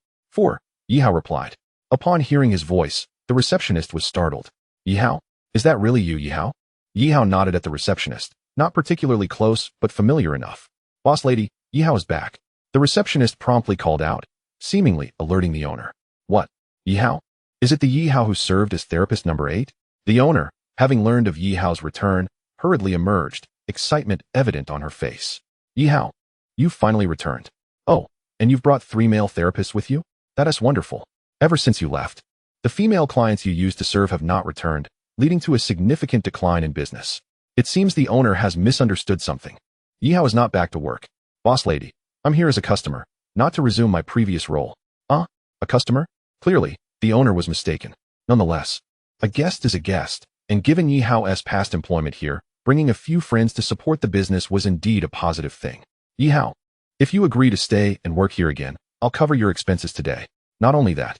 Yi Hao replied. Upon hearing his voice, the receptionist was startled. "Yi Hao? Is that really you, Yi Hao?" Yi Hao nodded at the receptionist, not particularly close, but familiar enough. "Boss lady, Yi Hao is back." The receptionist promptly called out, seemingly alerting the owner. "What? Yi Hao? Is it the Yi Hao who served as therapist number 8? The owner, having learned of Yi Hao's return, hurriedly emerged, excitement evident on her face. "Yi Hao, you've finally returned. Oh, and you've brought 3 male therapists with you? That is wonderful. Ever since you left, the female clients you used to serve have not returned, leading to a significant decline in business. It seems the owner has misunderstood something. Yi Hao is not back to work. Boss lady, I'm here as a customer, not to resume my previous role." A customer? Clearly, the owner was mistaken. Nonetheless, a guest is a guest, and given Yi Hao's past employment here, bringing a few friends to support the business was indeed a positive thing. "Yi Hao, if you agree to stay and work here again, I'll cover your expenses today. Not only that,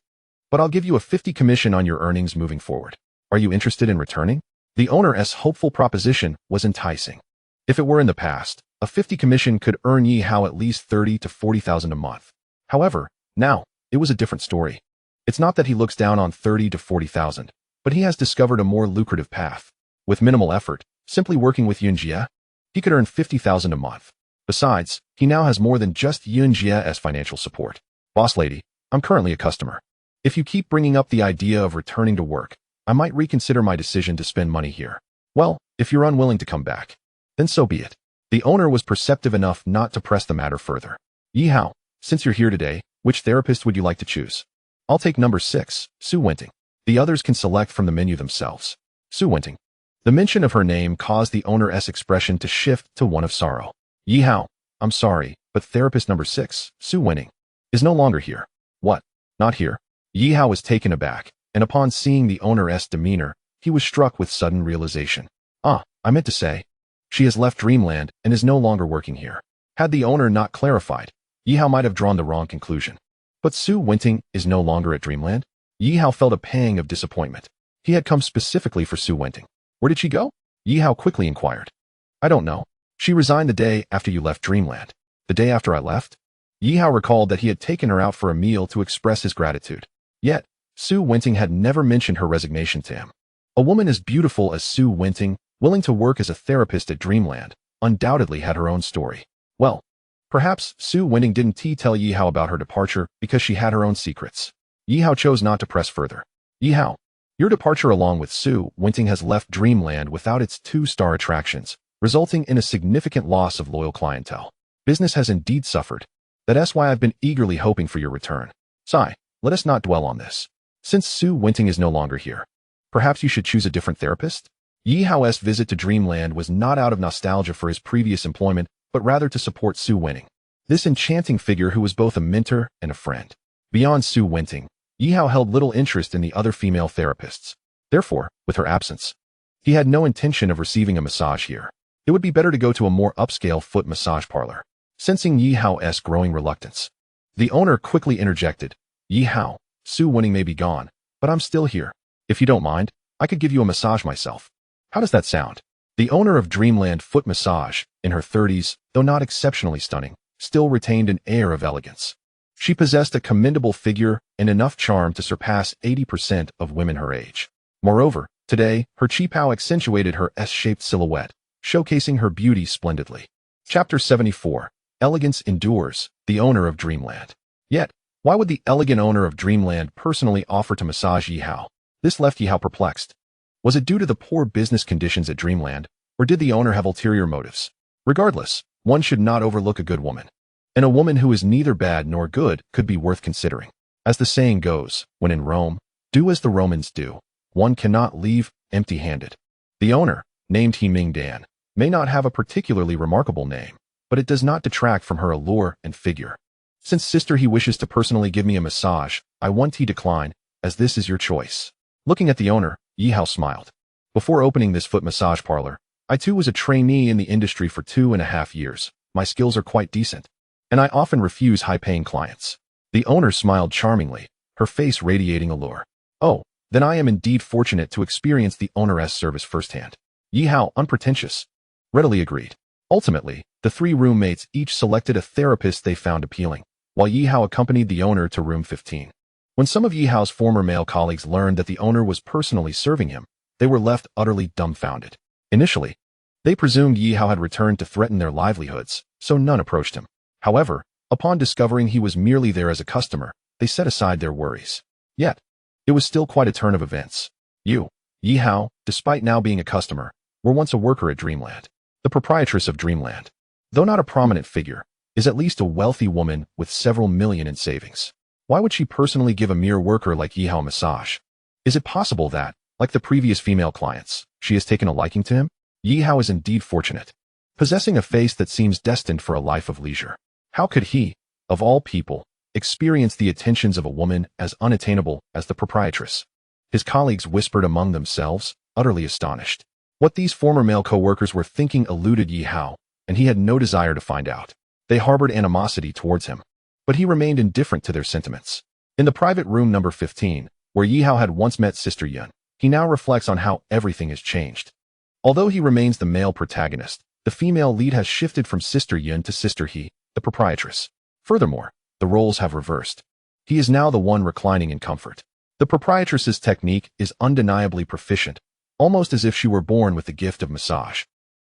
but I'll give you a 50 commission on your earnings moving forward. Are you interested in returning?" The owner's hopeful proposition was enticing. If it were in the past, a 50 commission could earn Yi Hao at least 30 to 40,000 a month. However, now, it was a different story. It's not that he looks down on 30 to 40,000, but he has discovered a more lucrative path. With minimal effort, simply working with Yunjie, he could earn 50,000 a month. Besides, he now has more than just Yunjie's financial support. "Boss lady, I'm currently a customer. If you keep bringing up the idea of returning to work, I might reconsider my decision to spend money here." "Well, if you're unwilling to come back, then so be it." The owner was perceptive enough not to press the matter further. "Yi Hao, since you're here today, which therapist would you like to choose?" "I'll take number 6, Su Wenting. The others can select from the menu themselves." Su Wenting. The mention of her name caused the owner's expression to shift to one of sorrow. "Yi Hao, I'm sorry, but therapist number 6, Su Wenting, is no longer here." "What? Not here?" Yi Hao was taken aback, and upon seeing the owner's demeanor, he was struck with sudden realization. I meant to say, she has left Dreamland and is no longer working here." Had the owner not clarified, Yi Hao might have drawn the wrong conclusion. But Su Wenting is no longer at Dreamland? Yi Hao felt a pang of disappointment. He had come specifically for Su Wenting. "Where did she go?" Yi Hao quickly inquired. "I don't know. She resigned the day after you left Dreamland." "The day after I left?" Yi Hao recalled that he had taken her out for a meal to express his gratitude. Yet, Su Wenting had never mentioned her resignation to him. A woman as beautiful as Su Wenting, willing to work as a therapist at Dreamland, undoubtedly had her own story. Well, perhaps Su Wenting didn't tell Yi Hao about her departure because she had her own secrets. Yi Hao chose not to press further. "Yi Hao, your departure along with Su Wenting has left Dreamland without its 2-star attractions, resulting in a significant loss of loyal clientele. Business has indeed suffered. That's why I've been eagerly hoping for your return. Sigh, let us not dwell on this. Since Su Wenting is no longer here, perhaps you should choose a different therapist?" Yi Hao's visit to Dreamland was not out of nostalgia for his previous employment, but rather to support Su Winning, this enchanting figure who was both a mentor and a friend. Beyond Su Winting, Yi Hao held little interest in the other female therapists. Therefore, with her absence, he had no intention of receiving a massage here. It would be better to go to a more upscale foot massage parlor. Sensing Yi Hao's growing reluctance, the owner quickly interjected, "Yi Hao, Su Winning may be gone, but I'm still here. If you don't mind, I could give you a massage myself. How does that sound?" The owner of Dreamland Foot Massage, in her 30s, though not exceptionally stunning, still retained an air of elegance. She possessed a commendable figure and enough charm to surpass 80% of women her age. Moreover, today, her qipao accentuated her S-shaped silhouette, showcasing her beauty splendidly. Chapter 74. Elegance Endures, the owner of Dreamland. Yet, why would the elegant owner of Dreamland personally offer to massage Yi Hao? This left Yi Hao perplexed. Was it due to the poor business conditions at Dreamland, or did the owner have ulterior motives? Regardless, one should not overlook a good woman. And a woman who is neither bad nor good could be worth considering. As the saying goes, when in Rome, do as the Romans do. One cannot leave empty-handed. The owner, named He Ming Dan, may not have a particularly remarkable name, but it does not detract from her allure and figure. Since Sister He wishes to personally give me a massage, I want to decline, as this is your choice. Looking at the owner, Yi Hao smiled. Before opening this foot massage parlor, I too was a trainee in the industry for 2.5 years. My skills are quite decent, and I often refuse high-paying clients. The owner smiled charmingly, her face radiating allure. Oh, then I am indeed fortunate to experience the owner's service firsthand. Yi Hao, unpretentious, readily agreed. Ultimately, the three roommates each selected a therapist they found appealing, while Yi Hao accompanied the owner to room 15. When some of Yi Hao's former male colleagues learned that the owner was personally serving him, they were left utterly dumbfounded. Initially, they presumed Yi Hao had returned to threaten their livelihoods, so none approached him. However, upon discovering he was merely there as a customer, they set aside their worries. Yet, it was still quite a turn of events. You, Yi Hao, despite now being a customer, were once a worker at Dreamland. The proprietress of Dreamland, though not a prominent figure, is at least a wealthy woman with several million in savings. Why would she personally give a mere worker like Yi Hao a massage? Is it possible that, like the previous female clients, she has taken a liking to him? Yi Hao is indeed fortunate, possessing a face that seems destined for a life of leisure. How could he, of all people, experience the attentions of a woman as unattainable as the proprietress? His colleagues whispered among themselves, utterly astonished. What these former male co-workers were thinking eluded Yi Hao, and he had no desire to find out. They harbored animosity towards him, but he remained indifferent to their sentiments. In the private room number 15, where Yi Hao had once met Sister Yun, he now reflects on how everything has changed. Although he remains the male protagonist, the female lead has shifted from Sister Yun to Sister He, the proprietress. Furthermore, the roles have reversed. He is now the one reclining in comfort. The proprietress's technique is undeniably proficient, almost as if she were born with the gift of massage,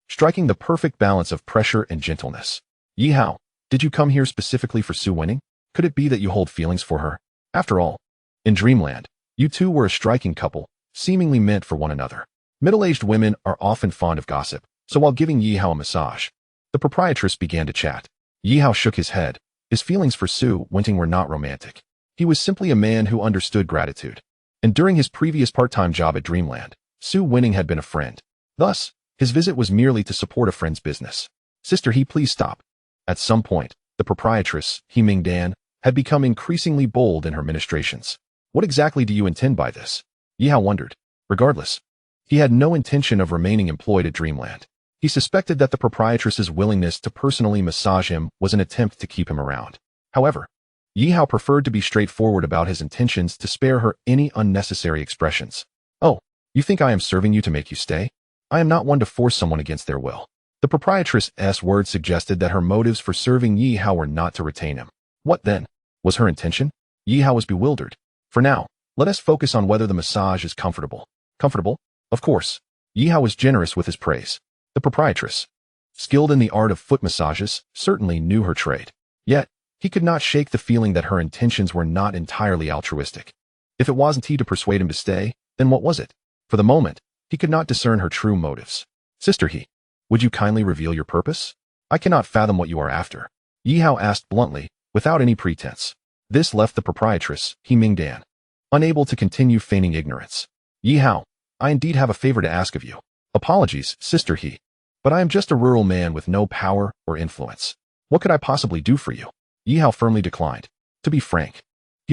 striking the perfect balance of pressure and gentleness. Yi Hao, did you come here specifically for Su Winning? Could it be that you hold feelings for her? After all, in Dreamland, you two were a striking couple, seemingly meant for one another. Middle-aged women are often fond of gossip, so while giving Yi Hao a massage, the proprietress began to chat. Yi Hao shook his head. His feelings for Su Winting were not romantic. He was simply a man who understood gratitude. And during his previous part-time job at Dreamland, Su Winning had been a friend. Thus, his visit was merely to support a friend's business. Sister He, please stop. At some point, the proprietress, He Ming Dan, had become increasingly bold in her ministrations. What exactly do you intend by this? Yi Hao wondered. Regardless, he had no intention of remaining employed at Dreamland. He suspected that the proprietress's willingness to personally massage him was an attempt to keep him around. However, Yi Hao preferred to be straightforward about his intentions to spare her any unnecessary expressions. Oh, you think I am serving you to make you stay? I am not one to force someone against their will. The proprietress's words suggested that her motives for serving Yi Hao were not to retain him. What then was her intention? Yi Hao was bewildered. For now, let us focus on whether the massage is comfortable. Comfortable? Of course. Yi Hao was generous with his praise. The proprietress, skilled in the art of foot massages, certainly knew her trade. Yet, he could not shake the feeling that her intentions were not entirely altruistic. If it wasn't he to persuade him to stay, then what was it? For the moment, he could not discern her true motives. Sister He, would you kindly reveal your purpose? I cannot fathom what you are after. Yi Hao asked bluntly, without any pretense. This left the proprietress, He Ming Dan, unable to continue feigning ignorance. Yi Hao, I indeed have a favor to ask of you. Apologies, Sister He. But I am just a rural man with no power or influence. What could I possibly do for you? Yi Hao firmly declined. To be frank,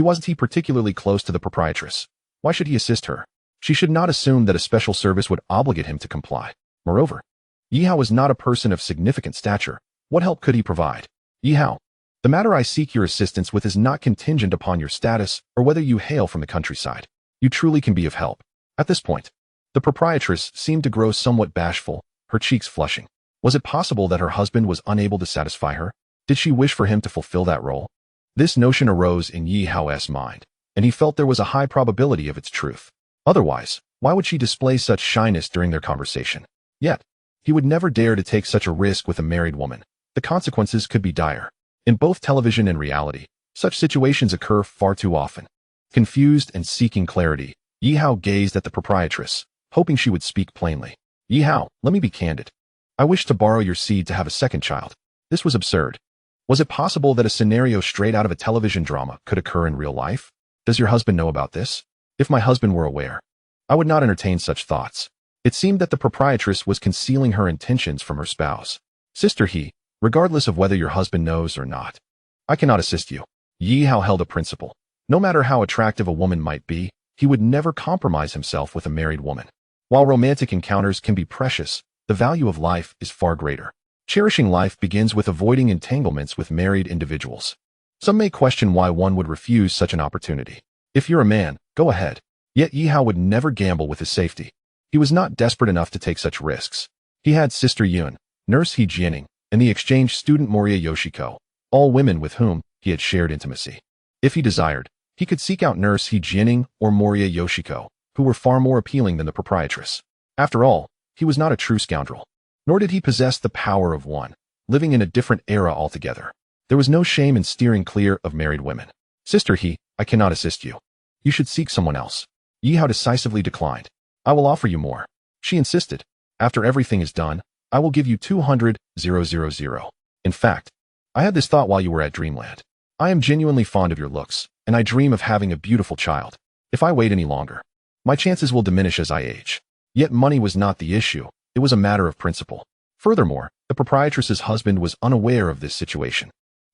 wasn't he particularly close to the proprietress? Why should he assist her? She should not assume that a special service would obligate him to comply. Moreover, Yi Hao was not a person of significant stature. What help could he provide? Yi Hao, the matter I seek your assistance with is not contingent upon your status or whether you hail from the countryside. You truly can be of help. At this point, the proprietress seemed to grow somewhat bashful, her cheeks flushing. Was it possible that her husband was unable to satisfy her? Did she wish for him to fulfill that role? This notion arose in Yi Hao's mind, and he felt there was a high probability of its truth. Otherwise, why would she display such shyness during their conversation? Yet, he would never dare to take such a risk with a married woman. The consequences could be dire. In both television and reality, such situations occur far too often. Confused and seeking clarity, Yi Hao gazed at the proprietress, hoping she would speak plainly. Yi Hao, let me be candid. I wish to borrow your seed to have a second child. This was absurd. Was it possible that a scenario straight out of a television drama could occur in real life? Does your husband know about this? If my husband were aware, I would not entertain such thoughts. It seemed that the proprietress was concealing her intentions from her spouse. Sister He, regardless of whether your husband knows or not, I cannot assist you. Yi Hao held a principle. No matter how attractive a woman might be, he would never compromise himself with a married woman. While romantic encounters can be precious, the value of life is far greater. Cherishing life begins with avoiding entanglements with married individuals. Some may question why one would refuse such an opportunity. If you're a man, go ahead. Yet Yi Hao would never gamble with his safety. He was not desperate enough to take such risks. He had Sister Yun, Nurse He Jianing, and the exchange student Moria Yoshiko, all women with whom he had shared intimacy. If he desired, he could seek out Nurse He Jianing or Moria Yoshiko, who were far more appealing than the proprietress. After all, he was not a true scoundrel. Nor did he possess the power of one, living in a different era altogether. There was no shame in steering clear of married women. Sister He, I cannot assist you. You should seek someone else. Yi Hao decisively declined. I will offer you more. She insisted. After everything is done, I will give you 200,000. In fact, I had this thought while you were at Dreamland. I am genuinely fond of your looks, and I dream of having a beautiful child. If I wait any longer, my chances will diminish as I age. Yet money was not the issue. It was a matter of principle. Furthermore, the proprietress's husband was unaware of this situation.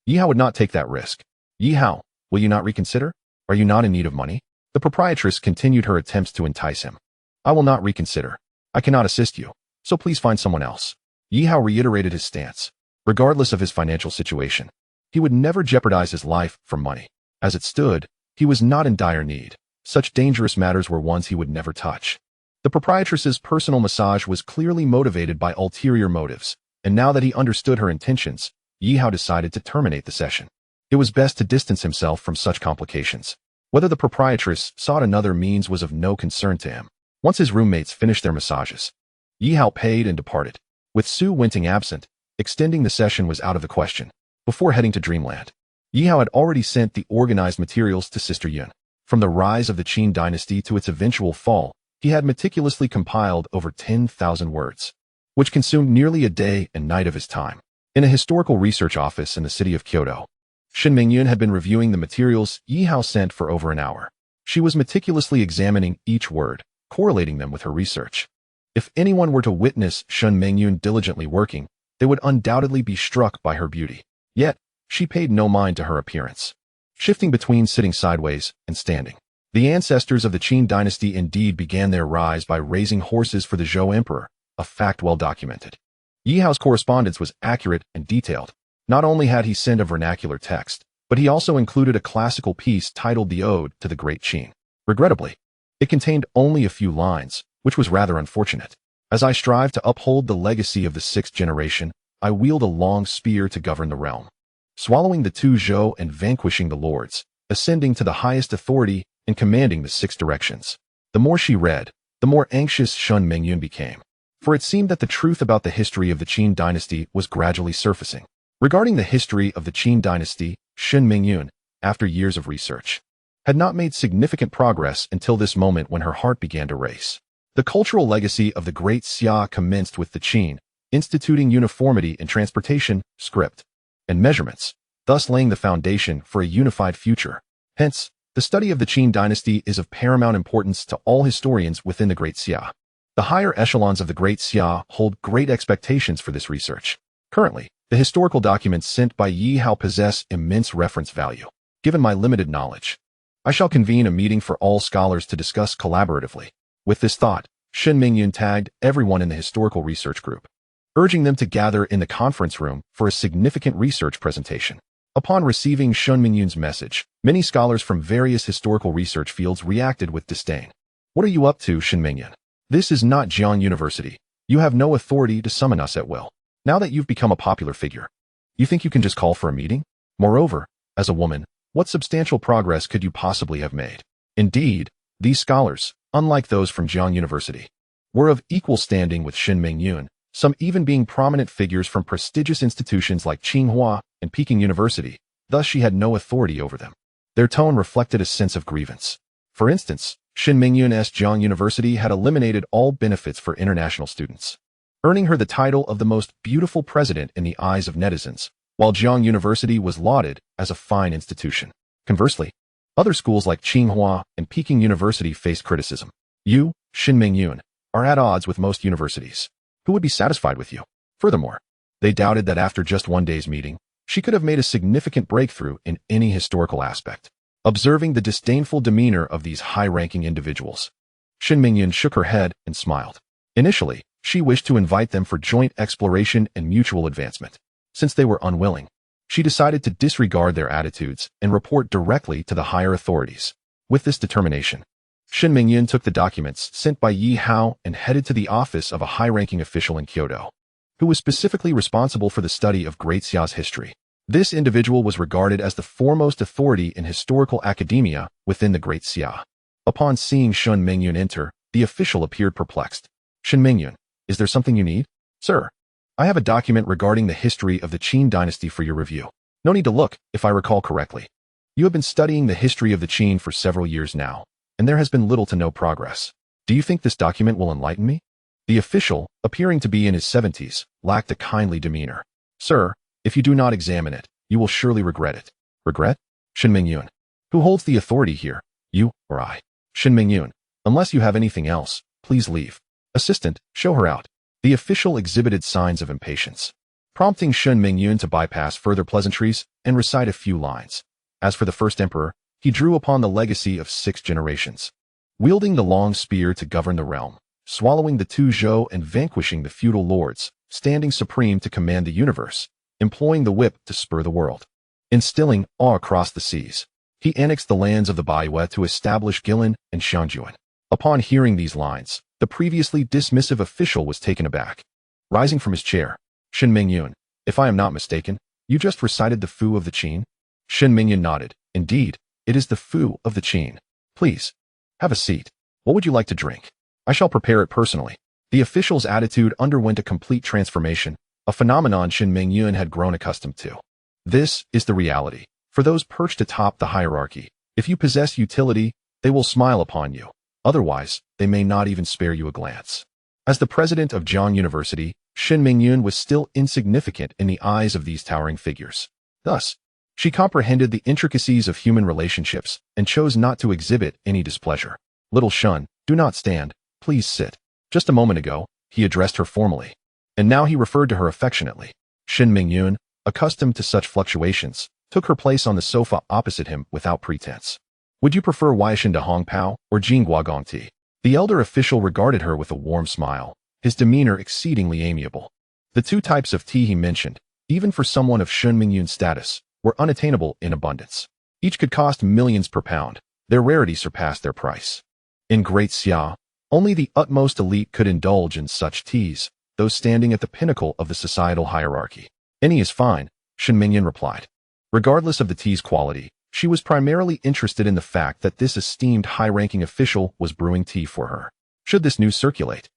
Yi Hao would not take that risk. Yi Hao, will you not reconsider? Are you not in need of money? The proprietress continued her attempts to entice him. I will not reconsider. I cannot assist you, so please find someone else. Yi Hao reiterated his stance. Regardless of his financial situation, he would never jeopardize his life for money. As it stood, he was not in dire need. Such dangerous matters were ones he would never touch. The proprietress's personal massage was clearly motivated by ulterior motives, and now that he understood her intentions, Yi Hao decided to terminate the session. It was best to distance himself from such complications. Whether the proprietress sought another means was of no concern to him. Once his roommates finished their massages, Yi Hao paid and departed. With Su Wenting absent, extending the session was out of the question. Before heading to Dreamland, Yi Hao had already sent the organized materials to Sister Yun. From the rise of the Qin dynasty to its eventual fall, he had meticulously compiled over 10,000 words, which consumed nearly a day and night of his time. In a historical research office in the city of Kyoto, Shen Mingyun had been reviewing the materials Yi Hao sent for over an hour. She was meticulously examining each word, correlating them with her research. If anyone were to witness Shen Mingyun diligently working, they would undoubtedly be struck by her beauty. Yet, she paid no mind to her appearance, shifting between sitting sideways and standing. The ancestors of the Qin dynasty indeed began their rise by raising horses for the Zhou emperor, a fact well documented. Yi Hao's correspondence was accurate and detailed. Not only had he sent a vernacular text, but he also included a classical piece titled The Ode to the Great Qin. Regrettably, it contained only a few lines, which was rather unfortunate. As I strive to uphold the legacy of the sixth generation, I wield a long spear to govern the realm, swallowing the two Zhou and vanquishing the lords, ascending to the highest authority and commanding the six directions. The more she read, the more anxious Shen Mingyun became, for it seemed that the truth about the history of the Qin dynasty was gradually surfacing. Regarding the history of the Qin dynasty, Shen Mingyun, after years of research, had not made significant progress until this moment when her heart began to race. The cultural legacy of the Great Xia commenced with the Qin, instituting uniformity in transportation, script, and measurements, thus laying the foundation for a unified future. Hence, the study of the Qin dynasty is of paramount importance to all historians within the Great Xia. The higher echelons of the Great Xia hold great expectations for this research. Currently, the historical documents sent by Yi Hao possess immense reference value. Given my limited knowledge, I shall convene a meeting for all scholars to discuss collaboratively. With this thought, Shen Mingyun tagged everyone in the historical research group, urging them to gather in the conference room for a significant research presentation. Upon receiving Shen Mingyun's message, many scholars from various historical research fields reacted with disdain. What are you up to, Shen Mingyun? This is not Jiang University. You have no authority to summon us at will. Now that you've become a popular figure, you think you can just call for a meeting? Moreover, as a woman, what substantial progress could you possibly have made? Indeed, these scholars, unlike those from Jiang University, were of equal standing with Shen Mingyun, some even being prominent figures from prestigious institutions like Tsinghua and Peking University. Thus she had no authority over them. Their tone reflected a sense of grievance. For instance, Shen Mingyun's Jiang University had eliminated all benefits for international students, earning her the title of the most beautiful president in the eyes of netizens, while Jiang University was lauded as a fine institution. Conversely, other schools like Tsinghua and Peking University faced criticism. You, Shen Mingyun, are at odds with most universities. Who would be satisfied with you? Furthermore, they doubted that after just one day's meeting, she could have made a significant breakthrough in any historical aspect. Observing the disdainful demeanor of these high-ranking individuals, Shen Mingyun shook her head and smiled. Initially, she wished to invite them for joint exploration and mutual advancement. Since they were unwilling, she decided to disregard their attitudes and report directly to the higher authorities. With this determination, Shen Mingyun took the documents sent by Yi Hao and headed to the office of a high-ranking official in Kyoto, who was specifically responsible for the study of Great Xia's history. This individual was regarded as the foremost authority in historical academia within the Great Xia. Upon seeing Shen Mingyun enter, the official appeared perplexed. Shen Mingyun, is there something you need? Sir, I have a document regarding the history of the Qin dynasty for your review. No need to look, if I recall correctly. You have been studying the history of the Qin for several years now, and there has been little to no progress. Do you think this document will enlighten me? The official, appearing to be in his 70s, lacked a kindly demeanor. Sir, if you do not examine it, you will surely regret it. Regret? Shen Mingyun. Who holds the authority here, you or I? Shen Mingyun. Unless you have anything else, please leave. Assistant, show her out. The official exhibited signs of impatience, prompting Shen Mingyun to bypass further pleasantries and recite a few lines. As for the first emperor, he drew upon the legacy of 6 generations, wielding the long spear to govern the realm, swallowing the 2 zhou and vanquishing the feudal lords, standing supreme to command the universe, employing the whip to spur the world, instilling awe across the seas. He annexed the lands of the Baiwei to establish Guilin and Shanjuan. Upon hearing these lines, the previously dismissive official was taken aback. Rising from his chair, Shen Mingyun, if I am not mistaken, you just recited the Fu of the Qin? Shen Mingyun nodded. Indeed, it is the Fu of the Qin. Please, have a seat. What would you like to drink? I shall prepare it personally. The official's attitude underwent a complete transformation, a phenomenon Shen Mingyun had grown accustomed to. This is the reality. For those perched atop the hierarchy, if you possess utility, they will smile upon you. Otherwise, they may not even spare you a glance. As the president of Jiang University, Shen Mingyun was still insignificant in the eyes of these towering figures. Thus, she comprehended the intricacies of human relationships and chose not to exhibit any displeasure. Little Shun, do not stand, please sit. Just a moment ago, he addressed her formally, and now he referred to her affectionately. Shen Mingyun, accustomed to such fluctuations, took her place on the sofa opposite him without pretense. Would you prefer Weishan de Hongpao or Jinghua Gongti? The elder official regarded her with a warm smile, his demeanor exceedingly amiable. The 2 types of tea he mentioned, even for someone of Shen Mingyun's status, were unattainable in abundance. Each could cost millions per pound. Their rarity surpassed their price. In Great Xia, only the utmost elite could indulge in such teas, those standing at the pinnacle of the societal hierarchy. Any is fine, Shen Mingyun replied. Regardless of the tea's quality, she was primarily interested in the fact that this esteemed high-ranking official was brewing tea for her. Should this news circulate,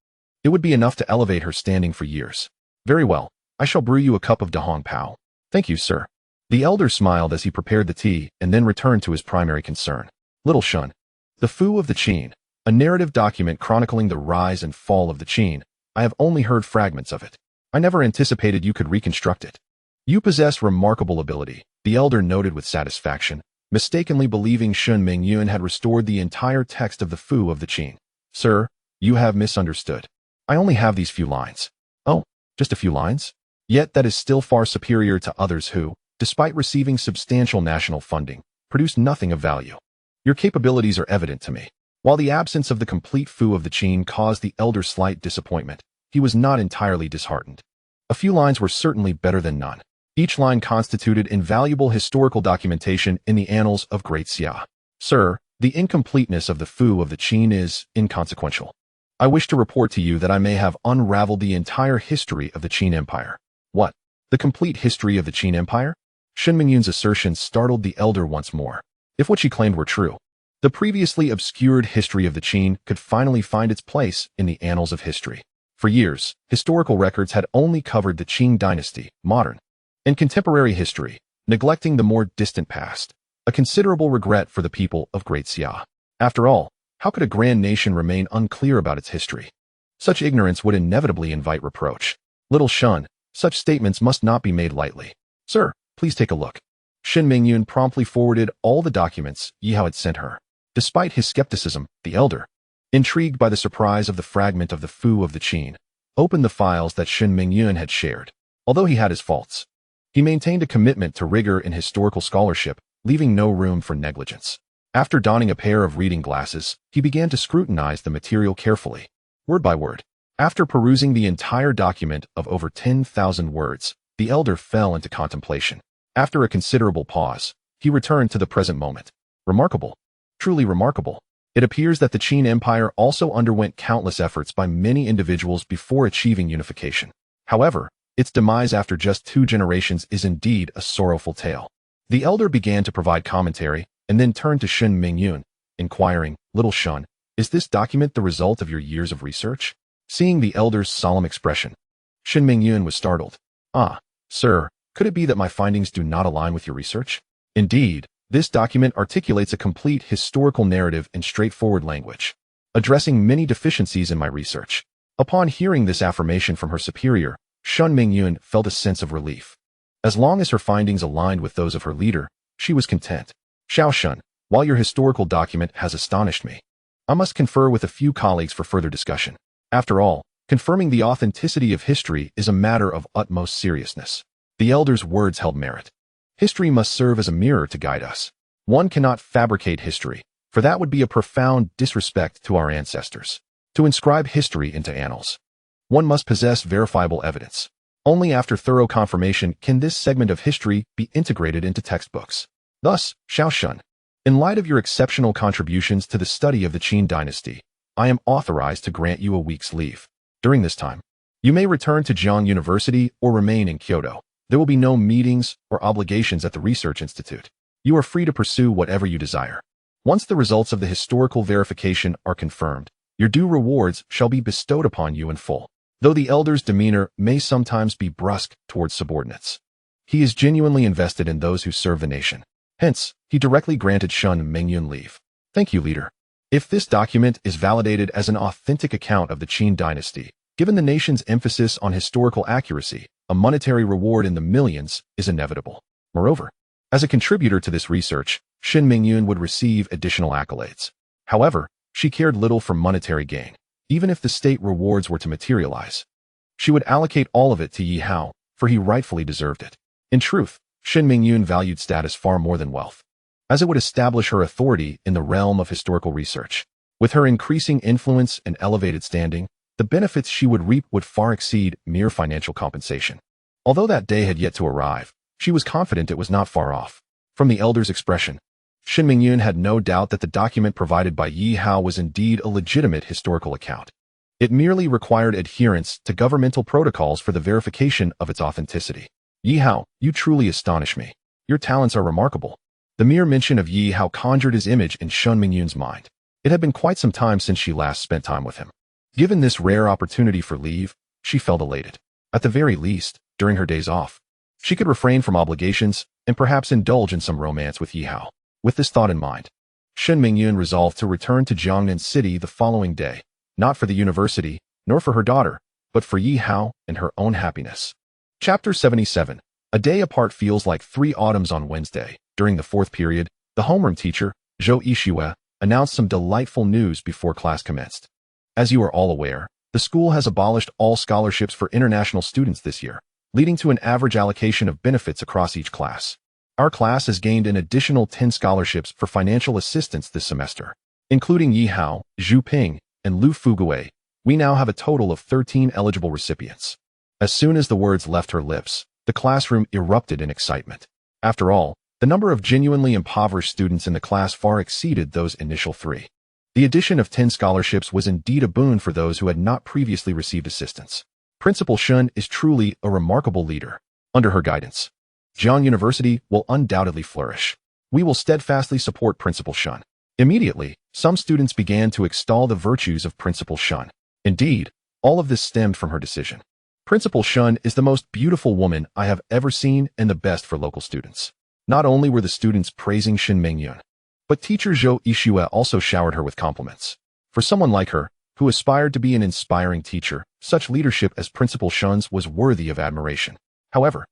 it would be enough to elevate her standing for years. Very well, I shall brew you a cup of de Hongpao. Thank you, sir. The elder smiled as he prepared the tea and then returned to his primary concern. Little Shun. The Fu of the Qin, a narrative document chronicling the rise and fall of the Qin. I have only heard fragments of it. I never anticipated you could reconstruct it. You possess remarkable ability, the elder noted with satisfaction, mistakenly believing Shen Mingyun had restored the entire text of the Fu of the Qin. Sir, You have misunderstood. I only have these few lines. Oh, just a few lines? Yet that is still far superior to others who, despite receiving substantial national funding, produce nothing of value. Your capabilities are evident to me. While the absence of the complete foo of the Qin caused the elder slight disappointment, he was not entirely disheartened. A few lines were certainly better than none. Each line constituted invaluable historical documentation in the annals of Great Xia. Sir, the incompleteness of the foo of the Qin is inconsequential. I wish to report to you that I may have unraveled the entire history of the Qin Empire. What? The complete history of the Qin Empire? Shen Mingyun's assertion startled the elder once more. If what she claimed were true, the previously obscured history of the Qin could finally find its place in the annals of history. For years, historical records had only covered the Qin dynasty, modern and contemporary history, neglecting the more distant past, a considerable regret for the people of Great Xia. After all, how could a grand nation remain unclear about its history? Such ignorance would inevitably invite reproach. Little Shun, such statements must not be made lightly. Sir, please take a look. Shen Mingyun promptly forwarded all the documents Yi Hao had sent her. Despite his skepticism, the elder, intrigued by the surprise of the fragment of the foo of the Qin, opened the files that Shen Mingyun had shared. Although he had his faults, he maintained a commitment to rigor in historical scholarship, leaving no room for negligence. After donning a pair of reading glasses, he began to scrutinize the material carefully, word by word. After perusing the entire document of over 10,000 words, the elder fell into contemplation. After a considerable pause, he returned to the present moment. Remarkable. Truly remarkable. It appears that the Qin Empire also underwent countless efforts by many individuals before achieving unification. However, its demise after just 2 generations is indeed a sorrowful tale. The elder began to provide commentary, and then turned to Shen Mingyun, inquiring, Little Shun, is this document the result of your years of research? Seeing the elder's solemn expression, Shen Mingyun was startled. Ah, sir, could it be that my findings do not align with your research? Indeed, this document articulates a complete historical narrative in straightforward language, addressing many deficiencies in my research. Upon hearing this affirmation from her superior, Shen Mingyun felt a sense of relief. As long as her findings aligned with those of her leader, she was content. Xiao Shun, while your historical document has astonished me, I must confer with a few colleagues for further discussion. After all, confirming the authenticity of history is a matter of utmost seriousness. The elder's words held merit. History must serve as a mirror to guide us. One cannot fabricate history, for that would be a profound disrespect to our ancestors. To inscribe history into annals, one must possess verifiable evidence. Only after thorough confirmation can this segment of history be integrated into textbooks. Thus, Xiao Shun, in light of your exceptional contributions to the study of the Qin dynasty, I am authorized to grant you a week's leave. During this time, you may return to Jiang University or remain in Kyoto. There will be no meetings or obligations at the Research Institute. You are free to pursue whatever you desire. Once the results of the historical verification are confirmed, your due rewards shall be bestowed upon you in full. Though the elder's demeanor may sometimes be brusque towards subordinates, he is genuinely invested in those who serve the nation. Hence, he directly granted Shen Mingyun leave. Thank you, leader. If this document is validated as an authentic account of the Qin dynasty, given the nation's emphasis on historical accuracy, a monetary reward in the millions is inevitable. Moreover, as a contributor to this research, Shen Mingyun would receive additional accolades. However, she cared little for monetary gain. Even if the state rewards were to materialize, she would allocate all of it to Yi Hao, for he rightfully deserved it. In truth, Shen Mingyun valued status far more than wealth, as it would establish her authority in the realm of historical research. With her increasing influence and elevated standing, the benefits she would reap would far exceed mere financial compensation. Although that day had yet to arrive, she was confident it was not far off. From the elder's expression, Shen Mingyun had no doubt that the document provided by Yi Hao was indeed a legitimate historical account. It merely required adherence to governmental protocols for the verification of its authenticity. Yi Hao, you truly astonish me. Your talents are remarkable. The mere mention of Yi Hao conjured his image in Shen Mingyun's mind. It had been quite some time since she last spent time with him. Given this rare opportunity for leave, she felt elated. At the very least, during her days off, she could refrain from obligations and perhaps indulge in some romance with Yi Hao. With this thought in mind, Shen Mingyun resolved to return to Jiangnan City the following day, not for the university, nor for her daughter, but for Yi Hao and her own happiness. Chapter 77. A day apart feels like 3 autumns on Wednesday. During the 4th period, the homeroom teacher, Zhou Yixue, announced some delightful news before class commenced. As you are all aware, the school has abolished all scholarships for international students this year, leading to an average allocation of benefits across each class. Our class has gained an additional 10 scholarships for financial assistance this semester. Including Yi Hao, Zhu Ping, and Lu Fugui, we now have a total of 13 eligible recipients. As soon as the words left her lips, the classroom erupted in excitement. After all, the number of genuinely impoverished students in the class far exceeded those initial 3. The addition of 10 scholarships was indeed a boon for those who had not previously received assistance. Principal Shun is truly a remarkable leader. Under her guidance, Jiang University will undoubtedly flourish. We will steadfastly support Principal Shun. Immediately, some students began to extol the virtues of Principal Shun. Indeed, all of this stemmed from her decision. Principal Shun is the most beautiful woman I have ever seen and the best for local students. Not only were the students praising Shin Mingyun, but teacher Zhou Yixue also showered her with compliments. For someone like her, who aspired to be an inspiring teacher, such leadership as Principal Shun's was worthy of admiration. However,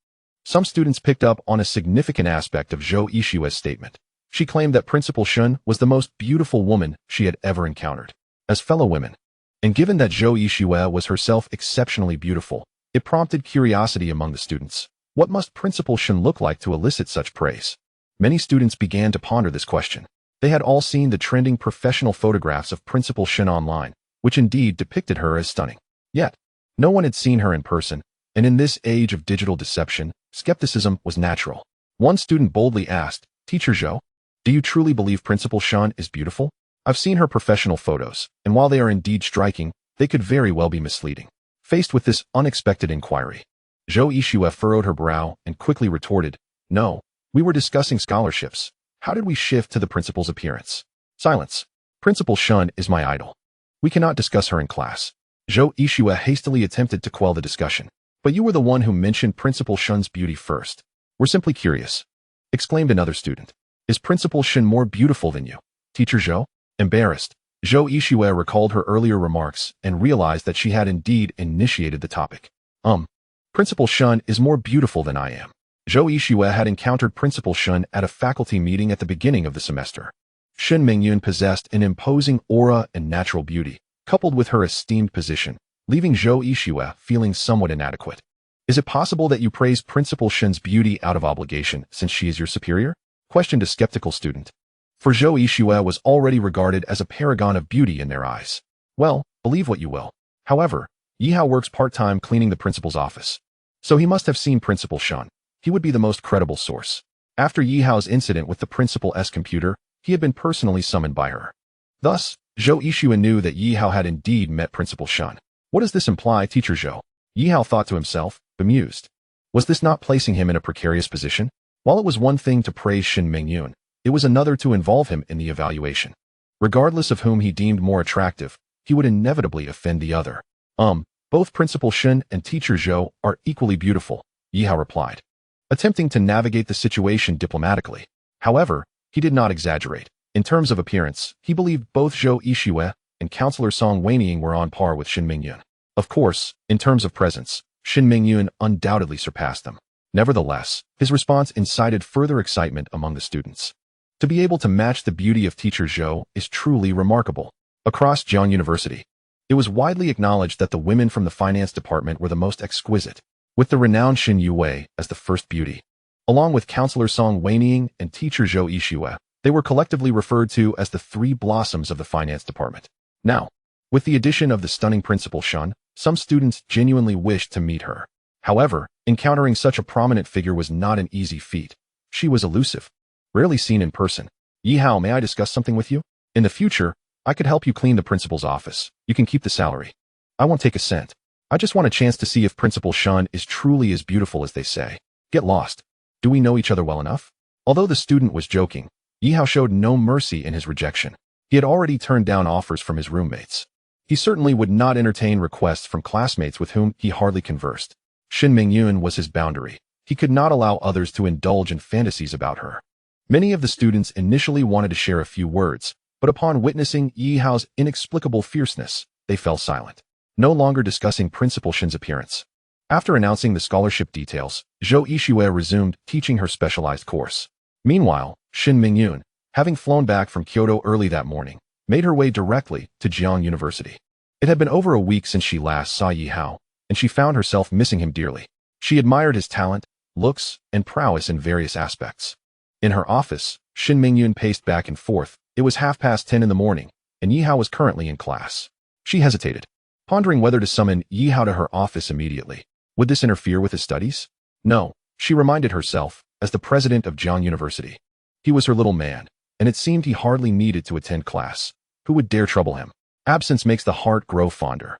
some students picked up on a significant aspect of Zhou Yixue's statement. She claimed that Principal Shun was the most beautiful woman she had ever encountered. As fellow women, and given that Zhou Yixue was herself exceptionally beautiful, it prompted curiosity among the students. What must Principal Shun look like to elicit such praise? Many students began to ponder this question. They had all seen the trending professional photographs of Principal Shun online, which indeed depicted her as stunning. Yet, no one had seen her in person, and in this age of digital deception, skepticism was natural. One student boldly asked, "Teacher Zhou, do you truly believe Principal Shun is beautiful? I've seen her professional photos, and while they are indeed striking, they could very well be misleading." Faced with this unexpected inquiry, Zhou Yixue furrowed her brow and quickly retorted, "No, we were discussing scholarships. How did we shift to the principal's appearance?" Silence. Principal Shun is my idol. We cannot discuss her in class. Zhou Yixue hastily attempted to quell the discussion. "But you were the one who mentioned Principal Shun's beauty first. We're simply curious," exclaimed another student. "Is Principal Shun more beautiful than you, Teacher Zhou?" Embarrassed, Zhou Yixue recalled her earlier remarks and realized that she had indeed initiated the topic. Principal Shun is more beautiful than I am." Zhou Yixue had encountered Principal Shun at a faculty meeting at the beginning of the semester. Shin Mingyun possessed an imposing aura and natural beauty, coupled with her esteemed position, leaving Zhou Yixue feeling somewhat inadequate. "Is it possible that you praise Principal Shun's beauty out of obligation since she is your superior?" questioned a skeptical student. For Zhou Yixue was already regarded as a paragon of beauty in their eyes. Well, believe what you will. However, Yi Hao works part-time cleaning the principal's office. So he must have seen Principal Shun. He would be the most credible source. After Yi Hao's incident with the principal's computer, he had been personally summoned by her. Thus, Zhou Yixue knew that Yi Hao had indeed met Principal Shun. What does this imply, Teacher Zhou? Yi Hao thought to himself, bemused. Was this not placing him in a precarious position? While it was one thing to praise Shin Mingyun, it was another to involve him in the evaluation. Regardless of whom he deemed more attractive, he would inevitably offend the other. Both Principal Shun and Teacher Zhou are equally beautiful, Yi Hao replied, attempting to navigate the situation diplomatically. However, he did not exaggerate. In terms of appearance, he believed both Zhou Yixue and Counselor Song Weiying were on par with Shin Mingyun. Of course, in terms of presence, Shin Mingyun undoubtedly surpassed them. Nevertheless, his response incited further excitement among the students. To be able to match the beauty of Teacher Zhou is truly remarkable. Across Jiang University, it was widely acknowledged that the women from the finance department were the most exquisite, with the renowned Xin Yue as the first beauty. Along with Counselor Song Weiying and Teacher Zhou Yixue, they were collectively referred to as the three blossoms of the finance department. Now, with the addition of the stunning Principal Shun, some students genuinely wished to meet her. However, encountering such a prominent figure was not an easy feat. She was elusive, rarely seen in person. "Yi Hao, may I discuss something with you? In the future, I could help you clean the principal's office. You can keep the salary. I won't take a cent. I just want a chance to see if Principal Shun is truly as beautiful as they say. Get lost. Do we know each other well enough?" Although the student was joking, Yi Hao showed no mercy in his rejection. He had already turned down offers from his roommates. He certainly would not entertain requests from classmates with whom he hardly conversed. Shin Mingyun was his boundary. He could not allow others to indulge in fantasies about her. Many of the students initially wanted to share a few words, but upon witnessing Yi Hao's inexplicable fierceness, they fell silent, no longer discussing Principal Shin's appearance. After announcing the scholarship details, Zhou Yixue resumed teaching her specialized course. Meanwhile, Shin Mingyun, having flown back from Kyoto early that morning, made her way directly to Jiang University. It had been over a week since she last saw Yi Hao, and she found herself missing him dearly. She admired his talent, looks, and prowess in various aspects. In her office, Shin Mingyun paced back and forth. It was 10:30 in the morning, and Yi Hao was currently in class. She hesitated, pondering whether to summon Yi Hao to her office immediately. Would this interfere with his studies? No, she reminded herself, as the president of Jiang University. He was her little man, and it seemed he hardly needed to attend class. Who would dare trouble him? Absence makes the heart grow fonder.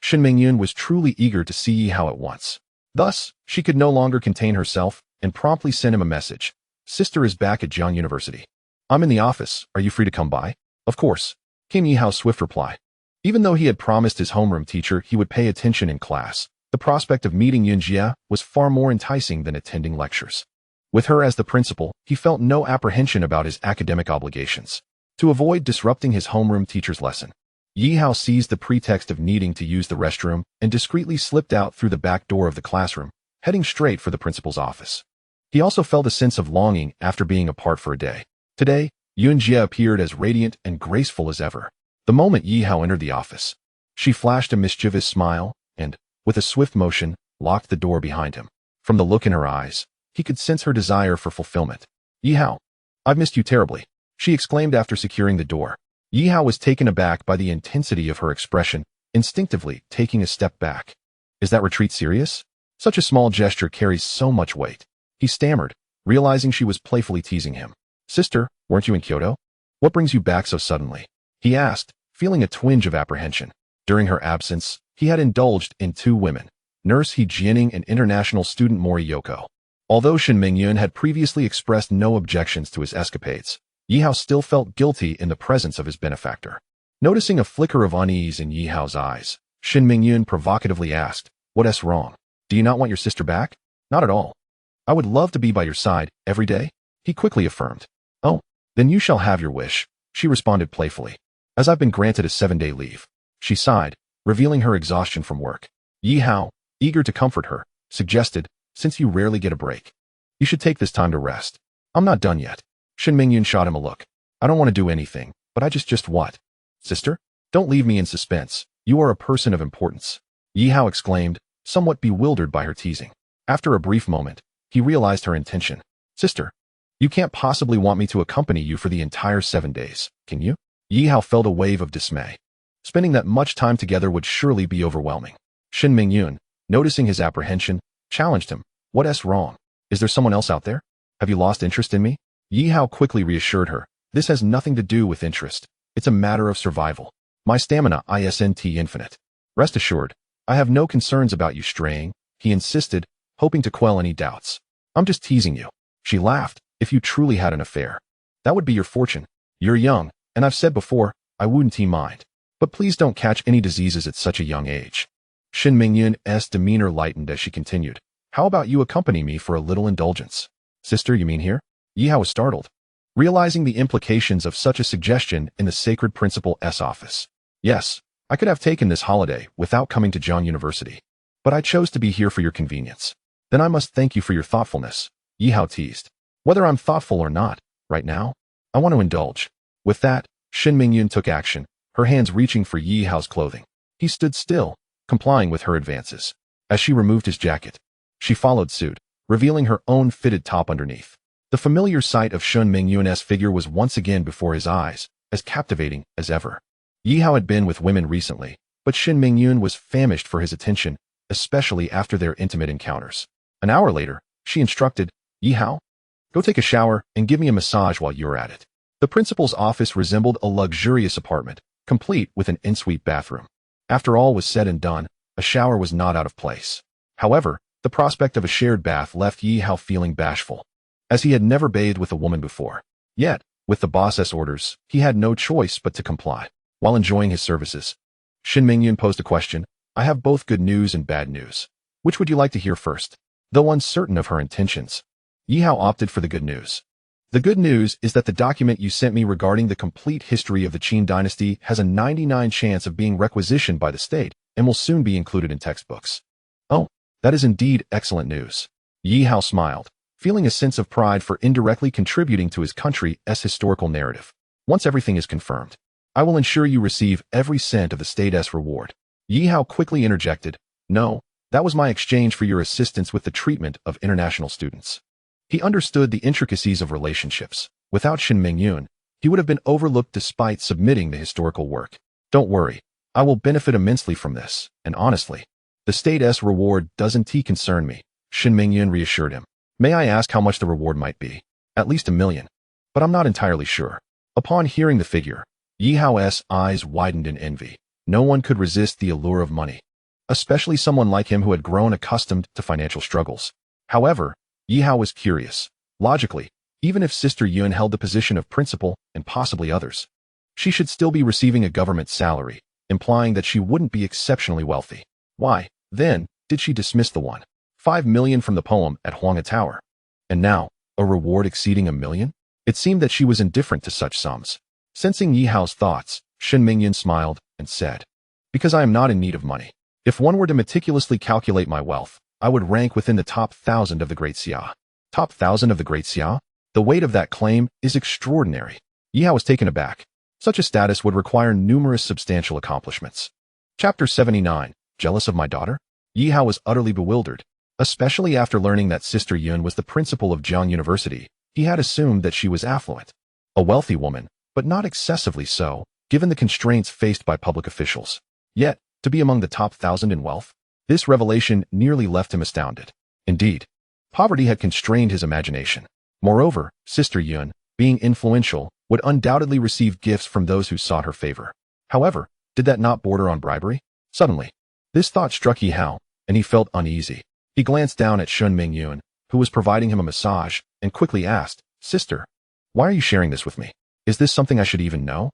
Shin Mingyun was truly eager to see Yi Hao at once. Thus, she could no longer contain herself and promptly sent him a message. Sister is back at Jiang University. I'm in the office. Are you free to come by? Of course, came Yi Hao's swift reply. Even though he had promised his homeroom teacher he would pay attention in class, the prospect of meeting Yun Jia was far more enticing than attending lectures. With her as the principal, he felt no apprehension about his academic obligations. To avoid disrupting his homeroom teacher's lesson, Yi Hao seized the pretext of needing to use the restroom and discreetly slipped out through the back door of the classroom, heading straight for the principal's office. He also felt a sense of longing after being apart for a day. Today, Yun Jia appeared as radiant and graceful as ever. The moment Yi Hao entered the office, she flashed a mischievous smile and, with a swift motion, locked the door behind him. From the look in her eyes, he could sense her desire for fulfillment. Yi Hao, I've missed you terribly, she exclaimed after securing the door. Yi Hao was taken aback by the intensity of her expression, instinctively taking a step back. Is that retreat serious? Such a small gesture carries so much weight. He stammered, realizing she was playfully teasing him. Sister, weren't you in Kyoto? What brings you back so suddenly? He asked, feeling a twinge of apprehension. During her absence, he had indulged in 2 women, Nurse He Jianing and international student Mori Yoko. Although Shin Mingyun had previously expressed no objections to his escapades, Yi Hao still felt guilty in the presence of his benefactor. Noticing a flicker of unease in Yi Hao's eyes, Shin Mingyun provocatively asked, "What's wrong? Do you not want your sister back?" "Not at all. I would love to be by your side every day," he quickly affirmed. "Oh, then you shall have your wish," she responded playfully. "As I've been granted a 7-day leave." She sighed, revealing her exhaustion from work. Yi Hao, eager to comfort her, suggested, "Since you rarely get a break, you should take this time to rest." "I'm not done yet." Shin Mingyun shot him a look. "I don't want to do anything, but I just what?" "Sister? Don't leave me in suspense. You are a person of importance," Yi Hao exclaimed, somewhat bewildered by her teasing. After a brief moment, he realized her intention. "Sister, you can't possibly want me to accompany you for the entire 7 days, can you?" Yi Hao felt a wave of dismay. Spending that much time together would surely be overwhelming. Shin Mingyun, noticing his apprehension, challenged him. "What's wrong? Is there someone else out there? Have you lost interest in me?" Yi Hao quickly reassured her. "This has nothing to do with interest. It's a matter of survival. My stamina isn't infinite. Rest assured, I have no concerns about you straying," he insisted, hoping to quell any doubts. "I'm just teasing you." She laughed. "If you truly had an affair, that would be your fortune. You're young, and I've said before, I wouldn't mind. But please don't catch any diseases at such a young age." Shin Mingyun's demeanor lightened as she continued. "How about you accompany me for a little indulgence?" "Sister, you mean here?" Yi Hao was startled, realizing the implications of such a suggestion in the sacred principal's office. "Yes, I could have taken this holiday without coming to Jiang University, but I chose to be here for your convenience." "Then I must thank you for your thoughtfulness," Yi Hao teased. "Whether I'm thoughtful or not, right now, I want to indulge." With that, Shin Mingyun took action, her hands reaching for Yi Hao's clothing. He stood still, complying with her advances. As she removed his jacket, she followed suit, revealing her own fitted top underneath. The familiar sight of Shin Mingyun's figure was once again before his eyes, as captivating as ever. Yi Hao had been with women recently, but Shin Mingyun was famished for his attention, especially after their intimate encounters. An hour later, she instructed, "Yi Hao, go take a shower and give me a massage while you're at it." The principal's office resembled a luxurious apartment, complete with an ensuite bathroom. After all was said and done, a shower was not out of place. However, the prospect of a shared bath left Yi Hao feeling bashful, as he had never bathed with a woman before. Yet, with the boss's orders, he had no choice but to comply. While enjoying his services, Shin Mingyun posed a question. "I have both good news and bad news. Which would you like to hear first?" Though uncertain of her intentions, Yi Hao opted for the good news. "The good news is that the document you sent me regarding the complete history of the Qin dynasty has a 99% chance of being requisitioned by the state and will soon be included in textbooks." "Oh, that is indeed excellent news." Yi Hao smiled, feeling a sense of pride for indirectly contributing to his country's historical narrative. "Once everything is confirmed, I will ensure you receive every cent of the state's reward. Yi Hao quickly interjected, no, that was my exchange for your assistance with the treatment of international students. He understood the intricacies of relationships. Without Shen Mingyun, he would have been overlooked despite submitting the historical work. Don't worry, I will benefit immensely from this, and honestly, the state's reward doesn't concern me, Shen Mingyun reassured him. May I ask how much the reward might be? At least 1 million. But I'm not entirely sure. Upon hearing the figure, Yi Hao's eyes widened in envy. No one could resist the allure of money, especially someone like him who had grown accustomed to financial struggles. However, Yi Hao was curious. Logically, even if Sister Yun held the position of principal and possibly others, she should still be receiving a government salary, implying that she wouldn't be exceptionally wealthy. Why, then, did she dismiss the 1.5 million from the poem at Huanga Tower? And now, a reward exceeding 1 million? It seemed that she was indifferent to such sums. Sensing Yi Hao's thoughts, Shen Mingyun smiled and said, because I am not in need of money. If one were to meticulously calculate my wealth, I would rank within the top 1,000 of the Great Xia. Top 1,000 of the Great Xia? The weight of that claim is extraordinary. Yi Hao was taken aback. Such a status would require numerous substantial accomplishments. Chapter 79. Jealous of my daughter? Yi Hao was utterly bewildered. Especially after learning that Sister Yun was the principal of Jiang University, he had assumed that she was affluent. A wealthy woman, but not excessively so, given the constraints faced by public officials. Yet, to be among the top 1,000 in wealth? This revelation nearly left him astounded. Indeed, poverty had constrained his imagination. Moreover, Sister Yun, being influential, would undoubtedly receive gifts from those who sought her favor. However, did that not border on bribery? Suddenly, this thought struck Yi Hao, and he felt uneasy. He glanced down at Shen Mingyun, who was providing him a massage, and quickly asked, Sister, why are you sharing this with me? Is this something I should even know?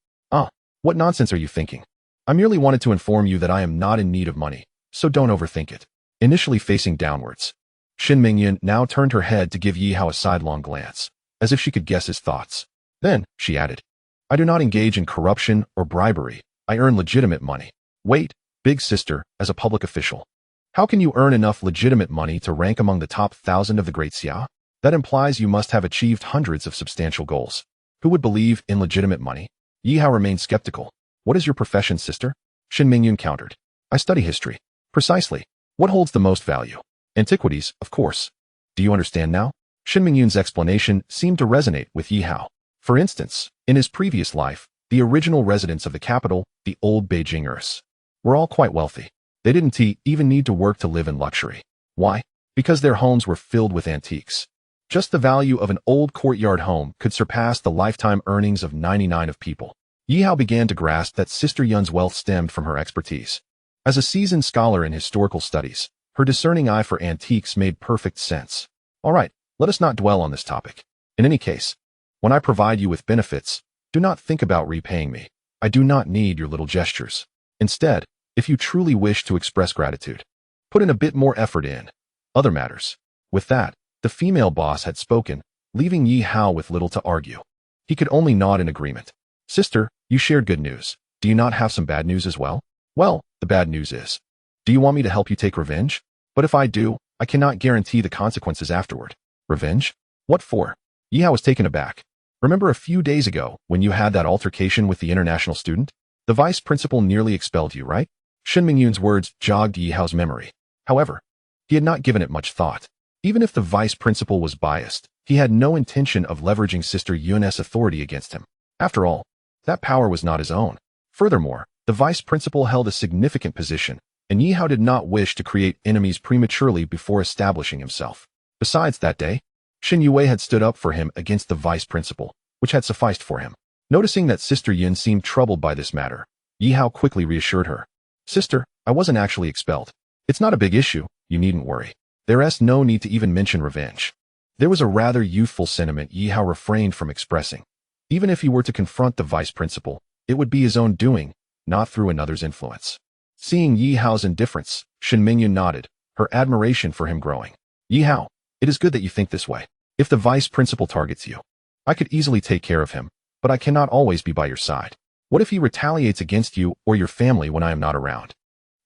What nonsense are you thinking? I merely wanted to inform you that I am not in need of money, so don't overthink it. Initially facing downwards, Shen Mingyun now turned her head to give Yi Hao a sidelong glance, as if she could guess his thoughts. Then, she added, I do not engage in corruption or bribery. I earn legitimate money. Wait, big sister, as a public official. How can you earn enough legitimate money to rank among the top 1,000 of the Great Xia? That implies you must have achieved hundreds of substantial goals. Who would believe in legitimate money? Yi Hao remained skeptical. What is your profession, sister? Shen Mingyun countered. I study history. Precisely. What holds the most value? Antiquities, of course. Do you understand now? Shen Mingyun's explanation seemed to resonate with Yi Hao. For instance, in his previous life, the original residents of the capital, the old Beijingers, were all quite wealthy. They didn't even need to work to live in luxury. Why? Because their homes were filled with antiques. Just the value of an old courtyard home could surpass the lifetime earnings of 99 of people. Yi Hao began to grasp that Sister Yun's wealth stemmed from her expertise. As a seasoned scholar in historical studies, her discerning eye for antiques made perfect sense. All right, let us not dwell on this topic. In any case, when I provide you with benefits, do not think about repaying me. I do not need your little gestures. Instead, if you truly wish to express gratitude, put in a bit more effort in other matters. With that, the female boss had spoken, leaving Yi Hao with little to argue. He could only nod in agreement. Sister, you shared good news. Do you not have some bad news as well? Well, the bad news is, do you want me to help you take revenge? But if I do, I cannot guarantee the consequences afterward. Revenge? What for? Yi Hao was taken aback. Remember a few days ago when you had that altercation with the international student? The vice principal nearly expelled you, right? Shen Mingyun's words jogged Yi Hao's memory. However, he had not given it much thought. Even if the vice principal was biased, he had no intention of leveraging Sister Yun's authority against him. After all, that power was not his own. Furthermore, the vice principal held a significant position, and Yi Hao did not wish to create enemies prematurely before establishing himself. Besides, that day, Shen Yue had stood up for him against the vice principal, which had sufficed for him. Noticing that Sister Yun seemed troubled by this matter, Yi Hao quickly reassured her. Sister, I wasn't actually expelled. It's not a big issue, you needn't worry. There's no need to even mention revenge. There was a rather youthful sentiment Yi Hao refrained from expressing. Even if he were to confront the vice principal, it would be his own doing, not through another's influence. Seeing Yi Hao's indifference, Shen Mingyun nodded, her admiration for him growing. Yi Hao, it is good that you think this way. If the vice principal targets you, I could easily take care of him, but I cannot always be by your side. What if he retaliates against you or your family when I am not around?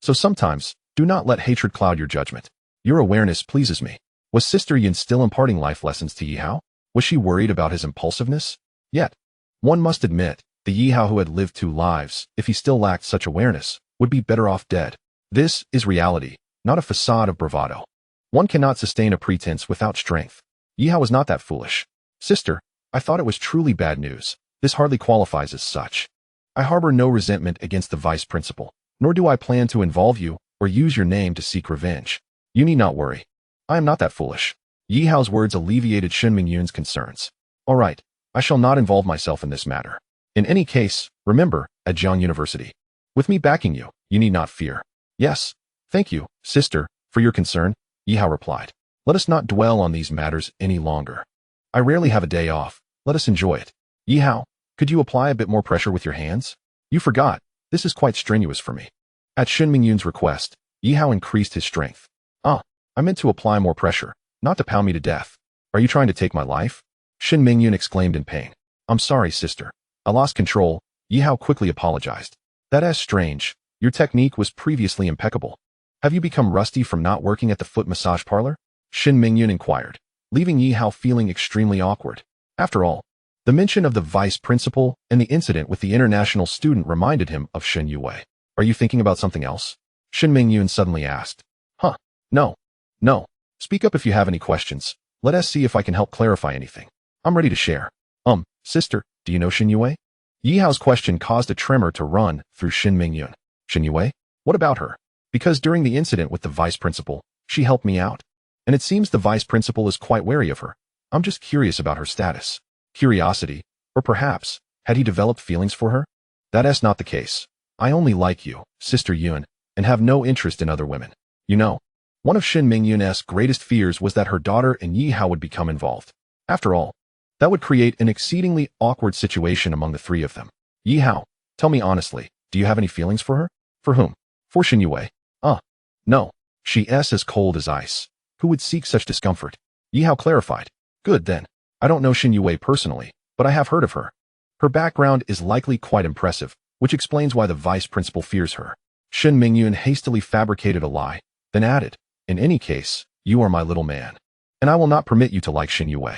So sometimes, do not let hatred cloud your judgment. Your awareness pleases me. Was Sister Yun still imparting life lessons to Yi Hao? Was she worried about his impulsiveness? Yet, one must admit The Yihao who had lived 2 lives, if he still lacked such awareness, would be better off dead. This is reality, not a facade of bravado. One cannot sustain a pretense without strength. Yihao was not that foolish. Sister, I thought it was truly bad news. This hardly qualifies as such. I harbor no resentment against the vice principal, nor do I plan to involve you or use your name to seek revenge. You need not worry. I am not that foolish. Yihao's words alleviated Shen Mingyun's concerns. All right, I shall not involve myself in this matter. In any case, remember, at Jiang University. With me backing you, you need not fear. Yes, thank you, sister, for your concern, Yihao replied. Let us not dwell on these matters any longer. I rarely have a day off. Let us enjoy it. Yihao, could you apply a bit more pressure with your hands? You forgot. This is quite strenuous for me. At Shen Mingyun's request, Yihao increased his strength. I meant to apply more pressure, not to pound me to death. Are you trying to take my life? Shen Mingyun exclaimed in pain. I'm sorry, sister. I lost control. Yihao quickly apologized. That's strange. Your technique was previously impeccable. Have you become rusty from not working at the foot massage parlor? Shen Mingyun inquired, leaving Yihao feeling extremely awkward. After all, the mention of the vice principal and the incident with the international student reminded him of Shen Yue. Are you thinking about something else? Shen Mingyun suddenly asked. No. Speak up if you have any questions. Let us see if I can help clarify anything. I'm ready to share. Sister, do you know Shen Yue? Yihao's question caused a tremor to run through Shen Mingyun. Shen Yue? What about her? Because during the incident with the vice principal, she helped me out. And it seems the vice principal is quite wary of her. I'm just curious about her status. Curiosity, or perhaps, had he developed feelings for her? That's not the case. I only like you, Sister Yun, and have no interest in other women. You know, one of Shen Mingyun's greatest fears was that her daughter and Yihao would become involved. After all, that would create an exceedingly awkward situation among the 3 of them. Yihao, tell me honestly, do you have any feelings for her? For whom? For Shen Yue. No. She's as cold as ice. Who would seek such discomfort? Yihao clarified. Good then. I don't know Shen Yue personally, but I have heard of her. Her background is likely quite impressive, which explains why the vice principal fears her. Shen Mingyun hastily fabricated a lie, then added, in any case, you are my little man. And I will not permit you to like Shen Yue.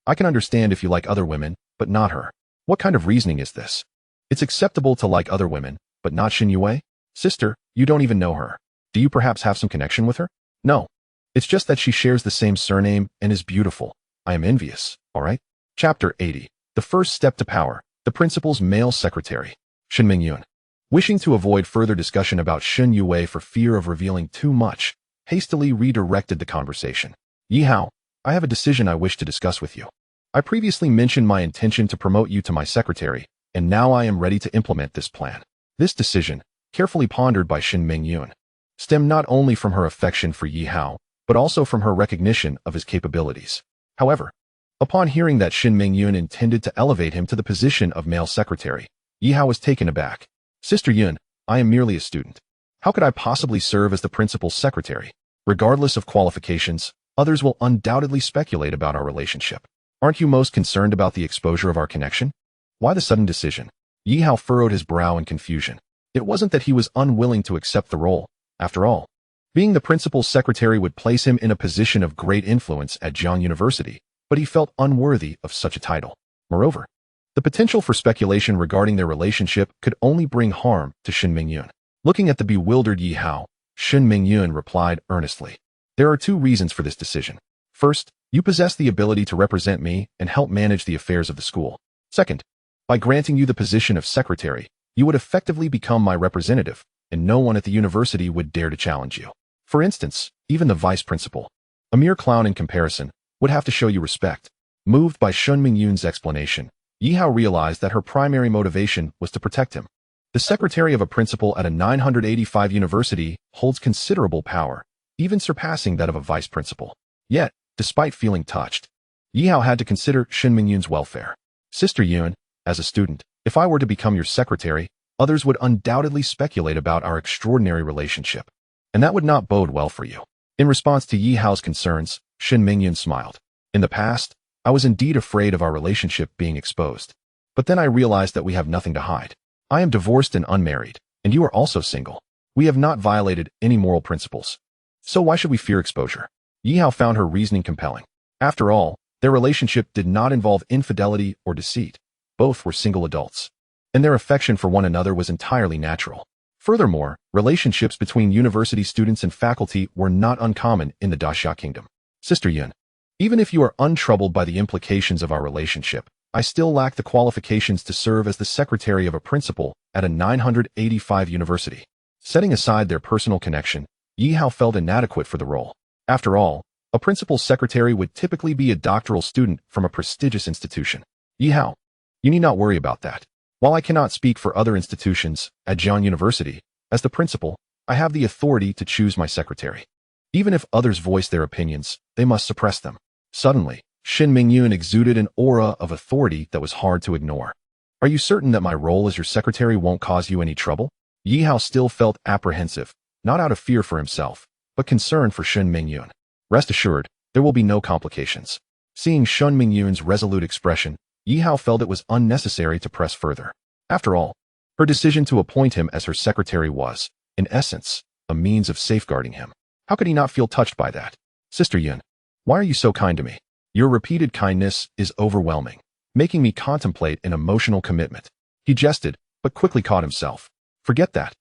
I can understand if you like other women, but not her. What kind of reasoning is this? It's acceptable to like other women, but not Shen Yue? Sister, you don't even know her. Do you perhaps have some connection with her? No. It's just that she shares the same surname and is beautiful. I am envious, all right? Chapter 80. The First Step to Power. The Principal's Male Secretary. Shen Mingyun. Wishing to avoid further discussion about Shen Yue for fear of revealing too much, hastily redirected the conversation. Yihao, I have a decision I wish to discuss with you. I previously mentioned my intention to promote you to my secretary, and now I am ready to implement this plan. This decision, carefully pondered by Shen Mingyun, stemmed not only from her affection for Yihao, but also from her recognition of his capabilities. However, upon hearing that Shen Mingyun intended to elevate him to the position of male secretary, Yihao was taken aback. Sister Yun, I am merely a student. How could I possibly serve as the principal's secretary? Regardless of qualifications, others will undoubtedly speculate about our relationship. Aren't you most concerned about the exposure of our connection? Why the sudden decision? Yihao furrowed his brow in confusion. It wasn't that he was unwilling to accept the role. After all, being the principal's secretary would place him in a position of great influence at Jiang University, but he felt unworthy of such a title. Moreover, the potential for speculation regarding their relationship could only bring harm to Shen Mingyun. Looking at the bewildered Yihao, Shen Mingyun replied earnestly. There are 2 reasons for this decision. First, you possess the ability to represent me and help manage the affairs of the school. Second, by granting you the position of secretary, you would effectively become my representative, and no one at the university would dare to challenge you. For instance, even the vice principal, a mere clown in comparison, would have to show you respect. Moved by Shen Mingyun's explanation, Yihao realized that her primary motivation was to protect him. The secretary of a principal at a 985 university holds considerable power, even surpassing that of a vice principal. Yet, despite feeling touched, Yihao had to consider Shen Mingyun's welfare. Sister Yun, as a student, if I were to become your secretary, others would undoubtedly speculate about our extraordinary relationship, and that would not bode well for you. In response to Yihao's concerns, Shen Mingyun smiled. In the past, I was indeed afraid of our relationship being exposed, but then I realized that we have nothing to hide. I am divorced and unmarried, and you are also single. We have not violated any moral principles. So why should we fear exposure? Yihao found her reasoning compelling. After all, their relationship did not involve infidelity or deceit. Both were single adults. and their affection for one another was entirely natural. Furthermore, relationships between university students and faculty were not uncommon in the Daxia Kingdom. Sister Yun, even if you are untroubled by the implications of our relationship, I still lack the qualifications to serve as the secretary of a principal at a 985 university. Setting aside their personal connection, Yi Hao felt inadequate for the role. After all, a principal's secretary would typically be a doctoral student from a prestigious institution. Yi Hao, you need not worry about that. While I cannot speak for other institutions at Jian University, as the principal, I have the authority to choose my secretary. Even if others voice their opinions, they must suppress them. Suddenly, Shin Mingyun exuded an aura of authority that was hard to ignore. Are you certain that my role as your secretary won't cause you any trouble? Yi Hao still felt apprehensive, not out of fear for himself, but concern for Shin Mingyun. Rest assured, there will be no complications. Seeing Shin Mingyun's resolute expression, Yi Hao felt it was unnecessary to press further. After all, her decision to appoint him as her secretary was, in essence, a means of safeguarding him. How could he not feel touched by that? Sister Yun, why are you so kind to me? Your repeated kindness is overwhelming, making me contemplate an emotional commitment. He jested, but quickly caught himself. Forget that.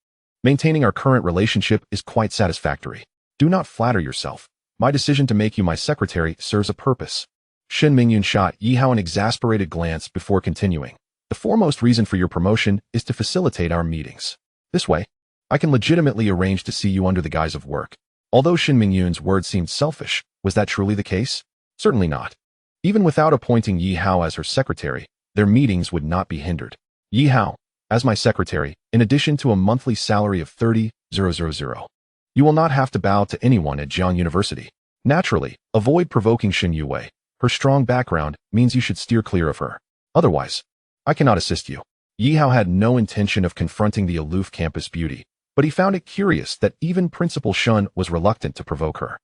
Maintaining our current relationship is quite satisfactory. Do not flatter yourself. My decision to make you my secretary serves a purpose. Shin Mingyun shot Yi Hao an exasperated glance before continuing. The foremost reason for your promotion is to facilitate our meetings. This way, I can legitimately arrange to see you under the guise of work. Although Shin Mingyun's words seemed selfish, was that truly the case? Certainly not. Even without appointing Yi Hao as her secretary, their meetings would not be hindered. Yi Hao, as my secretary, in addition to a monthly salary of 30,000, you will not have to bow to anyone at Jian University. Naturally, avoid provoking Shin Yue. Her strong background means you should steer clear of her. Otherwise, I cannot assist you. Yi Hao had no intention of confronting the aloof campus beauty, but he found it curious that even Principal Shun was reluctant to provoke her.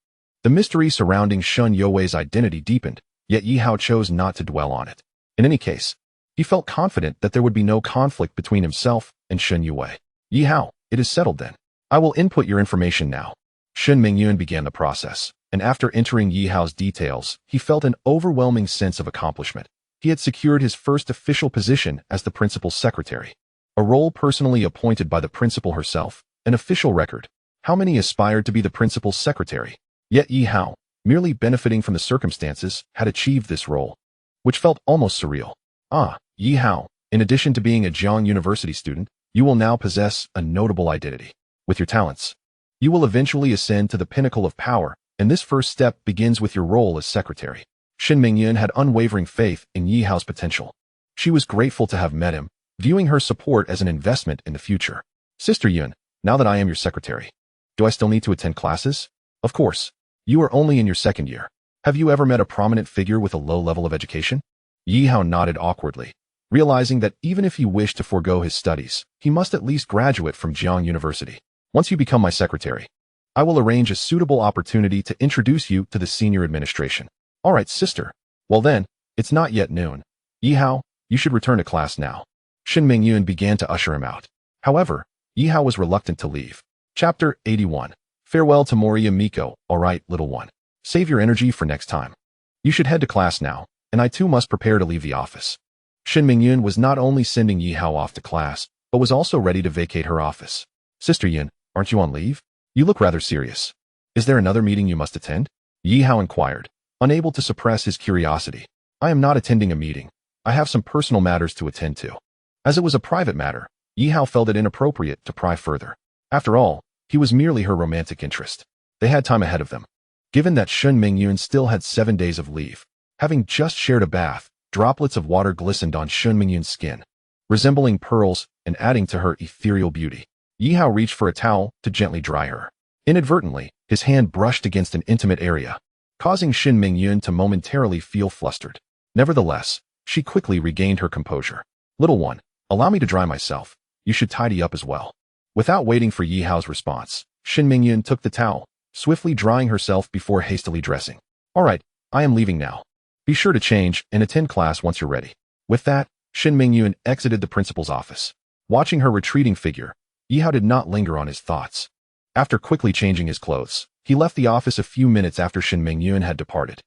The mystery surrounding Shun You's identity deepened, yet Yi Hao chose not to dwell on it. In any case, he felt confident that there would be no conflict between himself and Shun Yue. Yi Hao, it is settled then. I will input your information now. Shin Mingyun began the process, and after entering Yi Hao's details, he felt an overwhelming sense of accomplishment. He had secured his first official position as the principal's secretary, a role personally appointed by the principal herself, an official record. How many aspired to be the principal's secretary? Yet Yi Hao, merely benefiting from the circumstances, had achieved this role, which felt almost surreal. Ah, Yi Hao, in addition to being a Jiang University student, you will now possess a notable identity. With your talents, you will eventually ascend to the pinnacle of power, and this first step begins with your role as secretary. Shin Mingyun had unwavering faith in Yi Hao's potential. She was grateful to have met him, viewing her support as an investment in the future. Sister Yun, now that I am your secretary, do I still need to attend classes? Of course. You are only in your second year. Have you ever met a prominent figure with a low level of education? Yi Hao nodded awkwardly, realizing that even if he wished to forego his studies, he must at least graduate from Jiang University. Once you become my secretary, I will arrange a suitable opportunity to introduce you to the senior administration. All right, sister. Well then, it's not yet noon. Yi Hao, you should return to class now. Shin Mingyun began to usher him out. However, Yi Hao was reluctant to leave. Chapter 81. Farewell to Moria Miko. All right, little one. Save your energy for next time. You should head to class now, and I too must prepare to leave the office. Shin Mingyun was not only sending Yi Hao off to class, but was also ready to vacate her office. Sister Yun, aren't you on leave? You look rather serious. Is there another meeting you must attend? Yi Hao inquired, unable to suppress his curiosity. I am not attending a meeting. I have some personal matters to attend to. As it was a private matter, Yi Hao felt it inappropriate to pry further. After all, he was merely her romantic interest. They had time ahead of them. Given that Shin Mingyun still had 7 days of leave, having just shared a bath, droplets of water glistened on Shin Mingyun's skin, resembling pearls and adding to her ethereal beauty. Yi Hao reached for a towel to gently dry her. Inadvertently, his hand brushed against an intimate area, causing Shin Mingyun to momentarily feel flustered. Nevertheless, she quickly regained her composure. Little one, allow me to dry myself. You should tidy up as well. Without waiting for Yi Hao's response, Shin Mingyun took the towel, swiftly drying herself before hastily dressing. All right, I am leaving now. Be sure to change and attend class once you're ready. With that, Shin Mingyun exited the principal's office. Watching her retreating figure, Yi Hao did not linger on his thoughts. After quickly changing his clothes, he left the office a few minutes after Shin Mingyun had departed.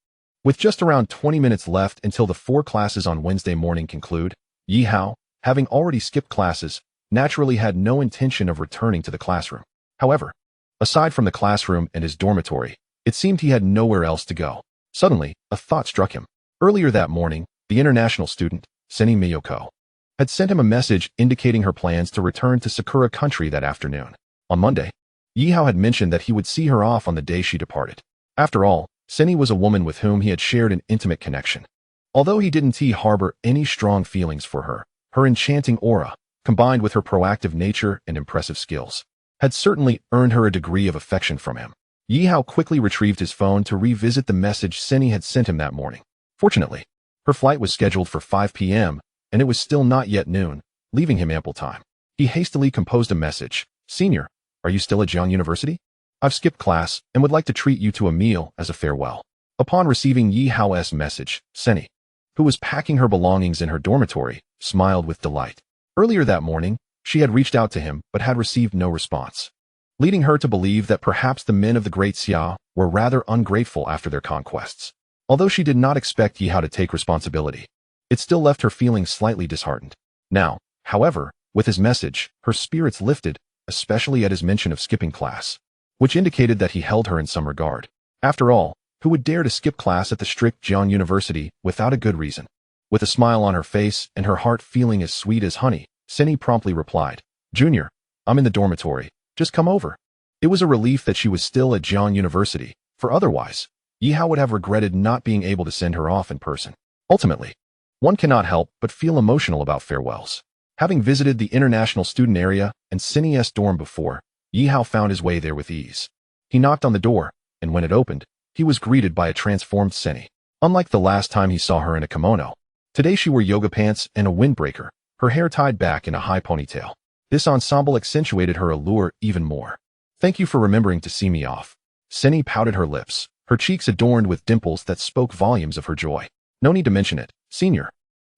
With just around 20 minutes left until the 4 classes on Wednesday morning conclude, Yi Hao, having already skipped classes, naturally had no intention of returning to the classroom. However, aside from the classroom and his dormitory, it seemed he had nowhere else to go. Suddenly, a thought struck him. Earlier that morning, the international student, Seni Miyoko, had sent him a message indicating her plans to return to Sakura Country that afternoon. On Monday, Yihao had mentioned that he would see her off on the day she departed. After all, Seni was a woman with whom he had shared an intimate connection. Although he didn't harbor any strong feelings for her, her enchanting aura, combined with her proactive nature and impressive skills, had certainly earned her a degree of affection from him. Yihao quickly retrieved his phone to revisit the message Seni had sent him that morning. Fortunately, her flight was scheduled for 5 p.m., and it was still not yet noon, leaving him ample time. He hastily composed a message. "Senior, are you still at Jiang University? I've skipped class and would like to treat you to a meal as a farewell." Upon receiving Yihao's message, Seni, who was packing her belongings in her dormitory, smiled with delight. Earlier that morning, she had reached out to him but had received no response, leading her to believe that perhaps the men of the Great Xia were rather ungrateful after their conquests. Although she did not expect Yihao to take responsibility, it still left her feeling slightly disheartened. Now, however, with his message, her spirits lifted, especially at his mention of skipping class, which indicated that he held her in some regard. After all, who would dare to skip class at the strict Jiang University without a good reason? With a smile on her face and her heart feeling as sweet as honey, Seni promptly replied, "Junior, I'm in the dormitory. Just come over." It was a relief that she was still at Jiang University, for otherwise, Yihao would have regretted not being able to send her off in person. Ultimately, one cannot help but feel emotional about farewells. Having visited the international student area and Seni's dorm before, Yihao found his way there with ease. He knocked on the door, and when it opened, he was greeted by a transformed Seni. Unlike the last time he saw her in a kimono, today she wore yoga pants and a windbreaker, her hair tied back in a high ponytail. This ensemble accentuated her allure even more. "Thank you for remembering to see me off." Seni pouted her lips, her cheeks adorned with dimples that spoke volumes of her joy. "No need to mention it, senior."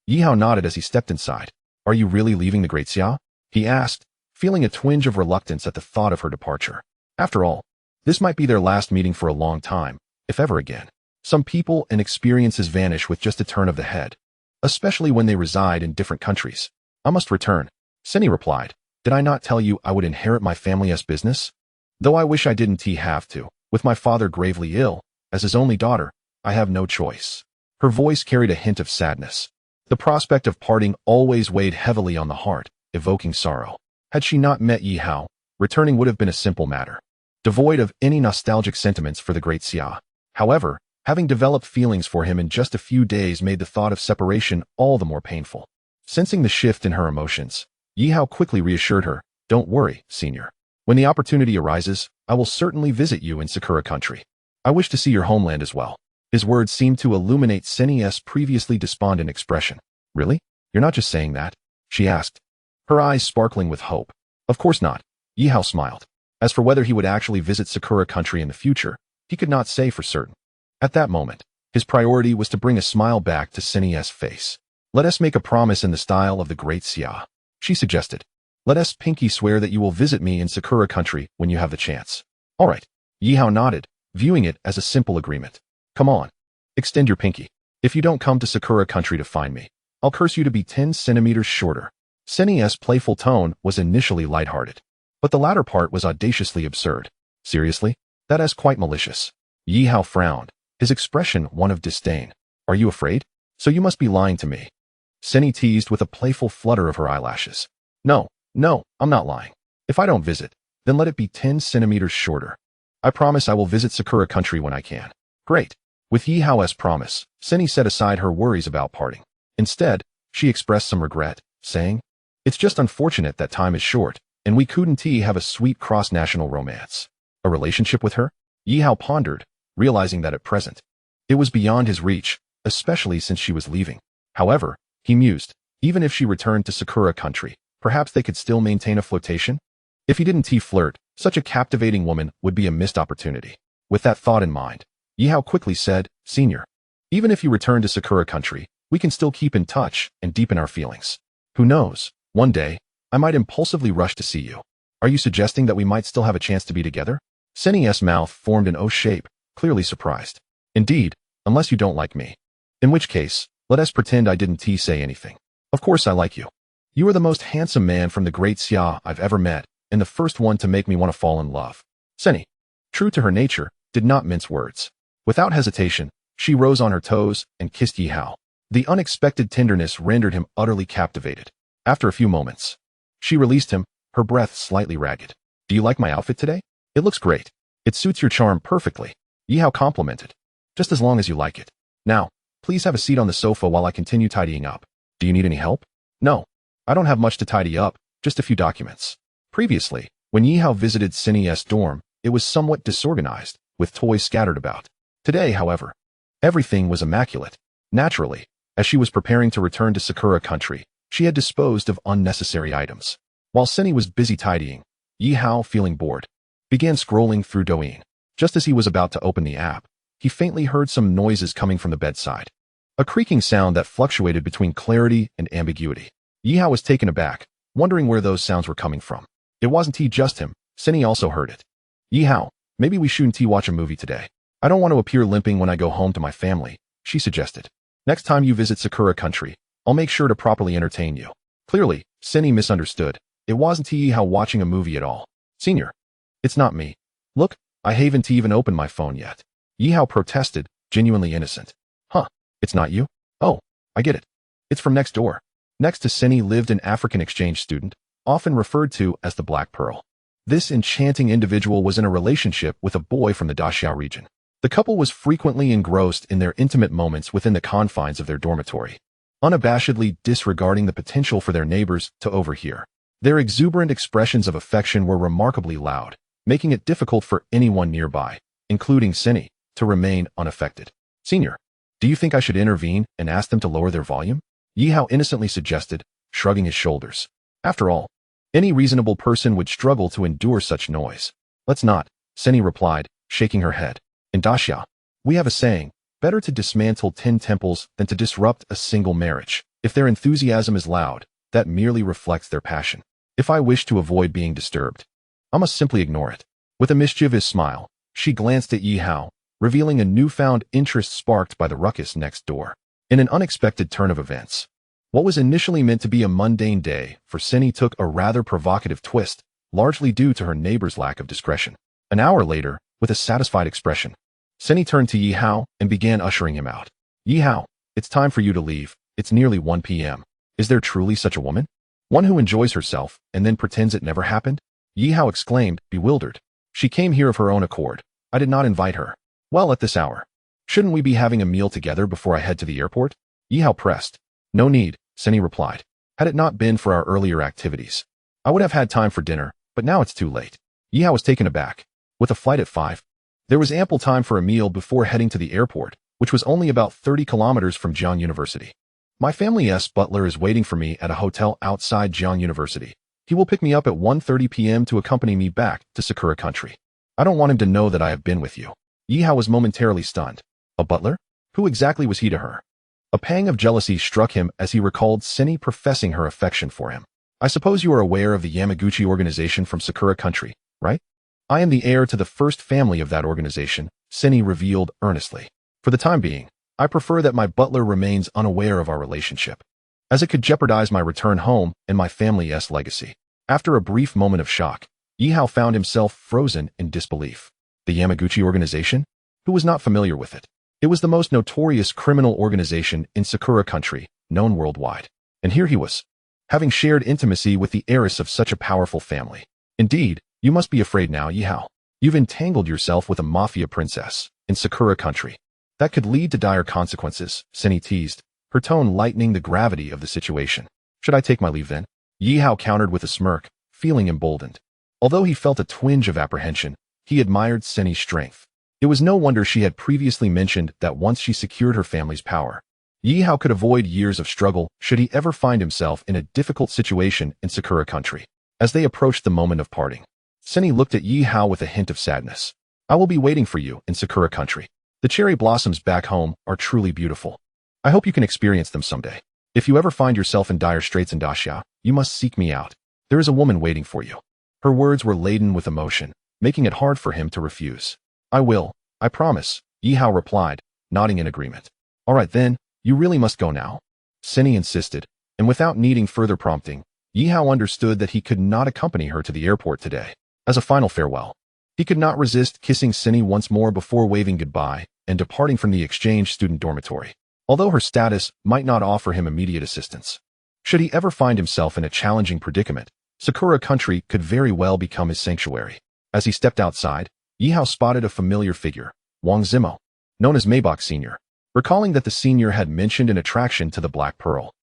Yihao nodded as he stepped inside. "Are you really leaving the Great Xia?" he asked, feeling a twinge of reluctance at the thought of her departure. After all, this might be their last meeting for a long time, if ever again. Some people and experiences vanish with just a turn of the head, especially when they reside in different countries. "I must return," Seni replied. "Did I not tell you I would inherit my family's business? Though I wish I didn't have to. With my father gravely ill, as his only daughter, I have no choice." Her voice carried a hint of sadness. The prospect of parting always weighed heavily on the heart, evoking sorrow. Had she not met Yihao, returning would have been a simple matter, devoid of any nostalgic sentiments for the Great Xia. However, having developed feelings for him in just a few days made the thought of separation all the more painful. Sensing the shift in her emotions, Yihao quickly reassured her, "Don't worry, senior. When the opportunity arises, I will certainly visit you in Sakura Country. I wish to see your homeland as well." His words seemed to illuminate Seni's previously despondent expression. "Really? You're not just saying that?" she asked, her eyes sparkling with hope. "Of course not," Yihao smiled. As for whether he would actually visit Sakura Country in the future, he could not say for certain. At that moment, his priority was to bring a smile back to Seni's face. "Let us make a promise in the style of the Great Xia," she suggested. "Let us pinky swear that you will visit me in Sakura Country when you have the chance." "All right," Yihao nodded, viewing it as a simple agreement. "Come on. Extend your pinky. If you don't come to Sakura Country to find me, I'll curse you to be 10 centimeters shorter." Seni's playful tone was initially lighthearted, but the latter part was audaciously absurd. "Seriously? That is quite malicious." Yihao frowned, his expression one of disdain. "Are you afraid? So you must be lying to me." Seni teased with a playful flutter of her eyelashes. No, I'm not lying. If I don't visit, then let it be 10 centimeters shorter. I promise I will visit Sakura Country when I can." "Great." With Yihao's promise, Seni set aside her worries about parting. Instead, she expressed some regret, saying, "It's just unfortunate that time is short, and we couldn't have a sweet cross-national romance." A relationship with her? Yihao pondered, realizing that at present, it was beyond his reach, especially since she was leaving. However, he mused, even if she returned to Sakura Country, perhaps they could still maintain a flirtation? If he didn't flirt, such a captivating woman would be a missed opportunity. With that thought in mind, Yihao quickly said, "Senior, even if you return to Sakura Country, we can still keep in touch and deepen our feelings. Who knows, one day, I might impulsively rush to see you. Are you suggesting that we might still have a chance to be together?" Seni's mouth formed an O shape, clearly surprised. "Indeed, unless you don't like me. In which case, let us pretend I didn't say anything. Of course I like you." You are the most handsome man from the great Xia I've ever met, and the first one to make me want to fall in love. Seni, true to her nature, did not mince words. Without hesitation, she rose on her toes and kissed Yi Hao. The unexpected tenderness rendered him utterly captivated. After a few moments, she released him, her breath slightly ragged. Do you like my outfit today? It looks great. It suits your charm perfectly. Yi Hao complimented. Just as long as you like it. Now, please have a seat on the sofa while I continue tidying up. Do you need any help? No. I don't have much to tidy up, just a few documents. Previously, when Yi Hao visited Seni's dorm, it was somewhat disorganized, with toys scattered about. Today, however, everything was immaculate. Naturally, as she was preparing to return to Sakura country, she had disposed of unnecessary items. While Seni was busy tidying, Yi Hao, feeling bored, began scrolling through Douyin. Just as he was about to open the app, he faintly heard some noises coming from the bedside. A creaking sound that fluctuated between clarity and ambiguity. Yi Hao was taken aback, wondering where those sounds were coming from. It wasn't just him, Seni also heard it. Yi Hao, maybe we shouldn't watch a movie today. I don't want to appear limping when I go home to my family, she suggested. Next time you visit Sakura country, I'll make sure to properly entertain you. Clearly, Seni misunderstood. It wasn't Yi Hao watching a movie at all. Senior, it's not me. Look, I haven't even opened my phone yet. Yi Hao protested, genuinely innocent. Huh, it's not you? Oh, I get it. It's from next door. Next to Seni lived an African exchange student, often referred to as the Black Pearl. This enchanting individual was in a relationship with a boy from the Daxiao region. The couple was frequently engrossed in their intimate moments within the confines of their dormitory, unabashedly disregarding the potential for their neighbors to overhear. Their exuberant expressions of affection were remarkably loud, making it difficult for anyone nearby, including Seni, to remain unaffected. Senior, do you think I should intervene and ask them to lower their volume? Yi Hao innocently suggested, shrugging his shoulders. After all, any reasonable person would struggle to endure such noise. Let's not, Seni replied, shaking her head. In Daxia, we have a saying, better to dismantle 10 temples than to disrupt a single marriage. If their enthusiasm is loud, that merely reflects their passion. If I wish to avoid being disturbed, I must simply ignore it. With a mischievous smile, she glanced at Yi Hao, revealing a newfound interest sparked by the ruckus next door. In an unexpected turn of events, what was initially meant to be a mundane day for Seni took a rather provocative twist, largely due to her neighbor's lack of discretion. An hour later, with a satisfied expression, Seni turned to Yi Hao and began ushering him out. Yi Hao, it's time for you to leave. It's nearly 1 p.m. Is there truly such a woman? One who enjoys herself and then pretends it never happened? Yi Hao exclaimed, bewildered. She came here of her own accord. I did not invite her. Well, at this hour. Shouldn't we be having a meal together before I head to the airport? Yi Hao pressed. No need, Seni replied. Had it not been for our earlier activities, I would have had time for dinner, but now it's too late. Yi Hao was taken aback. With a flight at 5, there was ample time for a meal before heading to the airport, which was only about 30 kilometers from Jiang University. My family's butler is waiting for me at a hotel outside Jiang University. He will pick me up at 1:30 p.m. to accompany me back to Sakura country. I don't want him to know that I have been with you. Yi Hao was momentarily stunned. A butler? Who exactly was he to her? A pang of jealousy struck him as he recalled Seni professing her affection for him. I suppose you are aware of the Yamaguchi organization from Sakura country, right? I am the heir to the first family of that organization, Seni revealed earnestly. For the time being, I prefer that my butler remains unaware of our relationship, as it could jeopardize my return home and my family's legacy. After a brief moment of shock, Yi Hao found himself frozen in disbelief. The Yamaguchi organization? Who was not familiar with it? It was the most notorious criminal organization in Sakura country, known worldwide. And here he was, having shared intimacy with the heiress of such a powerful family. Indeed, you must be afraid now, Yi Hao. You've entangled yourself with a mafia princess in Sakura country. That could lead to dire consequences, Seni teased, her tone lightening the gravity of the situation. Should I take my leave then? Yi Hao countered with a smirk, feeling emboldened. Although he felt a twinge of apprehension, he admired Seni's strength. It was no wonder she had previously mentioned that once she secured her family's power, Yi Hao could avoid years of struggle should he ever find himself in a difficult situation in Sakura country. As they approached the moment of parting, Seni looked at Yi Hao with a hint of sadness. I will be waiting for you in Sakura country. The cherry blossoms back home are truly beautiful. I hope you can experience them someday. If you ever find yourself in dire straits in Daxia, you must seek me out. There is a woman waiting for you. Her words were laden with emotion, making it hard for him to refuse. I will, I promise, Yi Hao replied, nodding in agreement. All right then, you really must go now, Seni insisted, and without needing further prompting, Yi Hao understood that he could not accompany her to the airport today. As a final farewell, he could not resist kissing Cindy once more before waving goodbye and departing from the exchange student dormitory. Although her status might not offer him immediate assistance, should he ever find himself in a challenging predicament, Sakura Country could very well become his sanctuary. As he stepped outside, Yi Hao spotted a familiar figure, Wang Zimo, known as Maybach Sr., recalling that the senior had mentioned an attraction to the Black Pearl.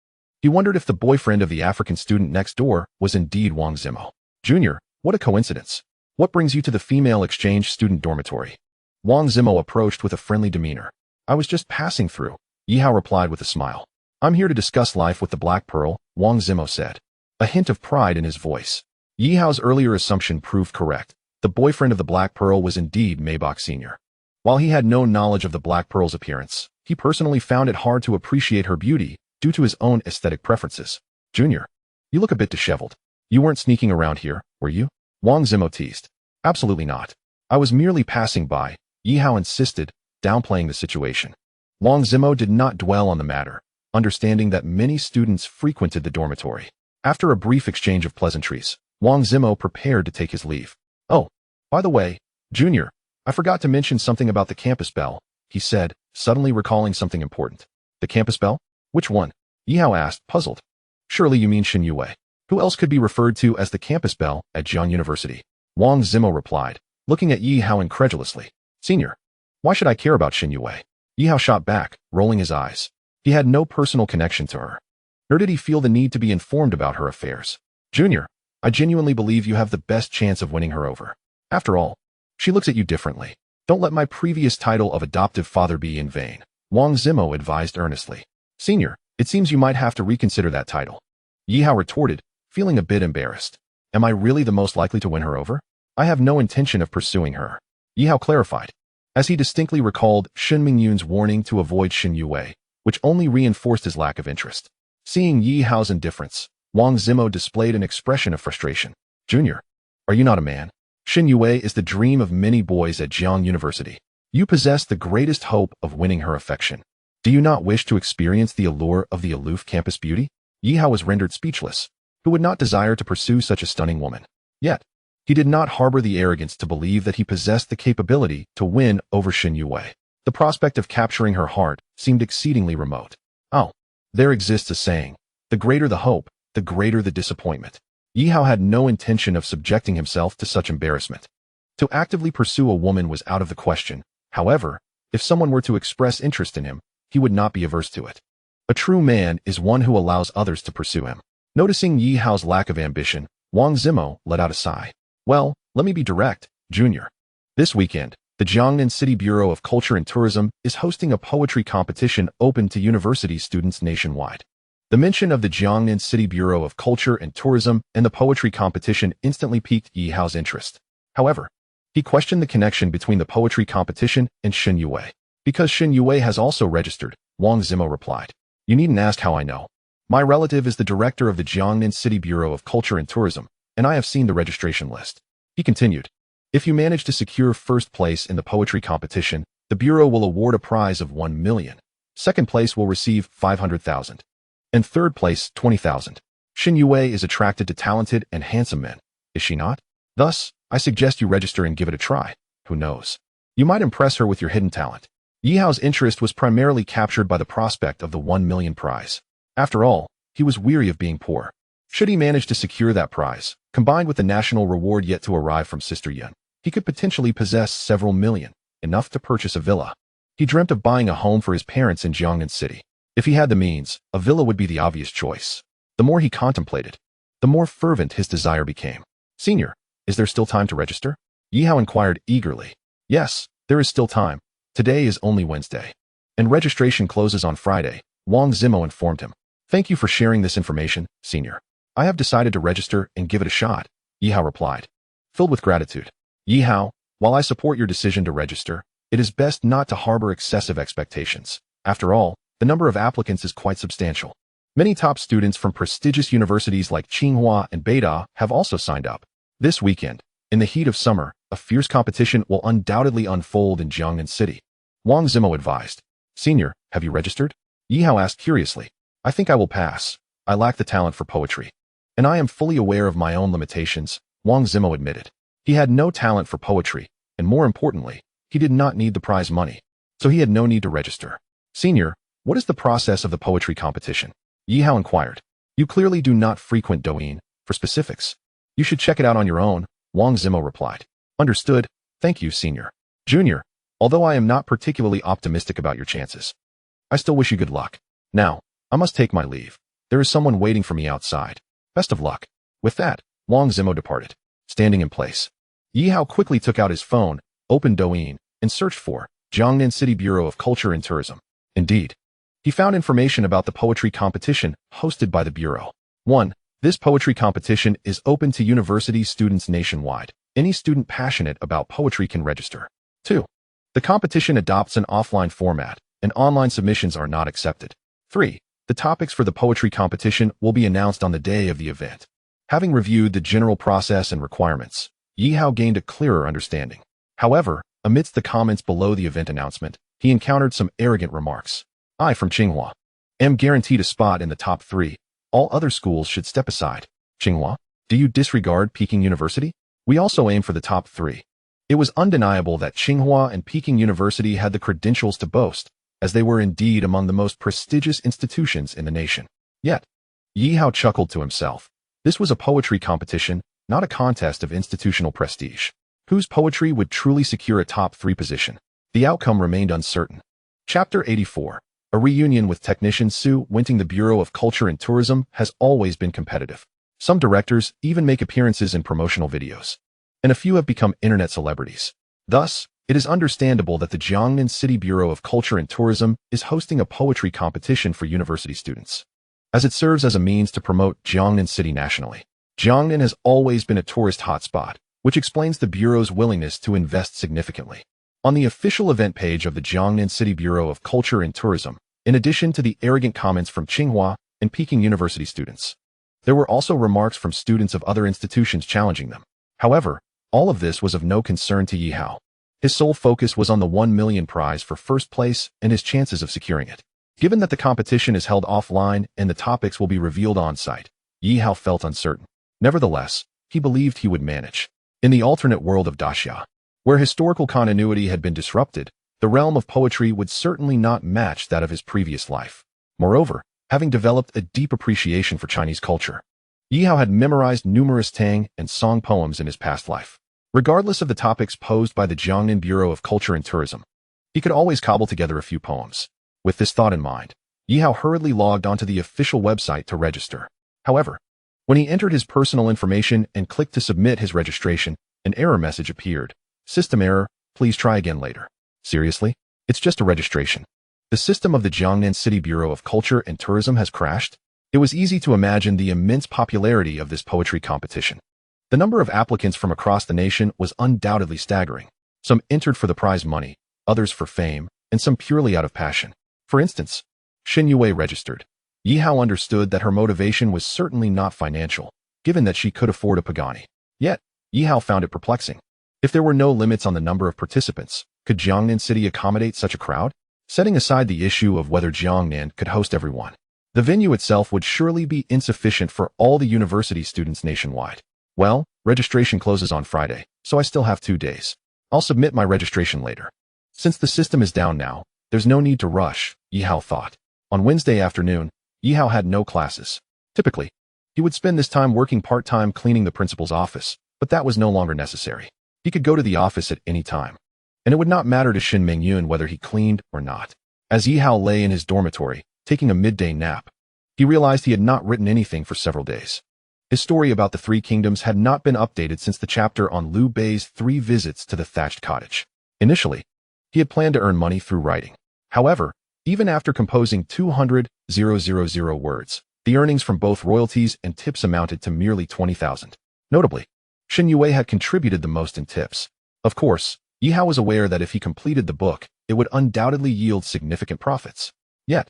He wondered if the boyfriend of the African student next door was indeed Wang Zimo. Junior, what a coincidence. What brings you to the female exchange student dormitory? Wang Zimo approached with a friendly demeanor. I was just passing through, Yi Hao replied with a smile. I'm here to discuss life with the Black Pearl, Wang Zimo said, a hint of pride in his voice. Yi Hao's earlier assumption proved correct. The boyfriend of the Black Pearl was indeed Maybach Sr. While he had no knowledge of the Black Pearl's appearance, he personally found it hard to appreciate her beauty due to his own aesthetic preferences. Junior, you look a bit disheveled. You weren't sneaking around here, were you? Wang Zimo teased. Absolutely not. I was merely passing by, Yi Hao insisted, downplaying the situation. Wang Zimo did not dwell on the matter, understanding that many students frequented the dormitory. After a brief exchange of pleasantries, Wang Zimo prepared to take his leave. Oh, by the way, Junior, I forgot to mention something about the campus bell, he said, suddenly recalling something important. The campus bell? Which one? Yi Hao asked, puzzled. Surely you mean Xin Yue. Who else could be referred to as the campus bell at Jiang University? Wang Zimo replied, looking at Yi Hao incredulously. Senior, why should I care about Xin Yue? Yi Hao shot back, rolling his eyes. He had no personal connection to her, nor did he feel the need to be informed about her affairs. Junior, I genuinely believe you have the best chance of winning her over. After all, she looks at you differently. Don't let my previous title of adoptive father be in vain, Wang Zimo advised earnestly. Senior, it seems you might have to reconsider that title. Yi Hao retorted, feeling a bit embarrassed. Am I really the most likely to win her over? I have no intention of pursuing her, Yi Hao clarified, as he distinctly recalled Shen Mingyun's warning to avoid Xin Yue, which only reinforced his lack of interest. Seeing Yi Hao's indifference, Wang Zimo displayed an expression of frustration. Junior, are you not a man? Xin Yue is the dream of many boys at Jiang University. You possess the greatest hope of winning her affection. Do you not wish to experience the allure of the aloof campus beauty? Yi Hao was rendered speechless. Who would not desire to pursue such a stunning woman? Yet, he did not harbor the arrogance to believe that he possessed the capability to win over Xin Yue. The prospect of capturing her heart seemed exceedingly remote. Oh, there exists a saying, the greater the hope, the greater the disappointment. Yi Hao had no intention of subjecting himself to such embarrassment. To actively pursue a woman was out of the question. However, if someone were to express interest in him, he would not be averse to it. A true man is one who allows others to pursue him. Noticing Yi Hao's lack of ambition, Wang Zimo let out a sigh. Well, let me be direct, Junior. This weekend, the Jiangnan City Bureau of Culture and Tourism is hosting a poetry competition open to university students nationwide. The mention of the Jiangnan City Bureau of Culture and Tourism and the poetry competition instantly piqued Yi Hao's interest. However, he questioned the connection between the poetry competition and Xin Yue. Because Xin Yue has also registered, Wang Zimo replied. You needn't ask how I know. My relative is the director of the Jiangnan City Bureau of Culture and Tourism, and I have seen the registration list. He continued. If you manage to secure first place in the poetry competition, the Bureau will award a prize of 1 million. Second place will receive 500,000. And third place, 20,000. Xin Yue is attracted to talented and handsome men, is she not? Thus, I suggest you register and give it a try. Who knows? You might impress her with your hidden talent. Yi Hao's interest was primarily captured by the prospect of the 1 million prize. After all, he was weary of being poor. Should he manage to secure that prize, combined with the national reward yet to arrive from Sister Yun, he could potentially possess several million, enough to purchase a villa. He dreamt of buying a home for his parents in Jiangnan City. If he had the means, a villa would be the obvious choice. The more he contemplated, the more fervent his desire became. Senior, is there still time to register? Yi Hao inquired eagerly. Yes, there is still time. Today is only Wednesday, and registration closes on Friday, Wang Zimo informed him. Thank you for sharing this information, Senior. I have decided to register and give it a shot, Yi Hao replied, filled with gratitude. Yi Hao, while I support your decision to register, it is best not to harbor excessive expectations. After all, the number of applicants is quite substantial. Many top students from prestigious universities like Tsinghua and Beida have also signed up. This weekend, in the heat of summer, a fierce competition will undoubtedly unfold in Jiangnan City. Wang Zimo advised. Senior, have you registered? Yi Hao asked curiously. I think I will pass. I lack the talent for poetry. And I am fully aware of my own limitations, Wang Zimo admitted. He had no talent for poetry, and more importantly, he did not need the prize money, so he had no need to register. Senior, what is the process of the poetry competition? Yi Hao inquired. You clearly do not frequent Douyin. For specifics, you should check it out on your own, Wang Zimo replied. Understood. Thank you, Senior. Junior, although I am not particularly optimistic about your chances, I still wish you good luck. Now, I must take my leave. There is someone waiting for me outside. Best of luck. With that, Wang Zimo departed. Standing in place, Yi Hao quickly took out his phone, opened Douyin, and searched for Jiangnan City Bureau of Culture and Tourism. Indeed, he found information about the poetry competition hosted by the Bureau. 1. This poetry competition is open to university students nationwide. Any student passionate about poetry can register. 2. The competition adopts an offline format, and online submissions are not accepted. 3. The topics for the poetry competition will be announced on the day of the event. Having reviewed the general process and requirements, Yi Hao gained a clearer understanding. However, amidst the comments below the event announcement, he encountered some arrogant remarks. I from Tsinghua am guaranteed a spot in the top 3. All other schools should step aside. Tsinghua, do you disregard Peking University? We also aim for the top 3. It was undeniable that Tsinghua and Peking University had the credentials to boast, as they were indeed among the most prestigious institutions in the nation. Yet, Yi Hao chuckled to himself. This was a poetry competition, not a contest of institutional prestige. Whose poetry would truly secure a top 3 position? The outcome remained uncertain. Chapter 84. A reunion with technician Su Winting. The Bureau of Culture and Tourism has always been competitive. Some directors even make appearances in promotional videos, and a few have become internet celebrities. Thus, it is understandable that the Jiangnan City Bureau of Culture and Tourism is hosting a poetry competition for university students, as it serves as a means to promote Jiangnan City nationally. Jiangnan has always been a tourist hotspot, which explains the Bureau's willingness to invest significantly. On the official event page of the Jiangnan City Bureau of Culture and Tourism, in addition to the arrogant comments from Tsinghua and Peking University students, there were also remarks from students of other institutions challenging them. However, all of this was of no concern to Yi Hao. His sole focus was on the 1 million prize for first place and his chances of securing it. Given that the competition is held offline and the topics will be revealed on-site, Yi Hao felt uncertain. Nevertheless, he believed he would manage. In the alternate world of Daxia, where historical continuity had been disrupted, the realm of poetry would certainly not match that of his previous life. Moreover, having developed a deep appreciation for Chinese culture, Yi Hao had memorized numerous Tang and Song poems in his past life. Regardless of the topics posed by the Jiangnan Bureau of Culture and Tourism, he could always cobble together a few poems. With this thought in mind, Yi Hao hurriedly logged onto the official website to register. However, when he entered his personal information and clicked to submit his registration, an error message appeared. System error, please try again later. Seriously? It's just a registration. The system of the Jiangnan City Bureau of Culture and Tourism has crashed? It was easy to imagine the immense popularity of this poetry competition. The number of applicants from across the nation was undoubtedly staggering. Some entered for the prize money, others for fame, and some purely out of passion. For instance, Xin Yue registered. Yi Hao understood that her motivation was certainly not financial, given that she could afford a Pagani. Yet, Yi Hao found it perplexing. If there were no limits on the number of participants, could Jiangnan City accommodate such a crowd? Setting aside the issue of whether Jiangnan could host everyone, the venue itself would surely be insufficient for all the university students nationwide. Well, registration closes on Friday, so I still have 2 days. I'll submit my registration later. Since the system is down now, there's no need to rush, Yi Hao thought. On Wednesday afternoon, Yi Hao had no classes. Typically, he would spend this time working part-time cleaning the principal's office, but that was no longer necessary. He could go to the office at any time, and it would not matter to Shin Mingyun whether he cleaned or not. As Yi Hao lay in his dormitory, taking a midday nap, he realized he had not written anything for several days. His story about the 3 kingdoms had not been updated since the chapter on Liu Bei's 3 visits to the thatched cottage. Initially, he had planned to earn money through writing. However, even after composing 200,000 words, the earnings from both royalties and tips amounted to merely 20,000. Notably, Xin Yue had contributed the most in tips. Of course, Yi Hao was aware that if he completed the book, it would undoubtedly yield significant profits. Yet,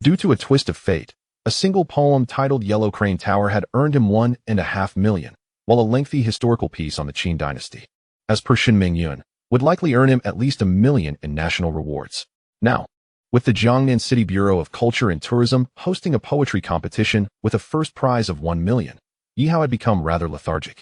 due to a twist of fate, a single poem titled Yellow Crane Tower had earned him 1.5 million, while a lengthy historical piece on the Qin dynasty, as per Shin Mingyun, would likely earn him at least 1 million in national rewards. Now, with the Jiangnan City Bureau of Culture and Tourism hosting a poetry competition with a first prize of 1 million, Yi Hao had become rather lethargic,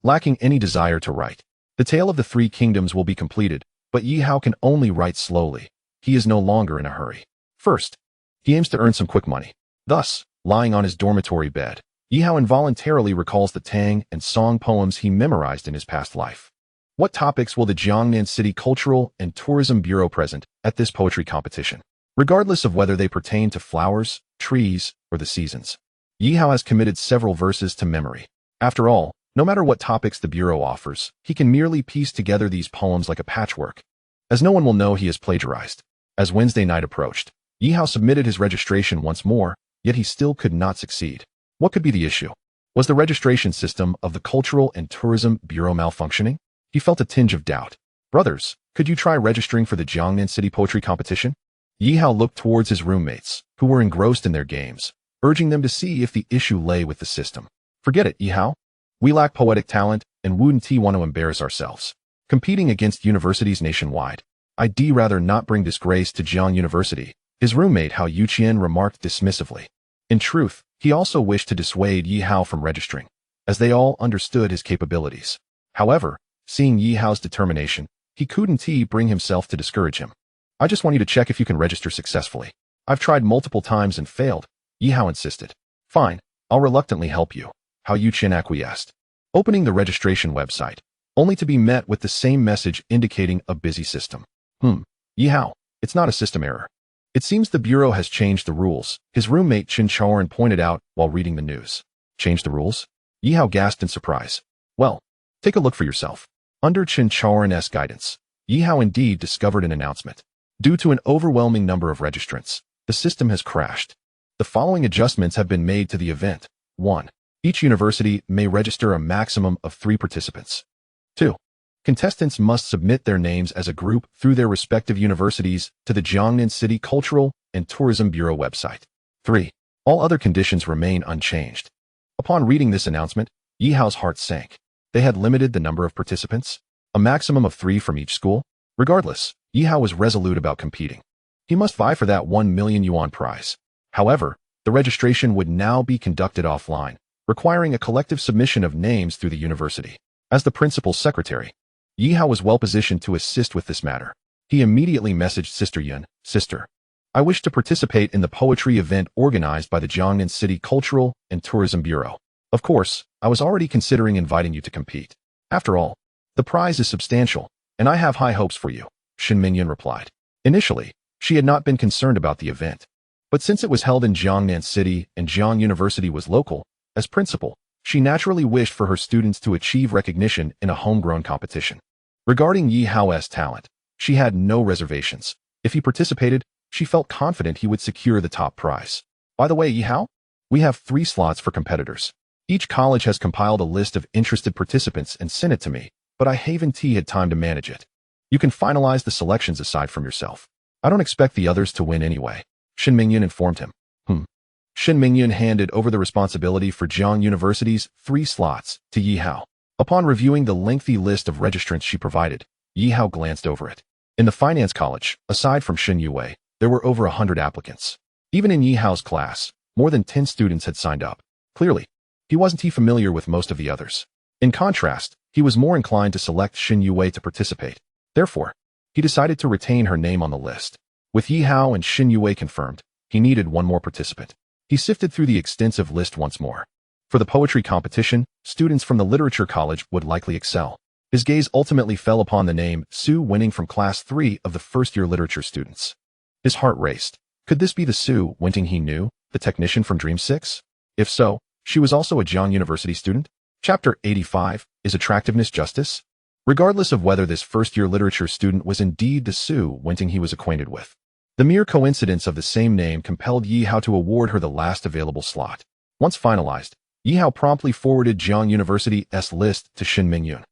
lacking any desire to write. The Tale of the Three Kingdoms will be completed, but Yi Hao can only write slowly. He is no longer in a hurry. First, he aims to earn some quick money. Thus, lying on his dormitory bed, Yi Hao involuntarily recalls the Tang and Song poems he memorized in his past life. What topics will the Jiangnan City Cultural and Tourism Bureau present at this poetry competition? Regardless of whether they pertain to flowers, trees, or the seasons, Yi Hao has committed several verses to memory. After all, no matter what topics the Bureau offers, he can merely piece together these poems like a patchwork, as no one will know he has plagiarized. As Wednesday night approached, Yi Hao submitted his registration once more, yet he still could not succeed. What could be the issue? Was the registration system of the Cultural and Tourism Bureau malfunctioning? He felt a tinge of doubt. Brothers, could you try registering for the Jiangnan City Poetry Competition? Yi Hao looked towards his roommates, who were engrossed in their games, urging them to see if the issue lay with the system. Forget it, Yi Hao. We lack poetic talent, and wouldn't want to embarrass ourselves competing against universities nationwide. I'd rather not bring disgrace to Jiang University, his roommate Hao Yuqian remarked dismissively. In truth, he also wished to dissuade Yi Hao from registering, as they all understood his capabilities. However, seeing Yi Hao's determination, he couldn't bring himself to discourage him. I just want you to check if you can register successfully. I've tried multiple times and failed, Yi Hao insisted. Fine, I'll reluctantly help you, Hao Yuqian acquiesced, opening the registration website, only to be met with the same message indicating a busy system. Yi Hao, it's not a system error. It seems the Bureau has changed the rules, his roommate Qin Chaoran pointed out while reading the news. Changed the rules? Yi Hao gasped in surprise. Well, take a look for yourself. Under Qin Chaoran's guidance, Yi Hao indeed discovered an announcement. Due to an overwhelming number of registrants, the system has crashed. The following adjustments have been made to the event. 1. Each university may register a maximum of 3 participants. 2. Contestants must submit their names as a group through their respective universities to the Jiangnan City Cultural and Tourism Bureau website. 3. All other conditions remain unchanged. Upon reading this announcement, Yi Hao's heart sank. They had limited the number of participants, a maximum of 3 from each school. Regardless, Yi Hao was resolute about competing. He must vie for that 1 million yuan prize. However, the registration would now be conducted offline, requiring a collective submission of names through the university. As the principal's secretary, Yi Hao was well positioned to assist with this matter. He immediately messaged Sister Yun, Sister, I wish to participate in the poetry event organized by the Jiangnan City Cultural and Tourism Bureau. Of course, I was already considering inviting you to compete. After all, the prize is substantial, and I have high hopes for you, Shin Mingyun replied. Initially, she had not been concerned about the event. But since it was held in Jiangnan City and Jiang University was local, as principal, she naturally wished for her students to achieve recognition in a homegrown competition. Regarding Yi Hao's talent, she had no reservations. If he participated, she felt confident he would secure the top prize. By the way, Yi Hao, we have 3 slots for competitors. Each college has compiled a list of interested participants and sent it to me, but I haven't had time to manage it. You can finalize the selections aside from yourself. I don't expect the others to win anyway, Shin Mingyun informed him. Shin Mingyun handed over the responsibility for Jiang University's 3 slots to Yi Hao. Upon reviewing the lengthy list of registrants she provided, Yi Hao glanced over it. In the finance college, aside from Shin Yue, there were over 100 applicants. Even in Yi Hao's class, more than 10 students had signed up. Clearly, he wasn't familiar with most of the others. In contrast, he was more inclined to select Shin Yue to participate. Therefore, he decided to retain her name on the list. With Yi Hao and Shin Yue confirmed, he needed 1 more participant. He sifted through the extensive list once more. For the poetry competition, students from the literature college would likely excel. His gaze ultimately fell upon the name Su Winning from class 3 of the first-year literature students. His heart raced. Could this be the Su Winting he knew, the technician from Dream 6? If so, she was also a Jiang University student? Chapter 85, Is Attractiveness Justice? Regardless of whether this first-year literature student was indeed the Su Winting he was acquainted with, the mere coincidence of the same name compelled Yi Hao to award her the last available slot. Once finalized, Yi Hao promptly forwarded Jiang University's list to Shin Mingyun.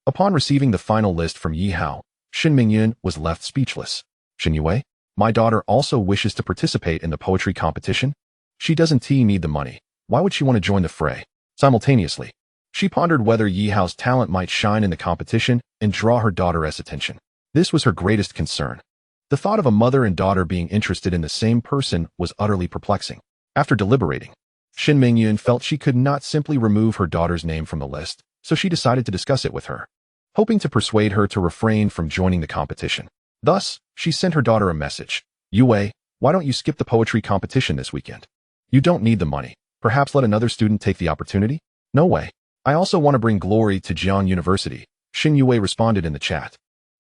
Upon receiving the final list from Yi Hao, Shin Mingyun was left speechless. Shin Yue, my daughter also wishes to participate in the poetry competition. She doesn't need the money. Why would she want to join the fray? Simultaneously, she pondered whether Yi Hao's talent might shine in the competition and draw her daughter's attention. This was her greatest concern. The thought of a mother and daughter being interested in the same person was utterly perplexing. After deliberating, Shin Mingyun felt she could not simply remove her daughter's name from the list, so she decided to discuss it with her, hoping to persuade her to refrain from joining the competition. Thus, she sent her daughter a message. Yue, why don't you skip the poetry competition this weekend? You don't need the money. Perhaps let another student take the opportunity? No way. I also want to bring glory to Jiang University, Shin Yue responded in the chat.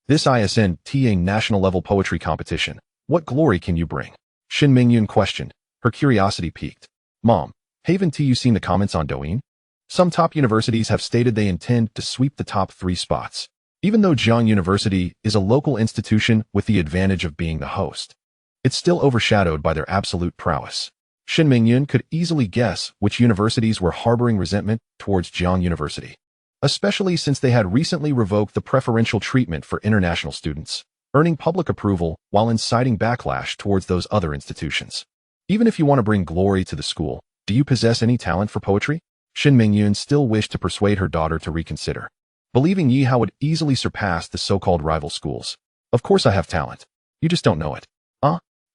This ISNTA national-level poetry competition. What glory can you bring? Shin Mingyun questioned, her curiosity piqued. Mom, haven't you seen the comments on Douyin? Some top universities have stated they intend to sweep the top 3 spots, even though Jiang University is a local institution with the advantage of being the host. It's still overshadowed by their absolute prowess. Shin Mingyun could easily guess which universities were harboring resentment towards Jiang University, especially since they had recently revoked the preferential treatment for international students, earning public approval while inciting backlash towards those other institutions. Even if you want to bring glory to the school, do you possess any talent for poetry? Shin Mingyun still wished to persuade her daughter to reconsider, believing Yihao would easily surpass the so-called rival schools. Of course I have talent. You just don't know it.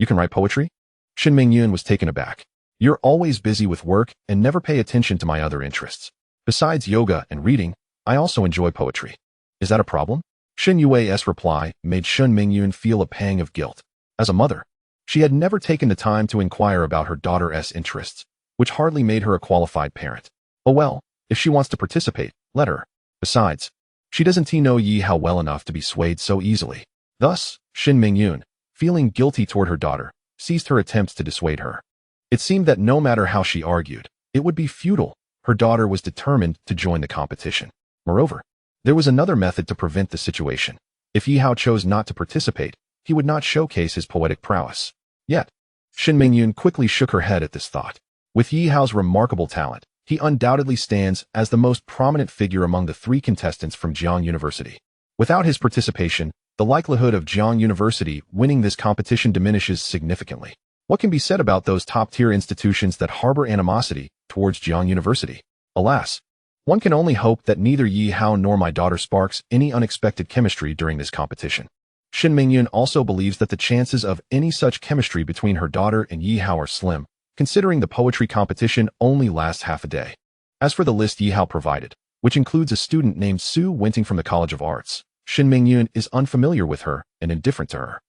You can write poetry? Shin Mingyun was taken aback. You're always busy with work and never pay attention to my other interests. Besides yoga and reading, I also enjoy poetry. Is that a problem? Shin Yue's reply made Shin Mingyun feel a pang of guilt. As a mother, she had never taken the time to inquire about her daughter's interests, which hardly made her a qualified parent. Oh well, if she wants to participate, let her. Besides, she doesn't know Yihao well enough to be swayed so easily. Thus, Shin Mingyun, feeling guilty toward her daughter, ceased her attempts to dissuade her. It seemed that no matter how she argued, it would be futile. Her daughter was determined to join the competition. Moreover, there was another method to prevent the situation. If Yihao chose not to participate, he would not showcase his poetic prowess. Yet, Shin Mingyun quickly shook her head at this thought. With Yihao's remarkable talent, he undoubtedly stands as the most prominent figure among the 3 contestants from Jiang University. Without his participation, the likelihood of Jiang University winning this competition diminishes significantly. What can be said about those top-tier institutions that harbor animosity towards Jiang University? Alas, one can only hope that neither Yihao nor my daughter sparks any unexpected chemistry during this competition. Shin Mingyun also believes that the chances of any such chemistry between her daughter and Yihao are slim, considering the poetry competition only lasts half a day. As for the list Yihao provided, which includes a student named Su Wenting from the College of Arts, Shin Mingyun is unfamiliar with her and indifferent to her.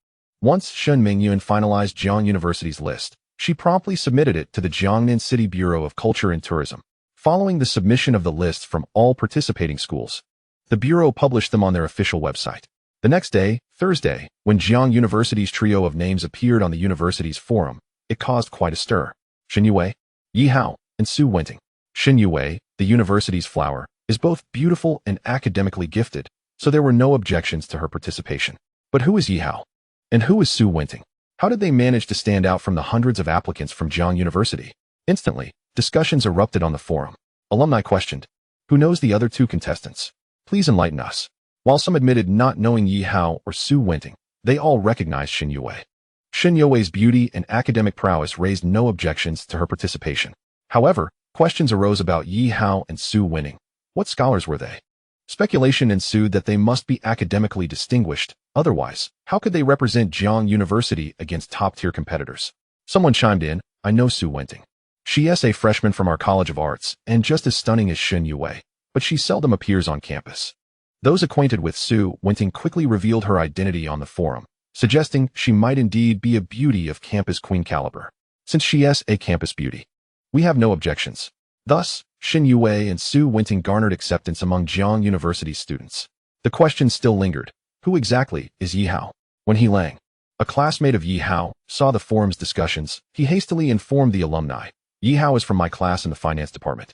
Once Shin Mingyun finalized Jiang University's list, she promptly submitted it to the Jiangnan City Bureau of Culture and Tourism. Following the submission of the list from all participating schools, the Bureau published them on their official website. The next day, Thursday, when Jiang University's trio of names appeared on the university's forum, it caused quite a stir. Shin Yue, Yihao, and Su Wenting. Shin Yue, the university's flower, is both beautiful and academically gifted, so there were no objections to her participation. But who is Yihao? And who is Su Wenting? How did they manage to stand out from the hundreds of applicants from Jiang University? Instantly, discussions erupted on the forum. Alumni questioned, who knows the other 2 contestants? Please enlighten us. While some admitted not knowing Yihao or Su Wenting, they all recognized Shin Yue. Shin Yue's beauty and academic prowess raised no objections to her participation. However, questions arose about Yihao and Su Wenting. What scholars were they? Speculation ensued that they must be academically distinguished. Otherwise, how could they represent Jiang University against top-tier competitors? Someone chimed in, I know Su Wenting. She is a freshman from our College of Arts and just as stunning as Shin Yue, but she seldom appears on campus. Those acquainted with Su Wenting quickly revealed her identity on the forum, suggesting she might indeed be a beauty of campus queen caliber. Since she is a campus beauty, we have no objections. Thus, Shin Yue and Su Wenting garnered acceptance among Jiang University's students. The question still lingered. Who exactly is Yihao? When He Lang, a classmate of Yihao, saw the forum's discussions, he hastily informed the alumni. Yihao is from my class in the finance department.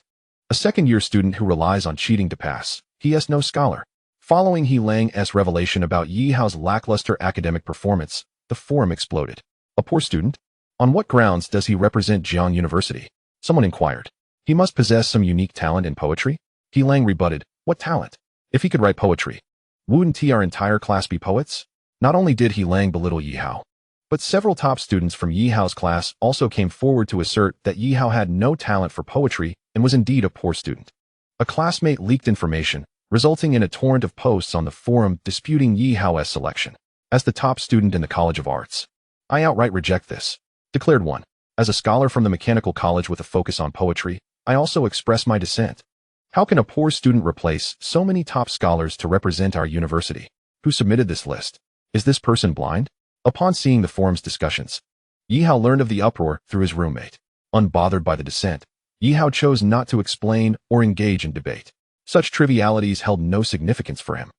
A second-year student who relies on cheating to pass. He is no scholar. Following He Lang's revelation about Yihao's lackluster academic performance, the forum exploded. A poor student? On what grounds does he represent Jiang University? Someone inquired. He must possess some unique talent in poetry? He Lang rebutted, what talent? If he could write poetry, wouldn't our entire class be poets? Not only did He Lang belittle Yihao, but several top students from Yihao's class also came forward to assert that Yihao had no talent for poetry and was indeed a poor student. A classmate leaked information, resulting in a torrent of posts on the forum disputing Yihao's selection. as the top student in the College of Arts. I outright reject this, declared one. As a scholar from the mechanical college with a focus on poetry, I also express my dissent. How can a poor student replace so many top scholars to represent our university? Who submitted this list? Is this person blind? Upon seeing the forum's discussions, Yihao learned of the uproar through his roommate. Unbothered by the dissent, Yihao chose not to explain or engage in debate. Such trivialities held no significance for him.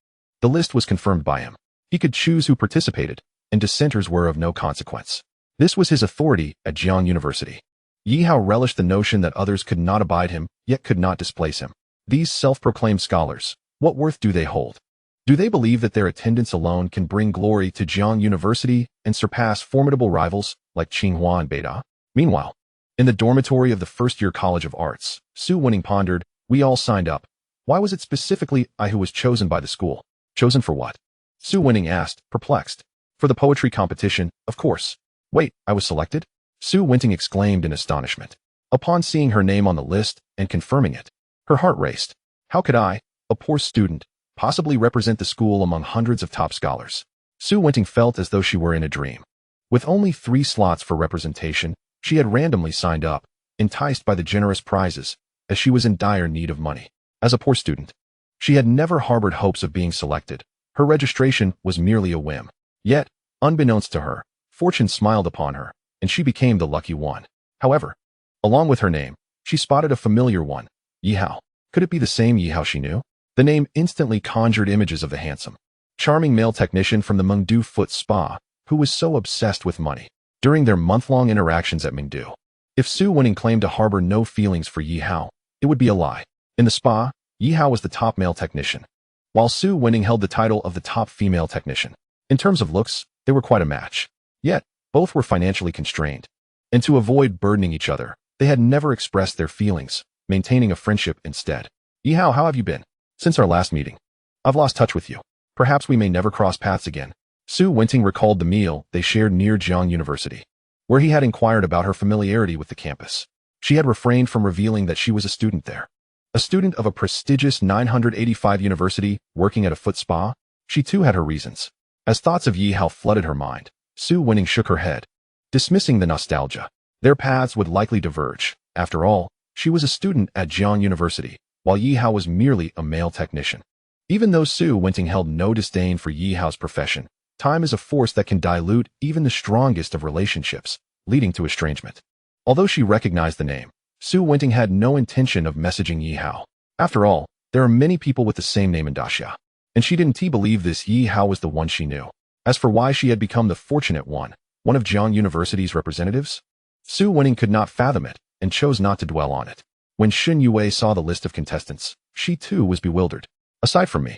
The list was confirmed by him. He could choose who participated, and dissenters were of no consequence. This was his authority at Jiang University. Yihao relished the notion that others could not abide him, yet could not displace him. These self-proclaimed scholars, what worth do they hold? Do they believe that their attendance alone can bring glory to Jiang University and surpass formidable rivals like Tsinghua and Beida? Meanwhile, in the dormitory of the first-year College of Arts, Su Winning pondered, we all signed up. Why was it specifically I who was chosen by the school? Chosen for what? Su Winning asked, perplexed. For the poetry competition, of course. Wait, I was selected? Su Winting exclaimed in astonishment. Upon seeing her name on the list and confirming it, her heart raced. How could I, a poor student, possibly represent the school among hundreds of top scholars? Su Winting felt as though she were in a dream. With only 3 slots for representation, she had randomly signed up, enticed by the generous prizes, as she was in dire need of money. As a poor student, she had never harbored hopes of being selected. Her registration was merely a whim. Yet, unbeknownst to her, fortune smiled upon her, and she became the lucky one. However, along with her name, she spotted a familiar one, Yihao. Could it be the same Yihao she knew? The name instantly conjured images of the handsome, charming male technician from the Mengdu Foot Spa, who was so obsessed with money. During their month-long interactions at Mengdu, if Su Winning claimed to harbor no feelings for Yihao, it would be a lie. In the spa, Yihao was the top male technician, while Su Winning held the title of the top female technician. In terms of looks, they were quite a match. Yet, both were financially constrained, and to avoid burdening each other, they had never expressed their feelings, maintaining a friendship instead. Yihao, how have you been? Since our last meeting, I've lost touch with you. Perhaps we may never cross paths again. Su Winting recalled the meal they shared near Jiang University, where he had inquired about her familiarity with the campus. She had refrained from revealing that she was a student there. A student of a prestigious 985 university working at a foot spa? She too had her reasons. As thoughts of Yihao flooded her mind, Su Winning shook her head, dismissing the nostalgia. Their paths would likely diverge. After all, she was a student at Jiang University, while Yihao was merely a male technician. Even though Su Winting held no disdain for Yihao's profession, time is a force that can dilute even the strongest of relationships, leading to estrangement. Although she recognized the name, Su Winting had no intention of messaging Yihao. After all, there are many people with the same name in Daxia, and she didn't believe this Yihao was the one she knew. As for why she had become the fortunate one of Jiang University's representatives, Su Winning could not fathom it and chose not to dwell on it. When Xin Yue saw the list of contestants, she too was bewildered. Aside from me,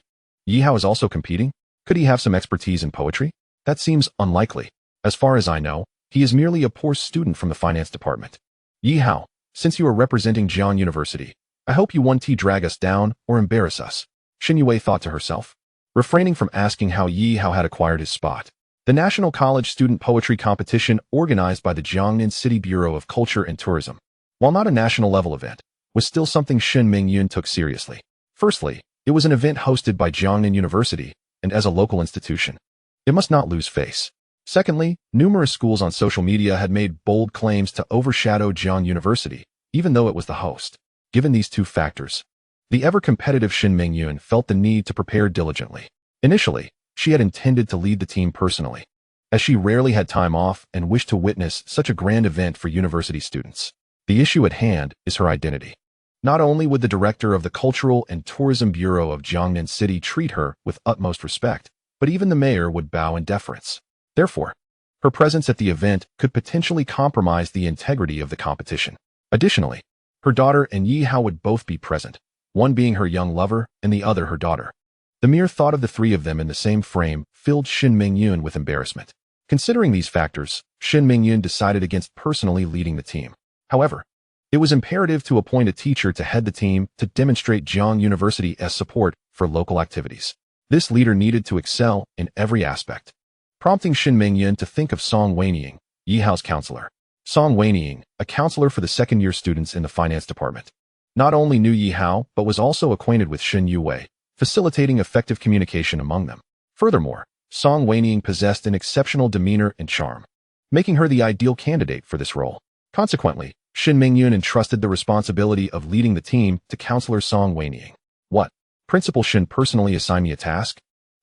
Yihao is also competing? Could he have some expertise in poetry? That seems unlikely. As far as I know, he is merely a poor student from the finance department. Yihao, since you are representing Jiang University, I hope you won't drag us down or embarrass us. Xin Yue thought to herself, refraining from asking how Yihao had acquired his spot. The National College Student Poetry Competition organized by the Jiangnan City Bureau of Culture and Tourism, while not a national-level event, was still something Shen Mingyun took seriously. Firstly, it was an event hosted by Jiangnan University, and as a local institution, it must not lose face. Secondly, numerous schools on social media had made bold claims to overshadow Jiang University, even though it was the host. Given these two factors, the ever-competitive Shen Mingyun felt the need to prepare diligently. Initially, she had intended to lead the team personally, as she rarely had time off and wished to witness such a grand event for university students. The issue at hand is her identity. Not only would the director of the Cultural and Tourism Bureau of Jiangnan City treat her with utmost respect, but even the mayor would bow in deference. Therefore, her presence at the event could potentially compromise the integrity of the competition. Additionally, her daughter and Yihao would both be present, one being her young lover and the other her daughter. The mere thought of the three of them in the same frame filled Shen Mingyun with embarrassment. Considering these factors, Shen Mingyun decided against personally leading the team. However, it was imperative to appoint a teacher to head the team to demonstrate Jiang University's support for local activities. This leader needed to excel in every aspect, prompting Shen Mingyun to think of Song Weiniang, Yihao's counselor. Song Weiniang, a counselor for the second-year students in the finance department, not only knew Yihao but was also acquainted with Xin Yue, facilitating effective communication among them. Furthermore, Song Weiniang possessed an exceptional demeanor and charm, making her the ideal candidate for this role. Consequently, Shin Mingyun entrusted the responsibility of leading the team to Counselor Song Weiniang. What? Principal Shin personally assigned me a task?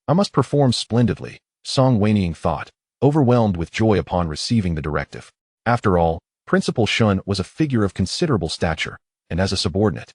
I must perform splendidly, Song Weiniang thought, overwhelmed with joy upon receiving the directive. After all, Principal Shun was a figure of considerable stature, and as a subordinate,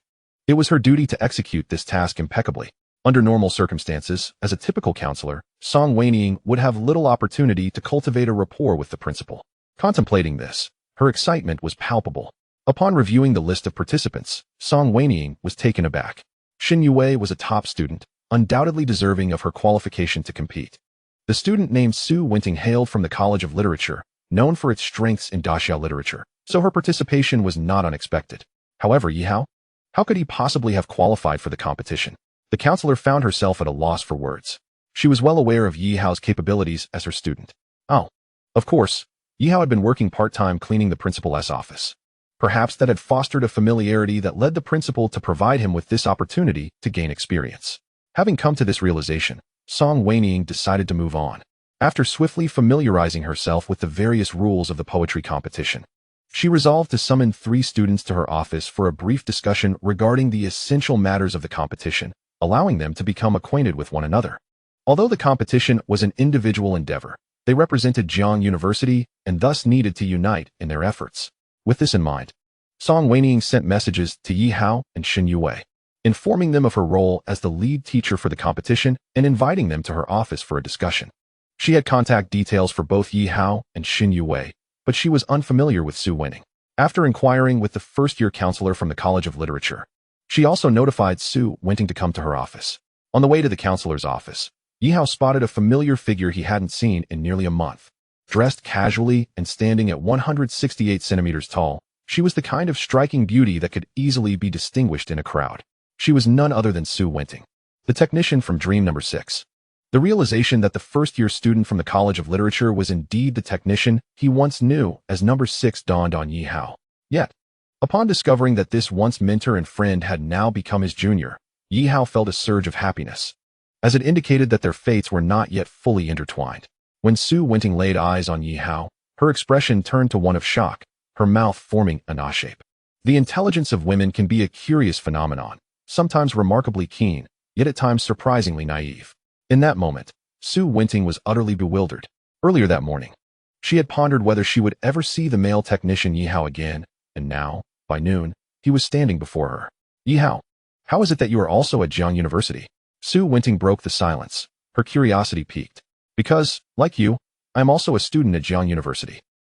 it was her duty to execute this task impeccably. Under normal circumstances, as a typical counselor, Song Weiniang would have little opportunity to cultivate a rapport with the principal. Contemplating this, her excitement was palpable. Upon reviewing the list of participants, Song Weiniang was taken aback. Shin Yue was a top student, undoubtedly deserving of her qualification to compete. The student named Su Winting hailed from the College of Literature, known for its strengths in Daxiao literature, so her participation was not unexpected. However, Yihao? How could he possibly have qualified for the competition? The counselor found herself at a loss for words. She was well aware of Yihao's capabilities as her student. Oh, of course, Yihao had been working part-time cleaning the principal's office. Perhaps that had fostered a familiarity that led the principal to provide him with this opportunity to gain experience. Having come to this realization, Song Weiniang decided to move on. After swiftly familiarizing herself with the various rules of the poetry competition, she resolved to summon 3 students to her office for a brief discussion regarding the essential matters of the competition, allowing them to become acquainted with one another. Although the competition was an individual endeavor, they represented Jiang University and thus needed to unite in their efforts. With this in mind, Song Weiniang sent messages to Yihao and Shin Yue, informing them of her role as the lead teacher for the competition and inviting them to her office for a discussion. She had contact details for both Yihao and Shin Yue, but she was unfamiliar with Su Weiniang. After inquiring with the first-year counselor from the College of Literature, she also notified Su Weiniang to come to her office. On the way to the counselor's office, Yihao spotted a familiar figure he hadn't seen in nearly a month. Dressed casually and standing at 168 centimeters tall, she was the kind of striking beauty that could easily be distinguished in a crowd. She was none other than Su Weiniang, the technician from Dream Number 6. The realization that the first-year student from the College of Literature was indeed the technician he once knew as Number 6 dawned on Yihao. Yet, upon discovering that this once mentor and friend had now become his junior, Yihao felt a surge of happiness, as it indicated that their fates were not yet fully intertwined. When Su Weiniang laid eyes on Yihao, her expression turned to one of shock, her mouth forming an A shape. The intelligence of women can be a curious phenomenon, sometimes remarkably keen, yet at times surprisingly naive. In that moment, Su Weiniang was utterly bewildered. Earlier that morning, she had pondered whether she would ever see the male technician Yihao again, and now, by noon, he was standing before her. Yihao, how is it that you are also at Jiang University? Su Weiniang broke the silence, her curiosity piqued. Because, like you, I am also a student at Jiang University.